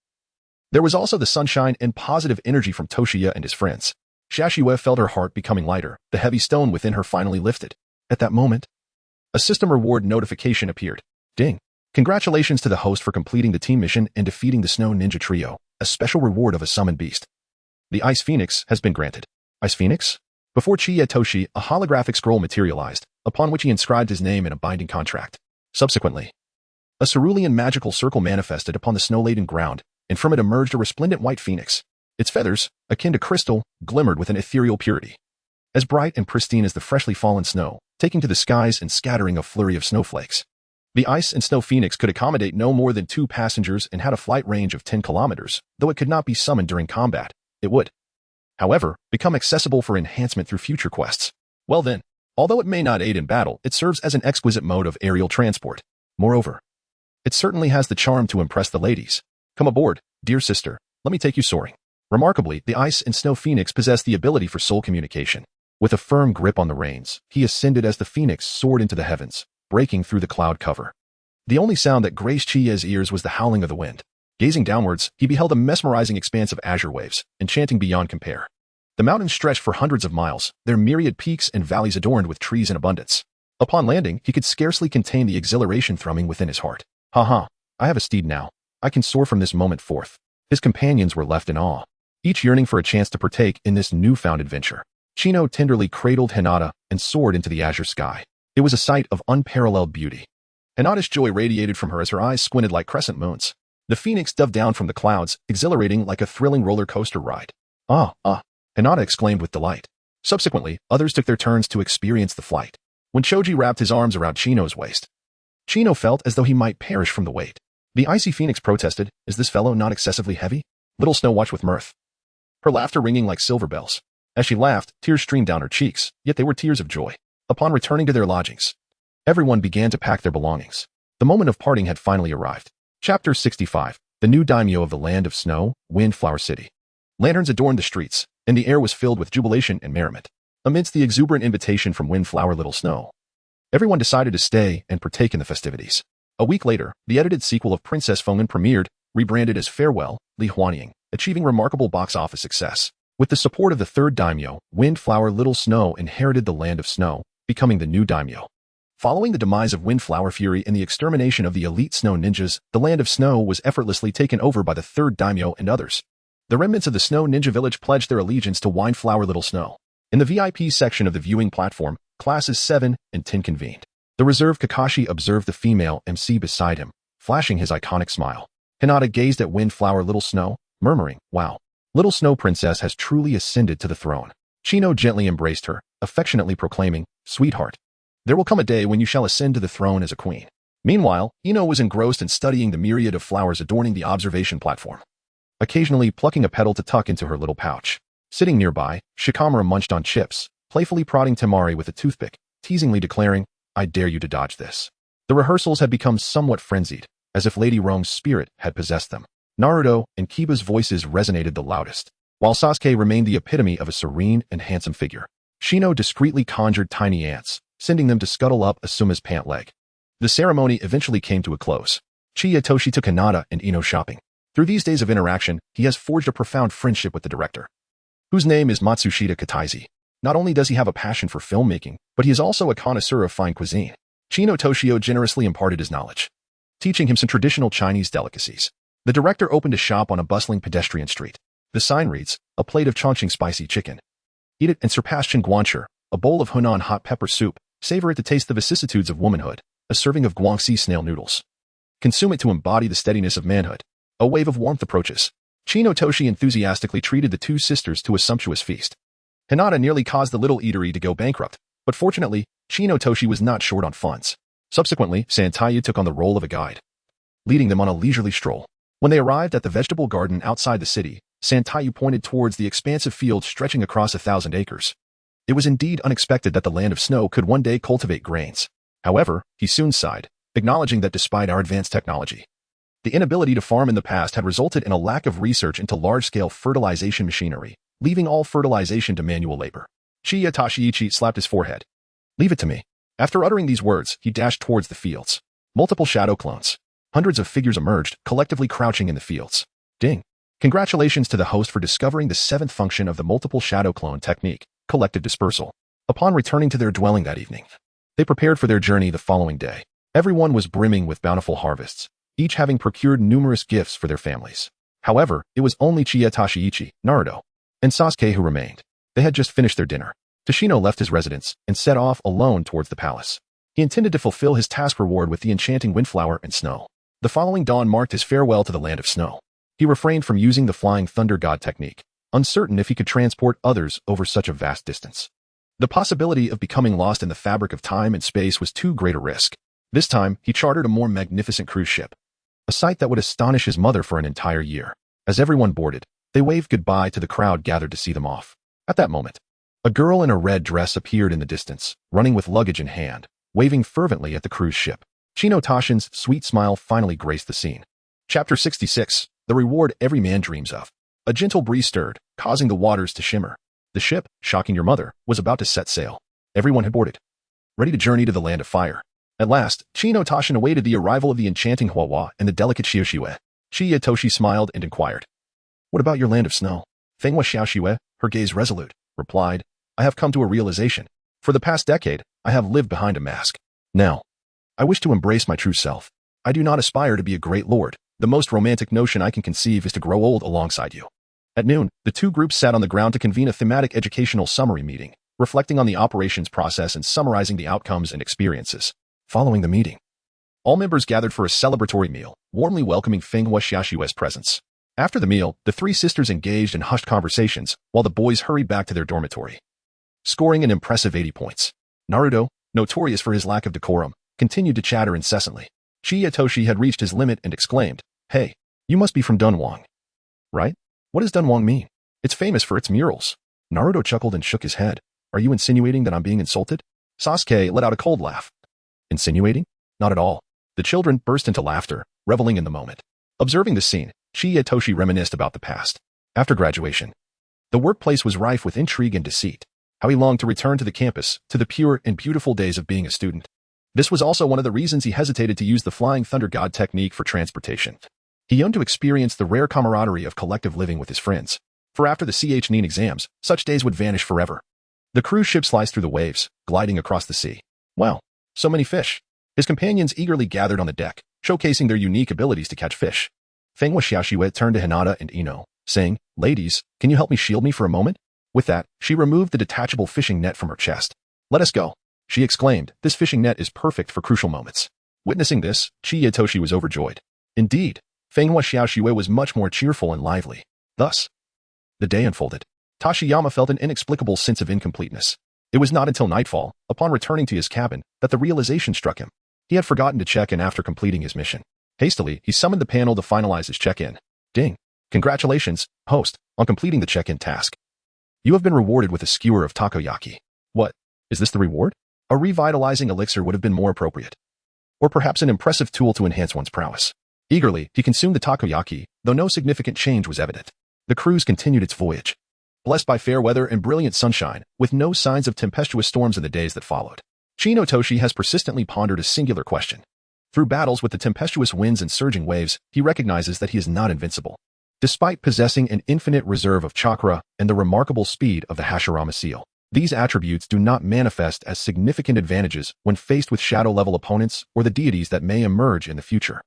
There was also the sunshine and positive energy from Toshiya and his friends. Shashue felt her heart becoming lighter, the heavy stone within her finally lifted. At that moment, a system reward notification appeared. Ding. Congratulations to the host for completing the team mission and defeating the Snow Ninja Trio, a special reward of a summoned beast. The Ice Phoenix has been granted. Ice Phoenix? Before Chiya Toshi, a holographic scroll materialized, upon which he inscribed his name in a binding contract. Subsequently, a cerulean magical circle manifested upon the snow-laden ground, and from it emerged a resplendent white phoenix. Its feathers, akin to crystal, glimmered with an ethereal purity, as bright and pristine as the freshly fallen snow, taking to the skies and scattering a flurry of snowflakes. The Ice and Snow Phoenix could accommodate no more than 2 passengers and had a flight range of 10 kilometers, though it could not be summoned during combat. It would, however, become accessible for enhancement through future quests. Well then, although it may not aid in battle, it serves as an exquisite mode of aerial transport. Moreover, it certainly has the charm to impress the ladies. Come aboard, dear sister, let me take you soaring. Remarkably, the Ice and Snow Phoenix possessed the ability for soul communication. With a firm grip on the reins, he ascended as the phoenix soared into the heavens, breaking through the cloud cover. The only sound that graced Chiya's ears was the howling of the wind. Gazing downwards, he beheld a mesmerizing expanse of azure waves, enchanting beyond compare. The mountains stretched for hundreds of miles, their myriad peaks and valleys adorned with trees in abundance. Upon landing, he could scarcely contain the exhilaration thrumming within his heart. Ha! I have a steed now. I can soar from this moment forth. His companions were left in awe, each yearning for a chance to partake in this newfound adventure. Chino tenderly cradled Hinata and soared into the azure sky. It was a sight of unparalleled beauty. Hinata's joy radiated from her as her eyes squinted like crescent moons. The phoenix dove down from the clouds, exhilarating like a thrilling roller coaster ride. Hinata exclaimed with delight. Subsequently, others took their turns to experience the flight. When Choji wrapped his arms around Chino's waist, Chino felt as though he might perish from the weight. The icy phoenix protested, "Is this fellow not excessively heavy?" Little Snow watched with mirth, her laughter ringing like silver bells. As she laughed, tears streamed down her cheeks, yet they were tears of joy. Upon returning to their lodgings, everyone began to pack their belongings. The moment of parting had finally arrived. Chapter 65. The new daimyo of the land of snow, Windflower City. Lanterns adorned the streets, and the air was filled with jubilation and merriment. Amidst the exuberant invitation from Windflower Little Snow, everyone decided to stay and partake in the festivities. A week later, the edited sequel of Princess Fongan premiered, rebranded as Farewell, Li Huanying, achieving remarkable box office success. With the support of the third daimyo, Windflower Little Snow inherited the land of snow, becoming the new daimyo. Following the demise of Windflower Fury and the extermination of the elite snow ninjas, the land of snow was effortlessly taken over by the third daimyo and others. The remnants of the Snow Ninja Village pledged their allegiance to Windflower Little Snow. In the VIP section of the viewing platform, classes 7 and 10 convened. The reserved Kakashi observed the female MC beside him, flashing his iconic smile. Hinata gazed at Windflower Little Snow, murmuring, "Wow, Little Snow Princess has truly ascended to the throne." Chino gently embraced her, affectionately proclaiming, "Sweetheart, there will come a day when you shall ascend to the throne as a queen." Meanwhile, Ino was engrossed in studying the myriad of flowers adorning the observation platform, occasionally plucking a petal to tuck into her little pouch. Sitting nearby, Shikamura munched on chips, playfully prodding Temari with a toothpick, teasingly declaring, "I dare you to dodge this." The rehearsals had become somewhat frenzied, as if Lady Rome's spirit had possessed them. Naruto and Kiba's voices resonated the loudest, while Sasuke remained the epitome of a serene and handsome figure. Shino discreetly conjured tiny ants, sending them to scuttle up Asuma's pant leg. The ceremony eventually came to a close. Chiyatoshi took Hinata and Ino shopping. Through these days of interaction, he has forged a profound friendship with the director, whose name is Matsushita Kataizi. Not only does he have a passion for filmmaking, but he is also a connoisseur of fine cuisine. Chino Toshio generously imparted his knowledge, teaching him some traditional Chinese delicacies. The director opened a shop on a bustling pedestrian street. The sign reads, "A plate of Chongqing spicy chicken. Eat it and surpass Guancher, a bowl of Hunan hot pepper soup. Savor it to taste the vicissitudes of womanhood. A serving of Guangxi snail noodles. Consume it to embody the steadiness of manhood." A wave of warmth approaches. Chino Toshi enthusiastically treated the two sisters to a sumptuous feast. Hinata nearly caused the little eatery to go bankrupt, but fortunately, Chino Toshi was not short on funds. Subsequently, Santayu took on the role of a guide, leading them on a leisurely stroll. When they arrived at the vegetable garden outside the city, Santayu pointed towards the expansive field stretching across 1,000 acres. It was indeed unexpected that the land of snow could one day cultivate grains. However, he soon sighed, acknowledging that despite our advanced technology, the inability to farm in the past had resulted in a lack of research into large-scale fertilization machinery, leaving all fertilization to manual labor. Chiya Toshiichi slapped his forehead. "Leave it to me." After uttering these words, he dashed towards the fields. Multiple shadow clones. Hundreds of figures emerged, collectively crouching in the fields. Ding. Congratulations to the host for discovering the seventh function of the multiple shadow clone technique, collective dispersal. Upon returning to their dwelling that evening, they prepared for their journey the following day. Everyone was brimming with bountiful harvests, each having procured numerous gifts for their families. However, it was only Chie Tashiichi, Naruto, and Sasuke who remained. They had just finished their dinner. Toshino left his residence and set off alone towards the palace. He intended to fulfill his task reward with the enchanting windflower and snow. The following dawn marked his farewell to the land of snow. He refrained from using the flying thunder god technique, uncertain if he could transport others over such a vast distance. The possibility of becoming lost in the fabric of time and space was too great a risk. This time, he chartered a more magnificent cruise ship, a sight that would astonish his mother for an entire year. As everyone boarded, they waved goodbye to the crowd gathered to see them off. At that moment, a girl in a red dress appeared in the distance, running with luggage in hand, waving fervently at the cruise ship. Chino Tashin's sweet smile finally graced the scene. Chapter 66. The reward every man dreams of. A gentle breeze stirred, causing the waters to shimmer. The ship, shocking your mother, was about to set sail. Everyone had boarded, ready to journey to the land of fire. At last, Chino Tashin awaited the arrival of the enchanting Huawa and the delicate Xiaoxiue. Shiya Toshi smiled and inquired, "What about your land of snow?" Fenghua Xiaoxiue, her gaze resolute, replied, "I have come to a realization. For the past decade, I have lived behind a mask. Now, I wish to embrace my true self. I do not aspire to be a great lord. The most romantic notion I can conceive is to grow old alongside you." At noon, the two groups sat on the ground to convene a thematic educational summary meeting, reflecting on the operations process and summarizing the outcomes and experiences. Following the meeting, all members gathered for a celebratory meal, warmly welcoming Fenghua Xiaoxiue's presence. After the meal, the three sisters engaged in hushed conversations, while the boys hurried back to their dormitory, scoring an impressive 80 points. Naruto, notorious for his lack of decorum, continued to chatter incessantly. Chie Toshi had reached his limit and exclaimed, "Hey, you must be from Dunhuang, right? What does Dunhuang mean? It's famous for its murals." Naruto chuckled and shook his head. "Are you insinuating that I'm being insulted?" Sasuke let out a cold laugh. "Insinuating? Not at all." The children burst into laughter, reveling in the moment. Observing the scene, Chie Toshi reminisced about the past. After graduation, the workplace was rife with intrigue and deceit. How he longed to return to the campus, to the pure and beautiful days of being a student. This was also one of the reasons he hesitated to use the flying thunder god technique for transportation. He yearned to experience the rare camaraderie of collective living with his friends. For after the Chunin exams, such days would vanish forever. The cruise ship sliced through the waves, gliding across the sea. Wow, so many fish. His companions eagerly gathered on the deck, showcasing their unique abilities to catch fish. Fenghua Xiaoxiue turned to Hinata and Ino, saying, "Ladies, can you help me shield me for a moment?" With that, she removed the detachable fishing net from her chest. "Let us go," she exclaimed. "This fishing net is perfect for crucial moments." Witnessing this, Chie Toshi was overjoyed. Indeed, Fenghua Xiaoxiue was much more cheerful and lively. Thus, the day unfolded. Tashiyama felt an inexplicable sense of incompleteness. It was not until nightfall, upon returning to his cabin, that the realization struck him. He had forgotten to check in after completing his mission. Hastily, he summoned the panel to finalize his check-in. "Ding. Congratulations, host, on completing the check-in task. You have been rewarded with a skewer of takoyaki." "What? Is this the reward?" A revitalizing elixir would have been more appropriate. Or perhaps an impressive tool to enhance one's prowess. Eagerly, he consumed the takoyaki, though no significant change was evident. The cruise continued its voyage, blessed by fair weather and brilliant sunshine, with no signs of tempestuous storms in the days that followed. Chino Toshi has persistently pondered a singular question. Through battles with the tempestuous winds and surging waves, he recognizes that he is not invincible. Despite possessing an infinite reserve of chakra and the remarkable speed of the Hashirama seal, these attributes do not manifest as significant advantages when faced with shadow-level opponents or the deities that may emerge in the future.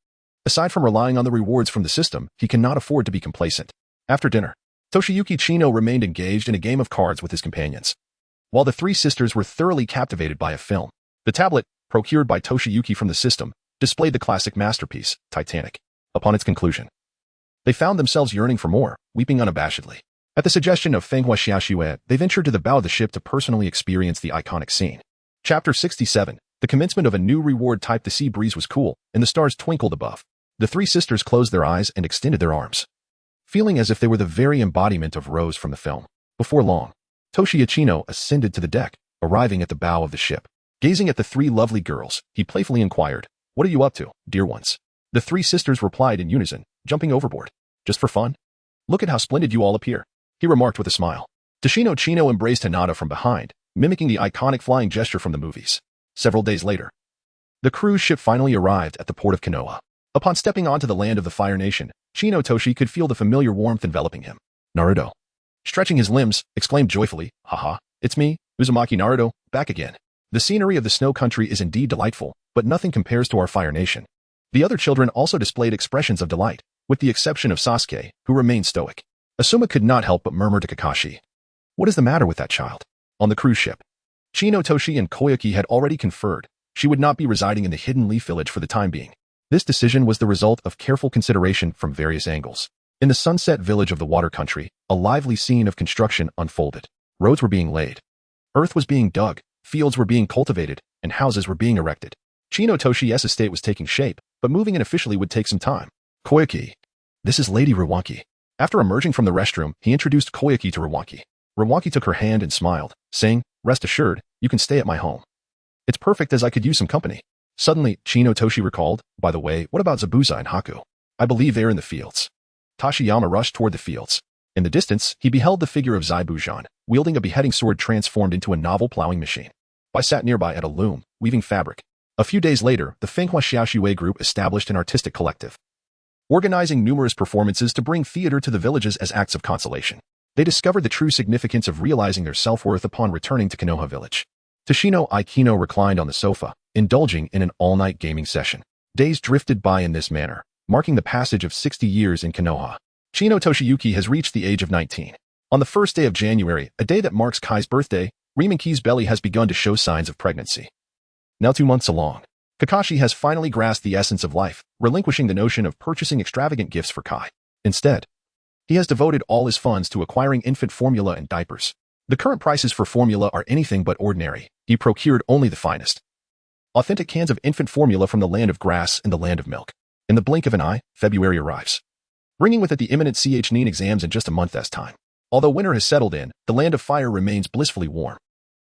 Aside from relying on the rewards from the system, he cannot afford to be complacent. After dinner, Toshiyuki Chino remained engaged in a game of cards with his companions. While the three sisters were thoroughly captivated by a film, the tablet, procured by Toshiyuki from the system, displayed the classic masterpiece, Titanic. Upon its conclusion, they found themselves yearning for more, weeping unabashedly. At the suggestion of Fenghua Xiaoxiue, they ventured to the bow of the ship to personally experience the iconic scene. Chapter 67. The commencement of a new reward type. The sea breeze was cool, and the stars twinkled above. The three sisters closed their eyes and extended their arms, feeling as if they were the very embodiment of Rose from the film. Before long, Toshi Chino ascended to the deck, arriving at the bow of the ship. Gazing at the three lovely girls, he playfully inquired, "What are you up to, dear ones?" The three sisters replied in unison, jumping overboard. "Just for fun? Look at how splendid you all appear," he remarked with a smile. Toshino Chino embraced Hinata from behind, mimicking the iconic flying gesture from the movies. Several days later, the cruise ship finally arrived at the port of Konoha. Upon stepping onto the land of the Fire Nation, Shinotoshi could feel the familiar warmth enveloping him. Naruto. Stretching his limbs, exclaimed joyfully, "Haha, it's me, Uzumaki Naruto, back again." The scenery of the snow country is indeed delightful, but nothing compares to our Fire Nation. The other children also displayed expressions of delight, with the exception of Sasuke, who remained stoic. Asuma could not help but murmur to Kakashi, "What is the matter with that child?" On the cruise ship, Shinotoshi and Koyuki had already conferred she would not be residing in the Hidden Leaf Village for the time being. This decision was the result of careful consideration from various angles. In the Sunset Village of the Water Country, a lively scene of construction unfolded. Roads were being laid. Earth was being dug, fields were being cultivated, and houses were being erected. Shinotoshi's estate was taking shape, but moving in officially would take some time. Koyuki. This is Lady Ruwanki. After emerging from the restroom, he introduced Koyuki to Ruwanki. Ruwanki took her hand and smiled, saying, "Rest assured, you can stay at my home. It's perfect as I could use some company." Suddenly, Shinotoshi recalled, "By the way, what about Zabuza and Haku? I believe they are in the fields." Tashiyama rushed toward the fields. In the distance, he beheld the figure of Zabuza, wielding a beheading sword transformed into a novel plowing machine. I sat nearby at a loom, weaving fabric. A few days later, the Fenghua Xiaoxue group established an artistic collective, organizing numerous performances to bring theater to the villages as acts of consolation. They discovered the true significance of realizing their self-worth upon returning to Konoha village. Toshino Aikino reclined on the sofa, indulging in an all-night gaming session. Days drifted by in this manner, marking the passage of 60 years in Konoha. Shino Toshiyuki has reached the age of 19. On the first day of January, a day that marks Kai's birthday, Rimanki's belly has begun to show signs of pregnancy. Now 2 months along, Kakashi has finally grasped the essence of life, relinquishing the notion of purchasing extravagant gifts for Kai. Instead, he has devoted all his funds to acquiring infant formula and diapers. The current prices for formula are anything but ordinary. He procured only the finest, authentic cans of infant formula from the land of grass and the land of milk. In the blink of an eye, February arrives, bringing with it the imminent Chunin exams in just a month's time. Although winter has settled in, the land of fire remains blissfully warm.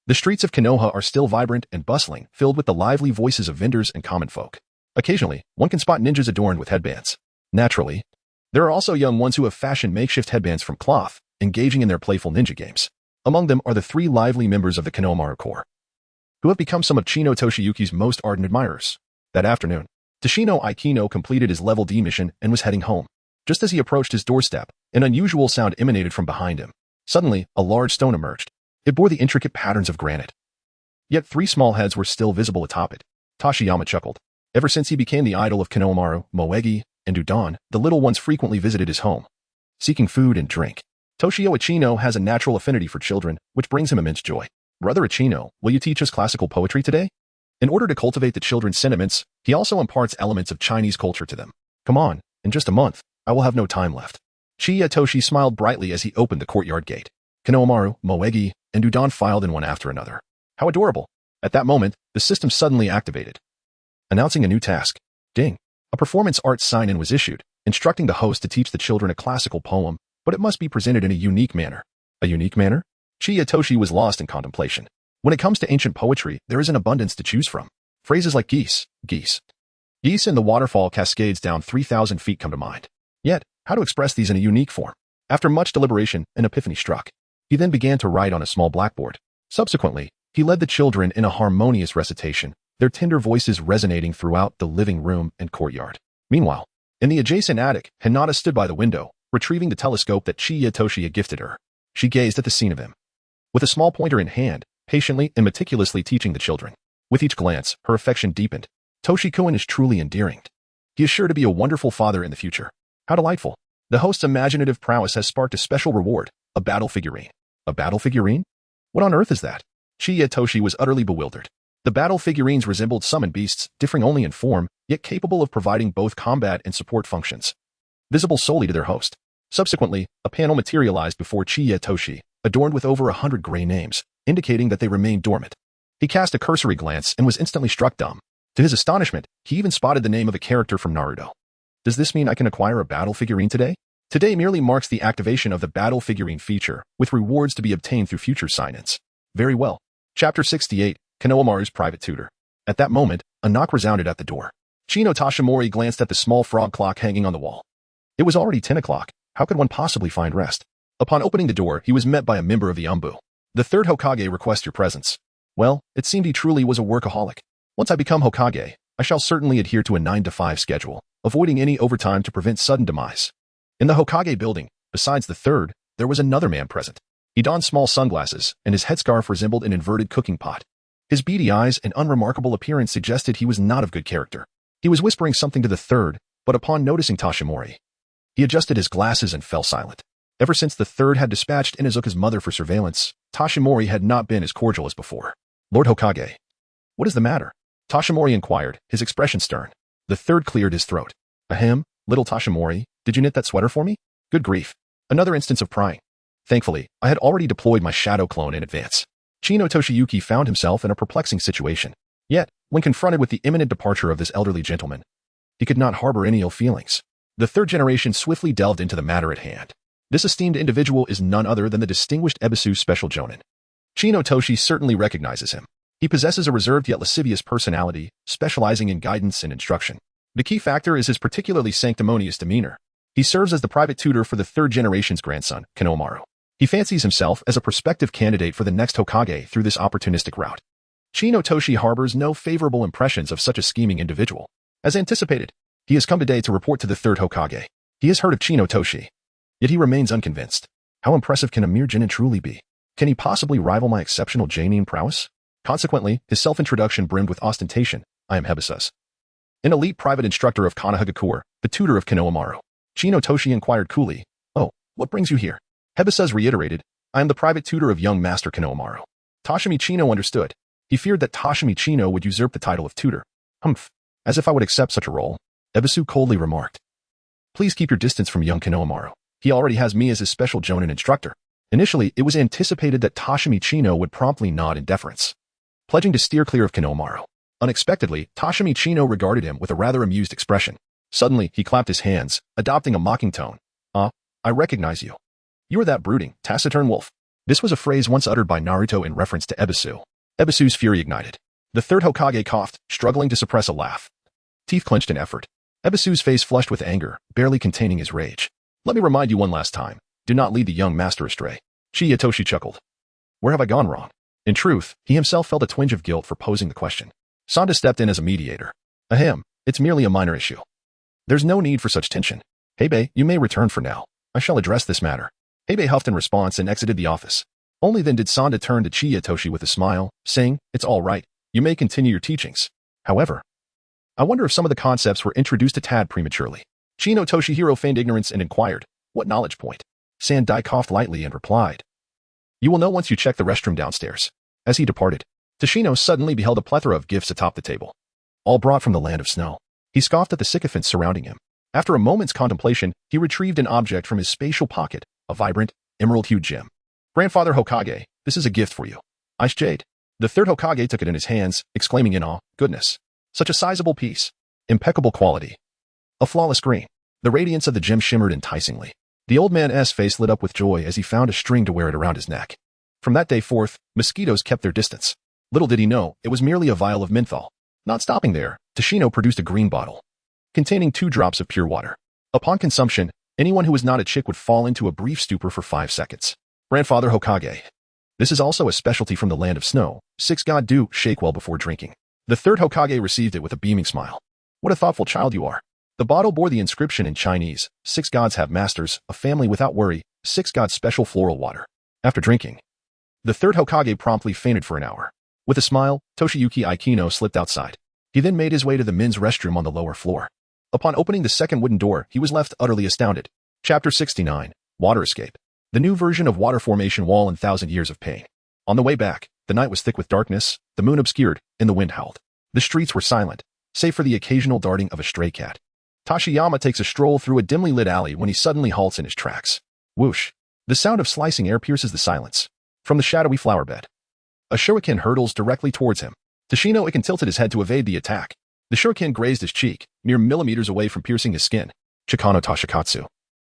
The streets of Konoha are still vibrant and bustling, filled with the lively voices of vendors and common folk. Occasionally, one can spot ninjas adorned with headbands. Naturally, there are also young ones who have fashioned makeshift headbands from cloth, engaging in their playful ninja games. Among them are the 3 lively members of the Konohamaru Corps, who have become some of Shino Toshiyuki's most ardent admirers. That afternoon, Toshino Aikino completed his level D mission and was heading home. Just as he approached his doorstep, an unusual sound emanated from behind him. Suddenly, a large stone emerged. It bore the intricate patterns of granite. Yet 3 small heads were still visible atop it. Tashiyama chuckled. Ever since he became the idol of Konohamaru, Moegi, and Udon, the little ones frequently visited his home, seeking food and drink. Toshio Ichino has a natural affinity for children, which brings him immense joy. "Brother Ichino, will you teach us classical poetry today?" In order to cultivate the children's sentiments, he also imparts elements of Chinese culture to them. "Come on, in just a month, I will have no time left." Chiya Toshi smiled brightly as he opened the courtyard gate. Konohamaru, Moegi, and Udon filed in one after another. How adorable! At that moment, the system suddenly activated, announcing a new task. Ding! A performance arts sign-in was issued, instructing the host to teach the children a classical poem, but it must be presented in a unique manner. A unique manner? Chiya Toshi was lost in contemplation. When it comes to ancient poetry, there is an abundance to choose from. Phrases like geese, geese, geese and the waterfall cascades down 3,000 feet come to mind. Yet, how to express these in a unique form? After much deliberation, an epiphany struck. He then began to write on a small blackboard. Subsequently, he led the children in a harmonious recitation, their tender voices resonating throughout the living room and courtyard. Meanwhile, in the adjacent attic, Hinata stood by the window, retrieving the telescope that Chiya Toshi had gifted her. She gazed at the scene of him, with a small pointer in hand, patiently and meticulously teaching the children. With each glance, her affection deepened. Toshi-kun is truly endearing. He is sure to be a wonderful father in the future. How delightful. The host's imaginative prowess has sparked a special reward, a battle figurine. A battle figurine? What on earth is that? Chiya Toshi was utterly bewildered. The battle figurines resembled summoned beasts, differing only in form, yet capable of providing both combat and support functions, visible solely to their host. Subsequently, a panel materialized before Chiya Toshi, adorned with over 100 gray names, indicating that they remained dormant. He cast a cursory glance and was instantly struck dumb. To his astonishment, he even spotted the name of a character from Naruto. Does this mean I can acquire a battle figurine today? Today merely marks the activation of the battle figurine feature, with rewards to be obtained through future sign-ins. Very well. Chapter 68, Konohamaru's Private Tutor. At that moment, a knock resounded at the door. Shino Tashimori glanced at the small frog clock hanging on the wall. It was already 10 o'clock. How could one possibly find rest? Upon opening the door, he was met by a member of the Umbu. The 3rd Hokage requests your presence. Well, it seemed he truly was a workaholic. Once I become Hokage, I shall certainly adhere to a 9-to-5 schedule. avoiding any overtime to prevent sudden demise. In the Hokage building, besides the third, there was another man present. He donned small sunglasses, and his headscarf resembled an inverted cooking pot. His beady eyes and unremarkable appearance suggested he was not of good character. He was whispering something to the third, but upon noticing Toshimori, he adjusted his glasses and fell silent. Ever since the third had dispatched Inuzuka's mother for surveillance, Toshimori had not been as cordial as before. Lord Hokage. What is the matter? Toshimori inquired, his expression stern. The third cleared his throat. Ahem, little Toshimori, did you knit that sweater for me? Good grief. Another instance of prying. Thankfully, I had already deployed my shadow clone in advance. Chino Toshiyuki found himself in a perplexing situation. Yet, when confronted with the imminent departure of this elderly gentleman, he could not harbor any ill feelings. The third generation swiftly delved into the matter at hand. This esteemed individual is none other than the distinguished Ebisu Special Jonin. Chino Toshi certainly recognizes him. He possesses a reserved yet lascivious personality, specializing in guidance and instruction. The key factor is his particularly sanctimonious demeanor. He serves as the private tutor for the third generation's grandson, Konohamaru. He fancies himself as a prospective candidate for the next Hokage through this opportunistic route. Chino Toshi harbors no favorable impressions of such a scheming individual. As anticipated, he has come today to report to the third Hokage. He has heard of Chino Toshi, yet he remains unconvinced. How impressive can a mere Jonin truly be? Can he possibly rival my exceptional Jonin prowess? Consequently, his self-introduction brimmed with ostentation. I am Hebisa's, an elite private instructor of Konohagakure, the tutor of Konohamaru. Chino Toshi inquired coolly, "Oh, what brings you here?" Hebisa's reiterated, "I am the private tutor of young master Konohamaru." Toshimi Chino understood. He feared that Toshimi Chino would usurp the title of tutor. Humph, as if I would accept such a role. Ebisu coldly remarked. Please keep your distance from young Konohamaru. He already has me as his special Jonin instructor. Initially, it was anticipated that Toshimi Chino would promptly nod in deference, pledging to steer clear of Konohamaru. Unexpectedly, Toshimi Chino regarded him with a rather amused expression. Suddenly, he clapped his hands, adopting a mocking tone. I recognize you. You are that brooding, taciturn wolf. This was a phrase once uttered by Naruto in reference to Ebisu. Ebisu's fury ignited. The third Hokage coughed, struggling to suppress a laugh. Teeth clenched in effort. Ebisu's face flushed with anger, barely containing his rage. Let me remind you one last time. Do not lead the young master astray. Chiyatoshi chuckled. Where have I gone wrong? In truth, he himself felt a twinge of guilt for posing the question. Sanda stepped in as a mediator. Ahem, it's merely a minor issue. There's no need for such tension. Heibe, you may return for now. I shall address this matter. Heibe huffed in response and exited the office. Only then did Sanda turn to Chiyatoshi with a smile, saying, It's all right. You may continue your teachings. However, I wonder if some of the concepts were introduced a tad prematurely. Chino Toshihiro feigned ignorance and inquired, What knowledge point? Sandai coughed lightly and replied, You will know once you check the restroom downstairs. As he departed, Toshino suddenly beheld a plethora of gifts atop the table, all brought from the land of snow. He scoffed at the sycophants surrounding him. After a moment's contemplation, he retrieved an object from his spatial pocket, a vibrant, emerald-hued gem. Grandfather Hokage, this is a gift for you. Ice jade. The third Hokage took it in his hands, exclaiming in awe, Goodness! Such a sizable piece. Impeccable quality. A flawless green. The radiance of the gem shimmered enticingly. The old man's face lit up with joy as he found a string to wear it around his neck. From that day forth, mosquitoes kept their distance. Little did he know, it was merely a vial of menthol. Not stopping there, Toshino produced a green bottle, containing 2 drops of pure water. Upon consumption, anyone who was not a chick would fall into a brief stupor for 5 seconds. Grandfather Hokage. This is also a specialty from the land of snow. 6 God do shake well before drinking. The third Hokage received it with a beaming smile. What a thoughtful child you are. The bottle bore the inscription in Chinese, 6 gods have masters, a family without worry, 6 gods special floral water. After drinking, the third Hokage promptly fainted for an hour. With a smile, Toshiyuki Aikino slipped outside. He then made his way to the men's restroom on the lower floor. Upon opening the second wooden door, he was left utterly astounded. Chapter 69, Water Escape. The new version of water formation wall in 1,000 Years of Pain. On the way back, the night was thick with darkness, the moon obscured, and the wind howled. The streets were silent, save for the occasional darting of a stray cat. Tashiyama takes a stroll through a dimly lit alley when he suddenly halts in his tracks. Whoosh! The sound of slicing air pierces the silence. From the shadowy flower bed, a shuriken hurtles directly towards him. Toshino Iken tilted his head to evade the attack. The shuriken grazed his cheek, mere millimeters away from piercing his skin. Chikano Toshikatsu,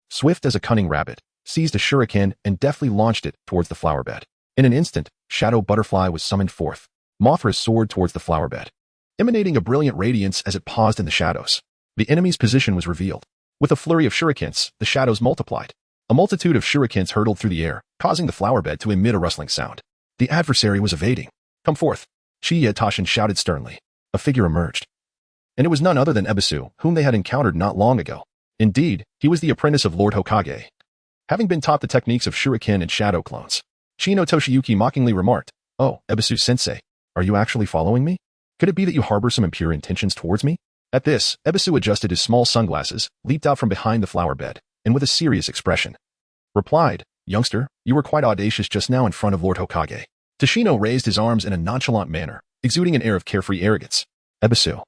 swift as a cunning rabbit, seized a shuriken and deftly launched it towards the flower bed. In an instant, Shadow Butterfly was summoned forth. Mothra soared towards the flower bed, emanating a brilliant radiance as it paused in the shadows. The enemy's position was revealed. With a flurry of shurikens, the shadows multiplied. A multitude of shurikens hurtled through the air, causing the flower bed to emit a rustling sound. The adversary was evading. Come forth! Chiyatoshin shouted sternly. A figure emerged. And it was none other than Ebisu, whom they had encountered not long ago. Indeed, he was the apprentice of Lord Hokage. Having been taught the techniques of shuriken and shadow clones, Chino Toshiyuki mockingly remarked, "Oh, Ebisu-sensei, are you actually following me? Could it be that you harbor some impure intentions towards me?" At this, Ebisu adjusted his small sunglasses, leaped out from behind the flower bed, and with a serious expression, replied, "Youngster, you were quite audacious just now in front of Lord Hokage." Toshino raised his arms in a nonchalant manner, exuding an air of carefree arrogance. Ebisu,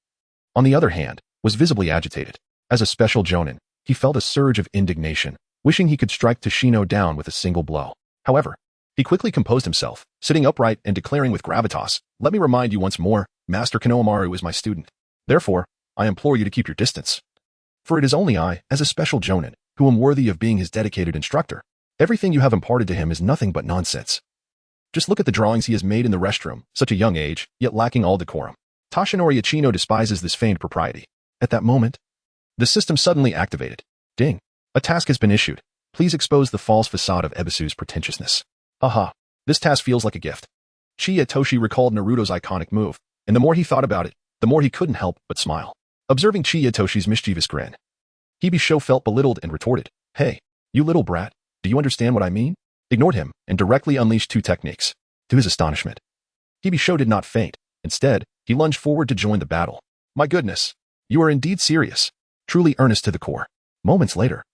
on the other hand, was visibly agitated. As a special jonin, he felt a surge of indignation, wishing he could strike Toshino down with a single blow. However, he quickly composed himself, sitting upright and declaring with gravitas, "Let me remind you once more, Master Konohamaru is my student. Therefore, I implore you to keep your distance. For it is only I, as a special jonin, who am worthy of being his dedicated instructor. Everything you have imparted to him is nothing but nonsense. Just look at the drawings he has made in the restroom, such a young age, yet lacking all decorum." Toshinori Ichino despises this feigned propriety. At that moment, the system suddenly activated. Ding. A task has been issued. Please expose the false facade of Ebisu's pretentiousness. Haha, this task feels like a gift. Chiyatoshi recalled Naruto's iconic move, and the more he thought about it, the more he couldn't help but smile. Observing Chiyatoshi's mischievous grin, Hibisho felt belittled and retorted, "Hey, you little brat, do you understand what I mean?" Ignored him and directly unleashed two techniques. To his astonishment, Hibisho did not faint. Instead, he lunged forward to join the battle. "My goodness, you are indeed serious, truly earnest to the core." Moments later,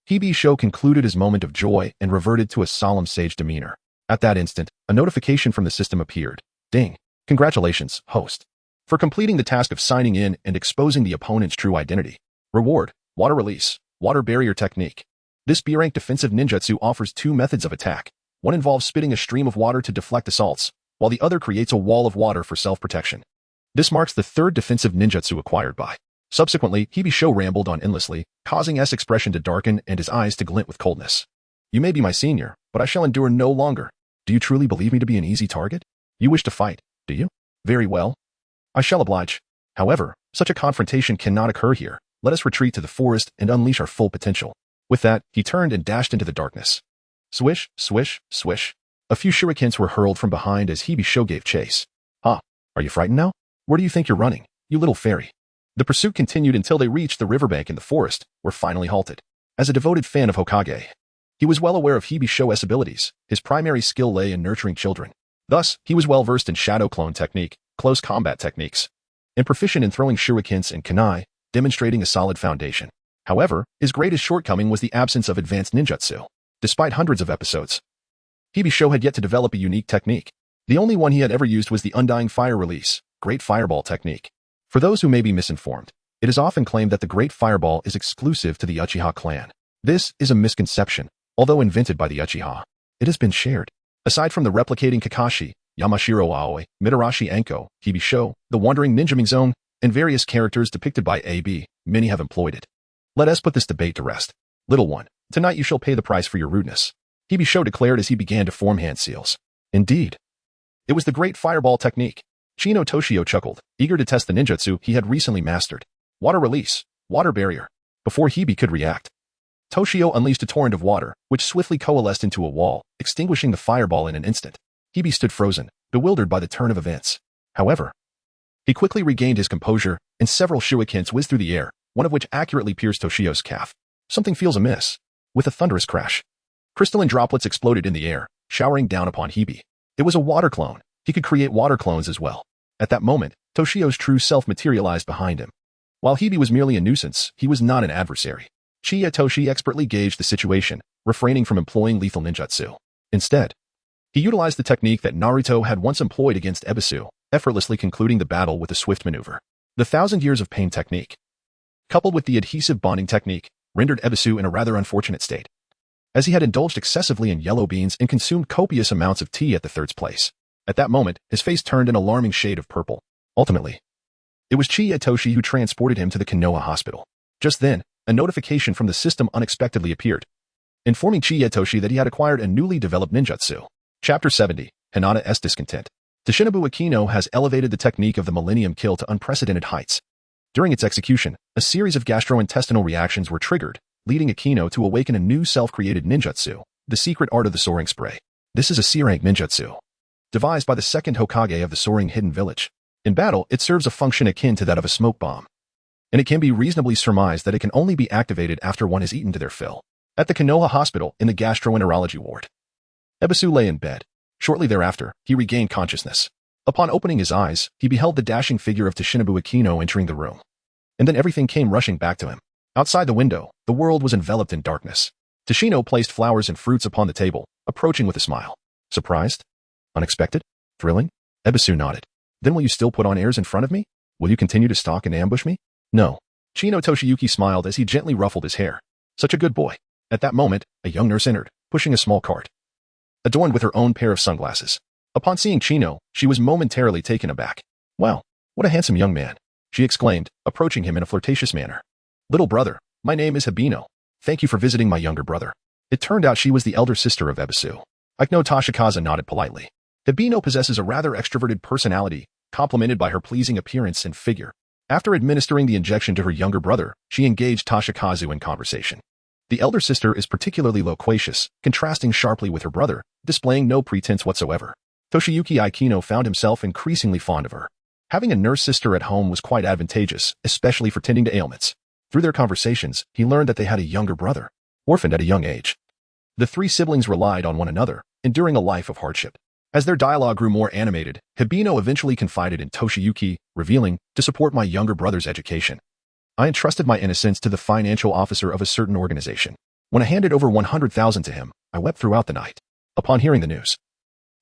Hibisho concluded his moment of joy and reverted to a solemn sage demeanor. At that instant, a notification from the system appeared. Ding. Congratulations, host, for completing the task of signing in and exposing the opponent's true identity. Reward, Water Release, Water Barrier Technique. This B-rank defensive ninjutsu offers two methods of attack. One involves spitting a stream of water to deflect assaults, while the other creates a wall of water for self-protection. This marks the third defensive ninjutsu acquired by. Subsequently, Hibisho rambled on endlessly, causing S' expression to darken and his eyes to glint with coldness. "You may be my senior, but I shall endure no longer. Do you truly believe me to be an easy target? You wish to fight, do you? Very well. I shall oblige. However, such a confrontation cannot occur here. Let us retreat to the forest and unleash our full potential." With that, he turned and dashed into the darkness. Swish, swish, swish. A few shurikens were hurled from behind as Hibisho gave chase. "Ah, are you frightened now? Where do you think you're running, you little fairy?" The pursuit continued until they reached the riverbank in the forest, where finally halted. As a devoted fan of Hokage, he was well aware of Hibisho's abilities. His primary skill lay in nurturing children. Thus, he was well versed in shadow clone technique, close combat techniques, and proficient in throwing shurikens and kunai, demonstrating a solid foundation. However, his greatest shortcoming was the absence of advanced ninjutsu. Despite hundreds of episodes, Hibisho had yet to develop a unique technique. The only one he had ever used was the Undying Fire Release, Great Fireball technique. For those who may be misinformed, it is often claimed that the Great Fireball is exclusive to the Uchiha clan. This is a misconception. Although invented by the Uchiha, it has been shared. Aside from the replicating Kakashi, Yamashiro Aoi, Mitarashi Anko, Hibisho, the Wandering Ninja Mingzone, and various characters depicted by AB, many have employed it. Let us put this debate to rest. Little one, tonight you shall pay the price for your rudeness, Hibisho declared as he began to form hand seals. Indeed, it was the Great Fireball technique. Chino Toshio chuckled, eager to test the ninjutsu he had recently mastered. Water Release, Water Barrier. Before Hibi could react, Toshio unleashed a torrent of water, which swiftly coalesced into a wall, extinguishing the fireball in an instant. Hibi stood frozen, bewildered by the turn of events. However, he quickly regained his composure, and several shurikens whizzed through the air, one of which accurately pierced Toshio's calf. Something feels amiss. With a thunderous crash, crystalline droplets exploded in the air, showering down upon Hibi. It was a water clone. He could create water clones as well. At that moment, Toshio's true self materialized behind him. While Hibi was merely a nuisance, he was not an adversary. Chiyatoshi expertly gauged the situation, refraining from employing lethal ninjutsu. Instead, he utilized the technique that Naruto had once employed against Ebisu, effortlessly concluding the battle with a swift maneuver. The 1,000 Years of Pain technique, coupled with the adhesive bonding technique, rendered Ebisu in a rather unfortunate state, as he had indulged excessively in yellow beans and consumed copious amounts of tea at the third's place. At that moment, his face turned an alarming shade of purple. Ultimately, it was Chiyatoshi who transported him to the Konoha hospital. Just then, a notification from the system unexpectedly appeared, informing Chiyatoshi that he had acquired a newly developed ninjutsu. Chapter 70, Hinata's Discontent. Toshinobu Akino has elevated the technique of the Millennium Kill to unprecedented heights. During its execution, a series of gastrointestinal reactions were triggered, leading Akino to awaken a new self-created ninjutsu, the secret art of the soaring spray. This is a C-rank ninjutsu, devised by the second Hokage of the soaring hidden village. In battle, it serves a function akin to that of a smoke bomb. and it can be reasonably surmised that it can only be activated after one has eaten to their fill. At the Konoha Hospital in the gastroenterology ward, Ebisu lay in bed. Shortly thereafter, he regained consciousness. Upon opening his eyes, he beheld the dashing figure of Toshinobu Akino entering the room. And then everything came rushing back to him. Outside the window, the world was enveloped in darkness. Toshino placed flowers and fruits upon the table, approaching with a smile. Surprised? Unexpected? Thrilling? Ebisu nodded. Then will you still put on airs in front of me? Will you continue to stalk and ambush me? No. Chino Toshiyuki smiled as he gently ruffled his hair. Such a good boy. At that moment, a young nurse entered, pushing a small cart, adorned with her own pair of sunglasses. Upon seeing Chino, she was momentarily taken aback. Wow, what a handsome young man, she exclaimed, approaching him in a flirtatious manner. Little brother, my name is Hibino. Thank you for visiting my younger brother. It turned out she was the elder sister of Ebisu. Aikno Toshikaza nodded politely. Hibino possesses a rather extroverted personality, complemented by her pleasing appearance and figure. After administering the injection to her younger brother, she engaged Toshikazu in conversation. The elder sister is particularly loquacious, contrasting sharply with her brother, displaying no pretense whatsoever. Toshiyuki Aikino found himself increasingly fond of her. Having a nurse sister at home was quite advantageous, especially for tending to ailments. Through their conversations, he learned that they had a younger brother, orphaned at a young age. The three siblings relied on one another, enduring a life of hardship. As their dialogue grew more animated, Hibino eventually confided in Toshiyuki, revealing, to support my younger brother's education, I entrusted my innocence to the financial officer of a certain organization. When I handed over 100,000 to him, I wept throughout the night. Upon hearing the news,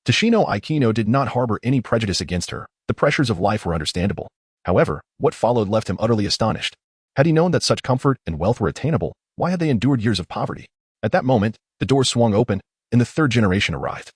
Toshino Aikino did not harbor any prejudice against her. The pressures of life were understandable. However, what followed left him utterly astonished. Had he known that such comfort and wealth were attainable, why had they endured years of poverty? At that moment, the door swung open, and the third generation arrived,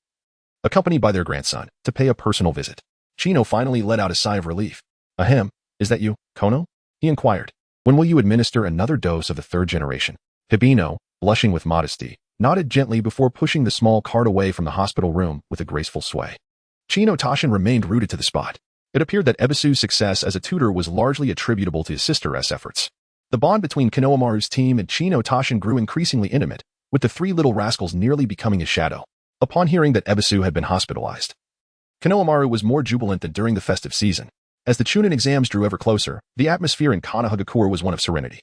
accompanied by their grandson, to pay a personal visit. Chino finally let out a sigh of relief. Ahem, is that you, Kono? He inquired. When will you administer another dose of the third generation? Hibino, blushing with modesty, nodded gently before pushing the small cart away from the hospital room with a graceful sway. Chino Toshin remained rooted to the spot. It appeared that Ebisu's success as a tutor was largely attributable to his sister's efforts. The bond between Konohamaru's team and Chino Toshin grew increasingly intimate, with the three little rascals nearly becoming his shadow. Upon hearing that Ebisu had been hospitalized, Konohamaru was more jubilant than during the festive season. As the Chunin exams drew ever closer, the atmosphere in Konohagakure was one of serenity.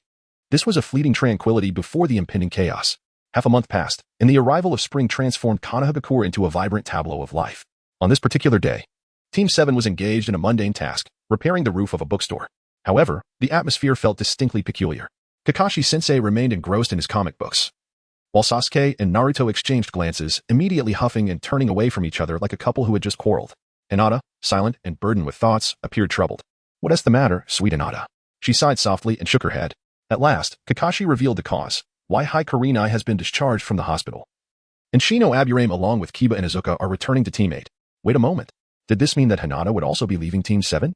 This was a fleeting tranquility before the impending chaos. Half a month passed, and the arrival of spring transformed Konohagakure into a vibrant tableau of life. On this particular day, Team 7 was engaged in a mundane task, repairing the roof of a bookstore. However, the atmosphere felt distinctly peculiar. Kakashi-sensei remained engrossed in his comic books, while Sasuke and Naruto exchanged glances, immediately huffing and turning away from each other like a couple who had just quarreled. Hinata, silent and burdened with thoughts, appeared troubled. What is the matter, sweet Hinata? She sighed softly and shook her head. At last, Kakashi revealed the cause, why Hikarinai has been discharged from the hospital. And Shino Aburame along with Kiba and Izuka are returning to Team 8. Wait a moment. Did this mean that Hinata would also be leaving Team 7?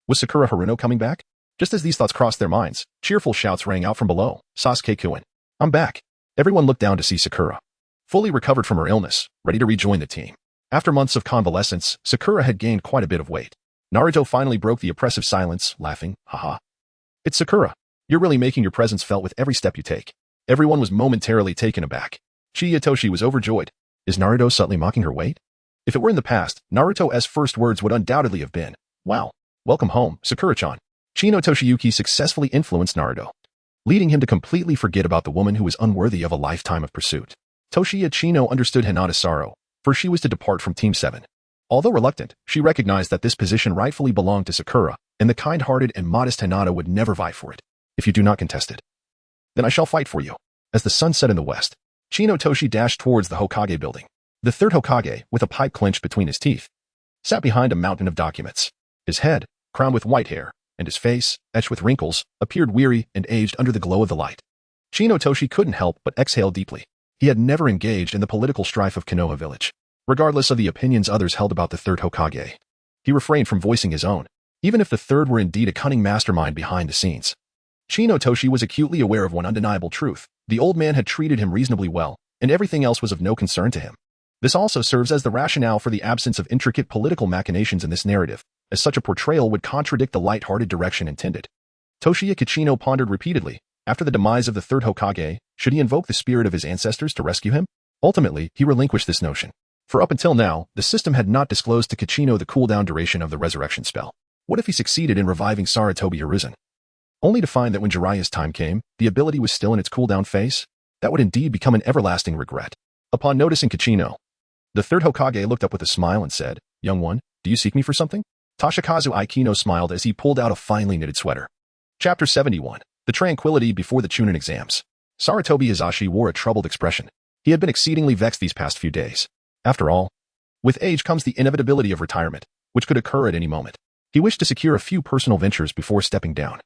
Was Sakura Haruno coming back? Just as these thoughts crossed their minds, cheerful shouts rang out from below. Sasuke-kun, I'm back. Everyone looked down to see Sakura, fully recovered from her illness, ready to rejoin the team. After months of convalescence, Sakura had gained quite a bit of weight. Naruto finally broke the oppressive silence, laughing, haha. It's Sakura. You're really making your presence felt with every step you take. Everyone was momentarily taken aback. Chiyatoshi was overjoyed. Is Naruto subtly mocking her weight? If it were in the past, Naruto's first words would undoubtedly have been, wow, welcome home, Sakura-chan. Chino Toshiyuki successfully influenced Naruto, leading him to completely forget about the woman who was unworthy of a lifetime of pursuit. Toshiya Chino understood Hinata's sorrow, for she was to depart from Team 7. Although reluctant, she recognized that this position rightfully belonged to Sakura, and the kind-hearted and modest Hinata would never vie for it. If you do not contest it, then I shall fight for you. As the sun set in the west, Chino Toshi dashed towards the Hokage building. The third Hokage, with a pipe clenched between his teeth, sat behind a mountain of documents. His head, crowned with white hair, and his face, etched with wrinkles, appeared weary and aged under the glow of the light. Chino Toshi couldn't help but exhale deeply. He had never engaged in the political strife of Konoha village. Regardless of the opinions others held about the third Hokage, he refrained from voicing his own, even if the third were indeed a cunning mastermind behind the scenes. Chino Toshi was acutely aware of one undeniable truth. The old man had treated him reasonably well, and everything else was of no concern to him. This also serves as the rationale for the absence of intricate political machinations in this narrative, as such a portrayal would contradict the light-hearted direction intended. Toshiya Kachino pondered repeatedly. After the demise of the third Hokage, should he invoke the spirit of his ancestors to rescue him? Ultimately, he relinquished this notion. For up until now, the system had not disclosed to Kachino the cooldown duration of the resurrection spell. What if he succeeded in reviving Sarutobi Hiruzen? only to find that when Jiraiya's time came, the ability was still in its cooldown phase. That would indeed become an everlasting regret. Upon noticing Kachino, the third Hokage looked up with a smile and said, "Young one, do you seek me for something?" Toshikazu Aikino smiled as he pulled out a finely knitted sweater. Chapter 71. The Tranquility Before the Chunin Exams. Sarutobi Hizashi wore a troubled expression. He had been exceedingly vexed these past few days. After all, with age comes the inevitability of retirement, which could occur at any moment. He wished to secure a few personal ventures before stepping down,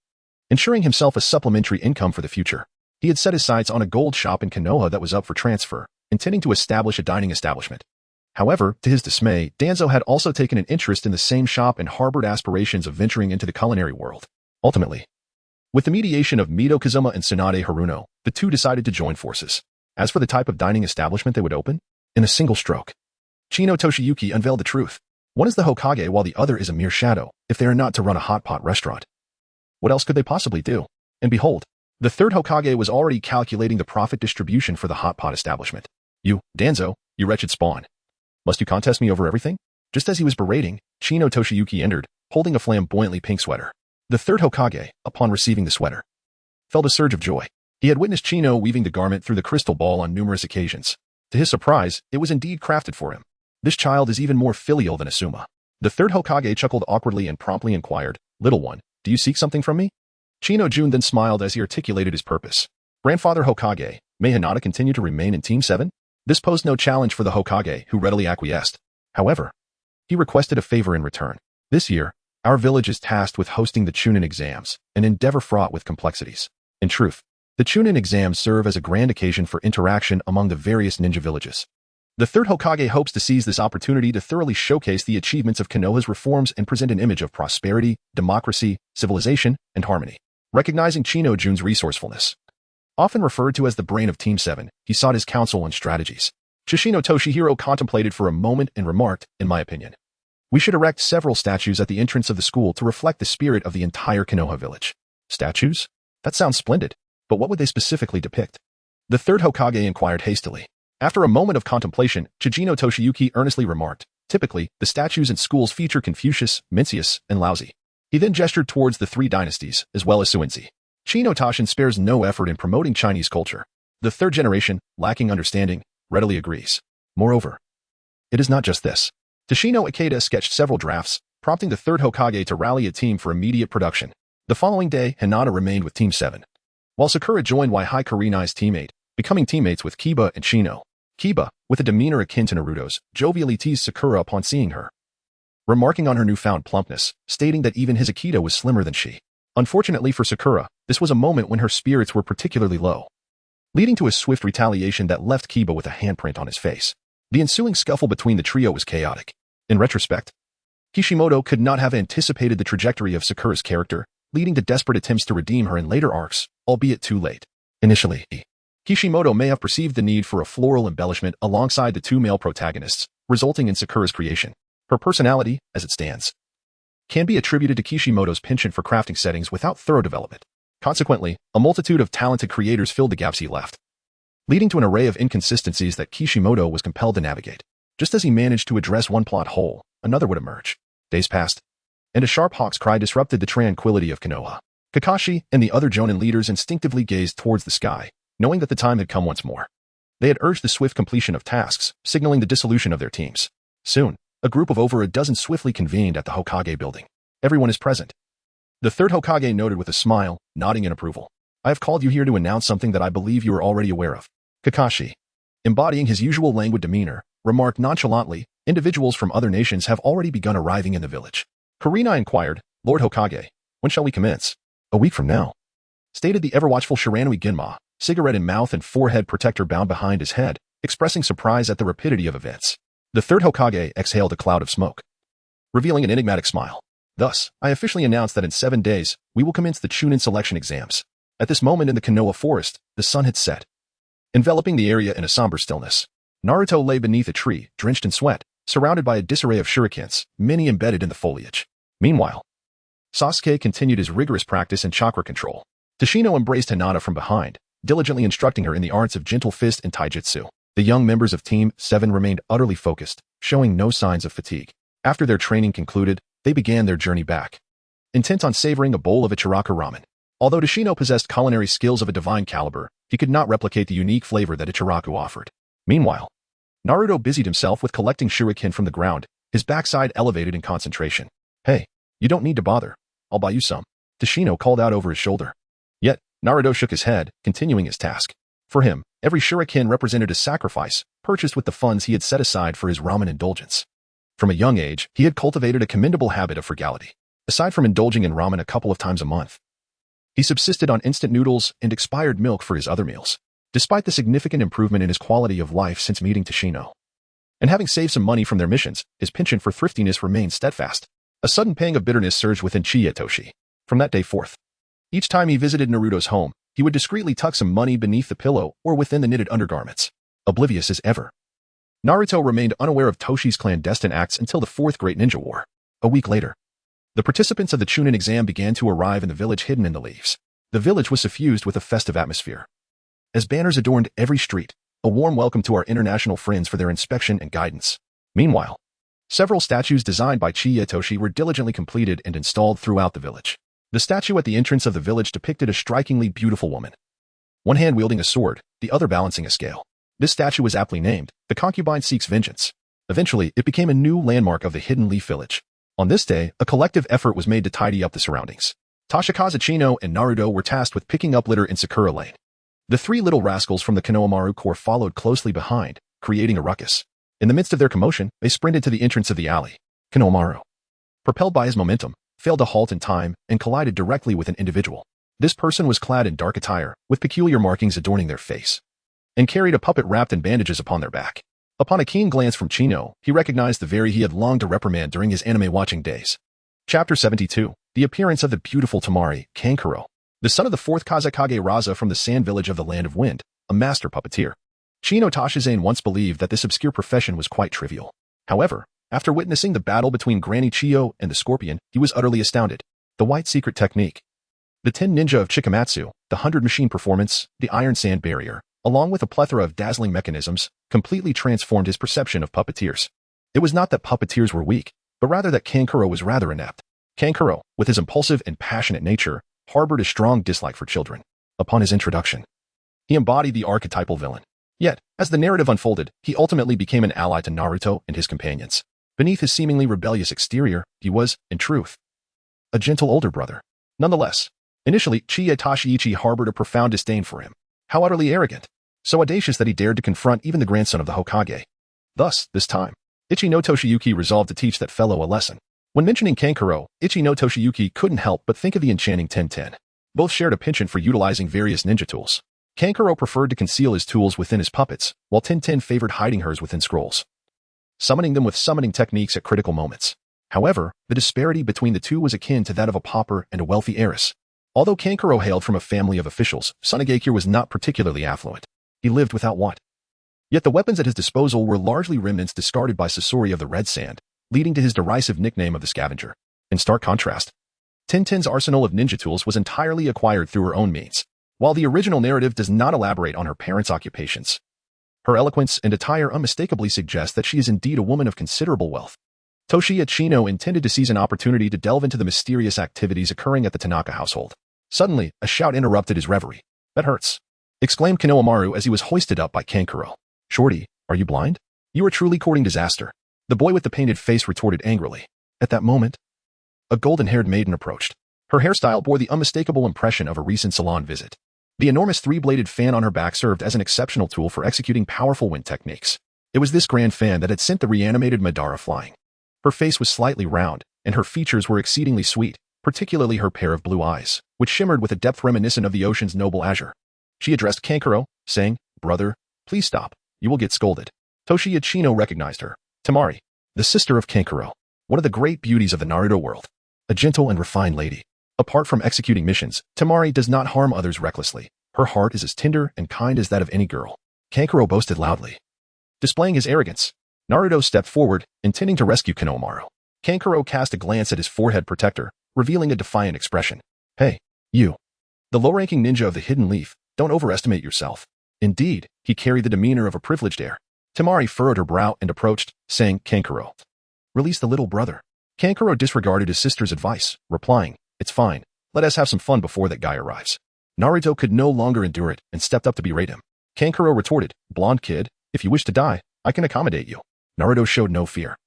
ensuring himself a supplementary income for the future. He had set his sights on a gold shop in Konoha that was up for transfer, intending to establish a dining establishment. However, to his dismay, Danzo had also taken an interest in the same shop and harbored aspirations of venturing into the culinary world. Ultimately, with the mediation of Mido Kazuma and Tsunade Haruno, the two decided to join forces. As for the type of dining establishment they would open, in a single stroke, Chino Toshiyuki unveiled the truth. One is the Hokage while the other is a mere shadow, if they are not to run a hot pot restaurant. What else could they possibly do? And behold, the third Hokage was already calculating the profit distribution for the hot pot establishment. "You, Danzo, you wretched spawn. Must you contest me over everything?" Just as he was berating, Chino Toshiyuki entered, holding a flamboyantly pink sweater. The third Hokage, upon receiving the sweater, felt a surge of joy. He had witnessed Chino weaving the garment through the crystal ball on numerous occasions. To his surprise, it was indeed crafted for him. This child is even more filial than Asuma. The third Hokage chuckled awkwardly and promptly inquired, "Little one, do you seek something from me?" Chino Jun then smiled as he articulated his purpose. "Grandfather Hokage, may Hinata continue to remain in Team 7? This posed no challenge for the Hokage, who readily acquiesced. However, he requested a favor in return. "This year, our village is tasked with hosting the Chunin Exams, an endeavor fraught with complexities. In truth, the Chunin Exams serve as a grand occasion for interaction among the various ninja villages. The third Hokage hopes to seize this opportunity to thoroughly showcase the achievements of Konoha's reforms and present an image of prosperity, democracy, civilization, and harmony." Recognizing Chino Jun's resourcefulness, often referred to as the brain of Team 7, he sought his counsel and strategies. Shishino Toshihiro contemplated for a moment and remarked, "In my opinion, we should erect several statues at the entrance of the school to reflect the spirit of the entire Konoha village." "Statues? That sounds splendid, but what would they specifically depict?" The third Hokage inquired hastily. After a moment of contemplation, Chijino Toshiyuki earnestly remarked, "Typically, the statues in schools feature Confucius, Mencius, and Laozi." He then gestured towards the three dynasties, as well as Suinzi. Chino Toshin spares no effort in promoting Chinese culture. The third generation, lacking understanding, readily agrees. Moreover, it is not just this. Toshino Ikeda sketched several drafts, prompting the third Hokage to rally a team for immediate production. The following day, Hinata remained with Team 7, while Sakura joined Waihai Kurenai's teammate, becoming teammates with Kiba and Chino. Kiba, with a demeanor akin to Naruto's, jovially teased Sakura upon seeing her, remarking on her newfound plumpness, stating that even his Aikido was slimmer than she. Unfortunately for Sakura, this was a moment when her spirits were particularly low, leading to a swift retaliation that left Kiba with a handprint on his face. The ensuing scuffle between the trio was chaotic. In retrospect, Kishimoto could not have anticipated the trajectory of Sakura's character, leading to desperate attempts to redeem her in later arcs, albeit too late. Initially, Kishimoto may have perceived the need for a floral embellishment alongside the two male protagonists, resulting in Sakura's creation. Her personality, as it stands, can be attributed to Kishimoto's penchant for crafting settings without thorough development. Consequently, a multitude of talented creators filled the gaps he left, leading to an array of inconsistencies that Kishimoto was compelled to navigate. Just as he managed to address one plot hole, another would emerge. Days passed, and a sharp hawk's cry disrupted the tranquility of Konoha. Kakashi and the other Jonin leaders instinctively gazed towards the sky, knowing that the time had come once more. They had urged the swift completion of tasks, signaling the dissolution of their teams. Soon, a group of over a dozen swiftly convened at the Hokage building. Everyone is present. The third Hokage noted with a smile, nodding in approval. "I have called you here to announce something that I believe you are already aware of." Kakashi, embodying his usual languid demeanor, remarked nonchalantly, "Individuals from other nations have already begun arriving in the village." Kurenai inquired, "Lord Hokage, when shall we commence?" "A week from now," stated the ever-watchful Shiranui Genma, cigarette in mouth and forehead protector bound behind his head, expressing surprise at the rapidity of events. The third Hokage exhaled a cloud of smoke, revealing an enigmatic smile. "Thus, I officially announce that in 7 days, we will commence the Chunin selection exams." At this moment in the Konoha forest, the sun had set, enveloping the area in a somber stillness. Naruto lay beneath a tree, drenched in sweat, surrounded by a disarray of shurikens, many embedded in the foliage. Meanwhile, Sasuke continued his rigorous practice in chakra control. Toshino embraced Hinata from behind, diligently instructing her in the arts of gentle fist and taijutsu. The young members of Team 7 remained utterly focused, showing no signs of fatigue. After their training concluded, they began their journey back, intent on savoring a bowl of Ichiraka ramen. Although Tashino possessed culinary skills of a divine caliber, he could not replicate the unique flavor that Ichiraku offered. Meanwhile, Naruto busied himself with collecting shuriken from the ground, his backside elevated in concentration. Hey, you don't need to bother. I'll buy you some. Tashino called out over his shoulder. Yet, Naruto shook his head, continuing his task. For him, every shuriken represented a sacrifice, purchased with the funds he had set aside for his ramen indulgence. From a young age, he had cultivated a commendable habit of frugality. Aside from indulging in ramen a couple of times a month, he subsisted on instant noodles and expired milk for his other meals. Despite the significant improvement in his quality of life since meeting Tashino, and having saved some money from their missions, his penchant for thriftiness remained steadfast. A sudden pang of bitterness surged within Chiyatoshi. From that day forth, each time he visited Naruto's home, he would discreetly tuck some money beneath the pillow or within the knitted undergarments. Oblivious as ever, Naruto remained unaware of Toshi's clandestine acts until the Fourth Great Ninja War. A week later, the participants of the Chunin Exam began to arrive in the village hidden in the leaves. The village was suffused with a festive atmosphere. As banners adorned every street, a warm welcome to our international friends for their inspection and guidance. Meanwhile, several statues designed by Chiyatoshi were diligently completed and installed throughout the village. The statue at the entrance of the village depicted a strikingly beautiful woman, one hand wielding a sword, the other balancing a scale. This statue was aptly named, "The Concubine Seeks Vengeance." Eventually, it became a new landmark of the Hidden Leaf Village. On this day, a collective effort was made to tidy up the surroundings. Toshikazu Chino and Naruto were tasked with picking up litter in Sakura Lane. The three little rascals from the Konohamaru Corps followed closely behind, creating a ruckus. In the midst of their commotion, they sprinted to the entrance of the alley. Konohamaru, propelled by his momentum, failed to halt in time and collided directly with an individual. This person was clad in dark attire, with peculiar markings adorning their face, and carried a puppet wrapped in bandages upon their back. Upon a keen glance from Chino, he recognized the very he had longed to reprimand during his anime-watching days. Chapter 72. The appearance of the beautiful Tamari, Kankuro, the son of the fourth Kazekage Raza from the sand village of the Land of Wind, a master puppeteer. Chino Tashizane once believed that this obscure profession was quite trivial. However, after witnessing the battle between Granny Chiyo and the Scorpion, he was utterly astounded. The White Secret Technique, the 10 Ninja of Chikamatsu, the 100 Machine Performance, the Iron Sand Barrier, along with a plethora of dazzling mechanisms, completely transformed his perception of puppeteers. It was not that puppeteers were weak, but rather that Kankuro was rather inept. Kankuro, with his impulsive and passionate nature, harbored a strong dislike for children. Upon his introduction, he embodied the archetypal villain. Yet, as the narrative unfolded, he ultimately became an ally to Naruto and his companions. Beneath his seemingly rebellious exterior, he was, in truth, a gentle older brother. Nonetheless, initially, Chiyatoshi harbored a profound disdain for him. How utterly arrogant! So audacious that he dared to confront even the grandson of the Hokage. Thus, this time, Ichi no Toshiyuki resolved to teach that fellow a lesson. When mentioning Kankuro, Ichi no Toshiyuki couldn't help but think of the enchanting Tenten. Both shared a penchant for utilizing various ninja tools. Kankuro preferred to conceal his tools within his puppets, while Tenten favored hiding hers within scrolls, summoning them with summoning techniques at critical moments. However, the disparity between the two was akin to that of a pauper and a wealthy heiress. Although Kankuro hailed from a family of officials, Tsunegakure was not particularly affluent. He lived without want. Yet the weapons at his disposal were largely remnants discarded by Sasori of the Red Sand, leading to his derisive nickname of the Scavenger. In stark contrast, Tenten's arsenal of ninja tools was entirely acquired through her own means. While the original narrative does not elaborate on her parents' occupations, her eloquence and attire unmistakably suggest that she is indeed a woman of considerable wealth. Toshiya Chino intended to seize an opportunity to delve into the mysterious activities occurring at the Tanaka household. Suddenly, a shout interrupted his reverie. "That hurts," exclaimed Konohamaru as he was hoisted up by Kankuro. "Shorty, are you blind? You are truly courting disaster," the boy with the painted face retorted angrily. At that moment, a golden-haired maiden approached. Her hairstyle bore the unmistakable impression of a recent salon visit. The enormous three-bladed fan on her back served as an exceptional tool for executing powerful wind techniques. It was this grand fan that had sent the reanimated Madara flying. Her face was slightly round, and her features were exceedingly sweet, particularly her pair of blue eyes, which shimmered with a depth reminiscent of the ocean's noble azure. She addressed Kankuro, saying, "Brother, please stop. You will get scolded." Toshiya Chino recognized her. Tamari, the sister of Kankuro, one of the great beauties of the Naruto world. A gentle and refined lady. Apart from executing missions, Tamari does not harm others recklessly. Her heart is as tender and kind as that of any girl. Kankuro boasted loudly. Displaying his arrogance, Naruto stepped forward, intending to rescue Konohamaru. Kankuro cast a glance at his forehead protector, revealing a defiant expression. "Hey, you. The low-ranking ninja of the Hidden Leaf, don't overestimate yourself." Indeed, he carried the demeanor of a privileged heir. Tamari furrowed her brow and approached, saying, "Kankuro, release the little brother." Kankuro disregarded his sister's advice, replying, "It's fine. Let us have some fun before that guy arrives. Naruto could no longer endure it and stepped up to berate him. Kankuro retorted, "Blonde kid, if you wish to die, I can accommodate you." Naruto showed no fear,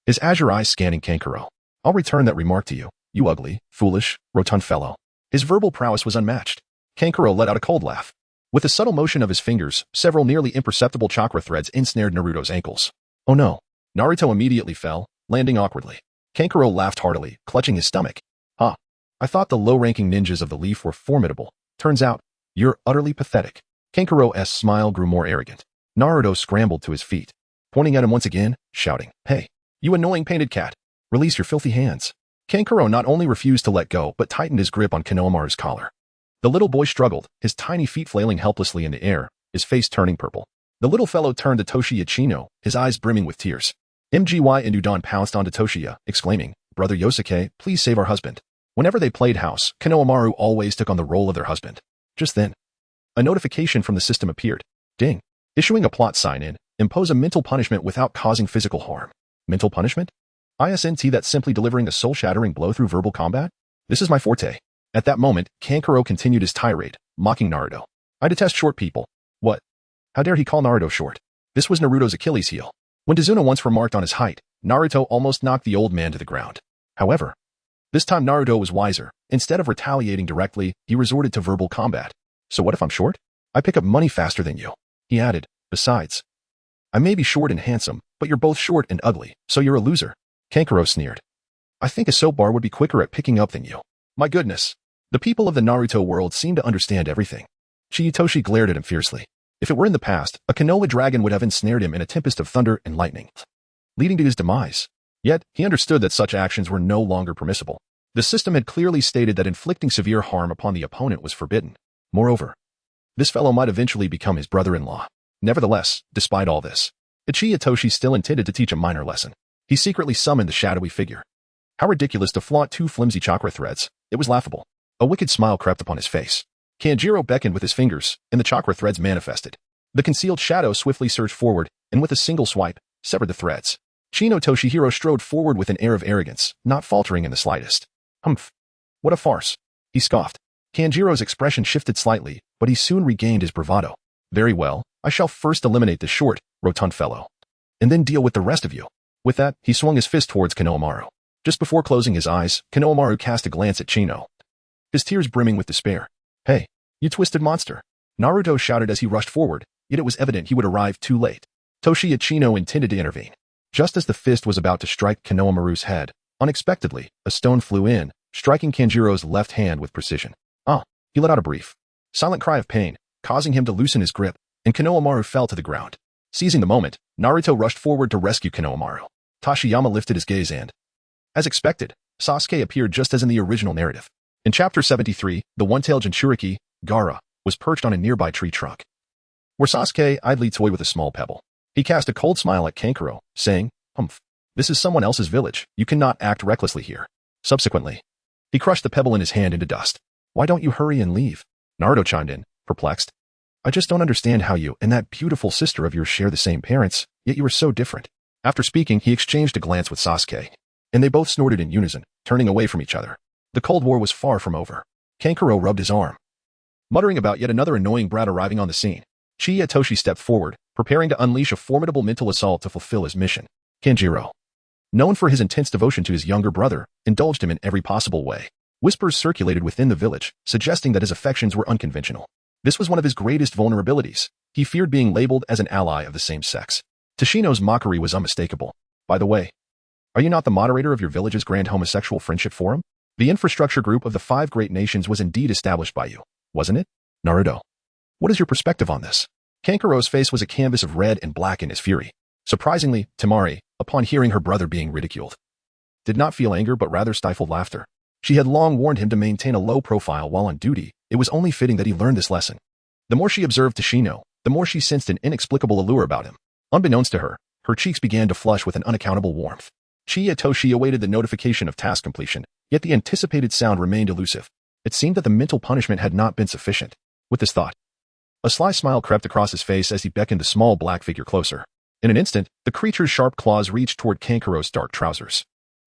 his azure eyes scanning Kankuro. "I'll return that remark to you, you ugly, foolish, rotund fellow." His verbal prowess was unmatched. Kankuro let out a cold laugh. With a subtle motion of his fingers, several nearly imperceptible chakra threads ensnared Naruto's ankles. Oh no. Naruto immediately fell, landing awkwardly. Kankuro laughed heartily, clutching his stomach. "Huh. I thought the low-ranking ninjas of the Leaf were formidable. Turns out, you're utterly pathetic." Kankuro's smile grew more arrogant. Naruto scrambled to his feet, pointing at him once again, shouting, "Hey, you annoying painted cat. Release your filthy hands." Kankuro not only refused to let go but tightened his grip on Konohamaru's collar. The little boy struggled, his tiny feet flailing helplessly in the air, his face turning purple. The little fellow turned to Toshiya Chino, his eyes brimming with tears. MGY and Udon pounced onto Toshiya, exclaiming, "Brother Yosuke, please save our husband." Whenever they played house, Konohamaru always took on the role of their husband. Just then, a notification from the system appeared. Ding. Issuing a plot sign-in, impose a mental punishment without causing physical harm. Mental punishment? ISNT that's simply delivering a soul-shattering blow through verbal combat? This is my forte. At that moment, Kankuro continued his tirade, mocking Naruto. "I detest short people." What? How dare he call Naruto short? This was Naruto's Achilles heel. When Tazuna once remarked on his height, Naruto almost knocked the old man to the ground. However, this time Naruto was wiser. Instead of retaliating directly, he resorted to verbal combat. "So what if I'm short? I pick up money faster than you." He added, "Besides, I may be short and handsome, but you're both short and ugly, so you're a loser." Kankuro sneered. "I think a soap bar would be quicker at picking up than you." My goodness. The people of the Naruto world seem to understand everything. Chiyutoshi glared at him fiercely. If it were in the past, a Konoha dragon would have ensnared him in a tempest of thunder and lightning, leading to his demise. Yet, he understood that such actions were no longer permissible. The system had clearly stated that inflicting severe harm upon the opponent was forbidden. Moreover, this fellow might eventually become his brother-in-law. Nevertheless, despite all this, Chiyutoshi still intended to teach a minor lesson. He secretly summoned the shadowy figure. How ridiculous to flaunt two flimsy chakra threads. It was laughable. A wicked smile crept upon his face. Kanjiro beckoned with his fingers, and the chakra threads manifested. The concealed shadow swiftly surged forward, and with a single swipe, severed the threads. Chino Toshihiro strode forward with an air of arrogance, not faltering in the slightest. "Humph. What a farce." He scoffed. Kanjiro's expression shifted slightly, but he soon regained his bravado. "Very well, I shall first eliminate the short, rotund fellow, and then deal with the rest of you." With that, he swung his fist towards Konohamaru. Just before closing his eyes, Konohamaru cast a glance at Chino, his tears brimming with despair. "Hey, you twisted monster." Naruto shouted as he rushed forward, yet it was evident he would arrive too late. Toshiya Chino intended to intervene. Just as the fist was about to strike Konohamaru's head, unexpectedly, a stone flew in, striking Kanjiro's left hand with precision. Ah, he let out a brief, silent cry of pain, causing him to loosen his grip, and Konohamaru fell to the ground. Seizing the moment, Naruto rushed forward to rescue Konohamaru. Tashiyama lifted his gaze and, as expected, Sasuke appeared just as in the original narrative. In Chapter 73, the one-tailed Jinchuriki, Gaara, was perched on a nearby tree trunk, where Sasuke idly toyed with a small pebble. He cast a cold smile at Kankuro, saying, "Humph. This is someone else's village. You cannot act recklessly here." Subsequently, he crushed the pebble in his hand into dust. "Why don't you hurry and leave?" Naruto chimed in, perplexed. "I just don't understand how you and that beautiful sister of yours share the same parents, yet you are so different." After speaking, he exchanged a glance with Sasuke, and they both snorted in unison, turning away from each other. The Cold War was far from over. Kankuro rubbed his arm, muttering about yet another annoying brat arriving on the scene. Chiyutoshi stepped forward, preparing to unleash a formidable mental assault to fulfill his mission. Kanjiro, known for his intense devotion to his younger brother, indulged him in every possible way. Whispers circulated within the village, suggesting that his affections were unconventional. This was one of his greatest vulnerabilities. He feared being labeled as an ally of the same sex. Tashino's mockery was unmistakable. "By the way, are you not the moderator of your village's Grand Homosexual Friendship Forum? The infrastructure group of the 5 great nations was indeed established by you, wasn't it?" "Naruto, what is your perspective on this?" Kankuro's face was a canvas of red and black in his fury. Surprisingly, Temari, upon hearing her brother being ridiculed, did not feel anger but rather stifled laughter. She had long warned him to maintain a low profile while on duty. It was only fitting that he learn this lesson. The more she observed Tashino, the more she sensed an inexplicable allure about him. Unbeknownst to her, her cheeks began to flush with an unaccountable warmth. Chiyutoshi awaited the notification of task completion, yet the anticipated sound remained elusive. It seemed that the mental punishment had not been sufficient. With this thought, a sly smile crept across his face as he beckoned the small black figure closer. In an instant, the creature's sharp claws reached toward Kankuro's dark trousers.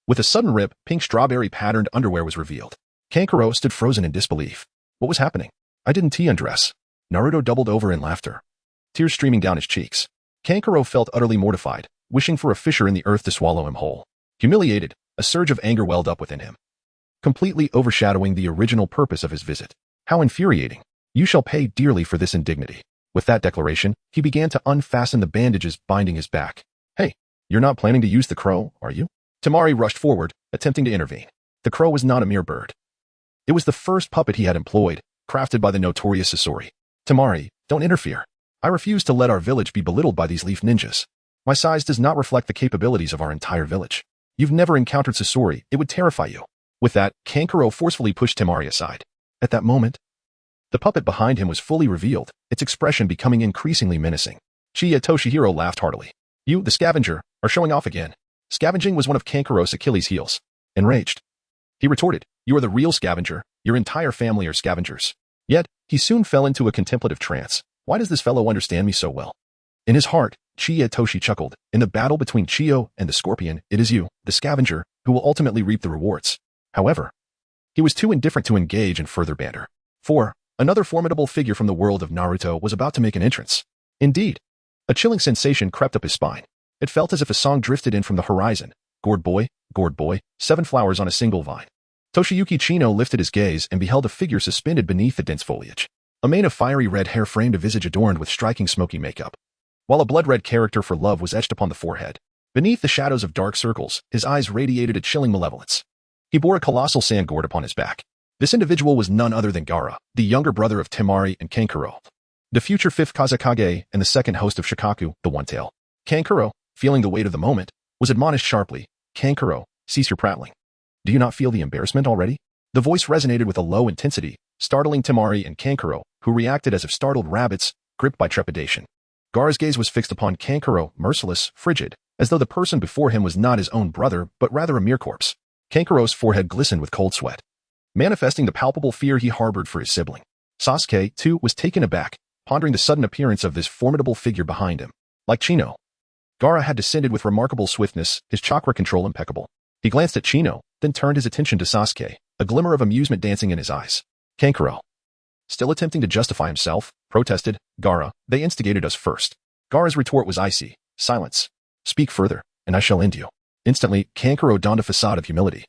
With a sudden rip, pink strawberry-patterned underwear was revealed. Kankuro stood frozen in disbelief. What was happening? I didn't undress. Naruto doubled over in laughter, tears streaming down his cheeks. Kankuro felt utterly mortified, wishing for a fissure in the earth to swallow him whole. Humiliated, a surge of anger welled up within him, completely overshadowing the original purpose of his visit. How infuriating. You shall pay dearly for this indignity. With that declaration, he began to unfasten the bandages binding his back. Hey, you're not planning to use the crow, are you? Temari rushed forward, attempting to intervene. The crow was not a mere bird. It was the first puppet he had employed, crafted by the notorious Sasori. Temari, don't interfere. I refuse to let our village be belittled by these leaf ninjas. My size does not reflect the capabilities of our entire village. You've never encountered Sasori, it would terrify you. With that, Kankuro forcefully pushed Temari aside. At that moment, the puppet behind him was fully revealed, its expression becoming increasingly menacing. Chiya Toshihiro laughed heartily. You, the scavenger, are showing off again. Scavenging was one of Kankuro's Achilles' heels. Enraged, he retorted, you are the real scavenger, your entire family are scavengers. Yet, he soon fell into a contemplative trance. Why does this fellow understand me so well? In his heart, Chiya Toshi chuckled. In the battle between Chiyo and the scorpion, it is you, the scavenger, who will ultimately reap the rewards. However, he was too indifferent to engage in further banter. For, another formidable figure from the world of Naruto was about to make an entrance. Indeed, a chilling sensation crept up his spine. It felt as if a song drifted in from the horizon. Gourd boy, 7 flowers on a single vine. Toshiyuki Chino lifted his gaze and beheld a figure suspended beneath the dense foliage. A mane of fiery red hair framed a visage adorned with striking smoky makeup, while a blood-red character for love was etched upon the forehead. Beneath the shadows of dark circles, his eyes radiated a chilling malevolence. He bore a colossal sand gourd upon his back. This individual was none other than Gaara, the younger brother of Temari and Kankuro, the future 5th Kazekage and the second host of Shikaku, the One-Tail. Kankuro, feeling the weight of the moment, was admonished sharply. Kankuro, cease your prattling. Do you not feel the embarrassment already? The voice resonated with a low intensity, startling Temari and Kankuro, who reacted as if startled rabbits, gripped by trepidation. Gaara's gaze was fixed upon Kankuro, merciless, frigid, as though the person before him was not his own brother, but rather a mere corpse. Kankuro's forehead glistened with cold sweat, manifesting the palpable fear he harbored for his sibling. Sasuke, too, was taken aback, pondering the sudden appearance of this formidable figure behind him. Like Chino, Gaara had descended with remarkable swiftness, his chakra control impeccable. He glanced at Chino, then turned his attention to Sasuke, a glimmer of amusement dancing in his eyes. Kankuro, still attempting to justify himself, protested, Gaara, they instigated us first. Gaara's retort was icy. Silence. Speak further, and I shall end you. Instantly, Kankuro donned a facade of humility,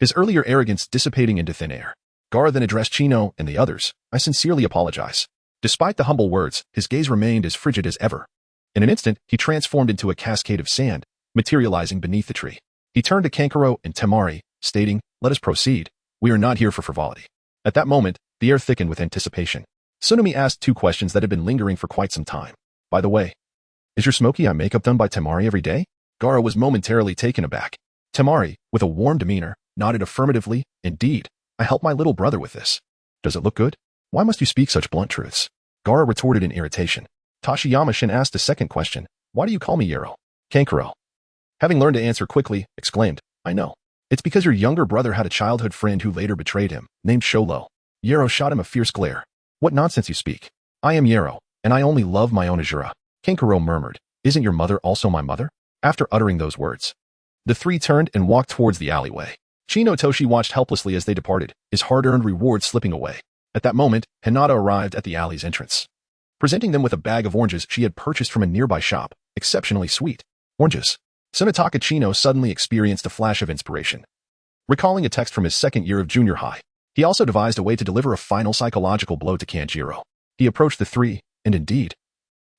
his earlier arrogance dissipating into thin air. Gaara then addressed Chino and the others. I sincerely apologize. Despite the humble words, his gaze remained as frigid as ever. In an instant, he transformed into a cascade of sand, materializing beneath the tree. He turned to Kankuro and Temari, stating, let us proceed. We are not here for frivolity. At that moment, the air thickened with anticipation. Tsunami asked 2 questions that had been lingering for quite some time. By the way, is your smoky eye makeup done by Temari every day? Gaara was momentarily taken aback. Temari, with a warm demeanor, nodded affirmatively. Indeed, I helped my little brother with this. Does it look good? Why must you speak such blunt truths? Gaara retorted in irritation. Tashiyama-shin asked a second question. Why do you call me Yero? Kankuro, having learned to answer quickly, exclaimed, I know. It's because your younger brother had a childhood friend who later betrayed him, named Sholo. Yero shot him a fierce glare. What nonsense you speak. I am Yero, and I only love my own Azura. Kankuro murmured, isn't your mother also my mother? After uttering those words, the 3 turned and walked towards the alleyway. Chino Toshi watched helplessly as they departed, his hard-earned reward slipping away. At that moment, Hinata arrived at the alley's entrance, presenting them with a bag of oranges she had purchased from a nearby shop, exceptionally sweet. Oranges. Sunataka Chino suddenly experienced a flash of inspiration. Recalling a text from his second year of junior high, he also devised a way to deliver a final psychological blow to Kanjiro. He approached the 3, and indeed,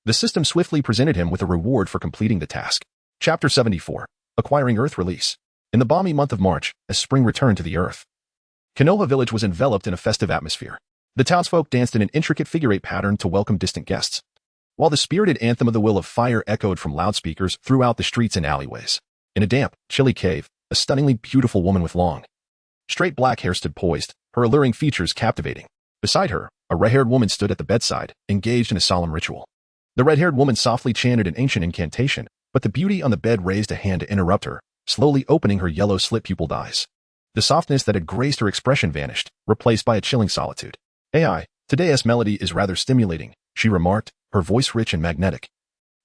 the system swiftly presented him with a reward for completing the task. Chapter 74. Acquiring Earth Release. In the balmy month of March, as spring returned to the Earth, Konoha village was enveloped in a festive atmosphere. The townsfolk danced in an intricate figure-8 pattern to welcome distant guests, while the spirited anthem of the Will of Fire echoed from loudspeakers throughout the streets and alleyways. In a damp, chilly cave, a stunningly beautiful woman with long, straight black hair stood poised, her alluring features captivating. Beside her, a red-haired woman stood at the bedside, engaged in a solemn ritual. The red-haired woman softly chanted an ancient incantation, but the beauty on the bed raised a hand to interrupt her, slowly opening her yellow slit-pupiled eyes. The softness that had graced her expression vanished, replaced by a chilling solitude. AI, today's melody is rather stimulating, she remarked, her voice rich and magnetic,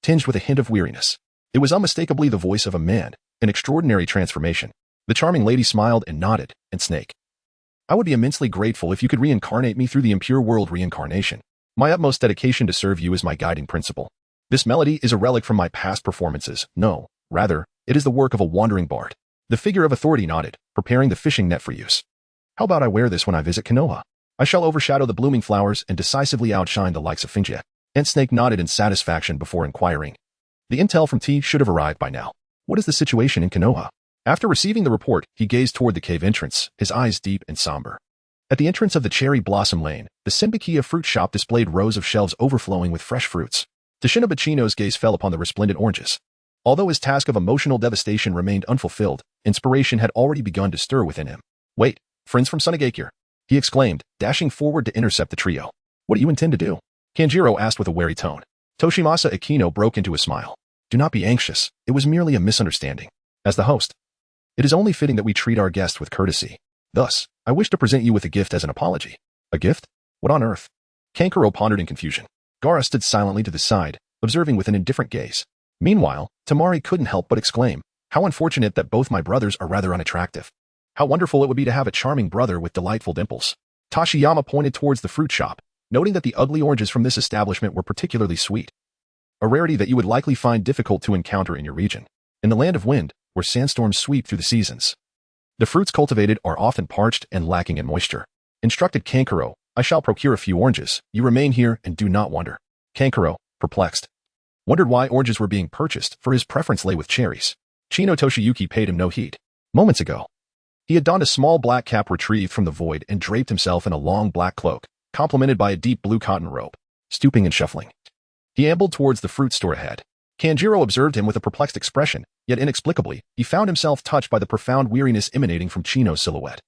tinged with a hint of weariness. It was unmistakably the voice of a man, an extraordinary transformation. The charming lady smiled and nodded, and Snake, I would be immensely grateful if you could reincarnate me through the impure world reincarnation. My utmost dedication to serve you is my guiding principle. This melody is a relic from my past performances. No, rather, it is the work of a wandering bard. The figure of authority nodded, preparing the fishing net for use. How about I wear this when I visit Konoha? I shall overshadow the blooming flowers and decisively outshine the likes of Finjia. Ant Snake nodded in satisfaction before inquiring. The intel from T should have arrived by now. What is the situation in Konoha? After receiving the report, he gazed toward the cave entrance, his eyes deep and somber. At the entrance of the Cherry Blossom Lane, the Senbikiya fruit shop displayed rows of shelves overflowing with fresh fruits. Toshinobachino's gaze fell upon the resplendent oranges. Although his task of emotional devastation remained unfulfilled, inspiration had already begun to stir within him. Wait, friends from Sunagakure, he exclaimed, dashing forward to intercept the trio. What do you intend to do? Kanjiro asked with a wary tone. Toshimasa Akino broke into a smile. Do not be anxious. It was merely a misunderstanding. As the host, it is only fitting that we treat our guests with courtesy. Thus, I wish to present you with a gift as an apology. A gift? What on earth? Kankuro pondered in confusion. Gaara stood silently to the side, observing with an indifferent gaze. Meanwhile, Tamari couldn't help but exclaim, how unfortunate that both my brothers are rather unattractive. How wonderful it would be to have a charming brother with delightful dimples. Tashiyama pointed towards the fruit shop, noting that the ugly oranges from this establishment were particularly sweet. A rarity that you would likely find difficult to encounter in your region. In the land of wind, where sandstorms sweep through the seasons, the fruits cultivated are often parched and lacking in moisture. Instructed Kankuro, I shall procure a few oranges. You remain here and do not wander. Kankuro, perplexed, wondered why oranges were being purchased, for his preference lay with cherries. Chino Toshiyuki paid him no heed. Moments ago, he had donned a small black cap retrieved from the void and draped himself in a long black cloak, complemented by a deep blue cotton robe. Stooping and shuffling, he ambled towards the fruit store ahead. Kanjiro observed him with a perplexed expression, yet inexplicably, he found himself touched by the profound weariness emanating from Chino's silhouette.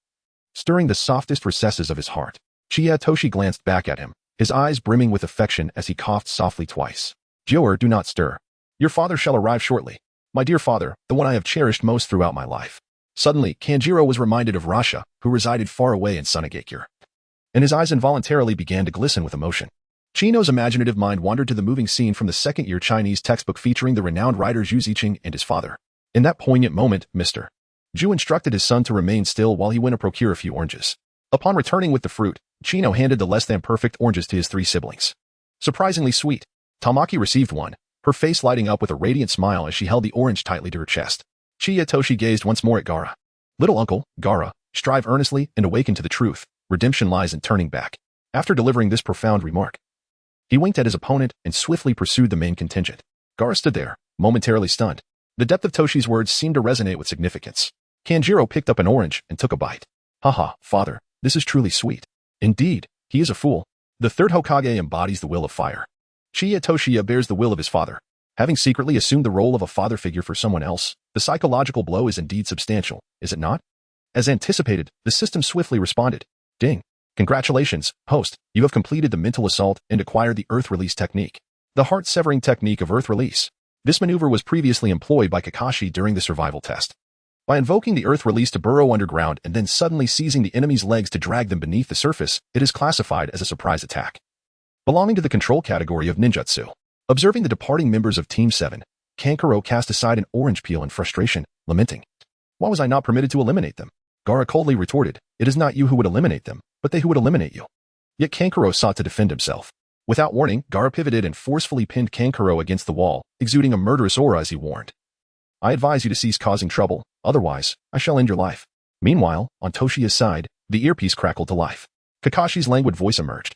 Stirring the softest recesses of his heart, Chiyatoshi glanced back at him, his eyes brimming with affection as he coughed softly twice. Joer, do not stir. Your father shall arrive shortly. My dear father, the one I have cherished most throughout my life. Suddenly, Kanjiro was reminded of Rasha, who resided far away in Sunagakure, and his eyes involuntarily began to glisten with emotion. Chino's imaginative mind wandered to the moving scene from the second-year Chinese textbook featuring the renowned writer Zhu Ziqing and his father. In that poignant moment, Mr. Zhu instructed his son to remain still while he went to procure a few oranges. Upon returning with the fruit, Chino handed the less-than-perfect oranges to his three siblings. Surprisingly sweet, Tamaki received one, her face lighting up with a radiant smile as she held the orange tightly to her chest. Chiyatoshi gazed once more at Gaara. Little uncle, Gaara, strive earnestly and awaken to the truth. Redemption lies in turning back. After delivering this profound remark, he winked at his opponent and swiftly pursued the main contingent. Gaara stood there, momentarily stunned. The depth of Toshi's words seemed to resonate with significance. Kanjiro picked up an orange and took a bite. Haha, father, this is truly sweet. Indeed, he is a fool. The third Hokage embodies the will of fire. Chiyatoshi bears the will of his father. Having secretly assumed the role of a father figure for someone else, the psychological blow is indeed substantial, is it not? As anticipated, the system swiftly responded. Ding. Congratulations, host, you have completed the mental assault and acquired the Earth Release technique. The heart-severing technique of Earth Release. This maneuver was previously employed by Kakashi during the survival test. By invoking the Earth Release to burrow underground and then suddenly seizing the enemy's legs to drag them beneath the surface, it is classified as a surprise attack. Belonging to the control category of ninjutsu. Observing the departing members of Team 7, Kankuro cast aside an orange peel in frustration, lamenting. Why was I not permitted to eliminate them? Gaara coldly retorted, it is not you who would eliminate them, but they who would eliminate you. Yet Kankuro sought to defend himself. Without warning, Gaara pivoted and forcefully pinned Kankuro against the wall, exuding a murderous aura as he warned. I advise you to cease causing trouble, otherwise, I shall end your life. Meanwhile, on Toshiya's side, the earpiece crackled to life. Kakashi's languid voice emerged.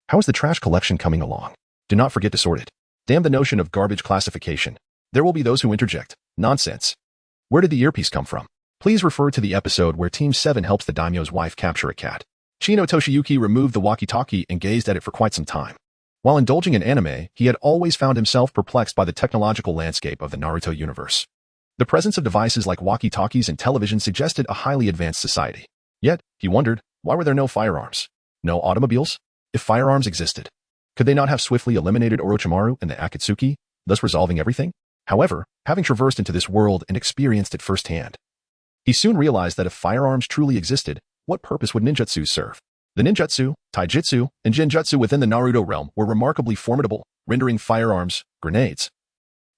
How is the trash collection coming along? Do not forget to sort it. Damn the notion of garbage classification. There will be those who interject. Nonsense. Where did the earpiece come from? Please refer to the episode where Team 7 helps the daimyo's wife capture a cat. Chino Toshiyuki removed the walkie-talkie and gazed at it for quite some time. While indulging in anime, he had always found himself perplexed by the technological landscape of the Naruto universe. The presence of devices like walkie-talkies and television suggested a highly advanced society. Yet, he wondered, why were there no firearms? No automobiles? If firearms existed, could they not have swiftly eliminated Orochimaru and the Akatsuki, thus resolving everything? However, having traversed into this world and experienced it firsthand, he soon realized that if firearms truly existed, what purpose would ninjutsu serve? The ninjutsu, taijutsu, and genjutsu within the Naruto realm were remarkably formidable, rendering firearms, grenades,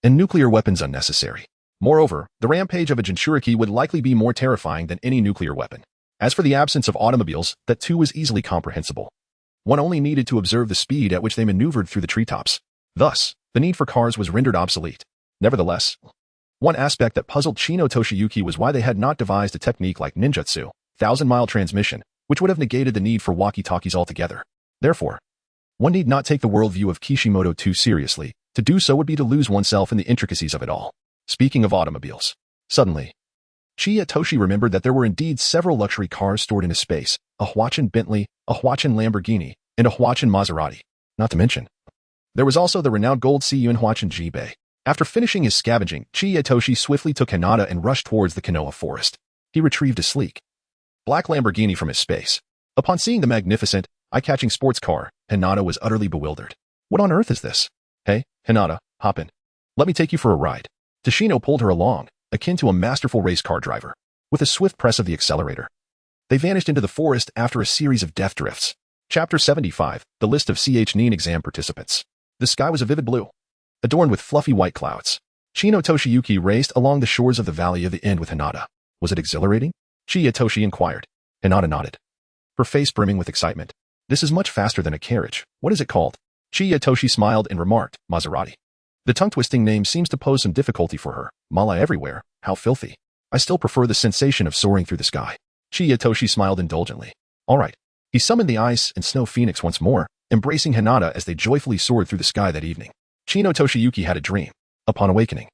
and nuclear weapons unnecessary. Moreover, the rampage of a Jinchuriki would likely be more terrifying than any nuclear weapon. As for the absence of automobiles, that too was easily comprehensible. One only needed to observe the speed at which they maneuvered through the treetops. Thus, the need for cars was rendered obsolete. Nevertheless, one aspect that puzzled Chino Toshiyuki was why they had not devised a technique like ninjutsu, 1,000-mile transmission, which would have negated the need for walkie-talkies altogether. Therefore, one need not take the worldview of Kishimoto too seriously. To do so would be to lose oneself in the intricacies of it all. Speaking of automobiles, suddenly, Toshi remembered that there were indeed several luxury cars stored into space, a Huachin Bentley, a Huachin Lamborghini, and a Huachin Maserati. Not to mention, there was also the renowned gold Seiyun Huachin Jibei. After finishing his scavenging, Toshi swiftly took Hinata and rushed towards the Konoha forest. He retrieved a sleek black Lamborghini from his space. Upon seeing the magnificent, eye-catching sports car, Hinata was utterly bewildered. What on earth is this? Hey, Hinata, hop in. Let me take you for a ride. Toshino pulled her along, akin to a masterful race car driver. With a swift press of the accelerator, they vanished into the forest after a series of death drifts. Chapter 75, the list of Chunin Exam participants. The sky was a vivid blue, adorned with fluffy white clouds. Chino Toshiyuki raced along the shores of the Valley of the End with Hinata. Was it exhilarating? Toshi inquired. Hinata nodded, her face brimming with excitement. This is much faster than a carriage. What is it called? Toshi smiled and remarked, Maserati. The tongue-twisting name seems to pose some difficulty for her. Mala everywhere. How filthy. I still prefer the sensation of soaring through the sky. Toshi smiled indulgently. All right. He summoned the ice and snow phoenix once more, embracing Hinata as they joyfully soared through the sky that evening. Chino Toshiyuki had a dream. Upon awakening,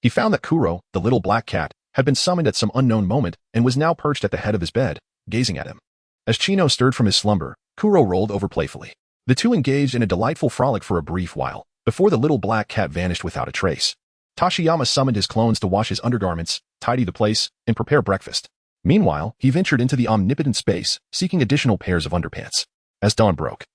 he found that Kuro, the little black cat, had been summoned at some unknown moment and was now perched at the head of his bed, gazing at him. As Chino stirred from his slumber, Kuro rolled over playfully. The two engaged in a delightful frolic for a brief while, before the little black cat vanished without a trace. Tashiyama summoned his clones to wash his undergarments, tidy the place, and prepare breakfast. Meanwhile, he ventured into the omnipotent space, seeking additional pairs of underpants. As dawn broke,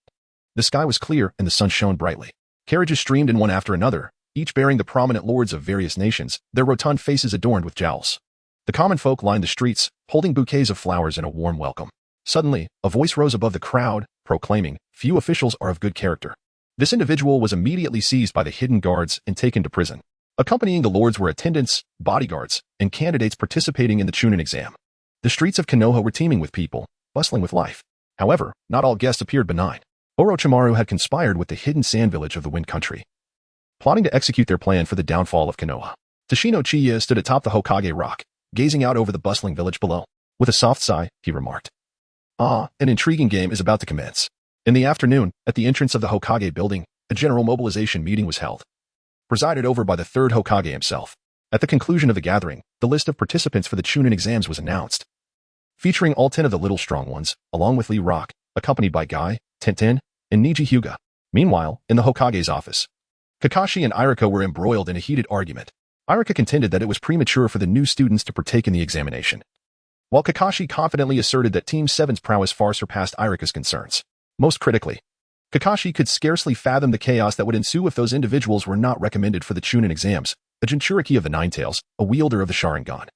the sky was clear and the sun shone brightly. Carriages streamed in one after another, each bearing the prominent lords of various nations, their rotund faces adorned with jowls. The common folk lined the streets, holding bouquets of flowers in a warm welcome. Suddenly, a voice rose above the crowd, proclaiming, "Few officials are of good character." This individual was immediately seized by the hidden guards and taken to prison. Accompanying the lords were attendants, bodyguards, and candidates participating in the Chunin Exam. The streets of Konoha were teeming with people, bustling with life. However, not all guests appeared benign. Orochimaru had conspired with the hidden sand village of the Wind Country, plotting to execute their plan for the downfall of Konoha. Toshino Chiya stood atop the Hokage rock, gazing out over the bustling village below. With a soft sigh, he remarked, "Ah, an intriguing game is about to commence." In the afternoon, at the entrance of the Hokage building, a general mobilization meeting was held, presided over by the third Hokage himself. At the conclusion of the gathering, the list of participants for the Chunin exams was announced, featuring all 10 of the Little Strong Ones, along with Lee Rock, accompanied by Guy, Tenten, and Niji Hyuga. Meanwhile, in the Hokage's office, Kakashi and Irika were embroiled in a heated argument. Irika contended that it was premature for the new students to partake in the examination, while Kakashi confidently asserted that Team 7's prowess far surpassed Irika's concerns. Most critically, Kakashi could scarcely fathom the chaos that would ensue if those individuals were not recommended for the Chunin exams, a Jinchuriki of the Nine Tails, a wielder of the Sharingan,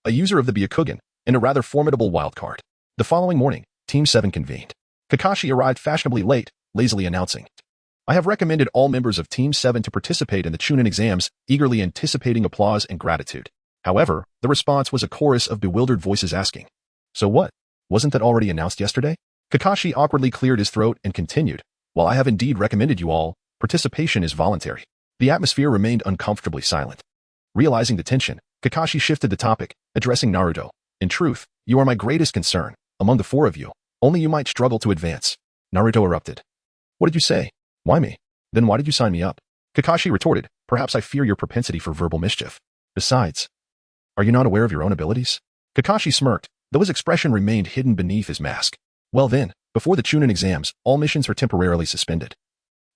a user of the Byakugan, and a rather formidable wildcard. The following morning, Team 7 convened. Kakashi arrived fashionably late, lazily announcing, "I have recommended all members of Team 7 to participate in the Chunin exams, eagerly anticipating applause and gratitude." However, the response was a chorus of bewildered voices asking, "So what? Wasn't that already announced yesterday?" Kakashi awkwardly cleared his throat and continued, "While I have indeed recommended you all, participation is voluntary." The atmosphere remained uncomfortably silent. Realizing the tension, Kakashi shifted the topic, addressing Naruto. "In truth, you are my greatest concern. Among the four of you, only you might struggle to advance." Naruto erupted. "What did you say? Why me? Then why did you sign me up?" Kakashi retorted, "Perhaps I fear your propensity for verbal mischief. Besides, are you not aware of your own abilities?" Kakashi smirked, though his expression remained hidden beneath his mask. "Well then, before the Chunin exams, all missions are temporarily suspended.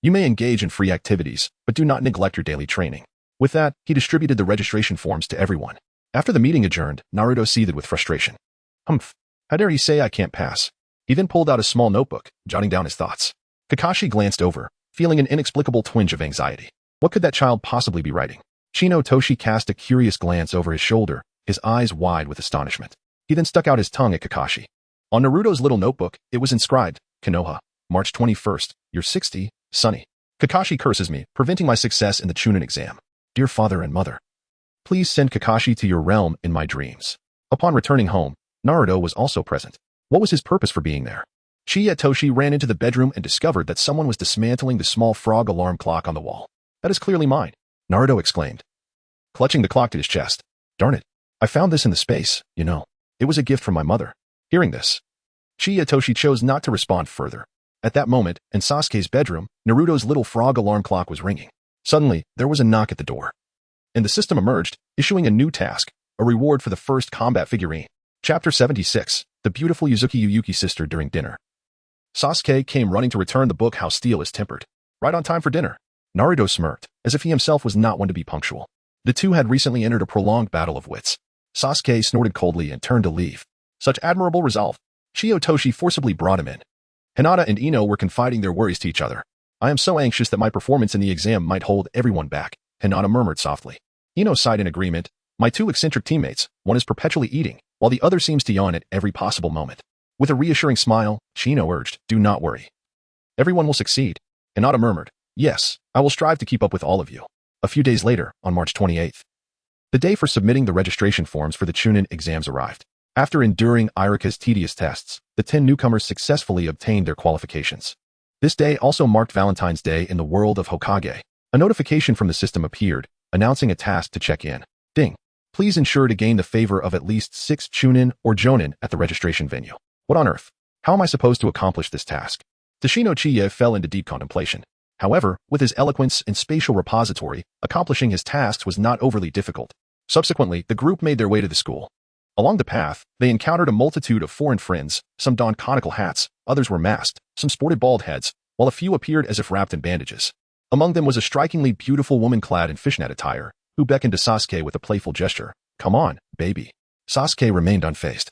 You may engage in free activities, but do not neglect your daily training." With that, he distributed the registration forms to everyone. After the meeting adjourned, Naruto seethed with frustration. "Humph, how dare he say I can't pass?" He then pulled out a small notebook, jotting down his thoughts. Kakashi glanced over, feeling an inexplicable twinge of anxiety. What could that child possibly be writing? Chino Toshi cast a curious glance over his shoulder, his eyes wide with astonishment. He then stuck out his tongue at Kakashi. On Naruto's little notebook, it was inscribed, "Konoha, March 21st, year 60, Sunny. Kakashi curses me, preventing my success in the Chunin exam. Dear father and mother, please send Kakashi to your realm in my dreams." Upon returning home, Naruto was also present. What was his purpose for being there? Chiyatoshi ran into the bedroom and discovered that someone was dismantling the small frog alarm clock on the wall. That is clearly mine, Naruto exclaimed, clutching the clock to his chest. Darn it. I found this in the space, you know. It was a gift from my mother. Hearing this, Chiyatoshi chose not to respond further. At that moment, in Sasuke's bedroom, Naruto's little frog alarm clock was ringing. Suddenly, there was a knock at the door. And the system emerged, issuing a new task, a reward for the first combat figurine. Chapter 76, The Beautiful Yuzuki sister during dinner. Sasuke came running to return the book How Steel is Tempered. Right on time for dinner. Naruto smirked, as if he himself was not one to be punctual. The two had recently entered a prolonged battle of wits. Sasuke snorted coldly and turned to leave. Such admirable resolve. Chiyatoshi forcibly brought him in. Hinata and Ino were confiding their worries to each other. I am so anxious that my performance in the exam might hold everyone back, Hinata murmured softly. Ino sighed in agreement. My two eccentric teammates, one is perpetually eating, while the other seems to yawn at every possible moment. With a reassuring smile, Chino urged, do not worry. Everyone will succeed. Hinata murmured, yes, I will strive to keep up with all of you. A few days later, on March 28th, the day for submitting the registration forms for the Chunin exams arrived. After enduring Irika's tedious tests, the 10 newcomers successfully obtained their qualifications. This day also marked Valentine's Day in the world of Hokage. A notification from the system appeared, announcing a task to check in. Ding. Please ensure to gain the favor of at least 6 Chunin or Jonin at the registration venue. What on earth? How am I supposed to accomplish this task? Tashino Chiye fell into deep contemplation. However, with his eloquence and spatial repository, accomplishing his tasks was not overly difficult. Subsequently, the group made their way to the school. Along the path, they encountered a multitude of foreign friends. Some donned conical hats, others were masked, some sported bald heads, while a few appeared as if wrapped in bandages. Among them was a strikingly beautiful woman clad in fishnet attire, who beckoned to Sasuke with a playful gesture. Come on, baby. Sasuke remained unfazed,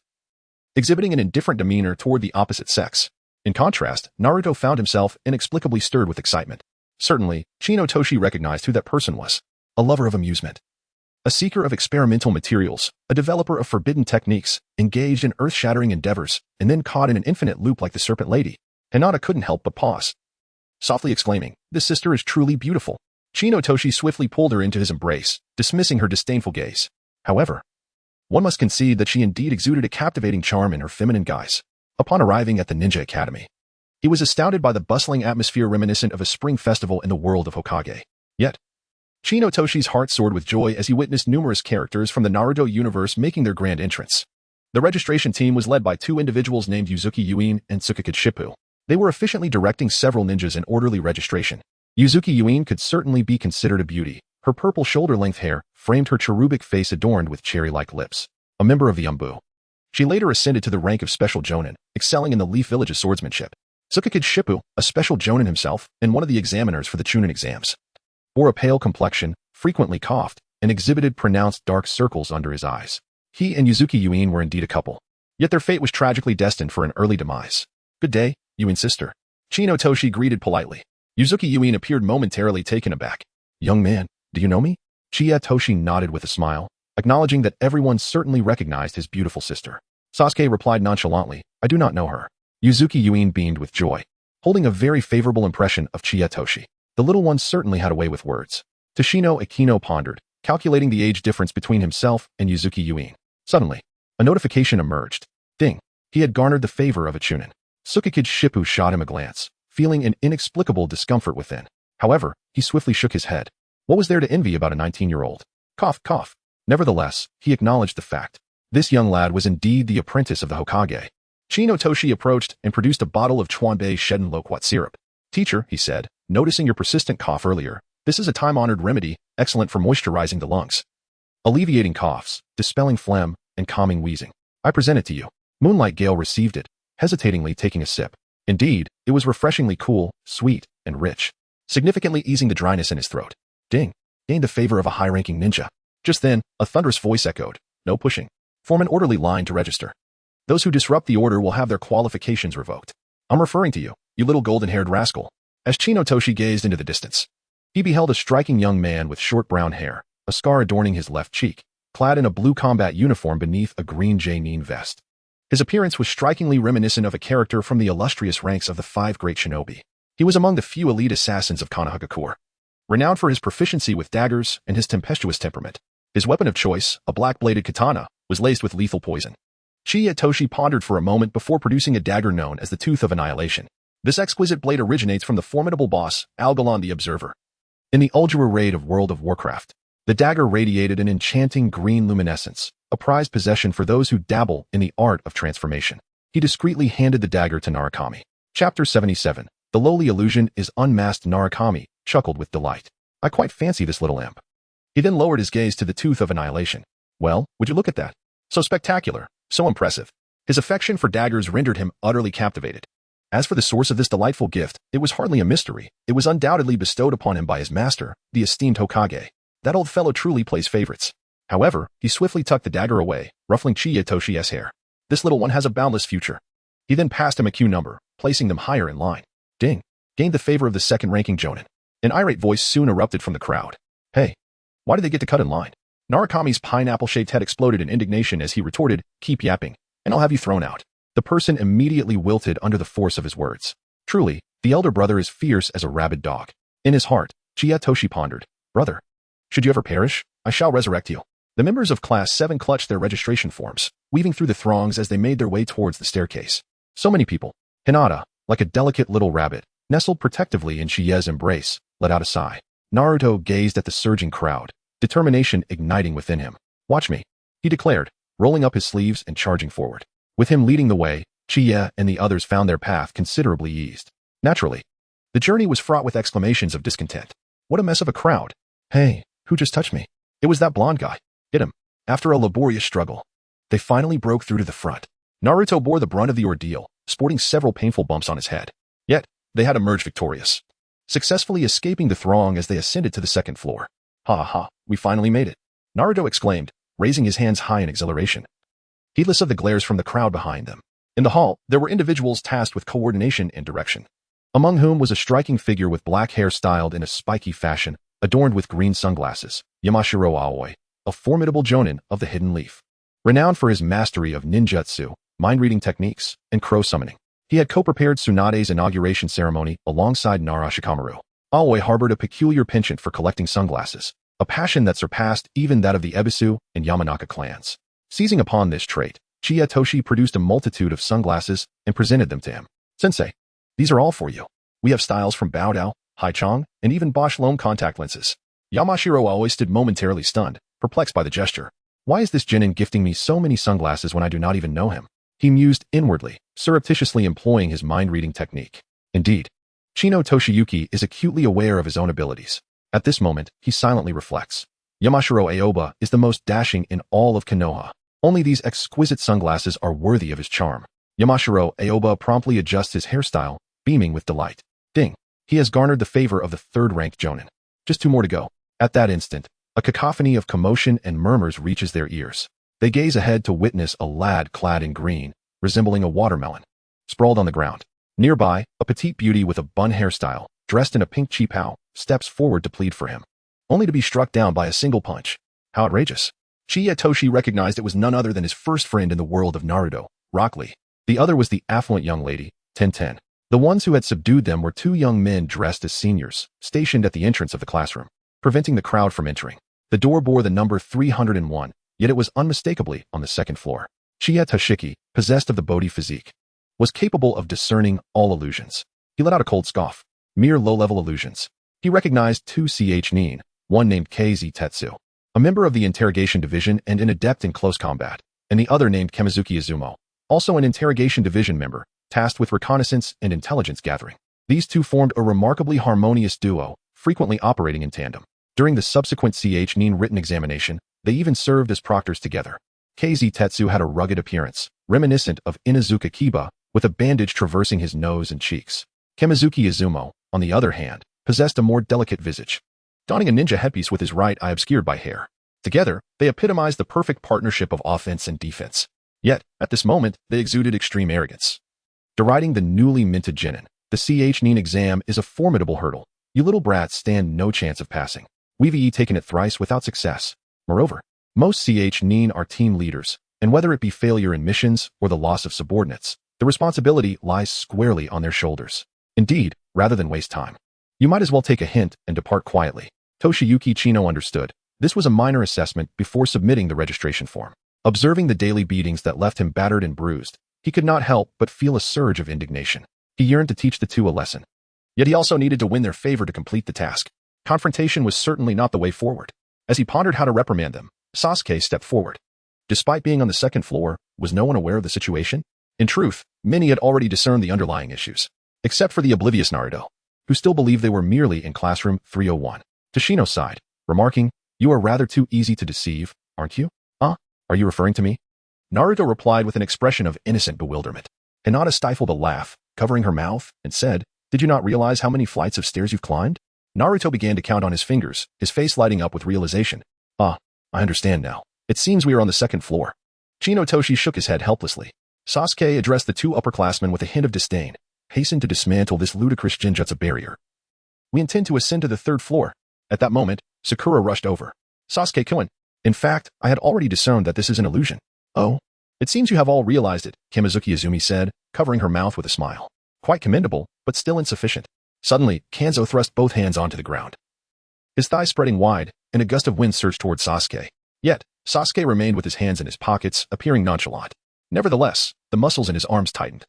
exhibiting an indifferent demeanor toward the opposite sex. In contrast, Naruto found himself inexplicably stirred with excitement. Certainly, Chiyatoshi recognized who that person was. A lover of amusement. A seeker of experimental materials, a developer of forbidden techniques, engaged in earth-shattering endeavors, and then caught in an infinite loop like the Serpent Lady. Hinata couldn't help but pause, softly exclaiming, this sister is truly beautiful. Chiyatoshi swiftly pulled her into his embrace, dismissing her disdainful gaze. However, one must concede that she indeed exuded a captivating charm in her feminine guise. Upon arriving at the Ninja Academy, he was astounded by the bustling atmosphere reminiscent of a spring festival in the world of Hokage. Yet, Chiyatoshi's heart soared with joy as he witnessed numerous characters from the Naruto universe making their grand entrance. The registration team was led by 2 individuals named Yuzuki and Tsukikage Shippu. They were efficiently directing several ninjas in orderly registration. Yuzuki could certainly be considered a beauty. Her purple shoulder-length hair framed her cherubic face adorned with cherry-like lips. A member of the Umbu, she later ascended to the rank of Special Jonin, excelling in the Leaf Village's swordsmanship. Tsukikage Shippu, a Special Jonin himself, and one of the examiners for the Chunin exams, bore a pale complexion, frequently coughed, and exhibited pronounced dark circles under his eyes. He and Yuzuki were indeed a couple. Yet their fate was tragically destined for an early demise. Good day, Yuin sister. Chiyatoshi greeted politely. Yuzuki appeared momentarily taken aback. Young man, do you know me? Chiyatoshi nodded with a smile, acknowledging that everyone certainly recognized his beautiful sister. Sasuke replied nonchalantly, I do not know her. Yuzuki beamed with joy, holding a very favorable impression of Chiyatoshi. The little one certainly had a way with words. Tashino Akino pondered, calculating the age difference between himself and Yuzuki. Suddenly, a notification emerged. Ding. He had garnered the favor of a Chunin. Tsukikage Shippu shot him a glance, feeling an inexplicable discomfort within. However, he swiftly shook his head. What was there to envy about a 19-year-old? Cough, cough. Nevertheless, he acknowledged the fact. This young lad was indeed the apprentice of the Hokage. Chiyatoshi approached and produced a bottle of Chuanbei Shedden Loquat syrup. Teacher, he said, noticing your persistent cough earlier, this is a time-honored remedy, excellent for moisturizing the lungs, alleviating coughs, dispelling phlegm, and calming wheezing. I present it to you. Moonlight Gale received it, hesitatingly taking a sip. Indeed, it was refreshingly cool, sweet, and rich, significantly easing the dryness in his throat. Ding. Gained the favor of a high-ranking ninja. Just then, a thunderous voice echoed. No pushing. Form an orderly line to register. Those who disrupt the order will have their qualifications revoked. I'm referring to you, you little golden-haired rascal. As Chiyatoshi gazed into the distance, he beheld a striking young man with short brown hair, a scar adorning his left cheek, clad in a blue combat uniform beneath a green Jainin vest. His appearance was strikingly reminiscent of a character from the illustrious ranks of the 5 great shinobi. He was among the few elite assassins of Konohagakure, renowned for his proficiency with daggers and his tempestuous temperament. His weapon of choice, a black-bladed katana, was laced with lethal poison. Toshi pondered for a moment before producing a dagger known as the Tooth of Annihilation. This exquisite blade originates from the formidable boss, Algalon the Observer. In the Ultra Raid of World of Warcraft, the dagger radiated an enchanting green luminescence, a prized possession for those who dabble in the art of transformation. He discreetly handed the dagger to Narukami. Chapter 77. The lowly illusion is unmasked. Narukami chuckled with delight. I quite fancy this little imp. He then lowered his gaze to the Tooth of Annihilation. Well, would you look at that? So spectacular, so impressive. His affection for daggers rendered him utterly captivated. As for the source of this delightful gift, it was hardly a mystery. It was undoubtedly bestowed upon him by his master, the esteemed Hokage. That old fellow truly plays favorites. However, he swiftly tucked the dagger away, ruffling Toshi's hair. This little one has a boundless future. He then passed him a queue number, placing them higher in line. Ding gained the favor of the second-ranking jonin. An irate voice soon erupted from the crowd. Hey, why did they get to cut in line? Narukami's pineapple-shaped head exploded in indignation as he retorted, keep yapping, and I'll have you thrown out. The person immediately wilted under the force of his words. Truly, the elder brother is fierce as a rabid dog. In his heart, Toshi pondered, brother, should you ever perish, I shall resurrect you. The members of Class 7 clutched their registration forms, weaving through the throngs as they made their way towards the staircase. So many people. Hinata, like a delicate little rabbit, nestled protectively in Chie's embrace, let out a sigh. Naruto gazed at the surging crowd, determination igniting within him. Watch me, he declared, rolling up his sleeves and charging forward. With him leading the way, Chie and the others found their path considerably eased. Naturally, the journey was fraught with exclamations of discontent. What a mess of a crowd. Hey, who just touched me? It was that blonde guy. Hit him. After a laborious struggle, they finally broke through to the front. Naruto bore the brunt of the ordeal, sporting several painful bumps on his head. Yet, they had emerged victorious, successfully escaping the throng as they ascended to the second floor. Ha ha ha, we finally made it, Naruto exclaimed, raising his hands high in exhilaration. Heedless of the glares from the crowd behind them. In the hall, there were individuals tasked with coordination and direction, among whom was a striking figure with black hair styled in a spiky fashion, adorned with green sunglasses, Yamashiro Aoi, a formidable jonin of the Hidden Leaf. Renowned for his mastery of ninjutsu, mind-reading techniques, and crow summoning, he had co-prepared Tsunade's inauguration ceremony alongside Nara Shikamaru. Aoi harbored a peculiar penchant for collecting sunglasses, a passion that surpassed even that of the Ebisu and Yamanaka clans. Seizing upon this trait, Toshi produced a multitude of sunglasses and presented them to him. Sensei, these are all for you. We have styles from Baodao, Haichong, and even Bosch Loam contact lenses. Yamashiro Aoi stood momentarily stunned, perplexed by the gesture. Why is this genin gifting me so many sunglasses when I do not even know him? He mused inwardly, surreptitiously employing his mind-reading technique. Indeed, Chino Toshiyuki is acutely aware of his own abilities. At this moment, he silently reflects. Yamashiro Aoba is the most dashing in all of Konoha. Only these exquisite sunglasses are worthy of his charm. Yamashiro Aoba promptly adjusts his hairstyle, beaming with delight. Ding! He has garnered the favor of the third-ranked jonin. Just 2 more to go. At that instant, a cacophony of commotion and murmurs reaches their ears. They gaze ahead to witness a lad clad in green, resembling a watermelon, sprawled on the ground. Nearby, a petite beauty with a bun hairstyle, dressed in a pink cheapao, steps forward to plead for him, only to be struck down by a single punch. How outrageous. Toshi recognized it was none other than his first friend in the world of Naruto, Rock Lee. The other was the affluent young lady, Ten. The ones who had subdued them were 2 young men dressed as seniors, stationed at the entrance of the classroom, preventing the crowd from entering. The door bore the number 301, yet it was unmistakably on the second floor. Chie Toshiki, possessed of the Bodhi physique, was capable of discerning all illusions. He let out a cold scoff. Mere low-level illusions. He recognized 2 nin, one named KZ Tetsu, a member of the Interrogation Division and an adept in close combat, and the other named Kamizuki Izumo, also an Interrogation Division member, tasked with reconnaissance and intelligence gathering. These 2 formed a remarkably harmonious duo, frequently operating in tandem. During the subsequent nin written examination, they even served as proctors together. KZ Tetsu had a rugged appearance, reminiscent of Inuzuka Kiba, with a bandage traversing his nose and cheeks. Kamizuki Izumo, on the other hand, possessed a more delicate visage, donning a ninja headpiece with his right eye obscured by hair. Together, they epitomized the perfect partnership of offense and defense. Yet, at this moment, they exuded extreme arrogance. Deriding the newly minted genin, the nin exam is a formidable hurdle. You little brats stand no chance of passing. We've taken it thrice without success. Moreover, most nin are team leaders, and whether it be failure in missions or the loss of subordinates, the responsibility lies squarely on their shoulders. Indeed, rather than waste time, you might as well take a hint and depart quietly. Toshiyuki Chino understood. This was a minor assessment before submitting the registration form. Observing the daily beatings that left him battered and bruised, he could not help but feel a surge of indignation. He yearned to teach the two a lesson. Yet he also needed to win their favor to complete the task. Confrontation was certainly not the way forward. As he pondered how to reprimand them, Sasuke stepped forward. Despite being on the second floor, was no one aware of the situation? In truth, many had already discerned the underlying issues, except for the oblivious Naruto, who still believed they were merely in classroom 301. Tashino sighed, remarking, "You are rather too easy to deceive, aren't you? Are you referring to me?" Naruto replied with an expression of innocent bewilderment. Hinata stifled a laugh, covering her mouth, and said, "Did you not realize how many flights of stairs you've climbed?" Naruto began to count on his fingers, his face lighting up with realization. I understand now. It seems we are on the second floor." Toshi shook his head helplessly. Sasuke addressed the two upperclassmen with a hint of disdain. "Hasten to dismantle this ludicrous ninjutsu barrier. We intend to ascend to the third floor." At that moment, Sakura rushed over. "Sasuke-kun, in fact, I had already discerned that this is an illusion." "Oh? It seems you have all realized it," Kamizuki Izumi said, covering her mouth with a smile. "Quite commendable, but still insufficient." Suddenly, Kanzo thrust both hands onto the ground, his thighs spreading wide, and a gust of wind surged towards Sasuke. Yet, Sasuke remained with his hands in his pockets, appearing nonchalant. Nevertheless, the muscles in his arms tightened,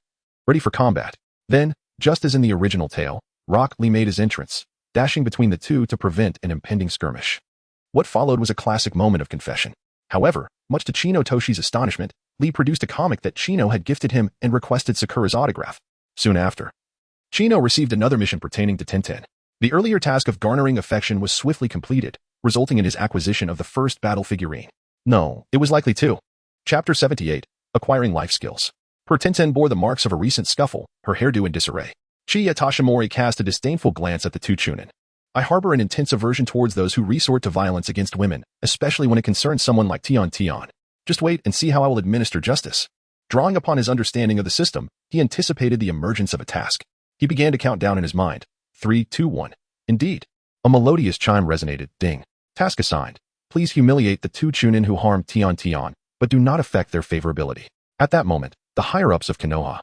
ready for combat. Then, just as in the original tale, Rock Lee made his entrance, dashing between the two to prevent an impending skirmish. What followed was a classic moment of confession. However, much to Toshi's astonishment, Lee produced a comic that Chino had gifted him and requested Sakura's autograph. Soon after, Chino received another mission pertaining to Tenten. The earlier task of garnering affection was swiftly completed, resulting in his acquisition of the first battle figurine. No, it was likely two. Chapter 78, Acquiring Life Skills. Her Tenten bore the marks of a recent scuffle, her hairdo in disarray. Chiya Toshimori cast a disdainful glance at the two Chunin. "I harbor an intense aversion towards those who resort to violence against women, especially when it concerns someone like Tion. Just wait and see how I will administer justice." Drawing upon his understanding of the system, he anticipated the emergence of a task. He began to count down in his mind. 3, 2, 1. Indeed. A melodious chime resonated. Ding. Task assigned. Please humiliate the two Chunin who harmed Tion, but do not affect their favorability. At that moment, the higher-ups of Konoha,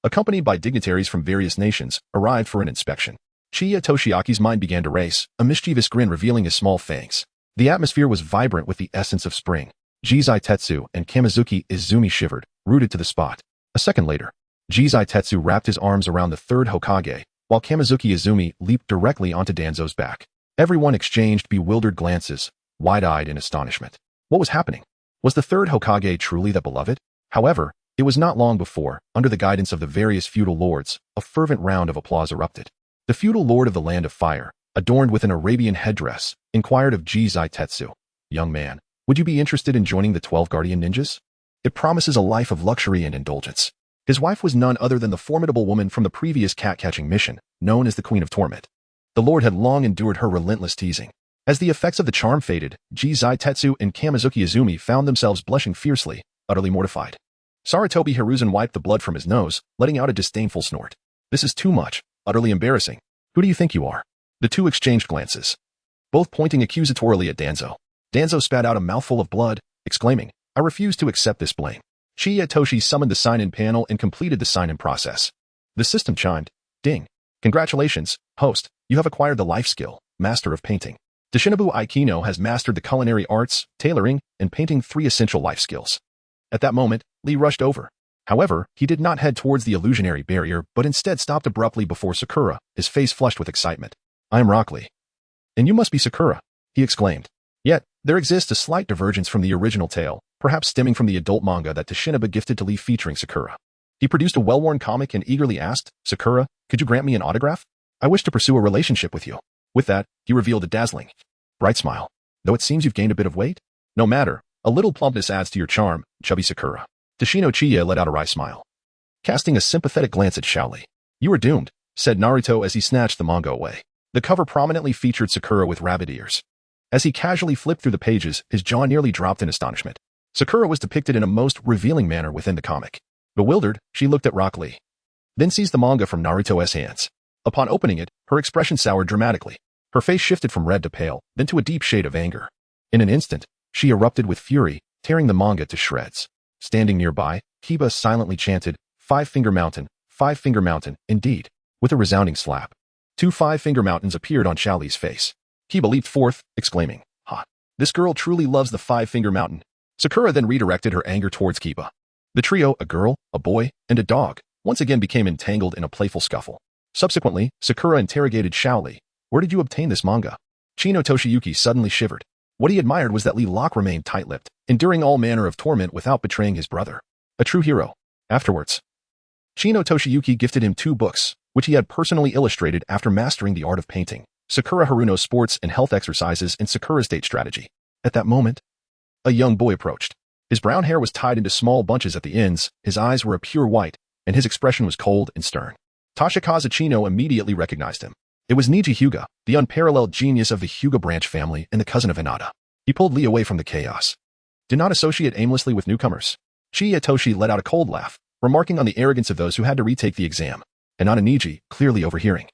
accompanied by dignitaries from various nations, arrived for an inspection. Chiya Toshiaki's mind began to race, a mischievous grin revealing his small fangs. The atmosphere was vibrant with the essence of spring. Jizai Tetsu and Kamizuki Izumi shivered, rooted to the spot. A second later, Jizai Tetsu wrapped his arms around the third Hokage, while Kamizuki Izumi leaped directly onto Danzo's back. Everyone exchanged bewildered glances, wide-eyed in astonishment. What was happening? Was the third Hokage truly the beloved? However, it was not long before, under the guidance of the various feudal lords, a fervent round of applause erupted. The feudal lord of the Land of Fire, adorned with an Arabian headdress, inquired of Jizai Tetsu, "Young man, would you be interested in joining the 12 Guardian Ninjas? It promises a life of luxury and indulgence." His wife was none other than the formidable woman from the previous cat-catching mission, known as the Queen of Torment. The Lord had long endured her relentless teasing. As the effects of the charm faded, Jizai Tetsu and Kamizuki Izumi found themselves blushing fiercely, utterly mortified. Sarutobi Hiruzen wiped the blood from his nose, letting out a disdainful snort. "This is too much, utterly embarrassing. Who do you think you are?" The two exchanged glances, both pointing accusatorily at Danzo. Danzo spat out a mouthful of blood, exclaiming, "I refuse to accept this blame." Chiya Toshi summoned the sign-in panel and completed the sign-in process. The system chimed. "Ding. Congratulations, host, you have acquired the life skill, Master of Painting. Deshinobu Aikino has mastered the culinary arts, tailoring, and painting 3 essential life skills." At that moment, Lee rushed over. However, he did not head towards the illusionary barrier, but instead stopped abruptly before Sakura, his face flushed with excitement. "I am Rock Lee." "And you must be Sakura," he exclaimed. Yet, there exists a slight divergence from the original tale, perhaps stemming from the adult manga that Tashinobu gifted to Lee featuring Sakura. He produced a well-worn comic and eagerly asked, "Sakura, could you grant me an autograph? I wish to pursue a relationship with you." With that, he revealed a dazzling, bright smile. "Though it seems you've gained a bit of weight? No matter, a little plumpness adds to your charm, chubby Sakura." Tashino Chiya let out a wry smile, casting a sympathetic glance at Shaoli. "You are doomed," said Naruto as he snatched the manga away. The cover prominently featured Sakura with rabbit ears. As he casually flipped through the pages, his jaw nearly dropped in astonishment. Sakura was depicted in a most revealing manner within the comic. Bewildered, she looked at Rock Lee, then seized the manga from Naruto's hands. Upon opening it, her expression soured dramatically. Her face shifted from red to pale, then to a deep shade of anger. In an instant, she erupted with fury, tearing the manga to shreds. Standing nearby, Kiba silently chanted, Five-Finger Mountain, indeed," with a resounding slap. 2 five-finger mountains appeared on Shaoli's face. Kiba leaped forth, exclaiming, "Ha! This girl truly loves the Five-Finger Mountain." Sakura then redirected her anger towards Kiba. The trio, a girl, a boy, and a dog, once again became entangled in a playful scuffle. Subsequently, Sakura interrogated Shaoli. Where did you obtain this manga? Chino Toshiyuki suddenly shivered. What he admired was that Lee Locke remained tight-lipped, enduring all manner of torment without betraying his brother. A true hero. Afterwards, Chino Toshiyuki gifted him 2 books, which he had personally illustrated after mastering the art of painting: Sakura Haruno's Sports and Health Exercises and Sakura's Date Strategy. At that moment, a young boy approached. His brown hair was tied into small bunches at the ends, his eyes were a pure white, and his expression was cold and stern. Toshikazu Chino immediately recognized him. It was Niji Hyuga, the unparalleled genius of the Hyuga branch family and the cousin of Hinata. He pulled Lee away from the chaos. Do not associate aimlessly with newcomers. Chiya Toshi let out a cold laugh, remarking on the arrogance of those who had to retake the exam. Hinata Niji, clearly overhearing,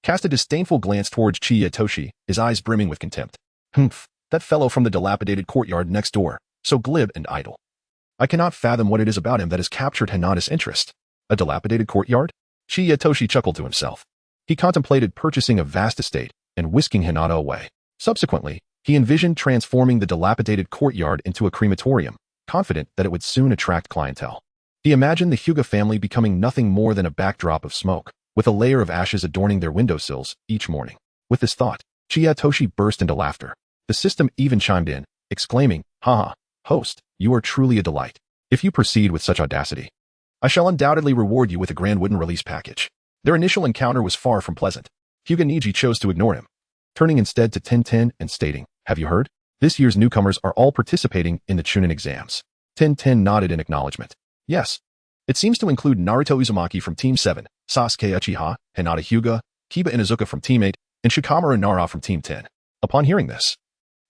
cast a disdainful glance towards Chiya Toshi, his eyes brimming with contempt. Humph, that fellow from the dilapidated courtyard next door, so glib and idle. I cannot fathom what it is about him that has captured Hinata's interest. A dilapidated courtyard? Chiya Toshi chuckled to himself. He contemplated purchasing a vast estate and whisking Hinata away. Subsequently, he envisioned transforming the dilapidated courtyard into a crematorium, confident that it would soon attract clientele. He imagined the Hyuga family becoming nothing more than a backdrop of smoke, with a layer of ashes adorning their windowsills each morning. With this thought, Chiya Toshi burst into laughter. The system even chimed in, exclaiming, "Haha, host, you are truly a delight. If you proceed with such audacity, I shall undoubtedly reward you with a grand wooden release package." Their initial encounter was far from pleasant. Hyuga Niji chose to ignore him, turning instead to Ten and stating, "Have you heard? This year's newcomers are all participating in the Chunin exams." Ten nodded in acknowledgement. Yes. It seems to include Naruto Uzumaki from Team 7, Sasuke Uchiha, Hinata Hyuga, Kiba Inuzuka from Team 8, and Shikamaru Nara from Team 10. Upon hearing this,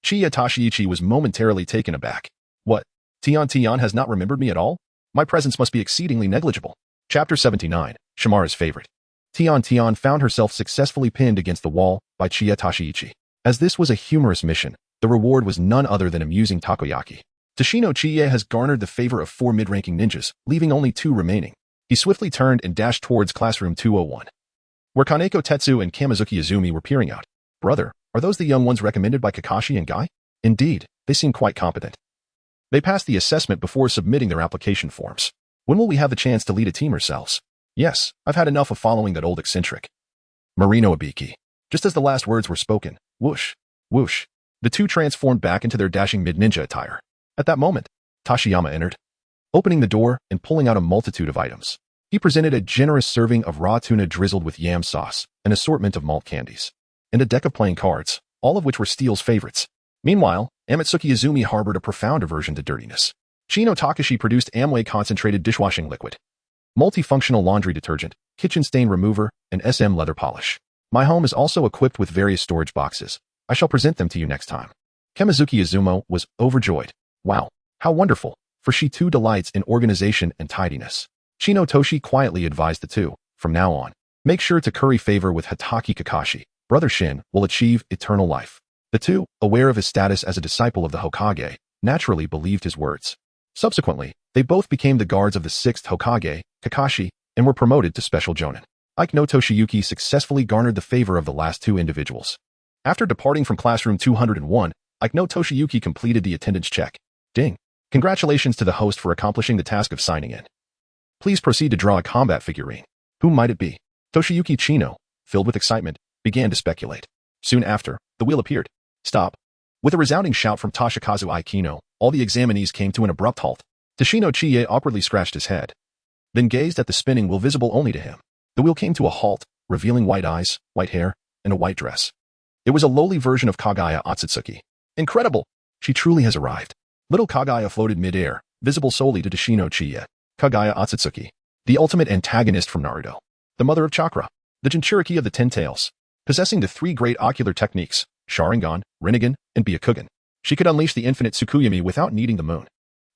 Chiya Toshiichi was momentarily taken aback. What? Tion has not remembered me at all? My presence must be exceedingly negligible. Chapter 79, Shimara's Favorite. Tion found herself successfully pinned against the wall by Chiya Toshiichi. As this was a humorous mission, the reward was none other than amusing takoyaki. Toshino Chiye has garnered the favor of 4 mid-ranking ninjas, leaving only 2 remaining. He swiftly turned and dashed towards classroom 201, where Kaneko Tetsu and Kamizuki Izumi were peering out. Brother, are those the young ones recommended by Kakashi and Guy? Indeed, they seem quite competent. They passed the assessment before submitting their application forms. When will we have the chance to lead a team ourselves? Yes, I've had enough of following that old eccentric. Marino Abiki. Just as the last words were spoken, whoosh, whoosh, the 2 transformed back into their dashing mid-ninja attire. At that moment, Tashiyama entered, opening the door and pulling out a multitude of items. He presented a generous serving of raw tuna drizzled with yam sauce, an assortment of malt candies, and a deck of playing cards, all of which were Steele's favorites. Meanwhile, Amatsuki Izumi harbored a profound aversion to dirtiness. Chino Takashi produced Amway concentrated dishwashing liquid, multifunctional laundry detergent, kitchen stain remover, and SM leather polish. My home is also equipped with various storage boxes. I shall present them to you next time. Kamizuki Izumo was overjoyed. Wow, how wonderful, for she too delights in organization and tidiness. Chino Toshi quietly advised the 2, from now on, make sure to curry favor with Hataki Kakashi. Brother Shin will achieve eternal life. The 2, aware of his status as a disciple of the Hokage, naturally believed his words. Subsequently, they both became the guards of the 6th Hokage, Kakashi, and were promoted to Special Jonin. Ike no Toshiyuki successfully garnered the favor of the last 2 individuals. After departing from classroom 201, Ike no Toshiyuki completed the attendance check. Ding. Congratulations to the host for accomplishing the task of signing in. Please proceed to draw a combat figurine. Who might it be? Toshiyuki Chino, filled with excitement, began to speculate. Soon after, the wheel appeared. Stop. With a resounding shout from Toshikazu Aikino, all the examinees came to an abrupt halt. Toshino Chiye awkwardly scratched his head, then gazed at the spinning wheel visible only to him. The wheel came to a halt, revealing white eyes, white hair, and a white dress. It was a lowly version of Kagaya Otsutsuki. Incredible! She truly has arrived. Little Kagaya floated mid-air, visible solely to Toshino Chiye. Kagaya Otsutsuki, the ultimate antagonist from Naruto. The mother of chakra, the Jinchuriki of the 10 tails. Possessing the 3 great ocular techniques, Sharingan, Rinnegan, and Byakugan, she could unleash the infinite Tsukuyami without needing the moon.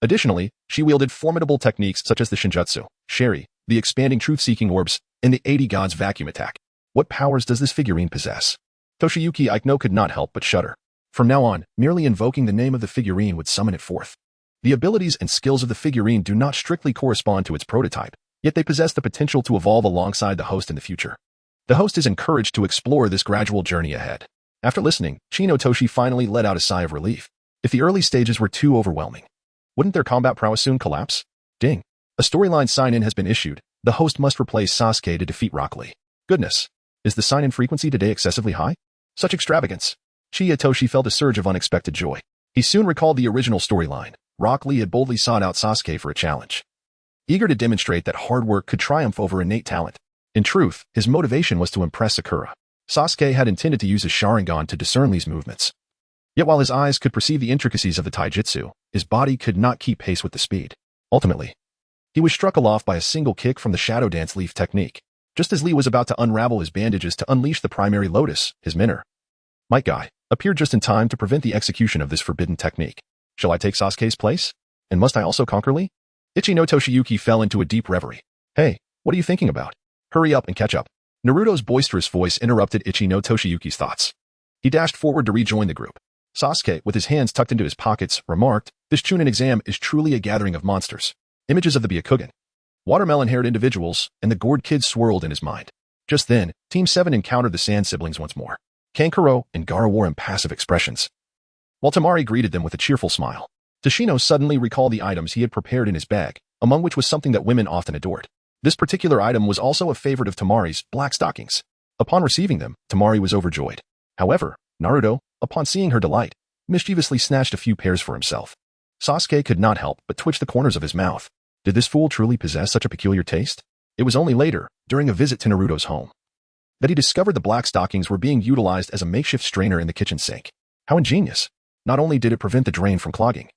Additionally, she wielded formidable techniques such as the Shinjutsu, Sheri, the expanding truth-seeking orbs, and the 80 gods vacuum attack. What powers does this figurine possess? Toshiyuki Aikno could not help but shudder. From now on, merely invoking the name of the figurine would summon it forth. The abilities and skills of the figurine do not strictly correspond to its prototype, yet they possess the potential to evolve alongside the host in the future. The host is encouraged to explore this gradual journey ahead. After listening, Chino Toshi finally let out a sigh of relief. If the early stages were too overwhelming, Wouldn't their combat prowess soon collapse? Ding. A storyline sign-in has been issued. The host must replace Sasuke to defeat Rock Lee. Goodness. Is the sign-in frequency today excessively high? Such extravagance. Chiyatoshi felt a surge of unexpected joy. He soon recalled the original storyline. Rock Lee had boldly sought out Sasuke for a challenge. Eager to demonstrate that hard work could triumph over innate talent. In truth, his motivation was to impress Sakura. Sasuke had intended to use his Sharingan to discern Lee's movements. Yet while his eyes could perceive the intricacies of the taijutsu, his body could not keep pace with the speed. Ultimately, he was struck aloft by a single kick from the Shadow Dance Leaf technique. Just as Lee was about to unravel his bandages to unleash the primary lotus, his Minor Might Guy appeared just in time to prevent the execution of this forbidden technique. Shall I take Sasuke's place? And must I also conquer Lee? Ichi no Toshiyuki fell into a deep reverie. Hey, what are you thinking about? Hurry up and catch up. Naruto's boisterous voice interrupted Ichi no Toshiyuki's thoughts. He dashed forward to rejoin the group. Sasuke, with his hands tucked into his pockets, remarked, "This Chunin Exam is truly a gathering of monsters. Images of the Byakugan, watermelon-haired individuals, and the gourd kids swirled in his mind." Just then, Team 7 encountered the Sand siblings once more. Kankuro and Gaara wore impassive expressions, while Temari greeted them with a cheerful smile. Tashino suddenly recalled the items he had prepared in his bag, among which was something that women often adored. This particular item was also a favorite of Temari's, black stockings. Upon receiving them, Temari was overjoyed. However, Naruto, upon seeing her delight, mischievously snatched a few pairs for himself. Sasuke could not help but twitch the corners of his mouth. Did this fool truly possess such a peculiar taste? It was only later, during a visit to Naruto's home, that he discovered the black stockings were being utilized as a makeshift strainer in the kitchen sink. How ingenious! Not only did it prevent the drain from clogging,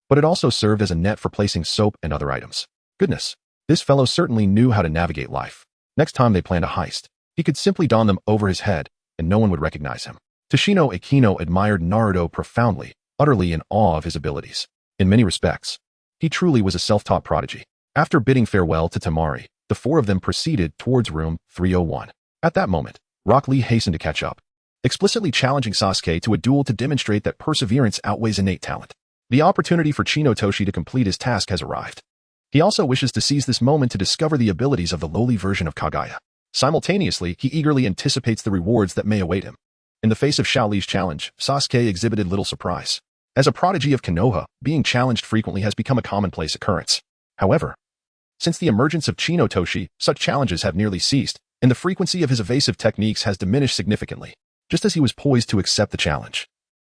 but it also served as a net for placing soap and other items. Goodness, this fellow certainly knew how to navigate life. Next time they planned a heist, he could simply don them over his head, and no one would recognize him. Tashino Akino admired Naruto profoundly, utterly in awe of his abilities. In many respects, he truly was a self-taught prodigy. After bidding farewell to Temari, the four of them proceeded towards room 301. At that moment, Rock Lee hastened to catch up, explicitly challenging Sasuke to a duel to demonstrate that perseverance outweighs innate talent. The opportunity for Chinotoshi to complete his task has arrived. He also wishes to seize this moment to discover the abilities of the lowly version of Kagaya. Simultaneously, he eagerly anticipates the rewards that may await him. In the face of Xiao Li's challenge, Sasuke exhibited little surprise. As a prodigy of Konoha, being challenged frequently has become a commonplace occurrence. However, since the emergence of Chinotoshi, such challenges have nearly ceased, and the frequency of his evasive techniques has diminished significantly. Just as he was poised to accept the challenge,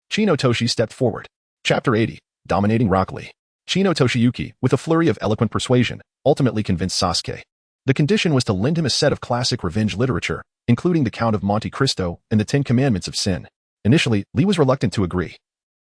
Chinotoshi stepped forward. Chapter 80, Dominating Rock Lee. Chino Toshiyuki, with a flurry of eloquent persuasion, ultimately convinced Sasuke. The condition was to lend him a set of classic revenge literature, including the Count of Monte Cristo and the 10 Commandments of Sin. Initially, Lee was reluctant to agree.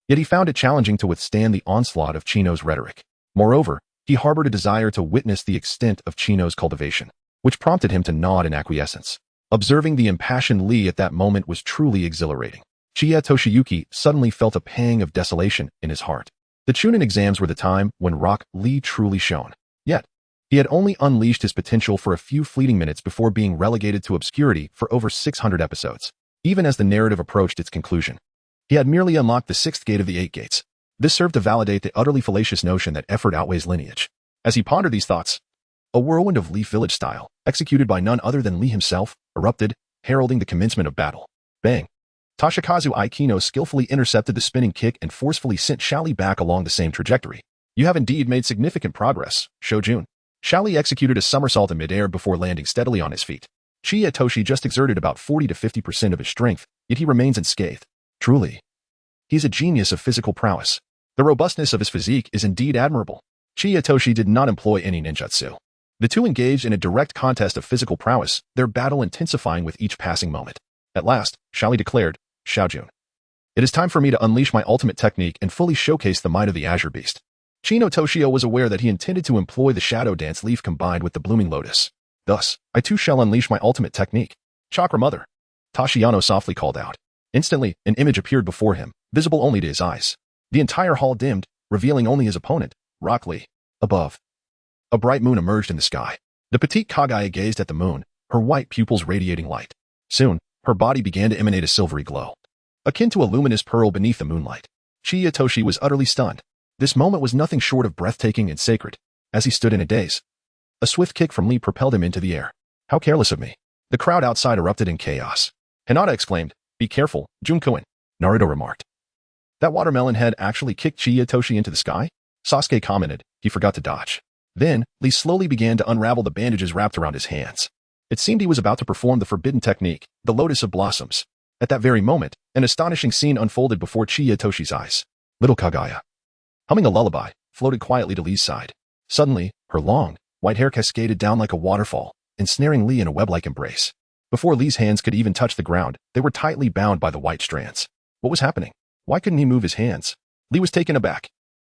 Yet he found it challenging to withstand the onslaught of Chino's rhetoric. Moreover, he harbored a desire to witness the extent of Chino's cultivation, which prompted him to nod in acquiescence. Observing the impassioned Lee at that moment was truly exhilarating. Chiya Toshiyuki suddenly felt a pang of desolation in his heart. The Chunin exams were the time when Rock Lee truly shone. Yet, he had only unleashed his potential for a few fleeting minutes before being relegated to obscurity for over 600 episodes. Even as the narrative approached its conclusion, he had merely unlocked the 6th gate of the 8 gates. This served to validate the utterly fallacious notion that effort outweighs lineage. As he pondered these thoughts, a whirlwind of Lee Village style, executed by none other than Lee himself, erupted, heralding the commencement of battle. Bang! Toshikazu Aikino skillfully intercepted the spinning kick and forcefully sent Xiao Li back along the same trajectory. You have indeed made significant progress, Shojun. Xiao Li executed a somersault in midair before landing steadily on his feet. Chiya Toshi just exerted about 40 to 50% of his strength, yet he remains unscathed. Truly, he's a genius of physical prowess. The robustness of his physique is indeed admirable. Chiya Toshi did not employ any ninjutsu. The two engaged in a direct contest of physical prowess, their battle intensifying with each passing moment. At last, Xiao Li declared, Xiaojun, it is time for me to unleash my ultimate technique and fully showcase the might of the Azure Beast. Chino Toshio was aware that he intended to employ the Shadow Dance Leaf combined with the Blooming Lotus. Thus, I too shall unleash my ultimate technique. Chakra Mother, Tashiano softly called out. Instantly, an image appeared before him, visible only to his eyes. The entire hall dimmed, revealing only his opponent, Rock Lee. Above, a bright moon emerged in the sky. The petite Kagaya gazed at the moon, her white pupils radiating light. Soon, her body began to emanate a silvery glow, akin to a luminous pearl beneath the moonlight. Chiya Toshi was utterly stunned. This moment was nothing short of breathtaking and sacred. As he stood in a daze, a swift kick from Lee propelled him into the air. How careless of me. The crowd outside erupted in chaos. Hinata exclaimed, Be careful, Junkoin. Naruto remarked. That watermelon head actually kicked Chiya Toshi into the sky? Sasuke commented. He forgot to dodge. Then, Lee slowly began to unravel the bandages wrapped around his hands. It seemed he was about to perform the forbidden technique, the Lotus of Blossoms. At that very moment, an astonishing scene unfolded before Chiyatoshi's eyes. Little Kaguya, humming a lullaby, floated quietly to Lee's side. Suddenly, her long, white hair cascaded down like a waterfall, ensnaring Lee in a web-like embrace. Before Lee's hands could even touch the ground, they were tightly bound by the white strands. What was happening? Why couldn't he move his hands? Lee was taken aback.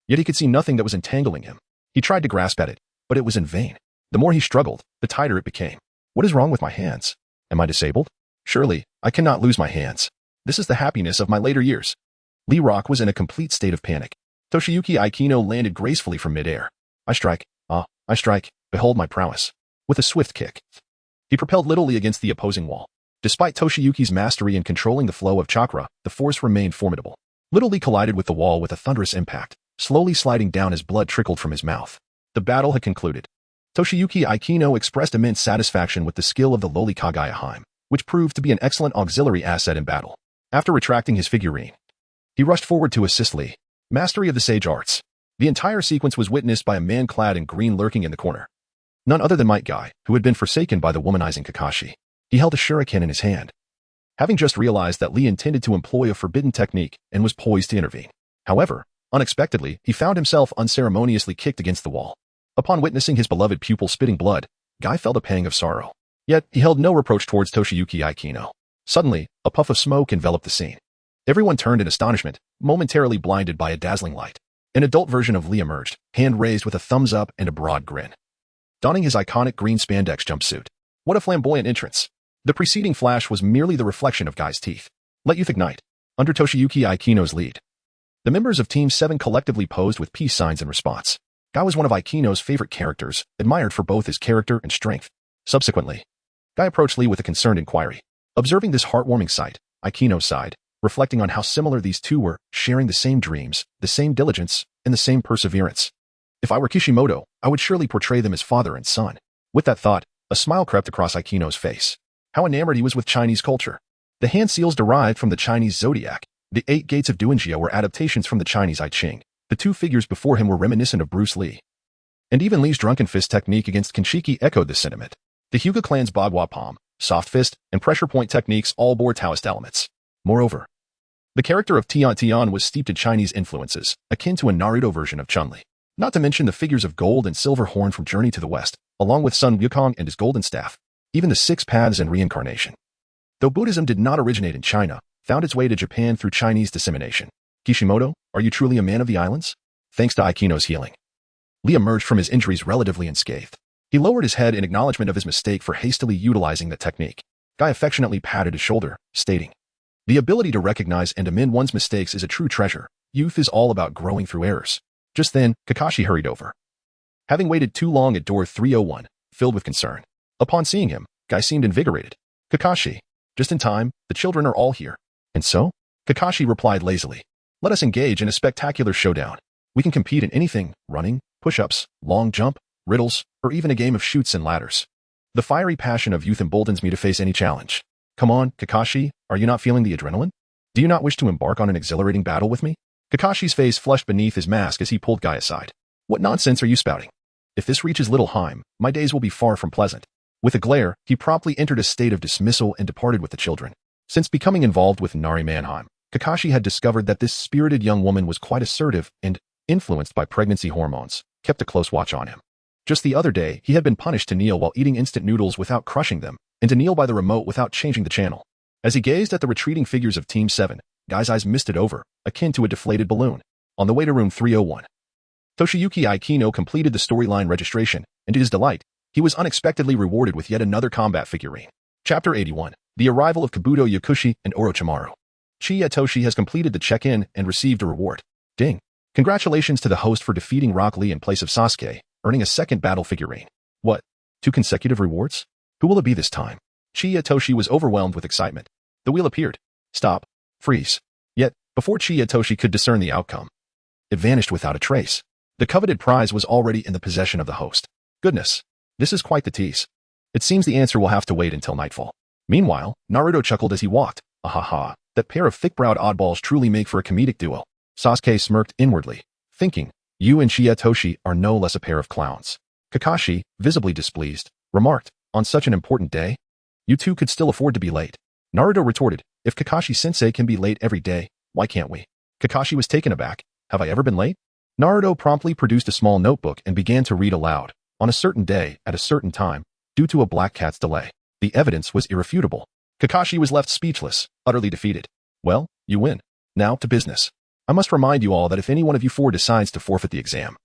Yet he could see nothing that was entangling him. He tried to grasp at it, but it was in vain. The more he struggled, the tighter it became. What is wrong with my hands? Am I disabled? Surely, I cannot lose my hands. This is the happiness of my later years. Lee Rock was in a complete state of panic. Toshiyuki Aikino landed gracefully from midair. I strike. I strike. Behold my prowess. With a swift kick, he propelled Little Lee against the opposing wall. Despite Toshiyuki's mastery in controlling the flow of chakra, the force remained formidable. Little Lee collided with the wall with a thunderous impact, slowly sliding down as blood trickled from his mouth. The battle had concluded. Toshiyuki Aikino expressed immense satisfaction with the skill of the lowly Kaguya Haim, which proved to be an excellent auxiliary asset in battle. After retracting his figurine, he rushed forward to assist Lee. Mastery of the sage arts. The entire sequence was witnessed by a man clad in green lurking in the corner. None other than Might Guy, who had been forsaken by the womanizing Kakashi. He held a shuriken in his hand, having just realized that Lee intended to employ a forbidden technique and was poised to intervene. However, unexpectedly, he found himself unceremoniously kicked against the wall. Upon witnessing his beloved pupil spitting blood, Guy felt a pang of sorrow. Yet, he held no reproach towards Toshiyuki Aikino. Suddenly, a puff of smoke enveloped the scene. Everyone turned in astonishment, momentarily blinded by a dazzling light. An adult version of Lee emerged, hand raised with a thumbs up and a broad grin, donning his iconic green spandex jumpsuit. What a flamboyant entrance. The preceding flash was merely the reflection of Guy's teeth. Let youth ignite. Under Toshiyuki Aikino's lead, the members of Team 7 collectively posed with peace signs in response. Guy was one of Aikino's favorite characters, admired for both his character and strength. Subsequently, Guy approached Lee with a concerned inquiry. Observing this heartwarming sight, Aikino sighed, reflecting on how similar these two were, sharing the same dreams, the same diligence, and the same perseverance. If I were Kishimoto, I would surely portray them as father and son. With that thought, a smile crept across Aikino's face. How enamored he was with Chinese culture. The hand seals derived from the Chinese zodiac. The 8 gates of Duanjia were adaptations from the Chinese I Ching. The 2 figures before him were reminiscent of Bruce Lee. And even Lee's drunken fist technique against Kinshiki echoed this sentiment. The Hyuga clan's Bagua Palm, soft fist, and pressure point techniques all bore Taoist elements. Moreover, the character of Tian Tian was steeped in Chinese influences, akin to a Naruto version of Chun-Li. Not to mention the figures of Gold and Silver Horn from Journey to the West, along with Sun Wukong and his golden staff, even the 6 paths and reincarnation. Though Buddhism did not originate in China, found its way to Japan through Chinese dissemination. Kishimoto, are you truly a man of the islands? Thanks to Aikino's healing, Lee emerged from his injuries relatively unscathed. He lowered his head in acknowledgement of his mistake for hastily utilizing the technique. Guy affectionately patted his shoulder, stating, the ability to recognize and amend one's mistakes is a true treasure. Youth is all about growing through errors. Just then, Kakashi hurried over, having waited too long at door 301, filled with concern. Upon seeing him, Guy seemed invigorated. Kakashi, just in time, the children are all here. And so? Kakashi replied lazily. Let us engage in a spectacular showdown. We can compete in anything, running, push-ups, long jump, riddles, or even a game of chutes and ladders. The fiery passion of youth emboldens me to face any challenge. Come on, Kakashi, are you not feeling the adrenaline? Do you not wish to embark on an exhilarating battle with me? Kakashi's face flushed beneath his mask as he pulled Guy aside. What nonsense are you spouting? If this reaches Little Haim, my days will be far from pleasant. With a glare, he promptly entered a state of dismissal and departed with the children. Since becoming involved with Nari Manheim, Kakashi had discovered that this spirited young woman was quite assertive and, influenced by pregnancy hormones, kept a close watch on him. Just the other day, he had been punished to kneel while eating instant noodles without crushing them, and to kneel by the remote without changing the channel. As he gazed at the retreating figures of Team 7, Guy's eyes misted over, akin to a deflated balloon. On the way to room 301, Toshiyuki Aikino completed the storyline registration, and to his delight, he was unexpectedly rewarded with yet another combat figurine. Chapter 81, The Arrival of Kabuto Yakushi and Orochimaru. Chiyatoshi has completed the check-in and received a reward. Ding. Congratulations to the host for defeating Rock Lee in place of Sasuke, earning a second battle figurine. What? 2 consecutive rewards? Who will it be this time? Chiyatoshi was overwhelmed with excitement. The wheel appeared. Stop. Freeze. Yet, before Chiyatoshi could discern the outcome, it vanished without a trace. The coveted prize was already in the possession of the host. Goodness. This is quite the tease. It seems the answer will have to wait until nightfall. Meanwhile, Naruto chuckled as he walked. Ahaha, that pair of thick-browed oddballs truly make for a comedic duo. Sasuke smirked inwardly, thinking, You and Toshi are no less a pair of clowns. Kakashi, visibly displeased, remarked, on such an important day? You two could still afford to be late. Naruto retorted, if Kakashi-sensei can be late every day, why can't we? Kakashi was taken aback. Have I ever been late? Naruto promptly produced a small notebook and began to read aloud. On a certain day, at a certain time, due to a black cat's delay. The evidence was irrefutable. Kakashi was left speechless, utterly defeated. Well, you win. Now to business. I must remind you all that if any one of you four decides to forfeit the exam,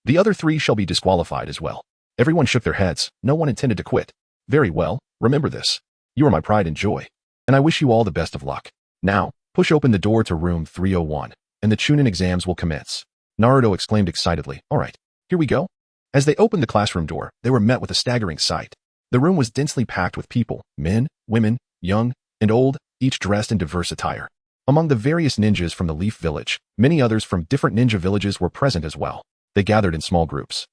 the other three shall be disqualified as well. Everyone shook their heads. No one intended to quit. Very well, remember this. You are my pride and joy. And I wish you all the best of luck. Now, push open the door to room 301, and the Chunin exams will commence. Naruto exclaimed excitedly, all right, here we go. As they opened the classroom door, they were met with a staggering sight. The room was densely packed with people, men, women, young, and old, each dressed in diverse attire. Among the various ninjas from the Leaf Village, many others from different ninja villages were present as well. They gathered in small groups,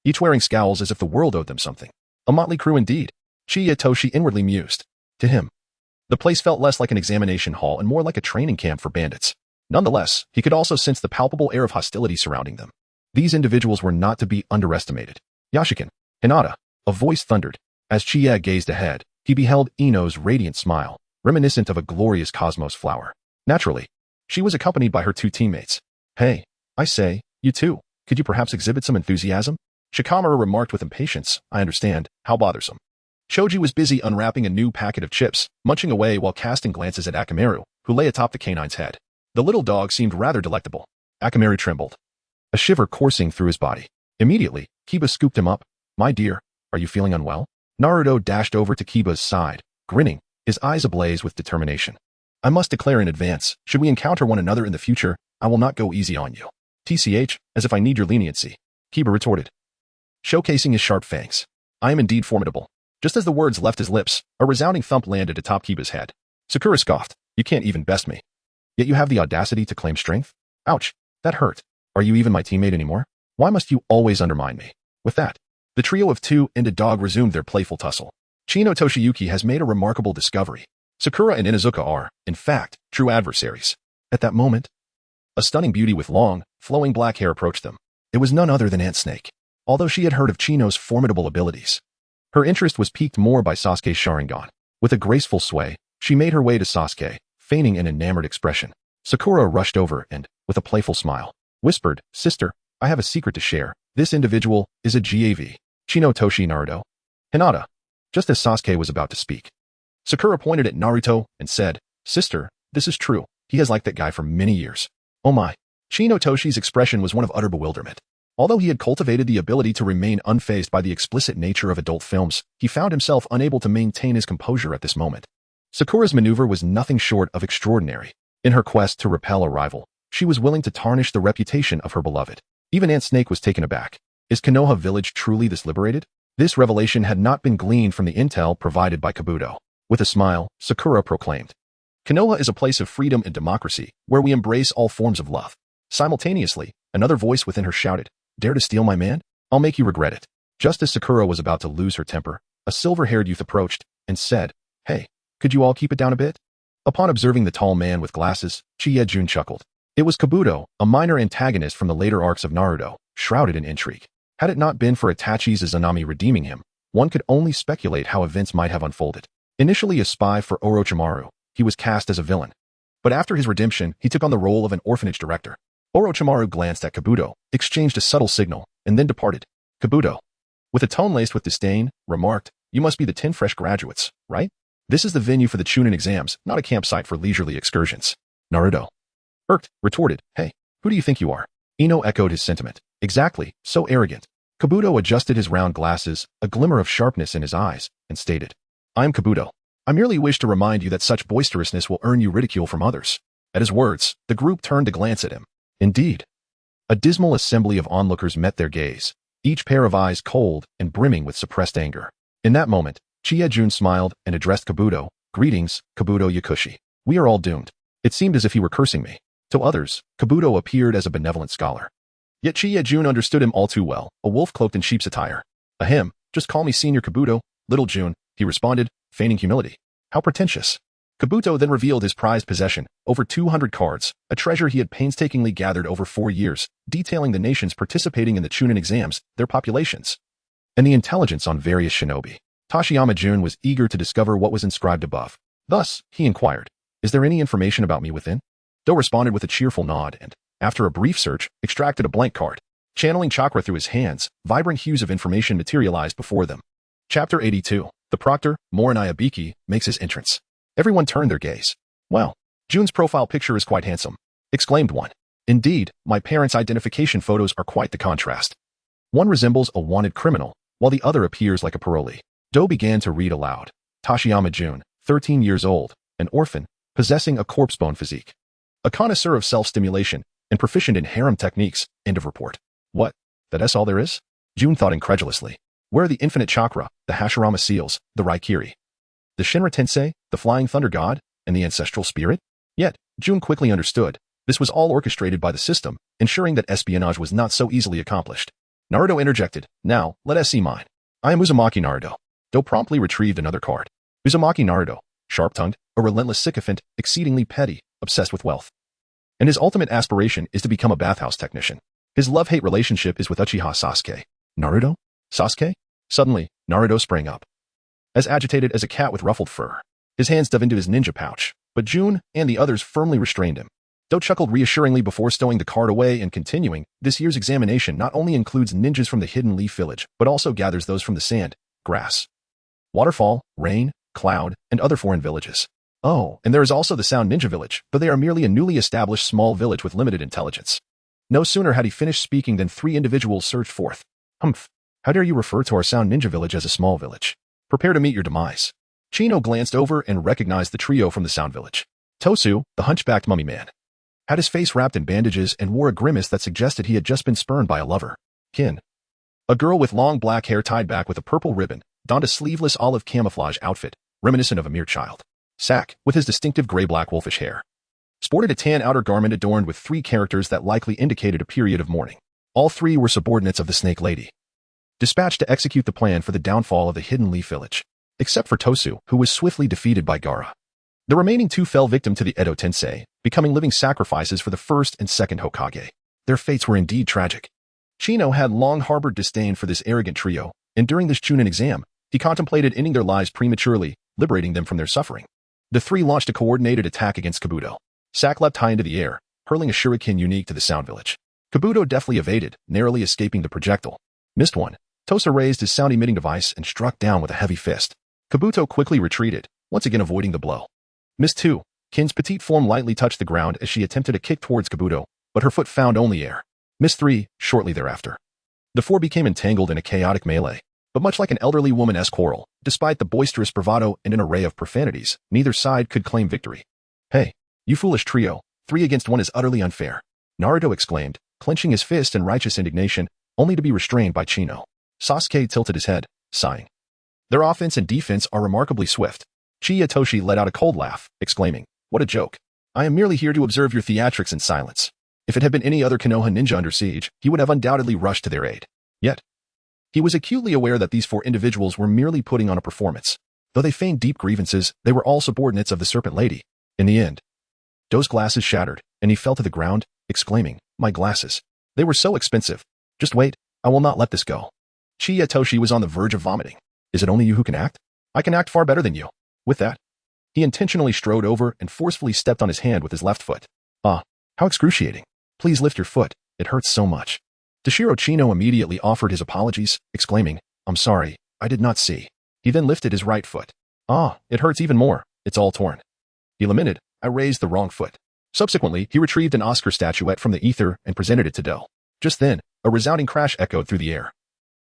each wearing scowls as if the world owed them something. A motley crew indeed. Toshi inwardly mused. To him, the place felt less like an examination hall and more like a training camp for bandits. Nonetheless, he could also sense the palpable air of hostility surrounding them. These individuals were not to be underestimated. Yashikin, Hinata, a voice thundered. As Chie gazed ahead, he beheld Ino's radiant smile, reminiscent of a glorious cosmos flower. Naturally, she was accompanied by her two teammates. Hey, I say, you two, could you perhaps exhibit some enthusiasm? Shikamaru remarked with impatience. I understand. How bothersome. Choji was busy unwrapping a new packet of chips, munching away while casting glances at Akamaru, who lay atop the canine's head. The little dog seemed rather delectable. Akamaru trembled, a shiver coursing through his body. Immediately, Kiba scooped him up. My dear, are you feeling unwell? Naruto dashed over to Kiba's side, grinning, his eyes ablaze with determination. I must declare in advance, should we encounter one another in the future, I will not go easy on you. TCH, as if I need your leniency. Kiba retorted, showcasing his sharp fangs. I am indeed formidable. Just as the words left his lips, a resounding thump landed atop Kiba's head. Sakura scoffed, you can't even best me. Yet you have the audacity to claim strength? Ouch, that hurt. Are you even my teammate anymore? Why must you always undermine me? With that, the trio of two and a dog resumed their playful tussle. Chino Toshiyuki has made a remarkable discovery. Sakura and Inuzuka are, in fact, true adversaries. At that moment, a stunning beauty with long, flowing black hair approached them. It was none other than Aunt Snake. Although she had heard of Chino's formidable abilities, her interest was piqued more by Sasuke's Sharingan. With a graceful sway, she made her way to Sasuke, feigning an enamored expression. Sakura rushed over and, with a playful smile, whispered, Sister, I have a secret to share. This individual is a GAV. Chino Toshi Naruto. Hinata. Just as Sasuke was about to speak, Sakura pointed at Naruto and said, Sister, this is true. He has liked that guy for many years. Oh my. Chino Toshi's expression was one of utter bewilderment. Although he had cultivated the ability to remain unfazed by the explicit nature of adult films, he found himself unable to maintain his composure at this moment. Sakura's maneuver was nothing short of extraordinary. In her quest to repel a rival, she was willing to tarnish the reputation of her beloved. Even Aunt Snake was taken aback. Is Konoha village truly this liberated? This revelation had not been gleaned from the intel provided by Kabuto. With a smile, Sakura proclaimed, Konoha is a place of freedom and democracy, where we embrace all forms of love. Simultaneously, another voice within her shouted, Dare to steal my man? I'll make you regret it. Just as Sakura was about to lose her temper, a silver-haired youth approached and said, Hey, could you all keep it down a bit? Upon observing the tall man with glasses, Chie-jun chuckled. It was Kabuto, a minor antagonist from the later arcs of Naruto, shrouded in intrigue. Had it not been for Itachi's Izanami redeeming him, one could only speculate how events might have unfolded. Initially a spy for Orochimaru, he was cast as a villain. But after his redemption, he took on the role of an orphanage director. Orochimaru glanced at Kabuto, exchanged a subtle signal, and then departed. Kabuto, with a tone laced with disdain, remarked, You must be the 10 fresh graduates, right? This is the venue for the Chunin exams, not a campsite for leisurely excursions. Naruto, irked, retorted, Hey, who do you think you are? Ino echoed his sentiment. Exactly, so arrogant. Kabuto adjusted his round glasses, a glimmer of sharpness in his eyes, and stated, I am Kabuto. I merely wish to remind you that such boisterousness will earn you ridicule from others. At his words, the group turned to glance at him. Indeed, a dismal assembly of onlookers met their gaze, each pair of eyes cold and brimming with suppressed anger. In that moment, Chie-jun smiled and addressed Kabuto, Greetings, Kabuto Yakushi. We are all doomed. It seemed as if he were cursing me. To others, Kabuto appeared as a benevolent scholar. Yet Chie-jun understood him all too well, a wolf cloaked in sheep's attire. Ahem, just call me Senior Kabuto, Little Jun, he responded, feigning humility. How pretentious. Kabuto then revealed his prized possession, over 200 cards, a treasure he had painstakingly gathered over 4 years, detailing the nations participating in the Chunin Exams, their populations, and the intelligence on various shinobi. Tashiyama Jun was eager to discover what was inscribed above. Thus, he inquired, "Is there any information about me within?" Do responded with a cheerful nod and, after a brief search, extracted a blank card. Channeling chakra through his hands, vibrant hues of information materialized before them. Chapter 82. The Proctor, Morinayabiki, makes his entrance. Everyone turned their gaze. "Well, Jun's profile picture is quite handsome," exclaimed one. "Indeed, my parents' identification photos are quite the contrast. One resembles a wanted criminal, while the other appears like a parolee." Do began to read aloud. Tashiyama Jun, 13 years old, an orphan, possessing a corpse-bone physique. A connoisseur of self-stimulation, and proficient in harem techniques, end of report. "What? That's all there is?" Jun thought incredulously. "Where are the Infinite Chakra, the Hashirama Seals, the Raikiri, the Shinra Tensei, the Flying Thunder God, and the Ancestral Spirit?" Yet, Jun quickly understood, this was all orchestrated by the system, ensuring that espionage was not so easily accomplished. Naruto interjected, "Now, let us see mine. I am Uzumaki Naruto." Do promptly retrieved another card. Uzumaki Naruto, sharp-tongued, a relentless sycophant, exceedingly petty, obsessed with wealth. And his ultimate aspiration is to become a bathhouse technician. His love-hate relationship is with Uchiha Sasuke. Naruto? Sasuke? Suddenly, Naruto sprang up. As agitated as a cat with ruffled fur. His hands dove into his ninja pouch, but Jun and the others firmly restrained him. Do chuckled reassuringly before stowing the card away and continuing, "This year's examination not only includes ninjas from the Hidden Leaf Village, but also gathers those from the sand, grass, waterfall, rain, cloud, and other foreign villages. Oh, and there is also the Sound Ninja Village, but they are merely a newly established small village with limited intelligence." No sooner had he finished speaking than 3 individuals surged forth. "Humph! How dare you refer to our Sound Ninja Village as a small village? Prepare to meet your demise." Chino glanced over and recognized the trio from the Sound Village. Tosu, the hunchbacked mummy man, had his face wrapped in bandages and wore a grimace that suggested he had just been spurned by a lover. Kin, a girl with long black hair tied back with a purple ribbon, donned a sleeveless olive camouflage outfit, reminiscent of a mere child. Sak, with his distinctive gray-black wolfish hair, sported a tan outer garment adorned with 3 characters that likely indicated a period of mourning. All 3 were subordinates of the Snake Lady, dispatched to execute the plan for the downfall of the Hidden Leaf Village, except for Tosu, who was swiftly defeated by Gaara. The remaining 2 fell victim to the Edo Tensei, becoming living sacrifices for the first and second Hokage. Their fates were indeed tragic. Chino had long harbored disdain for this arrogant trio, and during this Chunin exam, he contemplated ending their lives prematurely, liberating them from their suffering. The 3 launched a coordinated attack against Kabuto. Sak leapt high into the air, hurling a shuriken unique to the Sound Village. Kabuto deftly evaded, narrowly escaping the projectile. Missed one. Tosa raised his sound-emitting device and struck down with a heavy fist. Kabuto quickly retreated, once again avoiding the blow. Missed 2. Kin's petite form lightly touched the ground as she attempted a kick towards Kabuto, but her foot found only air. Missed 3, shortly thereafter. The 4 became entangled in a chaotic melee. But much like an elderly woman-esque quarrel, despite the boisterous bravado and an array of profanities, neither side could claim victory. "Hey, you foolish trio, 3 against 1 is utterly unfair," Naruto exclaimed, clenching his fist in righteous indignation, only to be restrained by Chino. Sasuke tilted his head, sighing. "Their offense and defense are remarkably swift." Chiyatoshi let out a cold laugh, exclaiming, "What a joke. I am merely here to observe your theatrics in silence." If it had been any other Konoha ninja under siege, he would have undoubtedly rushed to their aid. Yet, he was acutely aware that these 4 individuals were merely putting on a performance. Though they feigned deep grievances, they were all subordinates of the Serpent Lady. In the end, Do's glasses shattered, and he fell to the ground, exclaiming, "My glasses. They were so expensive. Just wait, I will not let this go." Chiyatoshi was on the verge of vomiting. "Is it only you who can act? I can act far better than you." With that, he intentionally strode over and forcefully stepped on his hand with his left foot. "Ah, how excruciating. Please lift your foot, it hurts so much." Toshiro Chino immediately offered his apologies, exclaiming, "I'm sorry, I did not see." He then lifted his right foot. "Ah, it hurts even more, it's all torn." He lamented, "I raised the wrong foot." Subsequently, he retrieved an Oscar statuette from the ether and presented it to Do. Just then, a resounding crash echoed through the air,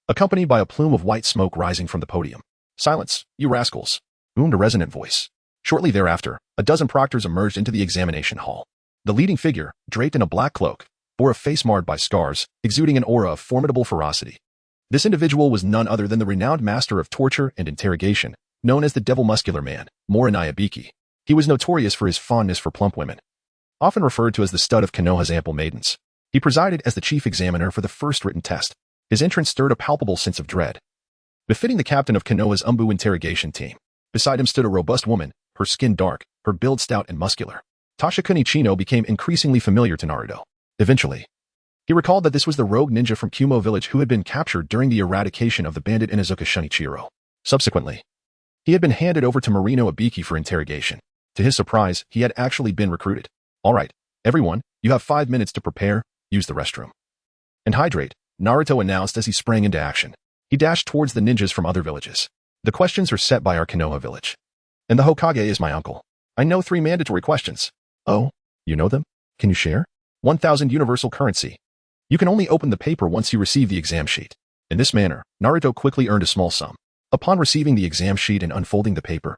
accompanied by a plume of white smoke rising from the podium. "Silence, you rascals," boomed a resonant voice. Shortly thereafter, a dozen proctors emerged into the examination hall. The leading figure, draped in a black cloak, bore a face marred by scars, exuding an aura of formidable ferocity. This individual was none other than the renowned master of torture and interrogation, known as the Devil Muscular Man, Morinayabiki. He was notorious for his fondness for plump women, often referred to as the stud of Konoha's ample maidens. He presided as the chief examiner for the first written test. His entrance stirred a palpable sense of dread, befitting the captain of Konoha's Umbu interrogation team. Beside him stood a robust woman, her skin dark, her build stout and muscular. Tashikuni Chino became increasingly familiar to Naruto. Eventually, he recalled that this was the rogue ninja from Kumo village who had been captured during the eradication of the bandit Inuzuka Shunichiro. Subsequently, he had been handed over to Marino Ibiki for interrogation. To his surprise, he had actually been recruited. All right, everyone, you have 5 minutes to prepare, use the restroom, and hydrate, Naruto announced as he sprang into action. He dashed towards the ninjas from other villages. The questions are set by our Konoha village. And the Hokage is my uncle. I know 3 mandatory questions. Oh, you know them? Can you share? 1,000 universal currency. You can only open the paper once you receive the exam sheet. In this manner, Naruto quickly earned a small sum. Upon receiving the exam sheet and unfolding the paper,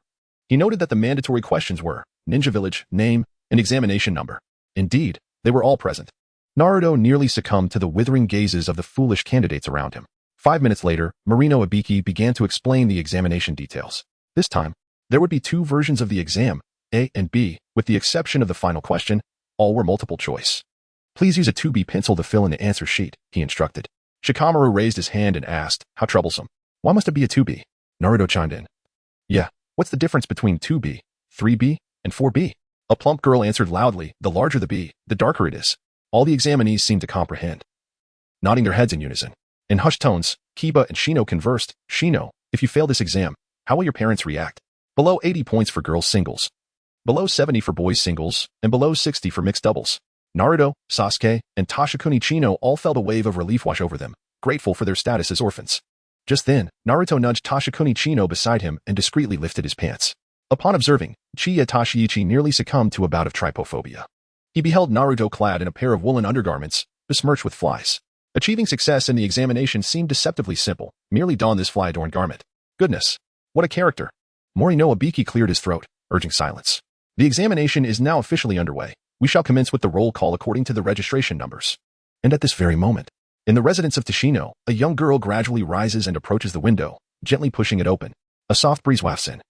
he noted that the mandatory questions were ninja village, name, and examination number. Indeed, they were all present. Naruto nearly succumbed to the withering gazes of the foolish candidates around him. 5 minutes later, Marino Ibiki began to explain the examination details. This time, there would be 2 versions of the exam, A and B, with the exception of the final question. All were multiple choice. Please use a 2B pencil to fill in the answer sheet, he instructed. Shikamaru raised his hand and asked, how troublesome. Why must it be a 2B? Naruto chimed in. Yeah, what's the difference between 2B, 3B, and 4B? A plump girl answered loudly, the larger the B, the darker it is. All the examinees seemed to comprehend, nodding their heads in unison. In hushed tones, Kiba and Shino conversed. Shino, if you fail this exam, how will your parents react? Below 80 points for girls singles, below 70 for boys singles, and below 60 for mixed doubles. Naruto, Sasuke, and Tashikuni Chino all felt a wave of relief wash over them, grateful for their status as orphans. Just then, Naruto nudged Tashikuni Chino beside him and discreetly lifted his pants. Upon observing, Chiya Tashiichi nearly succumbed to a bout of trypophobia. He beheld Naruto clad in a pair of woolen undergarments, besmirched with flies. Achieving success in the examination seemed deceptively simple. Merely don this fly-adorned garment. Goodness, what a character. Morino Ibiki cleared his throat, urging silence. The examination is now officially underway. We shall commence with the roll call according to the registration numbers. And at this very moment, in the residence of Tashino, a young girl gradually rises and approaches the window, gently pushing it open. A soft breeze wafts in,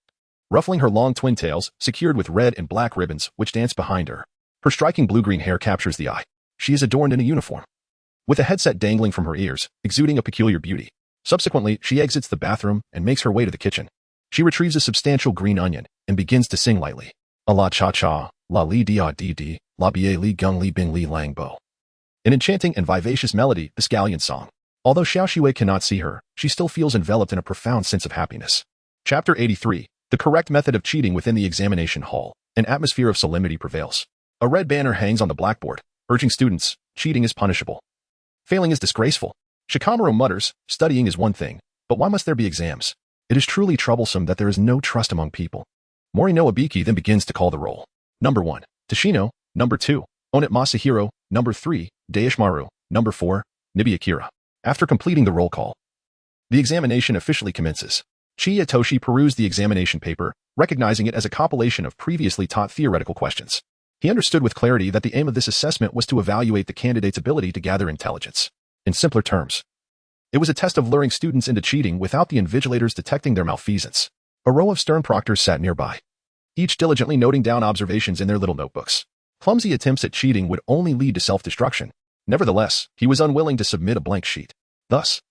ruffling her long twin tails, secured with red and black ribbons, which dance behind her. Her striking blue-green hair captures the eye. She is adorned in a uniform, with a headset dangling from her ears, exuding a peculiar beauty. Subsequently, she exits the bathroom and makes her way to the kitchen. She retrieves a substantial green onion and begins to sing lightly. A la cha-cha, la li dia di di, la bie li gung li bing li lang bo. An enchanting and vivacious melody, the scallion song. Although Xiao Xue cannot see her, she still feels enveloped in a profound sense of happiness. Chapter 83. The correct method of cheating within the examination hall. An atmosphere of solemnity prevails. A red banner hangs on the blackboard, urging students, cheating is punishable. Failing is disgraceful. Shikamaru mutters, studying is one thing, but why must there be exams? It is truly troublesome that there is no trust among people. Morino Ibiki then begins to call the roll. Number 1, Tashino. Number 2, Onet Masahiro. Number 3, Daishmaru. Number 4, Nibiakira. After completing the roll call, the examination officially commences. Chiya Toshi perused the examination paper, recognizing it as a compilation of previously taught theoretical questions. He understood with clarity that the aim of this assessment was to evaluate the candidate's ability to gather intelligence. In simpler terms, it was a test of luring students into cheating without the invigilators detecting their malfeasance. A row of stern proctors sat nearby, each diligently noting down observations in their little notebooks. Clumsy attempts at cheating would only lead to self-destruction. Nevertheless, he was unwilling to submit a blank sheet. Thus,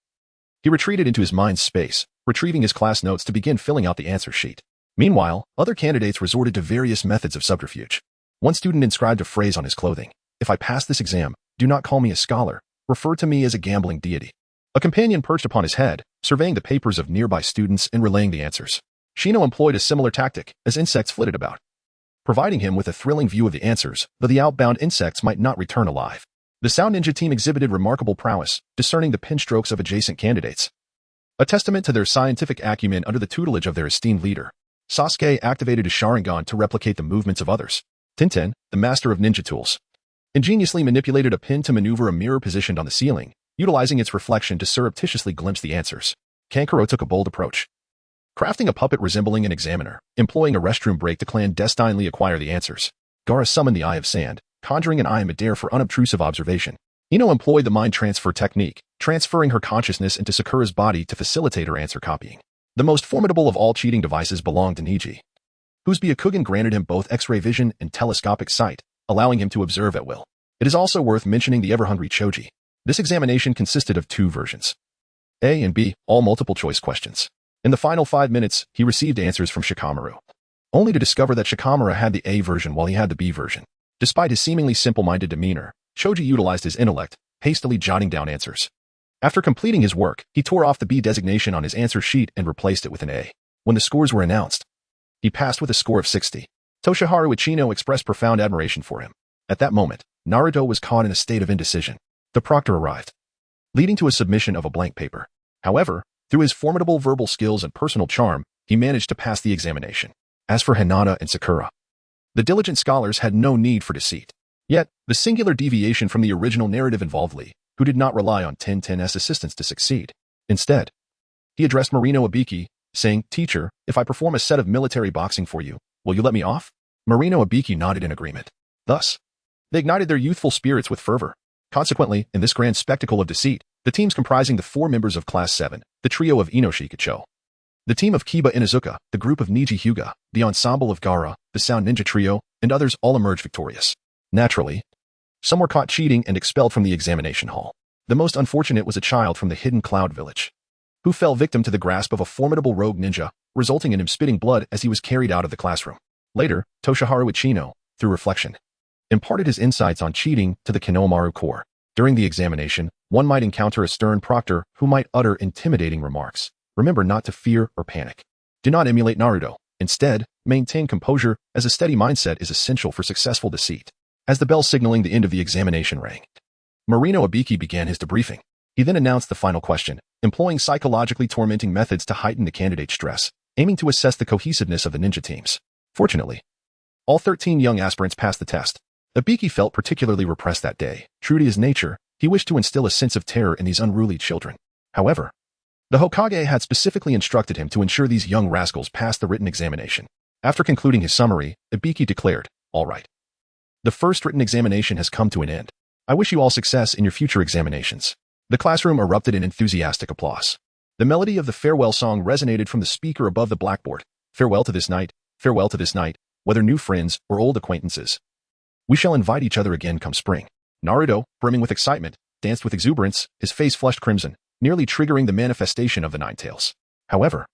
he retreated into his mind's space, retrieving his class notes to begin filling out the answer sheet. Meanwhile, other candidates resorted to various methods of subterfuge. One student inscribed a phrase on his clothing. If I pass this exam, do not call me a scholar. Refer to me as a gambling deity. A companion perched upon his head, surveying the papers of nearby students and relaying the answers. Shino employed a similar tactic as insects flitted about, providing him with a thrilling view of the answers, though the outbound insects might not return alive. The Sound Ninja team exhibited remarkable prowess, discerning the pen strokes of adjacent candidates, a testament to their scientific acumen under the tutelage of their esteemed leader. Sasuke activated his Sharingan to replicate the movements of others. Tintin, the master of ninja tools, ingeniously manipulated a pin to maneuver a mirror positioned on the ceiling, utilizing its reflection to surreptitiously glimpse the answers. Kankuro took a bold approach, crafting a puppet resembling an examiner. Employing a restroom break, the clandestinely acquire the answers. Gaara summoned the Eye of Sand, conjuring an eye of midair for unobtrusive observation. Ino employed the mind transfer technique, transferring her consciousness into Sakura's body to facilitate her answer copying. The most formidable of all cheating devices belonged to Niji, whose Byakugan granted him both X-ray vision and telescopic sight, allowing him to observe at will. It is also worth mentioning the ever-hungry Choji. This examination consisted of 2 versions, A and B, all multiple-choice questions. In the final 5 minutes, he received answers from Shikamaru. only to discover that Shikamaru had the A version while he had the B version. Despite his seemingly simple-minded demeanor, Choji utilized his intellect, hastily jotting down answers. After completing his work, he tore off the B designation on his answer sheet and replaced it with an A. When the scores were announced, he passed with a score of 60. Toshiharu Ichino expressed profound admiration for him. At that moment, Naruto was caught in a state of indecision. The proctor arrived, leading to a submission of a blank paper. However, through his formidable verbal skills and personal charm, he managed to pass the examination. As for Hinata and Sakura, the diligent scholars had no need for deceit. Yet, the singular deviation from the original narrative involved Lee, who did not rely on 1010's assistance to succeed. Instead, he addressed Marino Abiki, saying, "Teacher, if I perform a set of military boxing for you, will you let me off?" Marino Abiki nodded in agreement. Thus, they ignited their youthful spirits with fervor. Consequently, in this grand spectacle of deceit, the teams comprising the 4 members of Class 7, the trio of Inoshikacho, the team of Kiba Inuzuka, the group of Niji Hyuga, the ensemble of Gaara, the Sound Ninja Trio, and others all emerged victorious. Naturally, some were caught cheating and expelled from the examination hall. The most unfortunate was a child from the hidden Cloud Village, who fell victim to the grasp of a formidable rogue ninja, resulting in him spitting blood as he was carried out of the classroom. Later, Toshiharu Ichino, through reflection, imparted his insights on cheating to the Kinomaru Corps. During the examination, one might encounter a stern proctor who might utter intimidating remarks. Remember not to fear or panic. Do not emulate Naruto. Instead, maintain composure, as a steady mindset is essential for successful deceit. As the bell signaling the end of the examination rang, Marino Abiki began his debriefing. He then announced the final question, employing psychologically tormenting methods to heighten the candidate's stress, aiming to assess the cohesiveness of the ninja teams. Fortunately, all 13 young aspirants passed the test. Abiki felt particularly repressed that day. True to his nature, he wished to instill a sense of terror in these unruly children. However, the Hokage had specifically instructed him to ensure these young rascals passed the written examination. After concluding his summary, Abiki declared, "All right. The first written examination has come to an end. I wish you all success in your future examinations." The classroom erupted in enthusiastic applause. The melody of the farewell song resonated from the speaker above the blackboard. Farewell to this night, whether new friends or old acquaintances. We shall invite each other again come spring. Naruto, brimming with excitement, danced with exuberance, his face flushed crimson, nearly triggering the manifestation of the Nine Tails. However,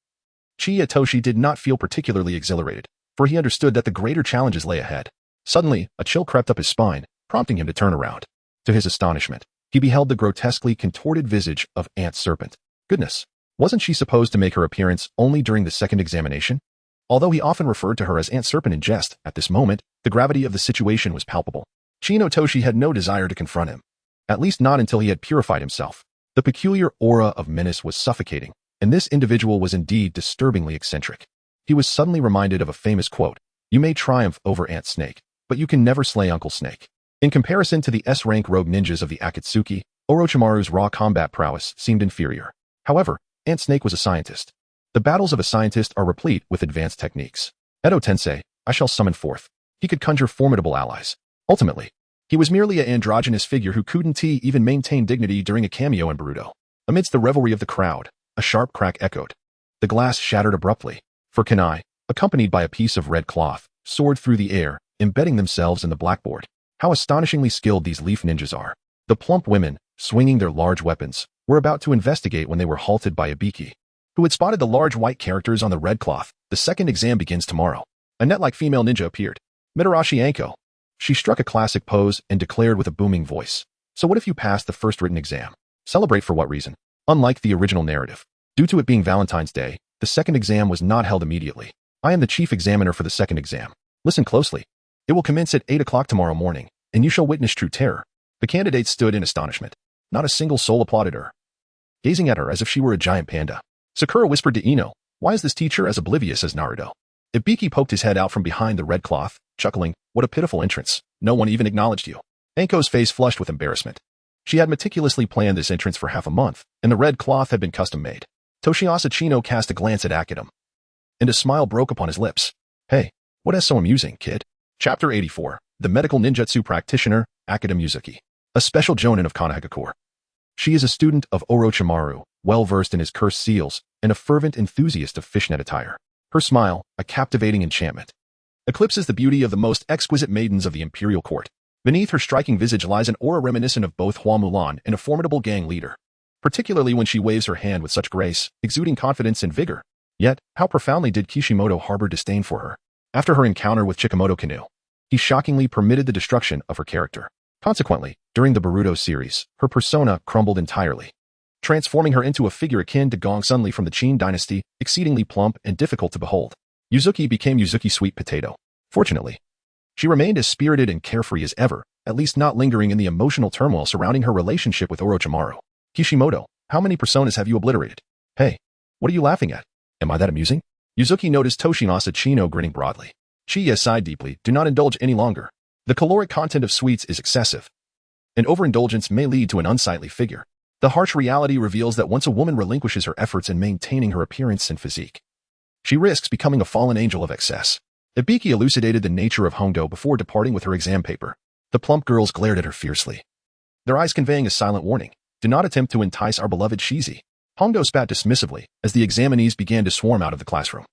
Chiyatoshi did not feel particularly exhilarated, for he understood that the greater challenges lay ahead. Suddenly, a chill crept up his spine, prompting him to turn around. To his astonishment, he beheld the grotesquely contorted visage of Aunt Serpent. Goodness, wasn't she supposed to make her appearance only during the second examination? Although he often referred to her as Aunt Serpent in jest, at this moment, the gravity of the situation was palpable. Chiyatoshi had no desire to confront him, at least not until he had purified himself. The peculiar aura of menace was suffocating, and this individual was indeed disturbingly eccentric. He was suddenly reminded of a famous quote, "You may triumph over Aunt Snake, but you can never slay Uncle Snake." In comparison to the S-rank rogue ninjas of the Akatsuki, Orochimaru's raw combat prowess seemed inferior. However, Aunt Snake was a scientist. The battles of a scientist are replete with advanced techniques. Edo Tensei, I shall summon forth. He could conjure formidable allies. Ultimately, he was merely an androgynous figure who couldn't even maintain dignity during a cameo in Boruto. Amidst the revelry of the crowd, a sharp crack echoed. The glass shattered abruptly, for kunai, accompanied by a piece of red cloth, soared through the air, embedding themselves in the blackboard. How astonishingly skilled these leaf ninjas are. The plump women, swinging their large weapons, were about to investigate when they were halted by Abiki, who had spotted the large white characters on the red cloth. The second exam begins tomorrow. A net-like female ninja appeared. Mitarashi Anko. She struck a classic pose and declared with a booming voice, "So what if you passed the first written exam? Celebrate for what reason?" Unlike the original narrative, due to it being Valentine's Day, the second exam was not held immediately. I am the chief examiner for the second exam. Listen closely. It will commence at 8 o'clock tomorrow morning, and you shall witness true terror. The candidates stood in astonishment. Not a single soul applauded her, gazing at her as if she were a giant panda. Sakura whispered to Ino, "Why is this teacher as oblivious as Naruto?" Ibiki poked his head out from behind the red cloth, chuckling, "What a pitiful entrance. No one even acknowledged you." Anko's face flushed with embarrassment. She had meticulously planned this entrance for half a month, and the red cloth had been custom-made. Toshiasa Chino cast a glance at Akadam, and a smile broke upon his lips. "Hey, what is so amusing, kid?" Chapter 84, The Medical Ninjutsu Practitioner, Akadam Yuzuki. A special jonin of Konohagakure. She is a student of Orochimaru, well-versed in his cursed seals, and a fervent enthusiast of fishnet attire. Her smile, a captivating enchantment, eclipses the beauty of the most exquisite maidens of the imperial court. Beneath her striking visage lies an aura reminiscent of both Hua Mulan and a formidable gang leader, particularly when she waves her hand with such grace, exuding confidence and vigor. Yet, how profoundly did Kishimoto harbor disdain for her? After her encounter with Chikamoto Kanu, he shockingly permitted the destruction of her character. Consequently, during the Boruto series, her persona crumbled entirely, transforming her into a figure akin to Gong Sunli from the Qin dynasty, exceedingly plump and difficult to behold. Yuzuki became Yuzuki Sweet Potato. Fortunately, she remained as spirited and carefree as ever, at least not lingering in the emotional turmoil surrounding her relationship with Orochimaru. Kishimoto, how many personas have you obliterated? Hey, what are you laughing at? Am I that amusing? Yuzuki noticed Toshinasa Chino grinning broadly. Chiya sighed deeply. Do not indulge any longer. The caloric content of sweets is excessive, and overindulgence may lead to an unsightly figure. The harsh reality reveals that once a woman relinquishes her efforts in maintaining her appearance and physique, she risks becoming a fallen angel of excess. Ibiki elucidated the nature of Hondo before departing with her exam paper. The plump girls glared at her fiercely, their eyes conveying a silent warning. Do not attempt to entice our beloved Shizi. Hondo spat dismissively as the examinees began to swarm out of the classroom.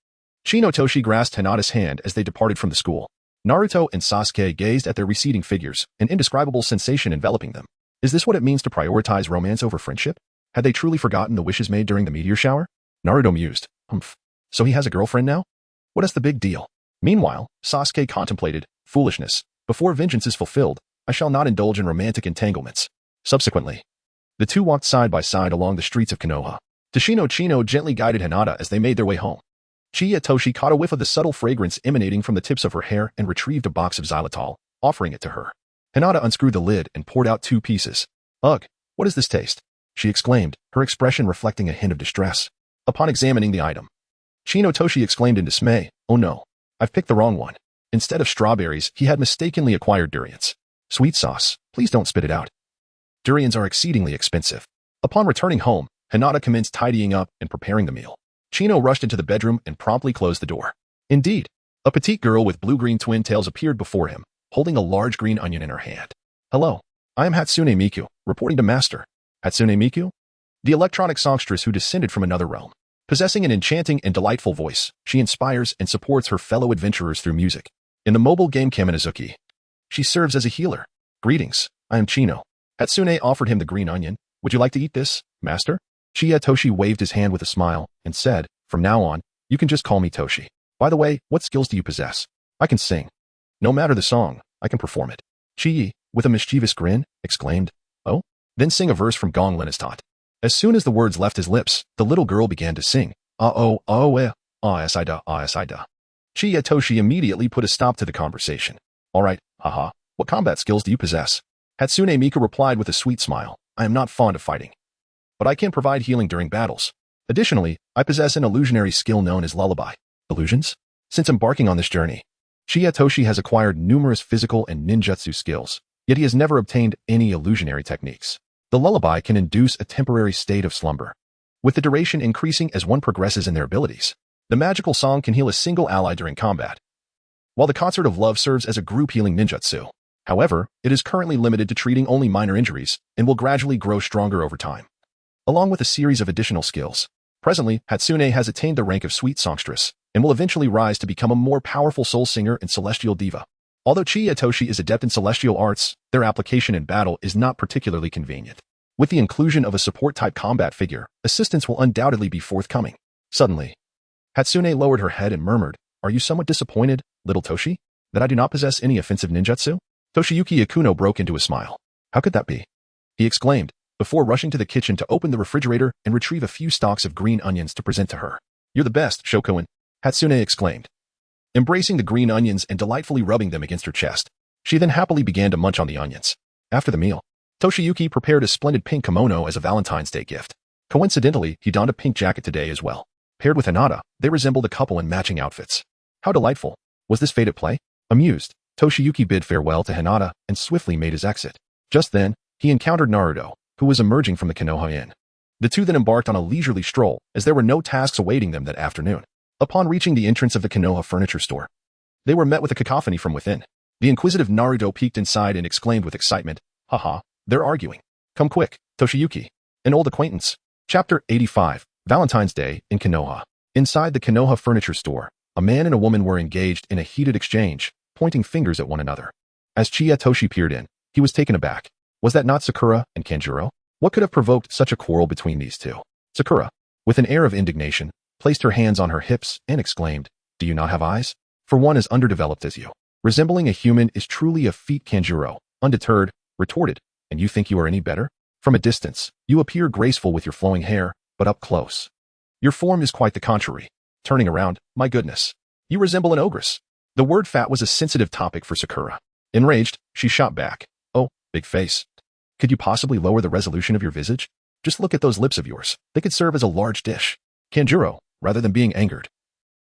Chino Toshi grasped Hinata's hand as they departed from the school. Naruto and Sasuke gazed at their receding figures, an indescribable sensation enveloping them. Is this what it means to prioritize romance over friendship? Had they truly forgotten the wishes made during the meteor shower? Naruto mused. Humph. So he has a girlfriend now? What is the big deal? Meanwhile, Sasuke contemplated, foolishness. Before vengeance is fulfilled, I shall not indulge in romantic entanglements. Subsequently, the two walked side by side along the streets of Konoha. Toshino Chino gently guided Hinata as they made their way home. Chiya Toshi caught a whiff of the subtle fragrance emanating from the tips of her hair and retrieved a box of xylitol, offering it to her. Hinata unscrewed the lid and poured out 2 pieces. Ugh, what is this taste? She exclaimed, her expression reflecting a hint of distress. Upon examining the item, Chino Toshi exclaimed in dismay, oh no, I've picked the wrong one. Instead of strawberries, he had mistakenly acquired durians. Sweet sauce, please don't spit it out. Durians are exceedingly expensive. Upon returning home, Hinata commenced tidying up and preparing the meal. Chino rushed into the bedroom and promptly closed the door. Indeed, a petite girl with blue-green twin tails appeared before him, holding a large green onion in her hand. Hello, I am Hatsune Miku, reporting to Master. Hatsune Miku? The electronic songstress who descended from another realm. Possessing an enchanting and delightful voice, she inspires and supports her fellow adventurers through music. In the mobile game Kaminazuki, she serves as a healer. Greetings, I am Chino. Hatsune offered him the green onion. Would you like to eat this, Master? Chiya Toshi waved his hand with a smile and said, from now on, you can just call me Toshi. By the way, what skills do you possess? I can sing. No matter the song, I can perform it. Chi, with a mischievous grin, exclaimed, oh? Then sing a verse from Gong Linnestot. As soon as the words left his lips, the little girl began to sing, ah-oh-ah-oh-eh, ah-es-I-da. Chiya Toshi immediately put a stop to the conversation. Alright, haha, what combat skills do you possess? Hatsune Miku replied with a sweet smile, I am not fond of fighting, but I can provide healing during battles. Additionally, I possess an illusionary skill known as lullaby. Illusions? Since embarking on this journey, Chiya Toshi has acquired numerous physical and ninjutsu skills, yet he has never obtained any illusionary techniques. The lullaby can induce a temporary state of slumber, with the duration increasing as one progresses in their abilities. The magical song can heal a single ally during combat, while the concert of love serves as a group healing ninjutsu. However, it is currently limited to treating only minor injuries and will gradually grow stronger over time, along with a series of additional skills. Presently, Hatsune has attained the rank of sweet songstress and will eventually rise to become a more powerful soul singer and celestial diva. Although Chiya Toshi is adept in celestial arts, their application in battle is not particularly convenient. With the inclusion of a support-type combat figure, assistance will undoubtedly be forthcoming. Suddenly, Hatsune lowered her head and murmured, are you somewhat disappointed, little Toshi, that I do not possess any offensive ninjutsu? Toshiyuki Ikuno broke into a smile. How could that be? He exclaimed, before rushing to the kitchen to open the refrigerator and retrieve a few stalks of green onions to present to her. You're the best, Shokoin, Hatsune exclaimed, embracing the green onions and delightfully rubbing them against her chest. She then happily began to munch on the onions. After the meal, Toshiyuki prepared a splendid pink kimono as a Valentine's Day gift. Coincidentally, he donned a pink jacket today as well. Paired with Hinata, they resembled a couple in matching outfits. How delightful. Was this fate at play? Amused, Toshiyuki bid farewell to Hinata and swiftly made his exit. Just then, he encountered Naruto, who was emerging from the Konoha Inn. The two then embarked on a leisurely stroll, as there were no tasks awaiting them that afternoon. Upon reaching the entrance of the Konoha furniture store, they were met with a cacophony from within. The inquisitive Naruto peeked inside and exclaimed with excitement, haha, they're arguing. Come quick, Toshiyuki. An old acquaintance. Chapter 85, Valentine's Day in Konoha. Inside the Konoha furniture store, a man and a woman were engaged in a heated exchange, pointing fingers at one another. As Chiya Toshi peered in, he was taken aback. Was that not Sakura and Kanjuro? What could have provoked such a quarrel between these two? Sakura, with an air of indignation, placed her hands on her hips and exclaimed, do you not have eyes? for one as underdeveloped as you. Resembling a human is truly a feat, Kanjuro, undeterred, retorted. And you think you are any better? From a distance, you appear graceful with your flowing hair, but up close, your form is quite the contrary. Turning around, my goodness, you resemble an ogress. The word fat was a sensitive topic for Sakura. Enraged, she shot back. Oh, big face. Could you possibly lower the resolution of your visage? Just look at those lips of yours. They could serve as a large dish. Kanjuro, rather than being angered,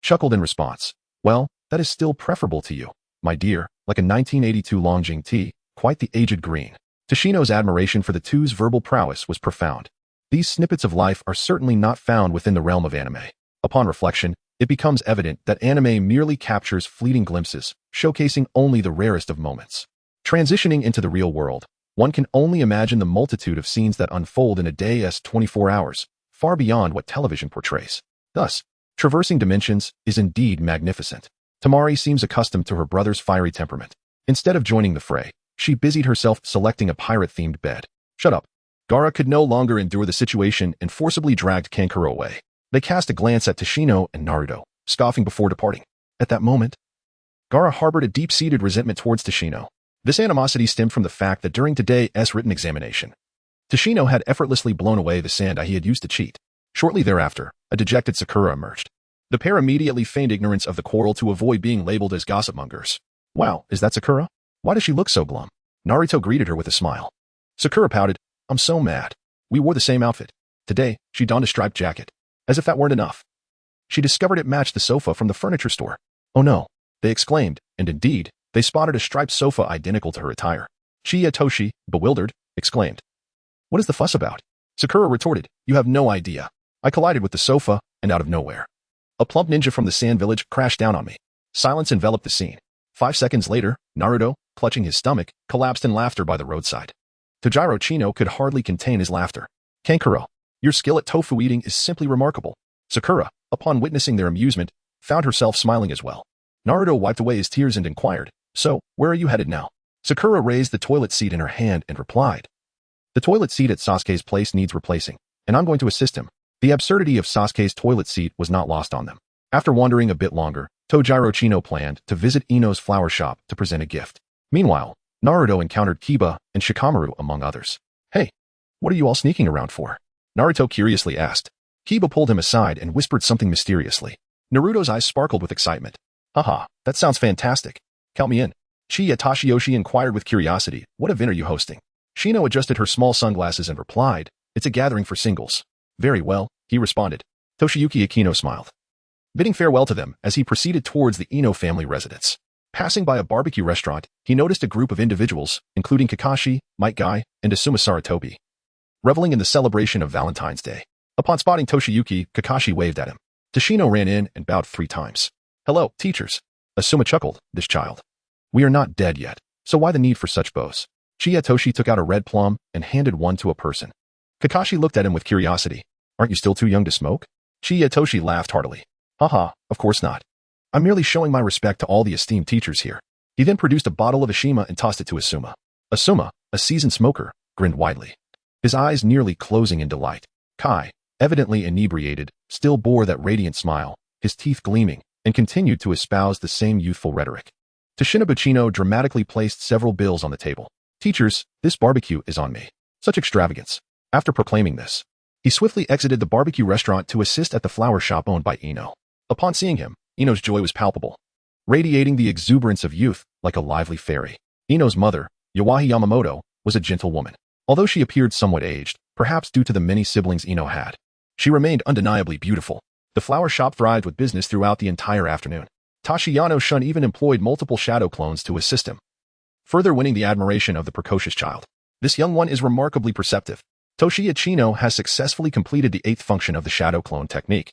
chuckled in response. Well, that is still preferable to you, my dear, like a 1982 Longjing tea, quite the aged green. Toshino's admiration for the two's verbal prowess was profound. These snippets of life are certainly not found within the realm of anime. Upon reflection, it becomes evident that anime merely captures fleeting glimpses, showcasing only the rarest of moments. Transitioning into the real world, one can only imagine the multitude of scenes that unfold in a day's 24 hours, far beyond what television portrays. Thus, traversing dimensions is indeed magnificent. Tamari seems accustomed to her brother's fiery temperament. Instead of joining the fray, she busied herself selecting a pirate-themed bed. Shut up. Gaara could no longer endure the situation and forcibly dragged Kankuro away. They cast a glance at Toshino and Naruto, scoffing before departing. At that moment, Gaara harbored a deep-seated resentment towards Toshino. This animosity stemmed from the fact that during today's written examination, Toshino had effortlessly blown away the sand he had used to cheat. Shortly thereafter, a dejected Sakura emerged. The pair immediately feigned ignorance of the quarrel to avoid being labeled as gossip-mongers. Wow, is that Sakura? Why does she look so glum? Naruto greeted her with a smile. Sakura pouted. I'm so mad. We wore the same outfit. Today, she donned a striped jacket. As if that weren't enough, she discovered it matched the sofa from the furniture store. Oh no, they exclaimed, and indeed, they spotted a striped sofa identical to her attire. Toshi, bewildered, exclaimed. What is the fuss about? Sakura retorted, you have no idea. I collided with the sofa, and out of nowhere, a plump ninja from the sand village crashed down on me. Silence enveloped the scene. 5 seconds later, Naruto, clutching his stomach, collapsed in laughter by the roadside. Tojiro Chino could hardly contain his laughter. Kankuro, your skill at tofu eating is simply remarkable. Sakura, upon witnessing their amusement, found herself smiling as well. Naruto wiped away his tears and inquired, so, where are you headed now? Sakura raised the toilet seat in her hand and replied. The toilet seat at Sasuke's place needs replacing, and I'm going to assist him. The absurdity of Sasuke's toilet seat was not lost on them. After wandering a bit longer, Tojiro Chino planned to visit Ino's flower shop to present a gift. Meanwhile, Naruto encountered Kiba and Shikamaru among others. Hey, what are you all sneaking around for? Naruto curiously asked. Kiba pulled him aside and whispered something mysteriously. Naruto's eyes sparkled with excitement. Haha, that sounds fantastic. Count me in. Tashiyoshi inquired with curiosity, what event are you hosting? Shino adjusted her small sunglasses and replied, it's a gathering for singles. Very well, he responded. Toshiyuki Akino smiled, bidding farewell to them as he proceeded towards the Ino family residence. Passing by a barbecue restaurant, he noticed a group of individuals, including Kakashi, Might Guy, and Asuma Saratobi, reveling in the celebration of Valentine's Day. Upon spotting Toshiyuki, Kakashi waved at him. Toshino ran in and bowed 3 times. Hello, teachers. Asuma chuckled, this child. We are not dead yet, so why the need for such bows? Toshi took out a red plum and handed one to a person. Kakashi looked at him with curiosity. Aren't you still too young to smoke? Toshi laughed heartily. Haha, of course not. I'm merely showing my respect to all the esteemed teachers here. He then produced a bottle of Ashima and tossed it to Asuma. Asuma, a seasoned smoker, grinned widely, his eyes nearly closing in delight. Kai, evidently inebriated, still bore that radiant smile, his teeth gleaming, and continued to espouse the same youthful rhetoric. Toshinobuchino dramatically placed several bills on the table. Teachers, this barbecue is on me. Such extravagance. After proclaiming this, he swiftly exited the barbecue restaurant to assist at the flower shop owned by Ino. Upon seeing him, Ino's joy was palpable, radiating the exuberance of youth like a lively fairy. Ino's mother, Yawahi Yamamoto, was a gentle woman. Although she appeared somewhat aged, perhaps due to the many siblings Ino had, she remained undeniably beautiful. The flower shop thrived with business throughout the entire afternoon. Tashiyano Shun even employed multiple shadow clones to assist him, further winning the admiration of the precocious child. This young one is remarkably perceptive. Toshiya Chino has successfully completed the 8th function of the shadow clone technique,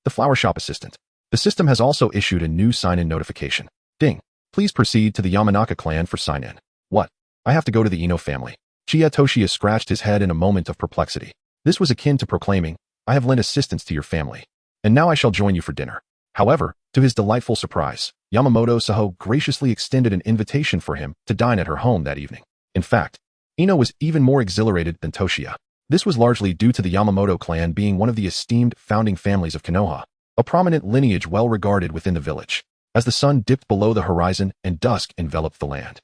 the flower shop assistant. The system has also issued a new sign-in notification. Ding. Please proceed to the Yamanaka clan for sign-in. What? I have to go to the Ino family. Toshiya scratched his head in a moment of perplexity. This was akin to proclaiming, I have lent assistance to your family, and now I shall join you for dinner. However, to his delightful surprise, Yamamoto Saho graciously extended an invitation for him to dine at her home that evening. In fact, Ino was even more exhilarated than Toshiya. This was largely due to the Yamamoto clan being one of the esteemed founding families of Konoha, a prominent lineage well regarded within the village. as the sun dipped below the horizon and dusk enveloped the land.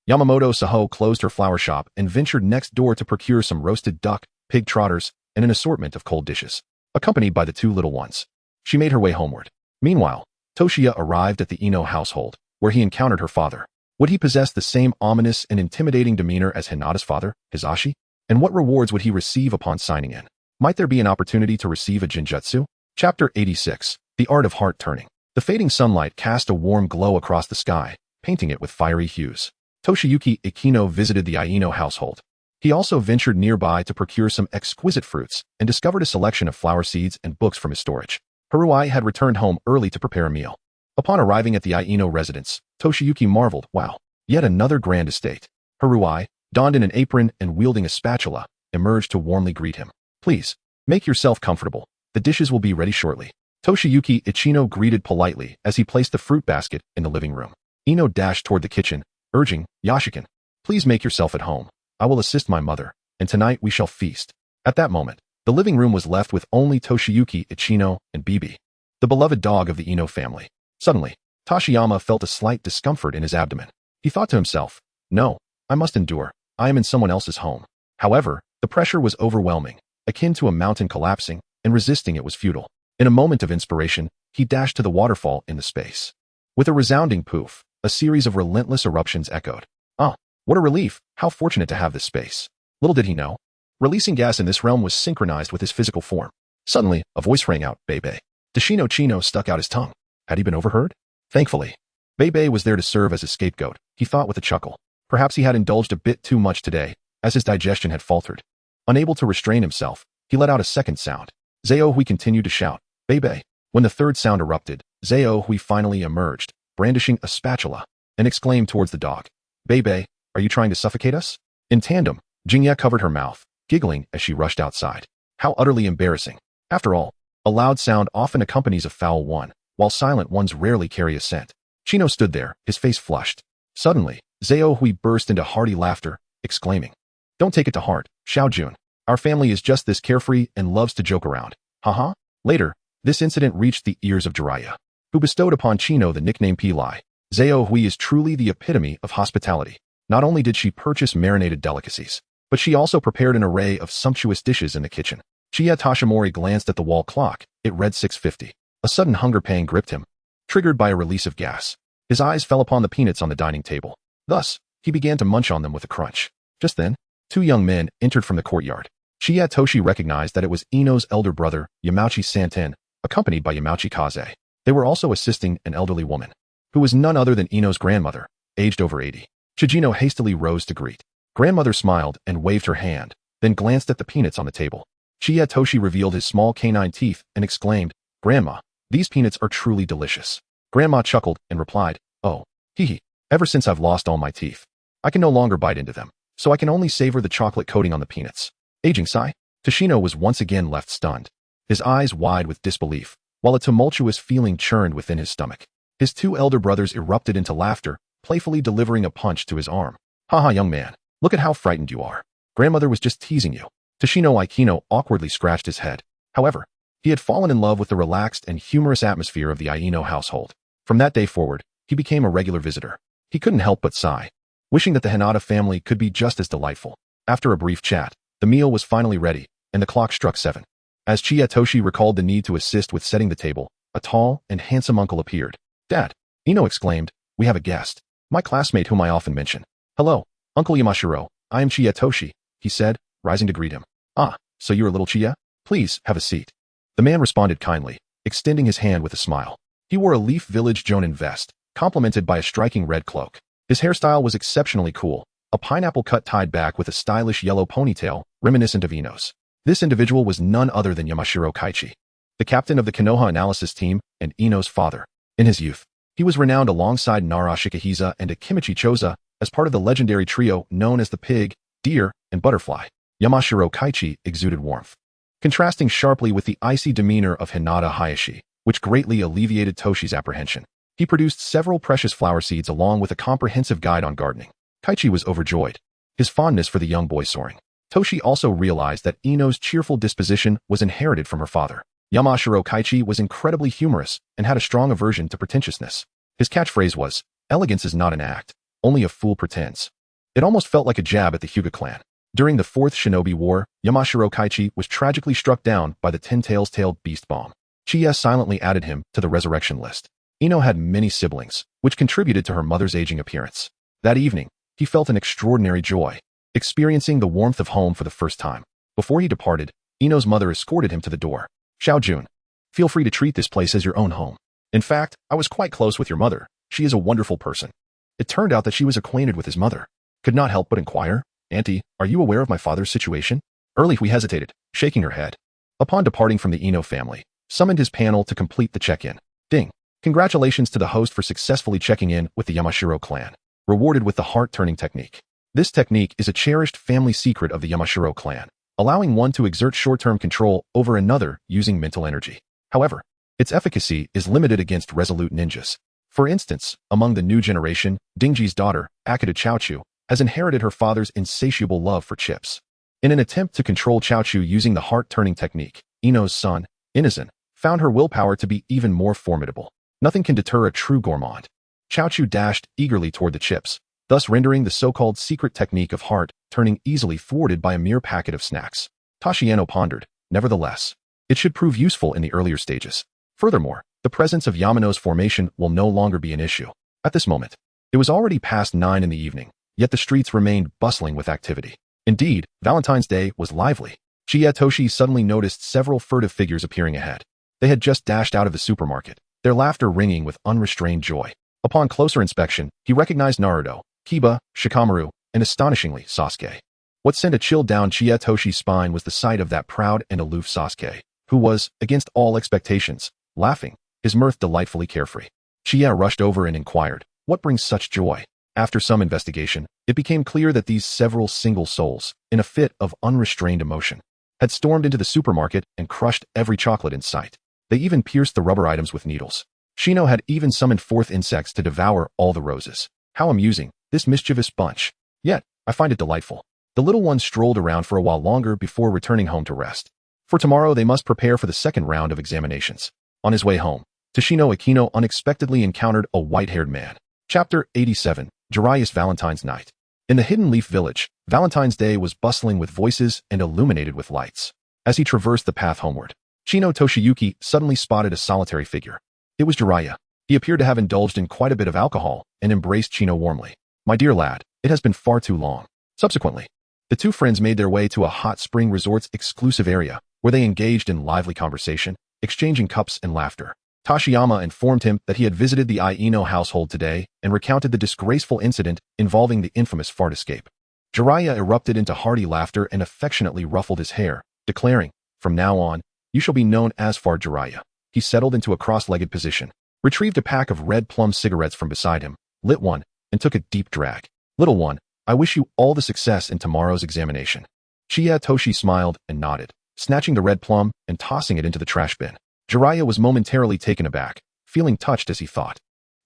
Yamamoto Saho closed her flower shop and ventured next door to procure some roasted duck, pig trotters, and an assortment of cold dishes, accompanied by the two little ones. She made her way homeward. Meanwhile, Toshiya arrived at the Ino household, where he encountered her father. Would he possess the same ominous and intimidating demeanor as Hinata's father, Hisashi? And what rewards would he receive upon signing in? Might there be an opportunity to receive a genjutsu? Chapter 86. The Art of Heart Turning. The fading sunlight cast a warm glow across the sky, painting it with fiery hues. Toshiyuki Ikino visited the Aino household. He also ventured nearby to procure some exquisite fruits and discovered a selection of flower seeds and books from his storage. Haruai had returned home early to prepare a meal. Upon arriving at the Aino residence, Toshiyuki marveled, wow, yet another grand estate. Haruai, donned in an apron and wielding a spatula, emerged to warmly greet him. Please, make yourself comfortable. The dishes will be ready shortly. Toshiyuki Ichino greeted politely as he placed the fruit basket in the living room. Ino dashed toward the kitchen, urging, Yashikin, please make yourself at home. I will assist my mother, and tonight we shall feast. At that moment, the living room was left with only Toshiyuki Ichino and Bibi, the beloved dog of the Ino family. Suddenly, Tashiyama felt a slight discomfort in his abdomen. He thought to himself, no, I must endure. I am in someone else's home. However, the pressure was overwhelming, akin to a mountain collapsing, and resisting it was futile. In a moment of inspiration, he dashed to the waterfall in the space. With a resounding poof, a series of relentless eruptions echoed. Ah, what a relief! How fortunate to have this space. Little did he know, releasing gas in this realm was synchronized with his physical form. Suddenly, a voice rang out, Bebe. Deshino Chino stuck out his tongue. Had he been overheard? Thankfully, Bebe was there to serve as his scapegoat, he thought with a chuckle. Perhaps he had indulged a bit too much today, as his digestion had faltered. Unable to restrain himself, he let out a second sound. Zao Hui continued to shout, Bebe. When the third sound erupted, Zao Hui finally emerged, brandishing a spatula, and exclaimed towards the dog, Bebe, are you trying to suffocate us? In tandem, Jingya covered her mouth, giggling as she rushed outside. How utterly embarrassing. After all, a loud sound often accompanies a foul one, while silent ones rarely carry a scent. Chino stood there, his face flushed. Suddenly, Zao Hui burst into hearty laughter, exclaiming, Don't take it to heart, Xiao Jun. Our family is just this carefree and loves to joke around. Haha. Later, this incident reached the ears of Jiraiya, who bestowed upon Chino the nickname Pilai. Zao Hui is truly the epitome of hospitality. Not only did she purchase marinated delicacies, but she also prepared an array of sumptuous dishes in the kitchen. Chiya Toshimori glanced at the wall clock. It read 6:50. A sudden hunger pang gripped him, triggered by a release of gas. His eyes fell upon the peanuts on the dining table. Thus, he began to munch on them with a crunch. Just then, two young men entered from the courtyard. Chiya Toshi recognized that it was Ino's elder brother, Yamauchi Santen, accompanied by Yamauchi Kaze. They were also assisting an elderly woman, who was none other than Ino's grandmother, aged over 80. Chijino hastily rose to greet. Grandmother smiled and waved her hand, then glanced at the peanuts on the table. Chiya Toshi revealed his small canine teeth and exclaimed, Grandma, these peanuts are truly delicious. Grandma chuckled and replied, Oh, hee. Ever since I've lost all my teeth, I can no longer bite into them, so I can only savor the chocolate coating on the peanuts. Aging sigh. Toshino was once again left stunned, his eyes wide with disbelief, while a tumultuous feeling churned within his stomach. His two elder brothers erupted into laughter, playfully delivering a punch to his arm. Haha, young man, look at how frightened you are. Grandmother was just teasing you. Toshino Aikino awkwardly scratched his head. However, he had fallen in love with the relaxed and humorous atmosphere of the Aino household. From that day forward, he became a regular visitor. He couldn't help but sigh, wishing that the Hinata family could be just as delightful. After a brief chat, the meal was finally ready, and the clock struck 7. As Chiya Toshi recalled the need to assist with setting the table, a tall and handsome uncle appeared. Dad, Ino exclaimed, we have a guest. My classmate whom I often mention. Hello, Uncle Yamashiro, I am Chiya Toshi, he said, rising to greet him. Ah, so you're a little Chiya? Please, have a seat. The man responded kindly, extending his hand with a smile. He wore a Leaf Village Jonin vest, complemented by a striking red cloak. His hairstyle was exceptionally cool, a pineapple cut tied back with a stylish yellow ponytail, reminiscent of Ino's. This individual was none other than Yamashiro Kaichi, the captain of the Konoha analysis team and Ino's father. In his youth, he was renowned alongside Nara Shikahisa and Akimichi Choza as part of the legendary trio known as the Pig, Deer, and Butterfly. Yamashiro Kaichi exuded warmth, contrasting sharply with the icy demeanor of Hinata Hayashi, which greatly alleviated Toshi's apprehension. He produced several precious flower seeds along with a comprehensive guide on gardening. Kaichi was overjoyed, his fondness for the young boy soaring. Toshi also realized that Ino's cheerful disposition was inherited from her father. Yamashiro Kaichi was incredibly humorous and had a strong aversion to pretentiousness. His catchphrase was, "Elegance is not an act, only a fool pretends." It almost felt like a jab at the Hyuga clan. During the Fourth Shinobi War, Yamashiro Kaichi was tragically struck down by the Ten-Tails-tailed beast bomb. Chie silently added him to the resurrection list. Ino had many siblings, which contributed to her mother's aging appearance. That evening, he felt an extraordinary joy, experiencing the warmth of home for the first time. Before he departed, Ino's mother escorted him to the door. "Xiaojun, feel free to treat this place as your own home. In fact, I was quite close with your mother. She is a wonderful person." It turned out that she was acquainted with his mother. Could not help but inquire, "Auntie, are you aware of my father's situation?" Early we hesitated, shaking her head. Upon departing from the Ino family, summoned his panel to complete the check-in. Ding. Congratulations to the host for successfully checking in with the Yamashiro clan. Rewarded with the heart-turning technique. This technique is a cherished family secret of the Yamashiro clan, allowing one to exert short-term control over another using mental energy. However, its efficacy is limited against resolute ninjas. For instance, among the new generation, Dingji's daughter, Akita Chaochu, has inherited her father's insatiable love for chips. In an attempt to control Chaochu using the heart-turning technique, Ino's son, Inazan, found her willpower to be even more formidable. Nothing can deter a true gourmand. Chaochu dashed eagerly toward the chips, thus rendering the so-called secret technique of heart turning easily thwarted by a mere packet of snacks. Tashiano pondered, nevertheless, it should prove useful in the earlier stages. Furthermore, the presence of Yamano's formation will no longer be an issue. At this moment, it was already past 9 in the evening, yet the streets remained bustling with activity. Indeed, Valentine's Day was lively. Toshi suddenly noticed several furtive figures appearing ahead. They had just dashed out of the supermarket, their laughter ringing with unrestrained joy. Upon closer inspection, he recognized Naruto, Kiba, Shikamaru, and astonishingly, Sasuke. What sent a chill down Toshi's spine was the sight of that proud and aloof Sasuke, who was, against all expectations, laughing, his mirth delightfully carefree. Chie rushed over and inquired, "What brings such joy?" After some investigation, it became clear that these several single souls, in a fit of unrestrained emotion, had stormed into the supermarket and crushed every chocolate in sight. They even pierced the rubber items with needles. Shino had even summoned forth insects to devour all the roses. How amusing, this mischievous bunch. Yet, I find it delightful. The little ones strolled around for a while longer before returning home to rest. For tomorrow they must prepare for the second round of examinations. On his way home, Toshino Akino unexpectedly encountered a white-haired man. Chapter 87, Jiraiya's Valentine's Night. In the Hidden Leaf Village, Valentine's Day was bustling with voices and illuminated with lights. As he traversed the path homeward, Shino Toshiyuki suddenly spotted a solitary figure. It was Jiraiya. He appeared to have indulged in quite a bit of alcohol and embraced Shino warmly. "My dear lad, it has been far too long." Subsequently, the two friends made their way to a hot spring resort's exclusive area, where they engaged in lively conversation, exchanging cups and laughter. Tashiyama informed him that he had visited the Aino household today and recounted the disgraceful incident involving the infamous fart escape. Jiraiya erupted into hearty laughter and affectionately ruffled his hair, declaring, "From now on, you shall be known as Fart Jiraiya." He settled into a cross-legged position, retrieved a pack of red plum cigarettes from beside him, lit one, and took a deep drag. "Little one, I wish you all the success in tomorrow's examination." Toshi smiled and nodded, snatching the red plum and tossing it into the trash bin. Jiraiya was momentarily taken aback, feeling touched as he thought,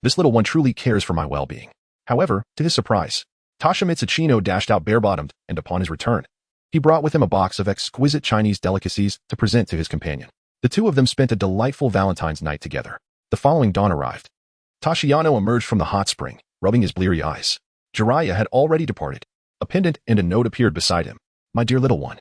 "This little one truly cares for my well-being." However, to his surprise, Toshimitsu Chino dashed out bare-bottomed, and upon his return, he brought with him a box of exquisite Chinese delicacies to present to his companion. The two of them spent a delightful Valentine's night together. The following dawn arrived. Tashiyano emerged from the hot spring, rubbing his bleary eyes. Jiraiya had already departed. A pendant and a note appeared beside him. "My dear little one,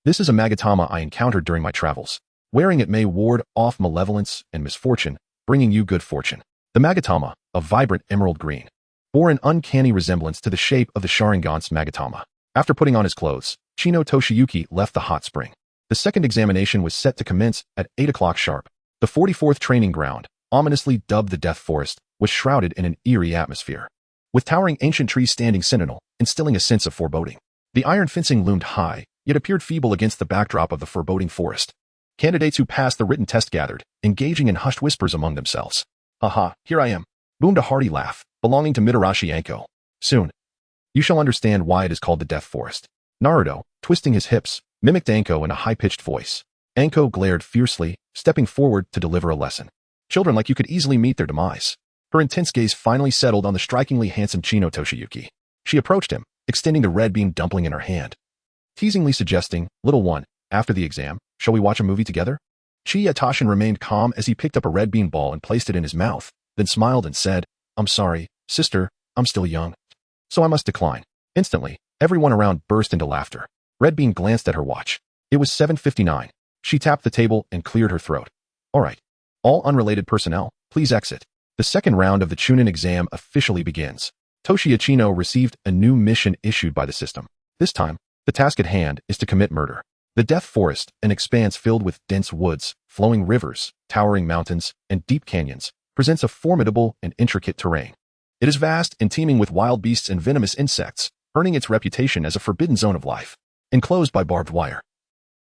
this is a magatama I encountered during my travels. Wearing it may ward off malevolence and misfortune, bringing you good fortune." The magatama, a vibrant emerald green, bore an uncanny resemblance to the shape of the Sharingan's magatama. After putting on his clothes, Shino Toshiyuki left the hot spring. The second examination was set to commence at 8 o'clock sharp. The 44th training ground, ominously dubbed the Death Forest, was shrouded in an eerie atmosphere, with towering ancient trees standing sentinel, instilling a sense of foreboding. The iron fencing loomed high, yet appeared feeble against the backdrop of the foreboding forest. Candidates who passed the written test gathered, engaging in hushed whispers among themselves. "Haha, here I am," boomed a hearty laugh, belonging to Mitarashi Anko. "Soon, you shall understand why it is called the Death Forest." Naruto, twisting his hips, mimicked Anko in a high-pitched voice. Anko glared fiercely, stepping forward to deliver a lesson. Children like you could easily meet their demise. Her intense gaze finally settled on the strikingly handsome Chino Toshiyuki. She approached him, extending the red bean dumpling in her hand, teasingly suggesting, "Little one, after the exam, shall we watch a movie together?" Tashin remained calm as he picked up a red bean ball and placed it in his mouth, then smiled and said, I'm sorry, sister, I'm still young. So I must decline. Instantly, everyone around burst into laughter. Red Bean glanced at her watch. It was 7:59. She tapped the table and cleared her throat. All right. All unrelated personnel, please exit. The second round of the Chunin Exam officially begins. Toshi Achino received a new mission issued by the system. This time, the task at hand is to commit murder. The Death Forest, an expanse filled with dense woods, flowing rivers, towering mountains, and deep canyons, presents a formidable and intricate terrain. It is vast and teeming with wild beasts and venomous insects, earning its reputation as a forbidden zone of life, enclosed by barbed wire.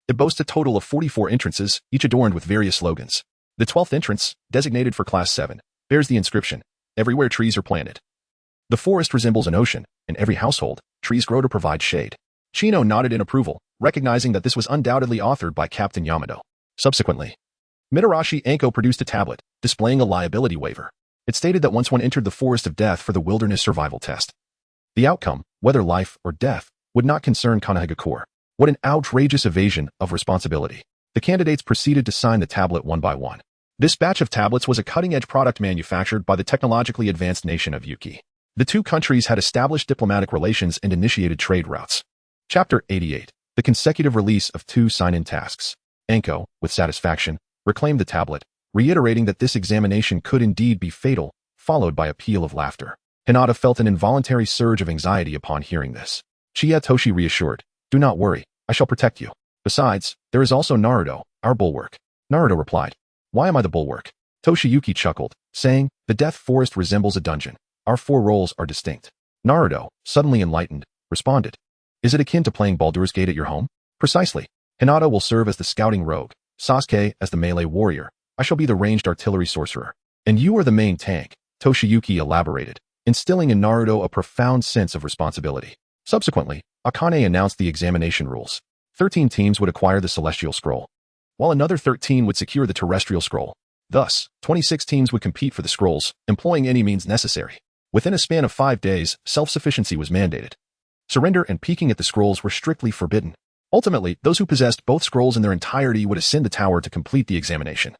It boasts a total of 44 entrances, each adorned with various slogans. The 12th entrance, designated for Class 7, bears the inscription, "Everywhere trees are planted." The forest resembles an ocean. In every household, trees grow to provide shade. Chino nodded in approval, recognizing that this was undoubtedly authored by Captain Yamato. Subsequently, Mitarashi Anko produced a tablet, displaying a liability waiver. It stated that once one entered the forest of death for the wilderness survival test, the outcome, whether life or death, would not concern Konohagakure. What an outrageous evasion of responsibility. The candidates proceeded to sign the tablet one by one. This batch of tablets was a cutting-edge product manufactured by the technologically advanced nation of Yuki. The two countries had established diplomatic relations and initiated trade routes. Chapter 88. The consecutive release of 2 sign-in tasks. Anko, with satisfaction, reclaimed the tablet, reiterating that this examination could indeed be fatal, followed by a peal of laughter. Hinata felt an involuntary surge of anxiety upon hearing this. Toshi reassured, "Do not worry, I shall protect you. Besides, there is also Naruto, our bulwark." Naruto replied, "Why am I the bulwark?" Toshiyuki chuckled, saying, "The Death Forest resembles a dungeon. Our 4 roles are distinct." Naruto, suddenly enlightened, responded, "Is it akin to playing Baldur's Gate at your home?" "Precisely. Hinata will serve as the scouting rogue, Sasuke as the melee warrior, I shall be the ranged artillery sorcerer, and you are the main tank," Toshiyuki elaborated, instilling in Naruto a profound sense of responsibility. Subsequently, Akane announced the examination rules. 13 teams would acquire the Celestial Scroll, while another 13 would secure the Terrestrial Scroll. Thus, 26 teams would compete for the scrolls, employing any means necessary. Within a span of 5 days, self-sufficiency was mandated. Surrender and peeking at the scrolls were strictly forbidden. Ultimately, those who possessed both scrolls in their entirety would ascend the tower to complete the examination,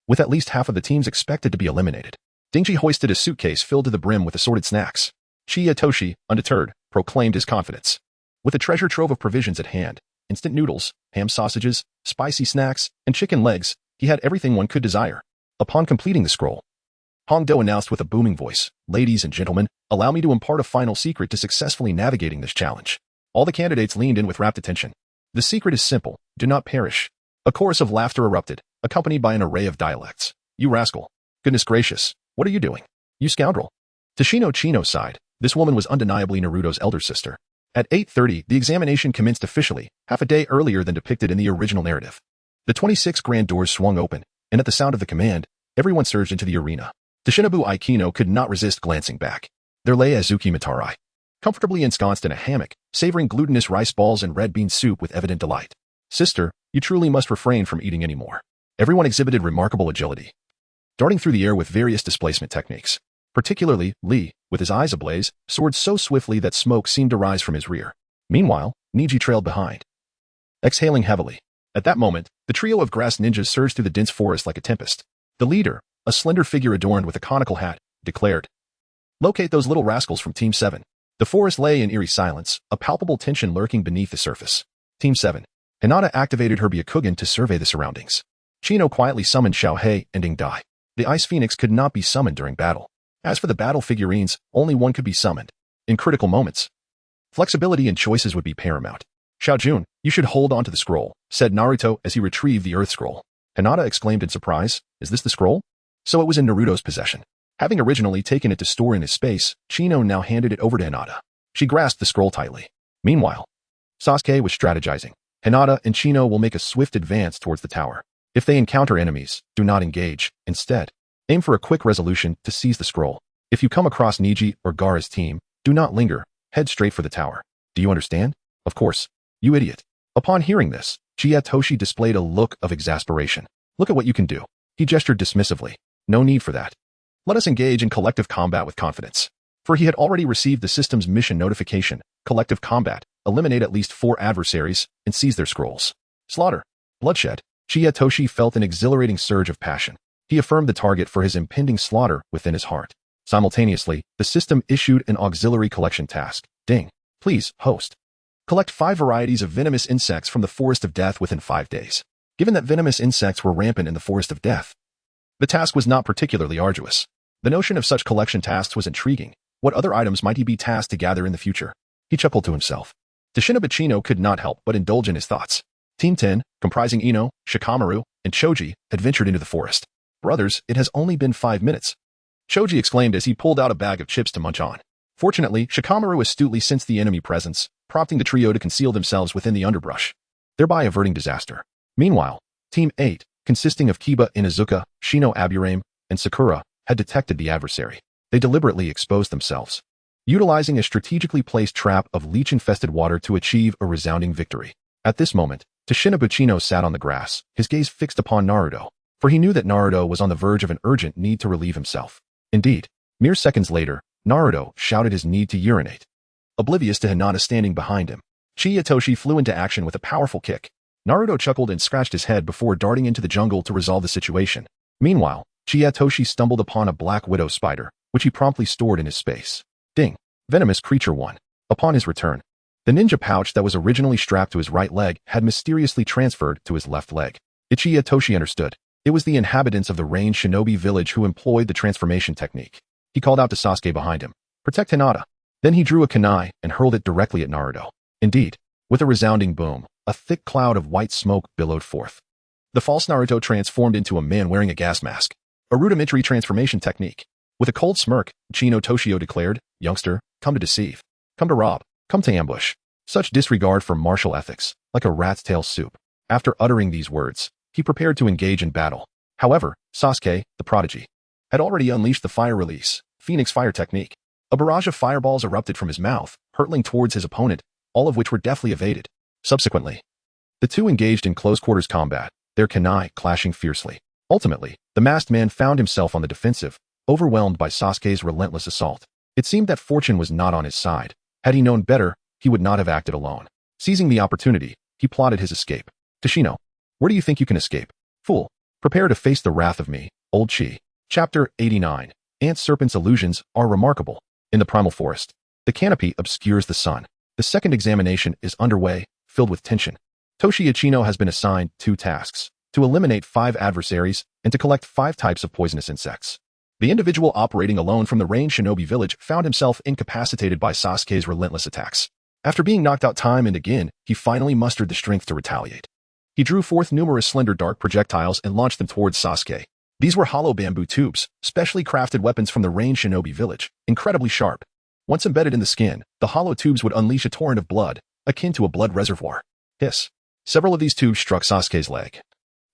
with at least half of the teams expected to be eliminated. Dingji hoisted a suitcase filled to the brim with assorted snacks. Toshi, undeterred, proclaimed his confidence. With a treasure trove of provisions at hand, instant noodles, ham sausages, spicy snacks, and chicken legs, he had everything one could desire. Upon completing the scroll, Hongdo announced with a booming voice, "Ladies and gentlemen, allow me to impart a final secret to successfully navigating this challenge." All the candidates leaned in with rapt attention. The secret is simple: do not perish. A chorus of laughter erupted, accompanied by an array of dialects. "You rascal. Goodness gracious, what are you doing? You scoundrel." To Chino's side, this woman was undeniably Naruto's elder sister. At 8:30, the examination commenced officially, half a day earlier than depicted in the original narrative. The 26 grand doors swung open, and at the sound of the command, everyone surged into the arena. Shinobu Aikino could not resist glancing back. There lay Azuki Mitarai, comfortably ensconced in a hammock, savoring glutinous rice balls and red bean soup with evident delight. "Sister, you truly must refrain from eating any more." Everyone exhibited remarkable agility, darting through the air with various displacement techniques. Particularly, Lee, with his eyes ablaze, soared so swiftly that smoke seemed to rise from his rear. Meanwhile, Niji trailed behind, exhaling heavily. At that moment, the trio of grass ninjas surged through the dense forest like a tempest. The leader, a slender figure adorned with a conical hat, declared, "Locate those little rascals from Team 7. The forest lay in eerie silence, a palpable tension lurking beneath the surface. Team 7. Hinata activated her Byakugan to survey the surroundings. Chino quietly summoned Xiaohei and Dingdai. The Ice Phoenix could not be summoned during battle. As for the battle figurines, only one could be summoned. In critical moments, flexibility and choices would be paramount. "Xiaojun, you should hold on to the scroll," said Naruto as he retrieved the Earth Scroll. Hinata exclaimed in surprise, "Is this the scroll?" So it was in Naruto's possession. Having originally taken it to store in his space, Chino now handed it over to Hinata. She grasped the scroll tightly. Meanwhile, Sasuke was strategizing. "Hinata and Chino will make a swift advance towards the tower. If they encounter enemies, do not engage. Instead, aim for a quick resolution to seize the scroll. If you come across Niji or Gaara's team, do not linger. Head straight for the tower. Do you understand?" "Of course. You idiot." Upon hearing this, Toshi displayed a look of exasperation. "Look at what you can do." He gestured dismissively. "No need for that. Let us engage in collective combat with confidence." For he had already received the system's mission notification, collective combat, eliminate at least 4 adversaries, and seize their scrolls. Slaughter. Bloodshed. Toshi felt an exhilarating surge of passion. He affirmed the target for his impending slaughter within his heart. Simultaneously, the system issued an auxiliary collection task. Ding. Please, host. Collect 5 varieties of venomous insects from the Forest of Death within 5 days. Given that venomous insects were rampant in the Forest of Death, the task was not particularly arduous. The notion of such collection tasks was intriguing. What other items might he be tasked to gather in the future? He chuckled to himself. Tashina could not help but indulge in his thoughts. Team 10, comprising Ino, Shikamaru, and Choji, had ventured into the forest. Brothers, it has only been 5 minutes. Choji exclaimed as he pulled out a bag of chips to munch on. Fortunately, Shikamaru astutely sensed the enemy presence, prompting the trio to conceal themselves within the underbrush, thereby averting disaster. Meanwhile, Team 8, consisting of Kiba Inuzuka, Shino Aburame, and Sakura, had detected the adversary. They deliberately exposed themselves, utilizing a strategically placed trap of leech-infested water to achieve a resounding victory. At this moment, Tashina sat on the grass, his gaze fixed upon Naruto, for he knew that Naruto was on the verge of an urgent need to relieve himself. Indeed, mere seconds later, Naruto shouted his need to urinate, oblivious to Hinata standing behind him. Chiyatoshi flew into action with a powerful kick. Naruto chuckled and scratched his head before darting into the jungle to resolve the situation. Meanwhile, Chiyatoshi stumbled upon a black widow spider, which he promptly stored in his space. Ding. Venomous Creature 1. Upon his return, the ninja pouch that was originally strapped to his right leg had mysteriously transferred to his left leg. Chiyatoshi understood. It was the inhabitants of the range shinobi village who employed the transformation technique. He called out to Sasuke behind him, "Protect Hinata." Then he drew a kunai and hurled it directly at Naruto. Indeed, with a resounding boom, a thick cloud of white smoke billowed forth. The false Naruto transformed into a man wearing a gas mask. A rudimentary transformation technique. With a cold smirk, Chino Toshio declared, "Youngster, come to deceive. Come to rob. Come to ambush." Such disregard for martial ethics, like a rat's tail soup. After uttering these words, he prepared to engage in battle. However, Sasuke, the Prodigy, had already unleashed the fire release, Phoenix Fire technique. A barrage of fireballs erupted from his mouth, hurtling towards his opponent, all of which were deftly evaded. Subsequently, the two engaged in close-quarters combat, their kunai clashing fiercely. Ultimately, the masked man found himself on the defensive, overwhelmed by Sasuke's relentless assault. It seemed that fortune was not on his side. Had he known better, he would not have acted alone. Seizing the opportunity, he plotted his escape. "Tashino, where do you think you can escape? Fool, prepare to face the wrath of me, old Chi." Chapter 89. Ant Serpent's illusions are remarkable. In the primal forest, the canopy obscures the sun. The second examination is underway, filled with tension. Toshi Ichino has been assigned 2 tasks: to eliminate 5 adversaries and to collect 5 types of poisonous insects. The individual operating alone from the range shinobi village found himself incapacitated by Sasuke's relentless attacks. After being knocked out time and again, he finally mustered the strength to retaliate. He drew forth numerous slender dark projectiles and launched them towards Sasuke. These were hollow bamboo tubes, specially crafted weapons from the range shinobi village, incredibly sharp. Once embedded in the skin, the hollow tubes would unleash a torrent of blood, akin to a blood reservoir. Hiss. Several of these tubes struck Sasuke's leg,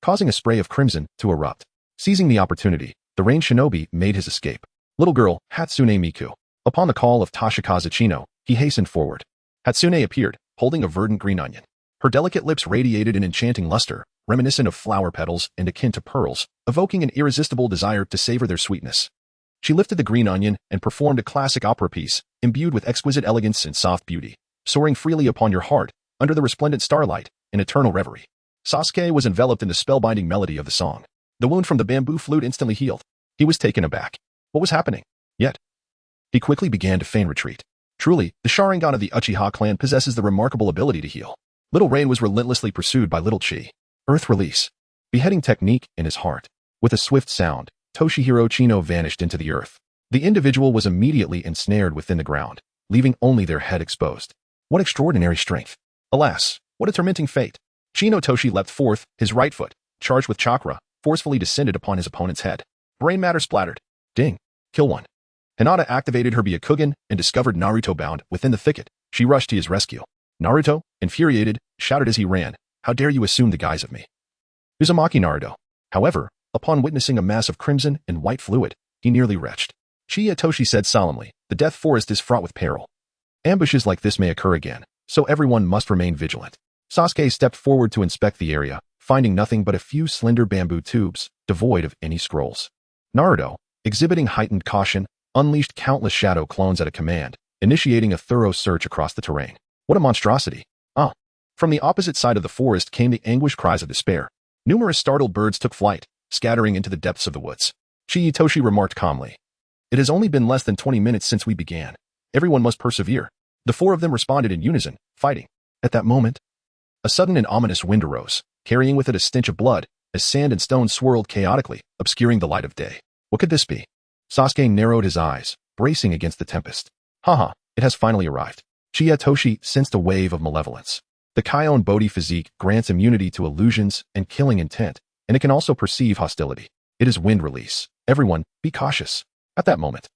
causing a spray of crimson to erupt. Seizing the opportunity, the range shinobi made his escape. Little girl, Hatsune Miku. Upon the call of Toshikazu Chino, he hastened forward. Hatsune appeared, holding a verdant green onion. Her delicate lips radiated an enchanting luster, reminiscent of flower petals and akin to pearls, evoking an irresistible desire to savor their sweetness. She lifted the green onion and performed a classic opera piece, imbued with exquisite elegance and soft beauty, soaring freely upon your heart, under the resplendent starlight, in eternal reverie. Sasuke was enveloped in the spellbinding melody of the song. The wound from the bamboo flute instantly healed. He was taken aback. What was happening? Yet, he quickly began to feign retreat. Truly, the Sharingan of the Uchiha clan possesses the remarkable ability to heal. Little Rain was relentlessly pursued by Little Chi. Earth Release. Beheading technique in his heart. With a swift sound, Toshihiro Chino vanished into the earth. The individual was immediately ensnared within the ground, leaving only their head exposed. What extraordinary strength! Alas, what a tormenting fate! Chino Toshi leapt forth, his right foot, charged with chakra, forcefully descended upon his opponent's head. Brain matter splattered. Ding. Kill one. Hinata activated her Byakugan and discovered Naruto bound within the thicket. She rushed to his rescue. Naruto, infuriated, shouted as he ran, "How dare you assume the guise of me?" Uzumaki Naruto. However, upon witnessing a mass of crimson and white fluid, he nearly retched. Chiyatoshi said solemnly, "The Death Forest is fraught with peril. Ambushes like this may occur again, so everyone must remain vigilant." Sasuke stepped forward to inspect the area, finding nothing but a few slender bamboo tubes, devoid of any scrolls. Naruto, exhibiting heightened caution, unleashed countless shadow clones at a command, initiating a thorough search across the terrain. What a monstrosity! Ah! From the opposite side of the forest came the anguished cries of despair. Numerous startled birds took flight, scattering into the depths of the woods. Chiyatoshi remarked calmly, It has only been less than 20 minutes since we began. Everyone must persevere. The four of them responded in unison, fighting. At that moment, a sudden and ominous wind arose, carrying with it a stench of blood, as sand and stone swirled chaotically, obscuring the light of day. What could this be? Sasuke narrowed his eyes, bracing against the tempest. Haha, it has finally arrived. Chiyatoshi sensed a wave of malevolence. The Kaion Bodhi physique grants immunity to illusions and killing intent, and it can also perceive hostility. It is wind release. Everyone, be cautious. At that moment,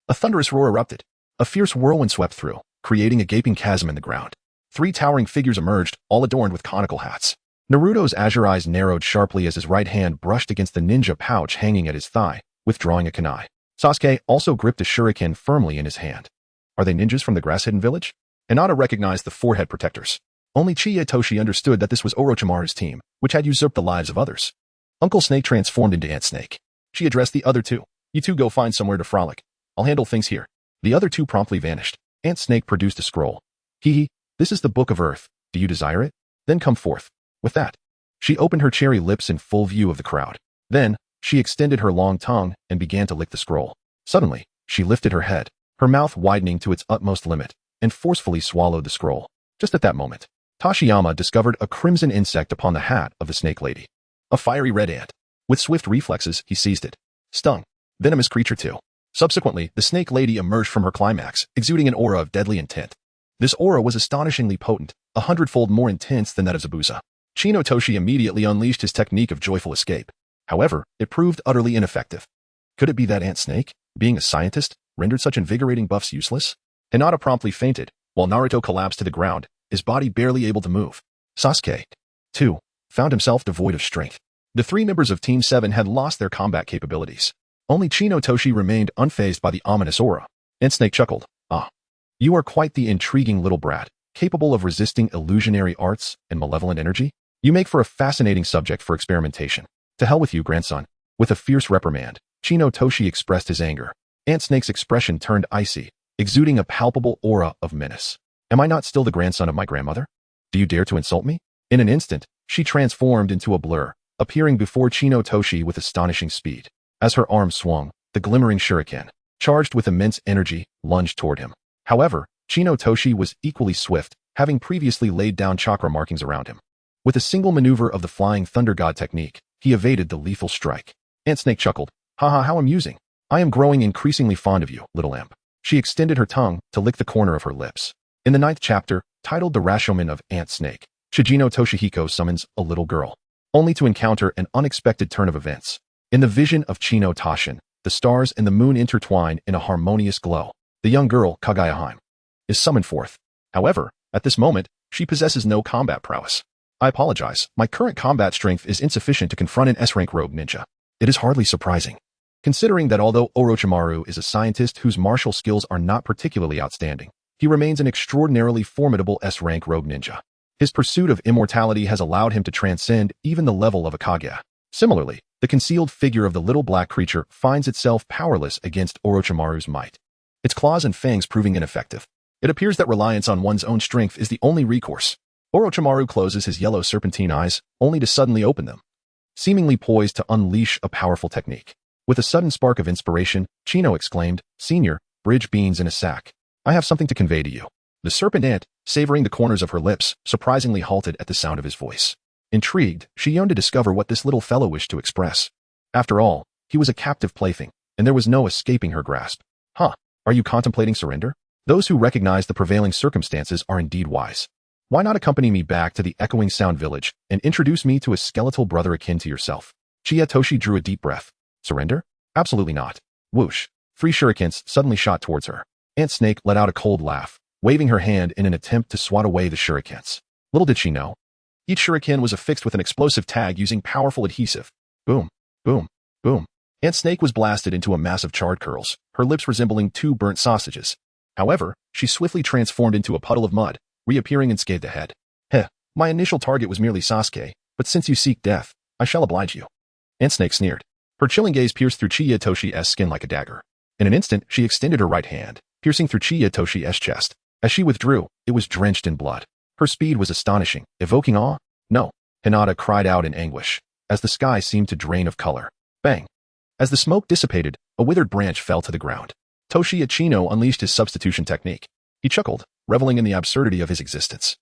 a thunderous roar erupted. A fierce whirlwind swept through, creating a gaping chasm in the ground. 3 towering figures emerged, all adorned with conical hats. Naruto's azure eyes narrowed sharply as his right hand brushed against the ninja pouch hanging at his thigh, withdrawing a kunai. Sasuke also gripped a shuriken firmly in his hand. Are they ninjas from the grass-hidden village? Hinata recognized the forehead protectors. Only Chiyatoshi understood that this was Orochimaru's team, which had usurped the lives of others. Uncle Snake transformed into Ant Snake. She addressed the other two. You two go find somewhere to frolic. I'll handle things here. The other two promptly vanished. Ant Snake produced a scroll. Hee, this is the Book of Earth. Do you desire it? Then come forth. With that, she opened her cherry lips in full view of the crowd. Then, she extended her long tongue and began to lick the scroll. Suddenly, she lifted her head, her mouth widening to its utmost limit, and forcefully swallowed the scroll. Just at that moment, Tashiyama discovered a crimson insect upon the hat of the snake lady. A fiery red ant. With swift reflexes, he seized it. Stung. Venomous creature too. Subsequently, the snake lady emerged from her climax, exuding an aura of deadly intent. This aura was astonishingly potent, 100-fold more intense than that of Zabuza. Chinotoshi immediately unleashed his technique of joyful escape. However, it proved utterly ineffective. Could it be that ant snake, being a scientist, rendered such invigorating buffs useless? Hinata promptly fainted, while Naruto collapsed to the ground, his body barely able to move. Sasuke, too, found himself devoid of strength. The 3 members of Team 7 had lost their combat capabilities. Only Chinotoshi remained unfazed by the ominous aura. Ant Snake chuckled. Ah, you are quite the intriguing little brat, capable of resisting illusionary arts and malevolent energy. You make for a fascinating subject for experimentation. To hell with you, grandson. With a fierce reprimand, Chinotoshi expressed his anger. Ant Snake's expression turned icy, exuding a palpable aura of menace. Am I not still the grandson of my grandmother? Do you dare to insult me? In an instant, she transformed into a blur, appearing before Chinotoshi with astonishing speed. As her arm swung, the glimmering shuriken, charged with immense energy, lunged toward him. However, Chinotoshi was equally swift, having previously laid down chakra markings around him. With a single maneuver of the Flying Thunder God technique, he evaded the lethal strike. Ant Snake chuckled. Haha, how amusing. I am growing increasingly fond of you, little imp. She extended her tongue to lick the corner of her lips. In the 9th chapter, titled The Rashomon of Ant Snake, Shijino Toshihiko summons a little girl, only to encounter an unexpected turn of events. In the vision of Chino Tashin, the stars and the moon intertwine in a harmonious glow. The young girl, Kagayaheim, is summoned forth. However, at this moment, she possesses no combat prowess. I apologize, my current combat strength is insufficient to confront an S-rank rogue ninja. It is hardly surprising, considering that although Orochimaru is a scientist whose martial skills are not particularly outstanding, he remains an extraordinarily formidable S-rank rogue ninja. His pursuit of immortality has allowed him to transcend even the level of a Kage. Similarly, the concealed figure of the little black creature finds itself powerless against Orochimaru's might. Its claws and fangs proving ineffective. It appears that reliance on one's own strength is the only recourse. Orochimaru closes his yellow serpentine eyes, only to suddenly open them, seemingly poised to unleash a powerful technique. With a sudden spark of inspiration, Chino exclaimed, Senior, bridge beans in a sack. I have something to convey to you. The serpent ant, savoring the corners of her lips, surprisingly halted at the sound of his voice. Intrigued, she yearned to discover what this little fellow wished to express. After all, he was a captive plaything, and there was no escaping her grasp. Huh, are you contemplating surrender? Those who recognize the prevailing circumstances are indeed wise. Why not accompany me back to the Echoing Sound Village and introduce me to a skeletal brother akin to yourself? Chiyatoshi drew a deep breath. Surrender? Absolutely not. Whoosh. 3 shurikens suddenly shot towards her. Ant Snake let out a cold laugh, waving her hand in an attempt to swat away the shurikens. Little did she know, each shuriken was affixed with an explosive tag using powerful adhesive. Boom, boom, boom. Ant Snake was blasted into a mass of charred curls, her lips resembling 2 burnt sausages. However, she swiftly transformed into a puddle of mud, reappearing unscathed ahead. Heh, my initial target was merely Sasuke, but since you seek death, I shall oblige you. Ant Snake sneered. Her chilling gaze pierced through Chiyatoshi's skin like a dagger. In an instant, she extended her right hand, piercing through Chiyatoshi's chest. As she withdrew, it was drenched in blood. Her speed was astonishing, evoking awe. No, Hinata cried out in anguish, as the sky seemed to drain of color. Bang! As the smoke dissipated, a withered branch fell to the ground. Toshiya Chino unleashed his substitution technique. He chuckled, reveling in the absurdity of his existence.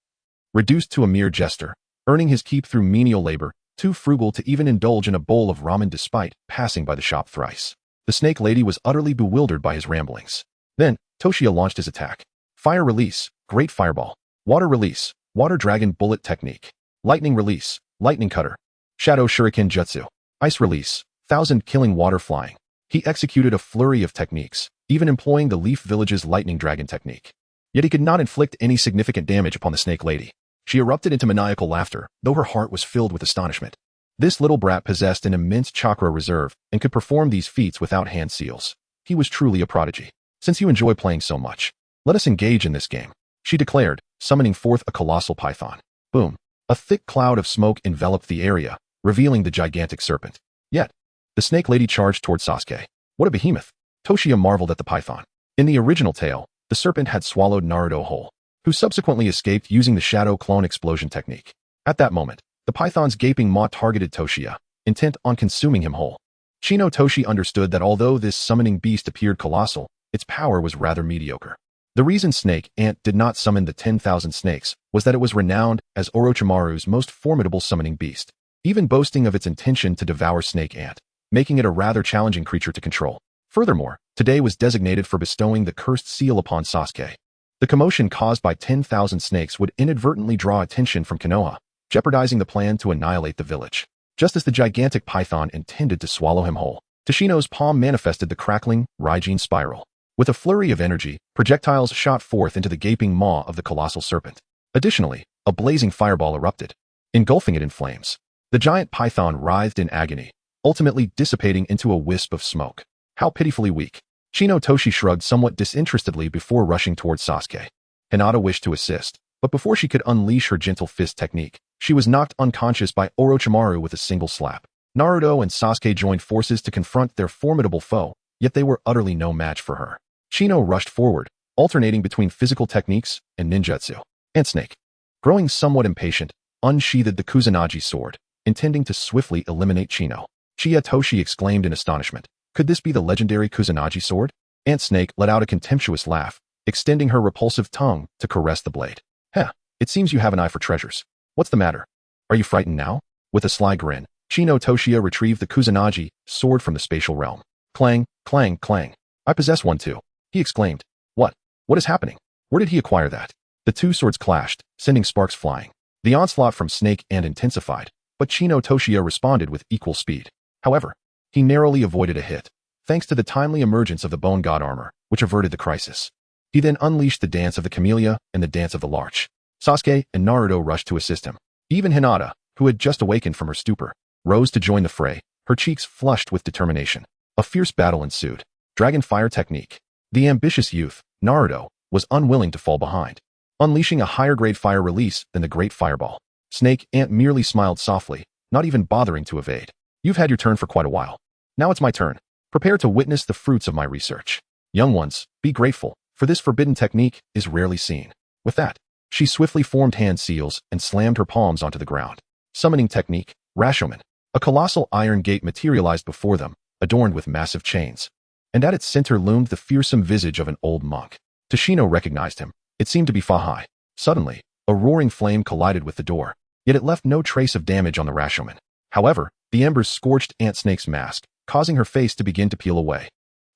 Reduced to a mere jester, earning his keep through menial labor, too frugal to even indulge in a bowl of ramen despite passing by the shop thrice. The snake lady was utterly bewildered by his ramblings. Then, Toshiya launched his attack. Fire release, great fireball. Water release, water dragon bullet technique. Lightning release, lightning cutter. Shadow shuriken jutsu. Ice release, 1,000 killing water flying. He executed a flurry of techniques, even employing the Leaf Village's lightning dragon technique. Yet he could not inflict any significant damage upon the snake lady. She erupted into maniacal laughter, though her heart was filled with astonishment. This little brat possessed an immense chakra reserve and could perform these feats without hand seals. He was truly a prodigy. Since you enjoy playing so much, let us engage in this game, she declared, summoning forth a colossal python. Boom. A thick cloud of smoke enveloped the area, revealing the gigantic serpent. Yet, the snake lady charged toward Sasuke. What a behemoth! Toshiya marveled at the python. In the original tale, the serpent had swallowed Naruto whole, who subsequently escaped using the shadow clone explosion technique. At that moment, the python's gaping maw targeted Toshiya, intent on consuming him whole. Chino Toshi understood that although this summoning beast appeared colossal, its power was rather mediocre. The reason Snake Ant did not summon the 10,000 snakes was that it was renowned as Orochimaru's most formidable summoning beast, even boasting of its intention to devour Snake Ant, making it a rather challenging creature to control. Furthermore, today was designated for bestowing the cursed seal upon Sasuke. The commotion caused by 10,000 snakes would inadvertently draw attention from Konoha, jeopardizing the plan to annihilate the village. Just as the gigantic python intended to swallow him whole, Tashino's palm manifested the crackling, Raijin spiral. With a flurry of energy, projectiles shot forth into the gaping maw of the colossal serpent. Additionally, a blazing fireball erupted, engulfing it in flames. The giant python writhed in agony, ultimately dissipating into a wisp of smoke. How pitifully weak. Chino Toshi shrugged somewhat disinterestedly before rushing towards Sasuke. Hinata wished to assist, but before she could unleash her gentle fist technique, she was knocked unconscious by Orochimaru with a single slap. Naruto and Sasuke joined forces to confront their formidable foe, yet they were utterly no match for her. Chino rushed forward, alternating between physical techniques and ninjutsu. And Snake, growing somewhat impatient, unsheathed the Kusanagi sword, intending to swiftly eliminate Chino. Chiya Toshi exclaimed in astonishment. Could this be the legendary Kusanagi sword? Ant Snake let out a contemptuous laugh, extending her repulsive tongue to caress the blade. Heh, it seems you have an eye for treasures. What's the matter? Are you frightened now? With a sly grin, Chino Toshiya retrieved the Kusanagi sword from the spatial realm. Clang, clang, clang. I possess one too, he exclaimed. What? What is happening? Where did he acquire that? The two swords clashed, sending sparks flying. The onslaught from Snake Ant intensified, but Chino Toshiya responded with equal speed. However, he narrowly avoided a hit, thanks to the timely emergence of the Bone God armor, which averted the crisis. He then unleashed the dance of the camellia and the dance of the larch. Sasuke and Naruto rushed to assist him. Even Hinata, who had just awakened from her stupor, rose to join the fray, her cheeks flushed with determination. A fierce battle ensued. Dragon Fire technique. The ambitious youth, Naruto, was unwilling to fall behind, unleashing a higher-grade fire release than the Great Fireball. Snake Ant merely smiled softly, not even bothering to evade. You've had your turn for quite a while. Now it's my turn. Prepare to witness the fruits of my research. Young ones, be grateful, for this forbidden technique is rarely seen. With that, she swiftly formed hand seals and slammed her palms onto the ground. Summoning technique, Rashomon. A colossal iron gate materialized before them, adorned with massive chains. And at its center loomed the fearsome visage of an old monk. Tashino recognized him. It seemed to be Fahai. Suddenly, a roaring flame collided with the door, yet it left no trace of damage on the Rashomon. However, the embers scorched Ant Snake's mask, causing her face to begin to peel away,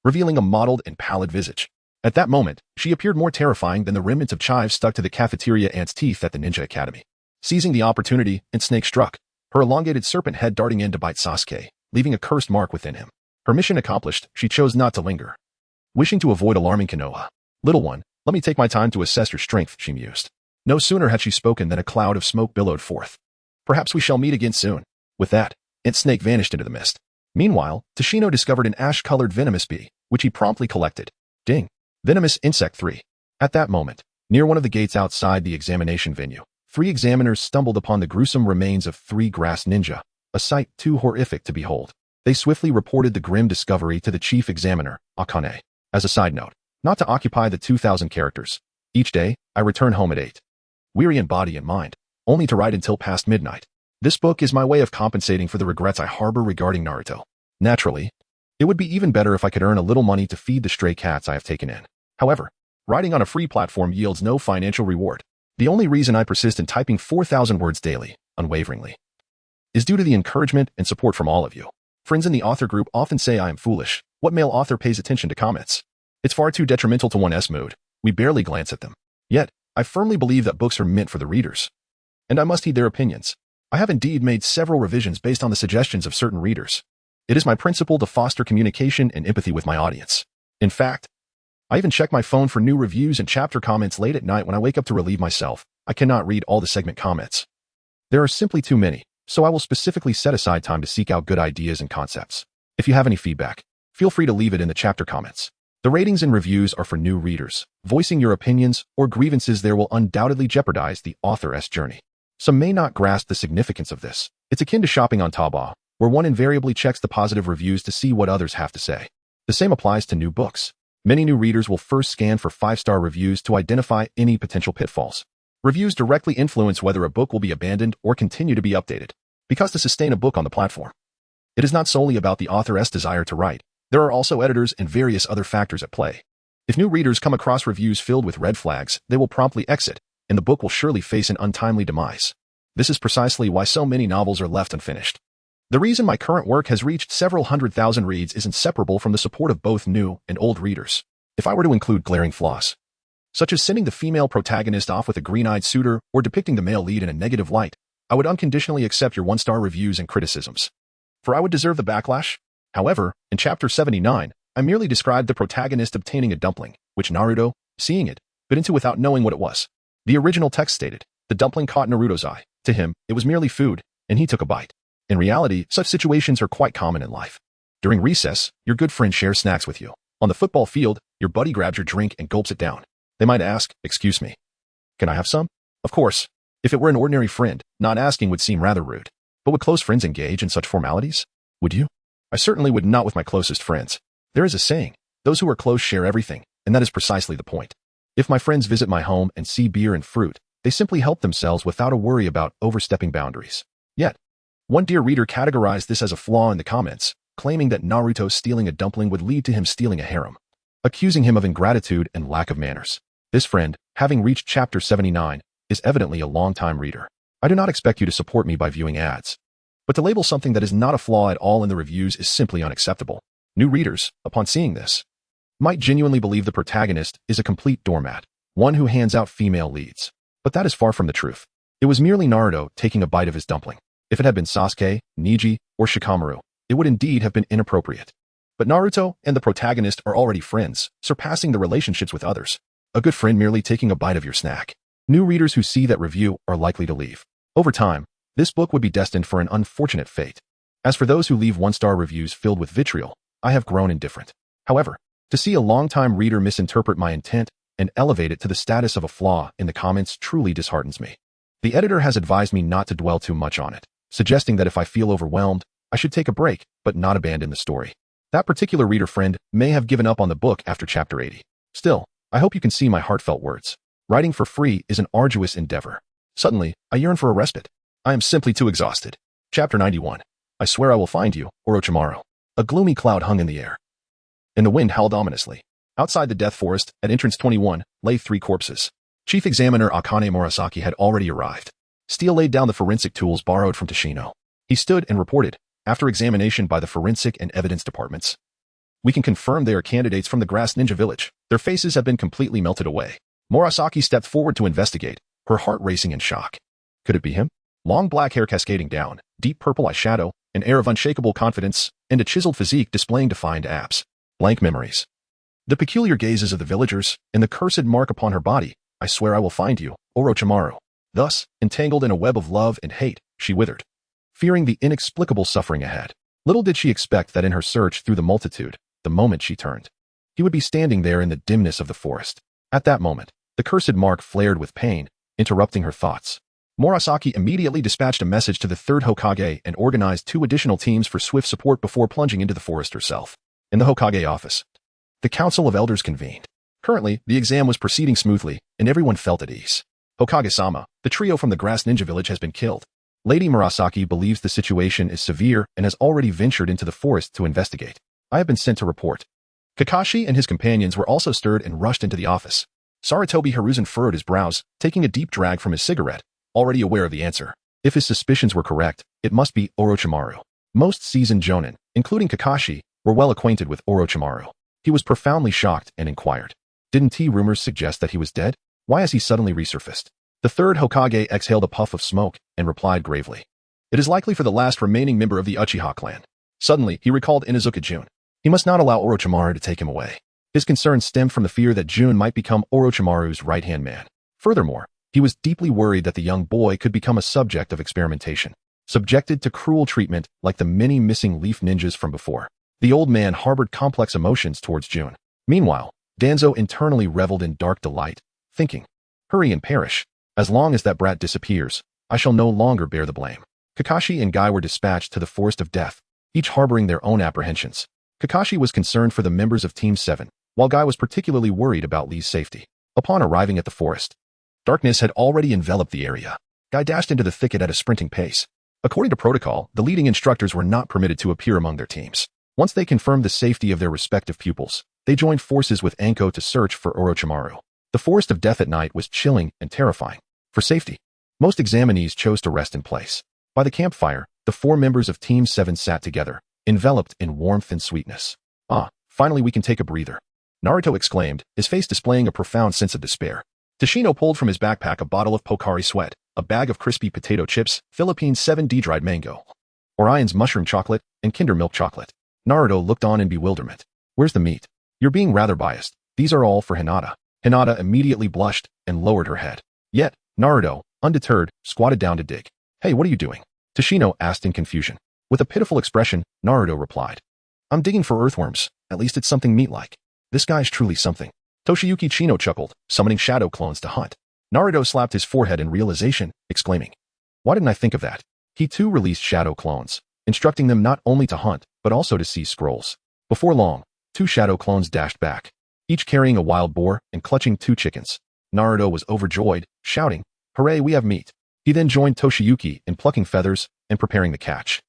revealing a mottled and pallid visage. At that moment, she appeared more terrifying than the remnants of chives stuck to the cafeteria ant's teeth at the Ninja Academy. Seizing the opportunity, Ant Snake struck, her elongated serpent head darting in to bite Sasuke, leaving a cursed mark within him. Her mission accomplished, she chose not to linger. Wishing to avoid alarming Konoha. Little one, let me take my time to assess your strength, she mused. No sooner had she spoken than a cloud of smoke billowed forth. Perhaps we shall meet again soon. With that, Ant Snake vanished into the mist. Meanwhile, Tashino discovered an ash-colored venomous bee, which he promptly collected. Ding. Venomous insect 3. At that moment, near one of the gates outside the examination venue, 3 examiners stumbled upon the gruesome remains of 3 grass ninja, a sight too horrific to behold. They swiftly reported the grim discovery to the chief examiner, Akane. As a side note, not to occupy the 2,000 characters. Each day, I return home at 8. Weary in body and mind, only to write until past midnight. This book is my way of compensating for the regrets I harbor regarding Naruto. Naturally, It would be even better if I could earn a little money to feed the stray cats I have taken in. However, writing on a free platform yields no financial reward. The only reason I persist in typing 4,000 words daily, unwaveringly, is due to the encouragement and support from all of you. Friends in the author group often say I am foolish. What male author pays attention to comments? It's far too detrimental to one's mood. We barely glance at them. Yet, I firmly believe that books are meant for the readers, and I must heed their opinions. I have indeed made several revisions based on the suggestions of certain readers. It is my principle to foster communication and empathy with my audience. In fact, I even check my phone for new reviews and chapter comments late at night when I wake up to relieve myself. I cannot read all the segment comments. There are simply too many, so I will specifically set aside time to seek out good ideas and concepts. If you have any feedback, feel free to leave it in the chapter comments. The ratings and reviews are for new readers. Voicing your opinions or grievances there will undoubtedly jeopardize the author's journey. Some may not grasp the significance of this. It's akin to shopping on Taobao, where one invariably checks the positive reviews to see what others have to say. The same applies to new books. Many new readers will first scan for 5-star reviews to identify any potential pitfalls. Reviews directly influence whether a book will be abandoned or continue to be updated. Because to sustain a book on the platform, it is not solely about the author's desire to write. There are also editors and various other factors at play. If new readers come across reviews filled with red flags, they will promptly exit, and the book will surely face an untimely demise. This is precisely why so many novels are left unfinished. The reason my current work has reached several 100,000 reads is inseparable from the support of both new and old readers. If I were to include glaring flaws, such as sending the female protagonist off with a green-eyed suitor or depicting the male lead in a negative light, I would unconditionally accept your 1-star reviews and criticisms, for I would deserve the backlash. However, in Chapter 79, I merely described the protagonist obtaining a dumpling, which Naruto, seeing it, bit into without knowing what it was. The original text stated, the dumpling caught Naruto's eye. To him, it was merely food, and he took a bite. In reality, such situations are quite common in life. During recess, your good friend shares snacks with you. On the football field, your buddy grabs your drink and gulps it down. They might ask, "Excuse me, can I have some?" Of course, if it were an ordinary friend, not asking would seem rather rude. But would close friends engage in such formalities? Would you? I certainly would not with my closest friends. There is a saying, those who are close share everything, and that is precisely the point. If my friends visit my home and see beer and fruit, they simply help themselves without a worry about overstepping boundaries. Yet, one dear reader categorized this as a flaw in the comments, claiming that Naruto stealing a dumpling would lead to him stealing a harem, accusing him of ingratitude and lack of manners. This friend, having reached Chapter 79, is evidently a long-time reader. I do not expect you to support me by viewing ads, but to label something that is not a flaw at all in the reviews is simply unacceptable. New readers, upon seeing this, might genuinely believe the protagonist is a complete doormat, one who hands out female leads. But that is far from the truth. It was merely Naruto taking a bite of his dumpling. If it had been Sasuke, Neji, or Shikamaru, it would indeed have been inappropriate. But Naruto and the protagonist are already friends, surpassing the relationships with others. A good friend merely taking a bite of your snack. New readers who see that review are likely to leave. Over time, this book would be destined for an unfortunate fate. As for those who leave 1-star reviews filled with vitriol, I have grown indifferent. However, to see a long-time reader misinterpret my intent and elevate it to the status of a flaw in the comments truly disheartens me. The editor has advised me not to dwell too much on it, suggesting that if I feel overwhelmed, I should take a break, but not abandon the story. That particular reader friend may have given up on the book after Chapter 80. Still, I hope you can see my heartfelt words. Writing for free is an arduous endeavor. Suddenly, I yearn for a respite. I am simply too exhausted. Chapter 91. I swear I will find you, Orochimaru. A gloomy cloud hung in the air, and the wind howled ominously. Outside the Death Forest, at entrance 21, lay 3 corpses. Chief Examiner Akane Murasaki had already arrived. Steele laid down the forensic tools borrowed from Tashino. He stood and reported, after examination by the forensic and evidence departments, we can confirm they are candidates from the Grass Ninja Village. Their faces have been completely melted away. Murasaki stepped forward to investigate, her heart racing in shock. Could it be him? Long black hair cascading down, deep purple eyeshadow, an air of unshakable confidence, and a chiseled physique displaying defined abs. Blank memories. The peculiar gazes of the villagers, and the cursed mark upon her body. I swear I will find you, Orochimaru. Thus, entangled in a web of love and hate, she withered, fearing the inexplicable suffering ahead. Little did she expect that in her search through the multitude, the moment she turned, he would be standing there in the dimness of the forest. At that moment, the cursed mark flared with pain, interrupting her thoughts. Murasaki immediately dispatched a message to the 3rd Hokage and organized 2 additional teams for swift support before plunging into the forest herself. In the Hokage office, the Council of Elders convened. Currently, the exam was proceeding smoothly, and everyone felt at ease. Hokage-sama, the trio from the Grass Ninja Village has been killed. Lady Murasaki believes the situation is severe and has already ventured into the forest to investigate. I have been sent to report. Kakashi and his companions were also stirred and rushed into the office. Sarutobi Hiruzen furrowed his brows, taking a deep drag from his cigarette, already aware of the answer. If his suspicions were correct, it must be Orochimaru. Most seasoned jonin, including Kakashi, were well acquainted with Orochimaru. He was profoundly shocked and inquired. Didn't rumors suggest that he was dead? Why has he suddenly resurfaced? The third Hokage exhaled a puff of smoke and replied gravely. It is likely for the last remaining member of the Uchiha clan. Suddenly, he recalled Inuzuka Jun. He must not allow Orochimaru to take him away. His concern stemmed from the fear that Jun might become Orochimaru's right-hand man. Furthermore, he was deeply worried that the young boy could become a subject of experimentation, subjected to cruel treatment like the many missing leaf ninjas from before. The old man harbored complex emotions towards Jun. Meanwhile, Danzo internally reveled in dark delight, thinking, hurry and perish. As long as that brat disappears, I shall no longer bear the blame. Kakashi and Guy were dispatched to the Forest of Death, each harboring their own apprehensions. Kakashi was concerned for the members of Team 7, while Guy was particularly worried about Lee's safety. Upon arriving at the forest, darkness had already enveloped the area. Guy dashed into the thicket at a sprinting pace. According to protocol, the leading instructors were not permitted to appear among their teams. Once they confirmed the safety of their respective pupils, they joined forces with Anko to search for Orochimaru. The Forest of Death at night was chilling and terrifying. For safety, most examinees chose to rest in place. By the campfire, the 4 members of Team 7 sat together, enveloped in warmth and sweetness. Ah, finally we can take a breather. Naruto exclaimed, his face displaying a profound sense of despair. Tashino pulled from his backpack a bottle of Pocari Sweat, a bag of crispy potato chips, Philippine 7D dried mango, Orion's mushroom chocolate, and Kinder milk chocolate. Naruto looked on in bewilderment. Where's the meat? You're being rather biased. These are all for Hinata. Hinata immediately blushed and lowered her head. Yet, Naruto, undeterred, squatted down to dig. Hey, what are you doing? Tashino asked in confusion. With a pitiful expression, Naruto replied. I'm digging for earthworms. At least it's something meat-like. This guy's truly something. Toshiyuki Chino chuckled, summoning shadow clones to hunt. Naruto slapped his forehead in realization, exclaiming, why didn't I think of that? He too released shadow clones, instructing them not only to hunt, but also to seize scrolls. Before long, 2 shadow clones dashed back, each carrying a wild boar and clutching 2 chickens. Naruto was overjoyed, shouting, hooray, we have meat. He then joined Toshiyuki in plucking feathers and preparing the catch.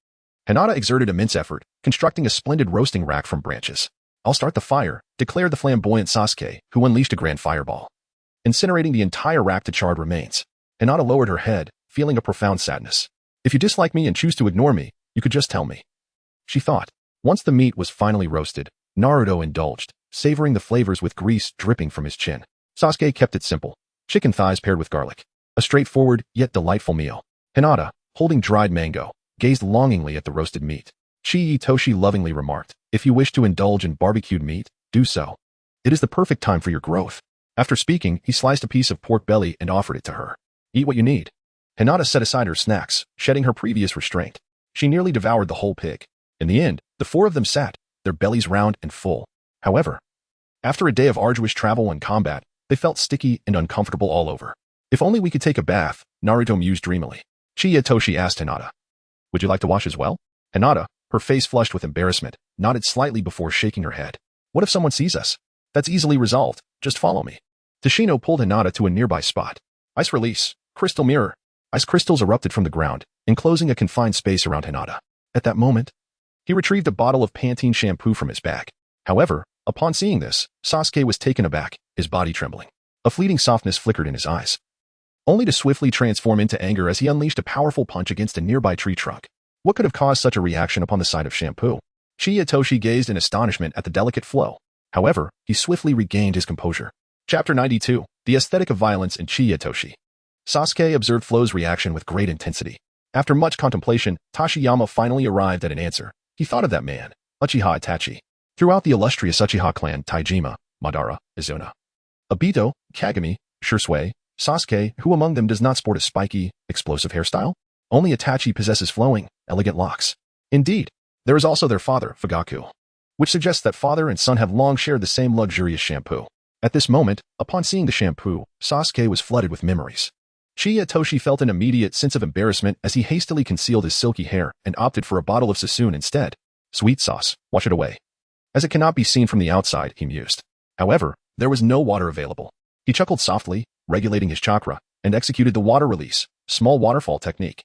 Hinata exerted immense effort, constructing a splendid roasting rack from branches. I'll start the fire, declared the flamboyant Sasuke, who unleashed a grand fireball, incinerating the entire rack to charred remains. Hinata lowered her head, feeling a profound sadness. If you dislike me and choose to ignore me, you could just tell me, she thought. Once the meat was finally roasted, Naruto indulged, savoring the flavors with grease dripping from his chin. Sasuke kept it simple. Chicken thighs paired with garlic. A straightforward, yet delightful meal. Hinata, holding dried mango, gazed longingly at the roasted meat. Chi-Itoshi lovingly remarked, if you wish to indulge in barbecued meat, do so. It is the perfect time for your growth. After speaking, he sliced a piece of pork belly and offered it to her. Eat what you need. Hinata set aside her snacks, shedding her previous restraint. She nearly devoured the whole pig. In the end, the 4 of them sat, their bellies round and full. However, after a day of arduous travel and combat, they felt sticky and uncomfortable all over. If only we could take a bath, Naruto mused dreamily. Chi-Itoshi asked Hinata. Would you like to wash as well? Hinata, her face flushed with embarrassment, nodded slightly before shaking her head. What if someone sees us? That's easily resolved. Just follow me. Tashino pulled Hinata to a nearby spot. Ice release. Crystal mirror. Ice crystals erupted from the ground, enclosing a confined space around Hinata. At that moment, he retrieved a bottle of Pantene shampoo from his bag. However, upon seeing this, Sasuke was taken aback, his body trembling. A fleeting softness flickered in his eyes, only to swiftly transform into anger as he unleashed a powerful punch against a nearby tree trunk. What could have caused such a reaction upon the sight of shampoo? Chi-Itoshi gazed in astonishment at the delicate flow. However, he swiftly regained his composure. Chapter 92, The Aesthetic of Violence in Chi-Itoshi. Sasuke observed Flow's reaction with great intensity. After much contemplation, Tashiyama finally arrived at an answer. He thought of that man, Uchiha Itachi. Throughout the illustrious Uchiha clan, Taijima, Madara, Izuna, Obito, Kagami, Shisui, Sasuke, who among them does not sport a spiky, explosive hairstyle? Only Itachi possesses flowing, elegant locks. Indeed, there is also their father, Fugaku, which suggests that father and son have long shared the same luxurious shampoo. At this moment, upon seeing the shampoo, Sasuke was flooded with memories. Chi-Itoshi felt an immediate sense of embarrassment as he hastily concealed his silky hair and opted for a bottle of Sassoon instead. Sweet sauce, wash it away. As it cannot be seen from the outside, he mused. However, there was no water available. He chuckled softly, regulating his chakra, and executed the water release, small waterfall technique.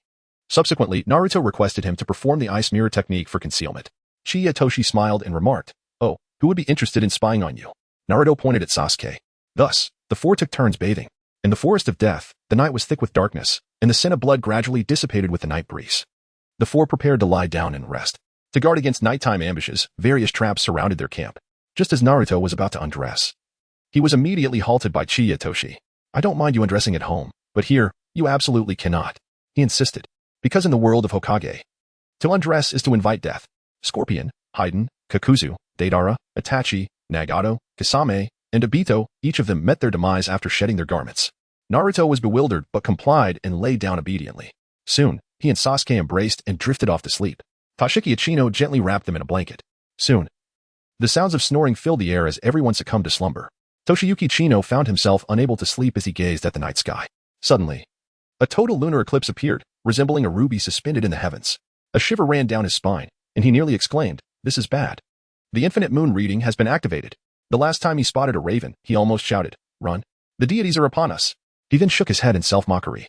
Subsequently, Naruto requested him to perform the ice mirror technique for concealment. Toshi smiled and remarked, "Oh, who would be interested in spying on you?" Naruto pointed at Sasuke. Thus, the four took turns bathing. In the forest of death, the night was thick with darkness, and the scent of blood gradually dissipated with the night breeze. The four prepared to lie down and rest. To guard against nighttime ambushes, various traps surrounded their camp. Just as Naruto was about to undress, he was immediately halted by Toshi. "I don't mind you undressing at home, but here, you absolutely cannot," he insisted. "Because in the world of Hokage, to undress is to invite death." Scorpion, Haiden, Kakuzu, Deidara, Itachi, Nagato, Kisame, and Obito, each of them met their demise after shedding their garments. Naruto was bewildered but complied and lay down obediently. Soon, he and Sasuke embraced and drifted off to sleep. Toshiki Ichino gently wrapped them in a blanket. Soon, the sounds of snoring filled the air as everyone succumbed to slumber. Toshiyuki Ichino found himself unable to sleep as he gazed at the night sky. Suddenly, a total lunar eclipse appeared, resembling a ruby suspended in the heavens. A shiver ran down his spine, and he nearly exclaimed, "This is bad. The infinite moon reading has been activated." The last time he spotted a raven, he almost shouted, "Run. The deities are upon us." He then shook his head in self-mockery,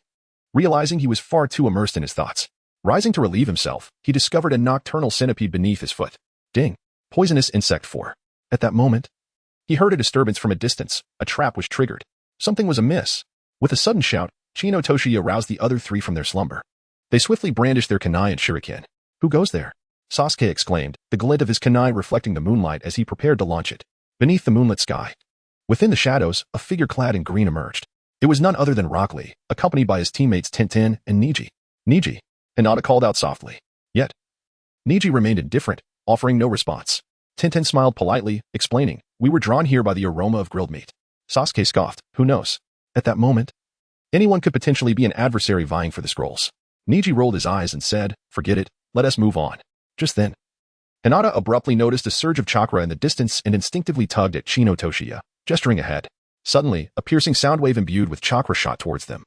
realizing he was far too immersed in his thoughts. Rising to relieve himself, he discovered a nocturnal centipede beneath his foot. Ding. Poisonous insect 4. At that moment, he heard a disturbance from a distance. A trap was triggered. Something was amiss. With a sudden shout, Toshi aroused the other three from their slumber. They swiftly brandished their kunai and shuriken. "Who goes there?" Sasuke exclaimed, the glint of his kunai reflecting the moonlight as he prepared to launch it. Beneath the moonlit sky, within the shadows, a figure clad in green emerged. It was none other than Rock Lee, accompanied by his teammates Tintin and Neji. "Neji," Hinata called out softly. Yet, Neji remained indifferent, offering no response. Tintin smiled politely, explaining, "We were drawn here by the aroma of grilled meat." Sasuke scoffed, "Who knows? At that moment, anyone could potentially be an adversary vying for the scrolls." Neji rolled his eyes and said, "Forget it, let us move on." Just then, Hinata abruptly noticed a surge of chakra in the distance and instinctively tugged at Toshiya, gesturing ahead. Suddenly, a piercing sound wave imbued with chakra shot towards them.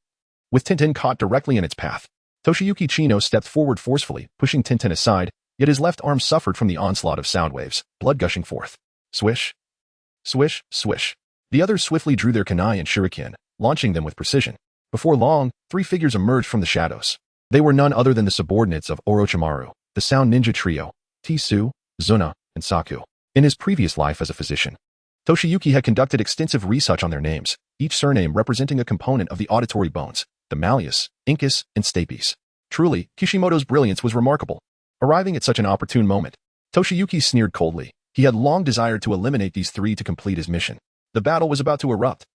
With Tintin caught directly in its path, Toshiyuki Chino stepped forward forcefully, pushing Tintin aside, yet his left arm suffered from the onslaught of sound waves, blood gushing forth. Swish. Swish, swish. The others swiftly drew their kunai and shuriken, launching them with precision. Before long, three figures emerged from the shadows. They were none other than the subordinates of Orochimaru, the Sound Ninja Trio, Tsu, Zuna, and Saku. In his previous life as a physician, Toshiyuki had conducted extensive research on their names, each surname representing a component of the auditory bones, the malleus, incus, and stapes. Truly, Kishimoto's brilliance was remarkable. Arriving at such an opportune moment, Toshiyuki sneered coldly. He had long desired to eliminate these three to complete his mission. The battle was about to erupt.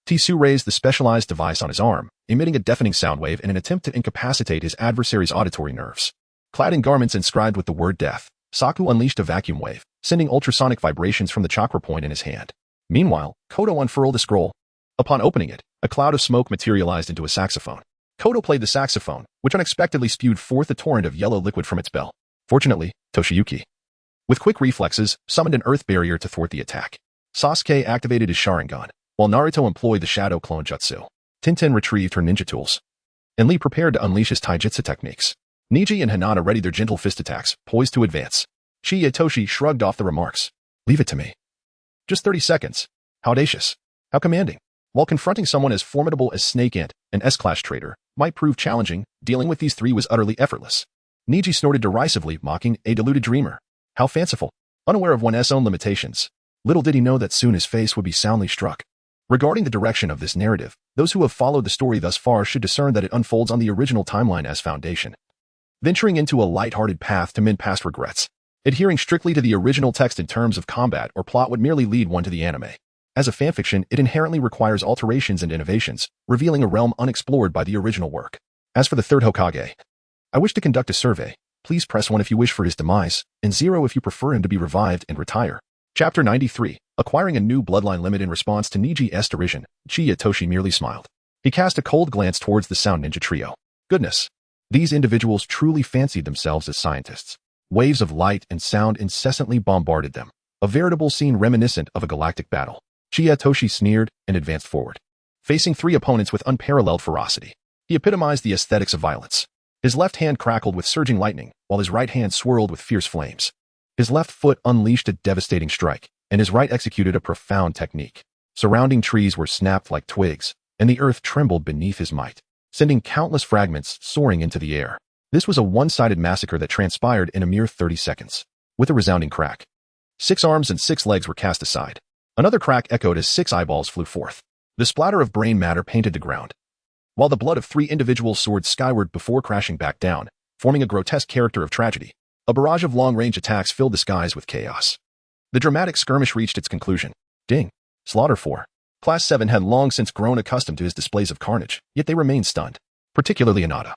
Tsu raised the specialized device on his arm, emitting a deafening sound wave in an attempt to incapacitate his adversary's auditory nerves. Clad in garments inscribed with the word death, Saku unleashed a vacuum wave, sending ultrasonic vibrations from the chakra point in his hand. Meanwhile, Kodo unfurled a scroll. Upon opening it, a cloud of smoke materialized into a saxophone. Kodo played the saxophone, which unexpectedly spewed forth a torrent of yellow liquid from its bell. Fortunately, Toshiyuki, with quick reflexes, summoned an earth barrier to thwart the attack. Sasuke activated his Sharingan, while Naruto employed the Shadow Clone Jutsu. Tintin retrieved her ninja tools, and Lee prepared to unleash his taijutsu techniques. Neji and Hinata readied their gentle fist attacks, poised to advance. Toshi shrugged off the remarks. "Leave it to me. Just 30 seconds. How audacious. How commanding." While confronting someone as formidable as Snake Ant, an S-Class traitor, might prove challenging, dealing with these three was utterly effortless. Neji snorted derisively, mocking a deluded dreamer. How fanciful. Unaware of one's own limitations, little did he know that soon his face would be soundly struck. Regarding the direction of this narrative, those who have followed the story thus far should discern that it unfolds on the original timeline as foundation, venturing into a light-hearted path to mend past regrets. Adhering strictly to the original text in terms of combat or plot would merely lead one to the anime. As a fanfiction, it inherently requires alterations and innovations, revealing a realm unexplored by the original work. As for the third Hokage, I wish to conduct a survey. Please press 1 if you wish for his demise, and 0 if you prefer him to be revived and retire. Chapter 93. Acquiring a new bloodline limit. In response to Neji's derision, Toshi merely smiled. He cast a cold glance towards the Sound Ninja Trio. Goodness. These individuals truly fancied themselves as scientists. Waves of light and sound incessantly bombarded them, a veritable scene reminiscent of a galactic battle. Toshi sneered and advanced forward, facing three opponents with unparalleled ferocity. He epitomized the aesthetics of violence. His left hand crackled with surging lightning, while his right hand swirled with fierce flames. His left foot unleashed a devastating strike, and his right executed a profound technique. Surrounding trees were snapped like twigs, and the earth trembled beneath his might, sending countless fragments soaring into the air. This was a one-sided massacre that transpired in a mere 30 seconds. with a resounding crack. 6 arms and 6 legs were cast aside. Another crack echoed as 6 eyeballs flew forth. The splatter of brain matter painted the ground, while the blood of 3 individuals soared skyward before crashing back down, forming a grotesque character of tragedy. A barrage of long-range attacks filled the skies with chaos. The dramatic skirmish reached its conclusion. Ding. Slaughter 4. Class 7 had long since grown accustomed to his displays of carnage, yet they remained stunned, particularly Inada,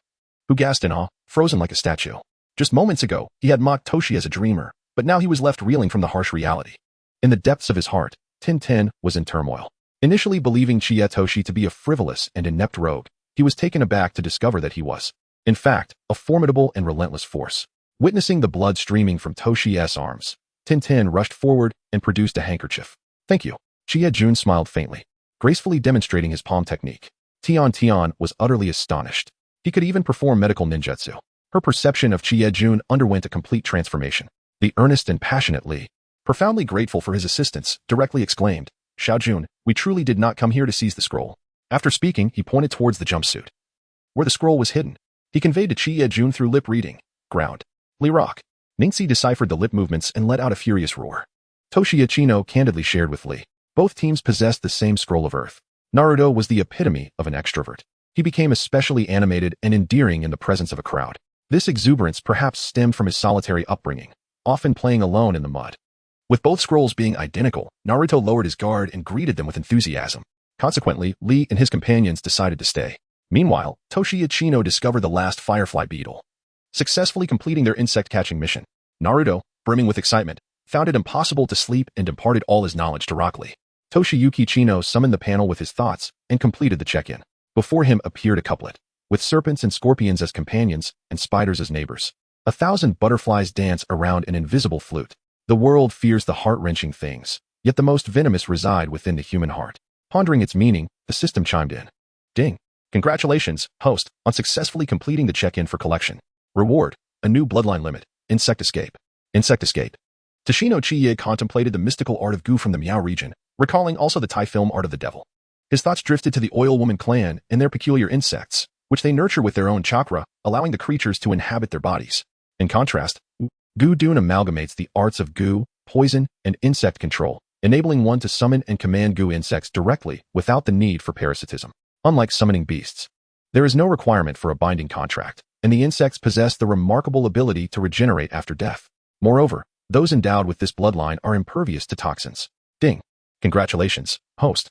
who gasped in awe, frozen like a statue. Just moments ago, he had mocked Toshi as a dreamer, but now he was left reeling from the harsh reality. In the depths of his heart, Tintin was in turmoil. Initially believing Toshi to be a frivolous and inept rogue, he was taken aback to discover that he was, in fact, a formidable and relentless force. Witnessing the blood streaming from Toshi's arms, Tintin rushed forward and produced a handkerchief. Thank you. Jun smiled faintly, gracefully demonstrating his palm technique. Tian was utterly astonished. He could even perform medical ninjutsu. Her perception of Jun underwent a complete transformation. The earnest and passionate Li, profoundly grateful for his assistance, directly exclaimed, Jun, we truly did not come here to seize the scroll. After speaking, he pointed towards the jumpsuit, where the scroll was hidden. He conveyed to Jun through lip reading. Ground. Li rock. Ningxi deciphered the lip movements and let out a furious roar. Toshi candidly shared with Li. Both teams possessed the same scroll of earth. Naruto was the epitome of an extrovert. He became especially animated and endearing in the presence of a crowd. This exuberance perhaps stemmed from his solitary upbringing, often playing alone in the mud. With both scrolls being identical, Naruto lowered his guard and greeted them with enthusiasm. Consequently, Li and his companions decided to stay. Meanwhile, Toshi discovered the last firefly beetle, successfully completing their insect-catching mission. Naruto, brimming with excitement, found it impossible to sleep and imparted all his knowledge to Rock Lee. Toshiyuki summoned the panel with his thoughts and completed the check-in. Before him appeared a couplet, with serpents and scorpions as companions and spiders as neighbors. 1,000 butterflies dance around an invisible flute. The world fears the heart-wrenching things, yet the most venomous reside within the human heart. Pondering its meaning, the system chimed in. Ding. Congratulations, host, on successfully completing the check-in for collection. Reward, a new bloodline limit. Insect escape. Insect escape. Toshino Chie contemplated the mystical art of Gu from the Miao region, recalling also the Thai film Art of the Devil. His thoughts drifted to the Oil Woman clan and their peculiar insects, which they nurture with their own chakra, allowing the creatures to inhabit their bodies. In contrast, Gu Dun amalgamates the arts of Gu, poison, and insect control, enabling one to summon and command Gu insects directly without the need for parasitism. Unlike summoning beasts, there is no requirement for a binding contract, and the insects possess the remarkable ability to regenerate after death. Moreover, those endowed with this bloodline are impervious to toxins. Ding. Congratulations, host,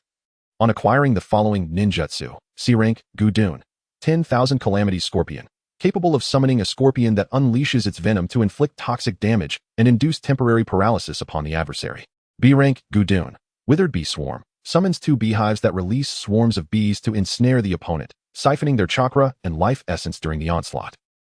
on acquiring the following ninjutsu. C rank, Gu Dun. 10,000 Calamity Scorpion. Capable of summoning a scorpion that unleashes its venom to inflict toxic damage and induce temporary paralysis upon the adversary. B rank, Gu Dun. Withered Bee Swarm. Summons 2 beehives that release swarms of bees to ensnare the opponent, siphoning their chakra and life essence during the onslaught.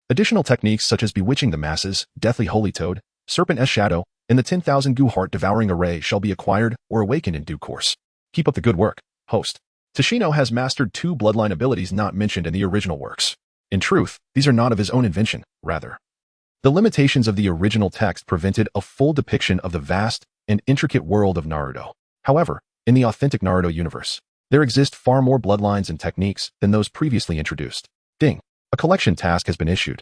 Additional techniques such as Bewitching the Masses, Deathly Holy Toad, Serpent S Shadow, and the 10,000 Gu Heart Devouring Array shall be acquired or awakened in due course. Keep up the good work, host. Toshino has mastered 2 bloodline abilities not mentioned in the original works. In truth, these are not of his own invention, rather. The limitations of the original text prevented a full depiction of the vast and intricate world of Naruto. However, in the authentic Naruto universe, there exist far more bloodlines and techniques than those previously introduced. Ding. A collection task has been issued,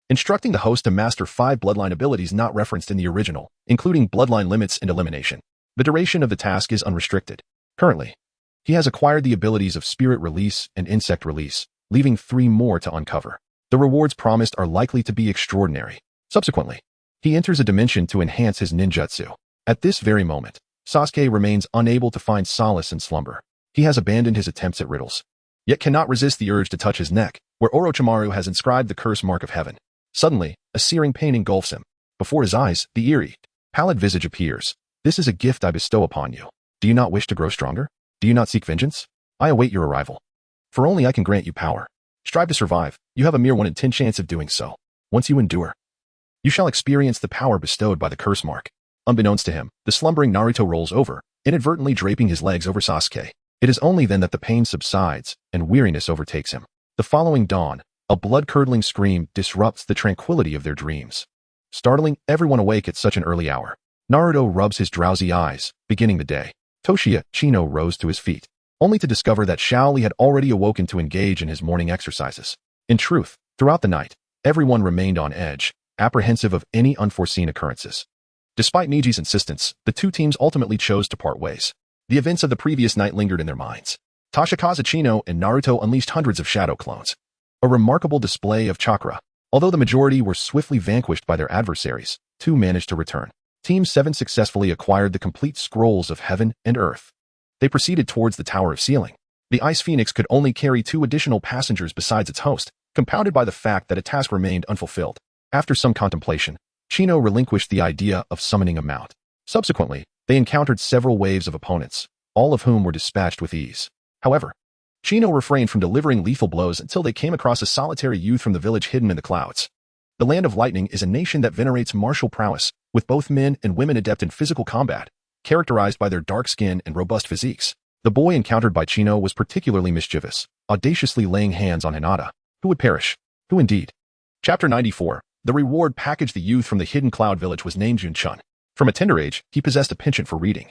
instructing the host to master 5 bloodline abilities not referenced in the original, including bloodline limits and elimination. The duration of the task is unrestricted. Currently, he has acquired the abilities of Spirit Release and Insect Release, leaving 3 more to uncover. The rewards promised are likely to be extraordinary. Subsequently, he enters a dimension to enhance his ninjutsu. At this very moment, Sasuke remains unable to find solace in slumber. He has abandoned his attempts at riddles, yet cannot resist the urge to touch his neck, where Orochimaru has inscribed the curse mark of heaven. Suddenly, a searing pain engulfs him. Before his eyes, the eerie, pallid visage appears. This is a gift I bestow upon you. Do you not wish to grow stronger? Do you not seek vengeance? I await your arrival. For only I can grant you power. Strive to survive. You have a mere 1 in 10 chance of doing so. Once you endure, you shall experience the power bestowed by the curse mark. Unbeknownst to him, the slumbering Naruto rolls over, inadvertently draping his legs over Sasuke. It is only then that the pain subsides and weariness overtakes him. The following dawn, a blood-curdling scream disrupts the tranquility of their dreams, startling everyone awake at such an early hour. Naruto rubs his drowsy eyes, beginning the day. Chino rose to his feet, only to discover that Shaoli had already awoken to engage in his morning exercises. In truth, throughout the night, everyone remained on edge, apprehensive of any unforeseen occurrences. Despite Niji's insistence, the two teams ultimately chose to part ways. The events of the previous night lingered in their minds. Toshikazu Chino and Naruto unleashed hundreds of shadow clones. A remarkable display of chakra. Although the majority were swiftly vanquished by their adversaries, two managed to return. Team 7 successfully acquired the complete scrolls of heaven and earth. They proceeded towards the Tower of Sealing. The Ice Phoenix could only carry 2 additional passengers besides its host, compounded by the fact that a task remained unfulfilled. After some contemplation, Chino relinquished the idea of summoning a mount. Subsequently, they encountered several waves of opponents, all of whom were dispatched with ease. However, Chino refrained from delivering lethal blows until they came across a solitary youth from the village hidden in the clouds. The Land of Lightning is a nation that venerates martial prowess, with both men and women adept in physical combat, characterized by their dark skin and robust physiques. The boy encountered by Chino was particularly mischievous, audaciously laying hands on Hinata. Who would perish? Who indeed? Chapter 94. The reward package. The youth from the hidden cloud village was named Jun-chun. From a tender age, he possessed a penchant for reading,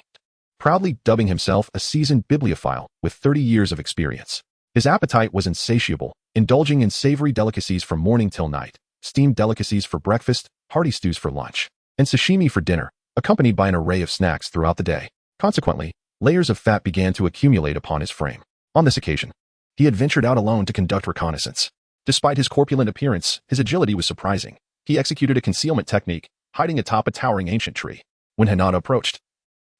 proudly dubbing himself a seasoned bibliophile with 30 years of experience. His appetite was insatiable, indulging in savory delicacies from morning till night, steamed delicacies for breakfast, hearty stews for lunch, and sashimi for dinner, accompanied by an array of snacks throughout the day. Consequently, layers of fat began to accumulate upon his frame. On this occasion, he had ventured out alone to conduct reconnaissance. Despite his corpulent appearance, his agility was surprising. He executed a concealment technique, hiding atop a towering ancient tree. When Hinata approached,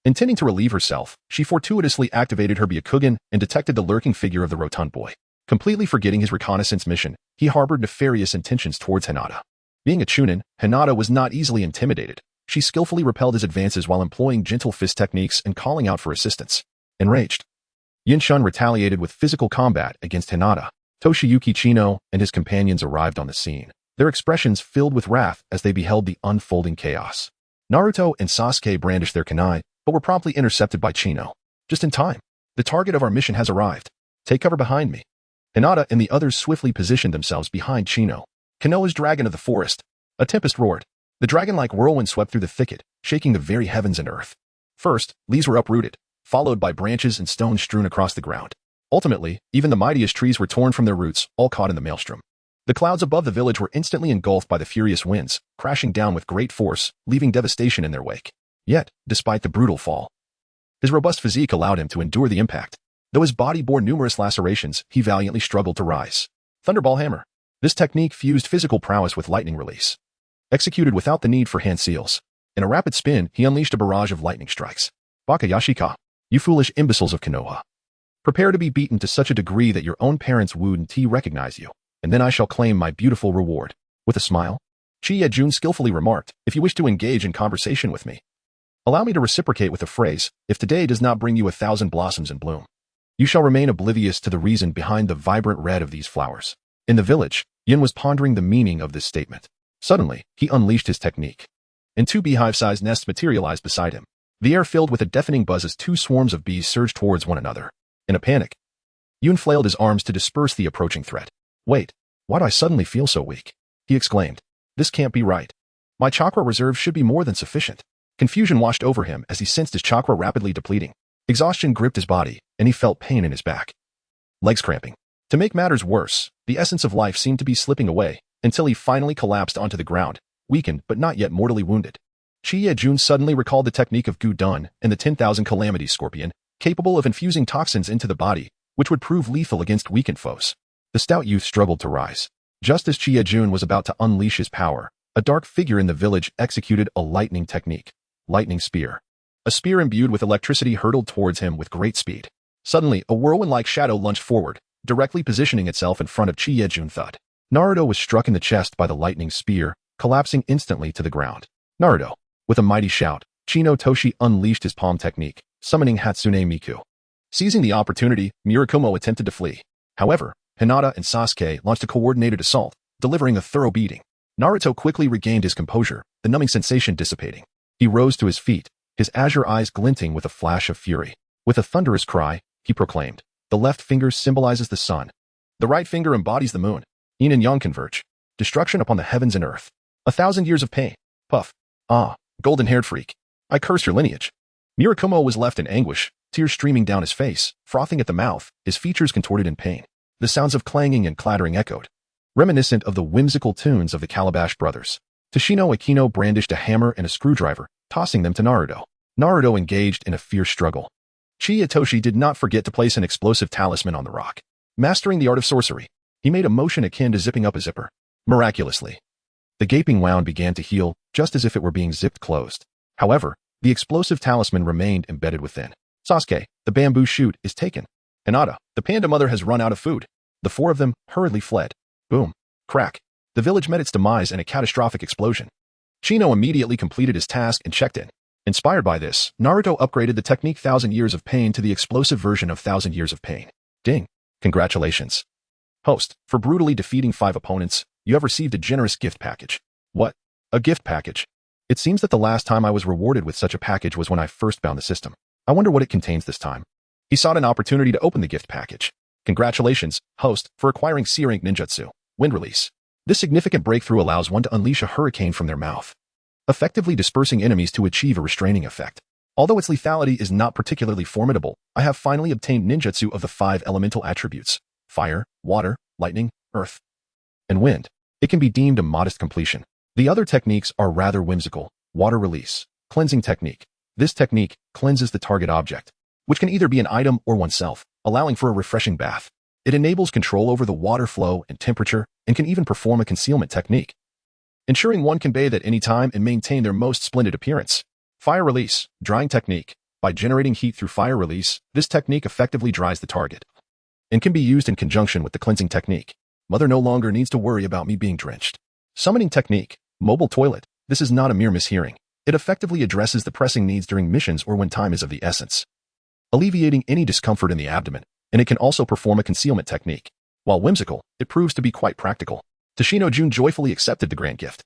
intending to relieve herself, she fortuitously activated her Byakugan and detected the lurking figure of the rotund boy. Completely forgetting his reconnaissance mission, he harbored nefarious intentions towards Hinata. Being a Chunin, Hinata was not easily intimidated. She skillfully repelled his advances while employing gentle fist techniques and calling out for assistance. Enraged, Jun-chun retaliated with physical combat against Hinata. Toshiyuki Chino and his companions arrived on the scene, their expressions filled with wrath as they beheld the unfolding chaos. Naruto and Sasuke brandished their kunai, but were promptly intercepted by Chino. Just in time. The target of our mission has arrived. Take cover behind me. Hinata and the others swiftly positioned themselves behind Chino. Konoha's dragon of the forest. A tempest roared. The dragon-like whirlwind swept through the thicket, shaking the very heavens and earth. First, leaves were uprooted, followed by branches and stones strewn across the ground. Ultimately, even the mightiest trees were torn from their roots, all caught in the maelstrom. The clouds above the village were instantly engulfed by the furious winds, crashing down with great force, leaving devastation in their wake. Yet, despite the brutal fall, his robust physique allowed him to endure the impact. Though his body bore numerous lacerations, he valiantly struggled to rise. Thunderball Hammer. This technique fused physical prowess with lightning release. Executed without the need for hand seals. In a rapid spin, he unleashed a barrage of lightning strikes. Bakayashika. You foolish imbeciles of Konoha. Prepare to be beaten to such a degree that your own parents wouldn't recognize you, and then I shall claim my beautiful reward. With a smile, Chie-Jun skillfully remarked, if you wish to engage in conversation with me, allow me to reciprocate with the phrase, if today does not bring you 1,000 blossoms in bloom, you shall remain oblivious to the reason behind the vibrant red of these flowers. In the village, Yin was pondering the meaning of this statement. Suddenly, he unleashed his technique, and 2 beehive-sized nests materialized beside him. The air filled with a deafening buzz as 2 swarms of bees surged towards one another. In a panic, Yun flailed his arms to disperse the approaching threat. Wait, why do I suddenly feel so weak? He exclaimed. This can't be right. My chakra reserve should be more than sufficient. Confusion washed over him as he sensed his chakra rapidly depleting. Exhaustion gripped his body, and he felt pain in his back. Legs cramping. To make matters worse, the essence of life seemed to be slipping away, until he finally collapsed onto the ground, weakened but not yet mortally wounded. Chie-Jun suddenly recalled the technique of Gu-dun and the 10,000 Calamity Scorpion, capable of infusing toxins into the body, which would prove lethal against weakened foes. The stout youth struggled to rise. Just as Chie-Jun was about to unleash his power, a dark figure in the village executed a lightning technique. Lightning Spear. A spear imbued with electricity hurtled towards him with great speed. Suddenly, a whirlwind-like shadow lunged forward, directly positioning itself in front of Chie-Jun. Thud. Naruto was struck in the chest by the lightning spear, collapsing instantly to the ground. Naruto. With a mighty shout, Chino Toshi unleashed his palm technique, summoning Hatsune Miku. Seizing the opportunity, Murakumo attempted to flee. However, Hinata and Sasuke launched a coordinated assault, delivering a thorough beating. Naruto quickly regained his composure, the numbing sensation dissipating. He rose to his feet, his azure eyes glinting with a flash of fury. With a thunderous cry, he proclaimed, the left finger symbolizes the sun. The right finger embodies the moon. Yin and yang converge. Destruction upon the heavens and earth. 1,000 years of pain. Puff. Ah, golden-haired freak. I curse your lineage. Murakumo was left in anguish, tears streaming down his face, frothing at the mouth, his features contorted in pain. The sounds of clanging and clattering echoed, reminiscent of the whimsical tunes of the Calabash brothers. Toshino Akino brandished a hammer and a screwdriver, tossing them to Naruto. Naruto engaged in a fierce struggle. Chiyatoshi did not forget to place an explosive talisman on the rock. Mastering the art of sorcery, he made a motion akin to zipping up a zipper. Miraculously, the gaping wound began to heal, just as if it were being zipped closed. However, the explosive talisman remained embedded within. Sasuke, the bamboo shoot, is taken. Hinata, the panda mother, has run out of food. The four of them hurriedly fled. Boom. Crack. The village met its demise in a catastrophic explosion. Chino immediately completed his task and checked in. Inspired by this, Naruto upgraded the technique 1000 Years of Pain to the explosive version of 1000 Years of Pain. Ding. Congratulations. Host, for brutally defeating 5 opponents, you have received a generous gift package. What? A gift package? It seems that the last time I was rewarded with such a package was when I first found the system. I wonder what it contains this time. He sought an opportunity to open the gift package. Congratulations, host, for acquiring C-rank ninjutsu, Wind Release. This significant breakthrough allows one to unleash a hurricane from their mouth, effectively dispersing enemies to achieve a restraining effect. Although its lethality is not particularly formidable, I have finally obtained ninjutsu of the 5 elemental attributes: fire, water, lightning, earth, and wind. It can be deemed a modest completion. The other techniques are rather whimsical. Water Release, Cleansing Technique. This technique cleanses the target object, which can either be an item or oneself, allowing for a refreshing bath. It enables control over the water flow and temperature, and can even perform a concealment technique, ensuring one can bathe at any time and maintain their most splendid appearance. Fire Release, Drying Technique. By generating heat through fire release, this technique effectively dries the target, and can be used in conjunction with the cleansing technique. Mother no longer needs to worry about me being drenched. Summoning Technique, Mobile Toilet. This is not a mere mishearing. It effectively addresses the pressing needs during missions or when time is of the essence, alleviating any discomfort in the abdomen, and it can also perform a concealment technique. While whimsical, it proves to be quite practical. Toshino Jun joyfully accepted the grand gift.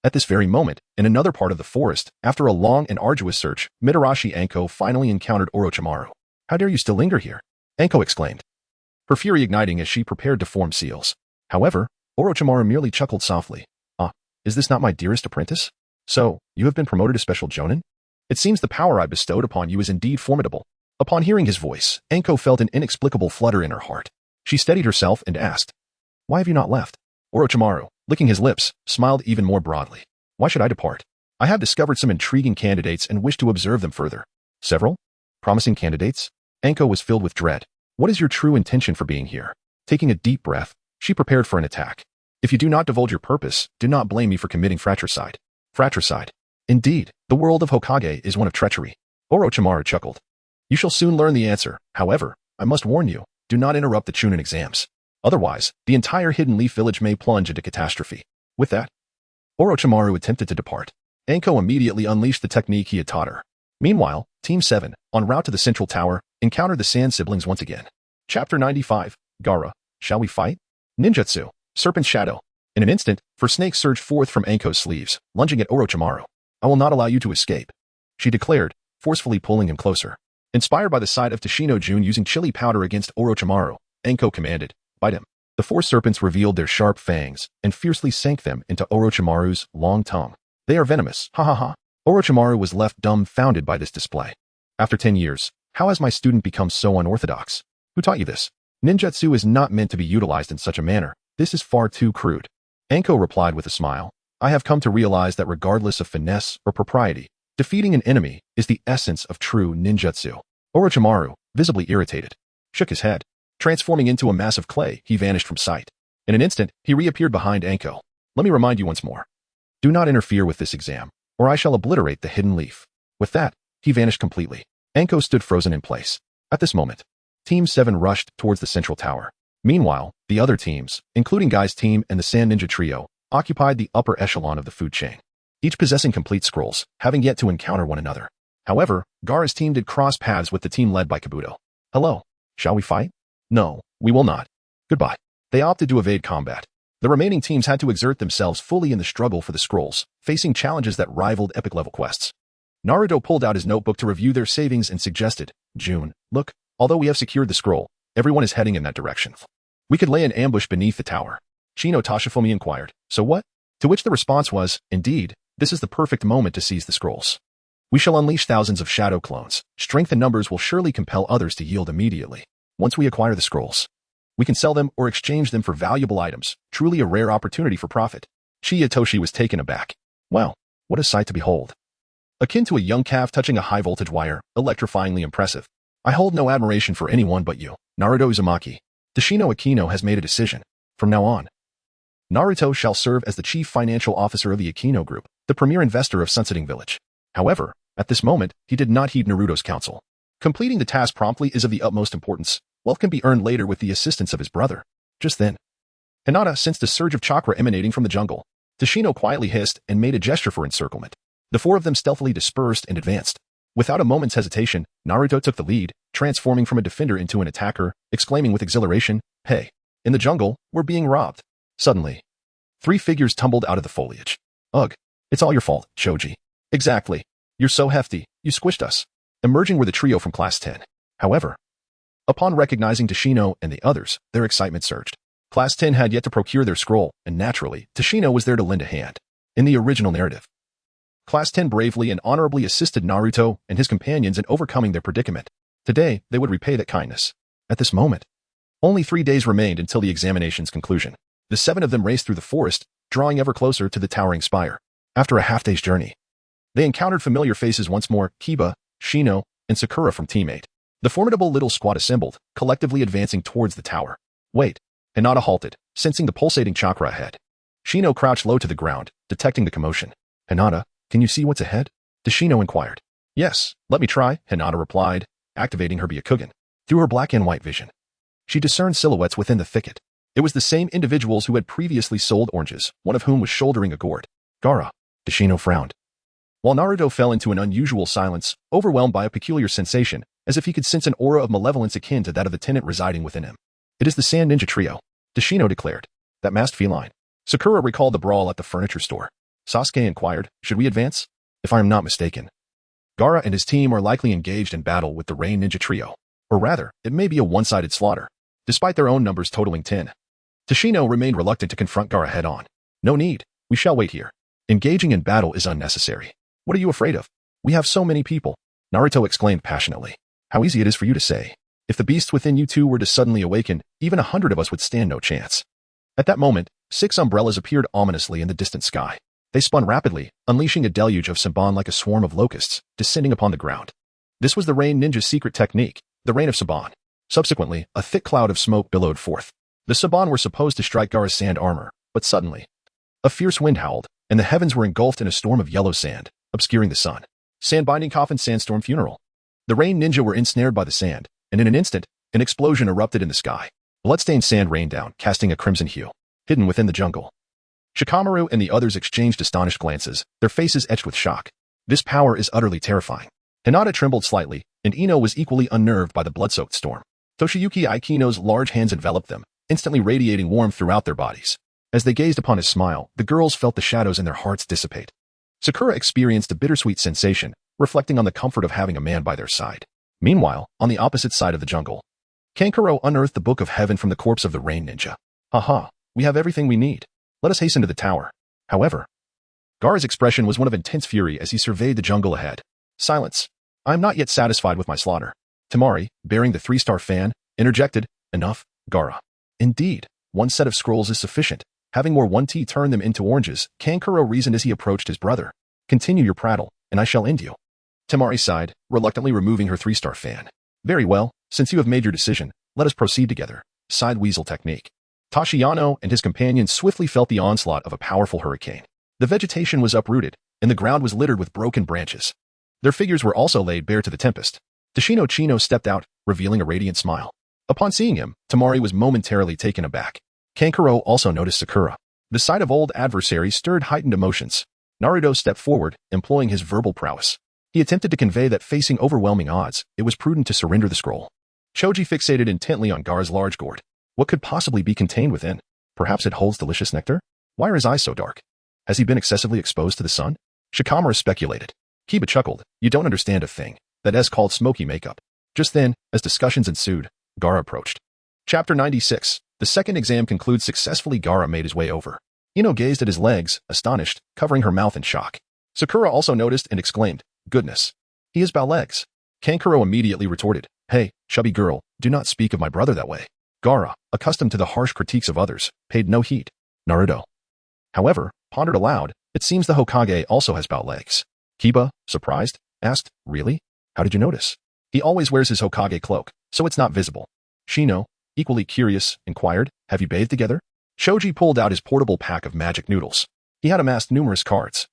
At this very moment, in another part of the forest, after a long and arduous search, Mitarashi Anko finally encountered Orochimaru. "How dare you still linger here?" Anko exclaimed, her fury igniting as she prepared to form seals. However, Orochimaru merely chuckled softly. Is this not my dearest apprentice? So, you have been promoted to Special Jonin? It seems the power I bestowed upon you is indeed formidable. Upon hearing his voice, Anko felt an inexplicable flutter in her heart. She steadied herself and asked, "Why have you not left?" Orochimaru, licking his lips, smiled even more broadly. "Why should I depart? I have discovered some intriguing candidates and wish to observe them further." "Several? Promising candidates?" Anko was filled with dread. "What is your true intention for being here?" Taking a deep breath, she prepared for an attack. "If you do not divulge your purpose, do not blame me for committing fratricide." Fratricide. Indeed, the world of Hokage is one of treachery. Orochimaru chuckled. "You shall soon learn the answer. However, I must warn you, do not interrupt the Chunin exams. Otherwise, the entire Hidden Leaf village may plunge into catastrophe." With that, Orochimaru attempted to depart. Anko immediately unleashed the technique he had taught her. Meanwhile, Team 7, en route to the central tower, encountered the Sand siblings once again. Chapter 95, Gaara, Shall We Fight? Ninjutsu, Serpent's Shadow. In an instant, four snakes surged forth from Anko's sleeves, lunging at Orochimaru. "I will not allow you to escape," she declared, forcefully pulling him closer. Inspired by the sight of Toshino Jun using chili powder against Orochimaru, Anko commanded, "Bite him." The 4 serpents revealed their sharp fangs and fiercely sank them into Orochimaru's long tongue. "They are venomous, ha ha ha." Orochimaru was left dumbfounded by this display. "After 10 years, how has my student become so unorthodox? Who taught you this? Ninjutsu is not meant to be utilized in such a manner. This is far too crude." Anko replied with a smile. "I have come to realize that regardless of finesse or propriety, defeating an enemy is the essence of true ninjutsu." Orochimaru, visibly irritated, shook his head. Transforming into a mass of clay, he vanished from sight. In an instant, he reappeared behind Anko. "Let me remind you once more. Do not interfere with this exam, or I shall obliterate the Hidden Leaf." With that, he vanished completely. Anko stood frozen in place. At this moment, Team 7 rushed towards the central tower. Meanwhile, the other teams, including Guy's team and the Sand Ninja Trio, occupied the upper echelon of the food chain, each possessing complete scrolls, having yet to encounter one another. However, Gaara's team did cross paths with the team led by Kabuto. "Hello, shall we fight?" "No, we will not. Goodbye." They opted to evade combat. The remaining teams had to exert themselves fully in the struggle for the scrolls, facing challenges that rivaled epic-level quests. Naruto pulled out his notebook to review their savings and suggested, "June, look, although we have secured the scroll, everyone is heading in that direction. We could lay an ambush beneath the tower." Chino Tashifumi inquired, "So what?" To which the response was, "Indeed, this is the perfect moment to seize the scrolls. We shall unleash thousands of shadow clones. Strength in numbers will surely compel others to yield immediately. Once we acquire the scrolls, we can sell them or exchange them for valuable items, truly a rare opportunity for profit." Chiyatoshi was taken aback. "Wow, what a sight to behold. akin to a young calf touching a high-voltage wire, electrifyingly impressive. I hold no admiration for anyone but you, Naruto Uzumaki. Deshino Akino has made a decision. From now on, Naruto shall serve as the chief financial officer of the Akino Group, the premier investor of Sunsetting Village. However, at this moment, he did not heed Naruto's counsel. Completing the task promptly is of the utmost importance. Wealth can be earned later with the assistance of his brother. Just then, Hinata sensed a surge of chakra emanating from the jungle. Deshino quietly hissed and made a gesture for encirclement. The four of them stealthily dispersed and advanced. Without a moment's hesitation, Naruto took the lead, transforming from a defender into an attacker, exclaiming with exhilaration, "Hey! In the jungle, we're being robbed." Suddenly, three figures tumbled out of the foliage. "Ugh! It's all your fault, Choji." "Exactly. You're so hefty, you squished us." Emerging were the trio from Class 10. However, upon recognizing Deshino and the others, their excitement surged. Class 10 had yet to procure their scroll, and naturally, Deshino was there to lend a hand. In the original narrative, Class 10 bravely and honorably assisted Naruto and his companions in overcoming their predicament. Today, they would repay that kindness. At this moment, only 3 days remained until the examination's conclusion. The 7 of them raced through the forest, drawing ever closer to the towering spire. After a half-day's journey, they encountered familiar faces once more: Kiba, Shino, and Sakura from Team 8. The formidable little squad assembled, collectively advancing towards the tower. "Wait." Hinata halted, sensing the pulsating chakra ahead. Shino crouched low to the ground, detecting the commotion. "Hinata, can you see what's ahead?" Deshino inquired. "Yes, let me try," Hinata replied, activating her Byakugan. Through her black and white vision, she discerned silhouettes within the thicket. It was the same individuals who had previously sold oranges, one of whom was shouldering a gourd. "Gaara." Deshino frowned, while Naruto fell into an unusual silence, overwhelmed by a peculiar sensation, as if he could sense an aura of malevolence akin to that of the tenant residing within him. "It is the Sand Ninja Trio," Deshino declared. "That masked feline." Sakura recalled the brawl at the furniture store. Sasuke inquired, "Should we advance?" "If I am not mistaken, Gaara and his team are likely engaged in battle with the Rain Ninja Trio. Or rather, it may be a one-sided slaughter, despite their own numbers totaling 10. Deshino remained reluctant to confront Gaara head-on. "No need. We shall wait here. Engaging in battle is unnecessary." "What are you afraid of? We have so many people," Naruto exclaimed passionately. "How easy it is for you to say. If the beasts within you two were to suddenly awaken, even 100 of us would stand no chance." At that moment, 6 umbrellas appeared ominously in the distant sky. They spun rapidly, unleashing a deluge of Saban like a swarm of locusts, descending upon the ground. This was the Rain Ninja's secret technique, the Rain of Saban. Subsequently, a thick cloud of smoke billowed forth. The Saban were supposed to strike Gaara's sand armor, but suddenly, a fierce wind howled, and the heavens were engulfed in a storm of yellow sand, obscuring the sun. Sand-binding coffin sandstorm funeral. The Rain Ninja were ensnared by the sand, and in an instant, an explosion erupted in the sky. Bloodstained sand rained down, casting a crimson hue. Hidden within the jungle, Shikamaru and the others exchanged astonished glances, their faces etched with shock. This power is utterly terrifying. Hinata trembled slightly, and Ino was equally unnerved by the blood-soaked storm. Toshiyuki Aikino's large hands enveloped them, instantly radiating warmth throughout their bodies. As they gazed upon his smile, the girls felt the shadows in their hearts dissipate. Sakura experienced a bittersweet sensation, reflecting on the comfort of having a man by their side. Meanwhile, on the opposite side of the jungle, Kankuro unearthed the Book of Heaven from the corpse of the Rain Ninja. "Haha, we have everything we need. Let us hasten to the tower." However, Gaara's expression was one of intense fury as he surveyed the jungle ahead. "Silence. I am not yet satisfied with my slaughter." Tamari, bearing the 3-star fan, interjected, "Enough, Gaara. Indeed, one set of scrolls is sufficient. Having more 1T turn them into oranges," Kankuro reasoned as he approached his brother. "Continue your prattle, and I shall end you." Tamari sighed, reluctantly removing her 3-star fan. "Very well, since you have made your decision, let us proceed together." Side weasel technique. Tashiano and his companions swiftly felt the onslaught of a powerful hurricane. The vegetation was uprooted, and the ground was littered with broken branches. Their figures were also laid bare to the tempest. Deshino Chino stepped out, revealing a radiant smile. Upon seeing him, Tamari was momentarily taken aback. Kankuro also noticed Sakura. The sight of old adversaries stirred heightened emotions. Naruto stepped forward, employing his verbal prowess. He attempted to convey that facing overwhelming odds, it was prudent to surrender the scroll. Choji fixated intently on Gaara's large gourd. What could possibly be contained within? Perhaps it holds delicious nectar? Why are his eyes so dark? Has he been excessively exposed to the sun? Shikamaru speculated. Kiba chuckled. "You don't understand a thing. That is called smoky makeup." Just then, as discussions ensued, Gaara approached. Chapter 96. The second exam concludes successfully. Gaara made his way over. Ino gazed at his legs, astonished, covering her mouth in shock. Sakura also noticed and exclaimed, "Goodness. He has bow legs." Kankuro immediately retorted, "Hey, chubby girl, do not speak of my brother that way." Gaara, accustomed to the harsh critiques of others, paid no heed. Naruto, however, pondered aloud, "It seems the Hokage also has bow legs." Kiba, surprised, asked, really? How did you notice? He always wears his Hokage cloak, so it's not visible. Shino, equally curious, inquired, have you bathed together? Shoji pulled out his portable pack of magic noodles. He had amassed numerous cards,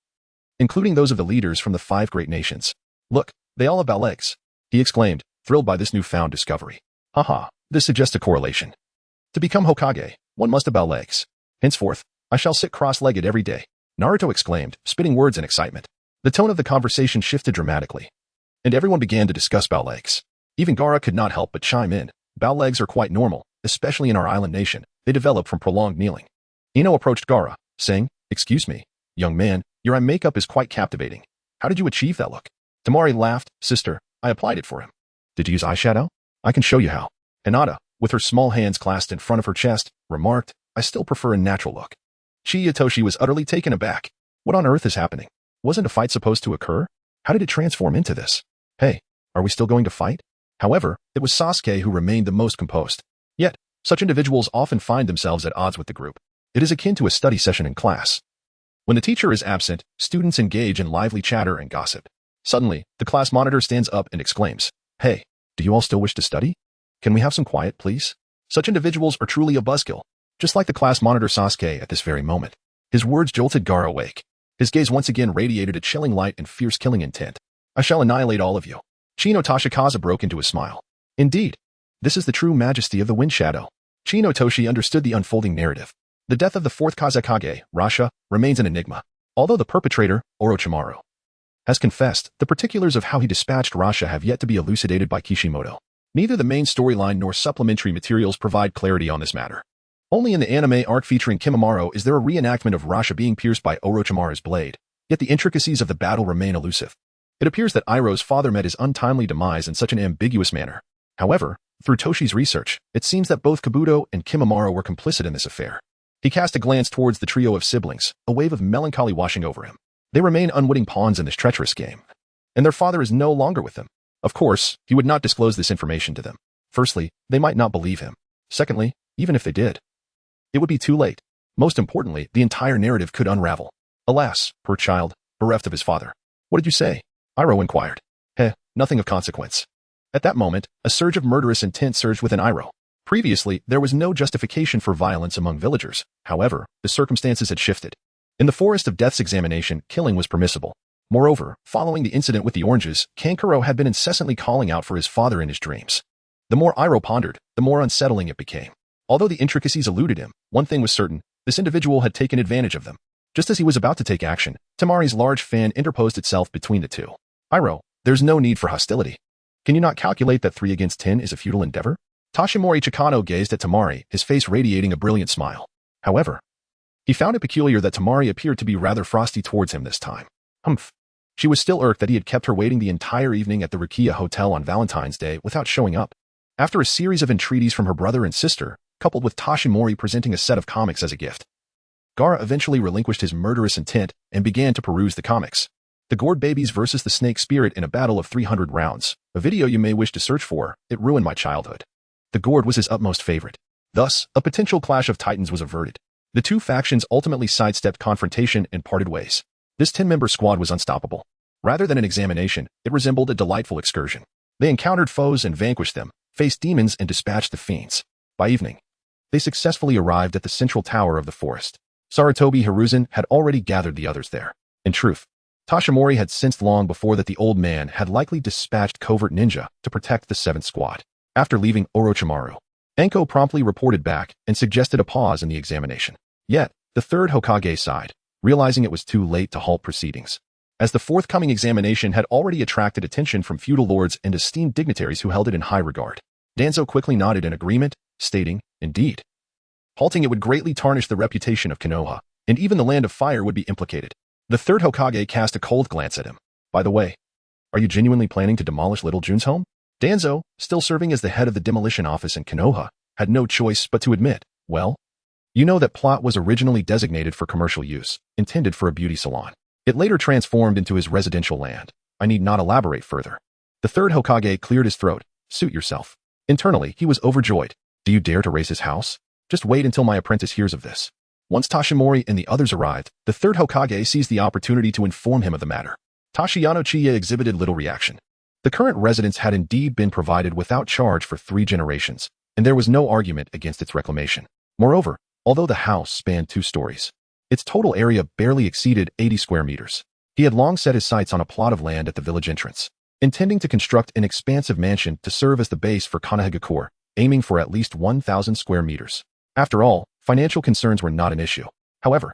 including those of the leaders from the 5 great nations. Look, they all have legs, he exclaimed, thrilled by this newfound discovery. Haha, this suggests a correlation. To become Hokage, one must have legs. Henceforth, I shall sit cross-legged every day, Naruto exclaimed, spitting words in excitement. The tone of the conversation shifted dramatically, and everyone began to discuss bow legs. Even Gaara could not help but chime in. Bow legs are quite normal, especially in our island nation. They develop from prolonged kneeling. Ino approached Gaara, saying, excuse me, young man, your eye makeup is quite captivating. How did you achieve that look? Temari laughed, sister, I applied it for him. Did you use eyeshadow? I can show you how. Hinata, with her small hands clasped in front of her chest, remarked, I still prefer a natural look. Chiyatoshi was utterly taken aback. What on earth is happening? Wasn't a fight supposed to occur? How did it transform into this? Hey, are we still going to fight? However, it was Sasuke who remained the most composed. Yet, such individuals often find themselves at odds with the group. It is akin to a study session in class. When the teacher is absent, students engage in lively chatter and gossip. Suddenly, the class monitor stands up and exclaims, hey, do you all still wish to study? Can we have some quiet, please? Such individuals are truly a buzzkill, just like the class monitor Sasuke at this very moment. His words jolted Gaara awake. His gaze once again radiated a chilling light and fierce killing intent. I shall annihilate all of you. Chino Toshikaza broke into a smile. Indeed, this is the true majesty of the Wind Shadow. Chino Toshi understood the unfolding narrative. The death of the 4th Kazekage, Rasha, remains an enigma. Although the perpetrator, Orochimaru, has confessed, the particulars of how he dispatched Rasha have yet to be elucidated by Kishimoto. Neither the main storyline nor supplementary materials provide clarity on this matter. Only in the anime arc featuring Kimimaro is there a reenactment of Rasha being pierced by Orochimaru's blade, yet the intricacies of the battle remain elusive. It appears that Iroh's father met his untimely demise in such an ambiguous manner. However, through Toshi's research, it seems that both Kabuto and Kimimaro were complicit in this affair. He cast a glance towards the trio of siblings, a wave of melancholy washing over him. They remain unwitting pawns in this treacherous game, and their father is no longer with them. Of course, he would not disclose this information to them. Firstly, they might not believe him. Secondly, even if they did, it would be too late. Most importantly, the entire narrative could unravel. Alas, poor child, bereft of his father. What did you say? Iroh inquired. Nothing of consequence. At that moment, a surge of murderous intent surged within Iroh. Previously, there was no justification for violence among villagers. However, the circumstances had shifted. In the Forest of Death's examination, killing was permissible. Moreover, following the incident with the oranges, Kankuro had been incessantly calling out for his father in his dreams. The more Iroh pondered, the more unsettling it became. Although the intricacies eluded him, one thing was certain, this individual had taken advantage of them. Just as he was about to take action, Temari's large fan interposed itself between the two. Iroh, there's no need for hostility. Can you not calculate that 3 against 10 is a futile endeavor? Toshimori Chikano gazed at Temari, his face radiating a brilliant smile. However, he found it peculiar that Temari appeared to be rather frosty towards him this time. Humph. She was still irked that he had kept her waiting the entire evening at the Rukia Hotel on Valentine's Day without showing up. After a series of entreaties from her brother and sister, coupled with Toshimori presenting a set of comics as a gift, Gaara eventually relinquished his murderous intent and began to peruse the comics. The Gourd Babies versus the Snake Spirit in a battle of 300 rounds, a video you may wish to search for. It ruined my childhood. The Gourd was his utmost favorite. Thus, a potential clash of titans was averted. The two factions ultimately sidestepped confrontation and parted ways. This 10-member squad was unstoppable. Rather than an examination, it resembled a delightful excursion. They encountered foes and vanquished them, faced demons and dispatched the fiends. By evening, they successfully arrived at the central tower of the forest. Sarutobi Hiruzen had already gathered the others there. In truth, Toshimori had sensed long before that the old man had likely dispatched covert ninja to protect the 7th squad. After leaving Orochimaru, Enko promptly reported back and suggested a pause in the examination. Yet, the 3rd Hokage sighed, realizing it was too late to halt proceedings, as the forthcoming examination had already attracted attention from feudal lords and esteemed dignitaries who held it in high regard. Danzo quickly nodded in agreement, stating, indeed. Halting it would greatly tarnish the reputation of Konoha, and even the Land of Fire would be implicated. The 3rd Hokage cast a cold glance at him. By the way, are you genuinely planning to demolish Little Jun's home? Danzo, still serving as the head of the demolition office in Konoha, had no choice but to admit, well, you know that plot was originally designated for commercial use, intended for a beauty salon. It later transformed into his residential land. I need not elaborate further. The 3rd Hokage cleared his throat. Suit yourself. Internally, he was overjoyed. Do you dare to raise his house? Just wait until my apprentice hears of this. Once Toshimori and the others arrived, the 3rd Hokage seized the opportunity to inform him of the matter. Toshiyano Chiya exhibited little reaction. The current residence had indeed been provided without charge for 3 generations, and there was no argument against its reclamation. Moreover, although the house spanned 2 stories, its total area barely exceeded 80 square meters. He had long set his sights on a plot of land at the village entrance, intending to construct an expansive mansion to serve as the base for Konohagakure, aiming for at least 1,000 square meters. After all, financial concerns were not an issue. However,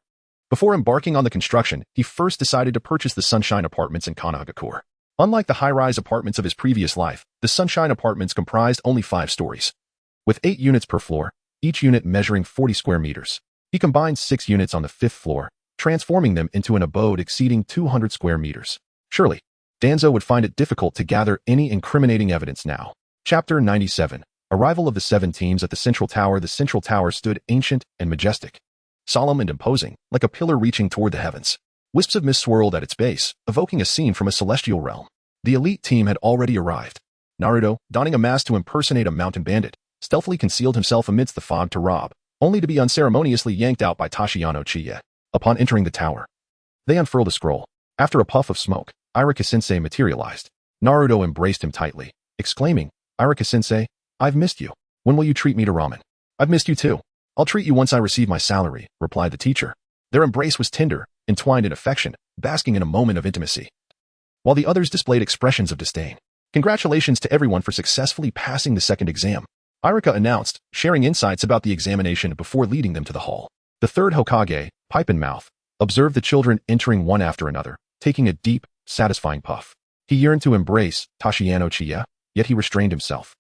before embarking on the construction, he first decided to purchase the Sunshine Apartments in Konohagakure. Unlike the high-rise apartments of his previous life, the Sunshine Apartments comprised only 5 stories. With 8 units per floor, each unit measuring 40 square meters, he combined 6 units on the 5th floor, transforming them into an abode exceeding 200 square meters. Surely, Danzo would find it difficult to gather any incriminating evidence now. Chapter 97. Arrival of the 7 teams at the Central Tower. The Central Tower stood ancient and majestic, solemn and imposing, like a pillar reaching toward the heavens. Wisps of mist swirled at its base, evoking a scene from a celestial realm. The elite team had already arrived. Naruto, donning a mask to impersonate a mountain bandit, stealthily concealed himself amidst the fog to rob, only to be unceremoniously yanked out by Toshiyano Chiya. Upon entering the tower, they unfurled a scroll. After a puff of smoke, Irika-sensei materialized. Naruto embraced him tightly, exclaiming, "Irika-sensei, I've missed you. When will you treat me to ramen?" "I've missed you too. I'll treat you once I receive my salary," replied the teacher. Their embrace was tender, entwined in affection, basking in a moment of intimacy, while the others displayed expressions of disdain. "Congratulations to everyone for successfully passing the 2nd exam," Irika announced, sharing insights about the examination before leading them to the hall. The 3rd Hokage, pipe in mouth, observed the children entering one after another, taking a deep, satisfying puff. He yearned to embrace Toshiyano Chiya, yet he restrained himself.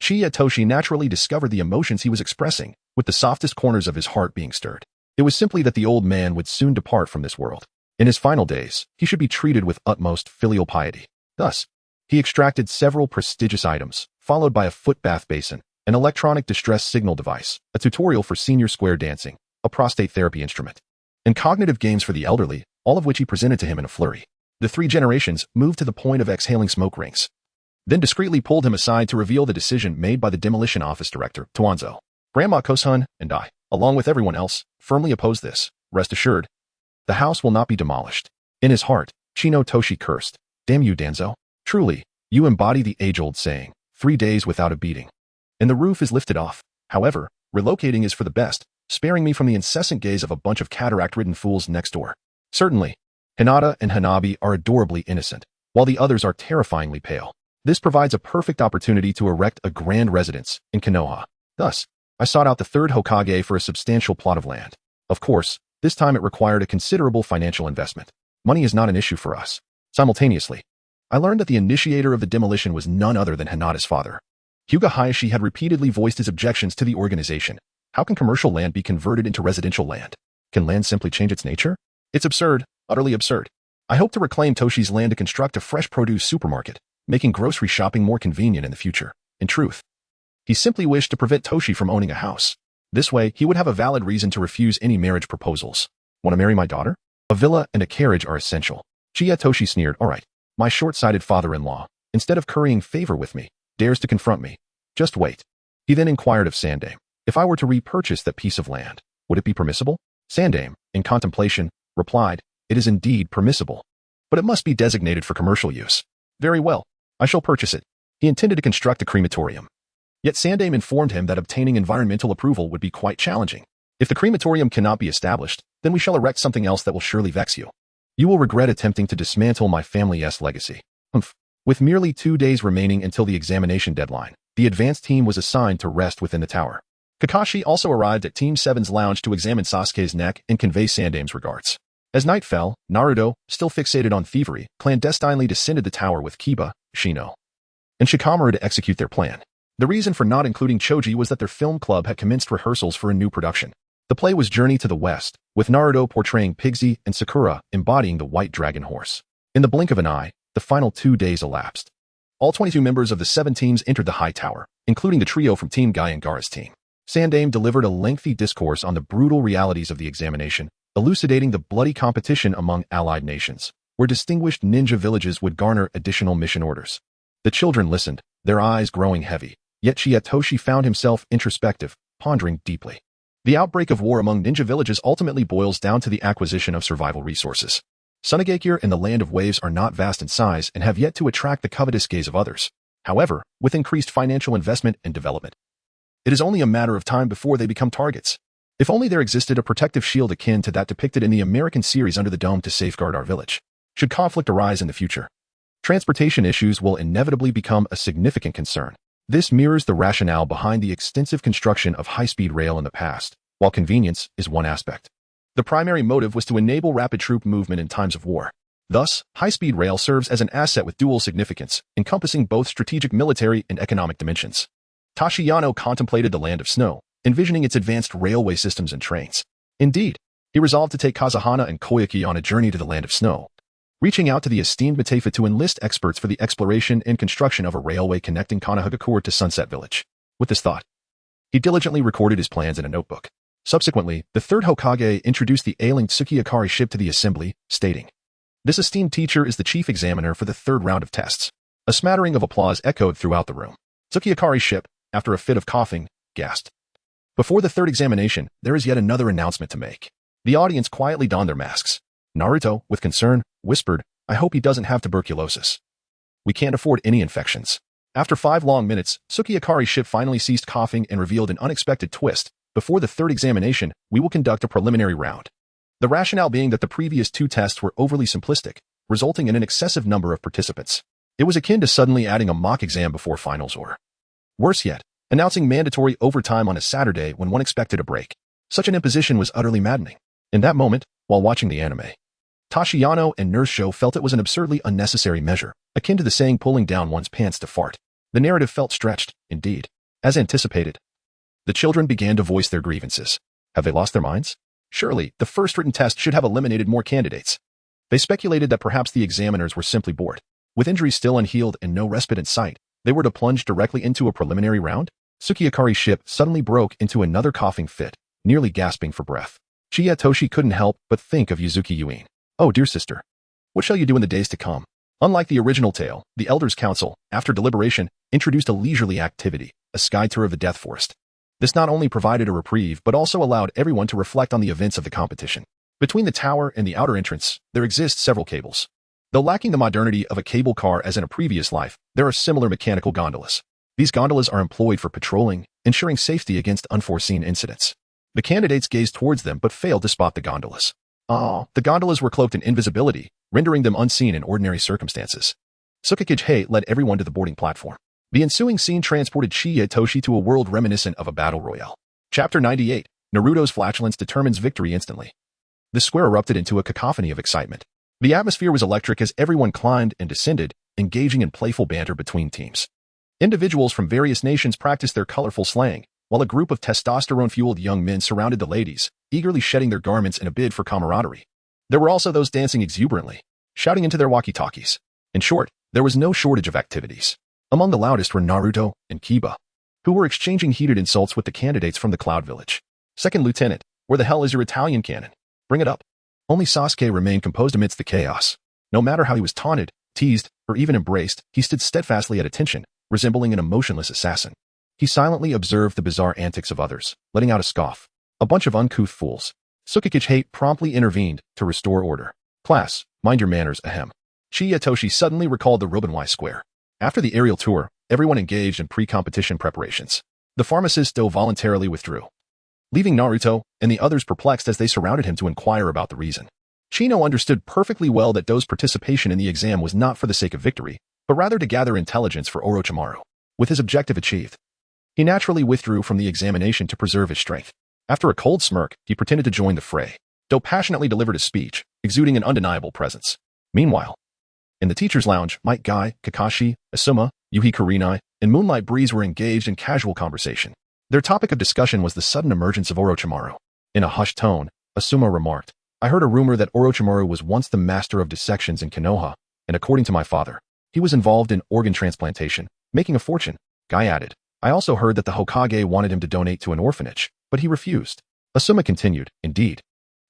Chiya Toshi naturally discovered the emotions he was expressing, with the softest corners of his heart being stirred. It was simply that the old man would soon depart from this world. In his final days, he should be treated with utmost filial piety. Thus, he extracted several prestigious items, followed by a foot bath basin, an electronic distress signal device, a tutorial for senior square dancing, a prostate therapy instrument, and cognitive games for the elderly, all of which he presented to him in a flurry. The 3 generations moved to the point of exhaling smoke rings, then discreetly pulled him aside to reveal the decision made by the Demolition Office Director, Tuanzo. "Grandma Kosun and I, along with everyone else, firmly oppose this. Rest assured, the house will not be demolished." In his heart, Chino Toshi cursed, "Damn you, Danzo. Truly, you embody the age-old saying, 3 days without a beating, and the roof is lifted off. However, relocating is for the best, sparing me from the incessant gaze of a bunch of cataract-ridden fools next door." Certainly, Hinata and Hanabi are adorably innocent, while the others are terrifyingly pale. This provides a perfect opportunity to erect a grand residence in Konoha. Thus, I sought out the 3rd Hokage for a substantial plot of land. Of course, this time it required a considerable financial investment. Money is not an issue for us. Simultaneously, I learned that the initiator of the demolition was none other than Hinata's father. Hyuga Hayashi had repeatedly voiced his objections to the organization. How can commercial land be converted into residential land? Can land simply change its nature? It's absurd, utterly absurd. I hope to reclaim Toshi's land to construct a fresh produce supermarket, making grocery shopping more convenient in the future. In truth, he simply wished to prevent Toshi from owning a house. This way, he would have a valid reason to refuse any marriage proposals. "Want to marry my daughter? A villa and a carriage are essential." Chiya Toshi sneered, "All right, my short-sighted father-in-law, instead of currying favor with me, dares to confront me. Just wait." He then inquired of Sandame, "If I were to repurchase that piece of land, would it be permissible?" Sandame, in contemplation, replied, "It is indeed permissible, but it must be designated for commercial use." "Very well, I shall purchase it." He intended to construct a crematorium. Yet Sandame informed him that obtaining environmental approval would be quite challenging. "If the crematorium cannot be established, then we shall erect something else that will surely vex you. You will regret attempting to dismantle my family's legacy." Humph. With merely 2 days remaining until the examination deadline, the advanced team was assigned to rest within the tower. Kakashi also arrived at Team 7's lounge to examine Sasuke's neck and convey Sandame's regards. As night fell, Naruto, still fixated on thievery, clandestinely descended the tower with Kiba, Shino, and Shikamaru to execute their plan. The reason for not including Choji was that their film club had commenced rehearsals for a new production. The play was Journey to the West, with Naruto portraying Pigsy and Sakura embodying the White Dragon Horse. In the blink of an eye, the final 2 days elapsed. All 22 members of the 7 teams entered the high tower, including the trio from Team Guy and Gaara's team. Sandame delivered a lengthy discourse on the brutal realities of the examination, elucidating the bloody competition among allied nations, where distinguished ninja villages would garner additional mission orders. The children listened, their eyes growing heavy, yet Chiyatoshi found himself introspective, pondering deeply. The outbreak of war among ninja villages ultimately boils down to the acquisition of survival resources. Sunagakure and the Land of Waves are not vast in size and have yet to attract the covetous gaze of others. However, with increased financial investment and development, it is only a matter of time before they become targets. If only there existed a protective shield akin to that depicted in the American series Under the Dome to safeguard our village. Should conflict arise in the future, transportation issues will inevitably become a significant concern. This mirrors the rationale behind the extensive construction of high-speed rail in the past, while convenience is one aspect. The primary motive was to enable rapid troop movement in times of war. Thus, high-speed rail serves as an asset with dual significance, encompassing both strategic military and economic dimensions. Tashiyano contemplated the Land of Snow, envisioning its advanced railway systems and trains. Indeed, he resolved to take Kazuhana and Koyuki on a journey to the Land of Snow, reaching out to the esteemed Matefa to enlist experts for the exploration and construction of a railway connecting Kanahagakure to Sunset Village. With this thought, he diligently recorded his plans in a notebook. Subsequently, the third Hokage introduced the ailing Tsukiyakari ship to the assembly, stating, "This esteemed teacher is the chief examiner for the third round of tests." A smattering of applause echoed throughout the room. Tsukiyakari's ship, after a fit of coughing, gasped. Before the third examination, there is yet another announcement to make. The audience quietly donned their masks. Naruto, with concern, whispered, "I hope he doesn't have tuberculosis. We can't afford any infections." After 5 long minutes, Tsukiyakari's ship finally ceased coughing and revealed an unexpected twist. Before the third examination, we will conduct a preliminary round. The rationale being that the previous 2 tests were overly simplistic, resulting in an excessive number of participants. It was akin to suddenly adding a mock exam before finals or, worse yet, announcing mandatory overtime on a Saturday when one expected a break. Such an imposition was utterly maddening. In that moment, while watching the anime, Tashiyano and Nurse Sho felt it was an absurdly unnecessary measure, akin to the saying pulling down one's pants to fart. The narrative felt stretched, indeed. As anticipated, the children began to voice their grievances. Have they lost their minds? Surely, the first written test should have eliminated more candidates. They speculated that perhaps the examiners were simply bored. With injuries still unhealed and no respite in sight, they were to plunge directly into a preliminary round? Tsukiyakari's ship suddenly broke into another coughing fit, nearly gasping for breath. Chiyatoshi couldn't help but think of Yuzuki Yuin. "Oh, dear sister, what shall you do in the days to come?" Unlike the original tale, the Elders' Council, after deliberation, introduced a leisurely activity, a sky tour of the Death Forest. This not only provided a reprieve but also allowed everyone to reflect on the events of the competition. Between the tower and the outer entrance, there exist several cables. Though lacking the modernity of a cable car as in a previous life, there are similar mechanical gondolas. These gondolas are employed for patrolling, ensuring safety against unforeseen incidents. The candidates gazed towards them but failed to spot the gondolas. The gondolas were cloaked in invisibility, rendering them unseen in ordinary circumstances. Tsukikage led everyone to the boarding platform. The ensuing scene transported Chiyatoshi to a world reminiscent of a battle royale. Chapter 98, Naruto's flatulence determines victory instantly. The square erupted into a cacophony of excitement. The atmosphere was electric as everyone climbed and descended, engaging in playful banter between teams. Individuals from various nations practiced their colorful slang, while a group of testosterone-fueled young men surrounded the ladies, eagerly shedding their garments in a bid for camaraderie. There were also those dancing exuberantly, shouting into their walkie-talkies. In short, there was no shortage of activities. Among the loudest were Naruto and Kiba, who were exchanging heated insults with the candidates from the Cloud Village. "Second Lieutenant, where the hell is your Italian cannon? Bring it up." Only Sasuke remained composed amidst the chaos. No matter how he was taunted, teased, or even embraced, he stood steadfastly at attention, resembling an emotionless assassin. He silently observed the bizarre antics of others, letting out a scoff. "A bunch of uncouth fools." Tsukikage promptly intervened to restore order. "Class, mind your manners, ahem." Chiyatoshi suddenly recalled the Rubenwai Square. After the aerial tour, everyone engaged in pre-competition preparations. The pharmacist though voluntarily withdrew, leaving Naruto and the others perplexed as they surrounded him to inquire about the reason. Chino understood perfectly well that Do's participation in the exam was not for the sake of victory, but rather to gather intelligence for Orochimaru. With his objective achieved, he naturally withdrew from the examination to preserve his strength. After a cold smirk, he pretended to join the fray. Do passionately delivered a speech, exuding an undeniable presence. Meanwhile, in the teacher's lounge, Might Guy, Kakashi, Asuma, Yuhi Kurinai, and Moonlight Breeze were engaged in casual conversation. Their topic of discussion was the sudden emergence of Orochimaru. In a hushed tone, Asuma remarked, "I heard a rumor that Orochimaru was once the master of dissections in Konoha, and according to my father, he was involved in organ transplantation, making a fortune." Guy added, "I also heard that the Hokage wanted him to donate to an orphanage, but he refused." Asuma continued, "Indeed.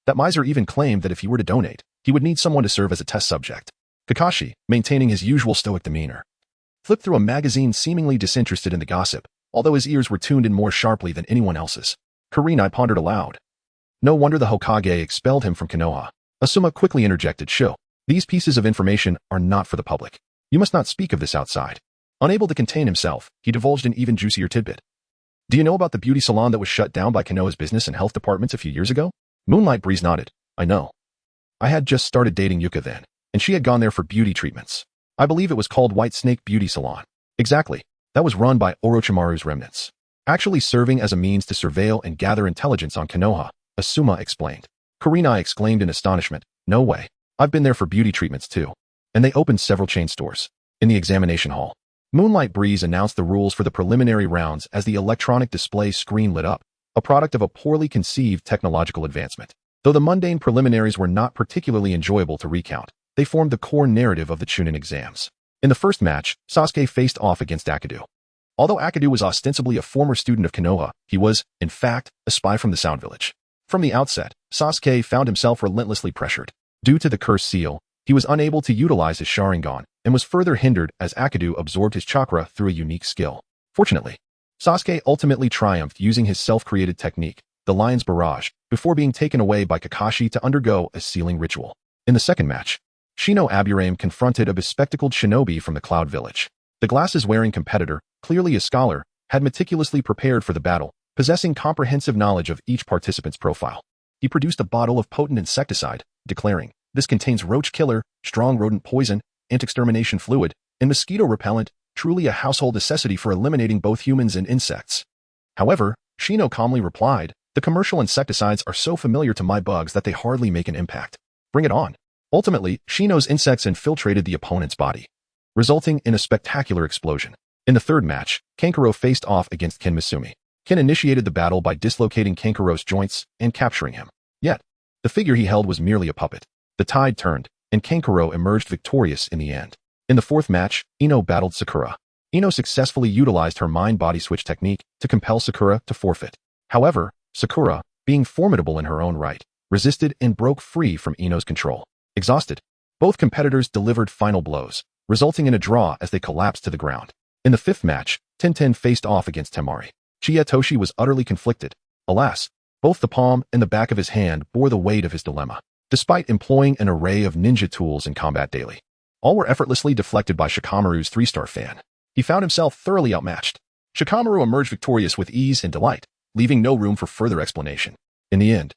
That miser even claimed that if he were to donate, he would need someone to serve as a test subject." Kakashi, maintaining his usual stoic demeanor, flipped through a magazine seemingly disinterested in the gossip, although his ears were tuned in more sharply than anyone else's. Kurinai pondered aloud. No wonder the Hokage expelled him from Konoha. Asuma quickly interjected, "Sho, These pieces of information are not for the public. You must not speak of this outside. Unable to contain himself, he divulged an even juicier tidbit. Do you know about the beauty salon that was shut down by Konoha's business and health departments a few years ago? Moonlight Breeze nodded. I know. I had just started dating Yuka then, and she had gone there for beauty treatments. I believe it was called White Snake Beauty Salon. Exactly. That was run by Orochimaru's remnants. Actually serving as a means to surveil and gather intelligence on Konoha, Asuma explained. Kurenai exclaimed in astonishment. No way. I've been there for beauty treatments too. And they opened several chain stores. In the examination hall, Moonlight Breeze announced the rules for the preliminary rounds as the electronic display screen lit up, a product of a poorly conceived technological advancement. Though the mundane preliminaries were not particularly enjoyable to recount, they formed the core narrative of the Chunin exams. In the first match, Sasuke faced off against Akadu. Although Akadu was ostensibly a former student of Konoha, he was, in fact, a spy from the Sound Village. From the outset, Sasuke found himself relentlessly pressured. Due to the cursed seal, he was unable to utilize his Sharingan and was further hindered as Akadu absorbed his chakra through a unique skill. Fortunately, Sasuke ultimately triumphed using his self-created technique, the Lion's Barrage, before being taken away by Kakashi to undergo a sealing ritual. In the second match, Shino Aburame confronted a bespectacled shinobi from the Cloud Village. The glasses-wearing competitor, clearly a scholar, had meticulously prepared for the battle, possessing comprehensive knowledge of each participant's profile. He produced a bottle of potent insecticide, declaring, "This contains roach killer, strong rodent poison, anti-extermination fluid, and mosquito repellent, truly a household necessity for eliminating both humans and insects." However, Shino calmly replied, "The commercial insecticides are so familiar to my bugs that they hardly make an impact. Bring it on." Ultimately, Shino's insects infiltrated the opponent's body, resulting in a spectacular explosion. In the third match, Kankuro faced off against Ken Misumi. Ken initiated the battle by dislocating Kankuro's joints and capturing him. Yet, the figure he held was merely a puppet. The tide turned, and Kankuro emerged victorious in the end. In the fourth match, Ino battled Sakura. Ino successfully utilized her mind-body switch technique to compel Sakura to forfeit. However, Sakura, being formidable in her own right, resisted and broke free from Ino's control. Exhausted, both competitors delivered final blows, resulting in a draw as they collapsed to the ground. In the fifth match, Tenten faced off against Temari. Chiyatoshi was utterly conflicted. Alas, both the palm and the back of his hand bore the weight of his dilemma. Despite employing an array of ninja tools in combat daily, all were effortlessly deflected by Shikamaru's 3-star fan. He found himself thoroughly outmatched. Shikamaru emerged victorious with ease and delight, leaving no room for further explanation. In the end,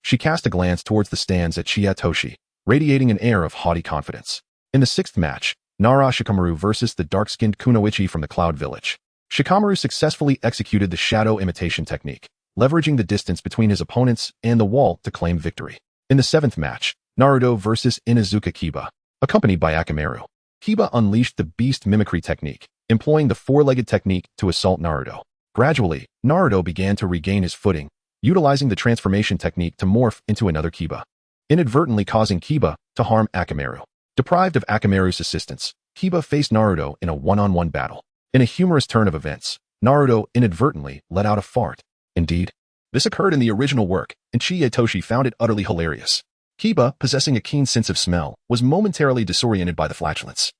she cast a glance towards the stands at Chiyatoshi, radiating an air of haughty confidence. In the sixth match, Nara Shikamaru versus the dark-skinned Kunoichi from the Cloud Village. Shikamaru successfully executed the shadow imitation technique, leveraging the distance between his opponents and the wall to claim victory. In the seventh match, Naruto versus Inuzuka Kiba, accompanied by Akamaru. Kiba unleashed the beast mimicry technique, employing the four-legged technique to assault Naruto. Gradually, Naruto began to regain his footing, utilizing the transformation technique to morph into another Kiba, inadvertently causing Kiba to harm Akamaru. Deprived of Akamaru's assistance, Kiba faced Naruto in a one-on-one battle. In a humorous turn of events, Naruto inadvertently let out a fart. Indeed, this occurred in the original work, and Chiyatoshi found it utterly hilarious. Kiba, possessing a keen sense of smell, was momentarily disoriented by the flatulence,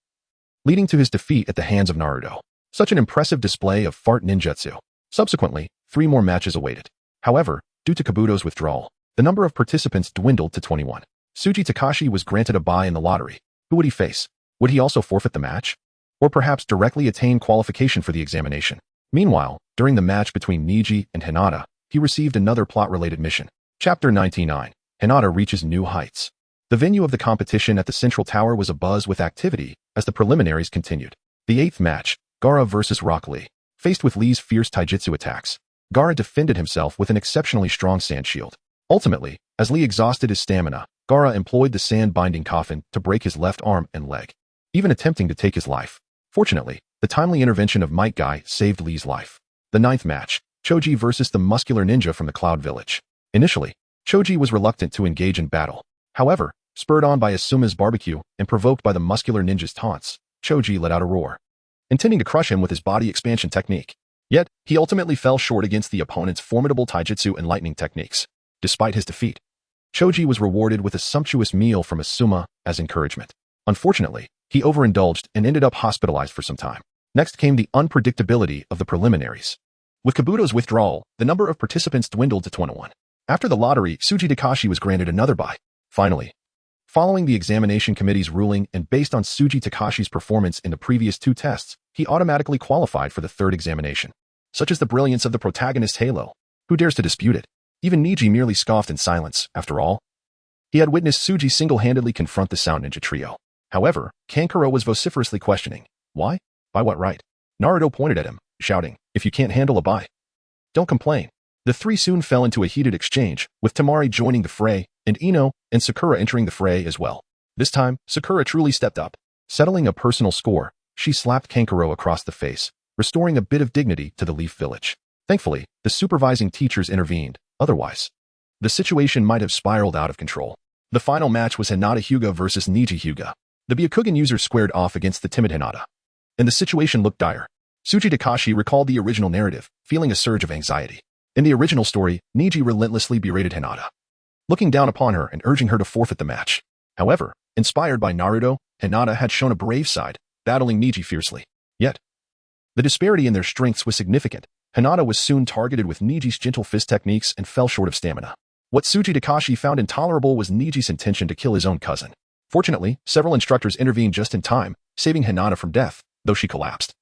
leading to his defeat at the hands of Naruto. Such an impressive display of fart ninjutsu. Subsequently, 3 more matches awaited. However, due to Kabuto's withdrawal, the number of participants dwindled to 21. Tsuji Takashi was granted a bye in the lottery. Who would he face? Would he also forfeit the match? Or perhaps directly attain qualification for the examination? Meanwhile, during the match between Niji and Hinata, he received another plot-related mission. Chapter 99. Hinata reaches new heights. The venue of the competition at the Central Tower was abuzz with activity as the preliminaries continued. The 8th match, Gaara versus Rock Lee. Faced with Lee's fierce taijutsu attacks, Gaara defended himself with an exceptionally strong sand shield. Ultimately, as Lee exhausted his stamina, Gaara employed the sand-binding coffin to break his left arm and leg, even attempting to take his life. Fortunately, the timely intervention of Might Guy saved Lee's life. The 9th match, Choji versus the muscular ninja from the Cloud Village. Initially, Choji was reluctant to engage in battle. However, spurred on by Asuma's barbecue and provoked by the muscular ninja's taunts, Choji let out a roar, intending to crush him with his body expansion technique. Yet, he ultimately fell short against the opponent's formidable taijutsu and lightning techniques. Despite his defeat, Choji was rewarded with a sumptuous meal from Asuma as encouragement. Unfortunately, he overindulged and ended up hospitalized for some time. Next came the unpredictability of the preliminaries. With Kabuto's withdrawal, the number of participants dwindled to 21. After the lottery, Tsuji Takashi was granted another bye. Finally, Following the examination committee's ruling and based on Tsuji Takashi's performance in the previous 2 tests, he automatically qualified for the 3rd examination. Such is the brilliance of the protagonist Halo. Who dares to dispute it? Even Niji merely scoffed in silence, after all. He had witnessed Tsuji single-handedly confront the Sound Ninja trio. However, Kankuro was vociferously questioning. Why? By what right? Naruto pointed at him, shouting, if you can't handle a bye, don't complain. The 3 soon fell into a heated exchange, with Tamari joining the fray, and Ino and Sakura entering the fray as well. This time, Sakura truly stepped up. Settling a personal score, she slapped Kankuro across the face, restoring a bit of dignity to the Leaf Village. Thankfully, the supervising teachers intervened, otherwise, the situation might have spiraled out of control. The final match was Hinata Hyuga versus Niji Hyuga. The Byakugan user squared off against the timid Hinata, and the situation looked dire. Tsuji Takashi recalled the original narrative, feeling a surge of anxiety. In the original story, Niji relentlessly berated Hinata, looking down upon her and urging her to forfeit the match. However, inspired by Naruto, Hinata had shown a brave side, battling Niji fiercely. Yet, the disparity in their strengths was significant. Hinata was soon targeted with Niji's gentle fist techniques and fell short of stamina. What Tsuji Takashi found intolerable was Niji's intention to kill his own cousin. Fortunately, several instructors intervened just in time, saving Hinata from death, though she collapsed,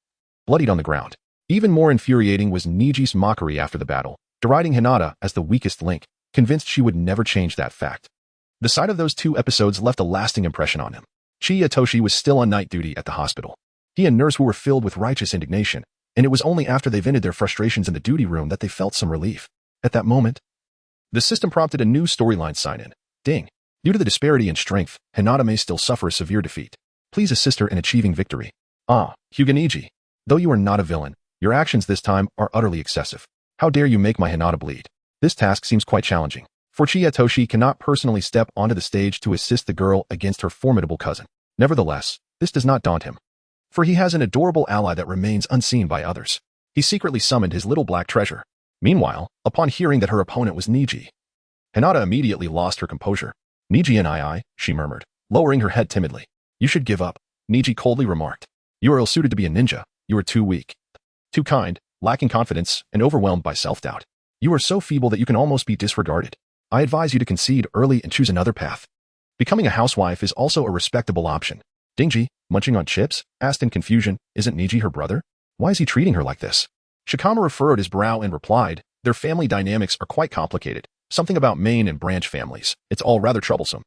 bloodied on the ground. Even more infuriating was Niji's mockery after the battle, deriding Hinata as the weakest link, convinced she would never change that fact. The sight of those 2 episodes left a lasting impression on him. Chiya Toshi was still on night duty at the hospital. He and Nurse Wu were filled with righteous indignation, and it was only after they vented their frustrations in the duty room that they felt some relief. At that moment, the system prompted a new storyline sign-in. Ding. Due to the disparity in strength, Hinata may still suffer a severe defeat. Please assist her in achieving victory. Ah, Hyuga Niji. Though you are not a villain, your actions this time are utterly excessive. How dare you make my Hinata bleed? This task seems quite challenging, for Chiya Toshi cannot personally step onto the stage to assist the girl against her formidable cousin. Nevertheless, this does not daunt him, for he has an adorable ally that remains unseen by others. He secretly summoned his little black treasure. Meanwhile, upon hearing that her opponent was Niji, Hinata immediately lost her composure. Niji and I, she murmured, lowering her head timidly. You should give up, Niji coldly remarked. You are ill-suited to be a ninja. You are too weak, too kind, lacking confidence, and overwhelmed by self-doubt. You are so feeble that you can almost be disregarded. I advise you to concede early and choose another path. Becoming a housewife is also a respectable option. Dingji, munching on chips, asked in confusion, isn't Niji her brother? Why is he treating her like this? Shikamaru furrowed his brow and replied, their family dynamics are quite complicated. Something about main and branch families. It's all rather troublesome.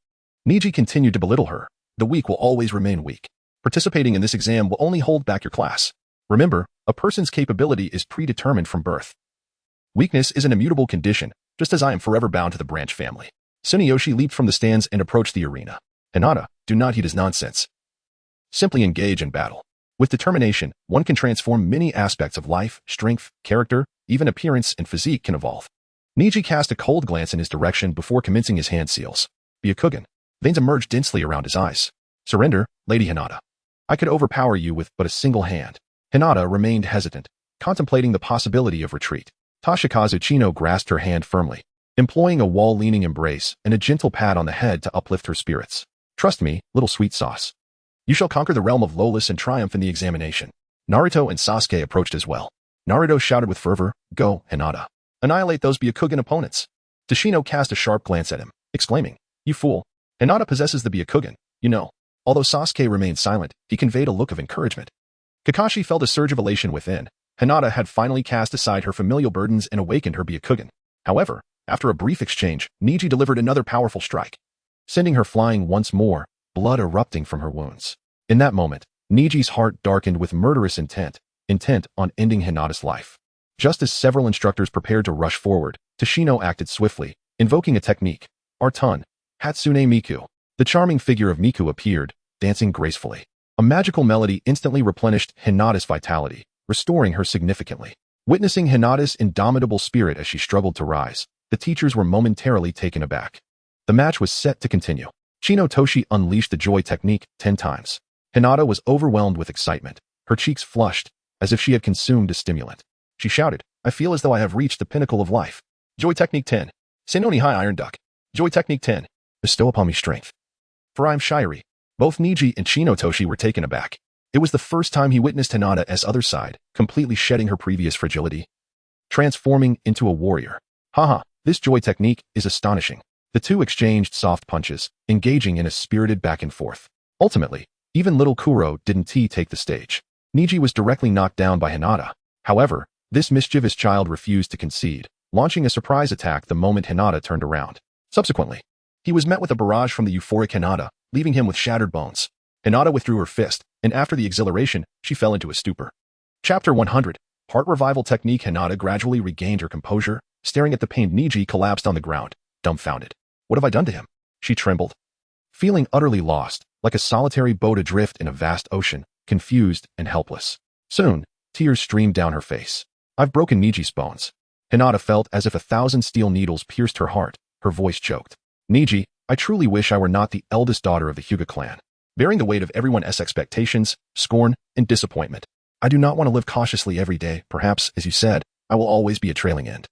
Niji continued to belittle her. The weak will always remain weak. Participating in this exam will only hold back your class. Remember, a person's capability is predetermined from birth. Weakness is an immutable condition, just as I am forever bound to the branch family. Tsuneyoshi leaped from the stands and approached the arena. Hinata, do not heed his nonsense. Simply engage in battle. With determination, one can transform many aspects of life, strength, character, even appearance and physique can evolve. Niji cast a cold glance in his direction before commencing his hand seals. Byakugan. Veins emerged densely around his eyes. Surrender, Lady Hinata. I could overpower you with but a single hand. Hinata remained hesitant, contemplating the possibility of retreat. Toshikazu Chino grasped her hand firmly, employing a wall-leaning embrace and a gentle pat on the head to uplift her spirits. Trust me, little sweet sauce. You shall conquer the realm of Lolis and triumph in the examination. Naruto and Sasuke approached as well. Naruto shouted with fervor, go, Hinata. Annihilate those Byakugan opponents. Tashino cast a sharp glance at him, exclaiming, you fool. Hinata possesses the Byakugan, you know. Although Sasuke remained silent, he conveyed a look of encouragement. Kakashi felt a surge of elation within. Hinata had finally cast aside her familial burdens and awakened her Byakugan. However, after a brief exchange, Niji delivered another powerful strike, sending her flying once more, blood erupting from her wounds. In that moment, Niji's heart darkened with murderous intent on ending Hinata's life. Just as several instructors prepared to rush forward, Tashino acted swiftly, invoking a technique. Artun, Hatsune Miku. The charming figure of Miku appeared, dancing gracefully. A magical melody instantly replenished Hinata's vitality, restoring her significantly. Witnessing Hinata's indomitable spirit as she struggled to rise, the teachers were momentarily taken aback. The match was set to continue. Chino Toshi unleashed the joy technique 10 times. Hinata was overwhelmed with excitement, her cheeks flushed, as if she had consumed a stimulant. She shouted, I feel as though I have reached the pinnacle of life. Joy technique 10. Senoni High Iron Duck. Joy technique 10. Bestow upon me strength. For I am Shirei. Both Niji and Chino Toshi were taken aback. It was the first time he witnessed Hinata as other side, completely shedding her previous fragility, transforming into a warrior. Haha, this joy technique is astonishing. The two exchanged soft punches, engaging in a spirited back and forth. Ultimately, even little Kuro didn't take the stage. Niji was directly knocked down by Hinata. However, this mischievous child refused to concede, launching a surprise attack the moment Hinata turned around. Subsequently, he was met with a barrage from the euphoric Hinata, leaving him with shattered bones. Hinata withdrew her fist, and after the exhilaration, she fell into a stupor. Chapter 100. Heart Revival Technique. Hinata gradually regained her composure, staring at the pained Niji collapsed on the ground, dumbfounded. What have I done to him? She trembled. Feeling utterly lost, like a solitary boat adrift in a vast ocean, confused and helpless. Soon, tears streamed down her face. I've broken Niji's bones. Hinata felt as if 1,000 steel needles pierced her heart, her voice choked. Niji, I truly wish I were not the eldest daughter of the Hyuga clan, bearing the weight of everyone's expectations, scorn, and disappointment. I do not want to live cautiously every day. Perhaps, as you said, I will always be a trailing end.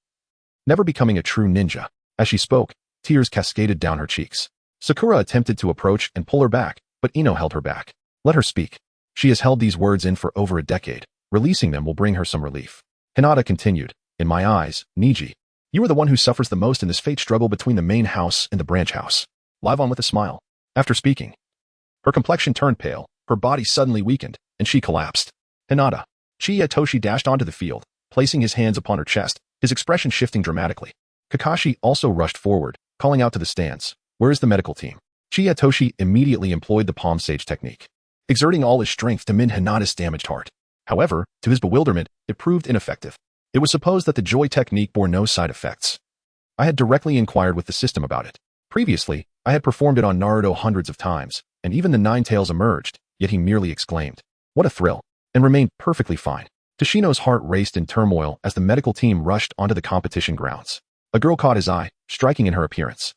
Never becoming a true ninja. As she spoke, tears cascaded down her cheeks. Sakura attempted to approach and pull her back, but Ino held her back. Let her speak. She has held these words in for over a decade. Releasing them will bring her some relief. Hinata continued, in my eyes, Niji, you are the one who suffers the most in this fate struggle between the main house and the branch house. Live on with a smile. After speaking, her complexion turned pale, her body suddenly weakened, and she collapsed. Hinata. Chiyatoshi dashed onto the field, placing his hands upon her chest, his expression shifting dramatically. Kakashi also rushed forward, calling out to the stands, where is the medical team? Chiyatoshi immediately employed the palm sage technique, exerting all his strength to mend Hinata's damaged heart. However, to his bewilderment, it proved ineffective. It was supposed that the joy technique bore no side effects. I had directly inquired with the system about it. Previously, I had performed it on Naruto hundreds of times, and even the Nine Tails emerged, yet he merely exclaimed, what a thrill, and remained perfectly fine. Toshino's heart raced in turmoil as the medical team rushed onto the competition grounds. A girl caught his eye, striking in her appearance.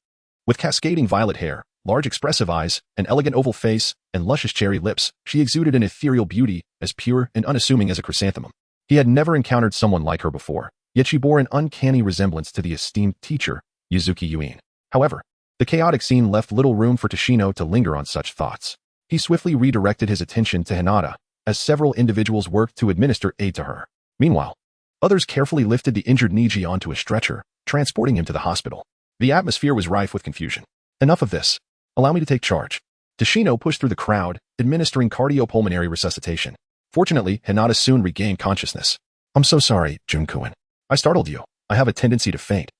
With cascading violet hair, large expressive eyes, an elegant oval face, and luscious cherry lips, she exuded an ethereal beauty, as pure and unassuming as a chrysanthemum. He had never encountered someone like her before, yet she bore an uncanny resemblance to the esteemed teacher, Yuzuki Yuin. However, the chaotic scene left little room for Toshino to linger on such thoughts. He swiftly redirected his attention to Hinata, as several individuals worked to administer aid to her. Meanwhile, others carefully lifted the injured Niji onto a stretcher, transporting him to the hospital. The atmosphere was rife with confusion. Enough of this. Allow me to take charge. Toshino pushed through the crowd, administering cardiopulmonary resuscitation. Fortunately, Hinata soon regained consciousness. I'm so sorry, Junkuen. I startled you. I have a tendency to faint.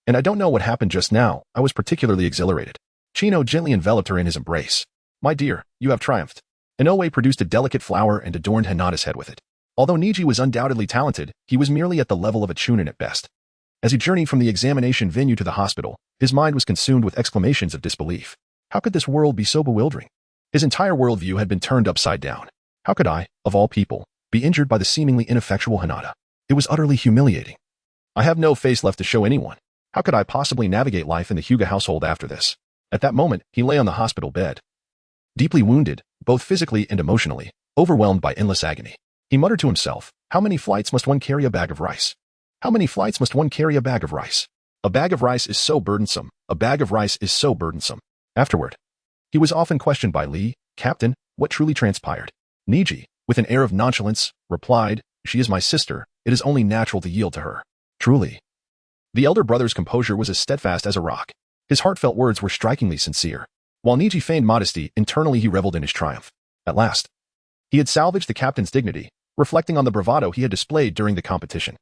And I don't know what happened just now. I was particularly exhilarated. Chino gently enveloped her in his embrace. My dear, you have triumphed. Inoue produced a delicate flower and adorned Hinata's head with it. Although Niji was undoubtedly talented, he was merely at the level of a Chunin at best. As he journeyed from the examination venue to the hospital, his mind was consumed with exclamations of disbelief. How could this world be so bewildering? His entire worldview had been turned upside down. How could I, of all people, be injured by the seemingly ineffectual Hinata? It was utterly humiliating. I have no face left to show anyone. How could I possibly navigate life in the Hyuga household after this? At that moment, he lay on the hospital bed, deeply wounded, both physically and emotionally, overwhelmed by endless agony. He muttered to himself, how many flights must one carry a bag of rice? How many flights must one carry a bag of rice? A bag of rice is so burdensome. A bag of rice is so burdensome. Afterward, he was often questioned by Lee, Captain, what truly transpired? Niji, with an air of nonchalance, replied, she is my sister. It is only natural to yield to her. Truly. The elder brother's composure was as steadfast as a rock. His heartfelt words were strikingly sincere. While Niji feigned modesty, internally he reveled in his triumph. At last, he had salvaged the captain's dignity, reflecting on the bravado he had displayed during the competition.